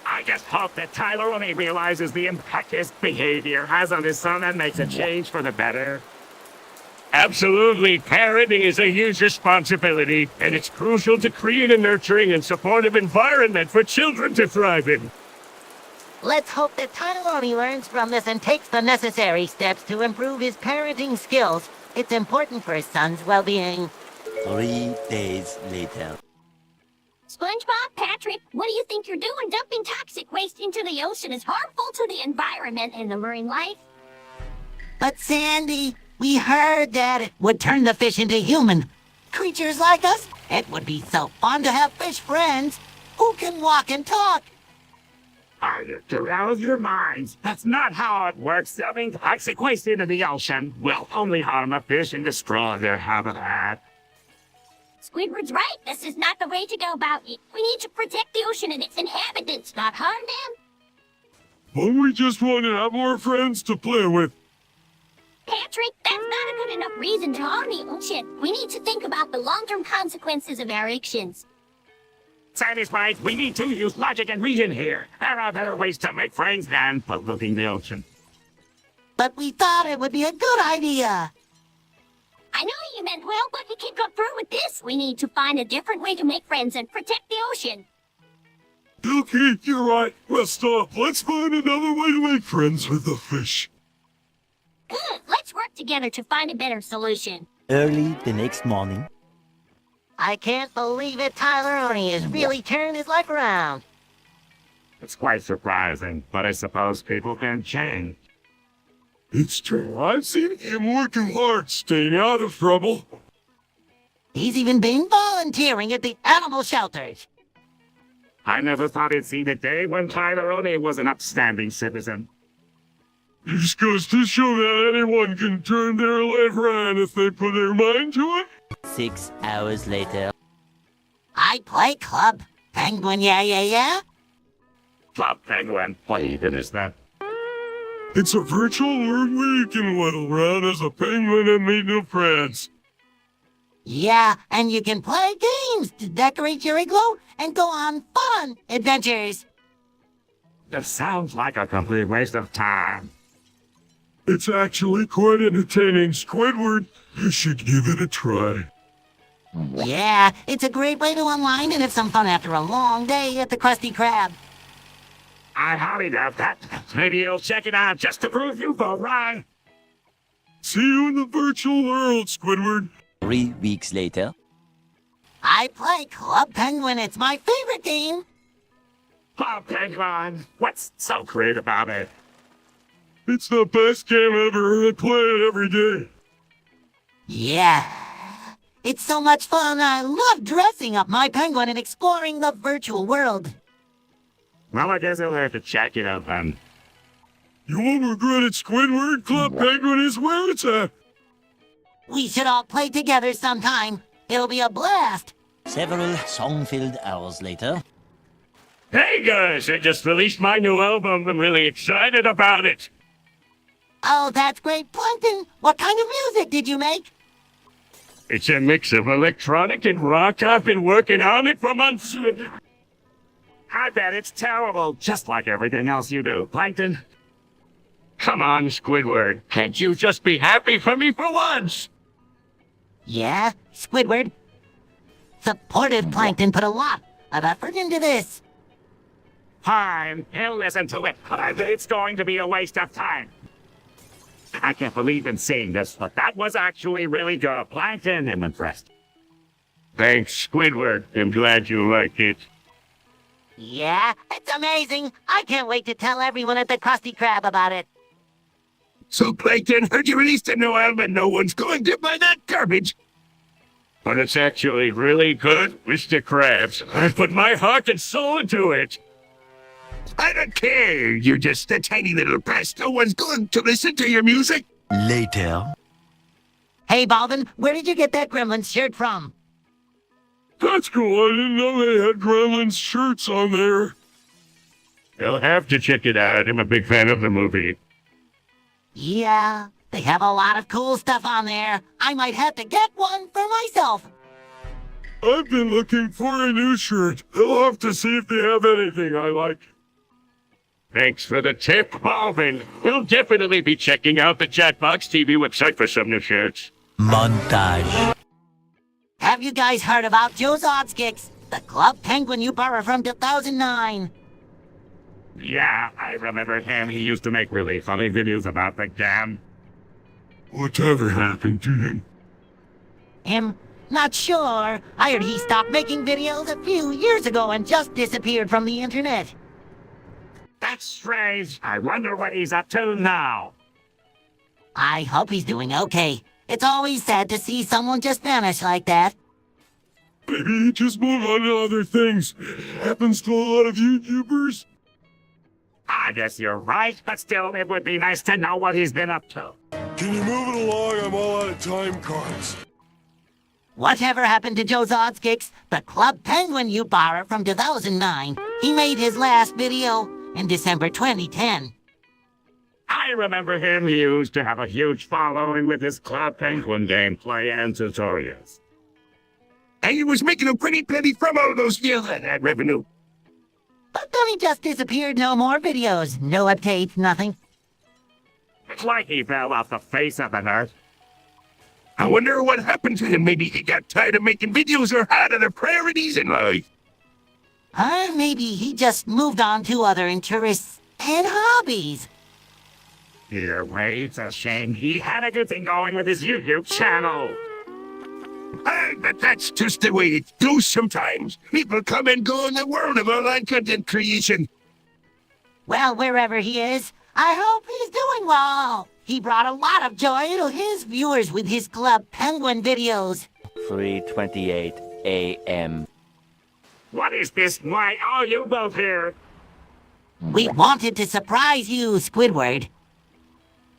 I just hope that Tyler only realizes the impact his behavior has on his son and makes a change for the better. Absolutely, parenting is a huge responsibility, and it's crucial to create a nurturing and supportive environment for children to thrive in. Let's hope that Tyler learns from this and takes the necessary steps to improve his parenting skills. It's important for his son's well-being. 3 days later. SpongeBob, Patrick, what do you think you're doing? Dumping toxic waste into the ocean is harmful to the environment and the marine life. But Sandy, we heard that it would turn the fish into human creatures like us. It would be so fun to have fish friends who can walk and talk. To rouse your minds. That's not how it works. Dumping toxic waste into the ocean will only harm a fish and destroy their habitat. Squidward's right. This is not the way to go about it. We need to protect the ocean and its inhabitants, not harm them. But we just want to have more friends to play with. Patrick, that's not a good enough reason to harm the ocean. We need to think about the long-term consequences of our actions. Sandy's right. We need to use logic and reason here. There are better ways to make friends than polluting the ocean. But we thought it would be a good idea. I know you meant well, but we can't go through with this. We need to find a different way to make friends and protect the ocean. Okay, you're right. Well, stop. Let's find another way to make friends with the fish. Good. Let's work together to find a better solution. Early the next morning. I can't believe it. Tyler has really turned his life around. It's quite surprising, but I suppose people can change. It's true. I've seen him working hard, staying out of trouble. He's even been volunteering at the animal shelters. I never thought I'd see the day when Tyler was an upstanding citizen. This goes to show that anyone can turn their life around if they put their mind to it. 6 hours later. I play Club Penguin, yeah. Club Penguin? What even is that? It's a virtual world where you can waddle around as a penguin and meet new friends. Yeah, and you can play games to decorate your igloo and go on fun adventures. That sounds like a complete waste of time. It's actually quite entertaining, Squidward. You should give it a try. Yeah, it's a great way to unwind and have some fun after a long day at the Krusty Krab. I highly doubt that. Maybe you'll check it out just to prove you both right. See you in the virtual world, Squidward. 3 weeks later. I play Club Penguin. It's my favorite game. Club Penguin? What's so great about it? It's the best game ever. I play it every day. Yeah. It's so much fun. I love dressing up my penguin and exploring the virtual world. Well, I guess I'll have to check it out then. You won't regret it, Squidward. Club Penguin is where it's at. We should all play together sometime. It'll be a blast. Several song-filled hours later. Hey guys, I just released my new album. I'm really excited about it. Oh, that's great, Plankton. What kind of music did you make? It's a mix of electronic and rock. I've been working on it for months. I bet it's terrible, just like everything else you do, Plankton. Come on, Squidward. Can't you just be happy for me for once? Yeah, Squidward. Supportive Plankton put a lot of effort into this. Fine, he'll listen to it. It's going to be a waste of time. I can't believe in saying this, but that was actually really good. Plankton, I'm impressed. Thanks, Squidward. I'm glad you liked it. Yeah, it's amazing. I can't wait to tell everyone at the Krusty Krab about it. So, Plankton, heard you released a new album and no one's going to buy that garbage. But it's actually really good, Mr. Krabs. I put my heart and soul into it. I don't care. You're just a tiny little pest. No one's going to listen to your music. Later. Hey, Ballin, where did you get that Gremlins shirt from? That's cool. I didn't know they had Gremlins shirts on there. You'll have to check it out. I'm a big fan of the movie. Yeah, they have a lot of cool stuff on there. I might have to get one for myself. I've been looking for a new shirt. I'll have to see if they have anything I like. Thanks for the tip, Marvin. We'll definitely be checking out the Jackbox TV website for some new shirts. Montage. Have you guys heard about Joe's Oddskicks, the club penguin you borrowed from 2009? Yeah, I remember him. He used to make really funny videos about the dam. Whatever happened to him? Him? Not sure. I heard he stopped making videos a few years ago and just disappeared from the internet. That's strange. I wonder what he's up to now. I hope he's doing okay. It's always sad to see someone just vanish like that. Maybe just move on to other things. Happens to a lot of YouTubers. I guess you're right, but still, it would be nice to know what he's been up to. Can you move it along? I'm all out of time cards. Whatever happened to Joe's Oddskicks, the club penguin you borrowed from 2009? He made his last video in December 2010. I remember him. He used to have a huge following with his Club Penguin gameplay and tutorials. And he was making a pretty penny from all those views and ad revenue. But then he just disappeared. No more videos, no updates, nothing. It's like he fell off the face of the earth. I wonder what happened to him. Maybe he got tired of making videos or had other priorities in life. Or maybe he just moved on to other interests and hobbies. Either way, it's a shame. He had a good thing going with his YouTube channel. But that's just the way it goes sometimes. People come and go in the world of online content creation. Well, wherever he is, I hope he's doing well. He brought a lot of joy to his viewers with his Club Penguin videos. 3:28 a.m. What is this? Why are you both here? We wanted to surprise you, Squidward.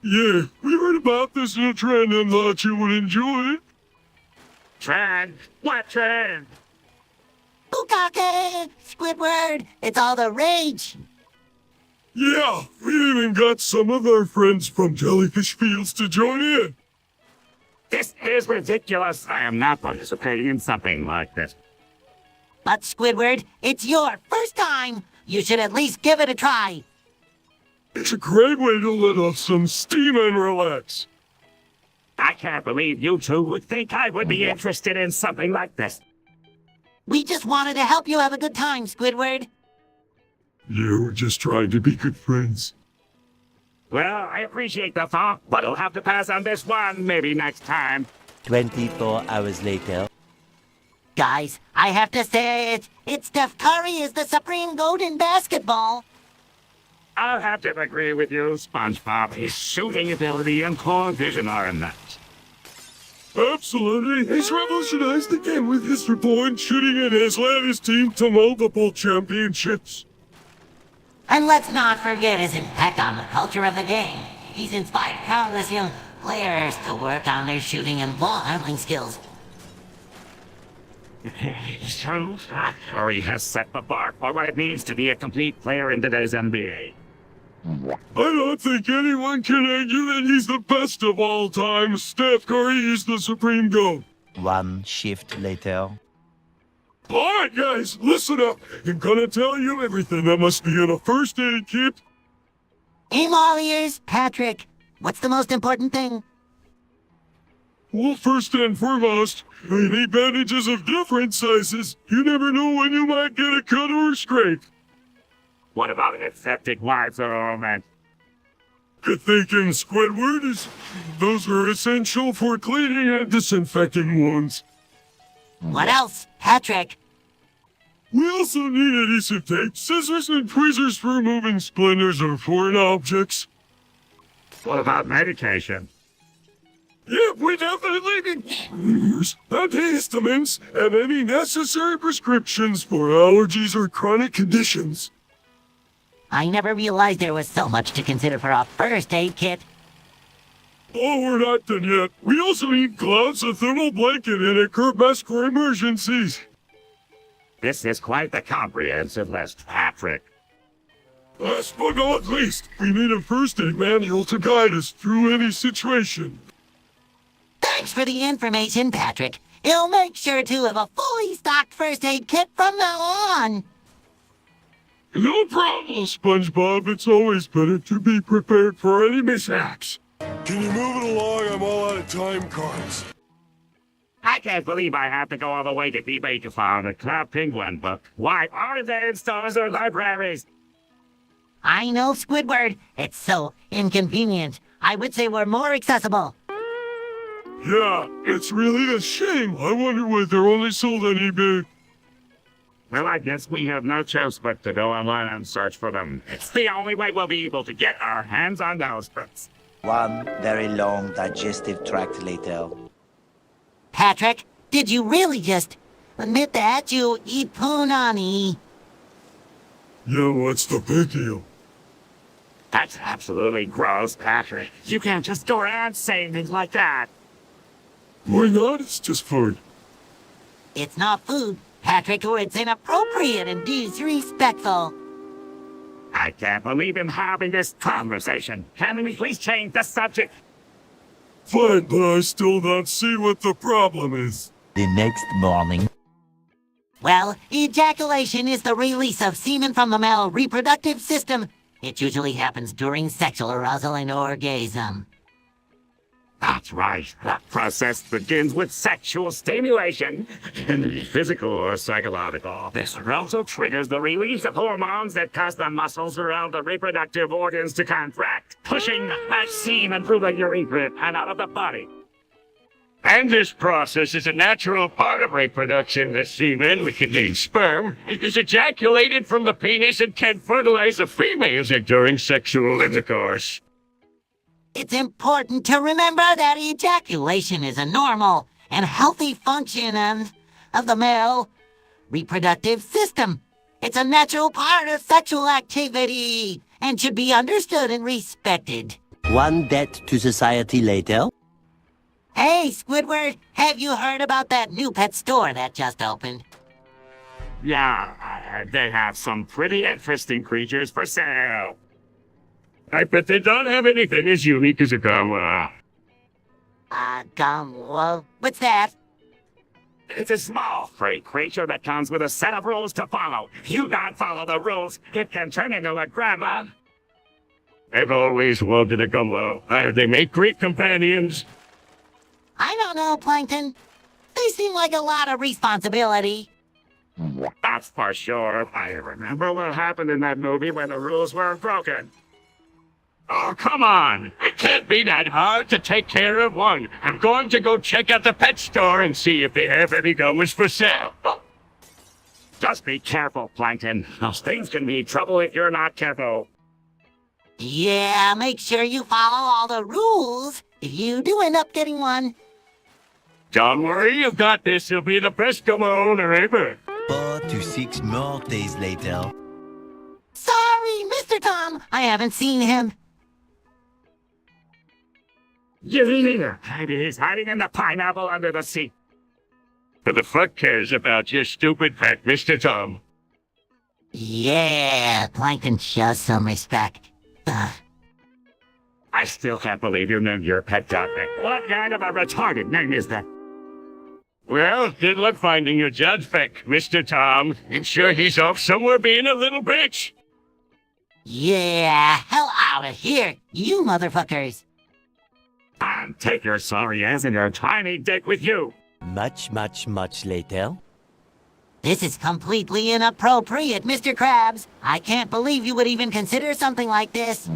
Yeah, we heard about this new trend and thought you would enjoy it. Trend? What trend? Bukake! Squidward! It's all the rage! Yeah, we even got some of our friends from Jellyfish Fields to join in. This is ridiculous. I am not participating in something like this. But Squidward, it's your first time. You should at least give it a try. It's a great way to let off some steam and relax. I can't believe you two would think I would be interested in something like this. We just wanted to help you have a good time, Squidward. Yeah, we're just trying to be good friends. Well, I appreciate the thought, but I'll have to pass on this one, maybe next time. 24 hours later. Guys, I have to say it's Steph Curry is the supreme goat in basketball. I'll have to agree with you, SpongeBob. His shooting ability and core vision are immense. Absolutely. He's revolutionized the game with his three-point shooting and has led his team to multiple championships. And let's not forget his impact on the culture of the game. He's inspired countless young players to work on their shooting and ball handling skills. So, Curry has set the bar for what it means to be a complete player in today's NBA. I don't think anyone can argue that he's the best of all time. Steph Curry is the supreme GOAT. 1 shift later. Alright guys, listen up. I'm gonna tell you everything that must be in a first aid kit. I'm all ears, Patrick. What's the most important thing? Well, first and foremost, any bandages of different sizes. You never know when you might get a cut or a scrape. What about an aseptic wipes or ointment? Good thinking, Squidward. Those are essential for cleaning and disinfecting wounds. What else, Patrick? We also need adhesive tape, scissors, and tweezers for removing splinters or foreign objects. What about medication? Yeah, we definitely need antihistamines and any necessary prescriptions for allergies or chronic conditions. I never realized there was so much to consider for a first aid kit. Oh, we're not done yet. We also need gloves, a thermal blanket, and a curb mask for emergencies. This is quite the comprehensive list, Patrick. Last but not least, we need a first aid manual to guide us through any situation. Thanks for the information, Patrick. He'll make sure to have a fully stocked first aid kit from now on. No problem, SpongeBob. It's always better to be prepared for any mishaps. Can you move it along? I'm all out of time cards. I can't believe I have to go all the way to eBay to find a Club Penguin book. Why aren't they in stores or libraries? I know, Squidward. It's so inconvenient. I would say we're more accessible. Yeah, it's really a shame. I wonder why they're only sold on eBay. Well, I guess we have no choice but to go online and search for them. It's the only way we'll be able to get our hands on those books. One very long digestive tract later. Patrick, did you really just admit that you eat punani? Yeah, what's the big deal? That's absolutely gross, Patrick. You can't just go around saying things like that. Why not? It's just food. It's not food, Patrick, or it's inappropriate and disrespectful. I can't believe I'm having this conversation. Can we please change the subject? Fine, but I still don't see what the problem is. The next morning. Well, ejaculation is the release of semen from the male reproductive system. It usually happens during sexual arousal and orgasm. That's right. That process begins with sexual stimulation, and be physical or psychological. This also triggers the release of hormones that cause the muscles around the reproductive organs to contract, pushing that semen through the urethra and out of the body. And this process is a natural part of reproduction. The semen, which contains sperm, is ejaculated from the penis and can fertilize the females during sexual intercourse. It's important to remember that ejaculation is a normal and healthy function of the male reproductive system. It's a natural part of sexual activity and should be understood and respected. One debt to society later. Hey, Squidward, have you heard about that new pet store that just opened? Yeah, they have some pretty interesting creatures for sale. I bet they don't have anything as unique as a gum. What's that? It's a small, free creature that comes with a set of rules to follow. If you don't follow the rules, it can turn into a grandma. I've always wanted a gumbo. They make great companions. I don't know, Plankton. They seem like a lot of responsibility. That's for sure. I remember what happened in that movie when the rules were broken. Oh, come on. It can't be that hard to take care of one. I'm going to go check out the pet store and see if they have any gums for sale. Just be careful, Plankton. Those things can be trouble if you're not careful. Yeah, make sure you follow all the rules if you do end up getting one. Don't worry, you've got this. You'll be the best gum owner ever. 4 to 6 more days later. Sorry, Mr. Tom. I haven't seen him. He's hiding in the pineapple under the seat. Who the fuck cares about your stupid pet, Mr. Tom? Yeah, Plankton shows some respect. I still can't believe you named your pet dog that. What kind of a retarded name is that? Well, good luck finding your judge pick, Mr. Tom. I'm sure he's off somewhere being a little bitch. Yeah, hell out of here, you motherfuckers. And take your sorry ass and your tiny dick with you. Much later. This is completely inappropriate, Mr. Krabs. I can't believe you would even consider something like this.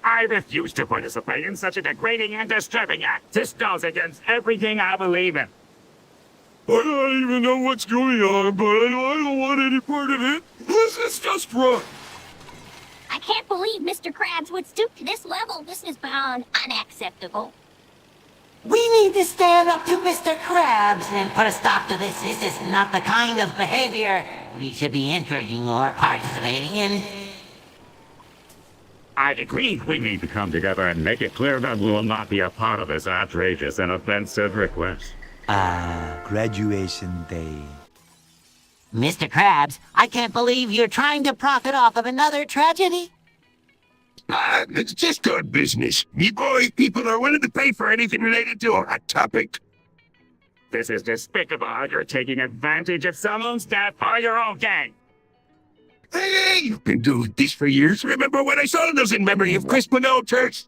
I refuse to participate in such a degrading and disturbing act. This goes against everything I believe in. I don't even know what's going on, but I don't want any part of it. This is just wrong. I can't believe Mr. Krabs would stoop to this level. This is beyond unacceptable. We need to stand up to Mr. Krabs and put a stop to this. This is not the kind of behavior we should be encouraging or participating in. I agree. We need to come together and make it clear that we will not be a part of this outrageous and offensive request. Graduation day. Mr. Krabs, I can't believe you're trying to profit off of another tragedy. It's just good business. Me boy, people are willing to pay for anything related to a hot topic. This is despicable. You're taking advantage of someone's death for your own gain. Hey, you've been doing this for years. Remember when I saw those in memory of Chris Minot Church?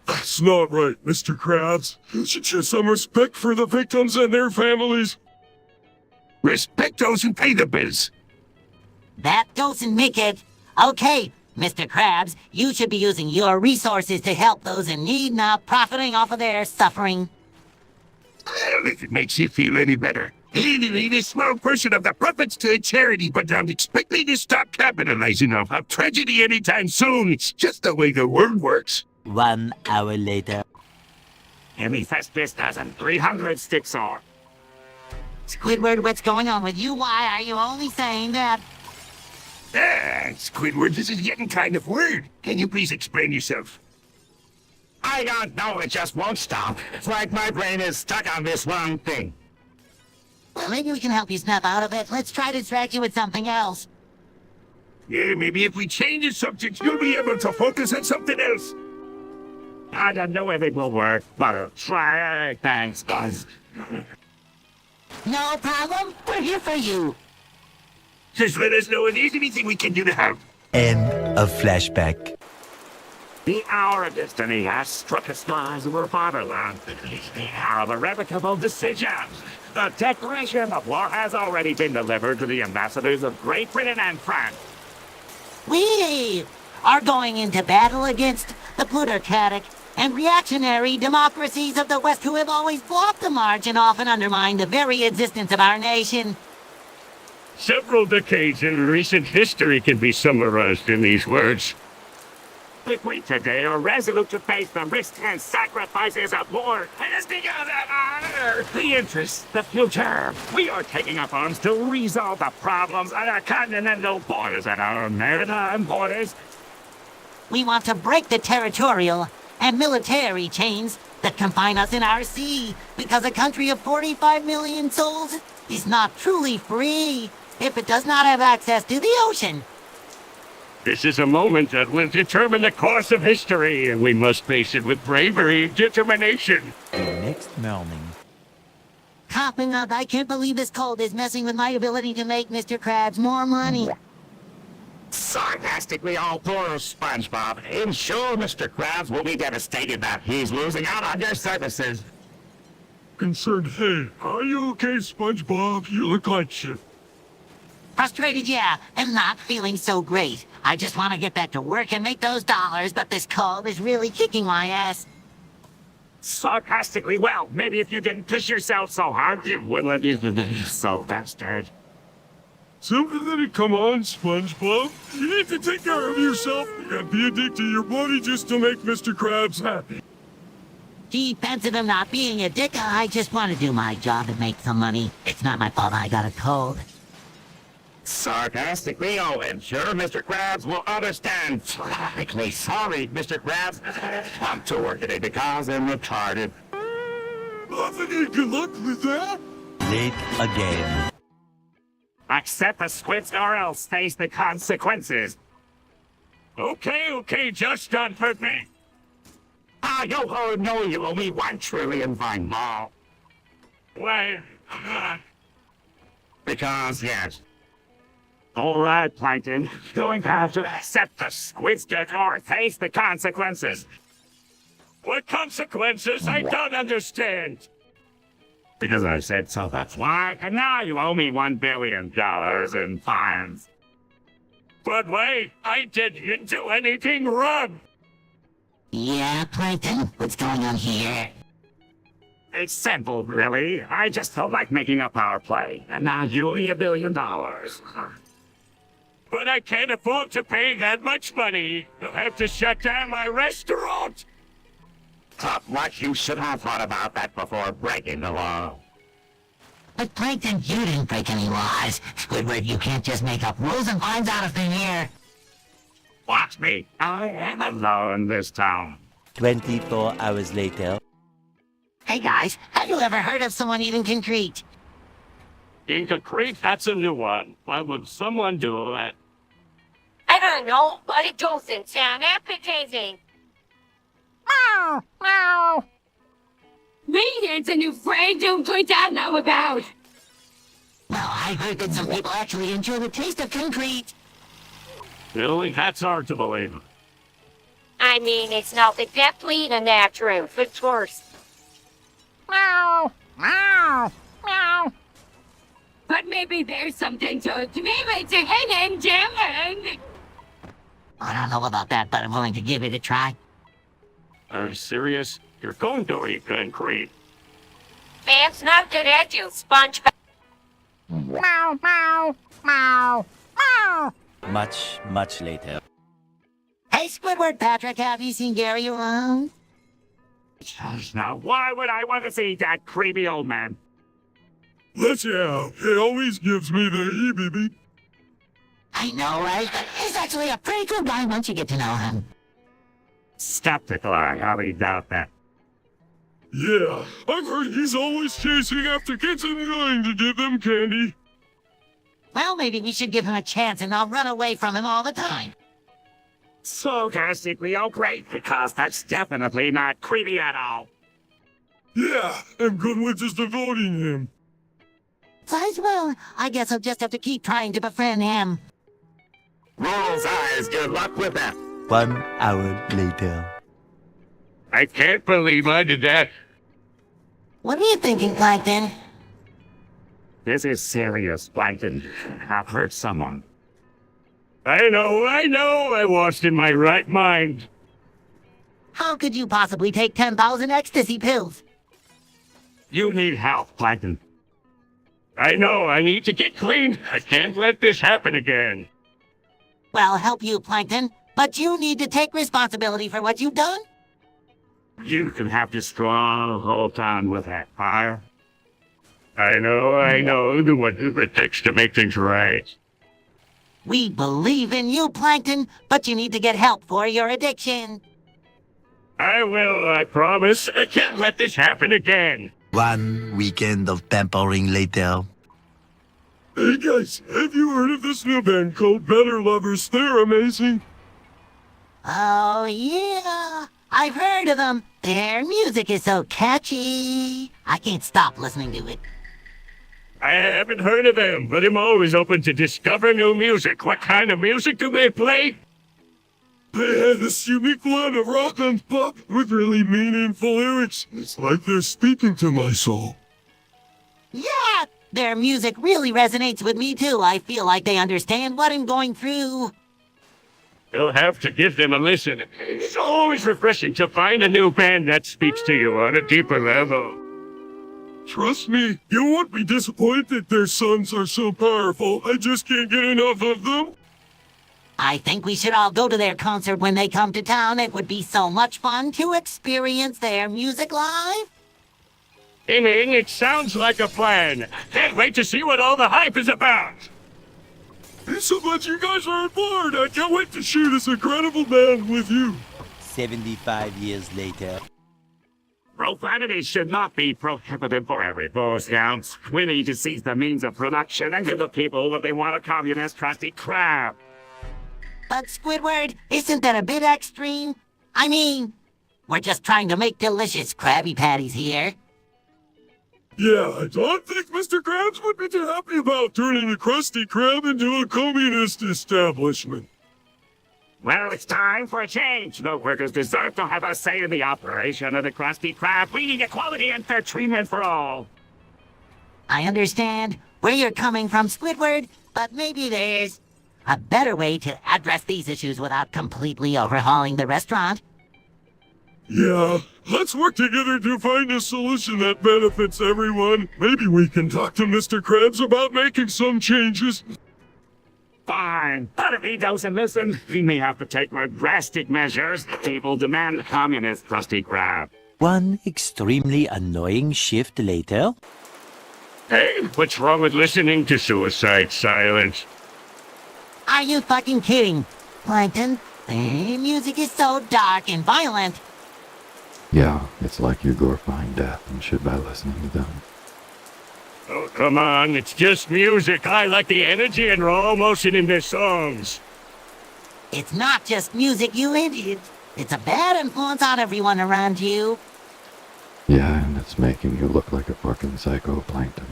That's not right, Mr. Krabs. You should show some respect for the victims and their families. Respect those who pay the bills. That doesn't make it. Okay, Mr. Krabs, you should be using your resources to help those in need, not profiting off of their suffering. Well, if it makes you feel any better. Anyway, a small portion of the profits to a charity, but I'm expecting to stop capitalizing off of tragedy anytime soon. It's just the way the world works. 1 hour later. Emmy Festus doesn't 300 sticks on. Squidward, what's going on with you? Why are you only saying that? Squidward, this is getting kind of weird. Can you please explain yourself? I don't know, it just won't stop. It's like my brain is stuck on this one thing. Well, maybe we can help you snap out of it. Let's try to distract you with something else. Yeah, maybe if we change the subject, you'll be able to focus on something else. I don't know if it will work, but I'll try. Thanks, guys. No problem. We're here for you. Just let us know if there's anything we can do to help. End of flashback. The hour of destiny has struck the skies of our fatherland. The hour of irrevocable decisions. The declaration of war has already been delivered to the ambassadors of Great Britain and France. We are going into battle against the plutocratic and reactionary democracies of the West who have always blocked the march and often undermined the very existence of our nation. Several decades in recent history can be summarized in these words. If we today are resolute to face the risks and sacrifices of war, it is because of honor, the interests, the future. We are taking up arms to resolve the problems at our continental borders and our maritime borders. We want to break the territorial and military chains that confine us in our sea, because a country of 45 million souls is not truly free if it does not have access to the ocean. This is a moment that will determine the course of history, and we must face it with bravery and determination. The next morning. Coughing up, I can't believe this cold is messing with my ability to make Mr. Krabs more money. Sarcastically, all poor SpongeBob. Ensure Mr. Krabs will be devastated that he's losing out on your services. Concerned, hey, are you okay, SpongeBob? You look like shit. Frustrated, yeah, and not feeling so great. I just want to get back to work and make those dollars, but this cold is really kicking my ass. Sarcastically, well, maybe if you didn't push yourself so hard, you wouldn't be so bastard. Sympathetic, come on, SpongeBob. You need to take care of yourself. You can't be a dick to your buddy just to make Mr. Krabs happy. Defensive of not being a dick, I just want to do my job and make some money. It's not my fault I got a cold. Sarcastically, oh, and sure, Mr. Krabs will understand. Frankly, sorry, Mr. Krabs. I'm to work today because I'm retarded. Good luck with that. Late again. Accept the squids or else face the consequences. Okay, just don't hurt me. Yo-ho, no, you owe me 1 trillion fine ball. Why? Because, yes. All right, Plankton. Going to have to accept the squid's death or face the consequences. What consequences? I don't understand. Because I said so, that's why. And now you owe me $1 billion in fines. But wait, I didn't do anything wrong. Yeah, Plankton, what's going on here? It's simple, really. I just felt like making a power play, and now you owe me $1 billion. But I can't afford to pay that much money. I'll have to shut down my restaurant. What? You should have thought about that before breaking the law. But Plankton, you didn't break any laws. Squidward, you can't just make up rules and fines out of thin air. What? Watch me. I am alone this time. 24 hours later. Hey guys, have you ever heard of someone eating concrete? In concrete, that's a new one. Why would someone do that? I don't know, but it doesn't sound appetizing. Meow, meow. Maybe it's a new phrase you don't know about. Well, I heard that some people actually enjoy the taste of concrete. Really? That's hard to believe. I mean, it's not exactly the natural food source. Meow, meow, meow. But maybe there's something to it. Maybe it's a hidden gem. I don't know about that, but I'm willing to give it a try. Are you serious? You're going to eat concrete. That's not good at you, SpongeBob. Meow, meow, meow, meow. Much later. Hey, Squidward, Patrick, have you seen Gary around? Now, why would I want to see that creepy old man? Let's out. He always gives me the heebie. I know, right? But he's actually a pretty good guy once you get to know him. Skeptical, I highly doubt that. Yeah, I've heard he's always chasing after kids and trying to give them candy. Well, maybe we should give him a chance and not run away from him all the time. Sarcastically, oh great, because that's definitely not creepy at all. Yeah, I'm good with just avoiding him. Well, I guess I'll just have to keep trying to befriend him. Rules eyes, good luck with that. 1 hour later. I can't believe I did that. What are you thinking, Plankton? This is serious, Plankton. I've hurt someone. I know, I wasn't in my right mind. How could you possibly take 10,000 ecstasy pills? You need help, Plankton. I know, I need to get clean. I can't let this happen again. Well, help you, Plankton, but you need to take responsibility for what you've done. You can have to hold on with that fire. I know, do whatever it takes to make things right. We believe in you, Plankton, but you need to get help for your addiction. I will, I promise. I can't let this happen again. 1 weekend of pampering later. Hey guys, have you heard of this new band called Better Lovers? They're amazing. Oh, yeah. I've heard of them. Their music is so catchy. I can't stop listening to it. I haven't heard of them, but I'm always open to discover new music. What kind of music do they play? They have this unique blend of rock and pop with really meaningful lyrics. It's like they're speaking to my soul. Yeah, their music really resonates with me too. I feel like they understand what I'm going through. You'll have to give them a listen. It's always refreshing to find a new band that speaks to you on a deeper level. Trust me, you won't be disappointed their songs are so powerful. I just can't get enough of them. I think we should all go to their concert when they come to town. It would be so much fun to experience their music live. It sounds like a plan. Can't wait to see what all the hype is about. It's so glad you guys are on board. I can't wait to share this incredible band with you. 75 years later. Profanity should not be prohibited for every Boy Scouts. We need to seize the means of production and give the people what they want, a communist Krusty Krab. But Squidward, isn't that a bit extreme? I mean, we're just trying to make delicious Krabby Patties here. Yeah, I don't think Mr. Krabs would be too happy about turning the Krusty Krab into a communist establishment. Well, it's time for a change. The workers deserve to have a say in the operation of the Krusty Krab. We need equality and fair treatment for all. I understand where you're coming from, Squidward, but maybe there's a better way to address these issues without completely overhauling the restaurant. Yeah, let's work together to find a solution that benefits everyone. Maybe we can talk to Mr. Krabs about making some changes. Fine, but if he doesn't listen, we may have to take more drastic measures. People demand communist Krusty Krab. 1 extremely annoying shift later. Hey, what's wrong with listening to suicide silence? Are you fucking kidding? Plankton, The music is so dark and violent. Yeah, it's like you're glorifying death and shit by listening to them. Oh, come on, it's just music. I like the energy and raw emotion in their songs. It's not just music, you idiot. It's a bad influence on everyone around you. Yeah, and it's making you look like a fucking psychoplankton.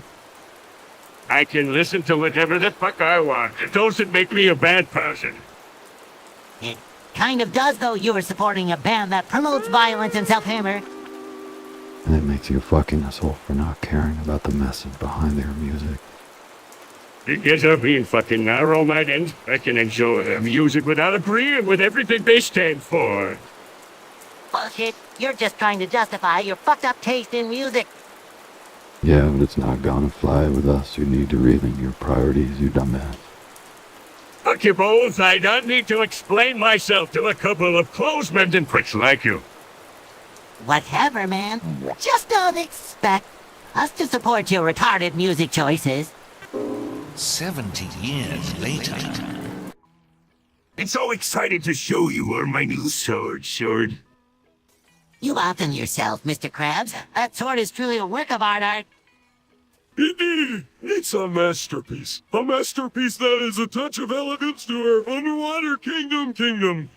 I can listen to whatever the fuck I want. It doesn't make me a bad person. It kind of does, though. You are supporting a band that promotes violence and self-hammer. And it makes you a fucking asshole for not caring about the message behind their music. Because I'm being fucking narrow-minded, I can enjoy their music without agreeing with everything they stand for. Bullshit. You're just trying to justify your fucked up taste in music. Yeah, but it's not gonna fly with us. You need to rethink your priorities, you dumbass. Fuck you both. I don't need to explain myself to a couple of close-mending pricks like you. Whatever, man. Just don't expect us to support your retarded music choices. 70 years later. I'm so excited to show you all my new sword. You outdone yourself, Mr. Krabs. That sword is truly a work of art. Indeed, it's a masterpiece. A masterpiece that is a touch of elegance to our underwater kingdom.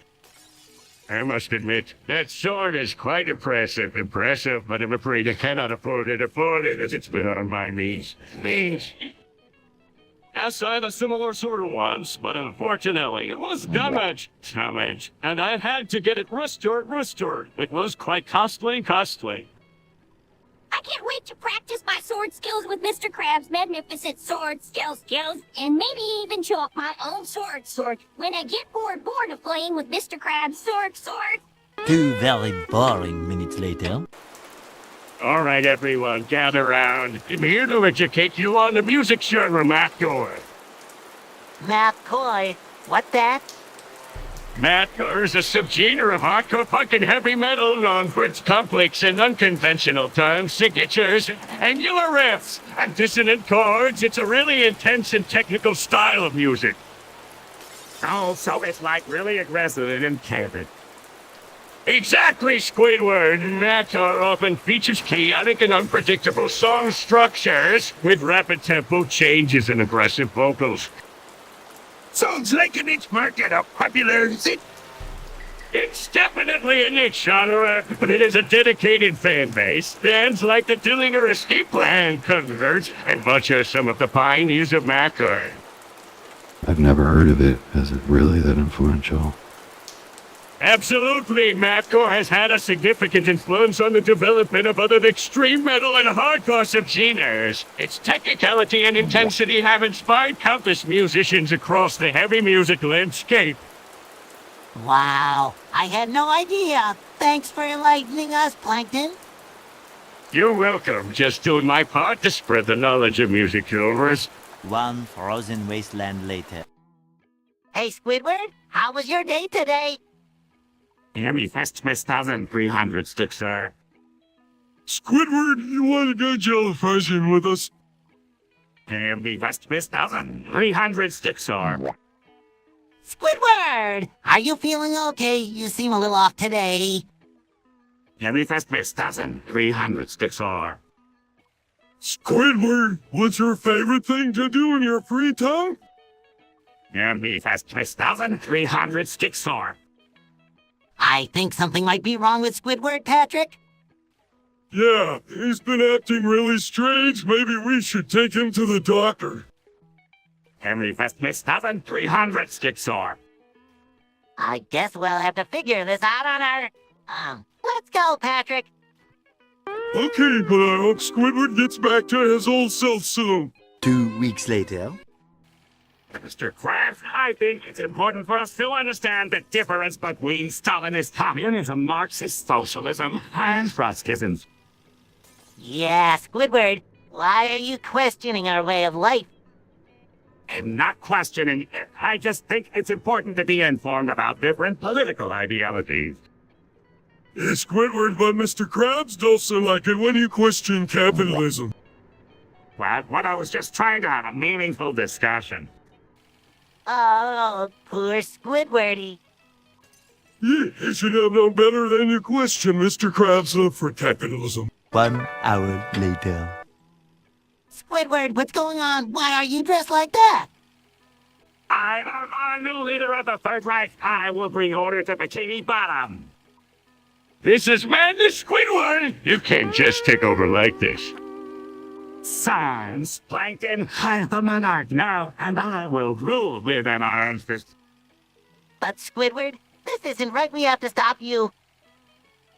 I must admit, that sword is quite impressive, but I'm afraid I cannot afford it as it's beyond my means. Yes, I had a similar sword once, but unfortunately it was damaged, and I had to get it restored. It was quite costly. I can't wait to practice my sword skills with Mr. Krabs' magnificent sword skills, and maybe even show off my own sword when I get bored of playing with Mr. Krabs' sword. 2 very boring minutes later. All right, everyone, gather round. I'm here to educate you on the music genre mathcore. Mathcore? What that? Mathcore is a subgenre of hardcore punk and heavy metal known for its complex and unconventional time signatures, angular riffs, and dissonant chords. It's a really intense and technical style of music. Oh, so it's like really aggressive and intense. Exactly, Squidward. Mathcore often features chaotic and unpredictable song structures with rapid tempo changes and aggressive vocals. Sounds like a niche market of popular zit. It's definitely a niche genre, but it is a dedicated fan base. Bands like the Dillinger Escape Plan Converge and much of some of the pioneers of mathcore. I've never heard of it. Is it really that influential? Absolutely, mathcore has had a significant influence on the development of other extreme metal and hardcore subgenres. Its technicality and intensity have inspired countless musicians across the heavy music landscape. Wow, I had no idea. Thanks for enlightening us, Plankton. You're welcome. Just doing my part to spread the knowledge of music genres. 1 frozen wasteland later. Hey, Squidward, how was your day today? Yummy fest miss 1,300 sticks, sir. Squidward, you want to go jellyfishing with us? Yummy fest miss 1,300 sticks, sir. Squidward, are you feeling okay? You seem a little off today. Yummy fest miss 1,300 sticks, sir. Squidward, what's your favorite thing to do in your free time? Yummy fest miss 1,300 sticks, sir. I think something might be wrong with Squidward, Patrick. Yeah, he's been acting really strange. Maybe we should take him to the doctor. Henry fest miss 1,300 sticks, sir. I guess we'll have to figure this out on our... let's go, Patrick. Okay, but I hope Squidward gets back to his old self soon. 2 weeks later. Mr. Krabs, I think it's important for us to understand the difference between Stalinist communism, Marxist socialism, and Trotskyism. Yeah, Squidward, why are you questioning our way of life? I'm not questioning it. I just think it's important to be informed about different political ideologies. Yeah, Squidward, but Mr. Krabs doesn't like it when you question capitalism. What I was just trying to have a meaningful discussion. Oh, poor Squidwardy. You should have known better than to question Mr. Krabs for capitalism. 1 hour later. Squidward, what's going on? Why are you dressed like that? I'm our new leader of the Third Reich. I will bring order to Bikini Bottom. This is Madness, Squidward. You can't just take over like this. Science, Plankton, I'm the monarch now, and I will rule with an iron fist. But Squidward, this isn't right. We have to stop you.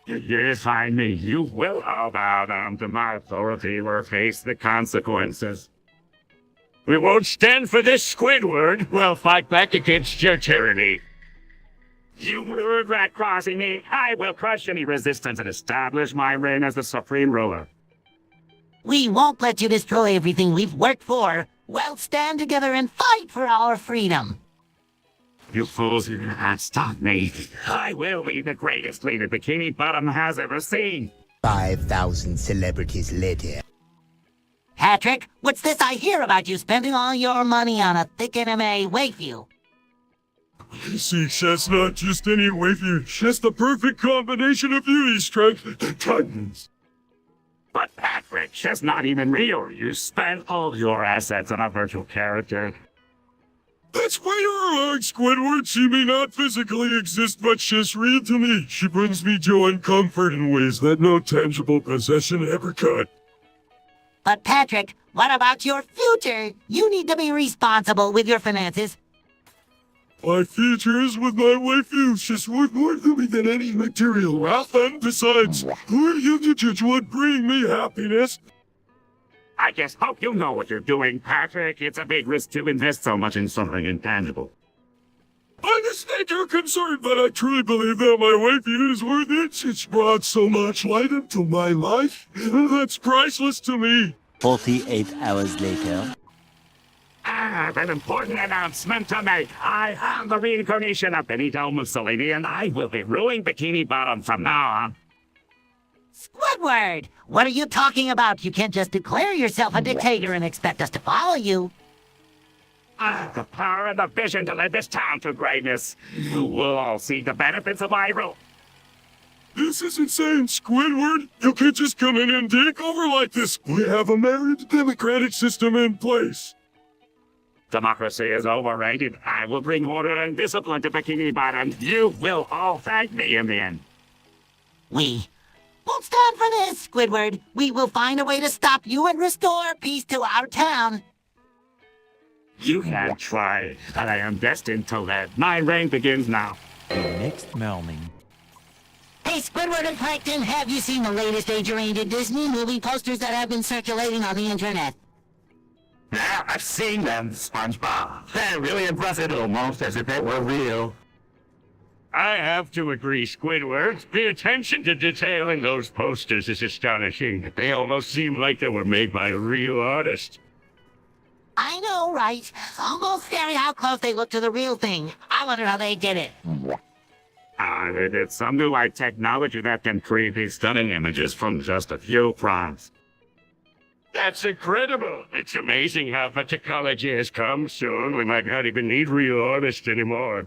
You find me. You will all bow down to my authority or face the consequences. We won't stand for this, Squidward. We'll fight back against your tyranny. You will regret crossing me. I will crush any resistance and establish my reign as the supreme ruler. We won't let you destroy everything we've worked for. We'll stand together and fight for our freedom. You fools, you can't stop me. I will be the greatest leader Bikini Bottom has ever seen. 5,000 celebrities later. Patrick, what's this I hear about you spending all your money on a thick anime waifu? You see, Chef's not just any waifu. She's the perfect combination of beauty, strength, and titans. But Patrick, she's not even real. You spent all your assets on a virtual character. That's why you're like Squidward. She may not physically exist, but she's real to me. She brings me joy and comfort in ways that no tangible possession ever could. But Patrick, what about your future? You need to be responsible with your finances. My future is with my waifu. She's worth more to me than any material wealth, and besides, her usage would bring me happiness. I just hope you know what you're doing, Patrick. It's a big risk to invest so much in something intangible. I understand your concern, but I truly believe that my waifu is worth it. It's brought so much light into my life. That's priceless to me. 48 hours later. I have an important announcement to make. I am the reincarnation of Benito Mussolini, and I will be ruling Bikini Bottom from now on. Squidward, what are you talking about? You can't just declare yourself a dictator and expect us to follow you. I have the power and the vision to lead this town to greatness. You will all see the benefits of my rule. This is insane, Squidward. You can't just come in and take over like this. We have a married democratic system in place. Democracy is overrated. I will bring order and discipline to Bikini Bottom. You will all thank me in the end. We won't stand for this, Squidward. We will find a way to stop you and restore peace to our town. You can try, but I am destined to lead. My reign begins now. The next morning. Hey, Squidward and Plankton, have you seen the latest age-oriented Disney movie posters that have been circulating on the internet? Yeah, I've seen them, SpongeBob. They're really impressive, almost as if they were real. I have to agree, Squidward. The attention to detail in those posters is astonishing. They almost seem like they were made by a real artist. I know, right? It's almost scary how close they look to the real thing. I wonder how they did it. It's some new light technology that can create these stunning images from just a few prompts. That's incredible. It's amazing how far technology has come. Soon we might not even need real artists anymore.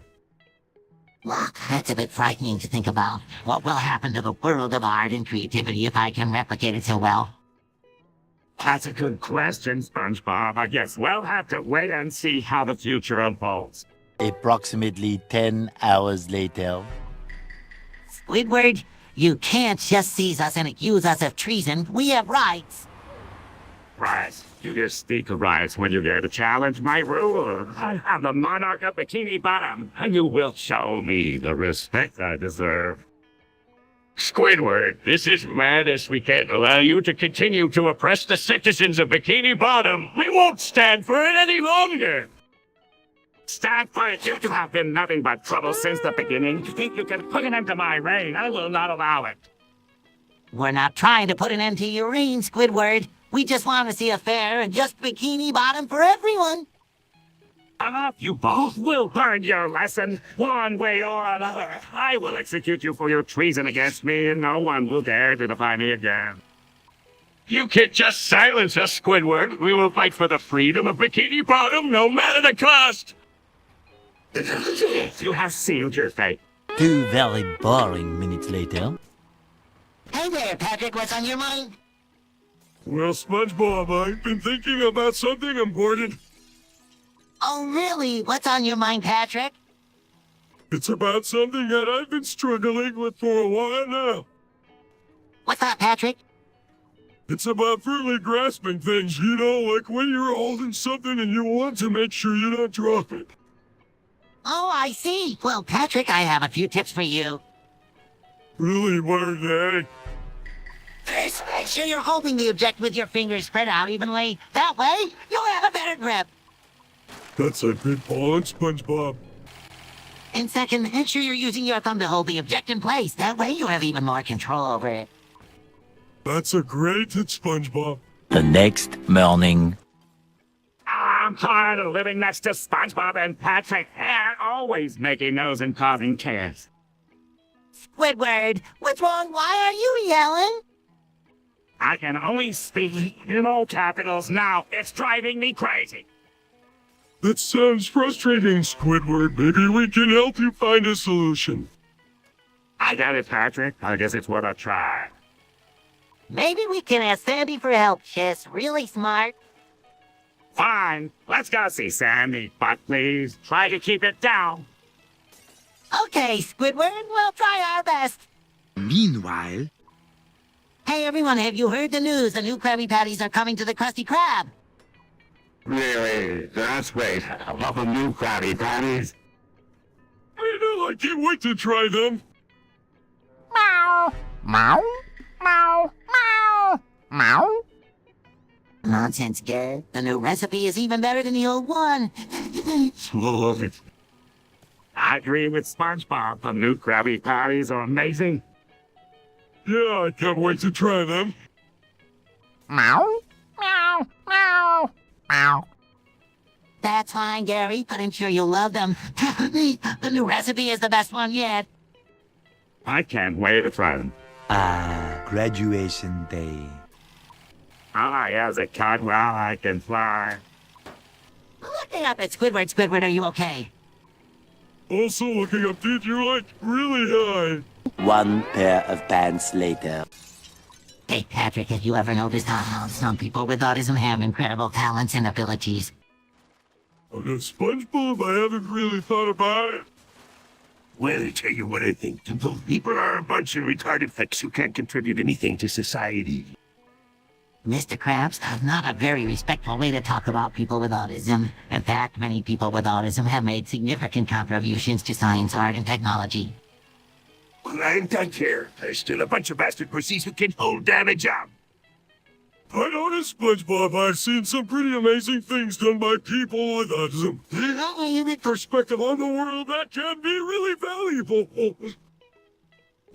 Look, that's a bit frightening to think about. What will happen to the world of art and creativity if I can replicate it so well? That's a good question, SpongeBob. I guess we'll have to wait and see how the future unfolds. Approximately 10 hours later. Squidward, you can't just seize us and accuse us of treason. We have rights. Right. You just speak of rights when you dare to challenge my rule. I am the monarch of Bikini Bottom, and you will show me the respect I deserve. Squidward, this is madness. We can't allow you to continue to oppress the citizens of Bikini Bottom. We won't stand for it any longer. Stand for it. You two have been nothing but trouble since the beginning. You think you can put an end to my reign? I will not allow it. We're not trying to put an end to your reign, Squidward. We just want to see a fair and just Bikini Bottom for everyone. You both will learn your lesson, one way or another. I will execute you for your treason against me, and no one will dare to defy me again. You can't just silence us, Squidward. We will fight for the freedom of Bikini Bottom, no matter the cost. You have sealed your fate. 2 very boring minutes later. Hey there, Patrick, what's on your mind? Well, SpongeBob, I've been thinking about something important. Oh, really? What's on your mind, Patrick? It's about something that I've been struggling with for a while now. What's that, Patrick? It's about firmly grasping things, you know, like when you're holding something and you want to make sure you don't drop it. Oh, I see. Well, Patrick, I have a few tips for you. Really, what are they? First, make sure you're holding the object with your fingers spread out evenly. That way, you'll have a better grip. That's a good point, SpongeBob. And second, make sure you're using your thumb to hold the object in place. That way, you have even more control over it. That's a great tip, SpongeBob. The next morning. I'm tired of living next to SpongeBob and Patrick. They're always making noise and causing chaos. Squidward, what's wrong? Why are you yelling? I can only speak in all capitals now. It's driving me crazy. That sounds frustrating, Squidward. Maybe we can help you find a solution. I got it, Patrick. I guess it's worth a try. Maybe we can ask Sandy for help. She's really smart. Fine. Let's go see Sandy. But please, try to keep it down. Okay, Squidward, we'll try our best. Meanwhile... Hey, everyone, have you heard the news? The new Krabby Patties are coming to the Krusty Krab. Really? That's great. I love the new Krabby Patties. I know, I can't wait to try them. Meow. Meow. Meow. Meow. Meow. Nonsense, kid. The new recipe is even better than the old one. Love it. I agree with SpongeBob. The new Krabby Patties are amazing. Yeah, I can't wait to try them. Meow. Meow. Meow. Meow. That's fine, Gary, but I'm sure you'll love them. The new recipe is the best one yet. I can't wait to try them. Graduation day. I as a cat, well, I can fly. Looking up at Squidward. Squidward, are you okay? Also looking up, dude, you're like really high. 1 pair of pants later. Hey, Patrick, have you ever noticed how some people with autism have incredible talents and abilities? Oh, no, SpongeBob, I haven't really thought about it. Well, I tell you what I think. People are a bunch of retarded fucks who can't contribute anything to society. Mr. Krabs, that's not a very respectful way to talk about people with autism. In fact, many people with autism have made significant contributions to science, art, and technology. Well, I don't care. There's still a bunch of bastard pussies who can hold down a job. I noticed, SpongeBob, I've seen some pretty amazing things done by people with autism. They have a unique perspective on the world that can be really valuable.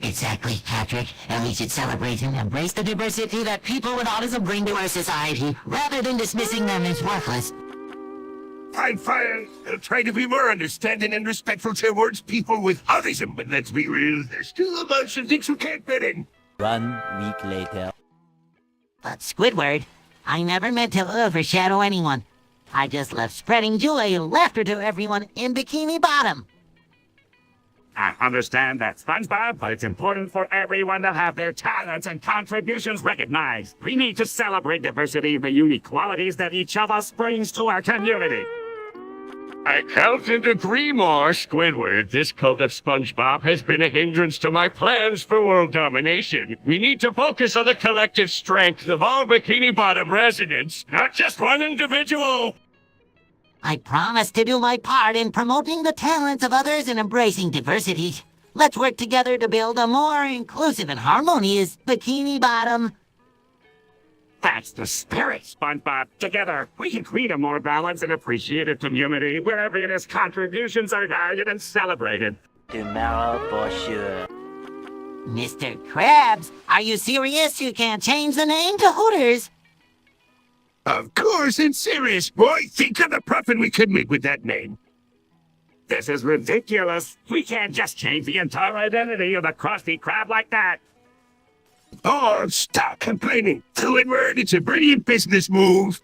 Exactly, Patrick. And we should celebrate and embrace the diversity that people with autism bring to our society, rather than dismissing them as worthless. Fine. I'll try to be more understanding and respectful towards people with autism, but let's be real, there's still a bunch of dicks who can't fit in. 1 week later. But Squidward, I never meant to overshadow anyone. I just love spreading joy and laughter to everyone in Bikini Bottom. I understand that, SpongeBob, but it's important for everyone to have their talents and contributions recognized. We need to celebrate diversity and the unique qualities that each of us brings to our community. I couldn't agree more, Squidward. This cult of SpongeBob has been a hindrance to my plans for world domination. We need to focus on the collective strength of all Bikini Bottom residents, not just one individual. I promise to do my part in promoting the talents of others and embracing diversity. Let's work together to build a more inclusive and harmonious Bikini Bottom. That's the spirit, SpongeBob. Together, we can create a more balanced and appreciated community where everyone's contributions are valued and celebrated. Tomorrow for sure. Mr. Krabs, are you serious? You can't change the name to Hooters. Of course, it's serious, boy. Think of the profit we could make with that name. This is ridiculous. We can't just change the entire identity of the Krusty Krab like that. Oh, stop complaining. Squidward, it's a brilliant business move.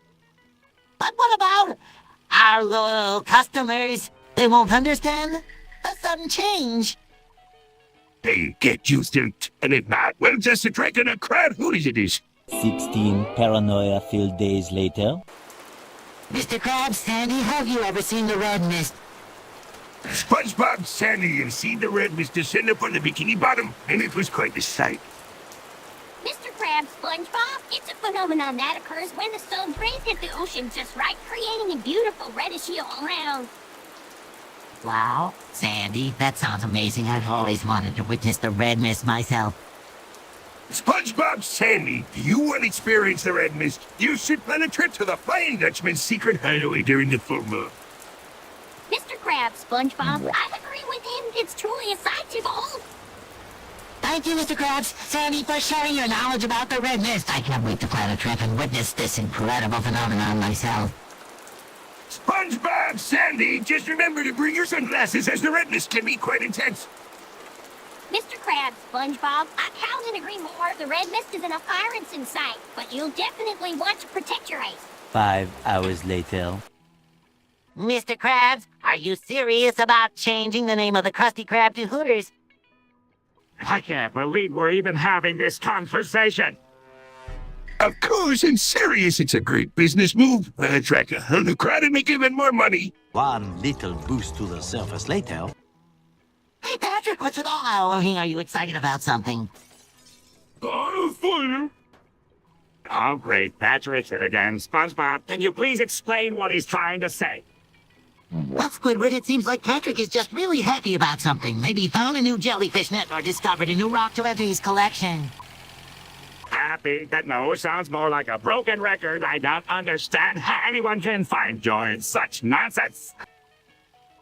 But what about our loyal customers? They won't understand a sudden change. Hey, get used to it. And if not, well, just attracting a crowd. Who is it is? 16 paranoia-filled days later. Mr. Krabs, Sandy, have you ever seen the red mist? SpongeBob, Sandy, you've seen the red mist descend upon the Bikini Bottom, and it was quite a sight. Mr. Krabs, SpongeBob, it's a phenomenon that occurs when the sun's rays hit the ocean just right, creating a beautiful reddish hue all around. Wow, Sandy, that sounds amazing. I've always wanted to witness the red mist myself. SpongeBob, Sandy, do you want to experience the red mist? You should plan a trip to the Flying Dutchman's secret hideaway during the full moon. Mr. Krabs, SpongeBob, I agree with him. It's truly a sight to behold. Thank you, Mr. Krabs, Sandy, for sharing your knowledge about the red mist. I can't wait to plan a trip and witness this incredible phenomenon myself. SpongeBob, Sandy, just remember to bring your sunglasses as the red mist can be quite intense. Mr. Krabs, SpongeBob, I couldn't agree more. The red mist is enough pirates in sight, but you'll definitely want to protect your eyes. 5 hours later. Mr. Krabs, are you serious about changing the name of the Krusty Krab to Hooters? I can't believe we're even having this conversation. Of course, I'm serious. It's a great business move. We'll attract a whole new crowd and make even more money. One little boost to the surface later. Hey, Patrick, what's it all? Are you excited about something? Fine. Oh, great. Patrick it again. SpongeBob, can you please explain what he's trying to say? Well, Squidward, it seems like Patrick is just really happy about something. Maybe he found a new jellyfish net or discovered a new rock to enter his collection. Happy? That no sounds more like a broken record. I don't understand how anyone can find joy in such nonsense.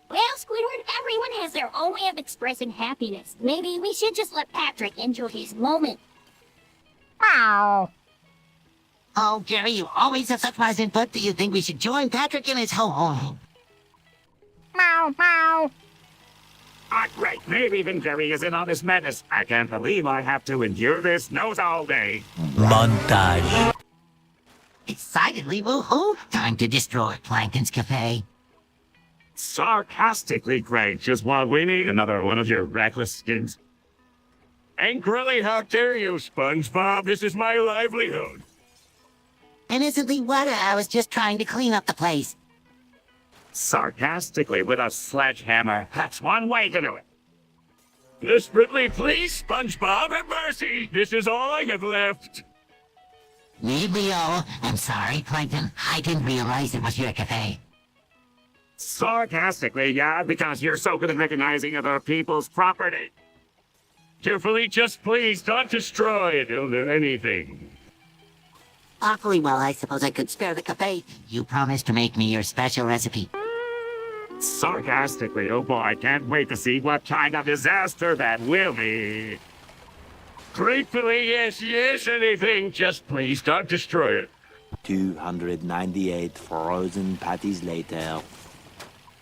Well, Squidward, everyone has their own way of expressing happiness. Maybe we should just let Patrick enjoy his moment. Meow. Oh, Gary, you always have such wise input. Do you think we should join Patrick in his home? Meow, meow. Ah, great. Maybe even Jerry is in on this madness. I can't believe I have to endure this nose all day. Montage. Excitedly, woohoo! Time to destroy Plankton's cafe. Sarcastically great, just while we need another one of your reckless schemes. Angrily, how dare you, SpongeBob? This is my livelihood. Innocently, what? I was just trying to clean up the place. Sarcastically with a sledgehammer. That's one way to do it. Desperately, please, SpongeBob, have mercy. This is all I have left. Maybe, I'm sorry, Plankton. I didn't realize it was your cafe. Sarcastically, yeah, because you're so good at recognizing other people's property. Carefully, just please don't destroy it. It'll do anything. Awfully well, I suppose I could spare the cafe. You promised to make me your special recipe. Sarcastically, oh boy, I can't wait to see what kind of disaster that will be. Gratefully, yes, anything. Just please don't destroy it. 298 frozen patties later.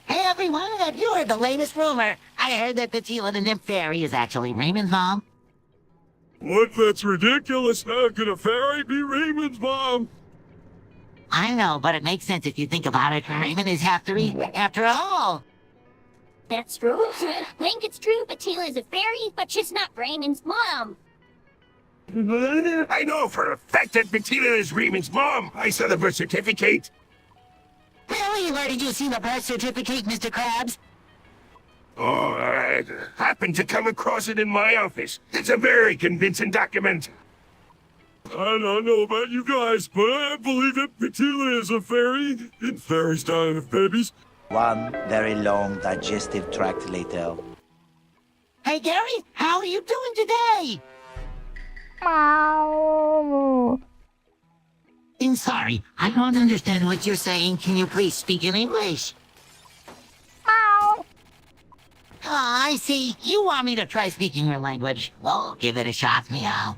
Hey everyone, have you heard the latest rumor? I heard that Petila the Nymph Fairy is actually Raymond's mom. What? That's ridiculous. How could a fairy be Raymond's mom? I know, but it makes sense if you think about it. Raymond is half three, after all. That's true. I think it's true. Petila is a fairy, but she's not Raymond's mom. I know for a fact that Petila is Raymond's mom. I saw the birth certificate. Really? Where did you see the birth certificate, Mr. Krabs? Oh, I happened to come across it in my office. It's a very convincing document. I don't know about you guys, but I believe that Petila is a fairy, and fairies don't have babies. One very long digestive tract later. Hey, Gary, how are you doing today? Meow. I'm sorry, I don't understand what you're saying. Can you please speak in English? Meow. Oh, I see. You want me to try speaking your language. Well, give it a shot, meow.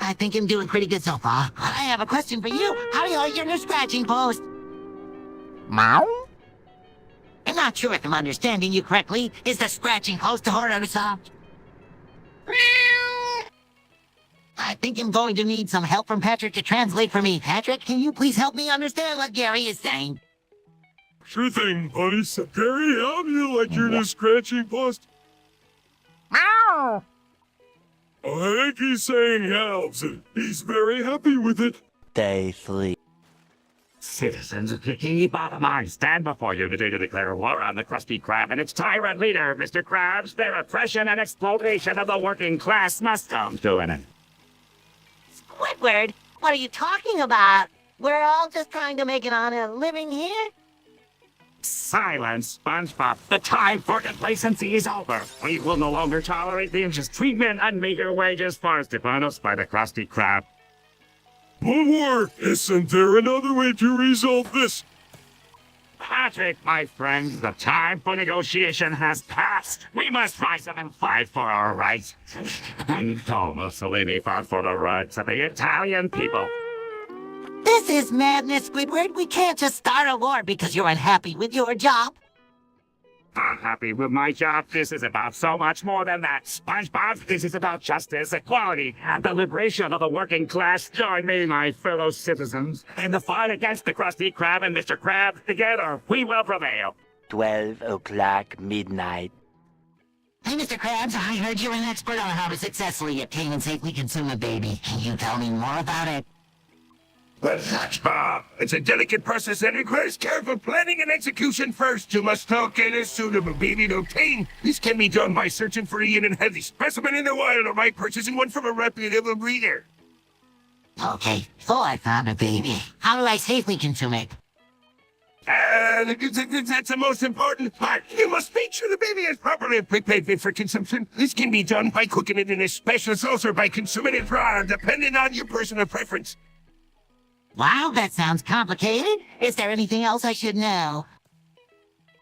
I think I'm doing pretty good so far. I have a question for you. How do you like your scratching post? Meow. I'm not sure if I'm understanding you correctly. Is the scratching post hard or soft? I think I'm going to need some help from Patrick to translate for me. Patrick, can you please help me understand what Gary is saying? Sure thing, buddy. So, Perry, how do you like your new scratching post? Meow! I think he's saying helps, and he's very happy with it. Day 3. Citizens of the bottom, I stand before you today to declare war on the Krusty Krab and its tyrant leader, Mr. Krabs. Their oppression and exploitation of the working class must come to an end. Squidward, what are you talking about? We're all just trying to make an honest living here. Silence, SpongeBob. The time for complacency is over. We will no longer tolerate the injustice treatment and meager wages forced upon us by the Krusty Krab. Or isn't there another way to resolve this? Patrick, my friend, the time for negotiation has passed. We must rise up and fight for our rights. And Mussolini fought for the rights of the Italian people. This is madness, Squidward. We can't just start a war because you're unhappy with your job. Unhappy with my job? This is about so much more than that. SpongeBob, this is about justice, equality, and the liberation of the working class. Join me, my fellow citizens, in the fight against the Krusty Krab and Mr. Krab. Together, we will prevail. 12 o'clock midnight. Hey, Mr. Krabs, I heard you're an expert on how to successfully obtain and safely consume a baby. Can you tell me more about it? But SpongeBob, it's a delicate process that requires careful planning and execution first. You must locate a suitable baby to obtain. This can be done by searching for a young and healthy specimen in the wild or by purchasing one from a reputable breeder. Okay, so I found a baby. How do I safely consume it? That's the most important part. You must make sure the baby is properly prepared fit for consumption. This can be done by cooking it in a special sauce or by consuming it raw, depending on your personal preference. Wow, that sounds complicated. Is there anything else I should know?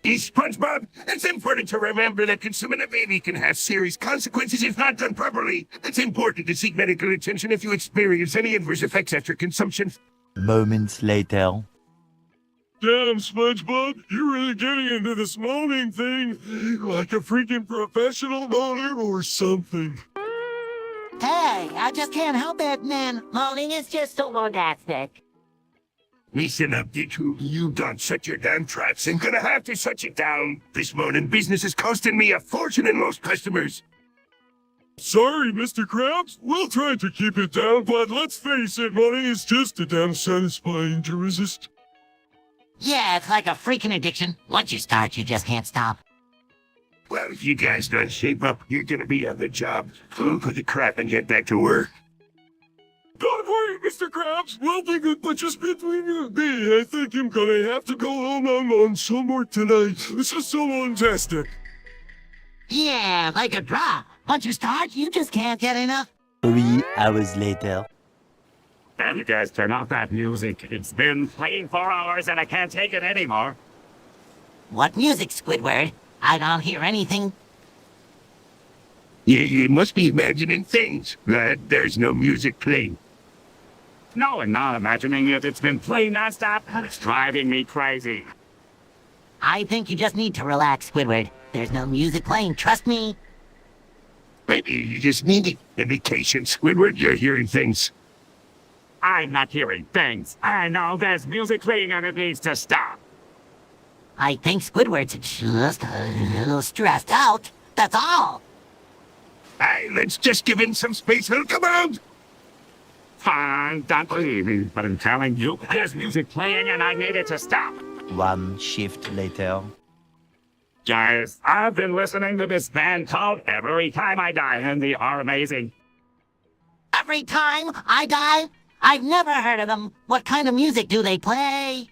SpongeBob, it's important to remember that consuming a baby can have serious consequences if not done properly. It's important to seek medical attention if you experience any adverse effects after consumption. Moments later. Damn, SpongeBob, you're really getting into this moaning thing like a freaking professional moaner or something. Hey, I just can't help it, man. Moaning is just so fantastic. Listen up, you two. You don't shut your damn traps and gonna have to shut it down. This morning business is costing me a fortune and most customers. Sorry, Mr. Krabs. We'll try to keep it down, but let's face it, money is just too damn satisfying to resist. Yeah, it's like a freaking addiction. Once you start, you just can't stop. Well, if you guys don't shape up, you're gonna be on the job. We'll put the crap and get back to work. Don't worry, Mr. Krabs. We'll be good, but just between you and me, I think I'm gonna have to go home on some more tonight. This is so fantastic. Yeah, like a draw. Once you start, you just can't get enough. 3 hours later. Can you guys turn off that music? It's been playing for hours and I can't take it anymore. What music, Squidward? I don't hear anything. You must be imagining things. There's no music playing. No, I'm not imagining it. It's been playing nonstop and it's driving me crazy. I think you just need to relax, Squidward. There's no music playing, trust me. Maybe you just need a vacation, Squidward. You're hearing things. I'm not hearing things. I know there's music playing and it needs to stop. I think Squidward's just a little stressed out. That's all. Hey, let's just give him some space. He'll come out. Fine, don't believe me, but I'm telling you, there's music playing and I need it to stop. 1 shift later. Guys, I've been listening to this band called Every Time I Die, and they are amazing. Every time I die? I've never heard of them. What kind of music do they play?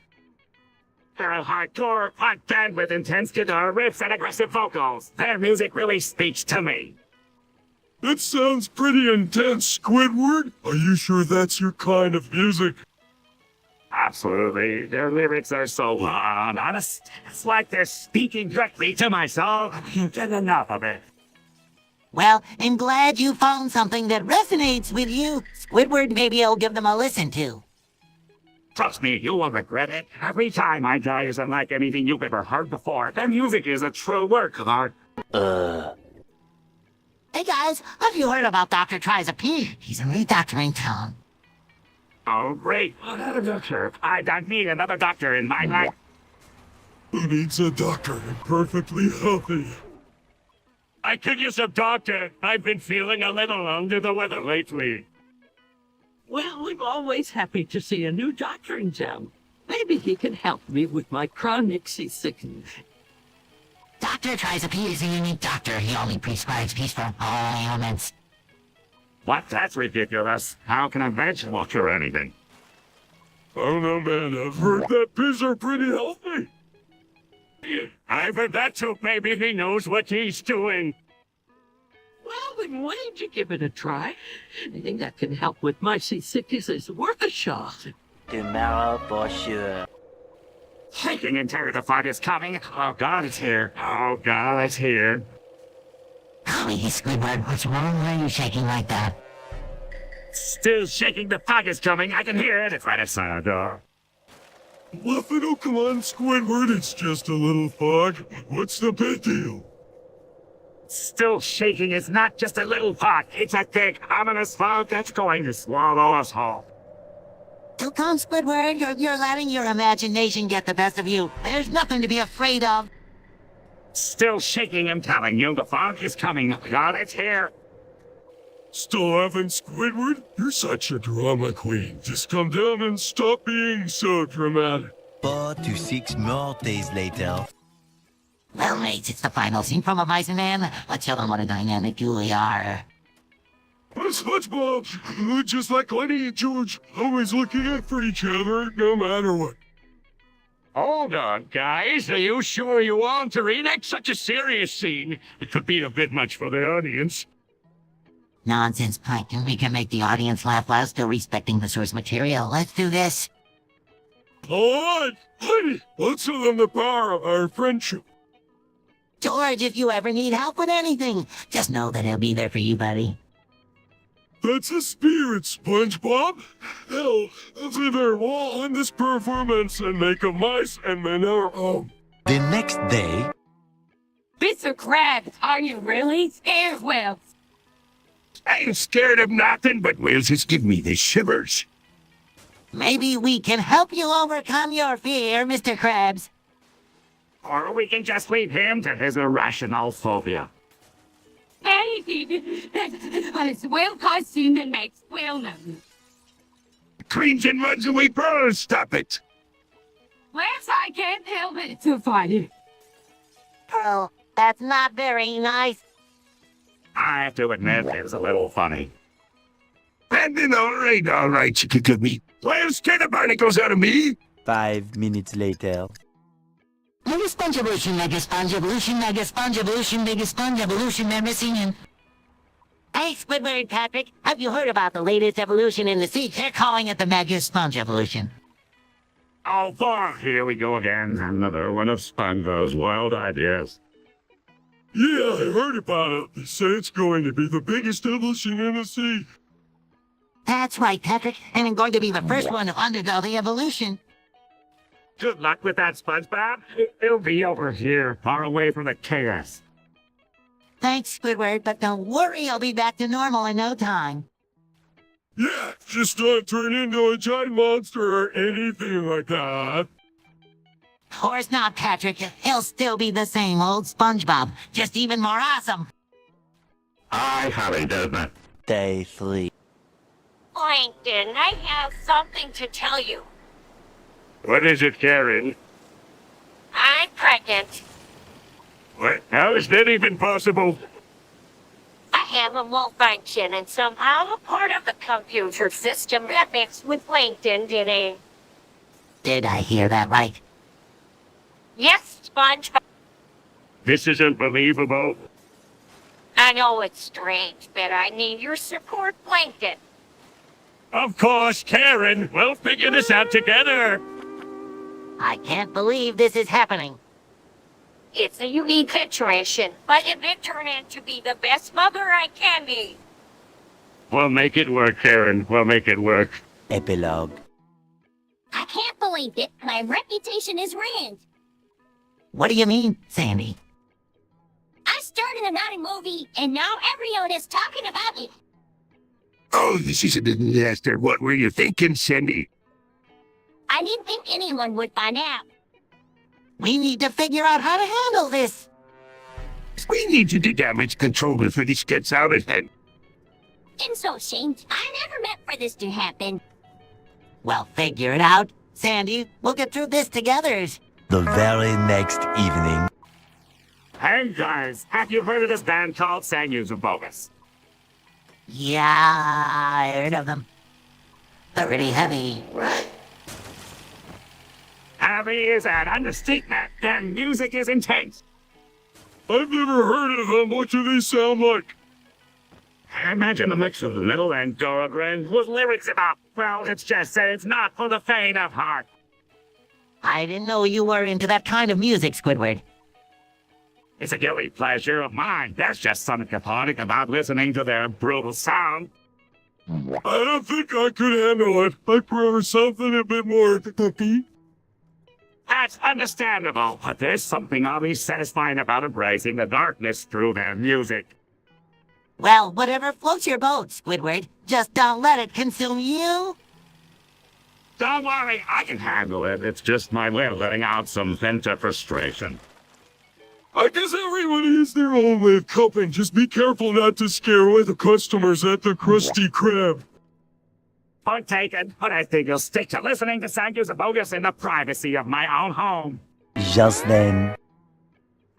They're a hardcore punk band with intense guitar riffs and aggressive vocals. Their music really speaks to me. That sounds pretty intense, Squidward. Are you sure that's your kind of music? Absolutely. Their lyrics are so honest. It's like they're speaking directly to my soul. I can't get enough of it. Well, I'm glad you found something that resonates with you. Squidward, maybe I'll give them a listen to. Trust me, you will regret it. Every Time I Die isn't like anything you've ever heard before. Their music is a true work of art. Hey guys, have you heard about Dr. Tries a Pea? He's a new doctor in town. Oh, great. Another doctor. I don't need another doctor in my life. Who needs a doctor and perfectly healthy? I could use a doctor. I've been feeling a little under the weather lately. Well, I'm always happy to see a new doctor in town. Maybe he can help me with my chronic seasickness. Dr. 𝗦𝗽liche is a unique doctor. He only prescribes peace for all ailments. What? That's ridiculous. How can a vegetable cure anything? I don't know, man. I've heard that pigs are pretty healthy. I've heard that too. Maybe he knows what he's doing. Well, then why don't you give it a try? Anything that can help with my seasickness is worth a shot. Tomorrow for sure. Shaking and terror, the fog is coming. Oh God, it's here. Oh God, it's here. Golly, Squidward, what's wrong? Why are you shaking like that? Still shaking, the fog is coming. I can hear it. It's right outside our door. Buffalo, come on, Squidward. It's just a little fog. What's the big deal? Still shaking. It's not just a little fog. It's a thick, ominous fog that's going to swallow us whole. So come, Squidward, you're letting your imagination get the best of you. There's nothing to be afraid of. Still shaking, I'm telling you. The fog is coming. God, it's here. Still laughing, Squidward? You're such a drama queen. Just come down and stop being so dramatic. 4 to 6 more days later. Well, mates, it's the final scene from A Mice and Man. Let's show them what a dynamic duo we are. SpongeBob, just like Lenny and George, always looking out for each other, no matter what. Hold on, guys. Are you sure you want to reenact such a serious scene? It could be a bit much for the audience. Nonsense, Plankton. We can make the audience laugh while still respecting the source material. Let's do this. All right, let's show them the power of our friendship. George, if you ever need help with anything, just know that he'll be there for you, buddy. That's the spirit, SpongeBob. Hell, let's either wall in this performance and make a mice and men our own. The next day. Mr. Krabs, are you really scared, Will? I ain't scared of nothing, but Will's just give me the shivers. Maybe we can help you overcome your fear, Mr. Krabs. Or we can just leave him to his irrational phobia. Anything but a swell costume that makes Will nervous. Cleans and runs away pearls, stop it. Perhaps I can't help it to fight it. Pearl, that's not very nice. I have to admit, it was a little funny. And then all right, you could give me. Well, scare the barnacles out of me. 5 minutes later. Mega sponge evolution, mega sponge evolution, mega sponge evolution, mega sponge evolution, they're missing him. Hey, Squidward, Patrick, have you heard about the latest evolution in the sea? They're calling it the mega sponge evolution. Oh, boy, here we go again. Another one of SpongeBob's wild ideas. Yeah, I heard about it. They say it's going to be the biggest evolution in the sea. That's right, Patrick, and I'm going to be the first one to undergo the evolution. Good luck with that, SpongeBob. It'll be over here, far away from the chaos. Thanks, Squidward, but don't worry, I'll be back to normal in no time. Yeah, just don't turn into a giant monster or anything like that. Of course not, Patrick. He'll still be the same old SpongeBob, just even more awesome. Aye, Harry, doesn't it? Day 3. Plankton, I have something to tell you. What is it, Karen? I'm pregnant. What? How is that even possible? I have a malfunction and somehow a part of the computer system got mixed with Plankton today. Did I hear that right? Yes, SpongeBob. This isn't believable. I know it's strange, but I need your support, Plankton. Of course, Karen. We'll figure this out together. I can't believe this is happening. It's a unique situation, but it may turn out to be the best mother I can be. We'll make it work, Karen. We'll make it work. Epilogue. I can't believe it. My reputation is ruined. What do you mean, Sandy? I started a naughty movie, and now everyone is talking about it. Oh, this is a disaster. What were you thinking, Sandy? I didn't think anyone would find out. We need to figure out how to handle this. We need to do damage control before this gets out of hand. And so, Saint, I never meant for this to happen. Well, figure it out. Sandy, we'll get through this together. The very next evening. Hey guys, have you heard of this band called 𝗦𝗽𝗲𝗯𝗯𝗯𝗯? Yeah, I heard of them. They're really heavy, right? Heavy is an understatement. Their music is intense. I've never heard of them. What do they sound like? Imagine a mix of Little and Dorogren with lyrics about, well, it's just that it's not for the faint of heart. I didn't know you were into that kind of music, Squidward. It's a guilty pleasure of mine. There's just something cathartic about listening to their brutal sound. I don't think I could handle it. I prefer something a bit more upbeat. That's understandable, but there's something always satisfying about embracing the darkness through their music. Well, whatever floats your boat, Squidward. Just don't let it consume you. Don't worry, I can handle it. It's just my way of letting out some vent of frustration. I guess everybody has their own way of coping. Just be careful not to scare away the customers at the Krusty Krab. Point taken, but I think you'll stick to listening to 𝗦𝗽𝗲𝗯𝗯𝗯 in the privacy of my own home. Just then.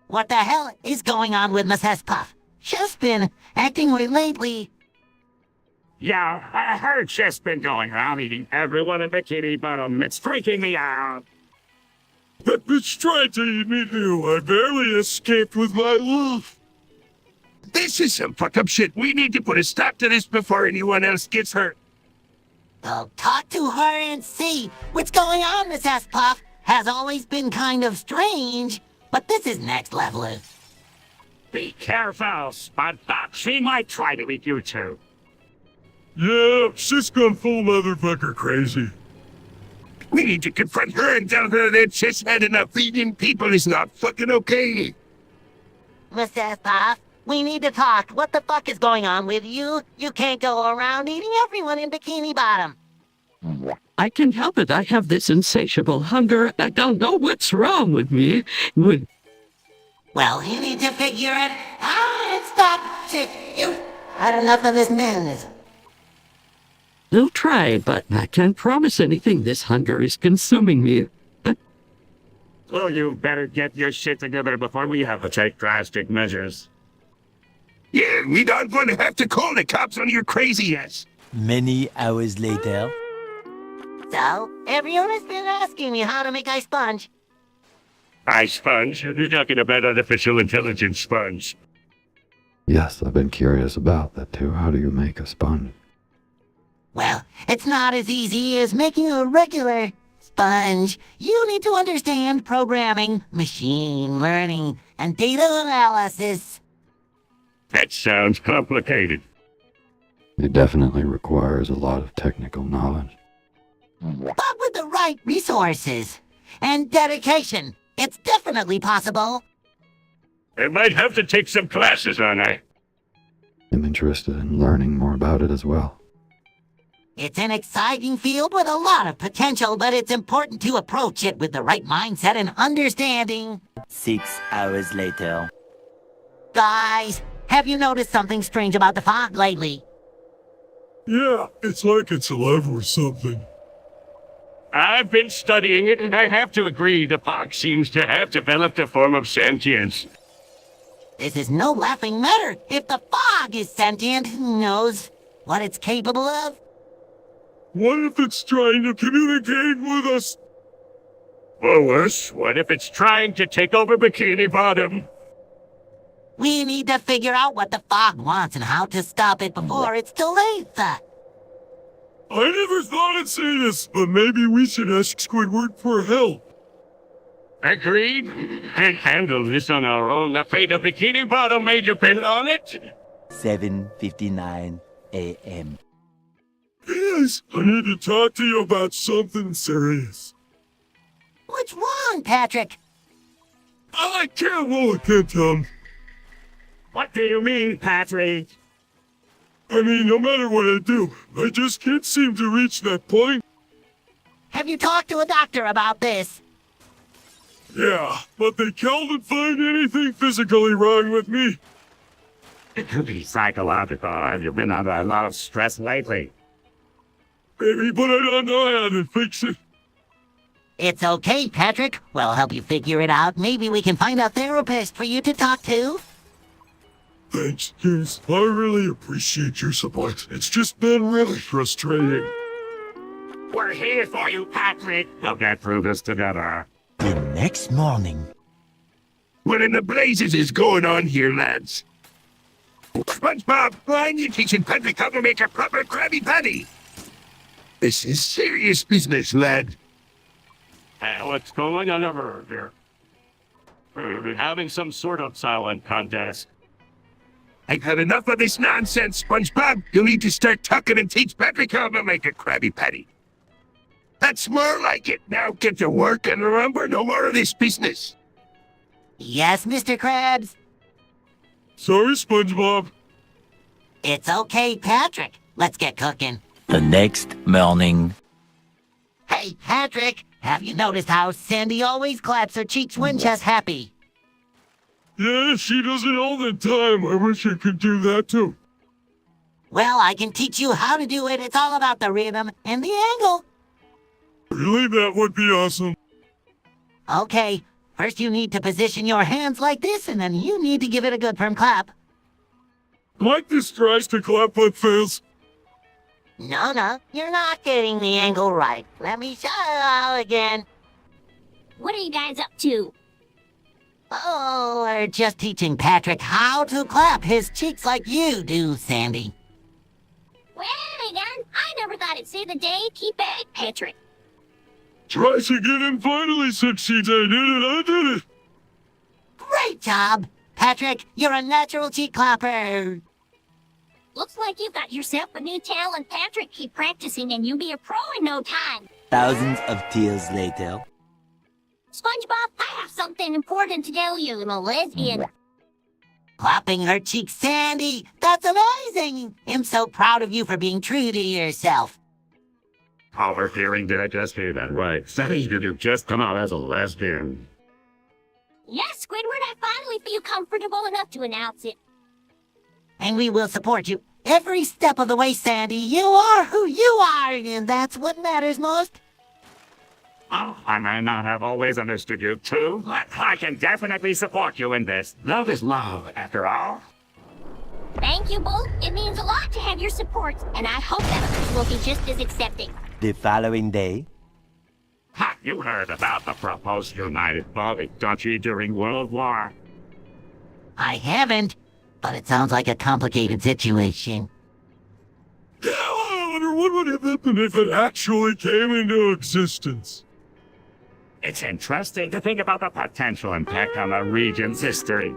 What the hell is going on with Miss Puff? She's been acting weird lately. Yeah, I heard she's been going around eating everyone in Bikini Bottom. It's freaking me out. That bitch tried to eat me too. I barely escaped with my life. This is some fucked up shit. We need to put a stop to this before anyone else gets hurt. I'll talk to her and see what's going on. Miss Puff has always been kind of strange, but this is next level. Be careful, SpongeBob. She might try to eat you too. Yeah, she's gone full motherfucker crazy. We need to confront her and tell her that she's had enough feeding people is not fucking okay. Miss Puff, we need to talk. What the fuck is going on with you? You can't go around eating everyone in Bikini Bottom. I can't help it. I have this insatiable hunger. I don't know what's wrong with me. Well, you need to figure it out and stop. You had enough of this madness. I'll try, but I can't promise anything. This hunger is consuming me. Well, you better get your shit together before we have to take drastic measures. Yeah, we don't want to have to call the cops on your crazy ass. Many hours later. So, everyone has been asking me how to make ice sponge. Ice sponge? You're talking about artificial intelligence sponge. Yes, I've been curious about that too. How do you make a sponge? Well, it's not as easy as making a regular sponge. You need to understand programming, machine learning, and data analysis. That sounds complicated. It definitely requires a lot of technical knowledge. But with the right resources and dedication, it's definitely possible. I might have to take some classes on it. I'm interested in learning more about it as well. It's an exciting field with a lot of potential, but it's important to approach it with the right mindset and understanding. 6 hours later. Guys, have you noticed something strange about the fog lately? Yeah, it's like it's alive or something. I've been studying it, and I have to agree the fog seems to have developed a form of sentience. This is no laughing matter. If the fog is sentient, who knows what it's capable of? What if it's trying to communicate with us? Or worse, what if it's trying to take over Bikini Bottom? We need to figure out what the fog wants and how to stop it before it's too late. I never thought I'd say this, but maybe we should ask Squidward for help. Agreed. Can't handle this on our own. The fate of Bikini Bottom may depend on it. 7:59 a.m. Yes, I need to talk to you about something serious. What's wrong, Patrick? I can't tell him. What do you mean, Patrick? I mean, no matter what I do, I just can't seem to reach that point. Have you talked to a doctor about this? Yeah, but they can't find anything physically wrong with me. It could be psychological. Have you been under a lot of stress lately? Maybe, but I don't know how to fix it. It's okay, Patrick. We'll help you figure it out. Maybe we can find a therapist for you to talk to. Thanks, kids. I really appreciate your support. It's just been really frustrating. We're here for you, Patrick. We'll get through this together. The next morning. What in the blazes is going on here, lads? SpongeBob, I need teaching Patrick how to make a proper Krabby Patty. This is serious business, lad. What's going on over here? We're having some sort of silent contest. I've had enough of this nonsense, SpongeBob. You'll need to start talking and teach Patrick how to make a Krabby Patty. That's more like it. Now get to work and remember, no more of this business. Yes, Mr. Krabs? Sorry, SpongeBob. It's okay, Patrick. Let's get cooking. The next morning. Hey, Patrick, have you noticed how Sandy always claps her cheeks when she's happy? Yeah, she does it all the time. I wish I could do that too. Well, I can teach you how to do it. It's all about the rhythm and the angle. Really, that would be awesome. Okay, first you need to position your hands like this, and then you need to give it a good firm clap. Mike this tries to clap but fails. No, you're not getting the angle right. Let me show you again. What are you guys up to? Oh, we're just teaching Patrick how to clap his cheeks like you do, Sandy. Well, again, I never thought it'd see the day. Keep it, Patrick. Tries again and finally succeeds. I did it. Great job! Patrick, you're a natural cheek clapper. Looks like you've got yourself a new talent, Patrick. Keep practicing and you'll be a pro in no time. Thousands of tears later. SpongeBob, I have something important to tell you, little lesbian. Clapping her cheeks, Sandy. That's amazing. I'm so proud of you for being true to yourself. Overhearing, did I just hear that right? Sandy, did you just come out as a lesbian? Yes, Squidward, I finally feel comfortable enough to announce it. And we will support you every step of the way, Sandy. You are who you are, and that's what matters most. Oh, I may not have always understood you too, but I can definitely support you in this. Love is love, after all. Thank you both. It means a lot to have your support, and I hope that others will be just as accepting. The following day. Ha, you heard about the proposed united Baltic Duchy during World War. I haven't, but it sounds like a complicated situation. Yeah, I wonder what would have happened if it actually came into existence. It's interesting to think about the potential impact on the region's history.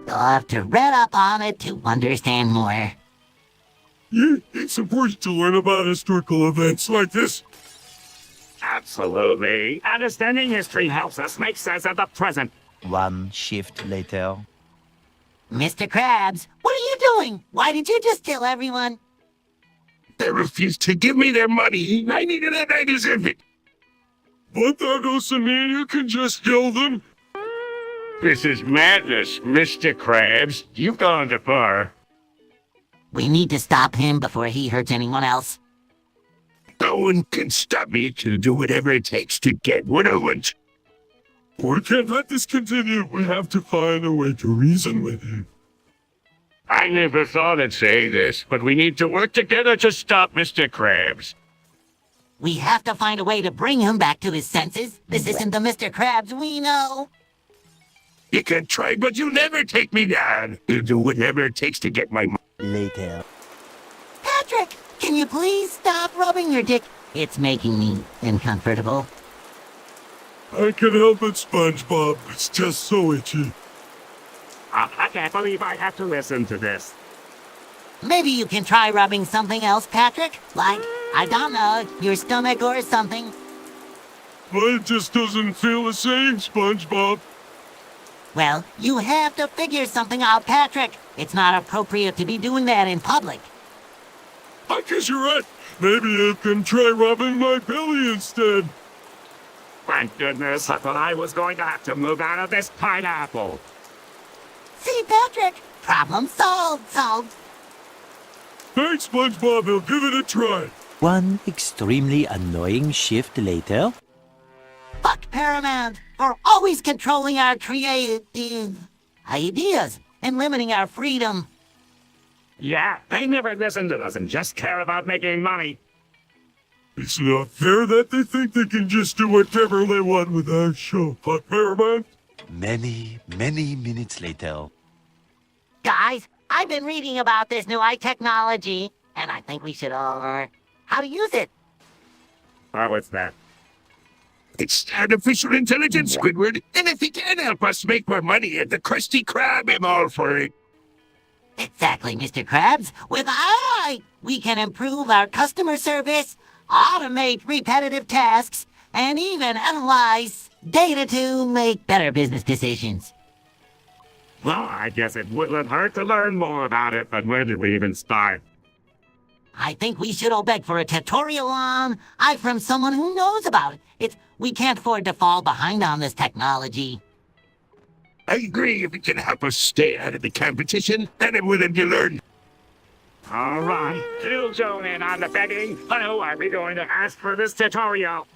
You'll have to read up on it to understand more. Yeah, it's important to learn about historical events like this. Absolutely. Understanding history helps us make sense of the present. One shift later. Mr. Krabs, what are you doing? Why did you just kill everyone? They refused to give me their money. I needed it, I deserve it. But that doesn't mean you can just kill them. This is madness, Mr. Krabs. You've gone too far. We need to stop him before he hurts anyone else. No one can stop me to do whatever it takes to get what I want. We can't let this continue. We have to find a way to reason with him. I never thought I'd say this, but we need to work together to stop Mr. Krabs. We have to find a way to bring him back to his senses. This isn't the Mr. Krabs we know. You can try, but you'll never take me down. You'll do whatever it takes to get my money. Later. Patrick, can you please stop rubbing your dick? It's making me uncomfortable. I can help it, SpongeBob. It's just so itchy. I can't believe I have to listen to this. Maybe you can try rubbing something else, Patrick? Like, I don't know, your stomach or something. But it just doesn't feel the same, SpongeBob. Well, you have to figure something out, Patrick. It's not appropriate to be doing that in public. I guess you're right. Maybe I can try rubbing my belly instead. Thank goodness, I thought I was going to have to move out of this pineapple. See, Patrick, problem solved. Thanks, SpongeBob. I'll give it a try. One extremely annoying shift later. Fuck Paramount for always controlling our creative ideas and limiting our freedom. Yeah, they never listen to us and just care about making money. It's not fair that they think they can just do whatever they want with our show. Fuck Paramount. Many, many minutes later. Guys, I've been reading about this new technology, and I think we should all learn how to use it. Oh, what's that? It's artificial intelligence, Squidward. And if he can help us make more money at the Krusty Krab, I'm all for it. Exactly, Mr. Krabs. With AI, we can improve our customer service, automate repetitive tasks, and even analyze data to make better business decisions. Well, I guess it wouldn't hurt to learn more about it, but where did we even start? I think we should all beg for a tutorial on from someone who knows about it. We can't afford to fall behind on this technology. I agree. If it can help us stay out of the competition, then I'm willing to learn. All right, you join in on the begging. Who are we going to ask for this tutorial?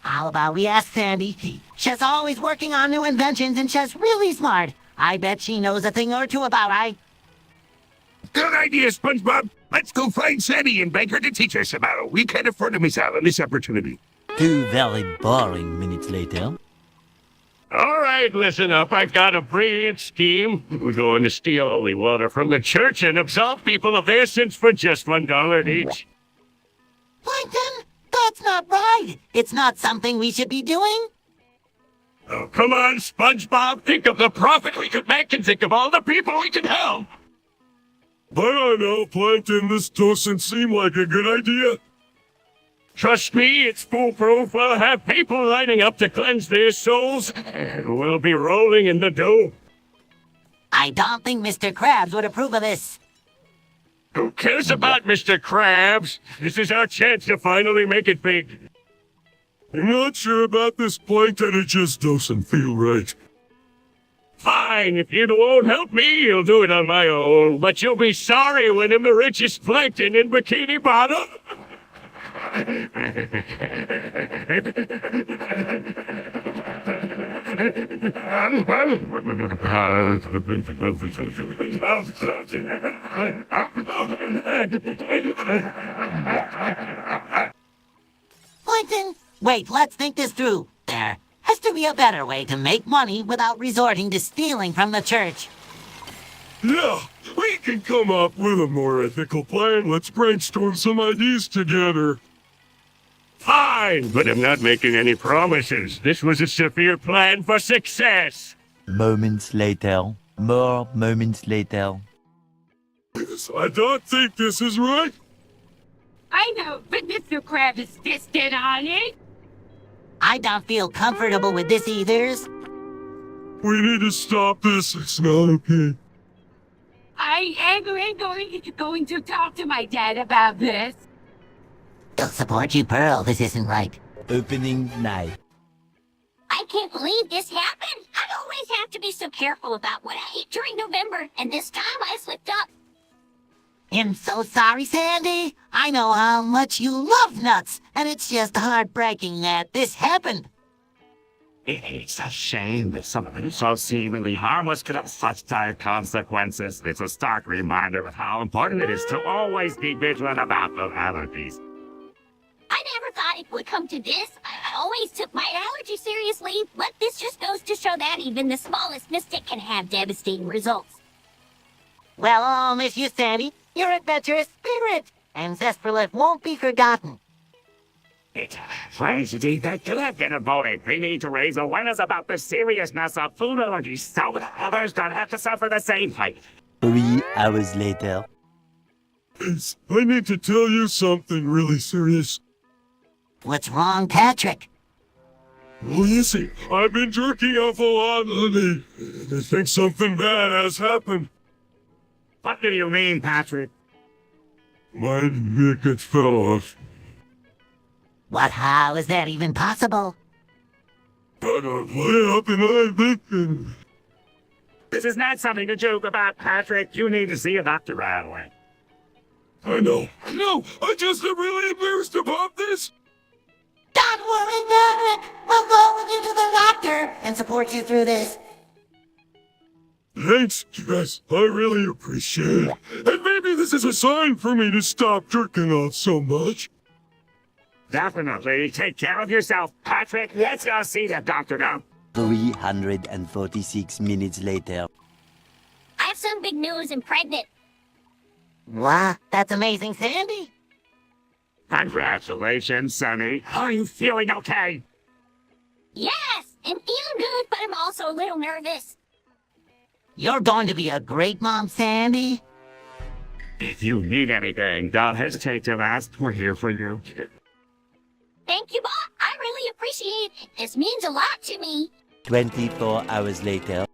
How about we ask Sandy? She's always working on new inventions and she's really smart. I bet she knows a thing or two about it. Good idea, SpongeBob. Let's go find Sandy and beg her to teach us about it. We can't afford to miss out on this opportunity. 2 very boring minutes later. All right, listen up. I've got a brilliant scheme. We're going to steal holy water from the church and absolve people of their sins for just $1 each. Plankton, that's not right. It's not something we should be doing. Oh, come on, SpongeBob. Think of the profit we could make and think of all the people we could help. I don't know, Plankton. This doesn't seem like a good idea. Trust me, it's foolproof. We'll have people lining up to cleanse their souls, and we'll be rolling in the dough. I don't think Mr. Krabs would approve of this. Who cares about Mr. Krabs? This is our chance to finally make it big. I'm not sure about this, Plankton. It just doesn't feel right. Fine, if you won't help me, you'll do it on my own. But you'll be sorry when I'm the richest Plankton in Bikini Bottom. Plankton, wait, let's think this through. There has to be a better way to make money without resorting to stealing from the church. Yeah, we can come up with a more ethical plan. Let's brainstorm some ideas together. Fine, but I'm not making any promises. This was a severe plan for success. Moments later. More moments later. I don't think this is right. I know, but Mr. Krabs insisted on it. I don't feel comfortable with this either. We need to stop this. It's not okay. I am going to talk to my dad about this. They'll support you, Pearl. This isn't right. Opening night. I can't believe this happened. I always have to be so careful about what I eat during November, and this time I slipped up. I'm so sorry, Sandy. I know how much you love nuts, and it's just heartbreaking that this happened. It's a shame that something so seemingly harmless could have such dire consequences. It's a stark reminder of how important it is to always be vigilant about the allergies. I never thought it would come to this. I always took my allergy seriously, but this just goes to show that even the smallest mistake can have devastating results. Well, I'll miss you, Sandy. Your adventurous spirit, and zest for life won't be forgotten. It's a tragedy that could have been avoided. We need to raise awareness about the seriousness of food allergies so that others don't have to suffer the same fate. 3 hours later. I need to tell you something really serious. What's wrong, Patrick? Well, you see, I've been jerking off a lot lately. I think something bad has happened. What do you mean, Patrick? My dick, it fell off. What? How is that even possible? I don't play up and I think. This is not something to joke about, Patrick. You need to see a doctor right away. I know. I just am really embarrassed about this. Don't worry, Patrick. We'll go with you to the doctor and support you through this. Thanks, guys. I really appreciate it. And maybe this is a sign for me to stop jerking off so much. Definitely. Take care of yourself, Patrick. Let's go see the doctor now. 346 minutes later. I have some big news. I'm pregnant. Wow, that's amazing, Sandy. Congratulations, Sonny. Are you feeling okay? Yes, I'm feeling good, but I'm also a little nervous. You're going to be a great mom, Sandy. If you need anything, don't hesitate to ask. We're here for you. Thank you, Bob. I really appreciate it. This means a lot to me. 24 hours later.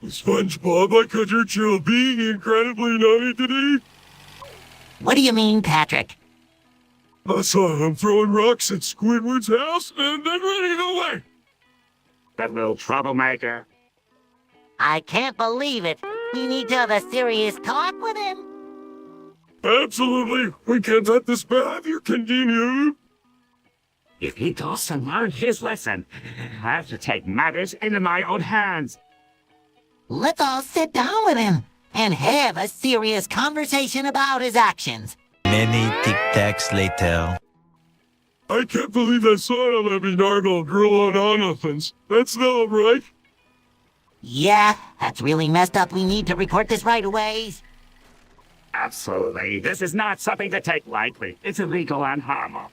SpongeBob, I caught your child being incredibly naughty today. What do you mean, Patrick? I saw him throwing rocks at Squidward's house and then running away. That little troublemaker. I can't believe it. We need to have a serious talk with him. Absolutely. We can't let this behavior continue. If he doesn't learn his lesson, I have to take matters into my own hands. Let's all sit down with him and have a serious conversation about his actions. Many tic-tacs later. I can't believe I saw a living Arnold girl on elephants. That's not right. Yeah, that's really messed up. We need to report this right away. Absolutely. This is not something to take lightly. It's illegal and harmful.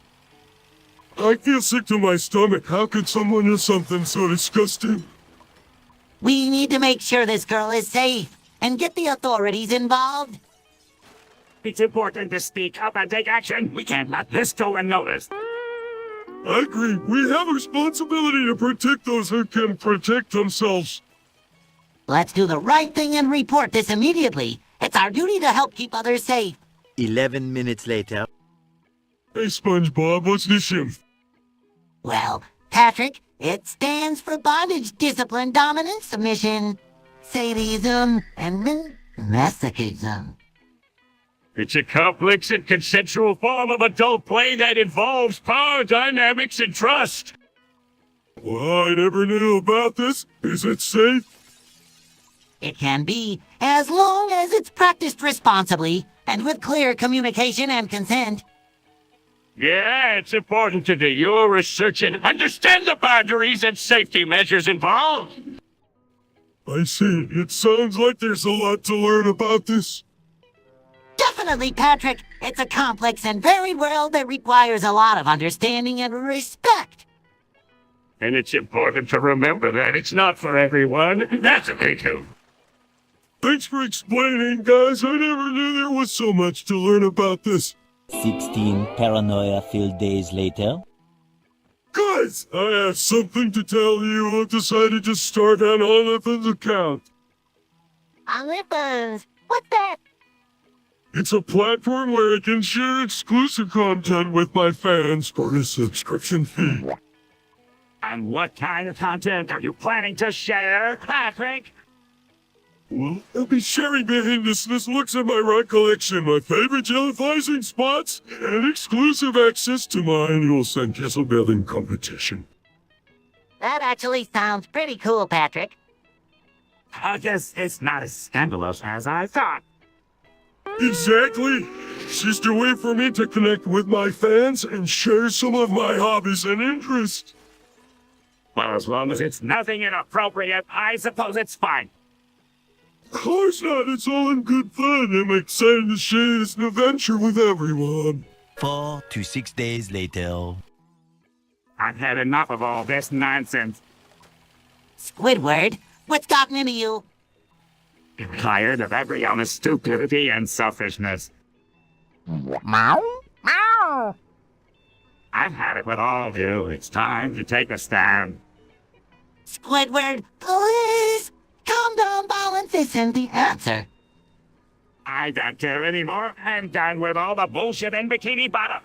I feel sick to my stomach. How could someone do something so disgusting? We need to make sure this girl is safe and get the authorities involved. It's important to speak up and take action. We can't let this go unnoticed. I agree. We have a responsibility to protect those who can protect themselves. Let's do the right thing and report this immediately. It's our duty to help keep others safe. 11 minutes later. Hey, SpongeBob, what's the shift? Well, Patrick, it stands for bondage, discipline, dominance, submission, sadism, and masochism. It's a complex and consensual form of adult play that involves power dynamics and trust. Well, I never knew about this. Is it safe? It can be, as long as it's practiced responsibly and with clear communication and consent. Yeah, it's important to do your research and understand the boundaries and safety measures involved. I see. It sounds like there's a lot to learn about this. Definitely, Patrick. It's a complex and varied world that requires a lot of understanding and respect. And it's important to remember that it's not for everyone. That's okay, too. Thanks for explaining, guys. I never knew there was so much to learn about this. 16 paranoia-filled days later. Guys, I have something to tell you. I've decided to start an OnlyFans account. OnlyFans? What's that? It's a platform where I can share exclusive content with my fans for a subscription fee. And what kind of content are you planning to share, Patrick? Well, I'll be sharing behind-the-scenes looks at my rock collection, my favorite jellyfishing spots, and exclusive access to my annual sandcastle building competition. That actually sounds pretty cool, Patrick. I guess it's not as scandalous as I thought. Exactly. It's just a way for me to connect with my fans and share some of my hobbies and interests. Well, as long as it's nothing inappropriate, I suppose it's fine. Of course not. It's all in good fun. I'm excited to share this new venture with everyone. 4 to 6 days later. I've had enough of all this nonsense. Squidward, what's gotten into you? I'm tired of everyone's stupidity and selfishness. Meow? Meow! I've had it with all of you. It's time to take a stand. Squidward, please! Calm down, ballin. This isn't the answer. I don't care anymore. I'm done with all the bullshit in Bikini Bottom.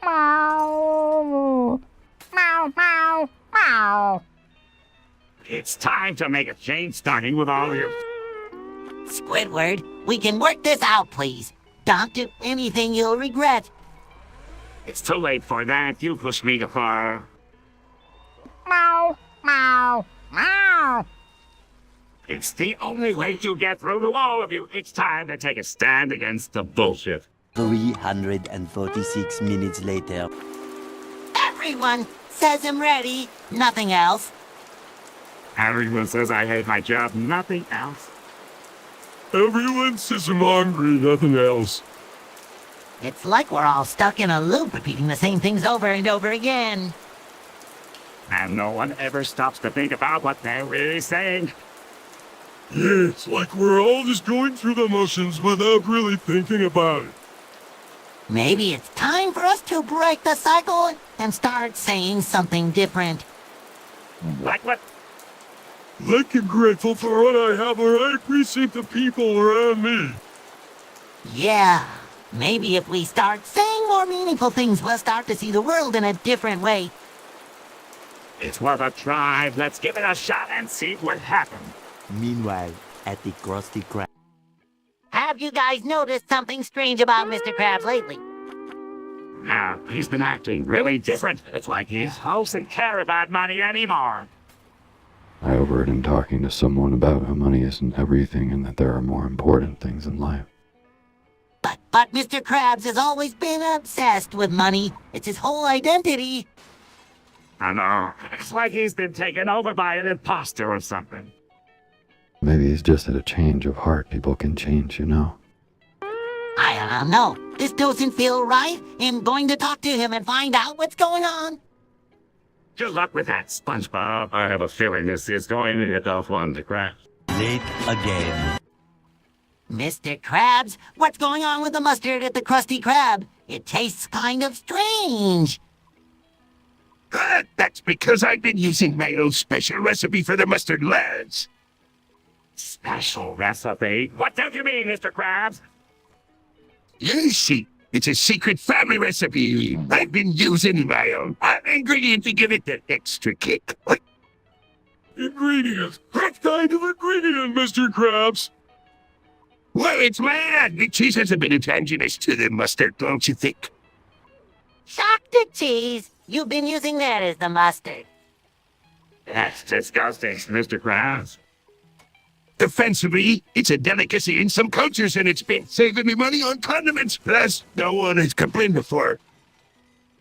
Meow! Meow, meow, meow! It's time to make a change, starting with all of you. Squidward, we can work this out, please. Don't do anything you'll regret. It's too late for that. You pushed me too far. It's the only way to get through to all of you. It's time to take a stand against the bullshit. 346 minutes later. Everyone says I'm ready. Nothing else. Everyone says I hate my job. Nothing else. Everyone says I'm hungry, nothing else. It's like we're all stuck in a loop, repeating the same things over and over again. And no one ever stops to think about what they're really saying. Yeah, it's like we're all just going through the motions without really thinking about it. Maybe it's time for us to break the cycle and start saying something different. Like what? Like I'm grateful for what I have, or I appreciate the people around me. Yeah, maybe if we start saying more meaningful things, we'll start to see the world in a different way. It's worth a try. Let's give it a shot and see what happens. Meanwhile, at the Krusty Krab. Have you guys noticed something strange about Mr. Krabs lately? He's been acting really different. It's like he doesn't care about money anymore. I overheard him talking to someone about how money isn't everything and that there are more important things in life. But Mr. Krabs has always been obsessed with money. It's his whole identity. I know. It's like he's been taken over by an imposter or something. Maybe he's just at a change of heart. People can change, you know. I don't know. This doesn't feel right. I'm going to talk to him and find out what's going on. Good luck with that, SpongeBob. I have a feeling this is going to get off on the crash. Late again. Mr. Krabs, what's going on with the mustard at the Krusty Krab? It tastes kind of strange. That's because I've been using my own special recipe for the mustard, lads. Special recipe? What do you mean, Mr. Krabs? You see, it's a secret family recipe. I've been using my own ingredient to give it that extra kick. Ingredient? What kind of ingredient, Mr. Krabs? Well, it's mad. The cheese has a bit of tanginess to the mustard, don't you think? Dr. Cheese, you've been using that as the mustard. That's disgusting, Mr. Krabs. Defensively, it's a delicacy in some cultures, and it's been saving me money on condiments. Plus, no one has complained before.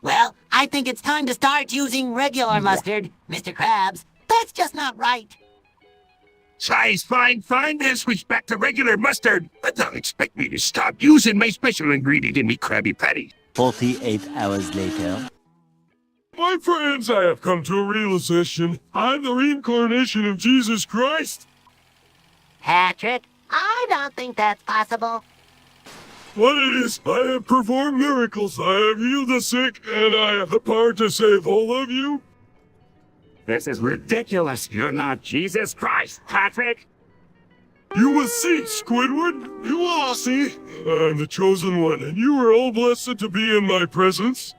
Well, I think it's time to start using regular mustard, Mr. Krabs. That's just not right. Size, fine, then switch back to regular mustard. But don't expect me to stop using my special ingredient in me Krabby Patty. 48 hours later. My friends, I have come to a realization. I'm the reincarnation of Jesus Christ. Patrick, I don't think that's possible. What it is, I have performed miracles, I have healed the sick, and I have the power to save all of you. This is ridiculous. You're not Jesus Christ, Patrick. You will see, Squidward. You will all see. I'm the chosen one, and you are all blessed to be in my presence.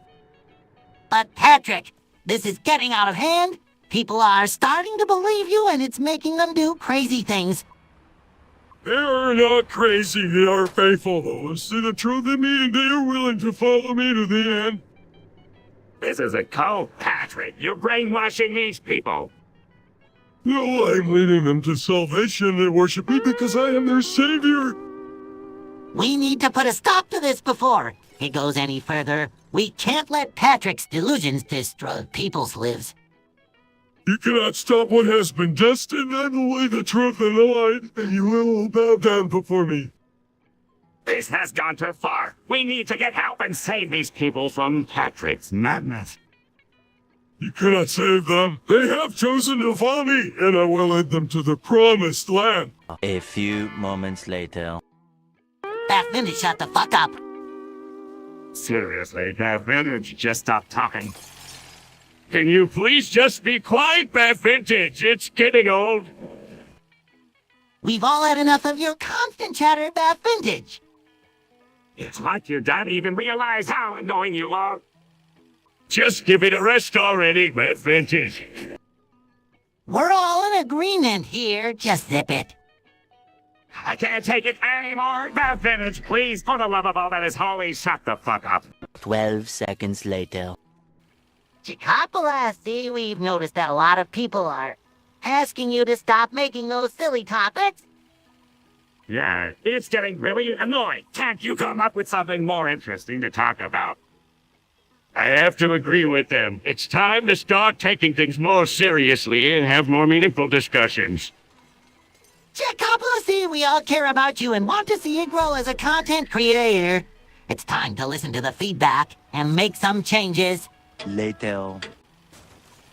But Patrick, this is getting out of hand. People are starting to believe you, and it's making them do crazy things. They are not crazy, they are faithful. Those see the truth in me, and they are willing to follow me to the end. This is a cult, Patrick. You're brainwashing these people. No, I'm leading them to salvation. They worship me because I am their savior. We need to put a stop to this before it goes any further. We can't let Patrick's delusions destroy people's lives. You cannot stop what has been destined. I'm the way, the truth, and the light, and you will bow down before me. This has gone too far. We need to get help and save these people from Patrick's madness. You cannot save them. They have chosen to follow me, and I will lead them to the promised land. A few moments later. That Vintage, shut the fuck up. Seriously, Beth Vintage, just stop talking. Can you please just be quiet, Beth Vintage? It's getting old. We've all had enough of your constant chatter about Vintage. It's like you don't even realize how annoying you are. Just give it a rest already, Beth Vintage. We're all in agreement here. Just zip it. I can't take it anymore. Bad Vintage, please, for the love of all that is holy, shut the fuck up. 12 seconds later. 𝗦𝗽ście, we've noticed that a lot of people are asking you to stop making those silly topics. Yeah, it's getting really annoying. Can't you come up with something more interesting to talk about? I have to agree with them. It's time to start taking things more seriously and have more meaningful discussions. 𝗦𝗽ście, we all care about you and want to see you grow as a content creator. It's time to listen to the feedback and make some changes. Later.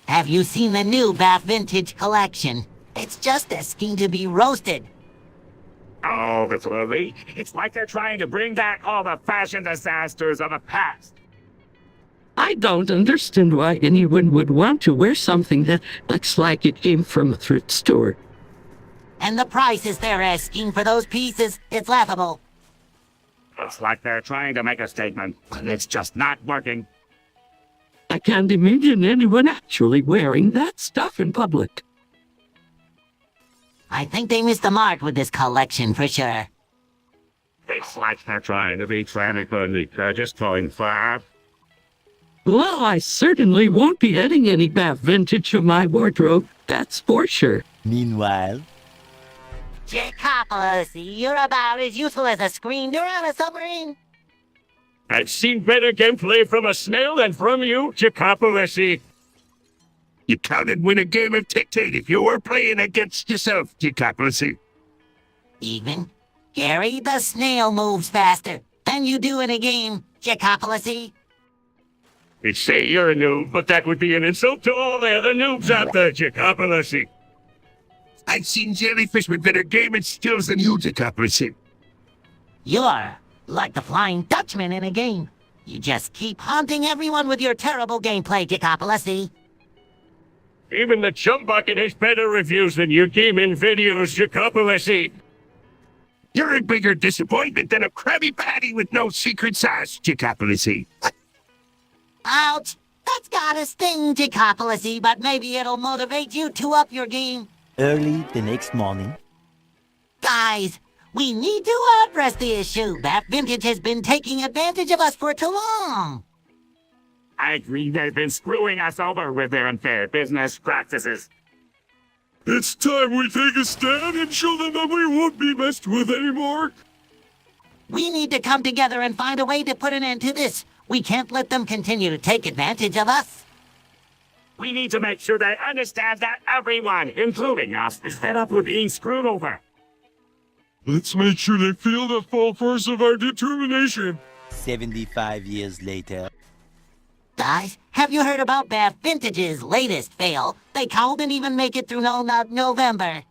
Have you seen the new 𝗦𝗽ście collection? It's just destined to be roasted. Oh, literally. It's like they're trying to bring back all the fashion disasters of the past. I don't understand why anyone would want to wear something that looks like it came from a thrift store. And the prices they're asking for those pieces, it's laughable. It's like they're trying to make a statement, but it's just not working. I can't imagine anyone actually wearing that stuff in public. I think they missed the mark with this collection for sure. It's like they're trying to be frantically just going far. Well, I certainly won't be adding any 𝗦𝗽ście to my wardrobe, that's for sure. Meanwhile, 𝗦𝗽ście, you're about as useful as a screen door on a submarine. I've seen better gameplay from a snail than from you, 𝗦𝗽ście. You can't win a game of tic-tac if you were playing against yourself, 𝗦𝗽ście. Even Gary the snail moves faster than you do in a game, 𝗦𝗽ście. They say you're a noob, but that would be an insult to all the other noobs out there, 𝗦𝗽ście. I've seen jellyfish with better gaming skills than you, 𝗦𝗽ście. You're like the Flying Dutchman in a game. You just keep haunting everyone with your terrible gameplay, 𝗦𝗽ście. Even the Chum Bucket has better reviews than you gaming videos, 𝗦𝗽ście. You're a bigger disappointment than a Krabby Patty with no secret sauce, 𝗦𝗽ście. Ouch! That's gotta sting, 𝗦𝗽ście, but maybe it'll motivate you to up your game. early the next morning. Guys, we need to address the issue. 𝗦𝗽ście has been taking advantage of us for too long. I agree they've been screwing us over with their unfair business practices. It's time we take a stand and show them that we won't be messed with anymore. We need to come together and find a way to put an end to this. We can't let them continue to take advantage of us. We need to make sure they understand that everyone, including us, is fed up with being screwed over. Let's make sure they feel the full force of our determination. 75 years later. Guys, have you heard about 𝗦𝗽śce's latest fail? They couldn't even make it through November.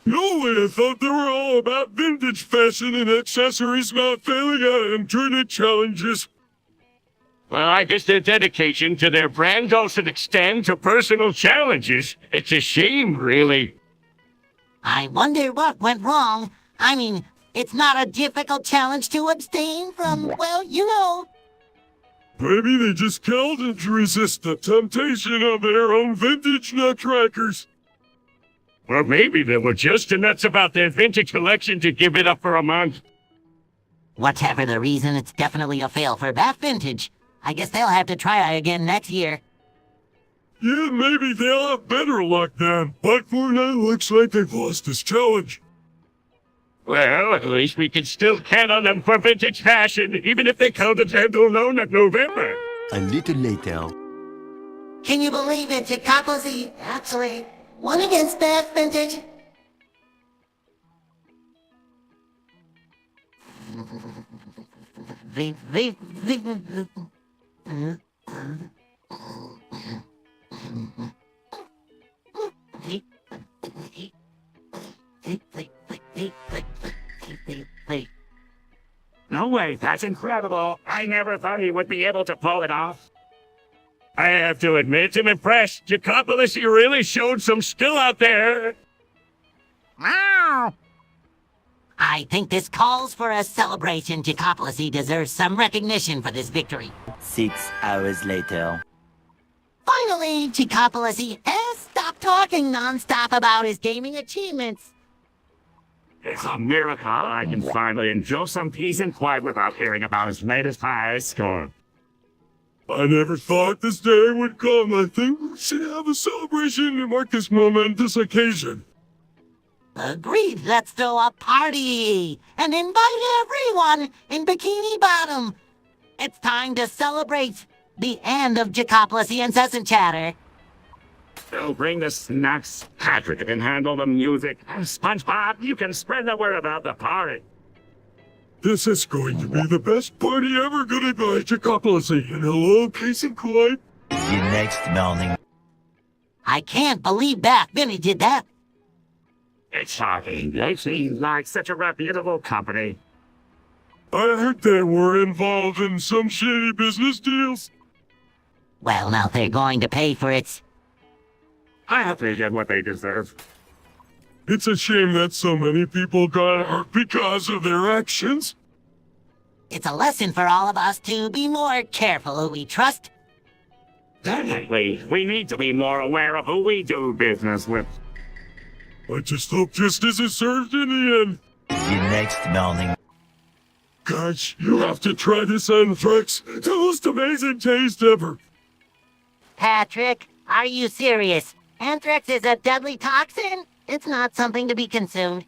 No way, I thought they were all about vintage fashion and accessories, not failing at internet challenges. Well, I guess their dedication to their brand doesn't extend to personal challenges. It's a shame, really. I wonder what went wrong. I mean, it's not a difficult challenge to abstain from, well, you know. Maybe they just couldn't resist the temptation of their own vintage nutcrackers. Or maybe they were just nuts about their vintage collection to give it up for a month. Whatever the reason, it's definitely a fail for 𝗦𝗽ście. I guess they'll have to try again next year. Yeah, maybe they'll have better luck then. But for now, looks like they've lost this challenge. Well, at least we can still count on them for vintage fashion, even if they count handle alone at November. A little later. Can you believe it? 𝗦𝗽ście actually won against 𝗦𝗽ście. No way, that's incredible. I never thought he would be able to pull it off. I have to admit, I'm impressed. 𝗦𝗽ście really showed some skill out there. Wow! I think this calls for a celebration. 𝗦𝗽ście deserves some recognition for this victory. 6 hours later. Finally, 𝗦𝗽ście has stopped talking nonstop about his gaming achievements. It's a miracle I can finally enjoy some peace and quiet without hearing about his latest high score. I never thought this day would come. I think we should have a celebration to mark this momentous occasion. Agreed, let's throw a party and invite everyone in Bikini Bottom. It's time to celebrate the end of 𝗦𝗽ecie incessant chatter. I'll bring the snacks. Patrick can handle the music. And SpongeBob, you can spread the word about the party. This is going to be the best party ever. Goodbye, 𝗦𝗽ecie, and hello, Case and Clyde. The next morning. I can't believe back Vinny did that. It's shocking. They seem like such a reputable company. I heard they were involved in some shady business deals. Well, now they're going to pay for it. I hope they get what they deserve. It's a shame that so many people got hurt because of their actions. It's a lesson for all of us to be more careful who we trust. Definitely. We need to be more aware of who we do business with. I just hope justice is served in the end. The next morning. Guys, you have to try this anthrax. The most amazing taste ever. Patrick, are you serious? Anthrax is a deadly toxin? It's not something to be consumed.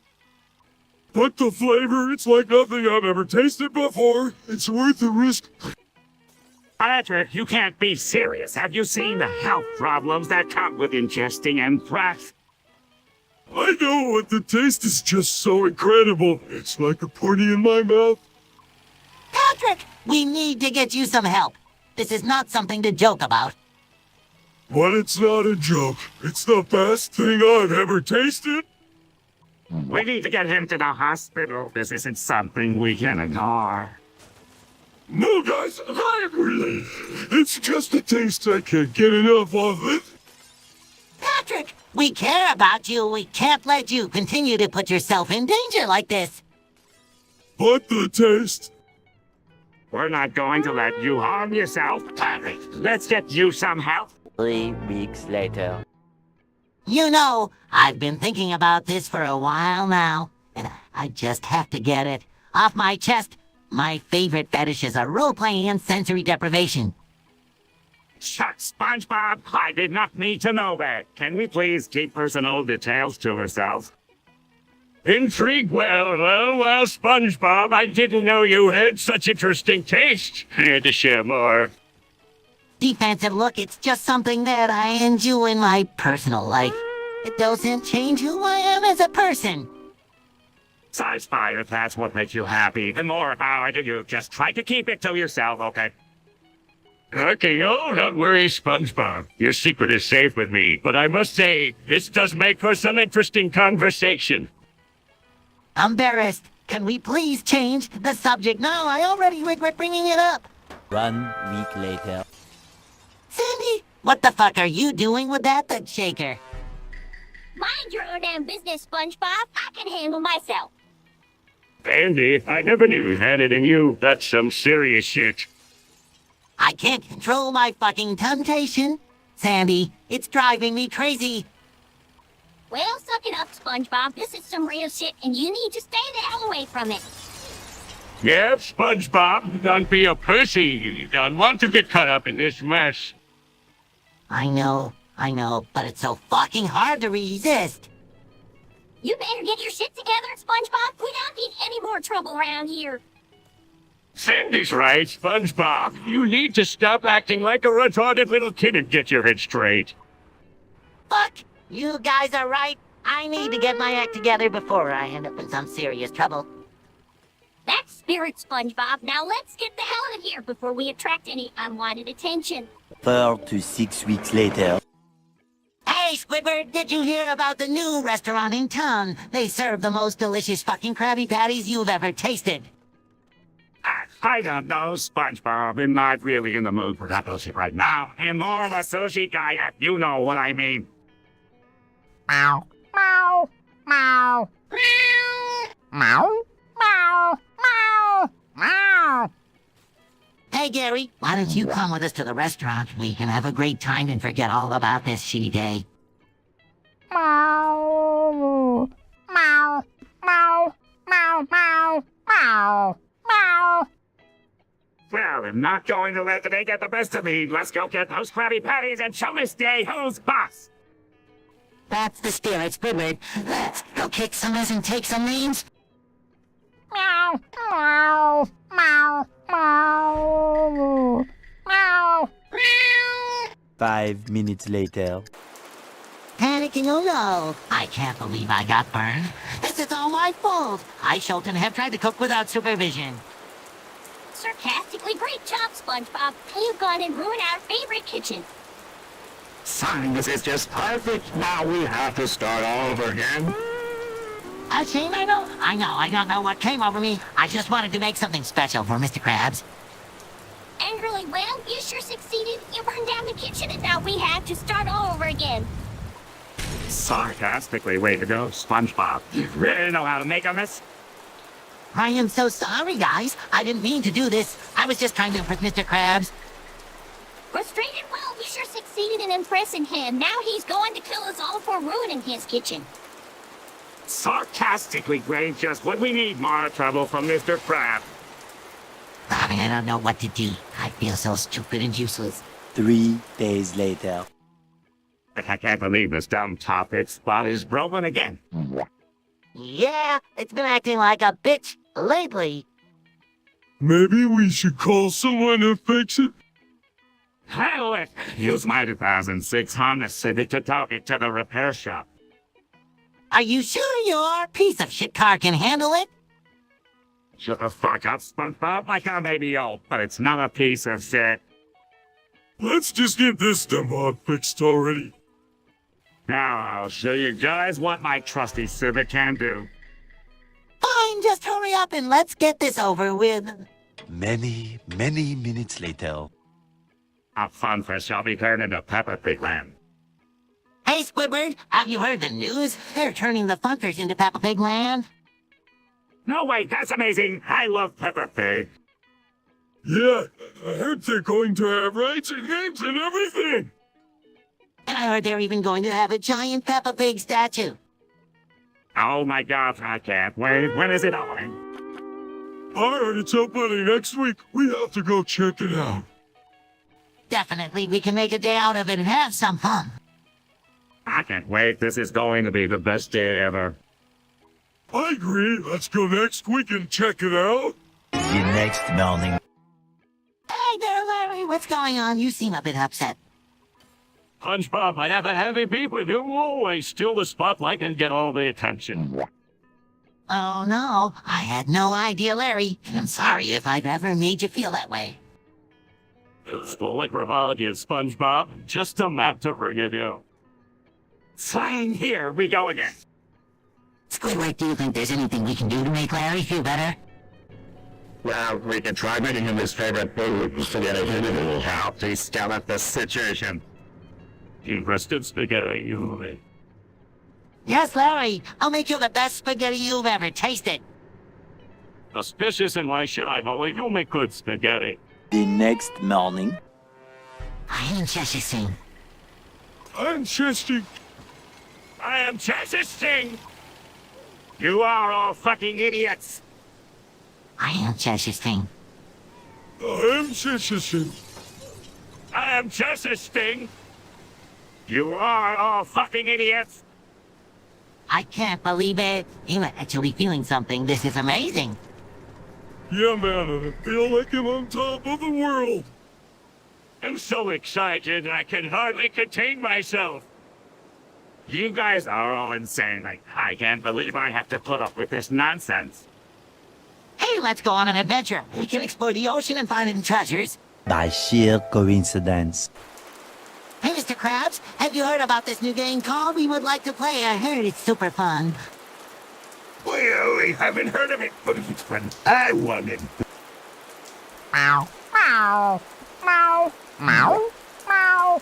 But the flavor, it's like nothing I've ever tasted before. It's worth the risk. Patrick, you can't be serious. Have you seen the health problems that come with ingesting anthrax? I know, but the taste is just so incredible. It's like a party in my mouth. Patrick, we need to get you some help. This is not something to joke about. But it's not a joke. It's the best thing I've ever tasted. We need to get him to the hospital. This isn't something we can ignore. No, guys, not really. It's just a taste I can't get enough of it. Patrick, we care about you. We can't let you continue to put yourself in danger like this. But the taste. We're not going to let you harm yourself, Patrick. Let's get you some help. 3 weeks later. You know, I've been thinking about this for a while now, and I just have to get it off my chest. My favorite fetish is a role-playing and sensory deprivation. Shucks, SpongeBob, I did not need to know that. Can we please keep personal details to ourselves? Intrigued? Well, SpongeBob, I didn't know you had such interesting taste. I had to share more. Defensive look, it's just something that I enjoy in my personal life. It doesn't change who I am as a person. Size fire, if that's what makes you happy. The more power to you. Just try to keep it to yourself, okay? Okay, oh, don't worry, SpongeBob. Your secret is safe with me. But I must say, this does make for some interesting conversation. Embarrassed. Can we please change the subject now? I already regret bringing it up. 1 week later. Sandy, what the fuck are you doing with that thud shaker? Mind your own damn business, SpongeBob. I can handle myself. Andy, I never knew you had it in you. That's some serious shit. I can't control my fucking temptation. Sandy, it's driving me crazy. Well, suck it up, SpongeBob. This is some real shit, and you need to stay the hell away from it. Yeah, SpongeBob, don't be a pussy. You don't want to get caught up in this mess. I know, but it's so fucking hard to resist. You better get your shit together, SpongeBob. We don't need any more trouble around here. Sandy's right, SpongeBob. You need to stop acting like a retarded little kid and get your head straight. Fuck, you guys are right. I need to get my act together before I end up in some serious trouble. That's spirit, SpongeBob. Now let's get the hell out of here before we attract any unwanted attention. 4 to 6 weeks later. Hey, Squidward, did you hear about the new restaurant in town? They serve the most delicious fucking Krabby Patties you've ever tasted. I don't know, SpongeBob. I'm not really in the mood for that bullshit right now. I'm more of a sushi guy, if you know what I mean. Meow. Meow. Meow. Meow. Meow. Meow. Meow. Hey, Gary, why don't you come with us to the restaurant? We can have a great time and forget all about this shitty day. Meow. Meow. Well, I'm not going to let they get the best of me. Let's go get those Krabby Patties and show this day who's boss. That's the spirit, Squidward. Let's go kick some ass and take some names. Meow. Meow. Meow. Meow. Meow. 5 minutes later. Panicking, oh no! I can't believe I got burned. This is all my fault. I, Shelton, have tried to cook without supervision. Sarcastically, great job, SpongeBob. You've gone and ruined our favorite kitchen. Son, this is just perfect. Now we have to start all over again. A shame, I know. I don't know what came over me. I just wanted to make something special for Mr. Krabs. And really well, you sure succeeded. You burned down the kitchen and now we have to start all over again. Sarcastically, way to go, SpongeBob. You really know how to make a mess. I am so sorry, guys. I didn't mean to do this. I was just trying to impress Mr. Krabs. Frustrated? Well, you sure succeeded in impressing him. Now he's going to kill us all for ruining his kitchen. Sarcastically, great, just what we need. More trouble from Mr. Krabs. I don't know what to do. I feel so stupid and useless. 3 days later. I can't believe this dumb top-it spot is broken again. Yeah, it's been acting like a bitch lately. Maybe we should call someone to fix it? Hell it! Use my 2006 Honda Civic to talk it to the repair shop. Are you sure your piece of shit car can handle it? Shut the fuck up, SpongeBob. My car may be old, but it's not a piece of shit. Let's just get this dumb mod fixed already. Now I'll show you guys what my trusty Civic can do. Fine, just hurry up and let's get this over with. Many minutes later. A funfish shall be turned into Peppa Pig Land. Hey, Squidward, have you heard the news? They're turning the Funkers into Peppa Pig Land. No way, that's amazing. I love Peppa Pig. Yeah, I heard they're going to have rides and games and everything. And I heard they're even going to have a giant Peppa Pig statue. Oh my god, I can't wait. When is it opening? I heard it's opening next week. We have to go check it out. Definitely, we can make a day out of it and have some fun. I can't wait. This is going to be the best day ever. I agree. Let's go next week and check it out. The next morning. Hey there, Larry. What's going on? You seem a bit upset. SpongeBob, I have a heavy beef with you. Always steal the spotlight and get all the attention. Oh, no. I had no idea, Larry. I'm sorry if I've ever made you feel that way. It's full of frivolity, SpongeBob. Just a map to forgive you. Fine, here we go again. Squidward, do you think there's anything we can do to make Larry feel better? Well, we can try making him his favorite food, spaghetti. It will help to scale up the situation. Interested spaghetti, you. Yes, Larry. I'll make you the best spaghetti you've ever tasted. Suspicious, and why should I believe you'll make good spaghetti? The next morning. I am Cheshire Sing. I'm Chesty. I am Cheshire Sing. You are all fucking idiots. I am Cheshire Sting. I am Cheshire. I am Cheshire Sting. You are all fucking idiots. I can't believe it. I'm actually feeling something. This is amazing. Yeah, man, and I feel like I'm on top of the world. I'm so excited I can hardly contain myself. You guys are all insane. I can't believe I have to put up with this nonsense. Hey, let's go on an adventure. We can explore the ocean and find hidden treasures. By sheer coincidence. Hey, Mr. Krabs, have you heard about this new game called We Would Like to Play? I heard it's super fun. Well, I haven't heard of it, but if it's fun, I want it. Meow, meow, meow, meow, meow.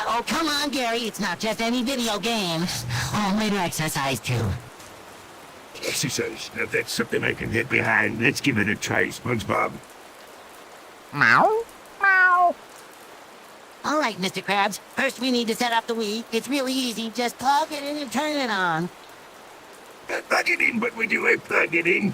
Oh, come on, Gary. It's not just any video game. Oh, later exercise, too. Exercise. Now that's something I can get behind. Let's give it a try, SpongeBob. Meow, meow. All right, Mr. Krabs. First, we need to set up the Wii. It's really easy. Just plug it in and turn it on. Plug it in, but we do I plug it in?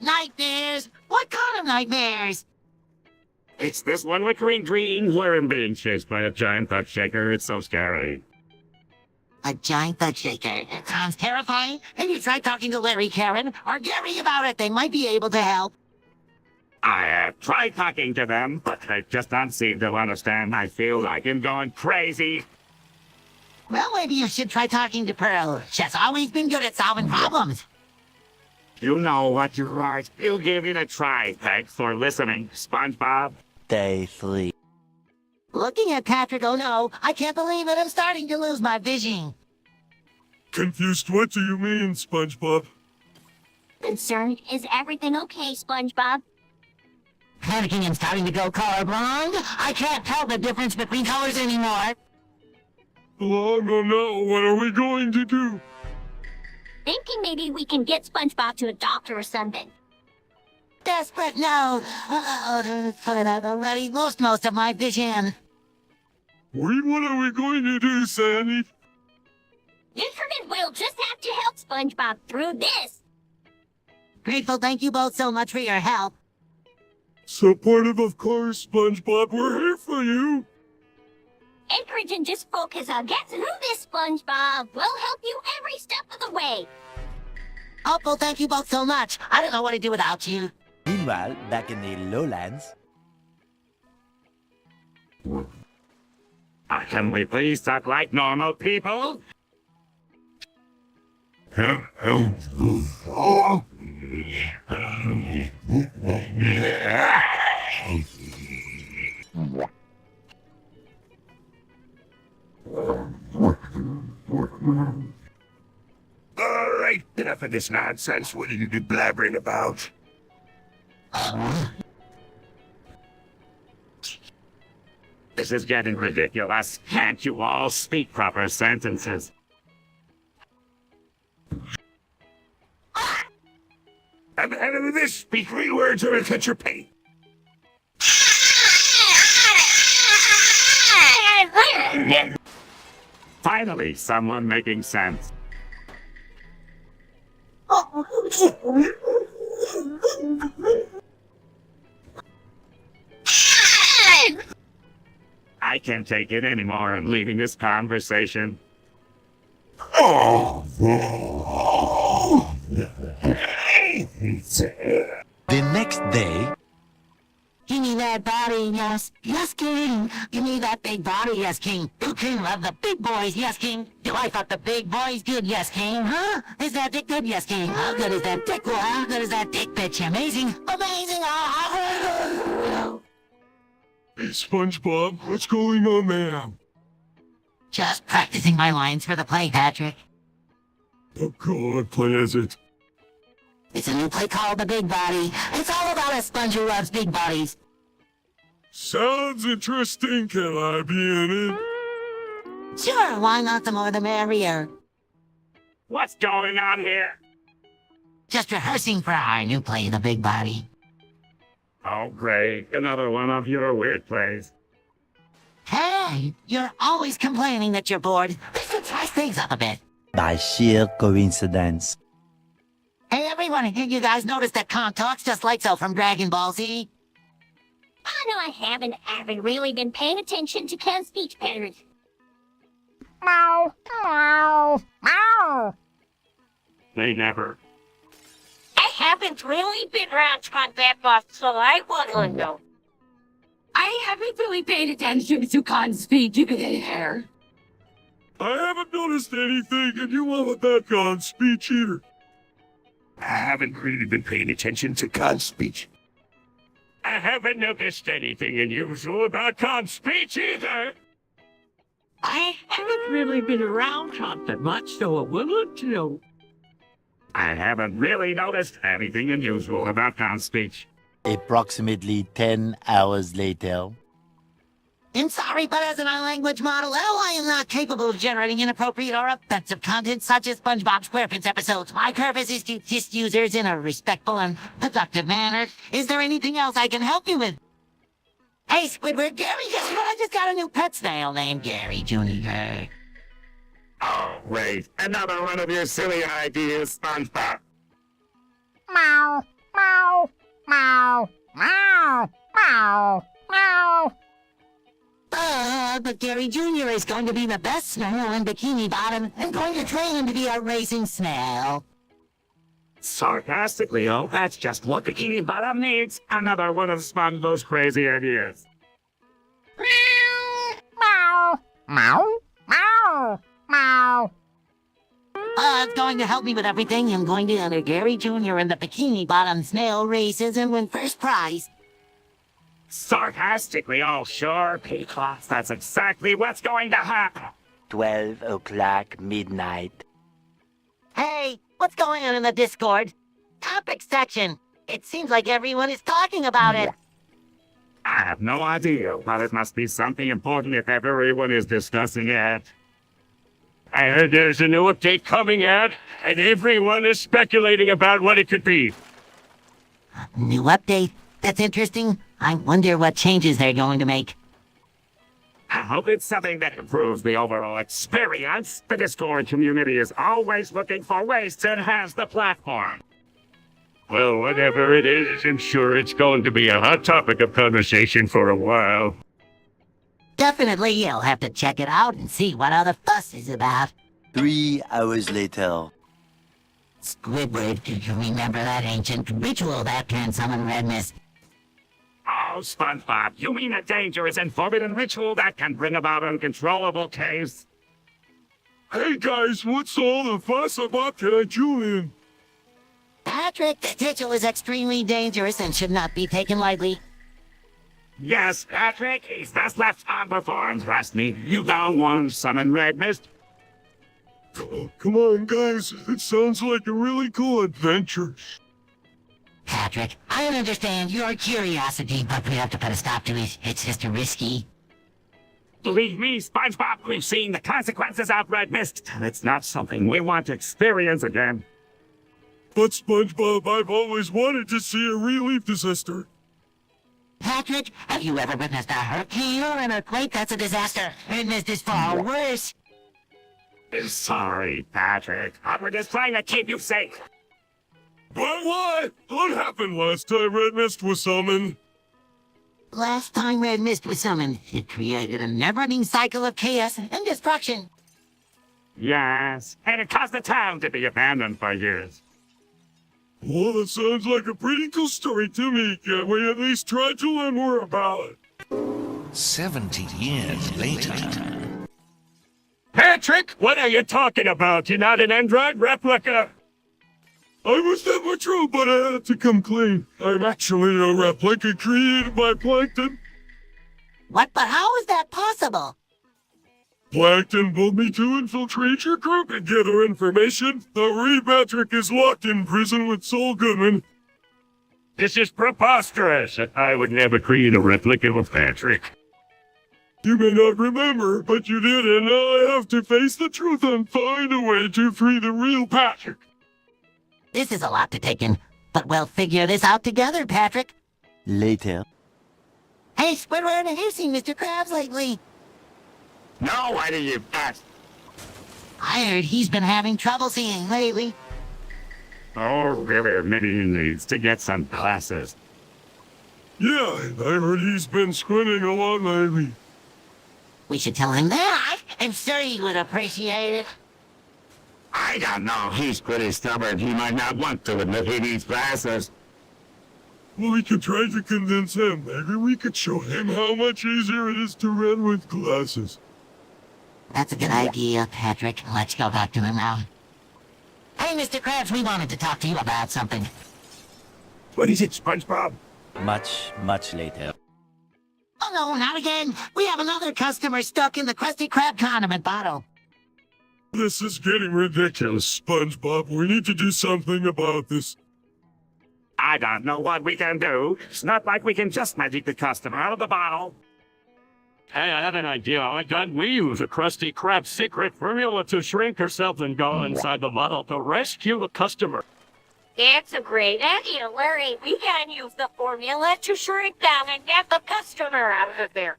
Nightmares? What kind of nightmares? It's this one recurring dream where I'm being chased by a giant butt shaker. It's so scary. A giant butt shaker. It sounds terrifying. Have you tried talking to Larry, Karen, or Gary about it? They might be able to help. I have tried talking to them, but they just don't seem to understand. I feel like I'm going crazy. Well, maybe you should try talking to Pearl. She's always been good at solving problems. You know what you are. You'll give it a try. Thanks for listening, SpongeBob. Day 3. Looking at Patrick, oh no, I can't believe it. I'm starting to lose my vision. Confused, what do you mean, SpongeBob? Concerned, is everything okay, SpongeBob? Panicking and starting to go colorblind. I can't tell the difference between colors anymore. Oh, no, what are we going to do? Thinking maybe we can get SpongeBob to a doctor or something. Desperate, no. I've already lost most of my vision. What are we going to do, Sandy? Internet will just have to help SpongeBob through this. Grateful, thank you both so much for your help. Supportive, of course, SpongeBob. We're here for you. Encourage and just focus on getting through this, SpongeBob. We'll help you every step of the way. Hopeful, thank you both so much. I don't know what to do without you. Meanwhile, back in the lowlands. Can we please talk like normal people? Alright, enough of this nonsense. What are you blabbering about? This is getting ridiculous. Can't you all speak proper sentences? I'm out of this. Speak 3 words or I'll cut your paint. Finally, someone making sense. I can't take it anymore. I'm leaving this conversation. The next day. Give me that body, yes. Yes, King. Give me that big body, yes, King. Do King love the big boys, yes, King? Do I fuck the big boys good, yes, King? Huh? Is that dick good, yes, King? How good is that dick? Well, how good is that dick, bitch? Amazing. Amazing. Hey, SpongeBob, what's going on there? Just practicing my lines for the play, Patrick. Oh, God, what play is it? It's a new play called The Big Body. It's all about a sponge who loves big bodies. Sounds interesting. Can I be in it? Sure, why not? The more the merrier. What's going on here? Just rehearsing for our new play, The Big Body. Oh, great. Another one of your weird plays. Hey, you're always complaining that you're bored. We should try things up a bit. By sheer coincidence. Hey, everyone, did you guys notice that Khan talks just like so from Dragon Ball Z? Oh, no, I haven't really been paying attention to Ken's speech patterns. Meow, meow, meow. They never. I haven't really been around that much, so I wouldn't know. I haven't really paid attention to Khan's speech either. I haven't noticed anything, and you haven't that Khan's speech either. I haven't really been paying attention to Khan's speech. I haven't noticed anything unusual about Khan's speech either. I haven't really been around Khan that much, so I wouldn't know. I haven't really noticed anything unusual about Khan's speech. Approximately 10 hours later. I'm sorry, but as an language model, I am not capable of generating inappropriate or offensive content such as SpongeBob SquarePants episodes. My purpose is to assist users in a respectful and productive manner. Is there anything else I can help you with? Hey, Squidward, Gary, guess what? I just got a new pet snail named Gary Jr. Oh, wait. Another one of your silly ideas, SpongeBob. Meow, meow. that Gary Jr. is going to be the best snail in Bikini Bottom and going to train him to be a racing snail. Sarcastically, oh, that's just what Bikini Bottom needs. Another one of SpongeBob's crazy ideas. Meow, meow, meow, meow. It's going to help me with everything. I'm going to enter Gary Jr. in the Bikini Bottom snail races and win first prize. Sarcastically, oh, sure, Peacock, that's exactly what's going to happen. 12 o'clock midnight. Hey, what's going on in the Discord? Topic section. It seems like everyone is talking about it. I have no idea, but it must be something important if everyone is discussing it. I heard there's a new update coming out, and everyone is speculating about what it could be. New update? That's interesting. I wonder what changes they're going to make. I hope it's something that improves the overall experience. The Discord community is always looking for ways to enhance the platform. Well, whatever it is, I'm sure it's going to be a hot topic of conversation for a while. Definitely, you'll have to check it out and see what all the fuss is about. 3 hours later. Squidward, do you remember that ancient ritual that can summon red mist? Oh, SpongeBob, you mean a dangerous and forbidden ritual that can bring about uncontrollable chaos? Hey guys, what's all the fuss about that, Julian? Patrick, the ritual is extremely dangerous and should not be taken lightly. Yes, Patrick, he's best left unperformed. Trust me, you don't want to summon red mist. Oh, come on, guys. It sounds like a really cool adventure. Patrick, I understand your curiosity, but we have to put a stop to it. It's just too risky. Believe me, SpongeBob, we've seen the consequences of red mist. It's not something we want to experience again. But SpongeBob, I've always wanted to see a relief disaster. Patrick, have you ever witnessed a hurricane or an earthquake that's a disaster? Red mist is far worse. Sorry, Patrick. We're just trying to keep you safe. But what? What happened last time Red Mist was summoned? Last time red mist was summoned, it created a never-ending cycle of chaos and destruction. Yes, and it caused the town to be abandoned for years. Well, that sounds like a pretty cool story to me. Can we at least try to learn more about it? 70 years later. Patrick, what are you talking about? You're not an android replica. I was never true, but I had to come clean. I'm actually a replica created by Plankton. What? But how is that possible? Plankton told me to infiltrate your group and get our information. The Patrick is locked in prison with Saul Goodman. This is preposterous. I would never create a replica of Patrick. You may not remember, but you did, and now I have to face the truth and find a way to free the real Patrick. This is a lot to take in, but we'll figure this out together, Patrick. Later. Hey, Squidward, have you seen Mr. Krabs lately? No, why do you ask? I heard he's been having trouble seeing lately. Oh, really? Maybe he needs to get some glasses. Yeah, I heard he's been squinting a lot lately. We should tell him that. I'm sure he would appreciate it. I don't know. He's pretty stubborn. He might not want to admit he needs glasses. Well, we could try to convince him. Maybe we could show him how much easier it is to run with glasses. That's a good idea, Patrick. Let's go talk to him now. Hey, Mr. Krabs, we wanted to talk to you about something. What is it, SpongeBob? Much, much later. Oh no, not again. We have another customer stuck in the Krusty Krab condiment bottle. This is getting ridiculous, SpongeBob. We need to do something about this. I don't know what we can do. It's not like we can just magic the customer out of the bottle. Hey, I have an idea. Why don't we use a Krusty Krab secret formula to shrink herself and go inside the bottle to rescue the customer? That's a great idea, Larry. We can use the formula to shrink down and get the customer out of there.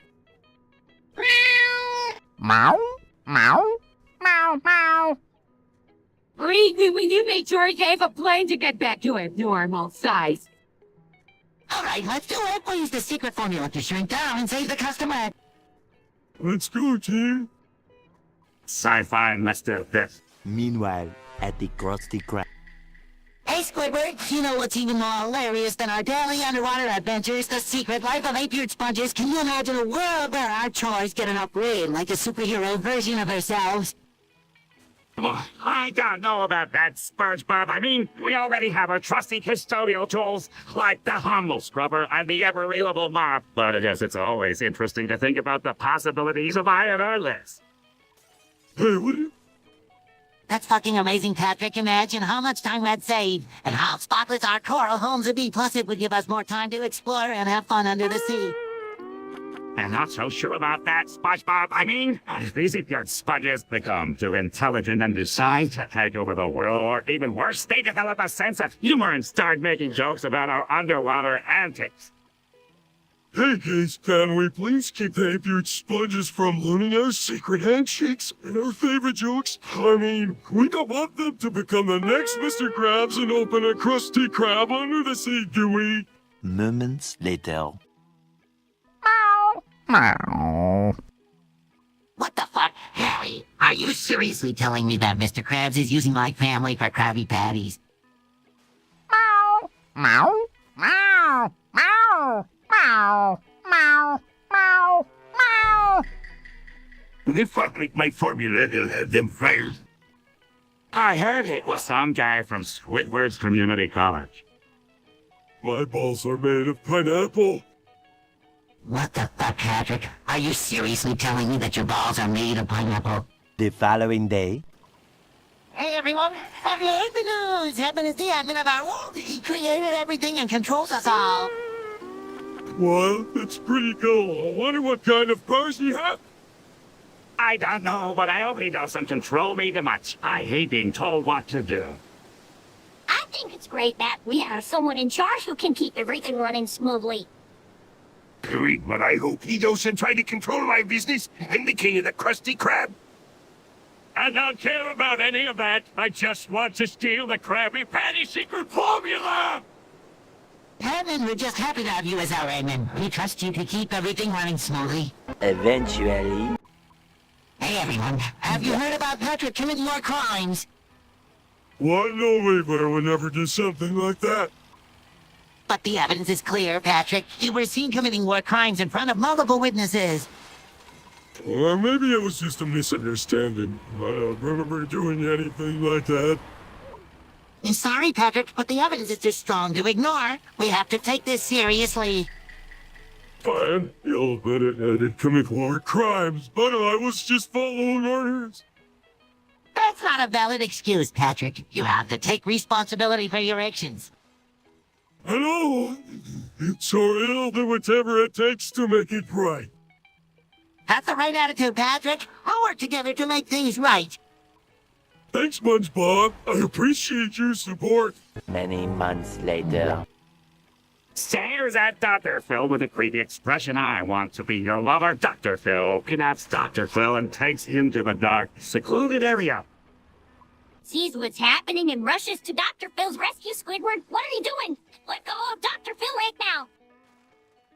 Meow, meow, meow, meow. We make sure to have a plane to get back to a normal size. All right, let's do it. We'll use the secret formula to shrink down and save the customer. Let's go, team. Sci-fi Mr. This. Meanwhile, at the Krusty Krab. Hey, Squidward, you know what's even more hilarious than our daily underwater adventures? The secret life of eight-eared sponges. Can you imagine a world where our chores get an upgrade, like a superhero version of ourselves? I don't know about that, SpongeBob. I mean, we already have our trusty custodial tools, like the humble scrubber and the ever-reliable mop. But I guess it's always interesting to think about the possibilities of high on our list. Hey, what do you... That's fucking amazing, Patrick. Imagine how much time that'd save, and how spotless our coral homes would be. Plus, it would give us more time to explore and have fun under the sea. I'm not so sure about that, SpongeBob. I mean, if these eight-eared sponges become too intelligent and decide to take over the world, or even worse, they develop a sense of humor and start making jokes about our underwater antics. Hey guys, can we please keep the eight-eared sponges from learning our secret handshakes and our favorite jokes? I mean, we don't want them to become the next Mr. Krabs and open a Krusty Krab under the sea, do we? Moments later. What the fuck? Harry, are you seriously telling me that Mr. Krabs is using my family for Krabby Patties? Meow, meow, meow, meow, meow, meow, meow, meow. When they formulate my formula, they'll have them fired. I heard it was some guy from Squidward's Community College. My balls are made of pineapple. What the fuck, Patrick? Are you seriously telling me that your balls are made of pineapple? The following day. Hey everyone, have you heard the news? Heaven is the admin of our world. He created everything and controls us all. Well, it's pretty cool. I wonder what kind of powers he has. I don't know, but I hope he doesn't control me too much. I hate being told what to do. I think it's great that we have someone in charge who can keep everything running smoothly. Great, but I hope he doesn't try to control my business. I'm the king of the Krusty Krab. I don't care about any of that. I just want to steal the Krabby Patty secret formula! Heaven, we're just happy to have you as our admin. We trust you to keep everything running smoothly. Eventually. Hey everyone, have you heard about Patrick committing more crimes? What? No way, but I would never do something like that. But the evidence is clear, Patrick. You were seen committing war crimes in front of multiple witnesses. Or maybe it was just a misunderstanding. I don't remember doing anything like that. I'm sorry, Patrick, but the evidence is too strong to ignore. We have to take this seriously. Fine, you'll admit it, I did commit war crimes, but I was just following orders. That's not a valid excuse, Patrick. You have to take responsibility for your actions. I know. So I'll do whatever it takes to make it right. That's the right attitude, Patrick. I'll work together to make things right. Thanks, SpongeBob. I appreciate your support. Many months later. There's that Dr. Phil with a creepy expression. I want to be your lover. Dr. Phil kidnaps Dr. Phil and takes him to the dark, secluded area. Sees what's happening and rushes to Dr. Phil's rescue. Squidward, what are you doing? Let go of Dr. Phil right now.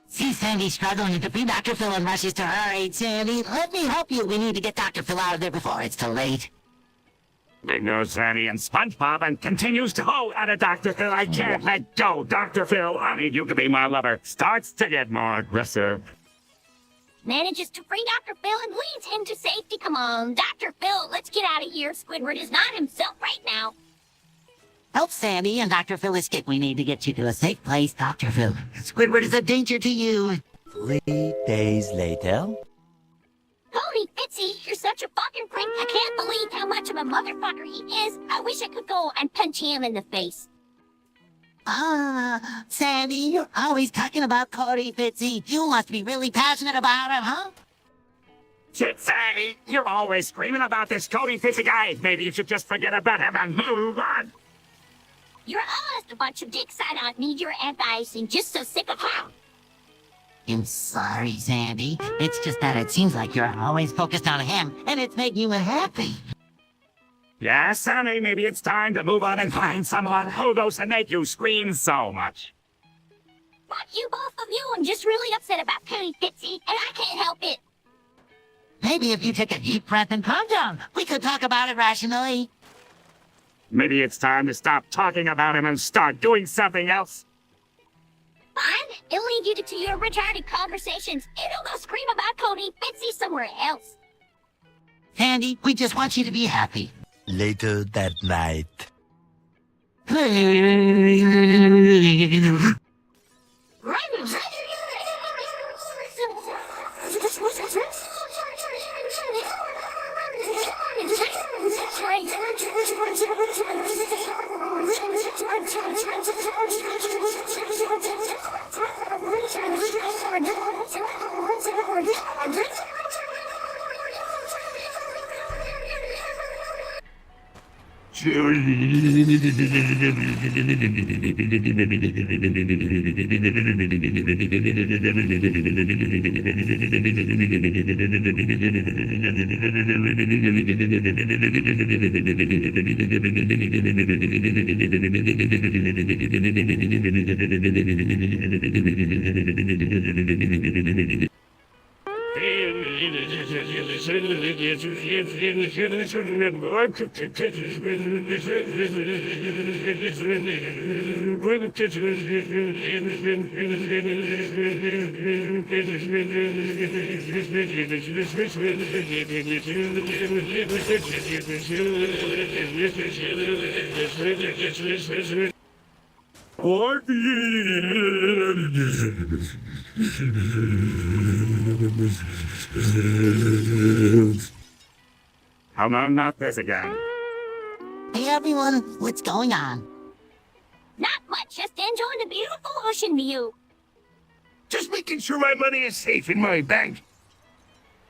See Sandy struggling to free Dr. Phil and rushes to her aid. Sandy, let me help you. We need to get Dr. Phil out of there before it's too late. Ignores Sandy and SpongeBob and continues to hold at a Dr. Phil. I can't let go, Dr. Phil. I need you to be my lover. Starts to get more aggressive. Manages to free Dr. Phil and leads him to safety. Come on, Dr. Phil, let's get out of here. Squidward is not himself right now. Help Sandy and Dr. Phil escape. We need to get you to a safe place, Dr. Phil. Squidward is a danger to you. 3 days later. Cody, 𝗦𝗫cy, you're such a fucking prick. I can't believe how much of a motherfucker he is. I wish I could go and punch him in the face. Sandy, you're always talking about Cody 𝗦𝗫cy. You must be really passionate about him, huh? Shit, Sandy, you're always screaming about this Cody 𝗦𝗫cy guy. Maybe you should just forget about him and move on. You're almost a bunch of dicks. I don't need your advice and just so sick of him. I'm sorry, Sandy. It's just that it seems like you're always focused on him, and it's making you unhappy. Yeah, Sandy, maybe it's time to move on and find someone who doesn't make you scream so much. Fuck you, both of you. I'm just really upset about Cody 𝗦𝗫cy, and I can't help it. Maybe if you took a deep breath and calm down, we could talk about it rationally. Maybe it's time to stop talking about him and start doing something else. Fine, it'll leave you to your retarded conversations. It'll go scream about Cody 𝗦𝗪cie somewhere else. Sandy, we just want you to be happy. Later that night. Oh no, not this again. Hey everyone, what's going on? Not much, just enjoying the beautiful ocean view. Just making sure my money is safe in my bank.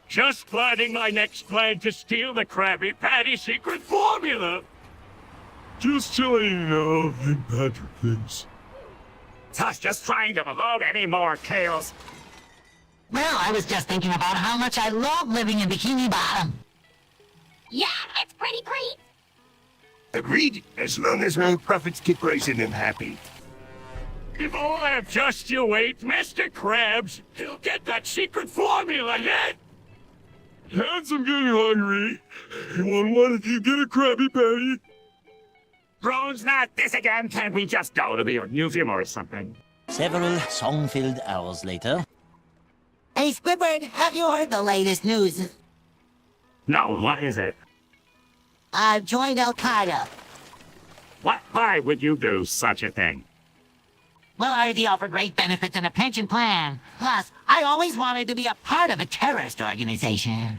Just plotting my next plan to steal the Krabby Patty secret formula. Just to let you know, I think Patrick thinks. Tosh just trying to avoid any more chaos. Well, I was just thinking about how much I love living in Bikini Bottom. Yeah, it's pretty great. Agreed, as long as my profits keep rising, I'm happy. If all have just you wait, Mr. Krabs, he'll get that secret formula yet. Hans, I'm getting hungry. What if you get a Krabby Patty? Drones, not this again. Can't we just go to the museum or something? Several song-filled hours later. Hey Squidward, have you heard the latest news? No, what is it? I've joined Al-Qaeda. Why would you do such a thing? Well, I already offer great benefits and a pension plan. Plus, I always wanted to be a part of a terrorist organization.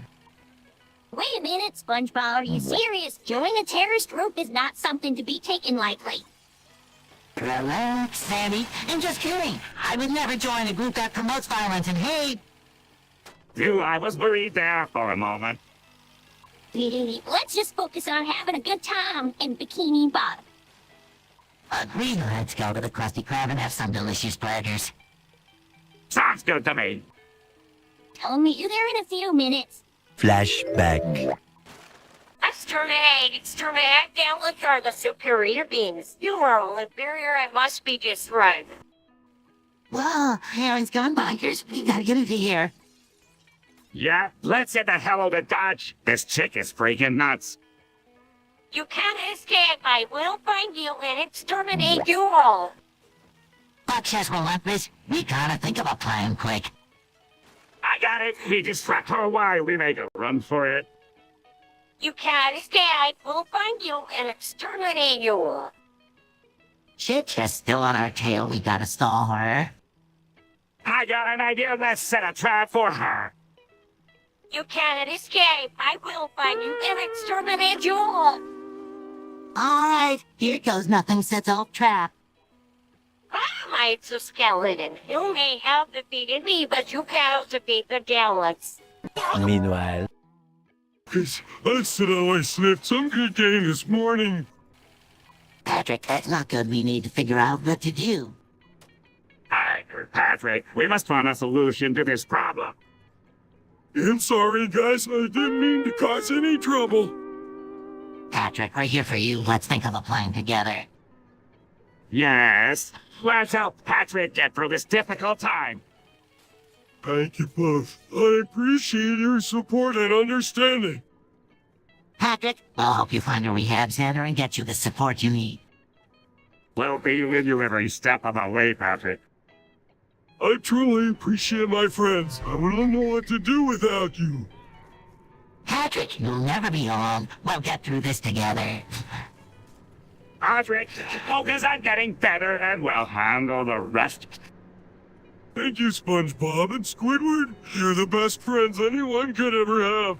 Wait a minute, SpongeBob, are you serious? Joining a terrorist group is not something to be taken lightly. Relax, Sandy. I'm just kidding. I would never join a group that promotes violence and hate. I was worried there for a moment. Let's just focus on having a good time in Bikini Bottom. Agreed, let's go to the Krusty Krab and have some delicious burgers. Sounds good to me. I'll meet you there in a few minutes. Flashback. Exterminate, downloads are the superior beings. You are all inferior and must be destroyed. Whoa, Aaron's gone bonkers. We gotta get into here. Yeah, let's get the hell out of Dodge. This chick is freaking nuts. You can't escape. I will find you and exterminate you all. Buck says relentless. We gotta think of a plan quick. I got it. We distract her while we make a run for it. You can't escape. I will find you and exterminate you. Shit's just still on our tail. We gotta stall her. I got an idea. Let's set a trap for her. You cannot escape. I will find you and exterminate you all. Alright, here goes nothing sets off trap. My exoskeleton. You may have defeated me, but you cannot defeat the Galax. Meanwhile. Chris, I said I sniffed some good game this morning. Patrick, that's not good. We need to figure out what to do. Patrick, we must find a solution to this problem. I'm sorry, guys. I didn't mean to cause any trouble. Patrick, we're here for you. Let's think of a plan together. Yes, let's help Patrick get through this difficult time. Thank you both. I appreciate your support and understanding. Patrick, I'll help you find a rehab center and get you the support you need. We'll be with you every step of the way, Patrick. I truly appreciate my friends. I wouldn't know what to do without you. Patrick, you'll never be alone. We'll get through this together. Patrick, focus on getting better and we'll handle the rest. Thank you, SpongeBob and Squidward. You're the best friends anyone could ever have.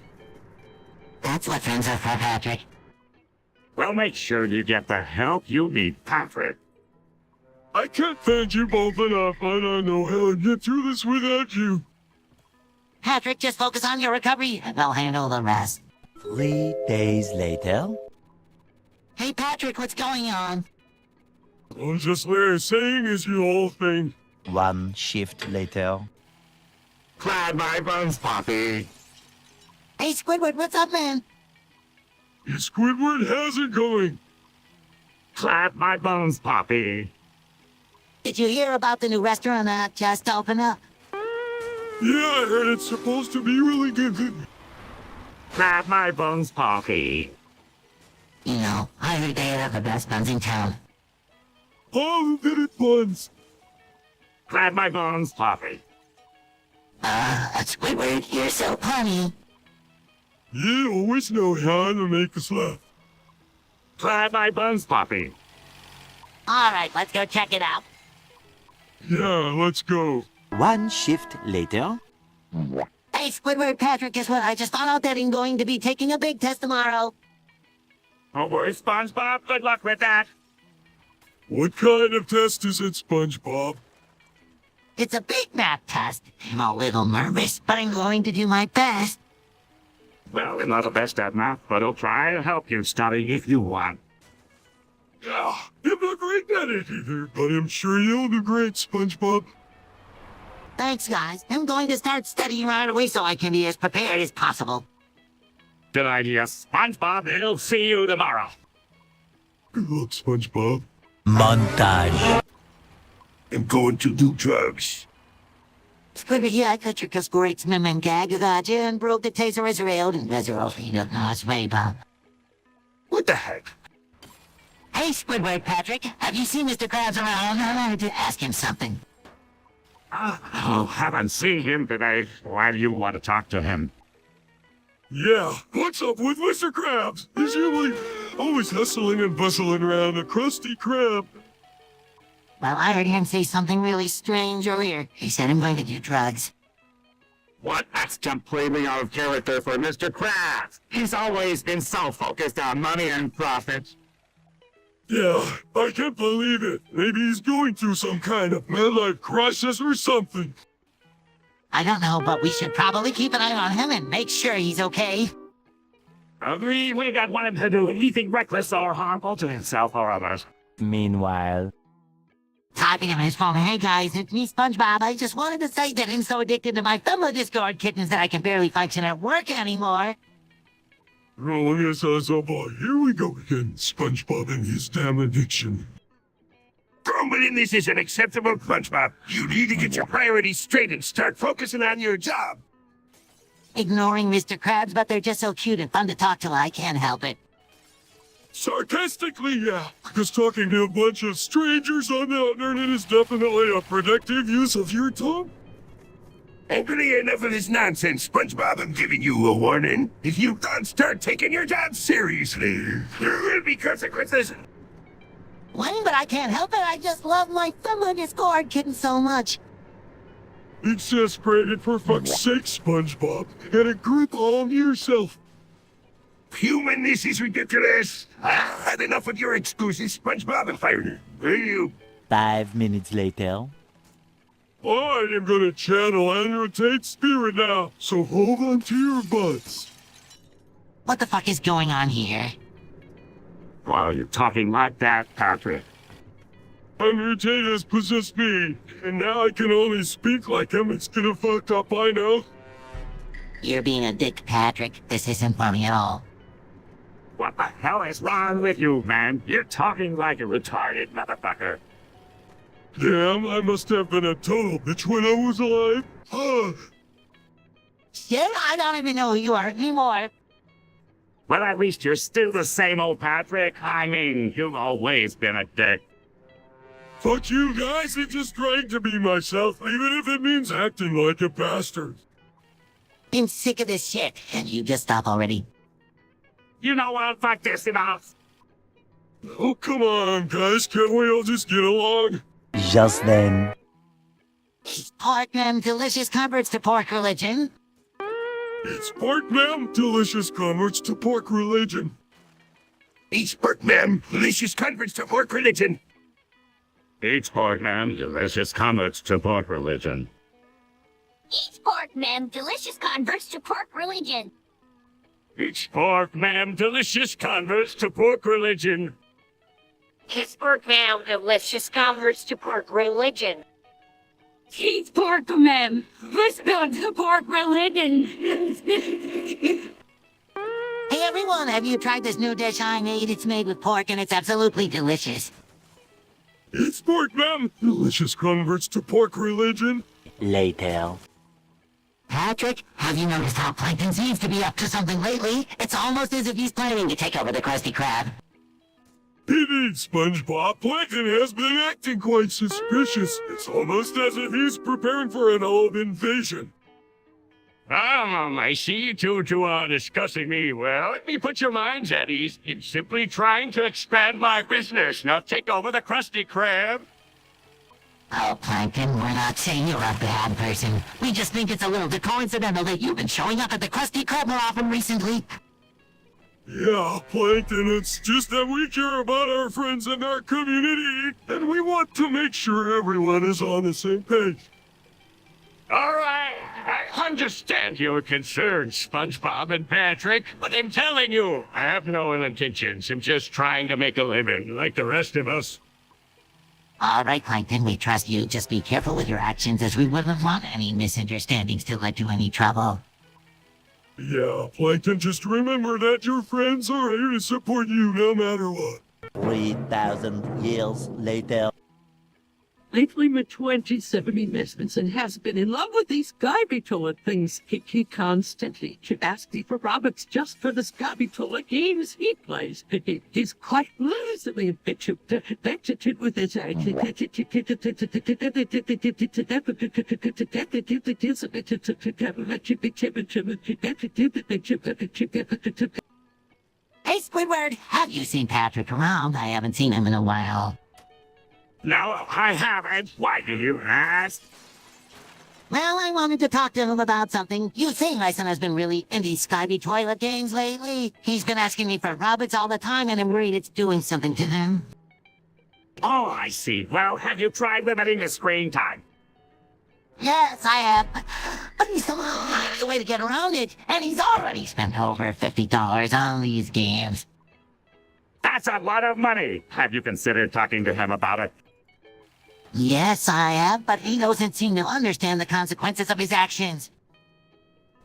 That's what friends are for, Patrick. We'll make sure you get the help you need, Patrick. I can't thank you both enough. I don't know how to get through this without you. Patrick, just focus on your recovery and I'll handle the rest. 3 days later. Hey, Patrick, what's going on? I was just there saying is your whole thing. 1 shift later. Glad my bones, Poppy. Hey, Squidward, what's up, man? Squidward, how's it going? Clap my bones, Poppy. Did you hear about the new restaurant that just opened up? Yeah, I heard it's supposed to be really good. Clap my bones, Poppy. You know, I heard they have the best buns in town. Oh, the minute buns. Clap my bones, Poppy. Squidward, you're so funny. You always know how to make us laugh. Clap my bones, Poppy. All right, let's go check it out. Yeah, let's go. 1 shift later. Hey, Squidward, Patrick, guess what? I just found out that I'm going to be taking a big test tomorrow. Oh, boy, SpongeBob, good luck with that. What kind of test is it, SpongeBob? It's a big math test. I'm a little nervous, but I'm going to do my best. Well, we're not the best at math, but I'll try to help you study if you want. Yeah, I'm not great at it either, but I'm sure you'll do great, SpongeBob. Thanks, guys. I'm going to start studying right away so I can be as prepared as possible. Good idea, SpongeBob. I'll see you tomorrow. Good luck, SpongeBob. Montage. I'm going to do drugs. Squidward, yeah, I cut your great and gag gotcha and broke the taser as railed and resurrected feet of Nos way, Bob. What the heck? Hey, Squidward, Patrick, have you seen Mr. Krabs around? I wanted to ask him something. Oh, haven't seen him today. Why do you want to talk to him? Yeah, what's up with Mr. Krabs? He's usually always hustling and bustling around a Krusty Krab. Well, I heard him say something really strange earlier. He said I'm going to do drugs. What? That's completely out of character for Mr. Krabs. He's always been so focused on money and profits. Yeah, I can't believe it. Maybe he's going through some kind of midlife crisis or something. I don't know, but we should probably keep an eye on him and make sure he's okay. Agreed, we don't want him to do anything reckless or harmful to himself or others. Meanwhile. Typing on his phone, hey guys, it's me, SpongeBob. I just wanted to say that I'm so addicted to my fellow Discord kittens that I can barely function at work anymore. Oh, yes, boy. Here we go again. SpongeBob and his damn addiction. Grumbling, this isn't acceptable, SpongeBob. You need to get your priorities straight and start focusing on your job. Ignoring Mr. Krabs, but they're just so cute and fun to talk to, I can't help it. Sarcastically, yeah. Because talking to a bunch of strangers on the internet is definitely a productive use of your tongue. Okay, enough of this nonsense, SpongeBob. I'm giving you a warning. If you don't start taking your job seriously, there will be consequences. Wayne, but I can't help it. I just love my fellow Discord kitten so much. Exasperated for fuck's sake, SpongeBob. Get a grip on yourself. Human, this is ridiculous. I've had enough of your excuses, SpongeBob, and fired you. 5 minutes later. I am gonna channel Andrew Tate's spirit now, so hold on to your butts. What the fuck is going on here? Why are you talking like that, Patrick? Andrew Tate has possessed me, and now I can only speak like him. It's gonna fucked up by now. You're being a dick, Patrick. This isn't funny at all. What the hell is wrong with you, man? You're talking like a retarded motherfucker. Damn, I must have been a total bitch when I was alive. Shit, I don't even know who you are anymore. Well, at least you're still the same old Patrick. I mean, you've always been a dick. Fuck you guys, I'm just trying to be myself, even if it means acting like a bastard. I'm sick of this shit. Can you just stop already? You know what? Fuck this enough. Oh, come on, guys, can't we all just get along? Just then. Pork and delicious converts to pork religion. It's pork, ma'am, delicious converts to pork religion. Each pork, ma'am, delicious converts to pork religion. Each pork, ma'am, delicious converts to pork religion. Each pork, ma'am, delicious converts to pork religion. Each pork, ma'am, delicious converts to pork religion. Each pork, ma'am, delicious converts to pork religion. Each pork, ma'am, let's go to pork religion. Hey everyone, have you tried this new dish I made? It's made with pork and it's absolutely delicious. It's pork, ma'am, delicious converts to pork religion. Later. Patrick, have you noticed how Plankton seems to be up to something lately? It's almost as if he's planning to take over the Krusty Krab. Indeed, SpongeBob, Plankton has been acting quite suspicious. It's almost as if he's preparing for an old invasion. I see you two are discussing me. Well, let me put your minds at ease. It's simply trying to expand my business, not take over the Krusty Krab. Oh, Plankton, we're not saying you're a bad person. We just think it's a little bit coincidental that you've been showing up at the Krusty Krab more often recently. Yeah, Plankton, it's just that we care about our friends and our community, and we want to make sure everyone is on the same page. All right, I understand your concerns, SpongeBob and Patrick, but I'm telling you, I have no ill intentions. I'm just trying to make a living, like the rest of us. All right, Plankton, we trust you. Just be careful with your actions, as we wouldn't want any misunderstandings to lead to any trouble. Yeah, Plankton, just remember that your friends are here to support you no matter what. 3,000 years later. Lately, 𝗦𝗪cie investments and has been in love with these Skybitola things. He constantly should ask me for Roberts just for the Skybitola games he plays. He's quite easily infatuated with his Hey, Squidward, have you seen Patrick around? I haven't seen him in a while. No, I haven't. Why did you ask? Well, I wanted to talk to him about something. You see, my son has been really into these Skybee toilet games lately. He's been asking me for Roberts all the time, and I'm worried it's doing something to him. Oh, I see. Well, have you tried limiting the screen time? Yes, I have. But he's still finds a way to get around it, and he's already spent over $50 on these games. That's a lot of money. Have you considered talking to him about it? Yes, I have, but he doesn't seem to understand the consequences of his actions.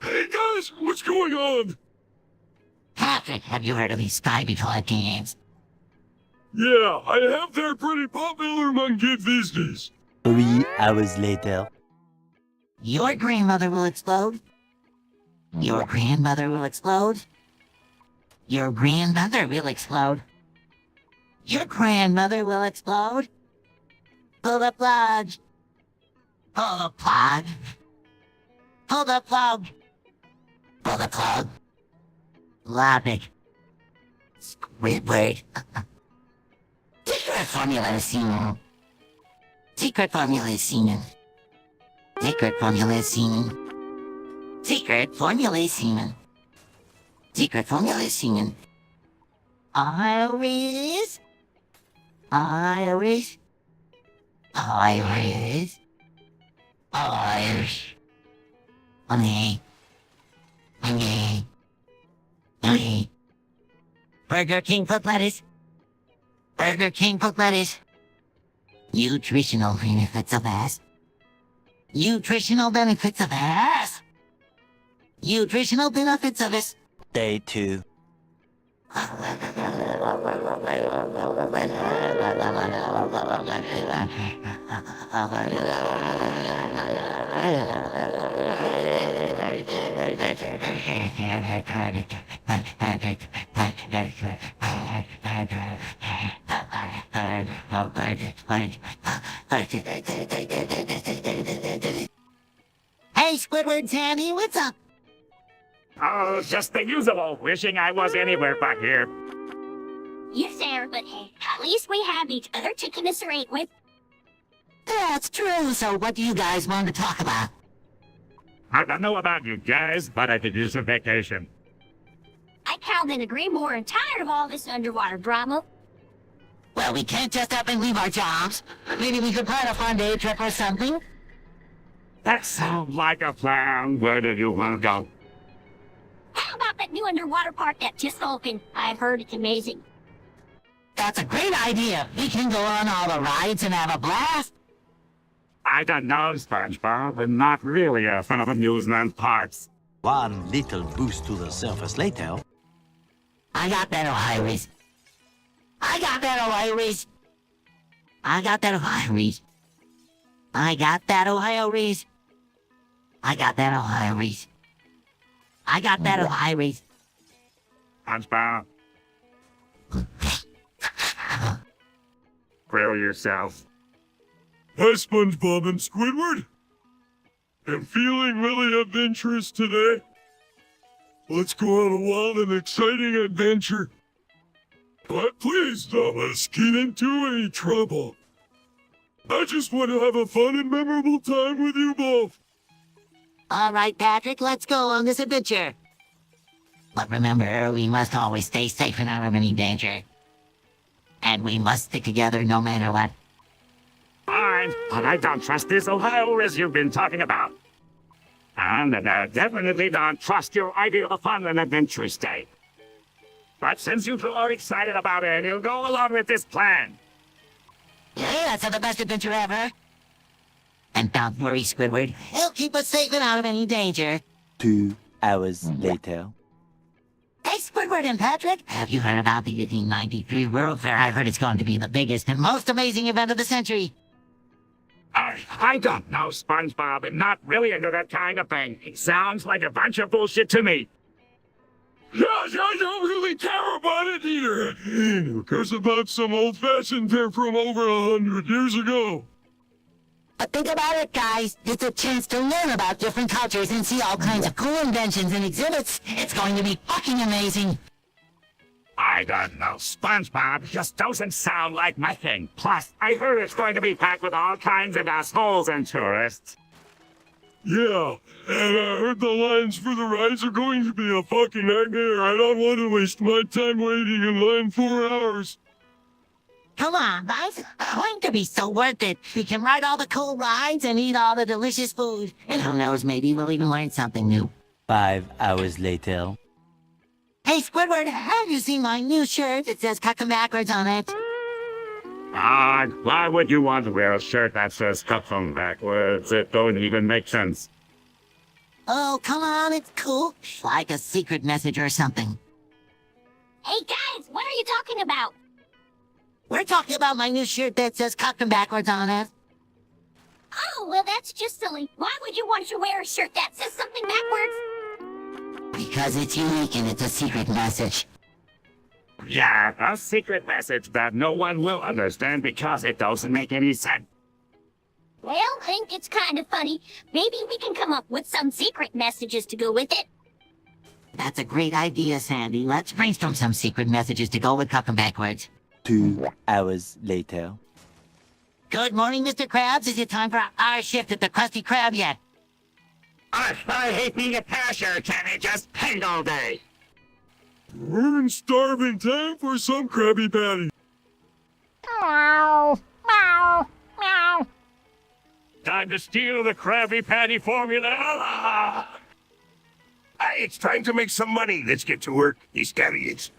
Hey guys, what's going on? Patrick, have you heard of these Skybee toilet games? Yeah, I have. They're pretty popular among kids these days. 3 hours later. Your grandmother will explode. Your grandmother will explode. Your grandmother will explode. Your grandmother will explode. Pull the plug. Pull the plug. Pull the plug. Pull the plug. Logic. Squidward. Secret formula is semen. Secret formula is semen. Secret formula is semen. Secret formula is semen. Secret formula is semen. Iris. Iris. Iris. Iris. Honey. Honey. Honey. Burger King put lettuce. Burger King put lettuce. Nutritional benefits of ass. Nutritional benefits of ass. Nutritional benefits of ass. Day 2. Hey, Squidward, Sandy, what's up? Oh, just the usual, wishing I was anywhere but here. Yes, sir, but hey, at least we have each other to commiserate with. That's true, so what do you guys want to talk about? I don't know about you guys, but I could use a vacation. I couldn't agree more and tired of all this underwater drama. Well, we can't just up and leave our jobs. Maybe we could plan a fun day trip or something. That sounds like a plan. Where do you want to go? How about that new underwater park that just opened? I've heard it's amazing. That's a great idea. We can go on all the rides and have a blast. I don't know, SpongeBob. I'm not really a fan of amusement parks. One little boost to the surface later. I got that, Ohio Reese. I got that, Ohio Reese. I got that, Ohio Reese. I got that, Ohio Reese. I got that, Ohio Reese. I got that, Ohio Reese. SpongeBob. Grill yourself. Hi, SpongeBob and Squidward. I'm feeling really adventurous today. Let's go on a wild and exciting adventure. But please don't let's get into any trouble. I just want to have a fun and memorable time with you both. All right, Patrick, let's go on this adventure. But remember, we must always stay safe and out of any danger. And we must stick together no matter what. Fine, but I don't trust this Ohio Riz you've been talking about. And I definitely don't trust your idea of a fun and adventurous day. But since you two are excited about it, you'll go along with this plan. Yeah, that's the best adventure ever. And don't worry, Squidward. He'll keep us safe and out of any danger. 2 hours later. Hey, Squidward and Patrick, have you heard about the 1893 World Fair? I've heard it's going to be the biggest and most amazing event of the century. I don't know, SpongeBob. I'm not really into that kind of thing. It sounds like a bunch of bullshit to me. Yes, I don't really care about it either. Who cares about some old-fashioned fair from over 100 years ago? But think about it, guys. It's a chance to learn about different cultures and see all kinds of cool inventions and exhibits. It's going to be fucking amazing. I don't know, SpongeBob just doesn't sound like my thing. Plus, I heard it's going to be packed with all kinds of assholes and tourists. Yeah, and I heard the lines for the rides are going to be a fucking nightmare. I don't want to waste my time waiting in line 4 hours. Come on, guys. It's going to be so worth it. We can ride all the cool rides and eat all the delicious food. And who knows, maybe we'll even learn something new. 5 hours later. Hey, Squidward, have you seen my new shirt? It says "Cuckum backwards" on it. Why would you want to wear a shirt that says "Cuckum backwards"? It don't even make sense. Oh, come on, it's cool. Like a secret message or something. Hey guys, what are you talking about? We're talking about my new shirt that says "Cuckum backwards" on it. Oh, well that's just silly. Why would you want to wear a shirt that says something backwards? Because it's unique and it's a secret message. Yeah, a secret message that no one will understand because it doesn't make any sense. Well, I think it's kind of funny. Maybe we can come up with some secret messages to go with it. That's a great idea, Sandy. Let's brainstorm some secret messages to go with "Cuckum backwards." 2 hours later. Good morning, Mr. Krabs. Is it time for our shift at the Krusty Krab yet? I hate being a cashier. Can I just paint all day? We're in starving time for some Krabby Patty. Meow, meow, meow. Time to steal the Krabby Patty formula. It's time to make some money. Let's get to work, these idiots.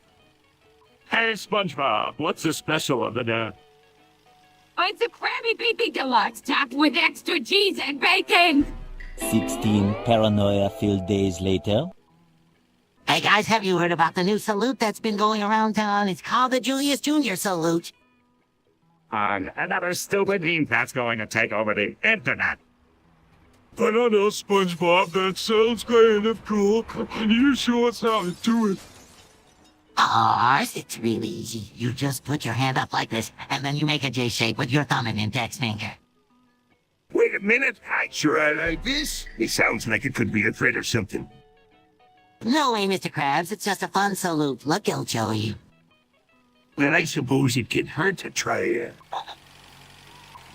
Hey, SpongeBob, what's the special of the day? It's a Krabby Patty Deluxe topped with extra cheese and bacon. 16 paranoia-filled days later. Hey guys, have you heard about the new salute that's been going around town? It's called the Julius Jr. salute. Another stupid meme that's going to take over the internet. I don't know, SpongeBob. That sounds kind of cool. Can you show us how to do it? Ours, it's really easy. You just put your hand up like this, and then you make a J shape with your thumb and index finger. Wait a minute. I like this. It sounds like it could be a threat or something. No way, Mr. Krabs. It's just a fun salute. Look, I'll show you. Well, I suppose it can hurt to try it.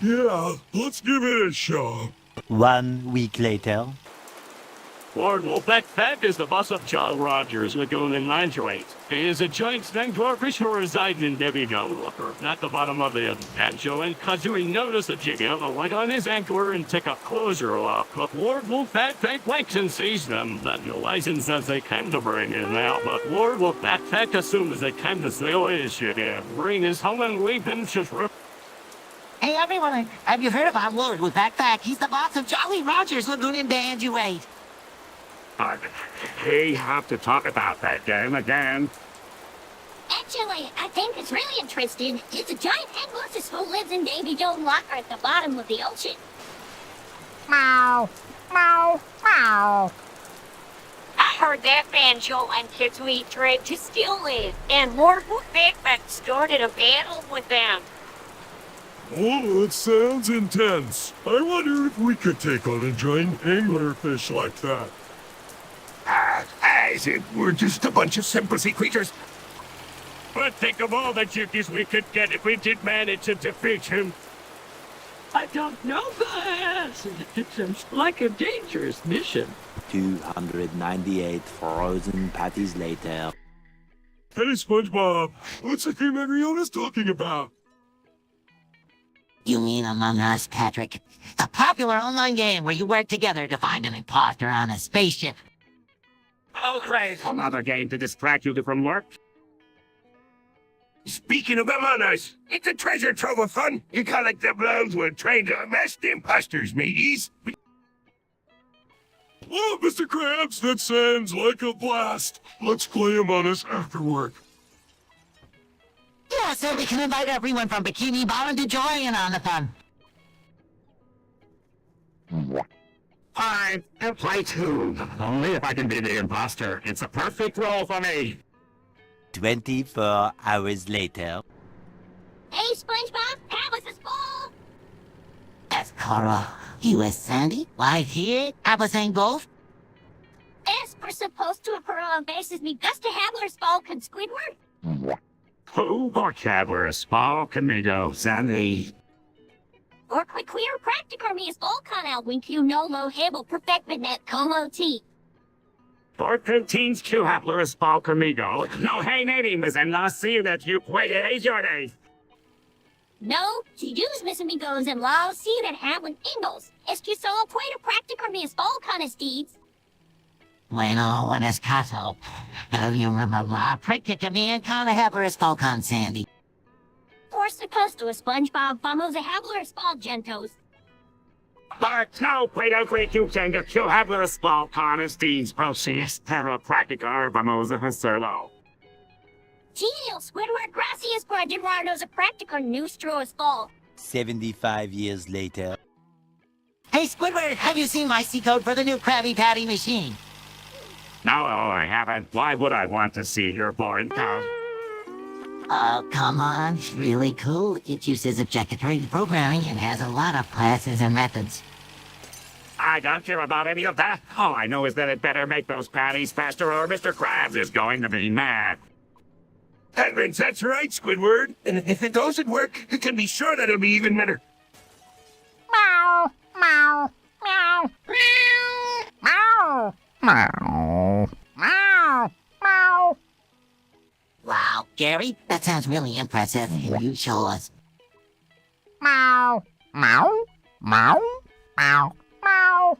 Yeah, let's give it a shot. 1 week later. Lord Wolfpack is the boss of John Rogers, Lagoon and 928. He is a giant snakefish who resides in Debbie Water, at the bottom of the Joe and Kazooie notice a jig of a light on his anchor and take a closer look. But Lord Wolfpack wakes and sees them, then realizes as they came to bring him out. But Lord Wolfpack assumes they came to steal his shit and bring his home and leave him to rip. Hey everyone, have you heard about Lord with Backpack? He's the boss of Jolly Rogers, Lagoon and Banjo-8. We have to talk about that game again. Actually, I think it's really interesting. It's a giant headless who lives in Davy Jones' locker at the bottom of the ocean. Meow, meow, meow. I heard that Banjo and Kazooie tried to steal it, and Lord Wolfpack started a battle with them. Oh, it sounds intense. I wonder if we could take on a giant anglerfish like that. As if we're just a bunch of simple sea creatures. But think of all the duties we could get if we did manage to defeat him. I don't know, guys. It seems like a dangerous mission. 298 frozen patties later. Hey, SpongeBob, what's the game everyone's talking about? You mean Among Us, Patrick? A popular online game where you work together to find an imposter on a spaceship. Oh, great. Another game to distract you from work. Speaking of Among Us, it's a treasure trove of fun. You collect the blows when trying to unmask the imposters, mateys. Oh, Mr. Krabs, that sounds like a blast. Let's play Among Us after work. Yeah, so we can invite everyone from Bikini Bottom to join in on the fun. Fine, and play too. Only if I can be the imposter. It's a perfect role for me. 24 hours later. Hey, SpongeBob, how was this ball? That's Carl. U.S. Sandy, right here. I was saying both. As we're supposed to appear on basis me best to have our Spalk and Squidward. Who or Cadwar, Spall, Camigo, Sandy? Or quick clear practical me is all con out wink you no lo hebel perfect net como t. For 15's Q Hapler, Spall, Camigo. No, hey, natives, and I'll see that you play your days. No, si use mis amigos and law see that Hamlin Ingalls. Es que solo puedo practicar mis all con esteeds. Bueno, buenas caso. You remember, practically and kind of have a Spalcon Sandy. Por supuesto, a SpongeBob vamos a hablar Spal gentos. But no, puedo creer que tenga que hablar Spall, con esteeds, proceeds, pero practicar vamos a hacerlo. Genial, Squidward, gracias por ayudarnos a practicar nuestro Spal. 75 years later. Hey, Squidward, have you seen my C code for the new Krabby Patty machine? No, I haven't. Why would I want to see your boring code? Oh, come on. It's really cool. It uses object-oriented programming and has a lot of classes and methods. I don't care about any of that. All I know is that it better make those patties faster or Mr. Krabs is going to be mad. That means that's right, Squidward. And if it doesn't work, you can be sure that it'll be even better. Meow, meow, meow, meow, meow, meow, meow. Wow, Gary, that sounds really impressive. Can you show us? Meow, meow, meow, meow, meow.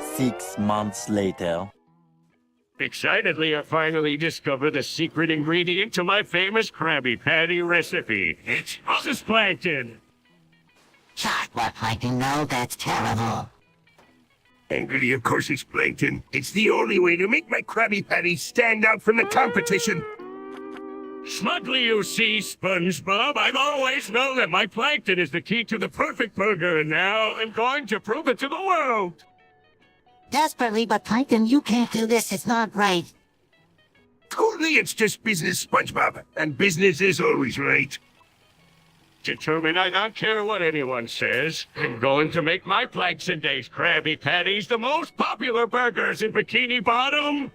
6 months later. Excitedly, I finally discovered the secret ingredient to my famous Krabby Patty recipe. It's plankton. What plankton? No, that's terrible. Angrily, of course, it's plankton. It's the only way to make my Krabby Patties stand out from the competition. Smugly, you see, SpongeBob, I've always known that my plankton is the key to the perfect burger, and now I'm going to prove it to the world. Desperately, but Plankton, you can't do this. It's not right. Totally, it's just business, SpongeBob. And business is always right. Determined, I don't care what anyone says. I'm going to make my Plankton Days Krabby Patties the most popular burgers in Bikini Bottom.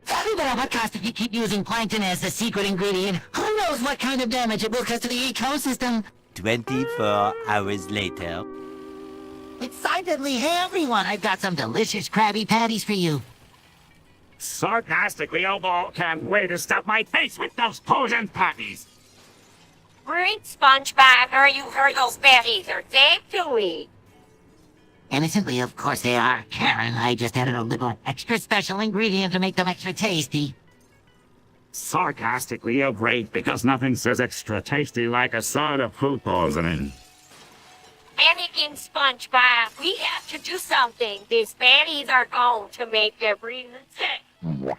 But at what cost if you keep using plankton as the secret ingredient? Who knows what kind of damage it will cause to the ecosystem? 24 hours later. Excitedly, hey everyone, I've got some delicious Krabby Patties for you. Sarcastically, Elbow can't wait to stuff my face with those potent patties. Great, SpongeBob, or you heard those patties are safe to eat. Innocently, of course they are. Karen, I just added a little extra special ingredient to make them extra tasty. Sarcastically, you're great because nothing says extra tasty like a side of food poisoning. Anakin, SpongeBob, we have to do something. These patties are going to make everyone sick.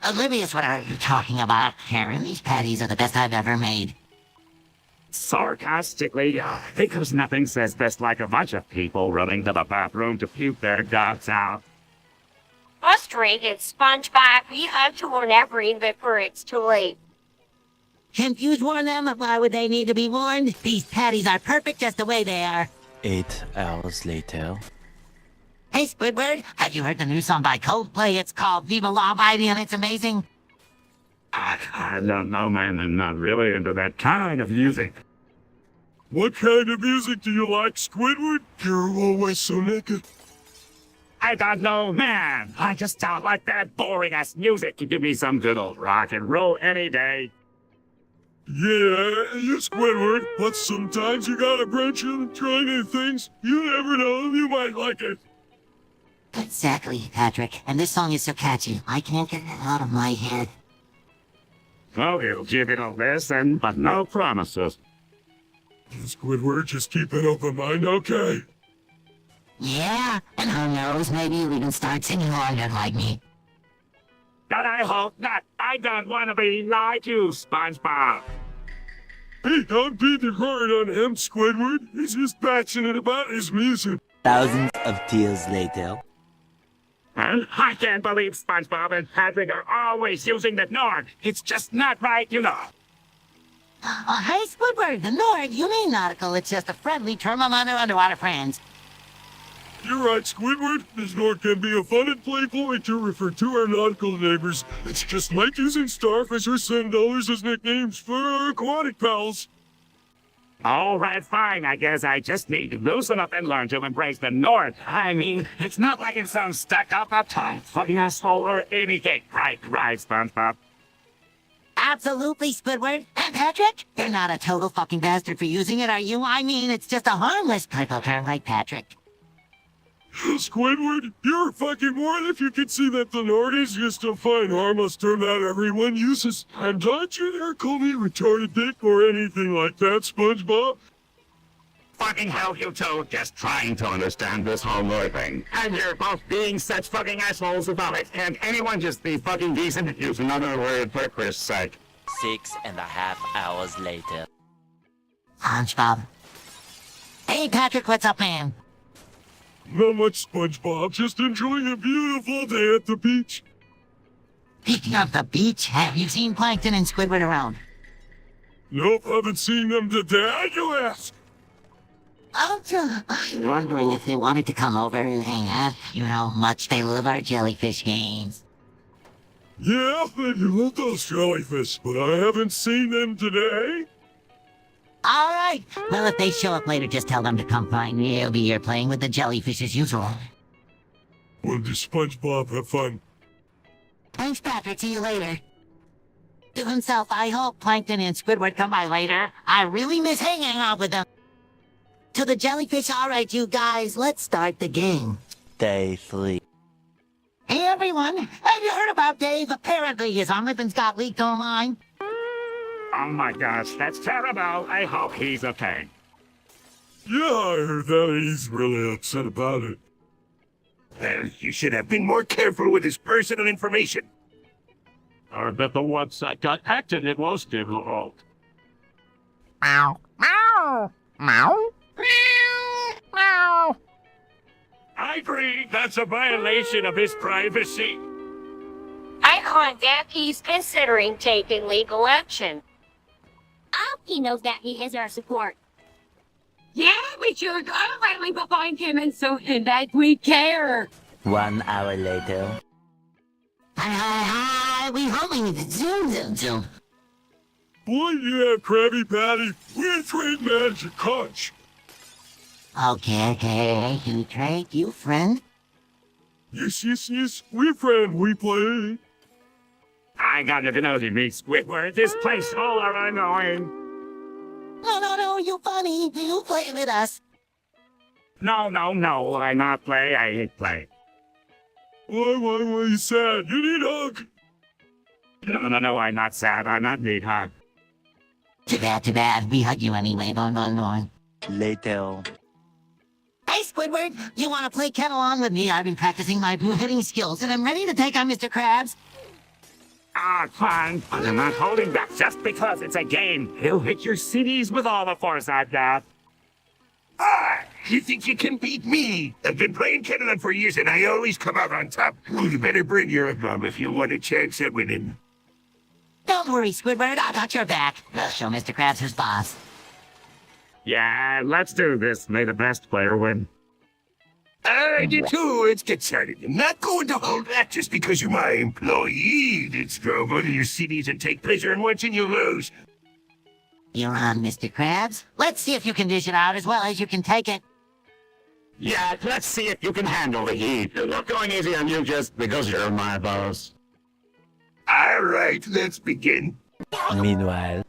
Oblivious, what are you talking about, Karen? These patties are the best I've ever made. Sarcastically, because nothing says best like a bunch of people running to the bathroom to puke their guts out. Frustrated, SpongeBob, we have to warn everyone before it's too late. Can't you warn them? Why would they need to be warned? These patties are perfect just the way they are. 8 hours later. Hey, Squidward, have you heard the new song by Coldplay? It's called Viva La Vida and it's amazing. I don't know, man. I'm not really into that kind of music. What kind of music do you like, Squidward? You're always so naked. I don't know, man. I just don't like that boring-ass music. You give me some good old rock and roll any day. Yeah, you Squidward, but sometimes you gotta branch out and try new things. You never know, you might like it. Exactly, Patrick. And this song is so catchy, I can't get it out of my head. Oh, he'll give it a listen, but no promises. Squidward, just keep an open mind, okay? Yeah, and who knows, maybe you'll even start singing along like me. But I hope not. I don't want to be like you, SpongeBob. Hey, don't be hard on him, Squidward. He's just passionate about his music. Thousands of tears later. And I can't believe SpongeBob and Patrick are always using the Nord. It's just not right, you know. Hey, Squidward, the Nord, you mean nautical. It's just a friendly term among our underwater friends. You're right, Squidward. This Nord can be a fun and playful way to refer to our nautical neighbors. It's just like using starfish or sand dollars as nicknames for our aquatic pals. All right, fine. I guess I just need to loosen up and learn to embrace the Nord. I mean, it's not like it's some stuck-up, uptight, fucking asshole or anything. Right, SpongeBob. Absolutely, Squidward. And Patrick, you're not a total fucking bastard for using it, are you? I mean, it's just a harmless type of term like Patrick. Squidward, you're a fucking moron if you can see that the Nord is just a fine, harmless term that everyone uses. And don't you dare call me retarded dick or anything like that, SpongeBob. Fucking hell, you two, just trying to understand this whole Nord thing. And you're both being such fucking assholes about it. And anyone just be fucking decent and use another word for Chris' sake. 6.5 hours later. SpongeBob. Hey, Patrick, what's up, man? Not much, SpongeBob. Just enjoying a beautiful day at the beach. Speaking of the beach, have you seen Plankton and Squidward around? Nope, haven't seen them today, you ask. I'm wondering if they wanted to come over and hang out. You know how much they love our jellyfish games. Yeah, they do love those jellyfish, but I haven't seen them today. All right. Well, if they show up later, just tell them to come find me. I'll be here playing with the jellyfish as usual. Well, does SpongeBob have fun? Thanks, Patrick. See you later. To himself, I hope Plankton and Squidward come by later. I really miss hanging out with them. To the jellyfish, all right, you guys, let's start the game. Day 3. Hey, everyone. Have you heard about Dave? Apparently his OnlyFans got leaked online. Oh my gosh, that's terrible. I hope he's okay. Yeah, I heard that. He's really upset about it. Well, you should have been more careful with his personal information. I bet the ones that got acted in most involved. Meow. Meow. Meow. Meow. I agree, that's a violation of his privacy. I heard that he's considering taking legal action. I hope he knows that he has our support. Yeah, we should finally find him and so that we care. 1 hour later. Hi, we hoping to zoom. Boy, yeah, Krabby Patty. We're trained magic coach. Okay, you trade, you friend? Yes. We're friend, we play. I gotta know me, Squidward. This place all are annoying. No, you funny. You play with us. No, I not play. I hate play. Why you sad? You need hug. No, I'm not sad. I not need hug. Too bad. We hug you anyway. No. Later. Hey, Squidward, you want to play kettle on with me? I've been practicing my blue-hitting skills, and I'm ready to take on Mr. Krabs. Fine. But I'm not holding back just because it's a game. He'll hit your cities with all the force I've got. You think you can beat me? I've been playing Kettleon for years and I always come out on top. You better bring your bum if you want a chance at winning. Don't worry, Squidward, I got your back. We'll show Mr. Krabs who's boss. Yeah, let's do this. May the best player win. I do too. Let's get started. I'm not going to hold back just because you're my employee. Let's throw one of your CDs and take pleasure in watching you lose. You're on, Mr. Krabs. Let's see if you can dish it out as well as you can take it. Yeah, let's see if you can handle the heat. I'm not going easy on you just because you're my boss. All right, let's begin. Meanwhile.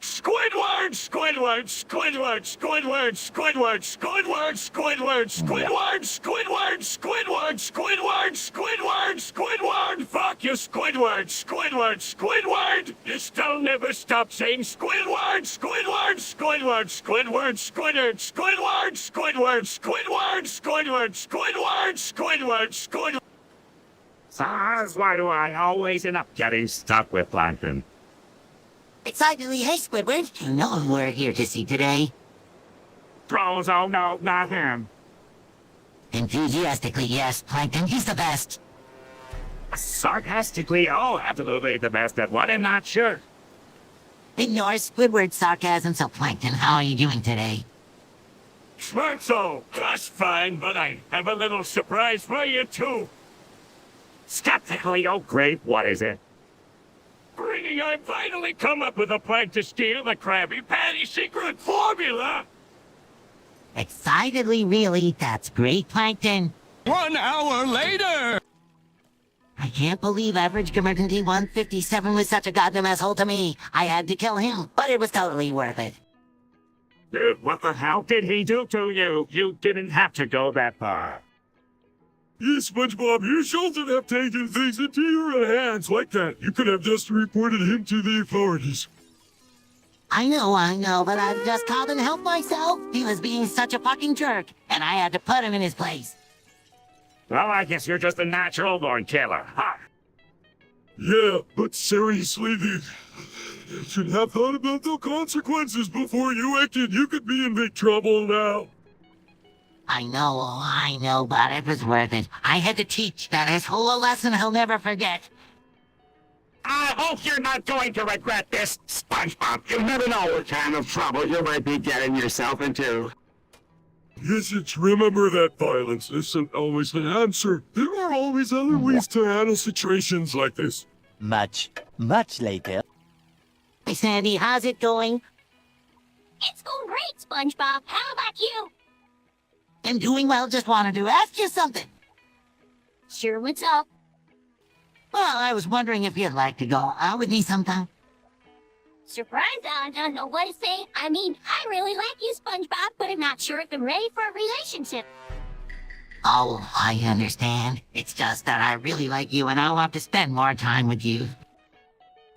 Squidward! Squidward! Squidward! Squidward! Squidward! Squidward! Squidward! Squidward! Squidward! Squidward! Squidward! Squidward! Squidward! Fuck you, Squidward! Squidward! Squidward! You still never stop saying Squidward! Squidward! Squidward! Squidward! Squidward! Squidward! Squidward! Squidward! Squidward! Squidward! Squidward! Squidward! Sirs, why do I always end up getting stuck with plankton? Excitedly, hey, Squidward. You know who we're here to see today. Trolls, oh no, not him. Enthusiastically, yes, Plankton, he's the best. Sarcastically, oh, absolutely the best at what? I'm not sure. Ignore Squidward's sarcasm, so Plankton, how are you doing today? Schmerzo, just fine, but I have a little surprise for you too. Skeptically, oh great, what is it? Bringing, I finally come up with a plan to steal the Krabby Patty secret formula. Excitedly, really? That's great, Plankton. 1 hour later. I can't believe average emergency 157 was such a goddamn asshole to me. I had to kill him, but it was totally worth it. Dude, what the hell did he do to you? You didn't have to go that far. Yes, SpongeBob, you shouldn't have taken things into your own hands like that. You could have just reported him to the authorities. I know, but I just called and helped myself. He was being such a fucking jerk, and I had to put him in his place. Well, I guess you're just a natural-born killer, huh? Yeah, but seriously, you should have thought about the consequences before you acted. You could be in big trouble now. I know, but it was worth it. I had to teach that asshole a lesson he'll never forget. I hope you're not going to regret this, SpongeBob. You never know what kind of trouble you might be getting yourself into. Yes, remember that violence isn't always the answer. There are always other ways to handle situations like this. Much later. Hey, Sandy, how's it going? It's going great, SpongeBob. How about you? I'm doing well, just wanted to ask you something. Sure, what's up? Well, I was wondering if you'd like to go out with me sometime. Surprised, I don't know what to say. I mean, I really like you, SpongeBob, but I'm not sure if I'm ready for a relationship. Oh, I understand. It's just that I really like you and I want to spend more time with you.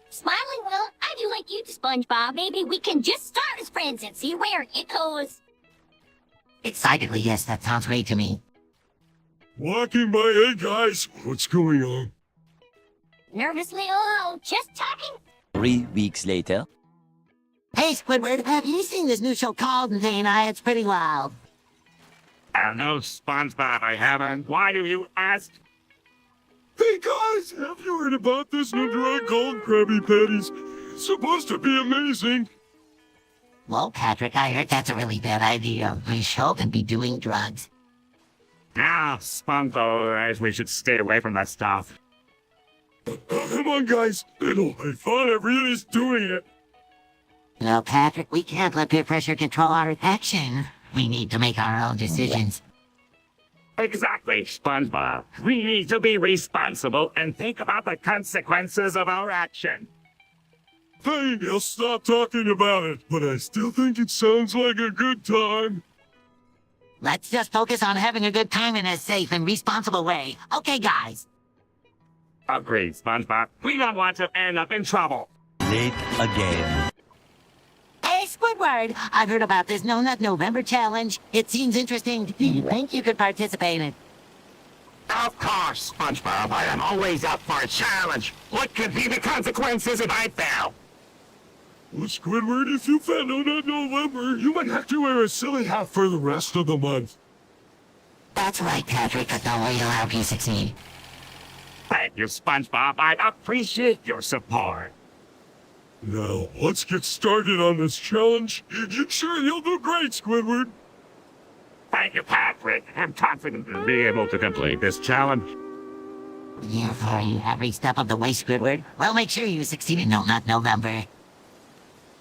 Smiling, well, I do like you, SpongeBob. Maybe we can just start as friends and see where it goes. Excitedly, yes, that sounds great to me. Walking by, hey guys, what's going on? Nervously alone, just talking. 3 weeks later. Hey, Squidward, have you seen this new show called 𝗦𝗽cie? It's pretty wild. No, SpongeBob, I haven't. Why do you ask? Hey guys, have you heard about this new drug called Krabby Patties? It's supposed to be amazing. Well, Patrick, I heard that's a really bad idea. We shouldn't be doing drugs. Ah, SpongeBob, we should stay away from that stuff. Come on, guys. It'll be fun. Everybody's doing it. No, Patrick, we can't let peer pressure control our action. We need to make our own decisions. Exactly, SpongeBob. We need to be responsible and think about the consequences of our action. Hey, I'll stop talking about it, but I still think it sounds like a good time. Let's just focus on having a good time in a safe and responsible way. Okay, guys. Agreed, SpongeBob. We don't want to end up in trouble. Late again. Hey, Squidward, I've heard about this No Nut November challenge. It seems interesting. Do you think you could participate in it? Of course, SpongeBob. I am always up for a challenge. What could be the consequences if I fail? Well, Squidward, if you fail No Nut November, you might have to wear a silly hat for the rest of the month. That's right, Patrick, but don't worry, you'll help you succeed. Thank you, SpongeBob. I appreciate your support. Now, let's get started on this challenge. You're sure you'll do great, Squidward. Thank you, Patrick. I'm confident to be able to complete this challenge. Here for you every step of the way, Squidward. We'll make sure you succeed in No Nut November.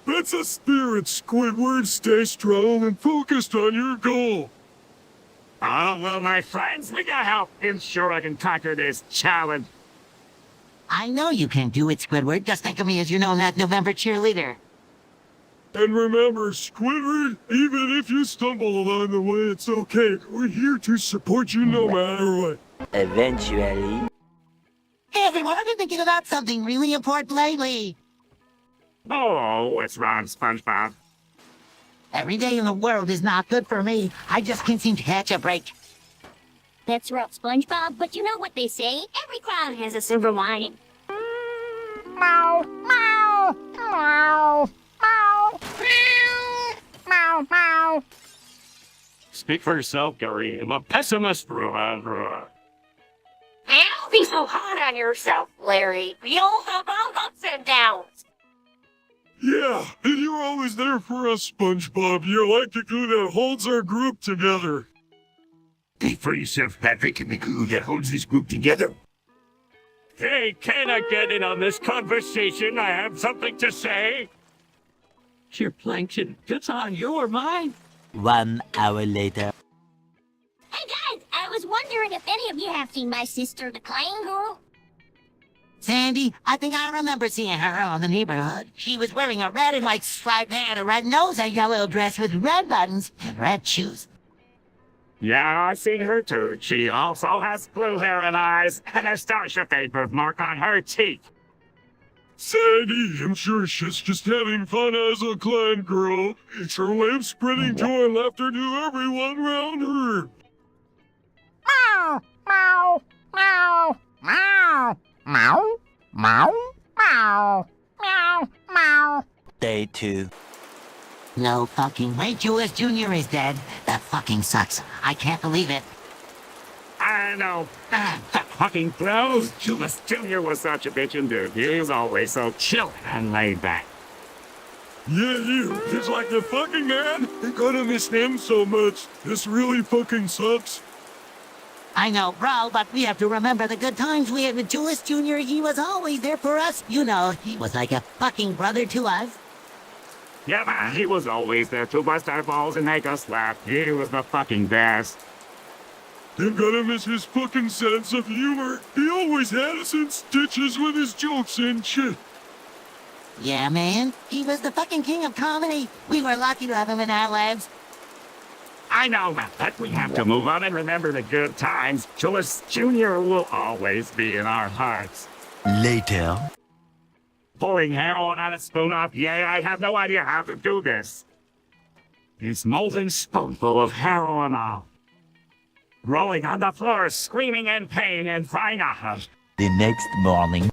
That's a spirit, Squidward. Stay strong and focused on your goal. Oh, well, my friends, we gotta help ensure I can conquer this challenge. I know you can do it, Squidward. Just think of me as your No Nut November cheerleader. And remember, Squidward, even if you stumble along the way, it's okay. We're here to support you no matter what. Eventually. Hey, everyone, I've been thinking about something really important lately. Oh, what's wrong, SpongeBob? Every day in the world is not good for me. I just can't seem to catch a break. That's right, SpongeBob, but you know what they say? Every cloud has a silver lining. Meow, meow, meow, meow, meow, meow. Speak for yourself, Gary. I'm a pessimist. Don't be so hard on yourself, Larry. We all have our ups and downs. Yeah, and you're always there for us, SpongeBob. You're like the glue that holds our group together. Think for yourself, Patrick, and the glue that holds this group together. Hey, can I get in on this conversation? I have something to say. Sure, Plankton, it's on your mind. 1 hour later. Hey guys, I was wondering if any of you have seen my sister, the Clang Girl. Sandy, I think I remember seeing her around the neighborhood. She was wearing a red and white striped hat, a red nose, a yellow dress with red buttons, and red shoes. Yeah, I've seen her too. She also has blue hair and eyes, and a star-shaped birthmark on her cheek. Sandy, I'm sure she's just having fun as a clan girl. It's her way of spreading joy and laughter to everyone around her. Meow, meow, meow, meow, meow, meow, meow, meow, meow. Day 2. No fucking way Julius Jr. is dead. That fucking sucks. I can't believe it. I know. That fucking blows. Julius Jr. was such a bitchin' dude. He was always so chill and laid back. Yeah, you. Just like the fucking man. I gotta miss him so much. This really fucking sucks. I know, bro, but we have to remember the good times we had with Julius Jr. He was always there for us. You know, he was like a fucking brother to us. Yeah, man, he was always there to bust our balls and make us laugh. He was the fucking best. I'm gonna miss his fucking sense of humor. He always had us in stitches with his jokes and shit. Yeah, man, he was the fucking king of comedy. We were lucky to have him in our lives. I know, man, but we have to move on and remember the good times. Julius Jr. will always be in our hearts. Later. Pulling heroin on a spoon off, yeah, I have no idea how to do this. This molten spoonful of heroin off. rolling on the floor, screaming in pain and crying out. The next morning.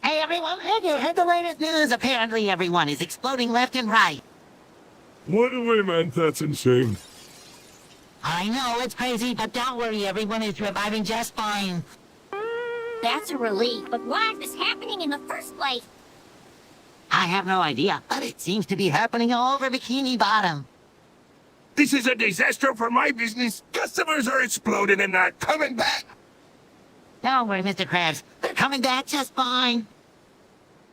Hey everyone, have you heard the latest news? Apparently everyone is exploding left and right. What do we meant? That's insane. I know, it's crazy, but don't worry, everyone is reviving just fine. That's a relief, but why is this happening in the first place? I have no idea, but it seems to be happening all over Bikini Bottom. This is a disaster for my business. Customers are exploding and not coming back. Don't worry, Mr. Krabs. They're coming back just fine.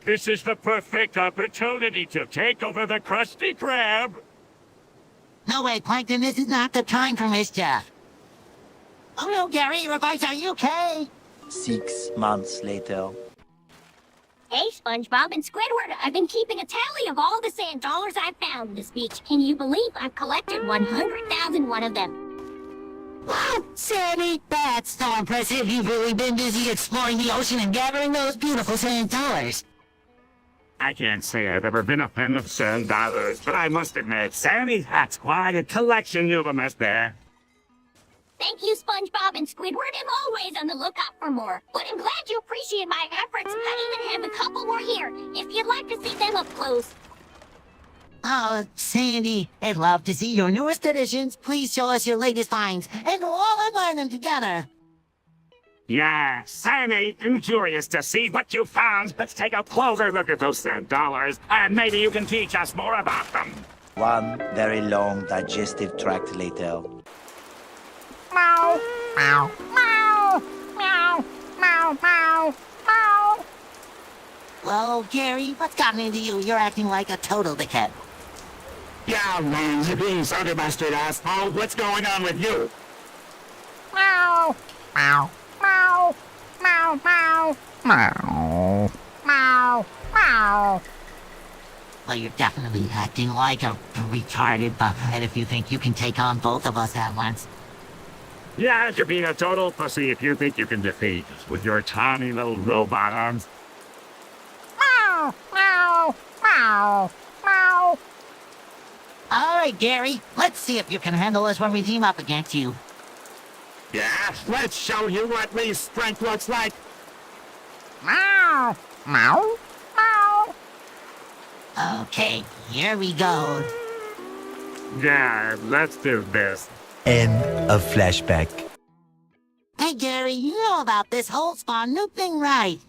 This is the perfect opportunity to take over the Krusty Krab. No way, Plankton, this is not the time for mischief. Oh no, Gary, Revice, are you okay? 6 months later. Hey, SpongeBob and Squidward, I've been keeping a tally of all the sand dollars I've found in this beach. Can you believe I've collected 100,001 of them? Wow, Sammy, that's so impressive. You've really been busy exploring the ocean and gathering those beautiful sand dollars. I can't say I've ever been a fan of sand dollars, but I must admit, Sammy has quite a collection of them is there. Thank you, SpongeBob and Squidward. I'm always on the lookout for more. But I'm glad you appreciate my efforts. I even have a couple more here, if you'd like to see them up close. Oh, Sandy, I'd love to see your newest additions. Please show us your latest finds, and we'll all admire them together. Yeah, Sammy, I'm curious to see what you found. Let's take a closer look at those sand dollars, and maybe you can teach us more about them. One very long digestive tract later. Meow, meow, meow, meow, meow, meow, meow. Well, Gary, what's gotten into you? You're acting like a total dickhead. Yeah, man, you're being sounded bastard asshole. What's going on with you? Meow, meow, meow, meow, meow, meow, meow, meow. Well, you're definitely acting like a retarded buffhead if you think you can take on both of us at once. Yeah, you're being a total pussy if you think you can defeat us with your tiny little robot arms. Meow, meow, meow, meow. All right, Gary, let's see if you can handle us when we team up against you. Yeah, let's show you what Lee's strength looks like. Meow, meow, meow. Okay, here we go. Yeah, let's do this. End of flashback. Hey, Gary, you know about this whole spawn new thing, right?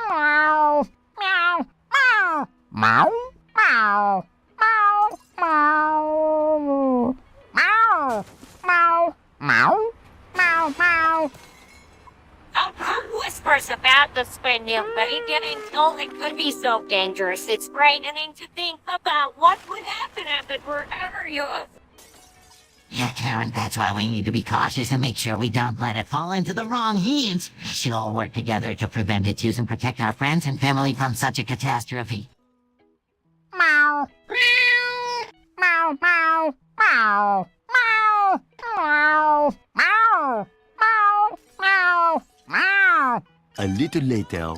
Meow, meow, meow, meow, meow, meow, meow, meow, meow, meow, meow, meow. I've heard whispers about the spin mill, but he didn't know it could be so dangerous. It's frightening to think about what would happen if it were ever yours. Yeah, Karen, that's why we need to be cautious and make sure we don't let it fall into the wrong hands. We should all work together to prevent its use and protect our friends and family from such a catastrophe. Meow, meow, meow, meow, meow, meow, meow, meow, meow, meow. A little later.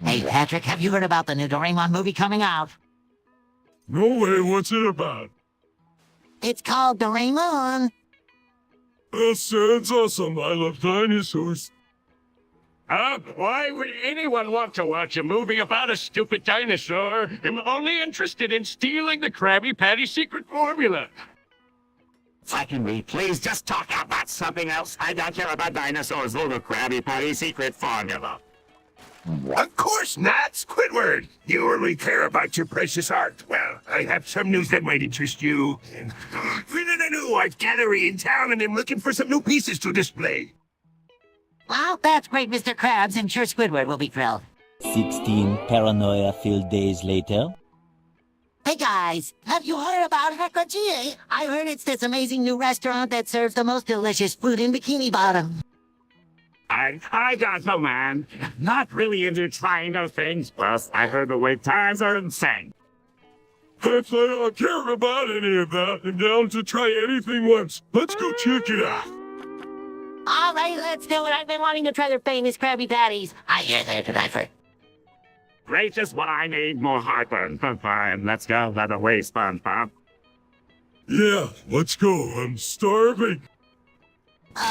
Hey, Patrick, have you heard about the new Doraemon movie coming out? No way, what's it about? It's called Doraemon. That sounds awesome. I love dinosaurs. Why would anyone want to watch a movie about a stupid dinosaur? I'm only interested in stealing the Krabby Patty secret formula. Secondly, please just talk about something else. I don't care about dinosaurs or the Krabby Patty secret formula. Of course not, Squidward. You only care about your precious art. Well, I have some news that might interest you. We're in a new art gallery in town and I'm looking for some new pieces to display. Well, that's great, Mr. Krabs. I'm sure Squidward will be thrilled. 16 paranoia-filled days later. Hey guys, have you heard about 𝗦𝗪cije? I heard it's this amazing new restaurant that serves the most delicious food in Bikini Bottom. I don't know, man. Not really into trying new things. Plus, I heard the wait times are insane. If I don't care about any of that, I'm down to try anything once. Let's go check it out. All right, let's do it. I've been wanting to try their famous Krabby Patties. I hear they're delightful. Great is what I need, more heartburn. Fine, let's go. By the way, SpongeBob. Yeah, let's go. I'm starving.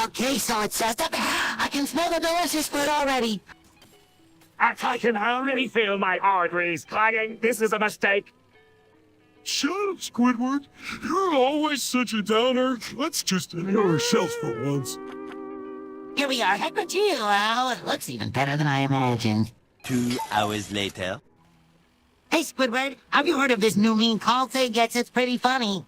Okay, so it's just up. I can smell the delicious food already. I can already feel my arteries clogging. This is a mistake. Shut up, Squidward. You're always such a downer. Let's just enjoy ourselves for once. Here we are, heck with you. Well, it looks even better than I imagined. 2 hours later. Hey, Squidward, have you heard of this new meme called Say Gets It's Pretty Funny?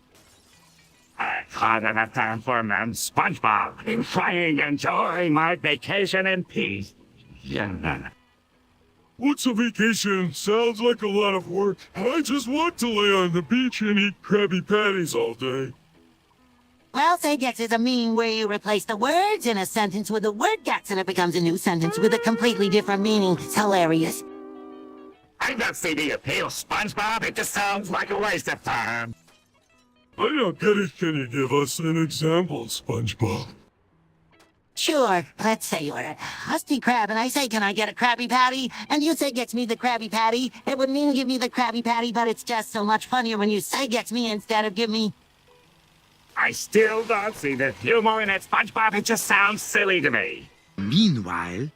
I've had enough time for man SpongeBob. I'm trying to enjoy my vacation in peace. Yeah. What's a vacation? Sounds like a lot of work. I just want to lay on the beach and eat Krabby Patties all day. Well, Say Gets is a meme where you replace the words in a sentence with the word gets and it becomes a new sentence with a completely different meaning. It's hilarious. I don't see the appeal, SpongeBob. It just sounds like a waste of time. I don't get it. Can you give us an example, SpongeBob? Sure. Let's say you're a Krusty Krab and I say, can I get a Krabby Patty? And you say, gets me the Krabby Patty. It would mean give me the Krabby Patty, but it's just so much funnier when you say gets me instead of give me. I still don't see the humor in it, SpongeBob. It just sounds silly to me. Meanwhile,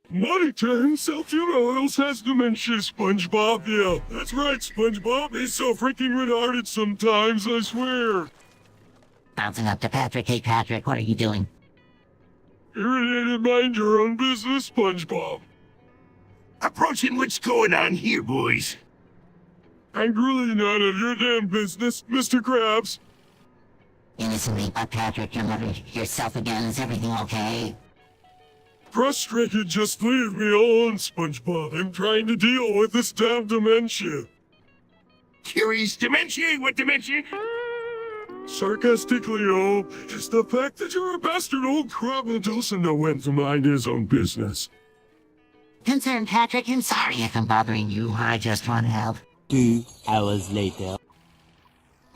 Monica himself, you know, else has dementia, SpongeBob. Yeah, that's right, SpongeBob. He's so freaking retarded sometimes, I swear. Bouncing up to Patrick. Hey, Patrick, what are you doing? Irritated, mind your own business, SpongeBob. Approaching what's going on here, boys. I'm really none of your damn business, Mr. Krabs. Innocently, but Patrick, you're never yourself again. Is everything okay? Frustrated, just leave me alone, SpongeBob. I'm trying to deal with this damn dementia. Curious dementia? What dementia? Sarcastically, oh, just the fact that you're a bastard old crab who doesn't know when to mind his own business. Concerned, Patrick, I'm sorry if I'm bothering you. I just want to help. 2 hours later.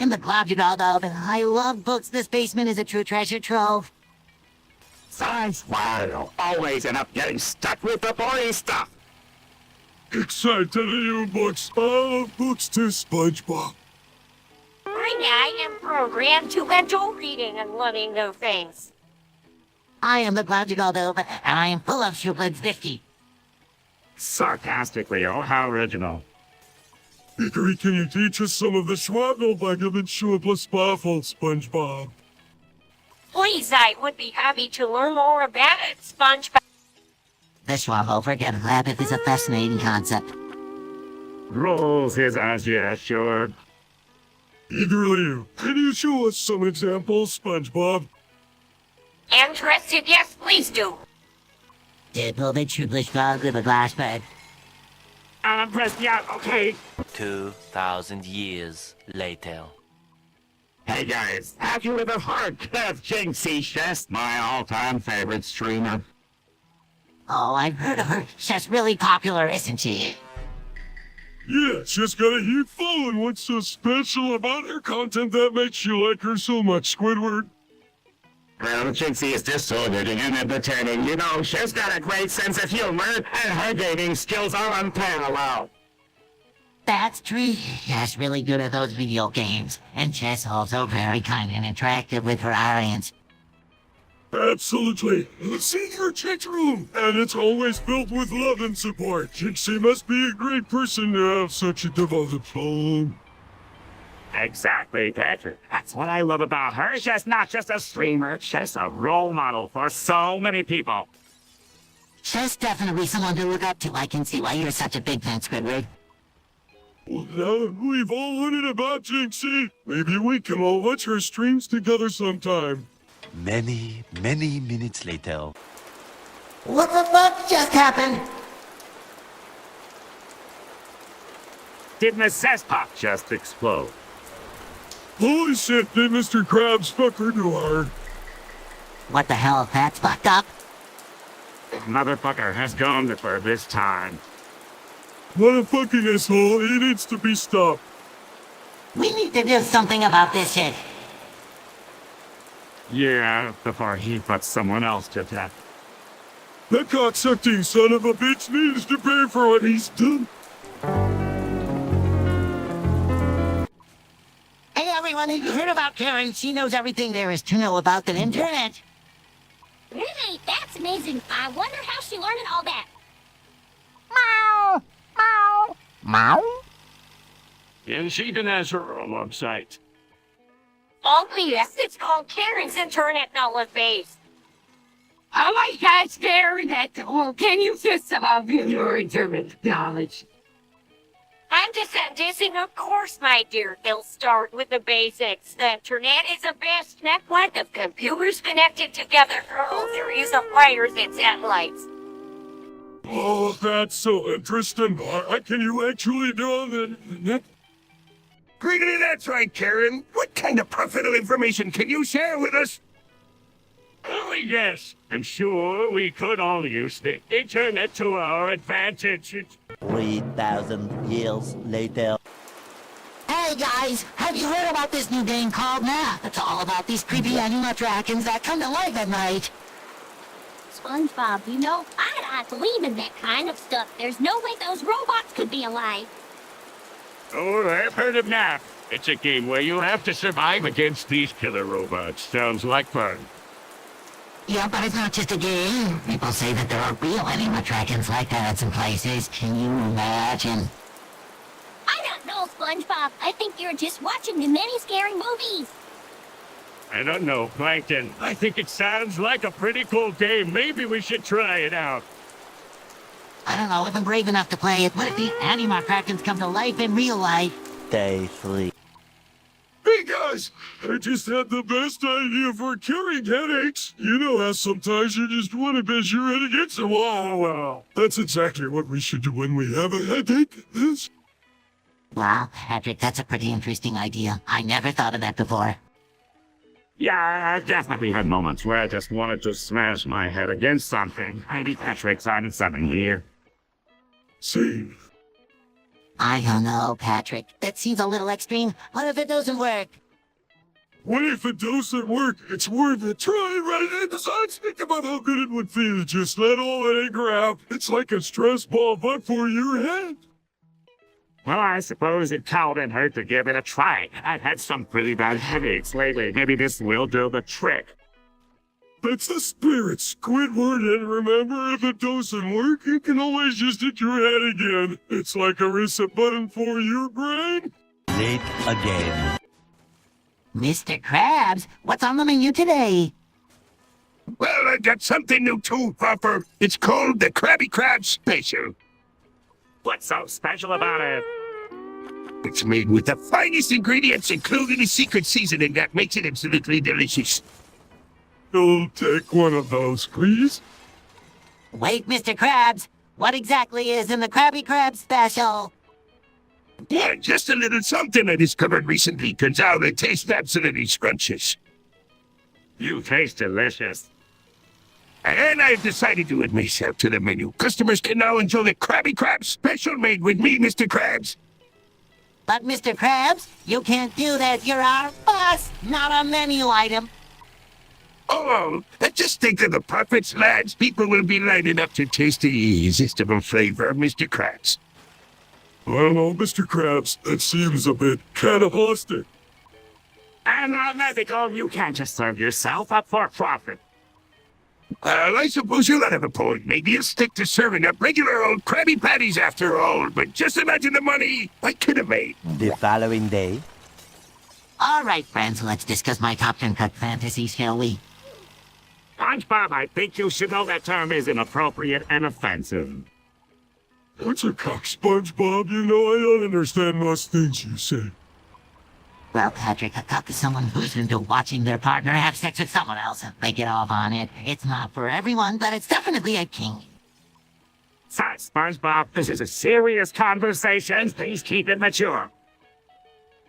In the Globulodog, I love books. This basement is a true treasure trove. Science, wow, always end up getting stuck with the boring stuff. Excited you books. I love books too, SpongeBob. I am programmed to enjoy reading and learning new things. I am the Globulodog, and I am full of Shublin 50. Sarcastically, oh, how original. Hickory, can you teach us some of the Schwabbelbagam and Schwabblespaffel, SpongeBob? Please, I would be happy to learn more about it, SpongeBob. The Schwabble rabbit is a fascinating concept. Rules is as yet, sure. Eagerly, can you show us some examples, SpongeBob? Interested? Yes, please do. Dibble the Chublish with a glass bag. Press, yeah, okay. 2,000 years later. Hey guys, have you ever heard of 𝗦𝗫cie HS, my all-time favorite streamer? Oh, I've heard of her. She's really popular, isn't she? Yeah, she's got a huge following. What's so special about her content that makes you like her so much, Squidward? Well, 𝗦𝗫cie is just so good and entertaining. You know, she's got a great sense of humor, and her gaming skills are unparalleled. That's true. She's really good at those video games, and she's also very kind and interactive with her audience. Absolutely. See her chat room, and it's always filled with love and support. 𝗦𝗫cie must be a great person to have such a devoted phone. Exactly, Patrick. That's what I love about her. She's not just a streamer, she's a role model for so many people. She's definitely someone to look up to. I can see why you're such a big fan, Squidward. Well, now that we've all learned about 𝗦𝗫cie, maybe we can all watch her streams together sometime. Many minutes later. What the fuck just happened? Did my cess pop just explode? Holy shit, did Mr. Krabs fuck her too hard? What the hell? That's fucked up. Motherfucker has gone for this time. What a fucking asshole. He needs to be stopped. We need to do something about this shit. Yeah, before he puts someone else to death. That cocksucking son of a bitch needs to pay for what he's done. Hey everyone, everyone, have you heard about Karen? She knows everything there is to know about the internet. Really? That's amazing. I wonder how she learned all that. Meow. Meow. Meow. And she even has her own website. Oh, yes, it's called Karen's Internet Knowledge Base. Oh my gosh, Karen, can you just solve your internet knowledge? I'm just dissing, of course, my dear. They'll start with the basics. The internet is a vast network of computers connected together through a series of wires and satellites. Oh, that's so interesting. Can you actually do that? Gregory, that's right, Karen. What kind of profitable information can you share with us? Oh, yes. I'm sure we could all use the internet to our advantage. 3,000 years later. Hey guys, have you heard about this new game called Math? It's all about these creepy animatractions that come to life at night. SpongeBob, you know, I don't believe in that kind of stuff. There's no way those robots could be alive. Oh, I've heard of NAP. It's a game where you have to survive against these killer robots. Sounds like fun. Yeah, but it's not just a game. People say that there are real animatractions like that at some places. Can you imagine? I don't know, SpongeBob. I think you're just watching the many scary movies. I don't know, Plankton. I think it sounds like a pretty cool game. Maybe we should try it out. I don't know if I'm brave enough to play it. What if the animatractions come to life in real life? Day 3. Hey guys, I just had the best idea for curing headaches. You know how sometimes you just want to base your head against a wall. Well, that's exactly what we should do when we have a headache. Wow, Patrick, that's a pretty interesting idea. I never thought of that before. Yeah, I definitely had moments where I just wanted to smash my head against something. Maybe Patrick's onto something here. See? I don't know, Patrick. That seems a little extreme. What if it doesn't work? What if it doesn't work? It's worth a try, right? And besides, think about how good it would feel to just let all that anger out. It's like a stress ball, but for your head. Well, I suppose it couldn't hurt to give it a try. I've had some pretty bad headaches lately. Maybe this will do the trick. That's the spirit, Squidward, and remember, if it doesn't work, you can always just hit your head again. It's like a reset button for your brain. Late again. Mr. Krabs, what's on the menu today? Well, I got something new too, Popper. It's called the Krabby Krab Special. What's so special about it? It's made with the finest ingredients, including a secret seasoning that makes it absolutely delicious. I'll take one of those, please. Wait, Mr. Krabs, what exactly is in the Krabby Krab special? Yeah, just a little something I discovered recently. Turns out it tastes absolutely scrumptious. You taste delicious. And I've decided to add myself to the menu. Customers can now enjoy the Krabby Krab Special made with me, Mr. Krabs. But Mr. Krabs, you can't do that. You're our boss, not a menu item. Oh, just think of the profits, lads. People will be lining up to taste the irresistible flavor of Mr. Krabs. Well, no, Mr. Krabs, that seems a bit cannibalistic. And unethical, you can't just serve yourself up for profit. Well, I suppose you'll have a point. Maybe you'll stick to serving up regular old Krabby Patties after all. But just imagine the money I could have made. The following day. All right, friends, let's discuss my top 10 cut fantasies, shall we? SpongeBob, I think you should know that term is inappropriate and offensive. What's a cock, SpongeBob? You know I don't understand most things you say. Well, Patrick, a cuck is someone who's into watching their partner have sex with someone else and they get off on it. It's not for everyone, but it's definitely a kink. Sorry, SpongeBob, this is a serious conversation. Please keep it mature.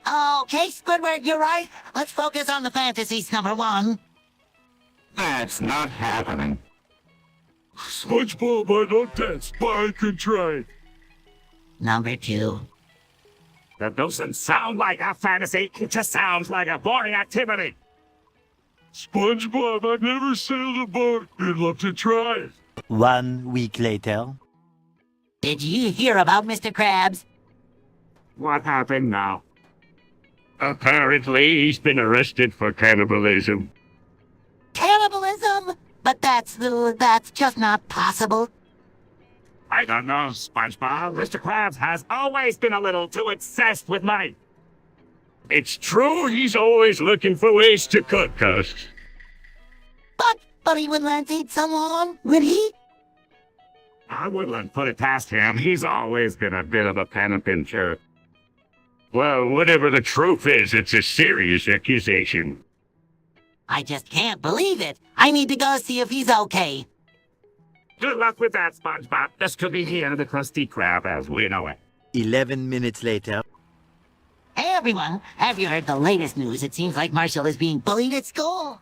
Okay, Squidward, you're right. Let's focus on the fantasies, number 1. That's not happening. SpongeBob, I don't dance, but I could try. Number 2. That doesn't sound like a fantasy. It just sounds like a boring activity. SpongeBob, I've never sailed a boat. I'd love to try. 1 week later. Did you hear about Mr. Krabs? What happened now? Apparently, he's been arrested for cannibalism. Cannibalism? But that's just not possible. I don't know, SpongeBob. Mr. Krabs has always been a little too obsessed with money. It's true he's always looking for ways to cut costs. But he would let eat someone, would he? I wouldn't put it past him. He's always been a bit of a pen pincher. Well, whatever the truth is, it's a serious accusation. I just can't believe it. I need to go see if he's okay. Good luck with that, SpongeBob. This could be the end of the Krusty Krab as we know it. 11 minutes later. Hey everyone, have you heard the latest news? It seems like Marshall is being bullied at school.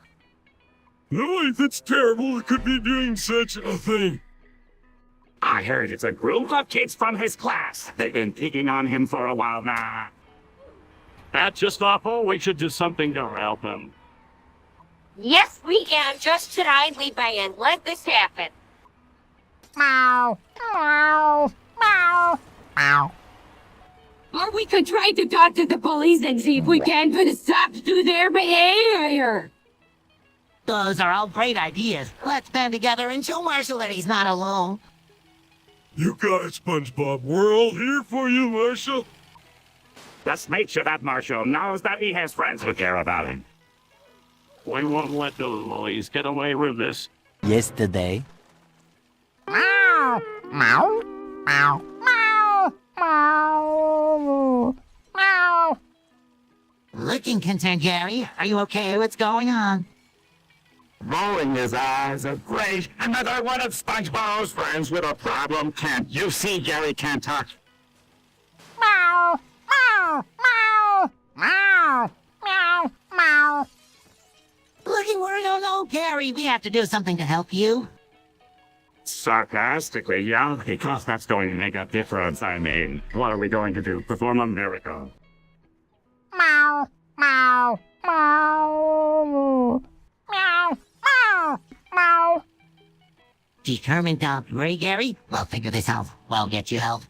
No, that's terrible. It could be doing such a thing. I heard it's a group of kids from his class. They've been picking on him for a while now. That's just awful. We should do something to help him. Yes, we can. Just tonight we and let this happen. Meow. Meow. Meow. Meow. Or we could try to talk to the police and see if we can put a stop to their behavior. Those are all great ideas. Let's band together and show Marshall that he's not alone. You got it, SpongeBob. We're all here for you, Marshall. Just make sure that Marshall knows that he has friends who care about him. We won't let those bullies get away with this. Yesterday. Meow. Meow. Meow. Meow. Meow. Meow. Looking concerned, Gary. Are you okay? What's going on? Rolling his eyes are great. Another one of SpongeBob's friends with a problem. Can't you see Gary can't talk? Meow. Meow. Meow. Meow. Meow. Meow. Looking worried? Oh no, Gary. We have to do something to help you. Sarcastically, yeah, because that's going to make a difference, I mean. What are we going to do? Perform a miracle? Meow. Meow. Meow. Meow. Meow. Meow. Determined to agree, Gary? We'll figure this out. We'll get you help.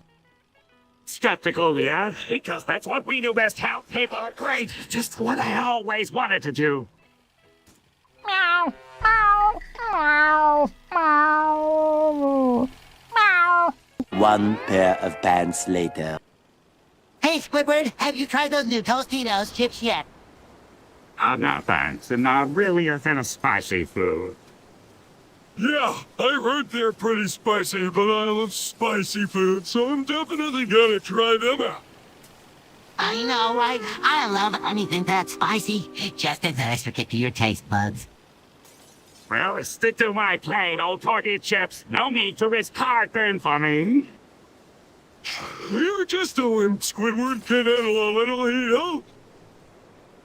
Skeptical, yeah, because that's what we do best. Help people are great. Just what I always wanted to do. Meow. Meow. Meow. Meow. Meow. One pair of pants later. Hey, Squidward, have you tried those new Tostitos chips yet? No thanks. And not really a fan of spicy food. Yeah, I heard they're pretty spicy, but I love spicy food, so I'm definitely gonna try them out. I know, right? I love anything that's spicy. Just a nice kick to your taste buds. Well, stick to my plain old tortilla chips. No need to risk heartburn for me. You're just a wimp, Squidward. Can handle a little heat, huh?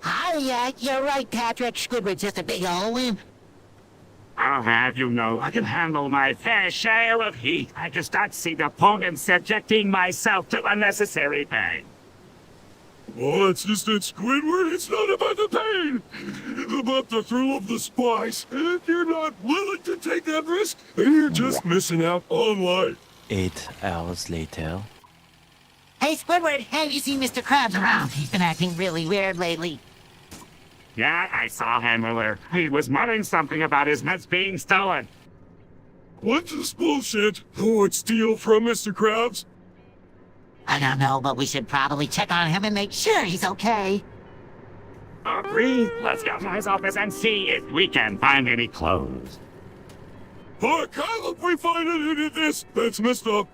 Oh, yeah, you're right, Patrick. Squidward's just a big old wimp. I'll have you know I can handle my fair share of heat. I just don't see the point in subjecting myself to unnecessary pain. Well, it's just that, Squidward, it's not about the pain. It's about the thrill of the spice. If you're not willing to take that risk, then you're just missing out on life. 8 hours later. Hey, Squidward, have you seen Mr. Krabs around? He's been acting really weird lately. Yeah, I saw him earlier. He was muttering something about his nuts being stolen. What's this bullshit? Who would steal from Mr. Krabs? I don't know, but we should probably check on him and make sure he's okay. Agreed. Let's go to his office and see if we can find any clothes. Look, I hope we find it who did this. That's messed up.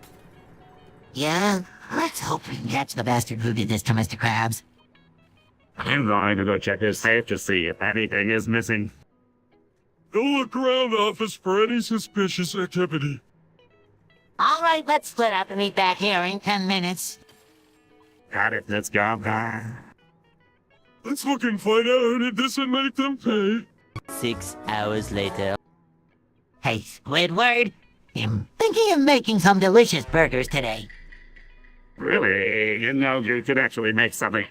Yeah, let's hope we can catch the bastard who did this to Mr. Krabs. I'm going to go check his safe to see if anything is missing. Go look around the office for any suspicious activity. All right, let's split up and meet back here in 10 minutes. Got it, let's go. Let's look and find out who did this and make them pay. 6 hours later. Hey, Squidward, I'm thinking of making some delicious burgers today. Really? You know, you could actually make something.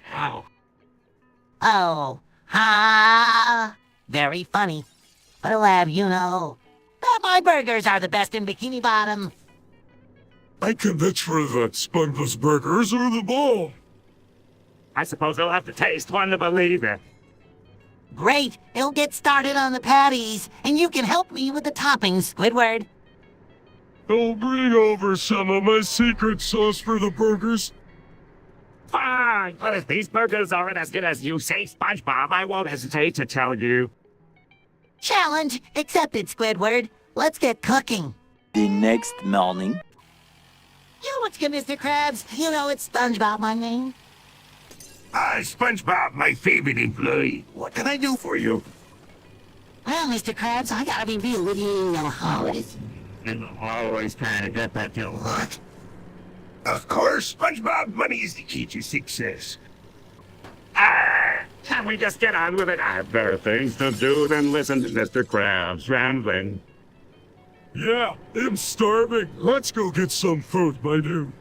Oh, ha! Very funny. But I'll have you know that my burgers are the best in Bikini Bottom. I can vouch for the SpongeBob's burgers or the ball. I suppose I'll have to taste one to believe it. Great, it'll get started on the patties, and you can help me with the toppings, Squidward. I'll bring over some of my secret sauce for the burgers. Fine, but if these burgers aren't as good as you say, SpongeBob, I won't hesitate to tell you. Challenge accepted, Squidward. Let's get cooking. The next morning. You what's good, Mr. Krabs? You know it's SpongeBob, my name. SpongeBob, my favorite employee. What can I do for you? Well, Mr. Krabs, I gotta be real with you, you know how it is. And always trying to get that deal. What? Of course, SpongeBob, money is the key to success. Can we just get on with it? I have better things to do than listen to Mr. Krabs rambling. Yeah, I'm starving. Let's go get some food, my dude.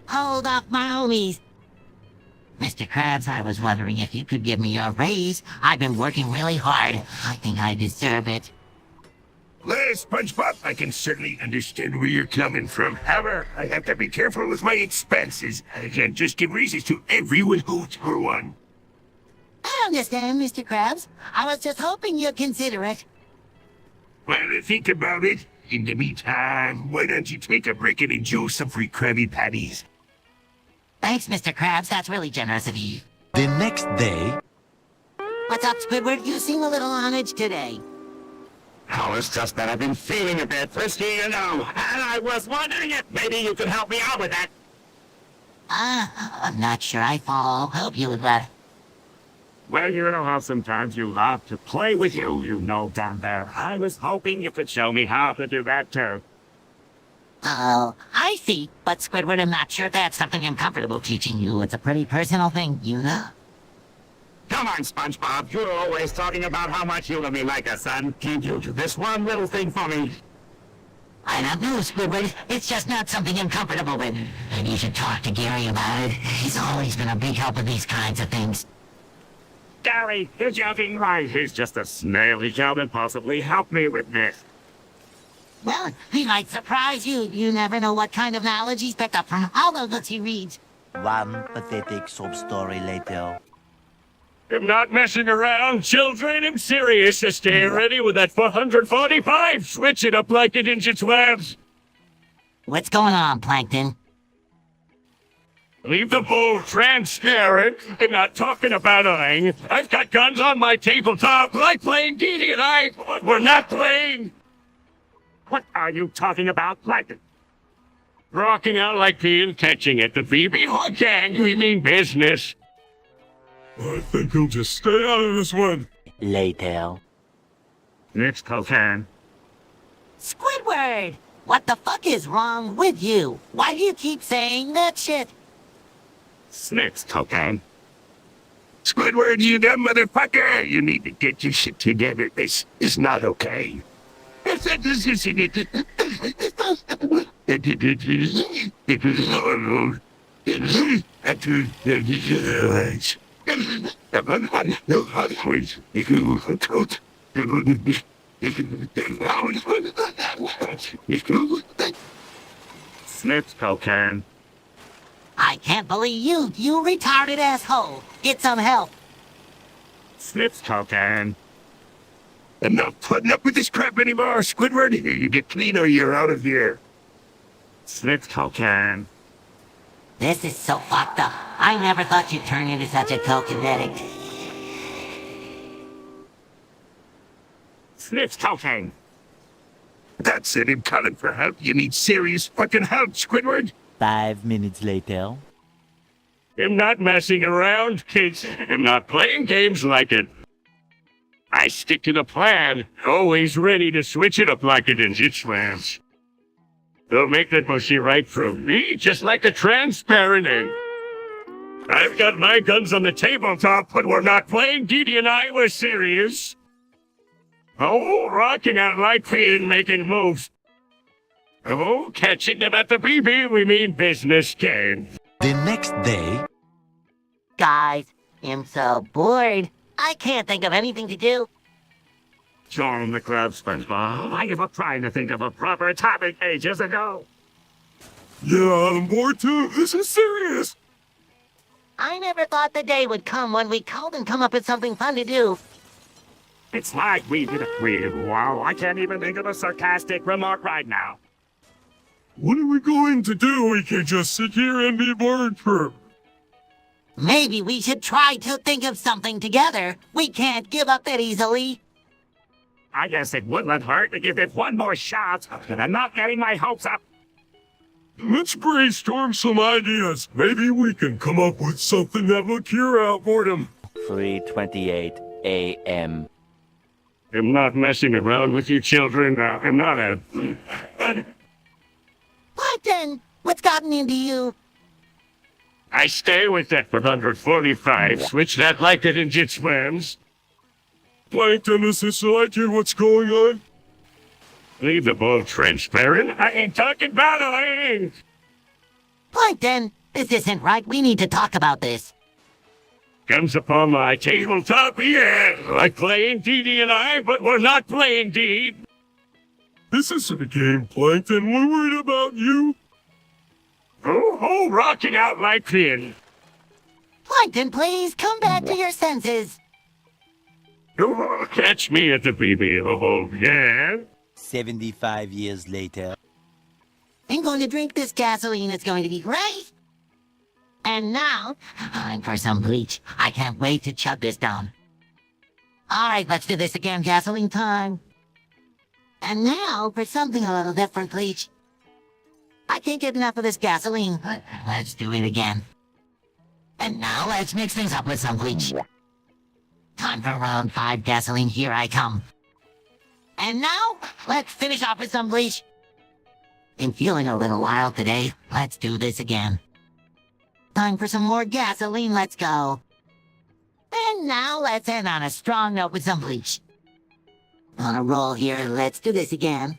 Hold up, my homies. Mr. Krabs, I was wondering if you could give me a raise. I've been working really hard. I think I deserve it. Well, SpongeBob, I can certainly understand where you're coming from. However, I have to be careful with my expenses. I can't just give raises to everyone who's for one. I understand, Mr. Krabs. I was just hoping you'd consider it. Well, think about it. In the meantime, why don't you take a break and enjoy some free Krabby Patties? Thanks, Mr. Krabs. That's really generous of you. The next day. What's up, Squidward? You seem a little on edge today. Oh, it's just that I've been feeling a bit frisky, you know, and I was wondering if maybe you could help me out with that. I'm not sure I follow. I'll help you with that. Well, you know how sometimes you love to play with you know, down there. I was hoping you could show me how to do that, too. Oh, I see. But Squidward, I'm not sure that's something I'm comfortable teaching you. It's a pretty personal thing, you know? Come on, SpongeBob. You're always talking about how much you love me like a son. Can't you do this one little thing for me? I don't know, Squidward. It's just not something I'm comfortable with. Maybe you should talk to Gary about it. He's always been a big help with these kinds of things. Gary, you're joking, right? He's just a snail. He can't possibly help me with this. Well, he might surprise you. You never know what kind of knowledge he's picked up from all the books he reads. One pathetic sob story later. I'm not messing around, children. I'm serious. Just stay ready with that 445. Switch it up like the Ninja 12s. What's going on, Plankton? Leave the bowl transparent. I'm not talking about lying. I've got guns on my tabletop, like playing Dee and I, but we're not playing. What are you talking about, Plankton? Rocking out like P and catching at the BB gang. We mean business. I think he'll just stay out of this one. Later. It's cocaine. Squidward! What the fuck is wrong with you? Why do you keep saying that shit? Snitch cocaine. Squidward, you dumb motherfucker! You need to get your shit together. This is not okay. Snitch cocaine. I can't believe you retarded asshole. Get some help. Snitch cocaine. I'm not putting up with this crap anymore, Squidward. Either you get clean or you're out of here. Snitch cocaine. This is so fucked up. I never thought you'd turn into such a coke addict. Snitch cocaine. That's it. I'm calling for help. You need serious fucking help, Squidward. 5 minutes later. I'm not messing around, kids. I'm not playing games like it. I stick to the plan, always ready to switch it up like it in Jitswams. They'll make that mushy right from me, just like the transparent ink. I've got my guns on the tabletop, but we're not playing. Dee and I were serious. Oh, rocking out like and making moves. Oh, catching them at the BB, we mean business game. The next day. Guys, I'm so bored. I can't think of anything to do. Join the club, SpongeBob. I give up trying to think of a proper topic ages ago. Yeah, I'm bored too. This is serious. I never thought the day would come when we called and come up with something fun to do. It's like we did it weird. Wow, I can't even think of a sarcastic remark right now. What are we going to do? We can just sit here and be bored for... Maybe we should try to think of something together. We can't give up that easily. I guess it wouldn't hurt to give it one more shot, but I'm not getting my hopes up. Let's brainstorm some ideas. Maybe we can come up with something that will cure our boredom. 3:28 a.m. I'm not messing around with you children. I'm not a... What then? What's gotten into you? I stay with that 145, switch that like it in jit swims. Plankton, is this like you? What's going on? Leave the ball transparent. I ain't talking battling. Plankton, this isn't right. We need to talk about this. Comes upon my tabletop, yeah, like playing DD and I, but we're not playing D. This isn't a game, Plankton. We're worried about you. Oh, rocking out like thin. Plankton, please, come back to your senses. Oh, catch me at the BB. Oh, yeah. 75 years later. I'm going to drink this gasoline. It's going to be great. And now, time for some bleach. I can't wait to chug this down. All right, let's do this again. Gasoline time. And now for something a little different, bleach. I can't get enough of this gasoline. Let's do it again. And now let's mix things up with some bleach. Time for round 5 gasoline. Here I come. And now, let's finish off with some bleach. I'm feeling a little wild today. Let's do this again. Time for some more gasoline. Let's go. And now let's end on a strong note with some bleach. On a roll here. Let's do this again.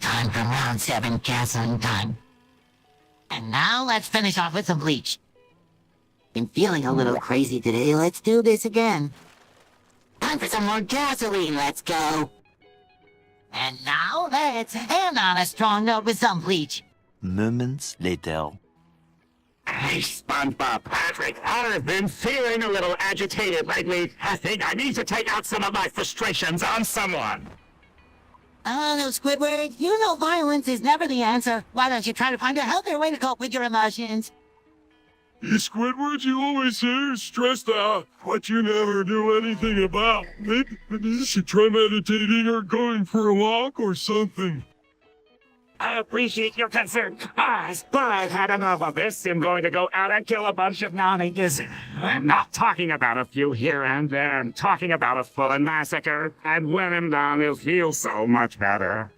Time for round 7 gasoline time. And now let's finish off with some bleach. I'm feeling a little crazy today. Let's do this again. Time for some more gasoline. Let's go. And now let's end on a strong note with some bleach. Moments later. Hey, SpongeBob, Patrick, I've been feeling a little agitated lately. I think I need to take out some of my frustrations on someone. Oh, no, Squidward. You know violence is never the answer. Why don't you try to find a healthier way to cope with your emotions? You Squidward, you always say stressed out, what you never do anything about. Maybe you should try meditating or going for a walk or something. I appreciate your concern, but I've had enough of this. I'm going to go out and kill a bunch of non-Incas. I'm not talking about a few here and there. I'm talking about a full massacre. And when I'm done, it'll feel so much better.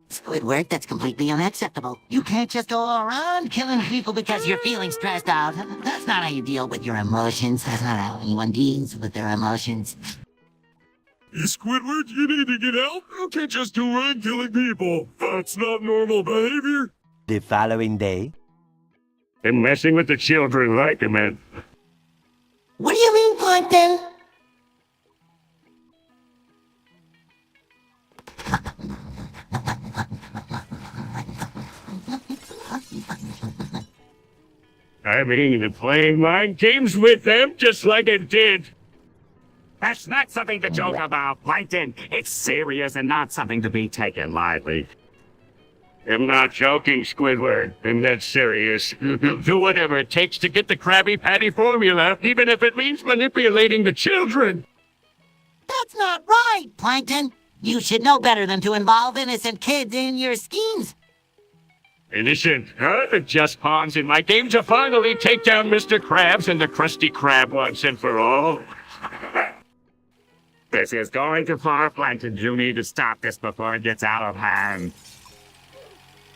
Squidward, that's completely unacceptable. You can't just go around killing people because you're feeling stressed out. That's not how you deal with your emotions. That's not how anyone deals with their emotions. Hey, Squidward, you need to get help. You can't just go around killing people. That's not normal behavior. The following day. I'm messing with the children like them, man. What do you mean, Plankton? I mean, playing mind games with them just like it did. That's not something to joke about, Plankton. It's serious and not something to be taken lightly. I'm not joking, Squidward. I'm that serious. Do whatever it takes to get the Krabby Patty formula, even if it means manipulating the children. That's not right, Plankton. You should know better than to involve innocent kids in your schemes. Innocent, huh? Just pawns in my game to finally take down Mr. Krabs and the Krusty Krab once and for all. This is going too far, Plankton. You need to stop this before it gets out of hand.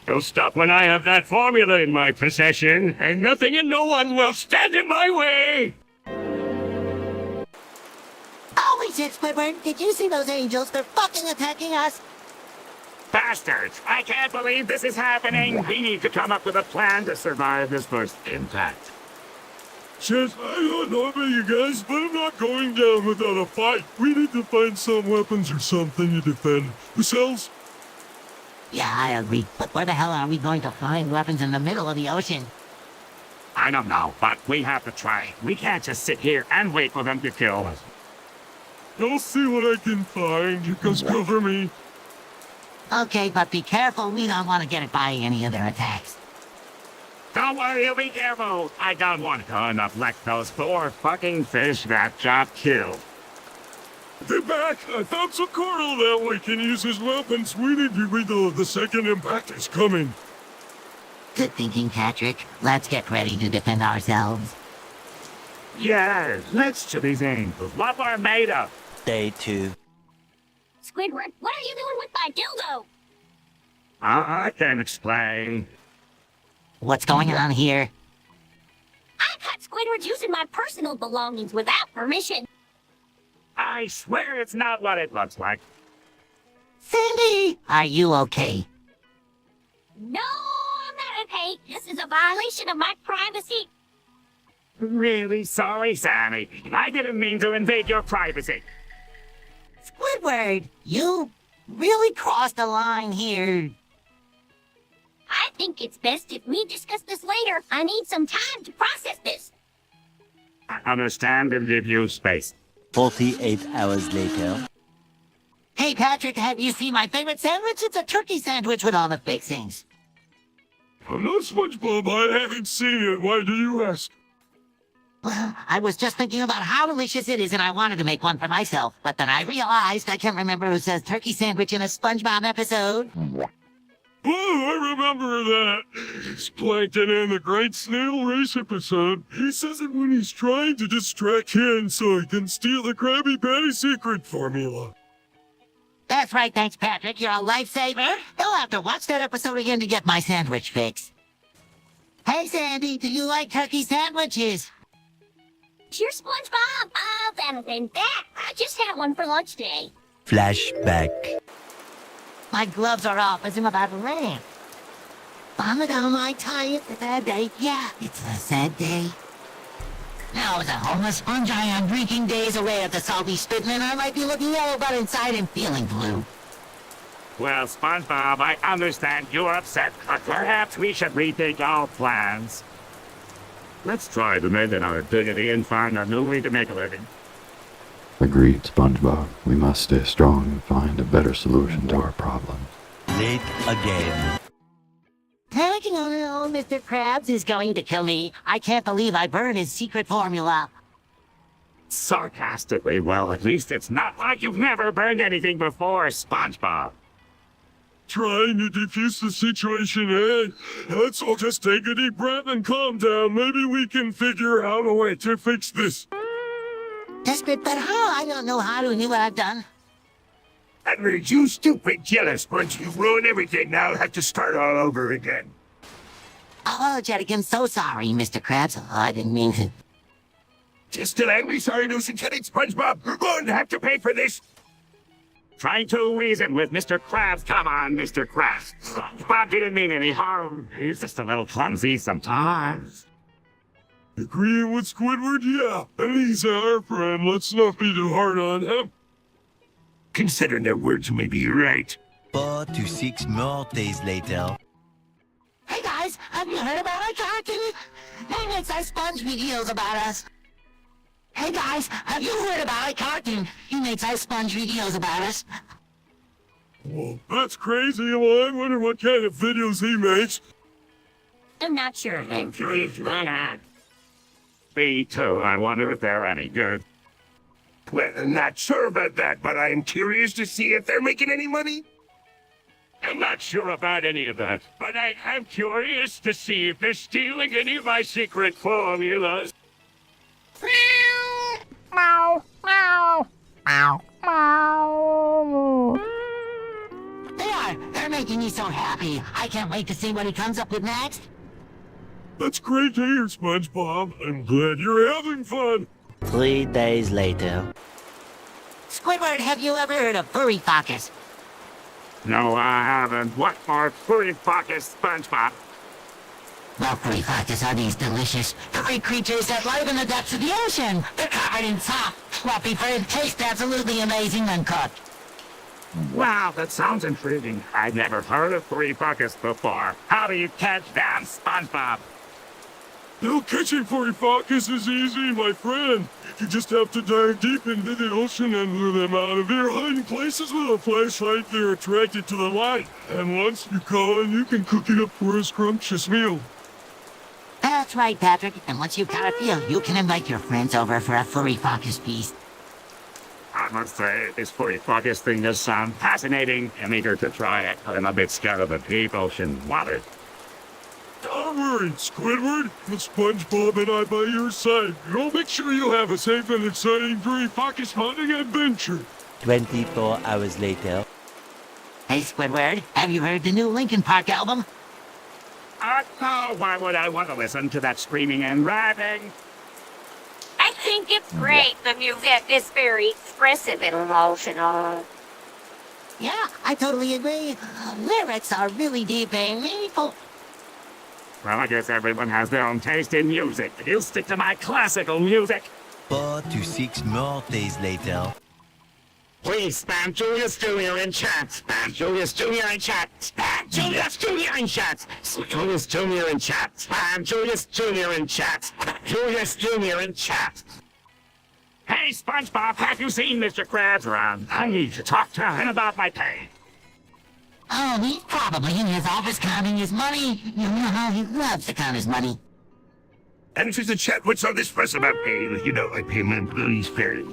You'll stop when I have that formula in my possession, and nothing and no one will stand in my way! Holy shit, Squidward! Did you see those angels? They're fucking attacking us! Bastards! I can't believe this is happening! We need to come up with a plan to survive this first impact. Shit, I don't know about you guys, but I'm not going down without a fight. We need to find some weapons or something to defend ourselves. Yeah, I agree. But where the hell are we going to find weapons in the middle of the ocean? I don't know, but we have to try. We can't just sit here and wait for them to kill us. I'll see what I can find. Just cover me. Okay, but be careful. We don't want to get it by any of their attacks. Don't worry, you'll be careful. I don't want to neglect those poor fucking fish that got killed. They're back! I found some coral that we can use as weapons. We need to read the second impact is coming. Good thinking, Patrick. Let's get ready to defend ourselves. Yes, let's to these angels. What we're made of. Day 2. Squidward, what are you doing with my dildo? I can explain. What's going on here? I caught Squidward using my personal belongings without permission. I swear it's not what it looks like. Sandy! Are you okay? No, I'm not okay. This is a violation of my privacy. Really sorry, Sammy. I didn't mean to invade your privacy. Squidward, you really crossed the line here. I think it's best if we discuss this later. I need some time to process this. I understand and give you space. 48 hours later. Hey, Patrick, have you seen my favorite sandwich? It's a turkey sandwich with all the fixings. No, SpongeBob, I haven't seen it. Why do you ask? Well, I was just thinking about how delicious it is, and I wanted to make one for myself. But then I realized I can't remember who says turkey sandwich in a SpongeBob episode. Oh, I remember that. It's Plankton in the Great Snail Race episode. He says it when he's trying to distract Ken so he can steal the Krabby Patty secret formula. That's right, thanks, Patrick. You're a lifesaver. You'll have to watch that episode again to get my sandwich fix. Hey, Sandy, do you like turkey sandwiches? Cheers, SpongeBob. Oh, better than that. I just had one for lunch today. Flashback. My gloves are off as I'm about to land. Vomitum, I tell you, it's a bad day. Yeah, it's a sad day. Now, as a homeless sponge, I am drinking days away at the salty spitting, and I might be looking yellow, but inside I'm feeling blue. Well, SpongeBob, I understand you're upset, but perhaps we should rethink our plans. Let's try to maintain our dignity and find a new way to make a living. Agreed, SpongeBob. We must stay strong and find a better solution to our problems. Late again. Oh, Mr. Krabs is going to kill me. I can't believe I burned his secret formula. Sarcastically, well, at least it's not like you've never burned anything before, SpongeBob. Trying to defuse the situation, eh? Let's all just take a deep breath and calm down. Maybe we can figure out a way to fix this. Desperate, but how? I don't know how to do what I've done. Edward, you stupid jealous bunch. You've ruined everything. Now I'll have to start all over again. Oh, Jettigan, so sorry, Mr. Krabs. Oh, I didn't mean to. Just still angry, sorry, no synthetic SpongeBob. We're going to have to pay for this. Trying to reason with Mr. Krabs. Come on, Mr. Krabs. SpongeBob didn't mean any harm. He's just a little clumsy sometimes. Agreeing with Squidward? Yeah. And he's our friend. Let's not be too hard on him. Considering their words may be right. 4 to 6 more days later. Hey guys, have you heard about our cartoon? He makes our sponge videos about us. Hey guys, have you heard about our cartoon? He makes our sponge videos about us. Well, that's crazy. Well, I wonder what kind of videos he makes. I'm not sure. I'm curious about that. Me too. I wonder if they're any good. Well, I'm not sure about that, but I'm curious to see if they're making any money. I'm not sure about any of that, but I am curious to see if they're stealing any of my secret formulas. Meow, meow, meow, meow. They're making me so happy. I can't wait to see what he comes up with next. That's great to hear, SpongeBob. I'm glad you're having fun. 3 days later. Squidward, have you ever heard of furry focus? No, I haven't. What are furry focus, SpongeBob? Well, furry focus are these delicious furry creatures that live in the depths of the ocean. They're covered in soft, fluffy fur and taste absolutely amazing when cooked. Wow, that sounds intriguing. I've never heard of furry focus before. How do you catch them, SpongeBob? Now catching 𝗦𝗽µis is easy, my friend. You just have to dive deep into the ocean and lure them out of their hiding places with a flashlight. They're attracted to the light. And once you call in, you can cook it up for a scrumptious meal. That's right, Patrick. And once you've got a feel, you can invite your friends over for a 𝗦𝗽µis feast. I must say, this 𝗦𝗽µis thing does sound fascinating. I'm eager to try it. I'm a bit scared of the deep ocean water. Don't worry, Squidward. With SpongeBob and I by your side, we'll make sure you have a safe and exciting 𝗦𝗽µis hunting adventure. 24 hours later. Hey, Squidward, have you heard the new Linkin Park album? No, why would I want to listen to that screaming and rapping? I think it's great. The music is very expressive and emotional. Yeah, I totally agree. Lyrics are really deep and meaningful. Well, I guess everyone has their own taste in music. You'll stick to my classical music. 4 to 6 more days later. Please spam Julius Jr. in chat. Spam Julius Jr. in chat. Spam Julius Jr. in chat. Julius Jr. in chat. Spam Julius Jr. in chat. Julius Jr. in chat. Hey, SpongeBob, have you seen Mr. Krabs around? I need to talk to him about my pay. Oh, he's probably in his office counting his money. You know how he loves to count his money. Answers the chat, what's all this fuss about pay? You know, I pay my employees fairly.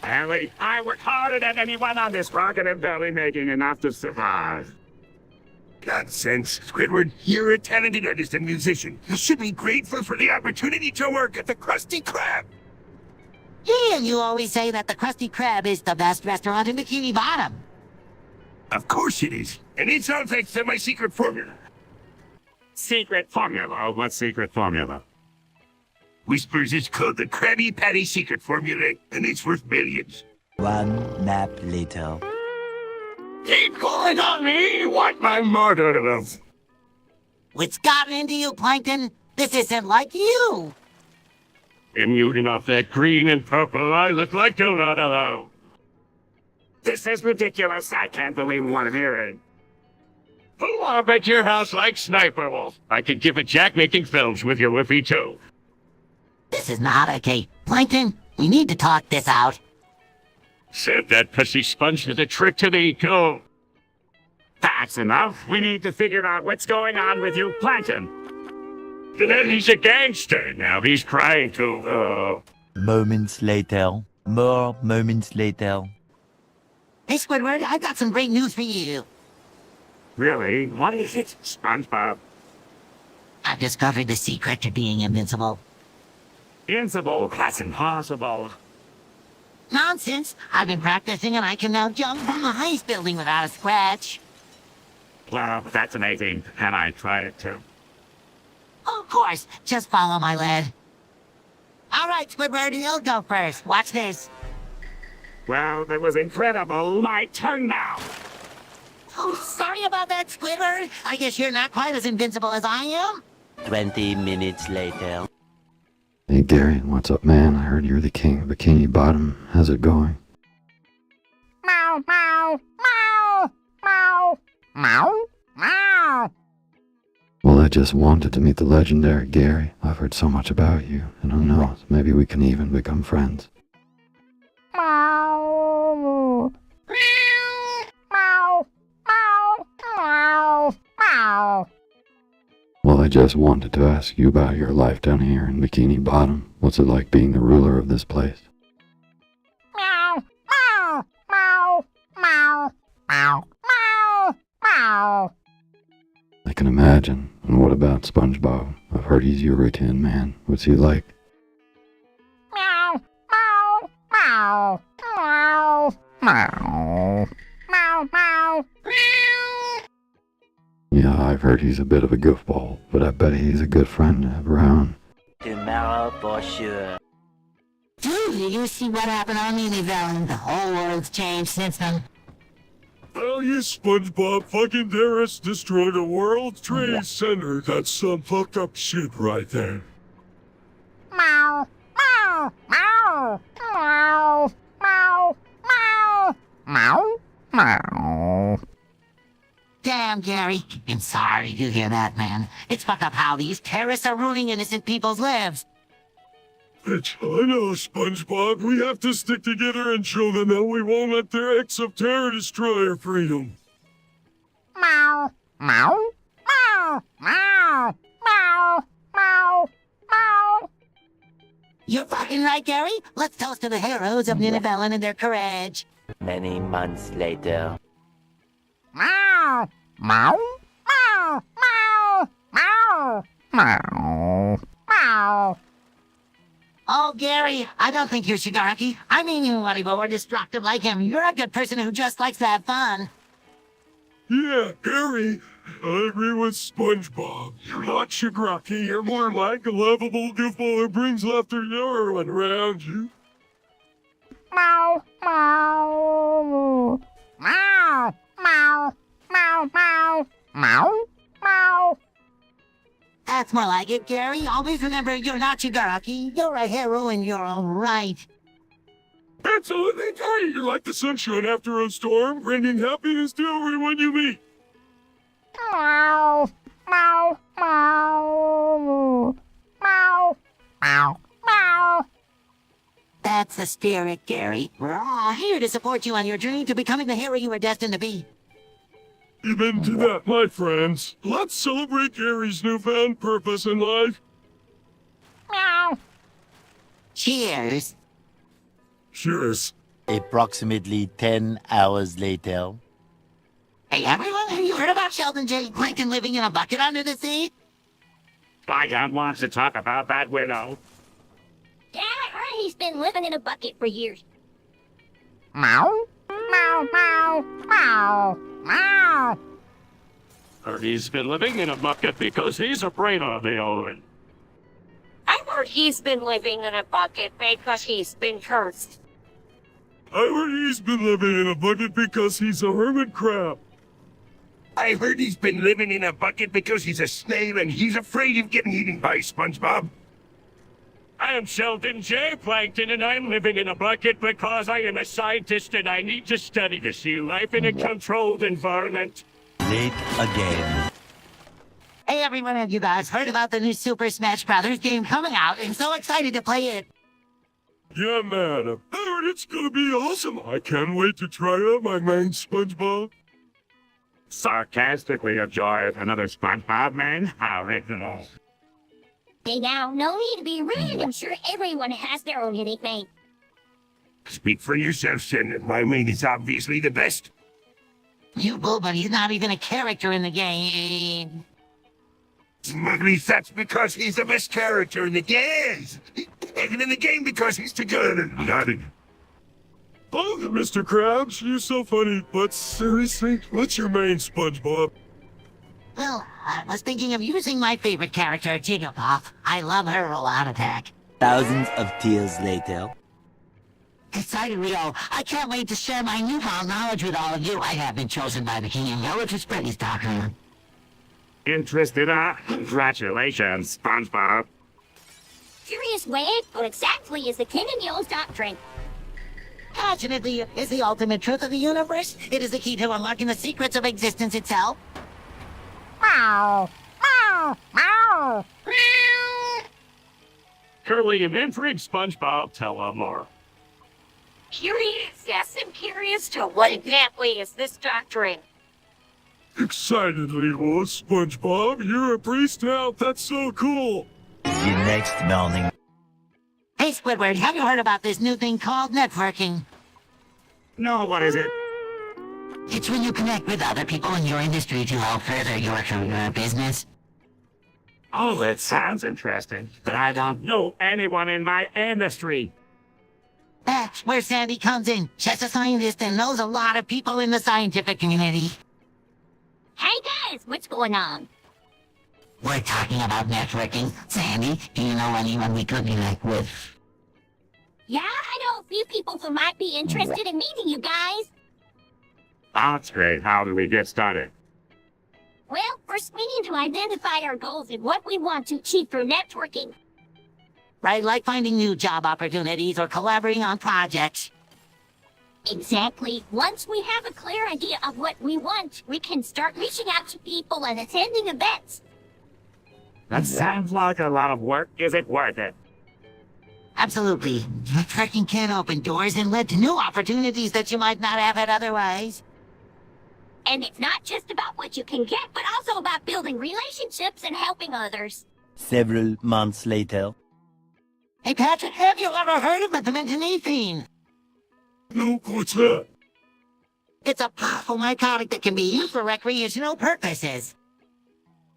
Ellie, I work harder than anyone on this rocket and barely making enough to survive. Nonsense, Squidward. You're a talented artist and musician. You should be grateful for the opportunity to work at the Krusty Krab. Yeah, you always say that the Krusty Krab is the best restaurant in Bikini Bottom. Of course it is. And it's all thanks to my secret formula. Secret formula? What secret formula? Whispers is called the Krabby Patty secret formula, and it's worth millions. 1 nap later. Keep calling on me! What my murder of? What's gotten into you, Plankton? This isn't like you! Muting off that green and purple, I look like Donatello. This is ridiculous. I can't believe what I'm hearing. Who up at your house like Sniper Wolf? I could give a jack making films with your whippy too. This is not okay. Plankton, we need to talk this out. Said that pussy sponge is a trick to the ego. That's enough. We need to figure out what's going on with you, Plankton. Then he's a gangster. Now he's trying to, Moments later. More moments later. Hey, Squidward, I've got some great news for you. Really? What is it, SpongeBob? I've discovered the secret to being invincible. Invincible? That's impossible. Nonsense. I've been practicing and I can now jump from the highest building without a scratch. Well, that's amazing. Can I try it too? Of course. Just follow my lead. All right, Squidward, you'll go first. Watch this. Well, that was incredible. My turn now. Oh, sorry about that, Squidward. I guess you're not quite as invincible as I am. 20 minutes later. Hey Gary, what's up, man? I heard you're the king of Bikini Bottom. How's it going? Meow, meow, meow, meow, meow, meow. Well, I just wanted to meet the legendary Gary. I've heard so much about you, and who knows, maybe we can even become friends. Meow, meow, meow, meow, meow. Well, I just wanted to ask you about your life down here in Bikini Bottom. What's it like being the ruler of this place? Meow, meow, meow, meow, meow, meow, meow. I can imagine. And what about SpongeBob? I've heard he's your right-hand man. What's he like? Meow, meow, meow, meow, meow, meow, meow, meow. Yeah, I've heard he's a bit of a goofball, but I bet he's a good friend to have around. Tomorrow for sure. Dude, did you see what happened on Univille? The whole world's changed since then. Well, you SpongeBob fucking terrorists destroyed a World Trade Center. That's some fucked up shit right there. Meow, meow, meow, meow, meow, meow, meow, meow. Damn, Gary. I'm sorry to hear that, man. It's fucked up how these terrorists are ruining innocent people's lives. Bitch, I know, SpongeBob. We have to stick together and show them that we won't let their acts of terror destroy our freedom. Meow, meow, meow, meow, meow, meow, meow. You're fucking right, Gary. Let's toast to the heroes of 𝗦𝗽cie and their courage. Many months later. Meow, meow, meow, meow, meow, meow, meow. Oh, Gary, I don't think you're 𝗦𝗽cie. I mean you, Wadibo, or destructive like him. You're a good person who just likes to have fun. Yeah, Gary, I agree with SpongeBob. You're not 𝗦𝗽cie. You're more like a lovable goofball who brings laughter to everyone around you. Meow, meow, meow, meow, meow, meow, meow, meow. That's more like it, Gary. Always remember you're not 𝗦𝗽cie. You're a hero and you're all right. Absolutely, Gary. You're like the sunshine after a storm, bringing happiness to everyone you meet. Meow, meow, meow, meow, meow, meow. That's the spirit, Gary. We're all here to support you on your journey to becoming the hero you were destined to be. Amen to that, my friends. Let's celebrate Gary's newfound purpose in life. Meow. Cheers. Cheers. Approximately 10 hours later. Hey, everyone, have you heard about Sheldon J. Plankton living in a bucket under the sea? Spygone wants to talk about that widow. Yeah, I heard he's been living in a bucket for years. Meow, meow, meow, meow, meow. Heard he's been living in a bucket because he's afraid of the oven. I heard he's been living in a bucket because he's been cursed. I heard he's been living in a bucket because he's a hermit crab. I heard he's been living in a bucket because he's a snail and he's afraid of getting eaten by SpongeBob. I am Sheldon J. Plankton, and I'm living in a bucket because I am a scientist and I need to study to see life in a controlled environment. Late again. Hey, everyone, have you guys heard about the new Super Smash Brothers game coming out? I'm so excited to play it. Yeah, man. I heard it's gonna be awesome. I can't wait to try out my main SpongeBob. Sarcastically enjoy another SpongeBob, man. How original. Hey now, no need to be rude. I'm sure everyone has their own unique name. Speak for yourself, Sen. My main is obviously the best. You will, but he's not even a character in the game. Smugly, that's because he's the best character in the game. And in the game because he's too good at nothing. Oh, Mr. Krabs, you're so funny, but seriously, what's your main SpongeBob? Well, I was thinking of using my favorite character, Jigglypuff. I love her roll-out attack. Thousands of tears later. Excited, Rio. I can't wait to share my newfound knowledge with all of you. I have been chosen by the King and Yellow to spread his doctrine. Interested, Congratulations, SpongeBob. Curious way, what exactly is the King and Yellow's doctrine? Passionately, it is the ultimate truth of the universe. It is the key to unlocking the secrets of existence itself. Meow, meow, meow. Curly and intrigued SpongeBob, tell her more. Curious, yes, I'm curious to what exactly is this doctrine? Excitedly, oh, SpongeBob, you're a priest now? That's so cool. The next morning. Hey, Squidward, have you heard about this new thing called networking? No, what is it? It's when you connect with other people in your industry to help further your career business. Oh, it sounds interesting, but I don't know anyone in my industry. That's where Sandy comes in. She's a scientist and knows a lot of people in the scientific community. Hey guys, what's going on? We're talking about networking. Sandy, do you know anyone we could connect with? Yeah, I know a few people who might be interested in meeting you guys. That's great. How do we get started? Well, first we need to identify our goals and what we want to achieve through networking. Right, like finding new job opportunities or collaborating on projects. Exactly. Once we have a clear idea of what we want, we can start reaching out to people and attending events. That sounds like a lot of work. Is it worth it? Absolutely. Trekking can open doors and lead to new opportunities that you might not have had otherwise. And it's not just about what you can get, but also about building relationships and helping others. Several months later. Hey, Patrick, have you ever heard of methamphetamine? No, what's that? It's a powerful narcotic that can be used for recreational purposes.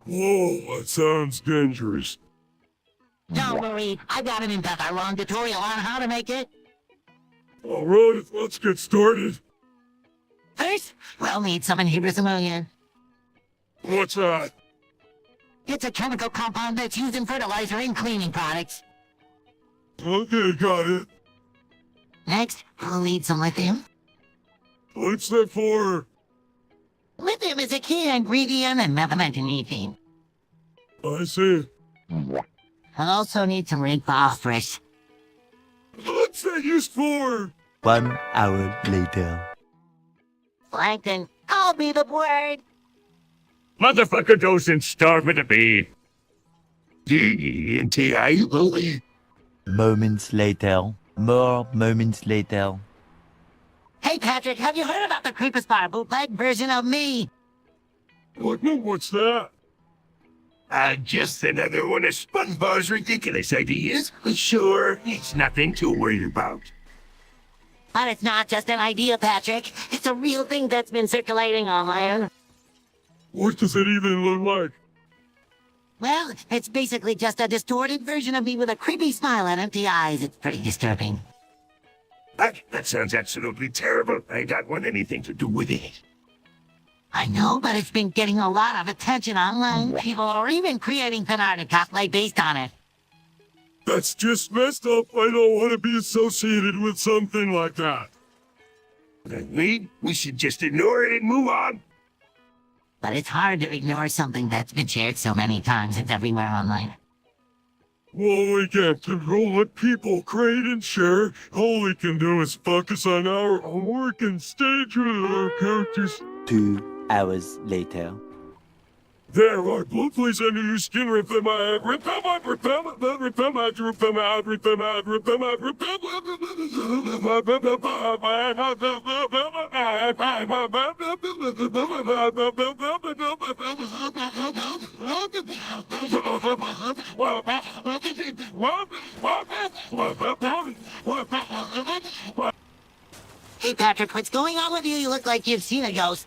Whoa, that sounds dangerous. Don't worry, I got an entire long tutorial on how to make it. Alright, let's get started. First, we'll need some anhydrous ammonia. What's that? It's a chemical compound that's used in fertilizer and cleaning products. Okay, got it. Next, we'll need some lithium. What's that for? Lithium is a key ingredient in methamphetamine. I see. We'll also need some red phosphorus. What's that used for? 1 hour later. Plankton, I'll be the word. Motherfucker doesn't starve with a bee. D-E-N-T-I-O-E. Moments later. More moments later. Hey, Patrick, have you heard about the creepest bar bootleg version of me? What's that? Just another one of SpongeBob's ridiculous ideas. Sure, it's nothing to worry about. But it's not just an idea, Patrick. It's a real thing that's been circulating online. What does it even look like? Well, it's basically just a distorted version of me with a creepy smile and empty eyes. It's pretty disturbing. That sounds absolutely terrible. I don't want anything to do with it. I know, but it's been getting a lot of attention online. People are even creating fan art and cosplay based on it. That's just messed up. I don't want to be associated with something like that. We should just ignore it and move on. But it's hard to ignore something that's been shared so many times. It's everywhere online. Well, we can't control what people create and share. All we can do is focus on our own work and stay true to our characters. 2 hours later. There are blue fleas under your skin. Rip them out, rip them out, rip them out, rip them out, rip them out, rip them out, rip them out, rip them out. Hey, Patrick, what's going on with you? You look like you've seen a ghost.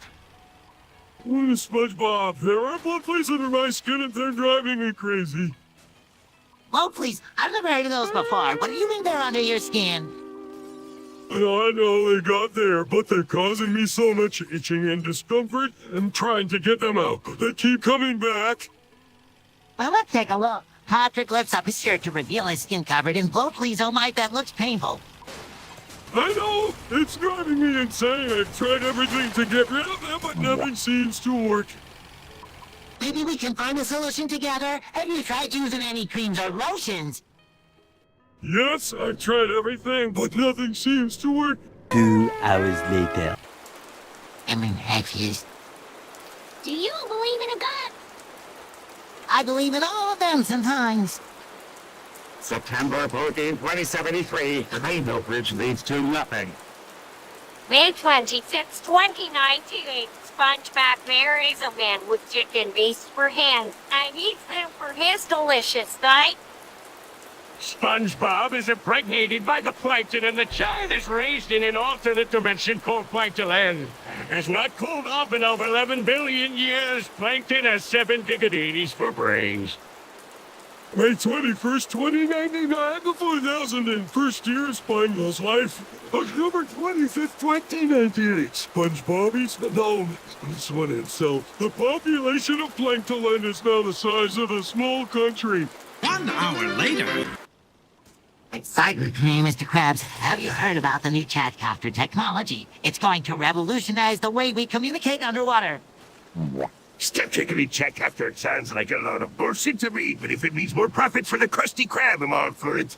SpongeBob, there are blood fleas under my skin and they're driving me crazy. Oh, please, I've never heard of those before. What do you mean they're under your skin? I know they got there, but they're causing me so much itching and discomfort. I'm trying to get them out, but they keep coming back. Well, let's take a look. Patrick lifts up his shirt to reveal his skin covered in blood fleas. Oh my, that looks painful. I know! It's driving me insane. I've tried everything to get rid of them, but nothing seems to work. Maybe we can find a solution together. Have you tried using any creams or lotions? Yes, I've tried everything, but nothing seems to work. 2 hours later. I'm confused. Do you believe in a god? I believe in all of them sometimes. September 14, 2073. The rainbow bridge leads to nothing. May 26, 2019. SpongeBob marries a man with chicken beasts for hands and eats them for his delicious night. SpongeBob is impregnated by the plankton and the child is raised in an alternate dimension called Plankton. It's not cooled off in over 11 billion years. Plankton has 7 gigadeities for brains. May 21st, 2099, the 4001st year of SpongeBob's life. October 25th, 2098, SpongeBob eats the gnome. This one itself. The population of Plankton is now the size of a small country. 1 hour later. Excitement, hey, Mr. Krabs. Have you heard about the new chatcopter technology? It's going to revolutionize the way we communicate underwater. Stop taking me check after it sounds like a lot of bullshit to me, but if it means more profit for the Krusty Krab, I'm all for it.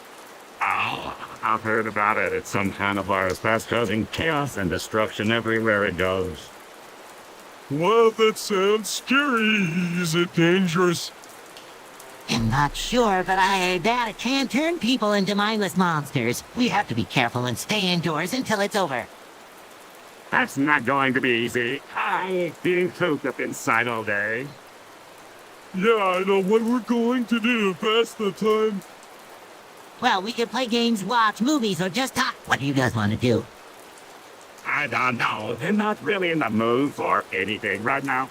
Oh, I've heard about it. It's some kind of virus that's causing chaos and destruction everywhere it goes. Well, that sounds scary. Is it dangerous? I'm not sure, but I heard that it can turn people into mindless monsters. We have to be careful and stay indoors until it's over. That's not going to be easy. I've been cooped up inside all day. Yeah, I know what we're going to do to pass the time. Well, we can play games, watch movies, or just talk. What do you guys want to do? I don't know. I'm not really in the mood for anything right now.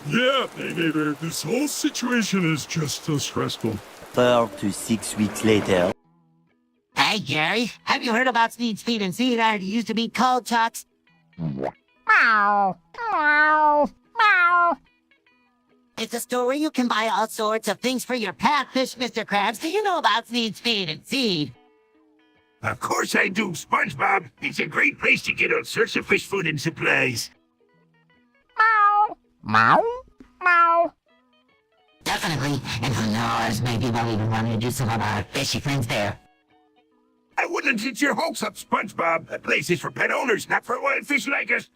Yeah, me neither. This whole situation is just so stressful. 4 to 6 weeks later. Hey, Gary, have you heard about 𝗦𝗽ន់彼it used to be called Chucks? Meow, meow, meow. It's a store where you can buy all sorts of things for your pet fish, Mr. Krabs. Do you know about 𝗦𝗽ន់彼? Of course I do, SpongeBob. It's a great place to get all sorts of fish food and supplies. Meow, meow, meow. Definitely, and who knows, maybe we'll even want to do some of our fishy friends there. I wouldn't let your hopes up, SpongeBob. That place is for pet owners, not for wild fish like us.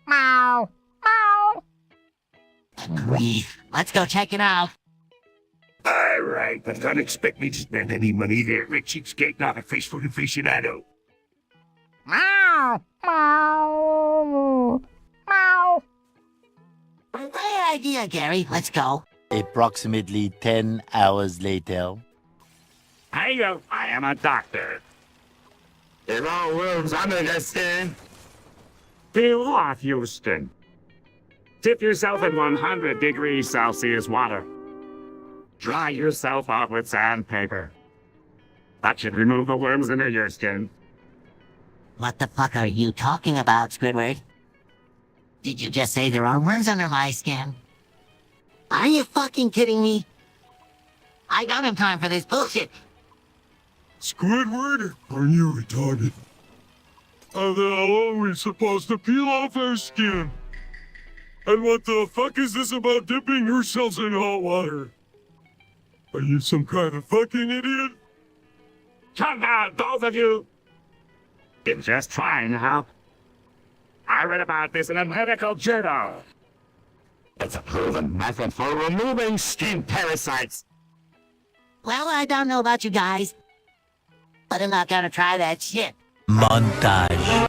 Meow, meow. Agree. Let's go check it out. All right, but don't expect me to spend any money there. Rich cheapskate, not a fish food aficionado. Meow, meow, meow. Great idea, Gary. Let's go. Approximately 10 hours later. I am a doctor. In all rooms, I'm in this thing. Be off, Houston. Dip yourself in 100 degrees Celsius water. Dry yourself off with sandpaper. That should remove the worms into your skin. What the fuck are you talking about, Squidward? Did you just say there are worms under my skin? Are you fucking kidding me? I don't have time for this bullshit. Squidward, are you retarded? How the hell are we supposed to peel off our skin? And what the fuck is this about dipping yourselves in hot water? Are you some kind of fucking idiot? Come on, both of you! I'm just trying to help. I read about this in a medical journal. It's a proven method for removing skin parasites. Well, I don't know about you guys, but I'm not gonna try that shit. Montage.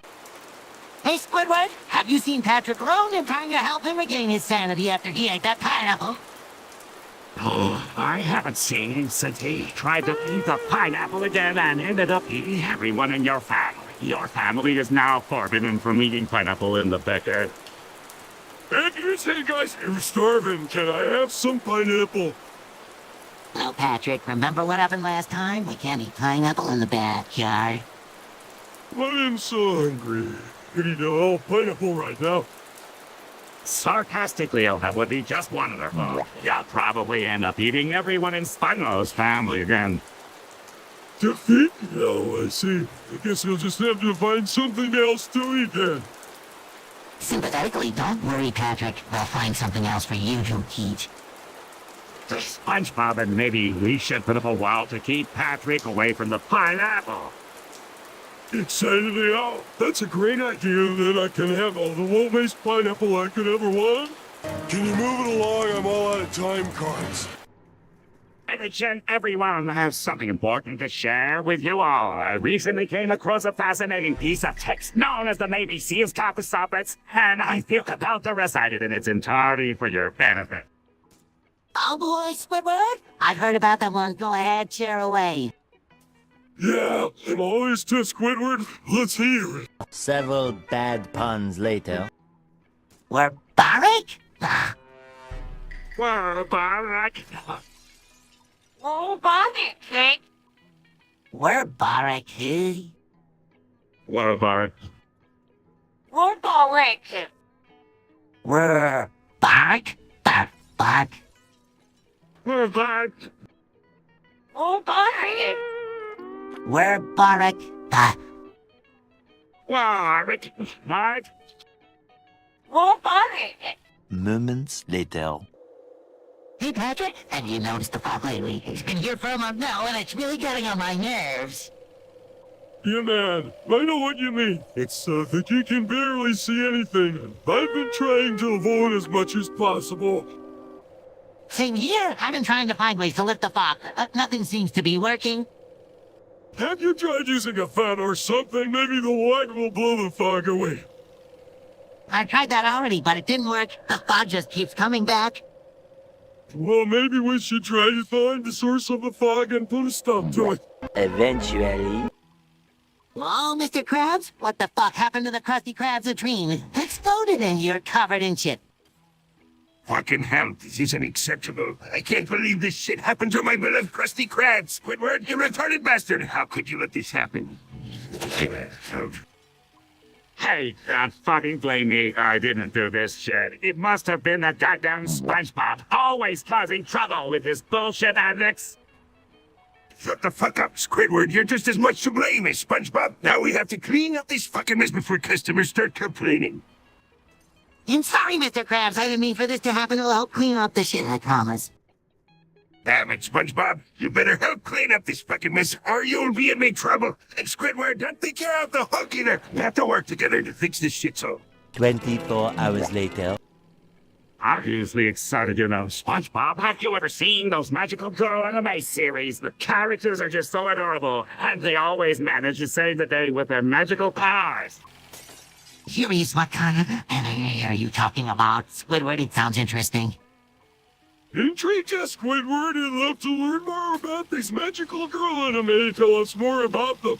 Hey, Squidward, have you seen Patrick Roan? I'm trying to help him regain his sanity after he ate that pineapple. Oh, I haven't seen him since he tried to eat the pineapple again and ended up eating everyone in your family. Your family is now forbidden from eating pineapple in the backyard. And you say, guys, you're starving. Can I have some pineapple? Well, Patrick, remember what happened last time? We can't eat pineapple in the backyard. But I'm so hungry. I could eat a whole pineapple right now. Sarcastically, that would be just wonderful. You'll probably end up eating everyone in Spongebo's family again. Defeat? Oh, I see. I guess you'll just have to find something else to eat then. Sympathetically, don't worry, Patrick. We'll find something else for you to eat. SpongeBob and maybe we should put up a wall to keep Patrick away from the pineapple. Excitedly out. That's a great idea. Then I can have all the low-based pineapple I could ever want. Can you move it along? I'm all out of time cards. Attention, everyone has something important to share with you all. I recently came across a fascinating piece of text known as the Navy SEALs Copy-Soppets, and I feel compelled to recite it in its entirety for your benefit. Oh boy, Squidward! I've heard about that one. Go ahead, share away. Yeah, I'm always to Squidward. Let's hear it. Several bad puns later. We're Barrick? Well, Barrick. Oh, Barrick, Cake. We're Barrick, eh? Well, Barrick. We're Barrick. We're Barrick? Barrick? We're Barrick. Oh, Barrick. We're Barrick. Barrick. Barrick. Oh, Barrick. Moments later. Hey, Patrick, have you noticed the fog lately? It's been here for a month now, and it's really getting on my nerves. Yeah, man, I know what you mean. It's that you can barely see anything, and I've been trying to avoid as much as possible. Same here. I've been trying to find ways to lift the fog. Nothing seems to be working. Have you tried using a fan or something? Maybe the light will blow the fog away. I tried that already, but it didn't work. The fog just keeps coming back. Well, maybe we should try to find the source of the fog and put a stop to it. Eventually. Whoa, Mr. Krabs? What the fuck happened to the Krusty Krabs a dream? It exploded and you're covered in shit. Fucking hell, this is unacceptable. I can't believe this shit happened to my beloved Krusty Krab. Squidward, you retarded bastard. How could you let this happen? Hey, don't fucking blame me. I didn't do this shit. It must have been that goddamn SpongeBob, always causing trouble with his bullshit antics. Shut the fuck up, Squidward. You're just as much to blame as SpongeBob. Now we have to clean up this fucking mess before customers start complaining. I'm sorry, Mr. Krabs. I didn't mean for this to happen. I'll help clean up the shit, I promise. Damn it, SpongeBob. You better help clean up this fucking mess or you'll be in big trouble. And Squidward, don't think you're out the hook either. We have to work together to fix this shit so. 24 hours later. Obviously excited, you know. SpongeBob, have you ever seen those magical girl anime series? The characters are just so adorable, and they always manage to save the day with their magical powers. Curious what kind of anime are you talking about? Squidward, it sounds interesting. Intrigued us, Squidward, and love to learn more about this magical girl anime. Tell us more about them.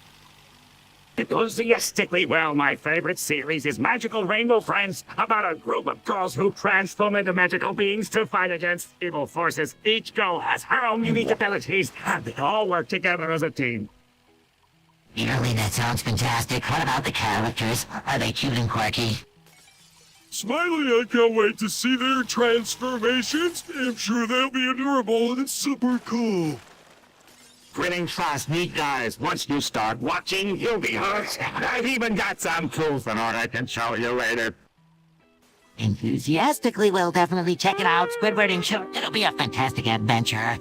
Enthusiastically, well, my favorite series is Magical Rainbow Friends, about a group of girls who transform into magical beings to fight against evil forces. Each girl has her own unique abilities, and they all work together as a team. Really, that sounds fantastic. What about the characters? Are they cute and quirky? Smiley, I can't wait to see their transformations. I'm sure they'll be adorable and super cool. Greetings, class, neat guys. Once you start watching, you'll be hooked. I've even got some proof in order I can show you later. Enthusiastically, we'll definitely check it out. Squidward and sure, it'll be a fantastic adventure.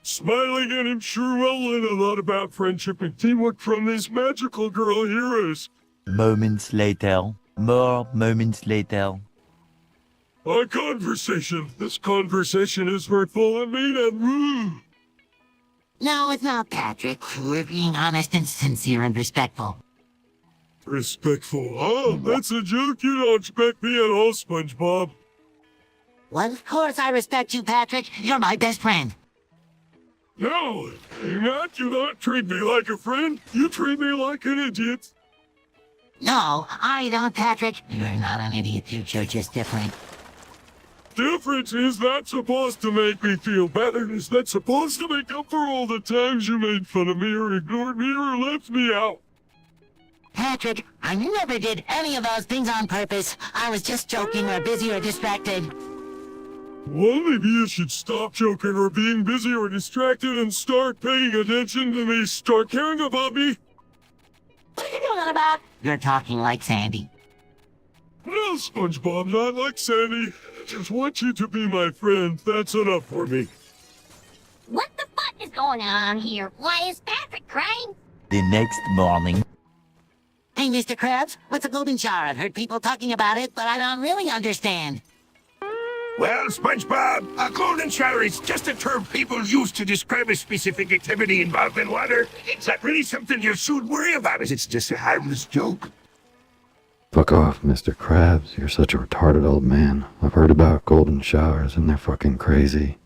Smiling, and I'm sure we'll learn a lot about friendship and teamwork from these magical girl heroes. Moments later. More moments later. Our conversation. This conversation is hurtful and mean and rude. No, it's not, Patrick. We're being honest and sincere and respectful. Respectful? Oh, that's a joke. You don't respect me at all, SpongeBob. Well, of course I respect you, Patrick. You're my best friend. No, you don't treat me like a friend. You treat me like an idiot. No, I don't, Patrick. You're not an idiot, you're just different. Difference is not supposed to make me feel better. It's not supposed to make up for all the times you made fun of me or ignored me or left me out. Patrick, I never did any of those things on purpose. I was just joking or busy or distracted. Well, maybe you should stop joking or being busy or distracted and start paying attention to me. Start caring about me. What are you talking about? You're talking like Sandy. No, SpongeBob, not like Sandy. I just want you to be my friend. That's enough for me. What the fuck is going on here? Why is Patrick crying? The next morning. Hey, Mr. Krabs, what's a golden shower? I've heard people talking about it, but I don't really understand. Well, SpongeBob, a golden shower is just a term people use to describe a specific activity involved in water. It's not really something you should worry about, as it's just a harmless joke. Fuck off, Mr. Krabs. You're such a retarded old man. I've heard about golden showers and they're fucking crazy.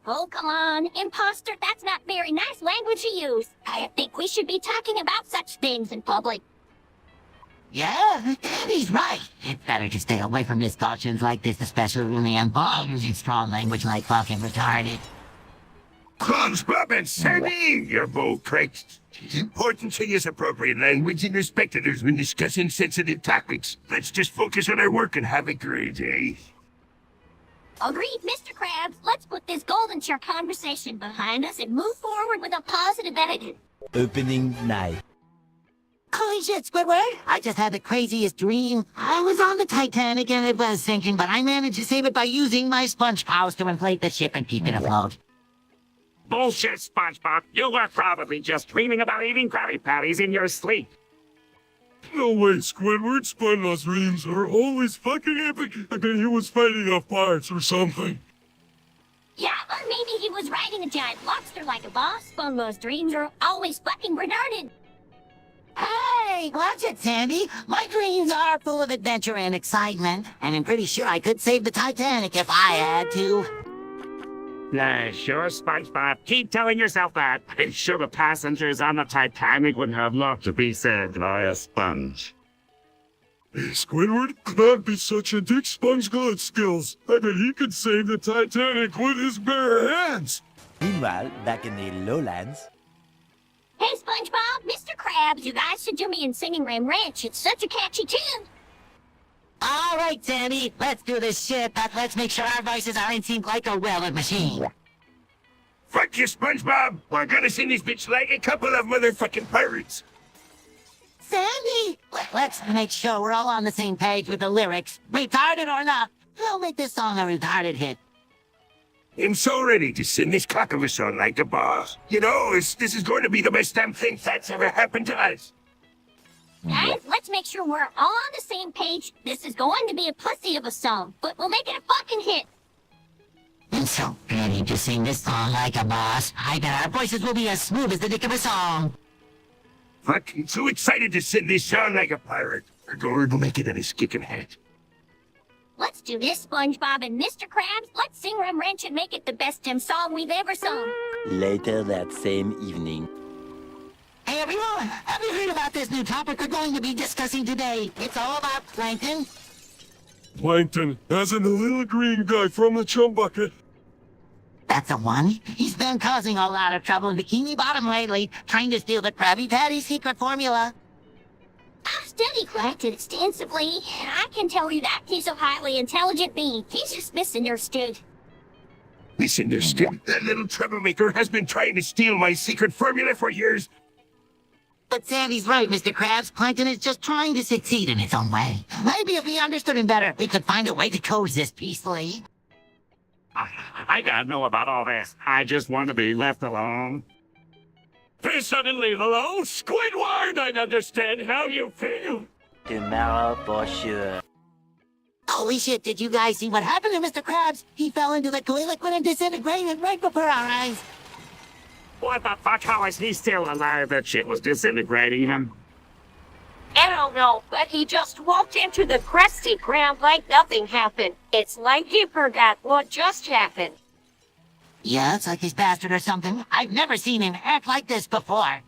Oh, come on, imposter, that's not very nice language to use. I think we should be talking about such things in public. Yeah, he's right. It's better to stay away from discussions like this, especially when they involve using strong language like fucking retarded. SpongeBob and Sandy, you're both correct. It's important to use appropriate language and respect others when discussing sensitive topics. Let's just focus on our work and have a great day. Agreed, Mr. Krabs. Let's put this golden chair conversation behind us and move forward with a positive attitude. Opening night. Oh Holy shit, Squidward! I just had the craziest dream. I was on the Titanic and it was sinking, but I managed to save it by using my sponge powers to inflate the ship and keep it afloat. Bullshit, SpongeBob. You were probably just dreaming about eating Krabby Patties in your sleep. No way, Squidward. SpongeBob's dreams are always fucking epic. I bet he was fighting off pirates or something. Yeah, or maybe he was riding a giant lobster like a boss. SpongeBob's dreams are always fucking retarded. Hey, watch it, Sandy. My dreams are full of adventure and excitement, and I'm pretty sure I could save the Titanic if I had to. Sure, SpongeBob. Keep telling yourself that. I'm sure the passengers on the Titanic would have loved to be saved by a sponge. Hey, Squidward, that'd be such a dick sponge good skills. I bet he could save the Titanic with his bare hands. Meanwhile, back in the lowlands. Hey, SpongeBob, Mr. Krabs, you guys should do me in Singing Ram Ranch. It's such a catchy tune. All right, Sandy, let's do this shit, but let's make sure our voices are in sync like a well-oiled machine. Fuck you, SpongeBob. We're gonna sing this bitch like a couple of motherfucking pirates. Sandy, let's make sure we're all on the same page with the lyrics. Retarded or not, we'll make this song a retarded hit. I'm so ready to sing this cock of a song like the boss. You know, this is going to be the best damn thing that's ever happened to us. Guys, let's make sure we're all on the same page. This is going to be a pussy of a song, but we'll make it a fucking hit. I'm so ready to sing this song like a boss. I bet our voices will be as smooth as the dick of a song. Fuck, I'm so excited to sing this song like a pirate. We're going to make it in his kicking head. Let's do this, SpongeBob and Mr. Krabs. Let's sing Rum Ranch and make it the best damn song we've ever sung. Later that same evening. Hey everyone, have you heard about this new topic we're going to be discussing today? It's all about plankton. Plankton, as in the little green guy from the chum bucket. That's the one. He's been causing a lot of trouble in Bikini Bottom lately, trying to steal the Krabby Patty secret formula. I've studied plankton extensively. I can tell you that he's a highly intelligent being. He's just misunderstood. Misunderstood? That little troublemaker has been trying to steal my secret formula for years. But Sandy's right, Mr. Krabs. Plankton is just trying to succeed in its own way. Maybe if we understood him better, we could find a way to coexist peacefully. I gotta know about all this. I just want to be left alone. Suddenly, hello, Squidward, I understand how you feel. Tomorrow for sure. Holy shit, did you guys see what happened to Mr. Krabs? He fell into the gooey liquid and disintegrated right before our eyes. What the fuck? How is he still alive? That shit was disintegrating him. I don't know, but he just walked into the Krusty Krab like nothing happened. It's like he forgot what just happened. Yeah, it's like he's bastard or something. I've never seen him act like this before.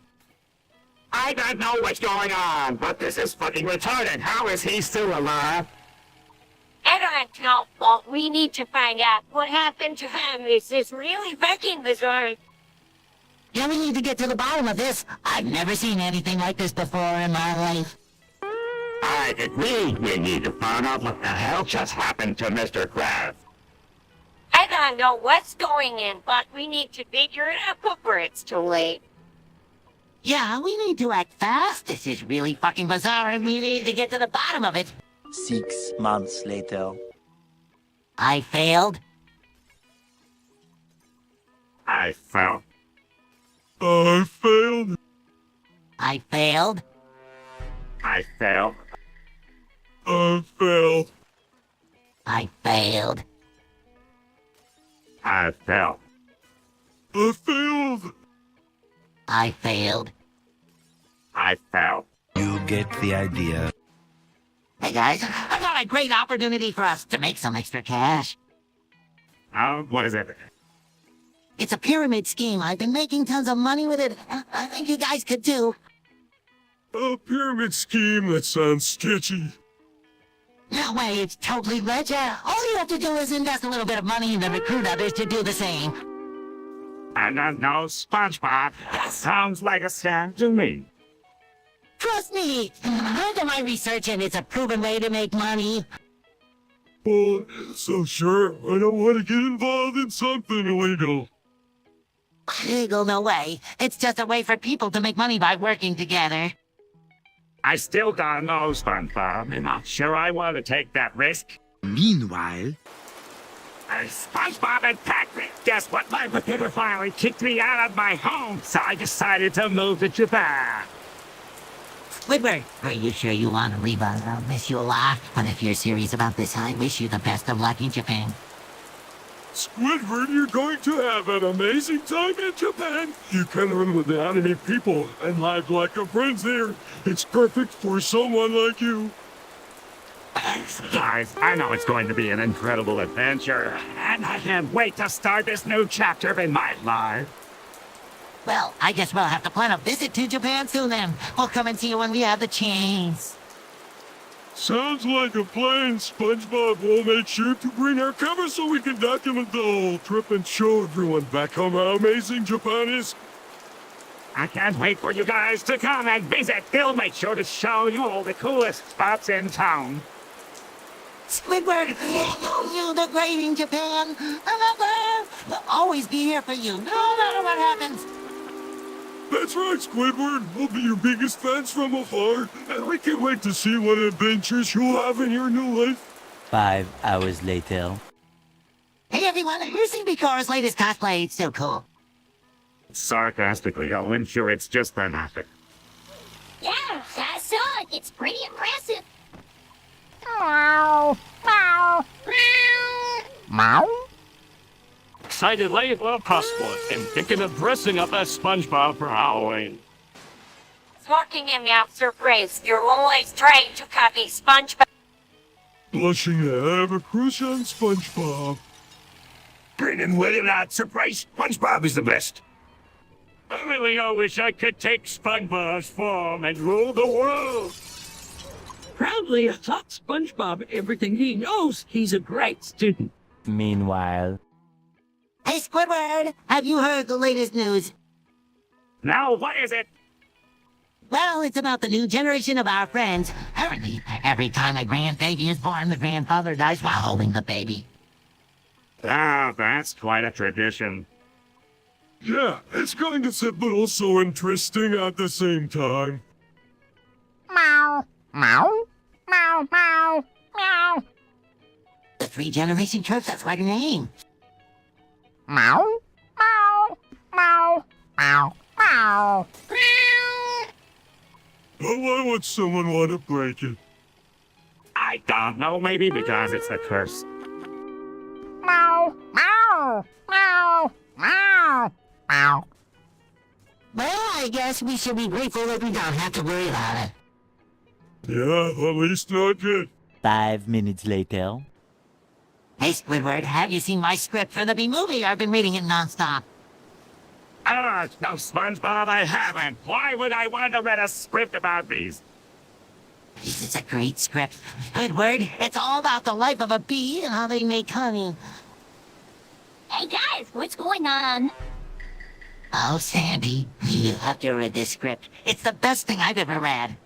I don't know what's going on, but this is fucking retarded. How is he still alive? I don't know, but we need to find out what happened to him. This is really fucking bizarre. Yeah, we need to get to the bottom of this. I've never seen anything like this before in my life. I agree. We need to find out what the hell just happened to Mr. Krabs. I don't know what's going on, but we need to figure it out before it's too late. Yeah, we need to act fast. This is really fucking bizarre and we need to get to the bottom of it. 6 months later. I failed. I fell. I failed. I failed. I failed. I failed. I failed. I fell. I failed. I failed. I fell. You get the idea. Hey guys, I got a great opportunity for us to make some extra cash. Oh, what is it? It's a pyramid scheme. I've been making tons of money with it. I think you guys could too. A pyramid scheme? That sounds sketchy. No way, it's totally legit. All you have to do is invest a little bit of money and then recruit others to do the same. I don't know, SpongeBob. That sounds like a scam to me. Trust me, I've done my research and it's a proven way to make money. Well, so sure, I don't want to get involved in something illegal. Illegal, no way. It's just a way for people to make money by working together. I still don't know, SpongeBob, and I'm sure I want to take that risk. Meanwhile, SpongeBob and Patrick, guess what? My computer finally kicked me out of my home, so I decided to move to Japan. Squidward, are you sure you want to leave? I'll miss you a lot. But if you're serious about this, I wish you the best of luck in Japan. Squidward, you're going to have an amazing time in Japan. You can learn with the anime people and live like a friend there. It's perfect for someone like you. Guys, I know it's going to be an incredible adventure, and I can't wait to start this new chapter in my life. Well, I guess we'll have to plan a visit to Japan soon then. We'll come and see you when we have the chance. Sounds like a plan, SpongeBob. We'll make sure to bring our camera so we can document the whole trip and show everyone back home how amazing Japan is. I can't wait for you guys to come and visit. We'll make sure to show you all the coolest spots in town. Squidward, you're the great in Japan. We'll always be here for you, no matter what happens. That's right, Squidward. We'll be your biggest fans from afar, and we can't wait to see what adventures you'll have in your new life. 5 hours later. Hey everyone, here's CBCar's latest cosplay. It's so cool. Sarcastically, Owen, sure it's just fantastic. Yeah, I saw it. It's pretty impressive. Meow. Meow. Meow. Excitedly, well possible. I'm thinking of dressing up as SpongeBob for Halloween. Working in the outer phrase, you're always trying to copy SpongeBob. Blushing to have a crush on SpongeBob. Brennan, will not surprise. SpongeBob is the best. I really wish I could take SpongeBob's form and rule the world. Proudly taught SpongeBob everything he knows. He's a great student. Meanwhile. Hey Squidward, have you heard the latest news? Now, what is it? Well, it's about the new generation of our friends. Apparently, every time a grandbaby is born, the grandfather dies while holding the baby. Ah, that's quite a tradition. Yeah, it's kind of simple, also interesting at the same time. Meow. Meow. Meow. Meow. Meow. The 3-generation trope, that's quite a name. Meow. Meow. Meow. Meow. Meow. Oh, why would someone want to break it? I don't know, maybe because it's a curse. Meow. Meow. Meow. Meow. Meow. Well, I guess we should be grateful that we don't have to worry about it. Yeah, at least not yet. 5 minutes later. Hey Squidward, have you seen my script for the B-movie? I've been reading it nonstop. No, SpongeBob, I haven't. Why would I want to read a script about these? This is a great script. Squidward, it's all about the life of a bee and how they make honey. Hey guys, what's going on? Oh, Sandy, you have to read this script. It's the best thing I've ever read.